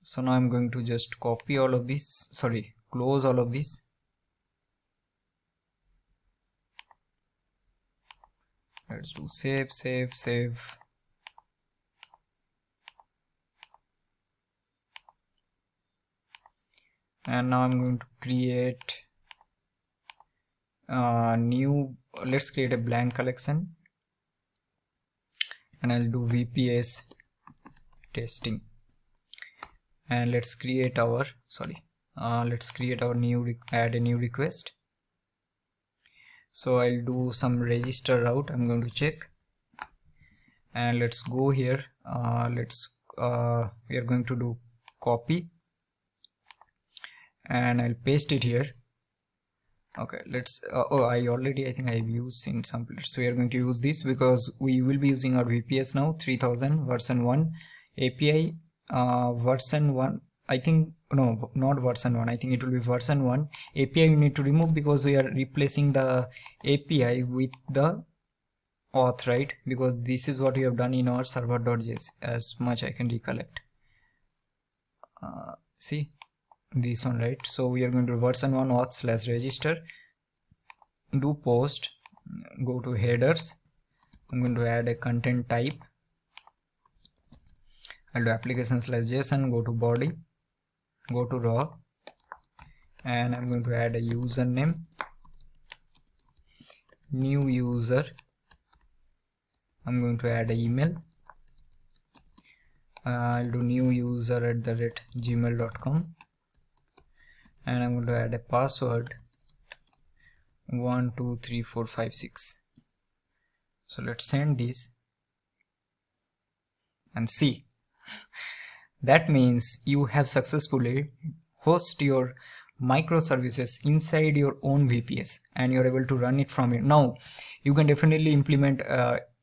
So now I'm going to just copy all of this, sorry, close all of this. Let's do save, save, save. And now I'm going to create a new, let's create a blank collection and I'll do VPS testing. And let's create our, let's create our new, add a new request. So I'll do some register route, I'm going to check. And let's go here, we are going to do copy and I'll paste it here. Okay, let's I think I've used in some place. So we are going to use this because we will be using our VPS now 3000 version 1 API version 1. I think no, not version 1, I think it will be version 1 API. You need to remove because we are replacing the API with the auth, right? Because this is what we have done in our server.js as much I can recollect. See this one, right? So we are going to version 1 auth / register, do post, go to headers, I'm going to add a content type, I'll do application/json, go to body, go to raw, and I'm going to add a username, new user, I'm going to add an email, I'll do new user @gmail.com, and I'm going to add a password 123456. So let's send this and see. That means you have successfully host your microservices inside your own VPS and you're able to run it from it. Now you can definitely implement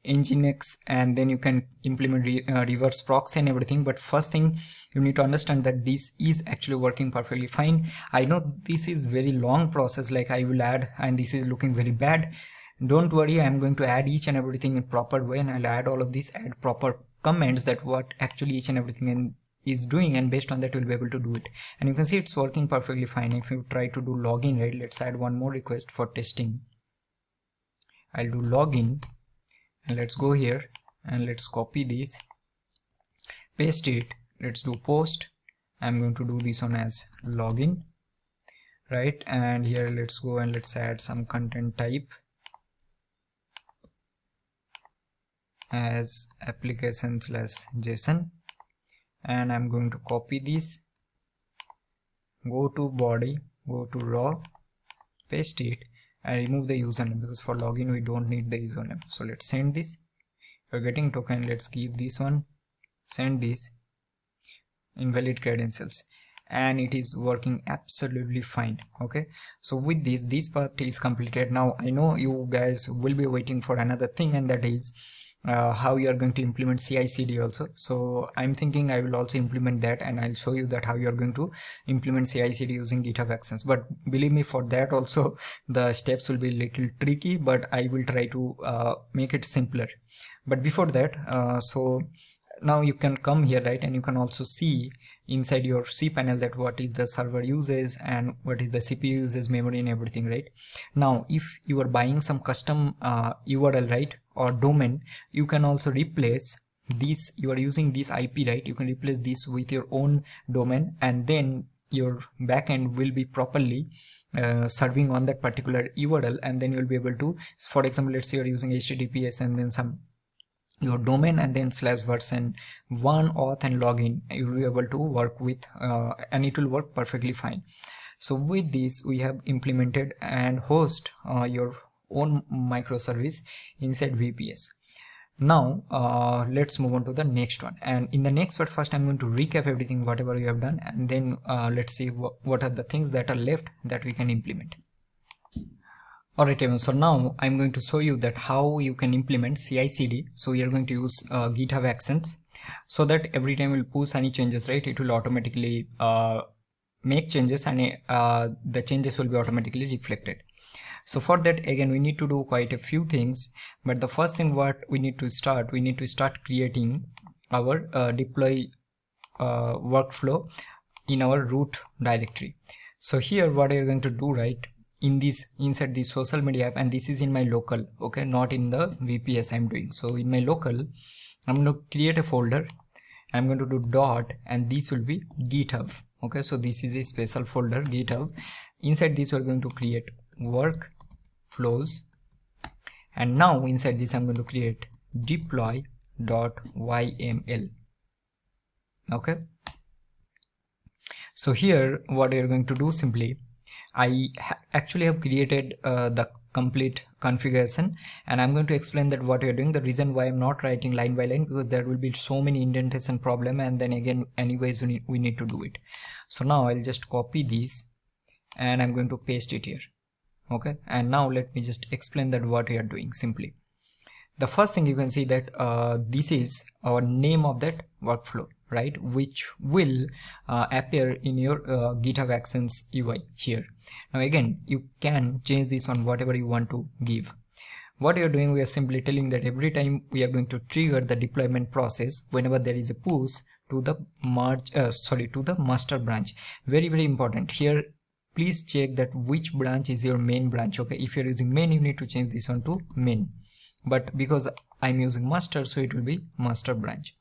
Nginx and then you can implement reverse proxy and everything, but first thing you need to understand that this is actually working perfectly fine. I know this is very long process, like I will add, and this is looking very bad. Don't worry, I'm going to add each and everything in proper way, and I'll add all of this, add proper comments that what actually each and everything is doing, and based on that you'll be able to do it. And you can see it's working perfectly fine. If you try to do login, right, let's add one more request for testing. I'll do login, and let's go here and let's copy this, paste it, let's do post. I'm going to do this one as login, right? And here let's go and let's add some content type as application/json, and I'm going to copy this, go to body, go to raw, paste it, and remove the username because for login we don't need the username. So let's send this. You're getting token, let's give this one, send this, invalid credentials. and it is working absolutely fine. Okay, so with this part is completed. Now I know you guys will be waiting for another thing, and that is how you are going to implement CI/CD also. So I'm thinking I will also implement that, and I'll show you that how you are going to implement CI/CD using GitHub Actions. But believe me, for that also the steps will be a little tricky, but I will try to make it simpler. But before that, so now you can come here, right, and you can also see inside your cPanel that what is the server uses and what is the CPU uses, memory and everything, right? Now if you are buying some custom URL, right, or domain, you can also replace this. You are using this IP, right? You can replace this with your own domain, and then your backend will be properly serving on that particular URL, and then you'll be able to, for example, let's say you're using HTTPS and then some your domain and then /version 1 auth and login, you will be able to work with and it will work perfectly fine. So with this we have implemented and host your own microservice inside VPS. Now let's move on to the next one, and in the next part first I'm going to recap everything whatever you have done, and then let's see what are the things that are left that we can implement. Alright everyone, so now I'm going to show you that how you can implement CI/CD. So we are going to use GitHub Actions, so that every time we'll push any changes, right, it will automatically make changes, and the changes will be automatically reflected. So for that, again, we need to do quite a few things, but the first thing what we need to start creating our deploy workflow in our root directory. So here what you're going to do, right, in this, inside the social media app, and this is in my local, okay, not in the VPS I'm doing. So in my local, I'm going to create a folder. I'm going to do dot, and this will be GitHub. Okay, so this is a special folder, GitHub. Inside this we're going to create workflows, and now inside this I'm going to create deploy.yml. okay, so here what you're going to do, simply I actually have created the complete configuration, and I'm going to explain that what you're doing. The reason why I'm not writing line by line, because there will be so many indentation problem, and then again anyways we need to do it. So now I'll just copy this and I'm going to paste it here. Okay, and now let me just explain that what we are doing. Simply, the first thing you can see that this is our name of that workflow, right, which will appear in your GitHub Actions UI here. Now again, you can change this one whatever you want to give. What you're doing, we are simply telling that every time we are going to trigger the deployment process whenever there is a push to the to the master branch. Very important here, please check that which branch is your main branch. Okay, if you're using main, you need to change this one to main, but because I'm using master, so it will be master branch.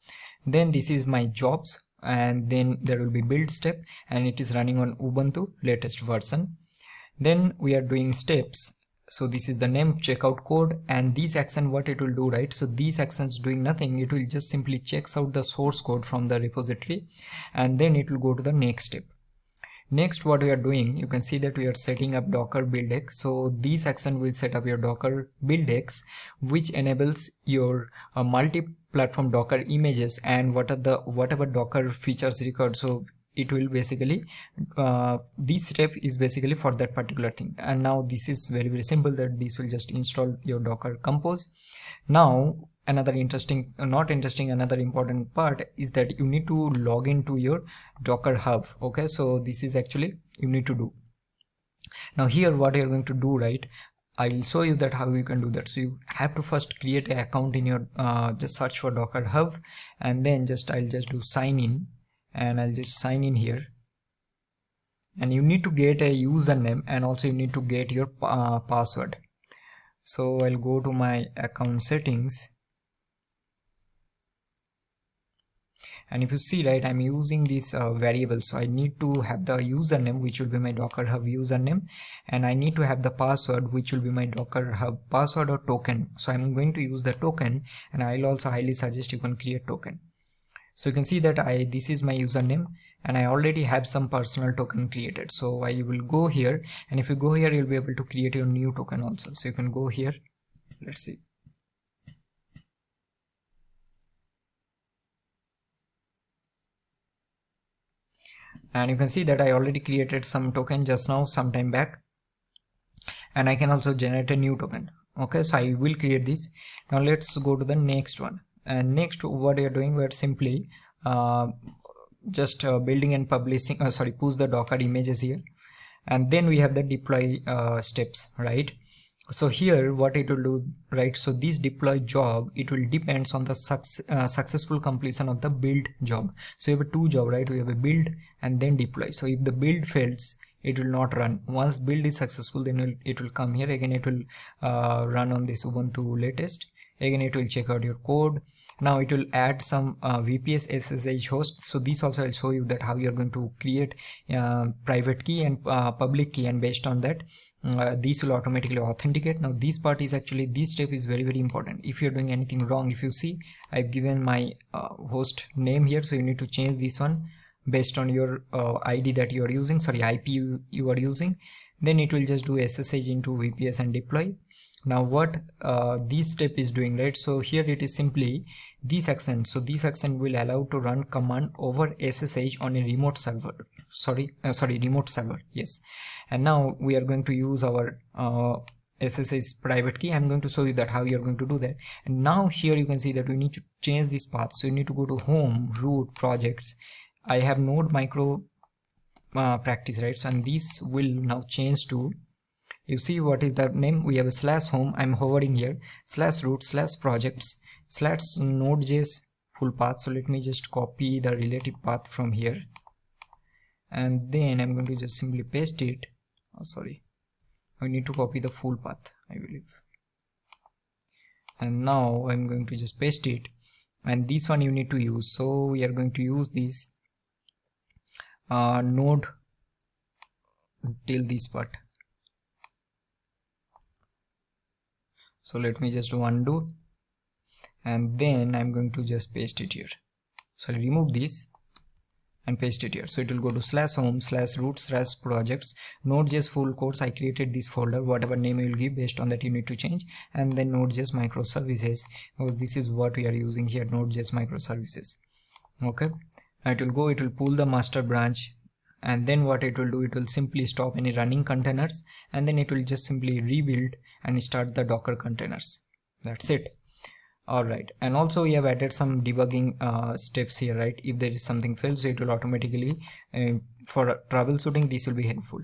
Then this is my jobs, and then there will be build step, and it is running on Ubuntu latest version. Then we are doing steps, so this is the name, checkout code, and this action what it will do, right, so these actions doing nothing, it will just simply checks out the source code from the repository, and then it will go to the next step. Next, what we are doing, you can see that we are setting up Docker buildx. So this action will set up your Docker buildx, which enables your multi-platform Docker images and whatever Docker features required. So it will basically this step is basically for that particular thing. And now this is very simple, that this will just install your Docker Compose. Now another another important part is that you need to log into your Docker Hub. Okay, so this is actually you need to do. Now here what you're going to do, right, I will show you that how you can do that. So you have to first create an account in your just search for Docker Hub, and then I'll just do sign in, and I'll just sign in here, and you need to get a username, and also you need to get your password. So I'll go to my account settings, and if you see, right, I'm using this variable, so I need to have the username, which will be my Docker Hub username, and I need to have the password, which will be my Docker Hub password or token. So I'm going to use the token, and I'll also highly suggest you can create token. So you can see that this is my username, and I already have some personal token created. So I will go here, and if you go here, you'll be able to create your new token also. So you can go here, let's see. and you can see that I already created some token just now some time back, and I can also generate a new token. Okay, so I will create this. Now let's go to the next one. And next, what you're doing, we're simply just building and publishing, push the Docker images here, and then we have the deploy steps, right? So here what it will do, right? So this deploy job, it will depends on the successful completion of the build job. So you have a two job, right? We have a build and then deploy. So if the build fails, it will not run. Once build is successful, then it will come here again. It will run on this Ubuntu latest. Again, it will check out your code. Now it will add some VPS SSH host. So this also I'll show you that how you're going to create private key and public key, and based on that these will automatically authenticate. Now this part is actually, this step is very important. If you're doing anything wrong, if you see I've given my host name here, so you need to change this one based on your ID that you are using, IP you are using. Then it will just do SSH into VPS and deploy. Now what this step is doing, right? So here it is simply this action. So this action will allow to run command over SSH on a remote server. Remote server. Yes. And now we are going to use our SSH private key. I'm going to show you that how you're going to do that. And now here you can see that we need to change this path. So you need to go to home, root, projects. I have node micro practice, right? So and this will now change to, you see what is the name? We have a /home. I'm hovering here, /root, /projects, /node.js full path. So let me just copy the relative path from here, and then I'm going to just simply paste it. I need to copy the full path, I believe. And now I'm going to just paste it, and this one you need to use. So we are going to use this node till this part. So let me just undo, and then I'm going to just paste it here. So I'll remove this and paste it here. So it will go to /home, /root, /projects, Node.js full course. I created this folder, whatever name you will give, based on that you need to change, and then Node.js microservices, because this is what we are using here, Node.js microservices. Okay, now it will go, it will pull the master branch, and then what it will do, it will simply stop any running containers, and then it will just simply rebuild and start the Docker containers. That's it. All right, and also we have added some debugging steps here, right? If there is something fails, it will automatically for troubleshooting, this will be helpful.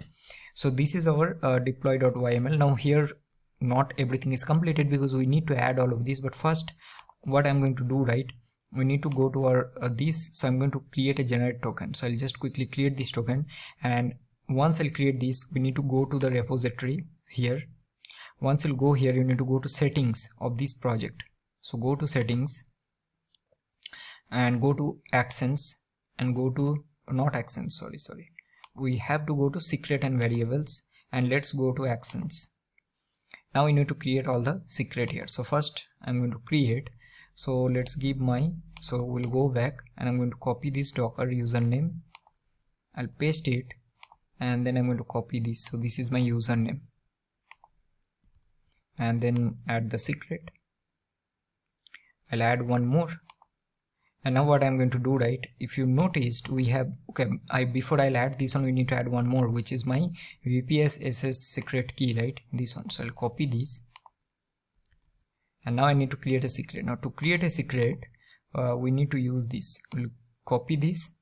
So this is our deploy.yml. Now here not everything is completed because we need to add all of this, but first what I'm going to do, right, we need to go to our this. So I'm going to create a generate token. So I'll just quickly create this token, and once I'll create this, we need to go to the repository here. Once you'll go here, you need to go to settings of this project. So go to settings and go to actions and go to, not actions, we have to go to secret and variables, and let's go to actions. Now we need to create all the secret here. So first I'm going to create, so let's give so we'll go back, and I'm going to copy this Docker username, I'll paste it, and then I'm going to copy this. So this is my username, and then add the secret. I'll add one more, and now what I'm going to do, right, if you noticed, we have, before I'll add this one, we need to add one more, which is my VPS SS secret key, right, this one. So I'll copy this, and now I need to create a secret. Now to create a secret, we need to use this. We'll copy this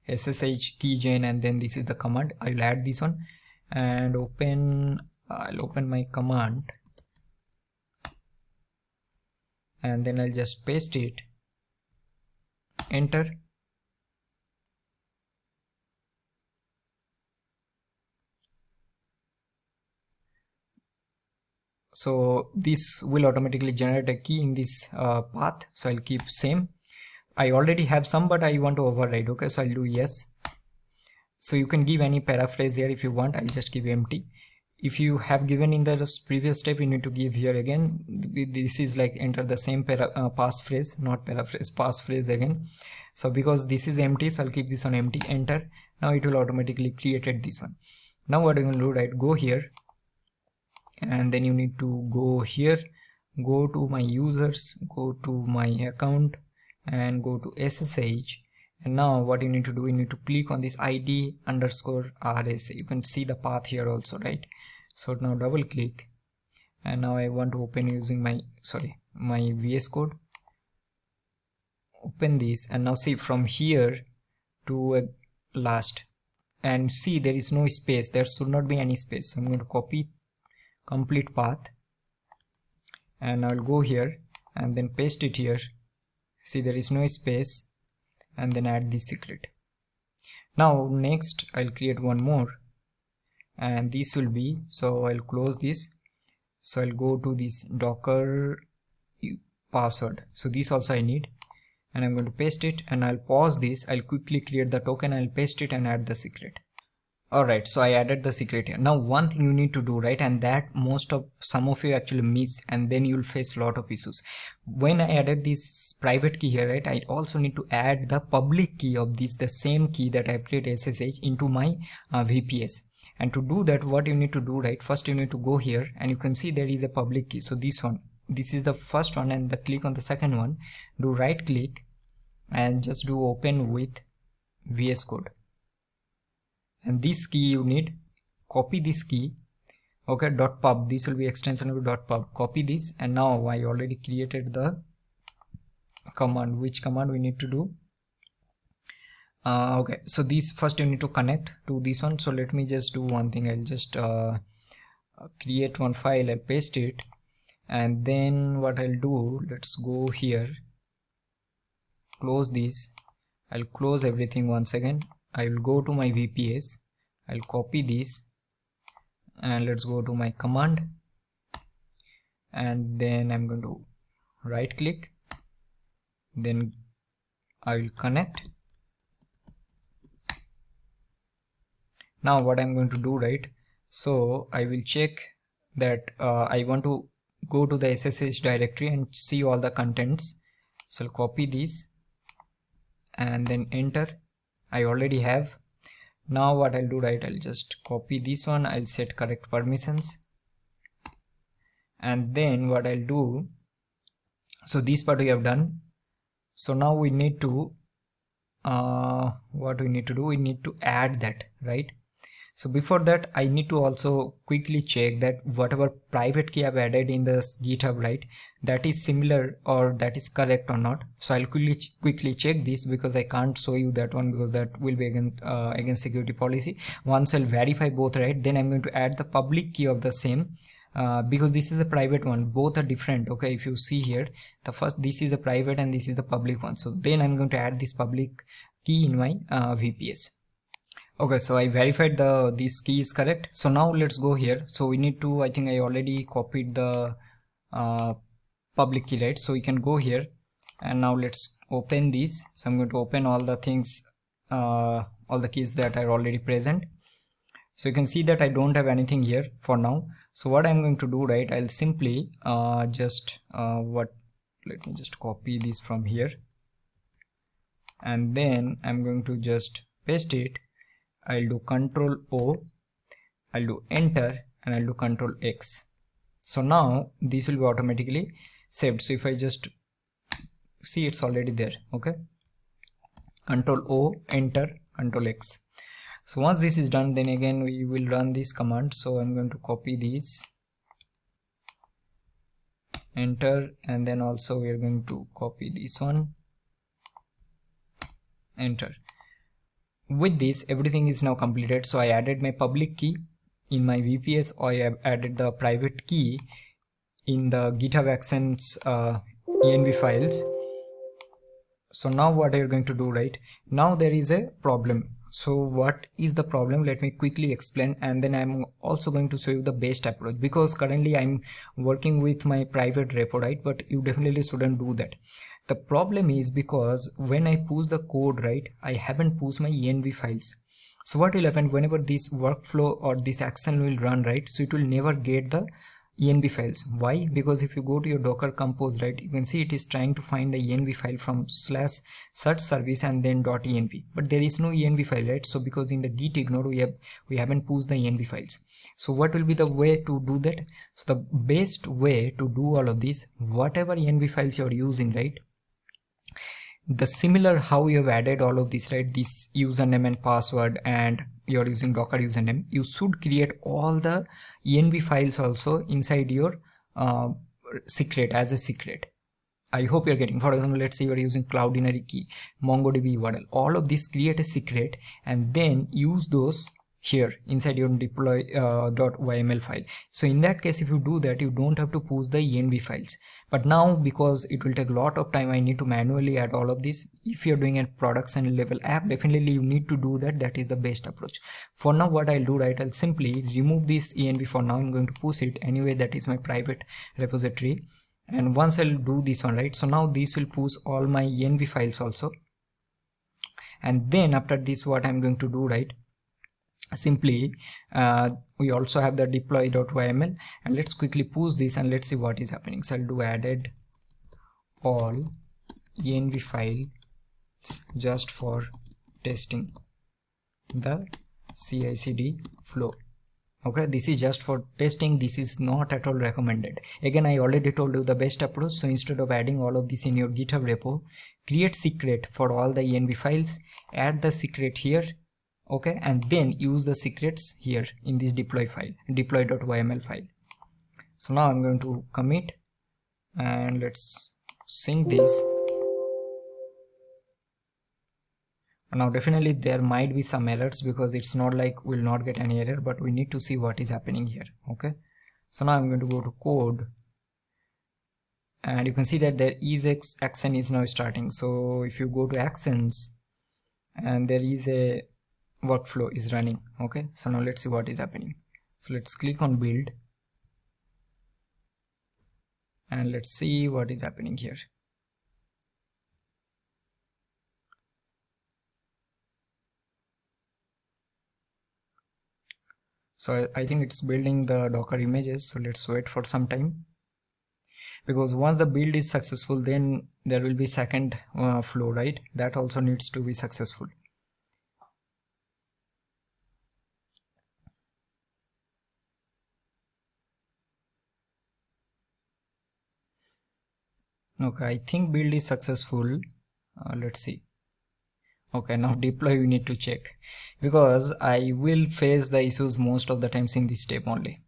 SSH keygen, and then this is the command. I'll add this one and I'll open my command, and then I'll just paste it, enter. So this will automatically generate a key in this path. So I'll keep same. I already have some, but I want to override. Okay, so I'll do yes. So you can give any paraphrase here if you want. I'll just give empty. If you have given in the previous step, you need to give here again. This is like enter the same passphrase, not paraphrase, passphrase again. So because this is empty, so I'll keep this on empty, enter. Now it will automatically created this one. Now what I'm going to do, right, go here, and then you need to go here, go to my users, go to my account, and go to SSH, And now what you need to do, you need to click on this id underscore RSA. You can see the path here also, right? So now double click, and now I want to open using my VS Code. Open this, and now see from here to last, and see there is no space, there should not be any space. So I'm going to copy complete path, and I'll go here and then paste it here. See, there is no space, and then add the secret. Now next I'll create one more, and this will be, so I'll close this. So I'll go to this docker password, so this also I need, and I'm going to paste it, and I'll pause this. I'll quickly create the token, I'll paste it and add the secret. Alright, so I added the secret here. Now one thing you need to do, right, and that some of you actually miss, and then you'll face a lot of issues. When I added this private key here, right, I also need to add the public key of this, the same key that I created SSH, into my VPS. And to do that, what you need to do, right, first you need to go here, and you can see there is a public key. So this is the first one, and click on the second one, do right click and just do open with VS Code. And this key you need, copy this key, okay, .pub, this will be extension of .pub, copy this, and now I already created the command. Which command we need to do? Okay, so this first you need to connect to this one. So let me just do one thing. I'll just create one file, I'll paste it, and then what I'll do, let's go here, close this, I'll close everything once again. I will go to my VPS, I'll copy this, and let's go to my command, and then I'm going to right click, then I will connect. Now what I'm going to do, right, so I will check that I want to go to the SSH directory and see all the contents. So I'll copy this and then enter. I already have. Now what I'll do, right, I'll just copy this one, I'll set correct permissions, and then what I'll do, so this part we have done. So now we need to what we need to do, we need to add that, right? So before that, I need to also quickly check that whatever private key I've added in this GitHub, right, that is similar or that is correct or not. So I'll quickly check this, because I can't show you that one because that will be against security policy. Once I'll verify both, right, then I'm going to add the public key of the same, because this is a private one, both are different. Okay, if you see here, the first, this is a private and this is the public one. So then I'm going to add this public key in my VPS. Okay, so I verified this key is correct. So now let's go here. So we need to, I think I already copied the public key, right? So we can go here, and now let's open this. So I'm going to open all the things, all the keys that are already present. So you can see that I don't have anything here for now. So what I'm going to do, right, I'll simply let me just copy this from here, and then I'm going to just paste it. I'll do Control O, I'll do enter, and I'll do Control X. So now this will be automatically saved. So if I just see, it's already there. Okay, Control O, enter, Control X. So once this is done, then again we will run this command. So I'm going to copy these, enter, and then also we are going to copy this one, enter. With this, everything is now completed. So I added my public key in my VPS, or I have added the private key in the GitHub Actions env files. So now what are you going to do, right? Now there is a problem. So what is the problem? Let me quickly explain, and then I'm also going to show you the best approach, because currently I'm working with my private repo, right? But you definitely shouldn't do that. The problem is because when I push the code, right, I haven't pushed my env files. So what will happen whenever this workflow or this action will run, right? So it will never get the env files. Why? Because if you go to your Docker Compose, right, you can see it is trying to find the env file from /search service and then .env, but there is no env file, right? So because in the git ignore we haven't pushed the env files. So what will be the way to do that? So the best way to do all of this, whatever env files you are using, right, the similar how you have added all of this, right, this username and password, and you're using Docker username, you should create all the env files also inside your secret as a secret. I hope you're getting. For example, let's say you're using Cloudinary key, MongoDB URL, all of this create a secret and then use those here inside your deploy .yml file. So in that case, if you do that, you don't have to push the env files. But now, because it will take a lot of time, I need to manually add all of this. If you're doing a production level app, definitely you need to do that. That is the best approach. For now, what I'll do, right, I'll simply remove this env for now. I'm going to push it anyway. That is my private repository. And once I'll do this one, right, so now this will push all my env files also. And then after this, what I'm going to do, right, simply we also have the deploy.yml, and let's quickly push this and let's see what is happening. So I'll do added all env files just for testing the CI/CD flow. Okay, this is just for testing. This is not at all recommended. Again, I already told you the best approach. So instead of adding all of this in your GitHub repo, create secret for all the env files, add the secret here, okay, and then use the secrets here in this deploy file, deploy.yml file. So now I'm going to commit and let's sync this. Now definitely there might be some errors because it's not like we'll not get any error, but we need to see what is happening here. Okay, so now I'm going to go to code and you can see that there is action is now starting. So if you go to actions and there is a workflow is running. Okay, so now let's see what is happening. So let's click on build and let's see what is happening here. So I think it's building the Docker images. So let's wait for some time, because once the build is successful, then there will be second flow, right? That also needs to be successful. Okay, I think build is successful. Let's see. Okay, now deploy you need to check, because I will face the issues most of the times in this step only.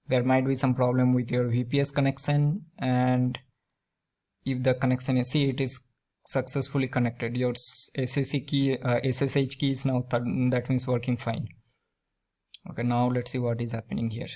There might be some problem with your VPS connection, and if the connection is, see, it is successfully connected. Your SSH key is now that means working fine. Okay, now let's see what is happening here.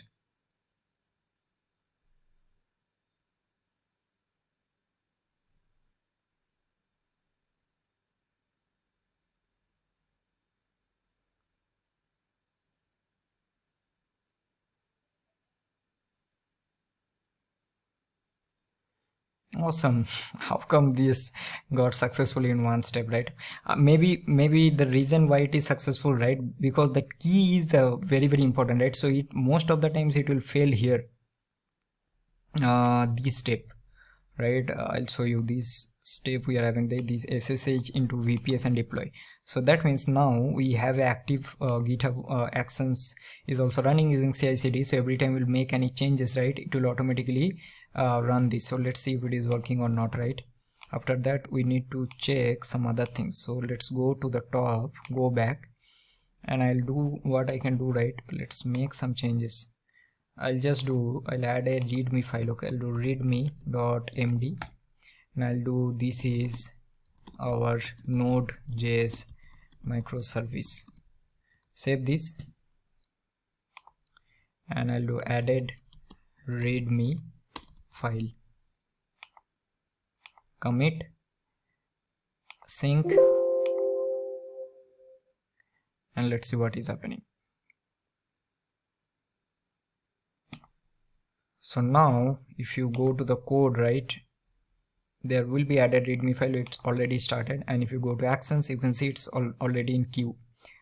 Awesome. How come this got successfully in one step, right? Maybe the reason why it is successful, right, because the key is very important, right? So it most of the times it will fail here, this step, right? I'll show you this step. We are having this SSH into VPS and deploy. So that means now we have active GitHub Actions is also running using CI/CD. So every time we'll make any changes, right, it will automatically run this. So let's see if it is working or not, right? After that we need to check some other things. So let's go to the top, go back, and I'll do what I can do, right? Let's make some changes. I'll add a readme file. Okay, I'll do readme.md and I'll do, this is our Node.js microservice. Save this and I'll do added readme file, commit, sync, and let's see what is happening. So now if you go to the code, right, there will be added readme file. It's already started, and if you go to actions, you can see it's already in queue.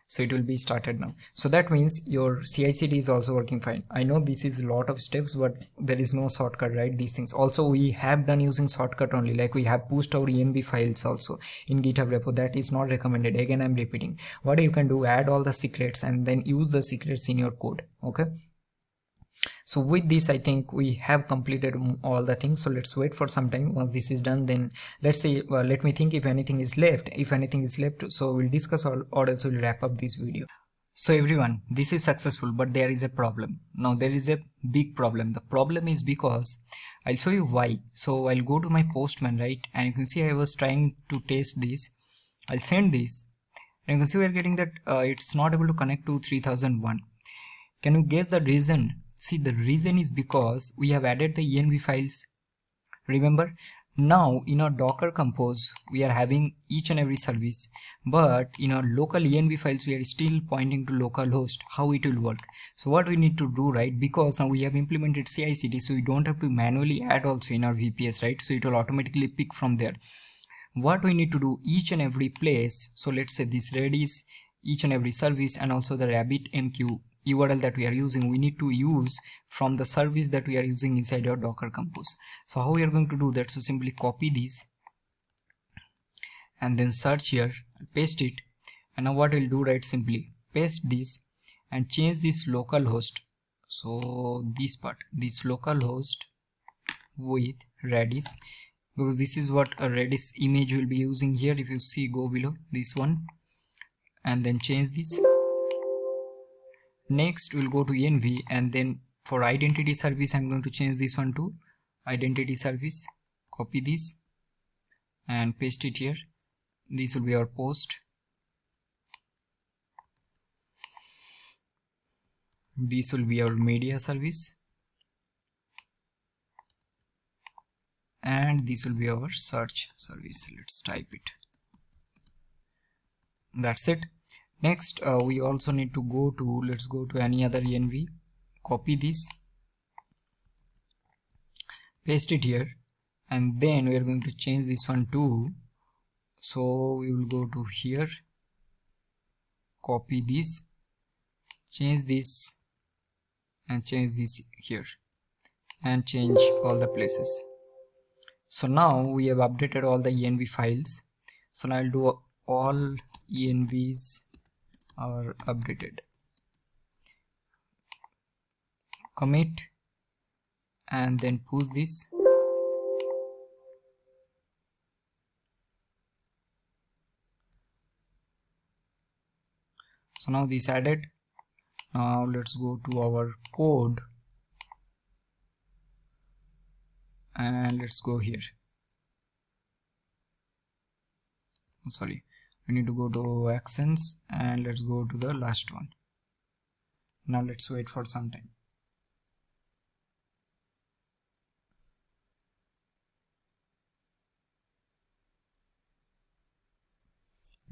So it will be started now. So that means your CI/CD is also working fine. I know this is a lot of steps, but there is no shortcut, right? These things also we have done using shortcut only, like we have pushed our env files also in GitHub repo. That is not recommended. Again, I'm repeating. What you can do, add all the secrets and then use the secrets in your code. Okay, So with this, I think we have completed all the things. So let's wait for some time. Once this is done, then let's say, let me think if anything is left. If anything is left, so we'll discuss or else we'll wrap up this video. So everyone, this is successful, but there is a problem. Now there is a big problem. The problem is because I'll show you why. So I'll go to my Postman, right? And you can see I was trying to test this. I'll send this. And you can see we're getting that it's not able to connect to 3001. Can you guess the reason? See, the reason is because we have added the env files. Remember, now in our Docker Compose we are having each and every service, but in our local env files we are still pointing to localhost. How it will work? So what we need to do, right? Because now we have implemented CI/CD, so we don't have to manually add also in our VPS, right? So it will automatically pick from there. What we need to do each and every place, so let's say this Redis, each and every service, and also the RabbitMQ URL that we are using, we need to use from the service that we are using inside our Docker Compose. So how we are going to do that? So simply copy this and then search here, paste it, and now what we'll do, right, simply paste this and change this localhost. So this part, this localhost with Redis, because this is what a Redis image will be using here. If you see, go below this one, and then change this. Next we'll go to env, and then for identity service I'm going to change this one to identity service. Copy this and paste it here. This will be our post. This will be our media service, and this will be our search service. Let's type it. That's it. Next we also need to go to, let's go to any other env, copy this, paste it here, and then we are going to change this one to, so we will go to here, copy this, change this, and change this here, and change all the places. So now we have updated all the env files. So now I'll do all envs are updated, commit, and then push this. So now this added. Now let's go to our code and let's go here. Sorry, we need to go to actions and let's go to the last one. Now let's wait for some time.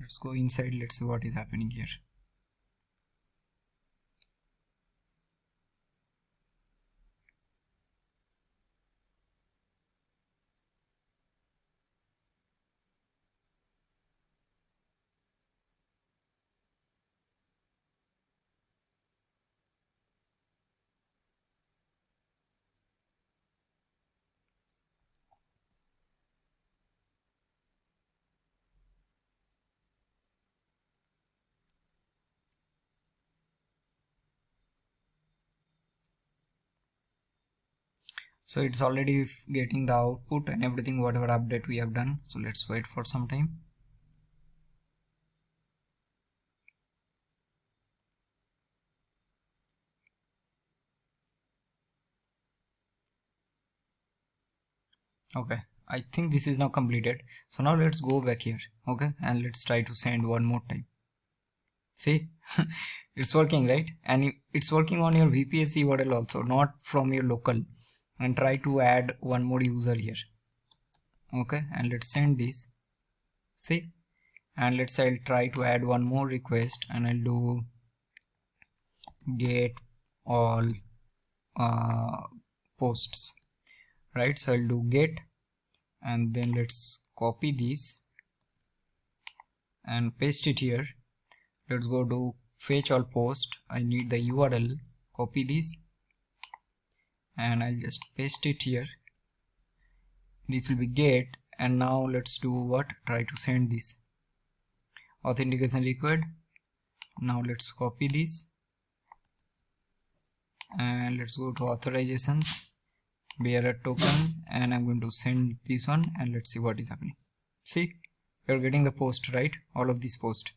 Let's go inside. Let's see what is happening here. So it's already getting the output and everything, whatever update we have done. So let's wait for some time. Okay, I think this is now completed. So now let's go back here, okay, and let's try to send one more time. See, it's working, right? And it's working on your VPS URL also, not from your local. And try to add one more user here, okay, and let's send this. See, and let's I'll try to add one more request, and I'll do get all posts, right? So I'll do get, and then let's copy this and paste it here. Let's go to fetch all post. I need the URL, copy this, and I'll just paste it here. This will be get, and now let's do what? Try to send this. Authentication required. Now let's copy this and let's go to authorizations, bearer token, and I'm going to send this one, and let's see what is happening. See, you're getting the post, right? All of these posts.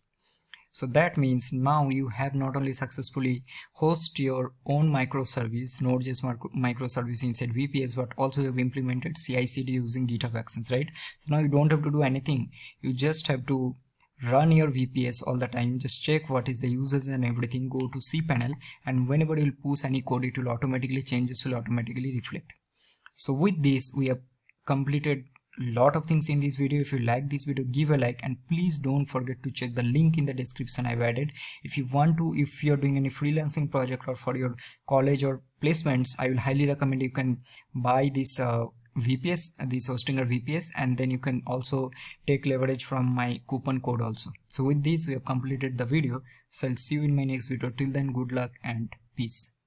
So that means now you have not only successfully host your own microservice, Node.js microservice inside VPS, but also you have implemented CI/CD using GitHub Actions, right? So now you don't have to do anything. You just have to run your VPS all the time. Just check what is the users and everything. Go to cPanel, and whenever you push any code, it will automatically changes, will automatically reflect. So with this, we have completed lot of things in this video. If you like this video, give a like, and please don't forget to check the link in the description I've added. If you want to, if you're doing any freelancing project or for your college or placements, I will highly recommend you can buy this VPS, this Hostinger VPS, and then you can also take leverage from my coupon code also. So with this, we have completed the video. So I'll see you in my next video. Till then, good luck and peace.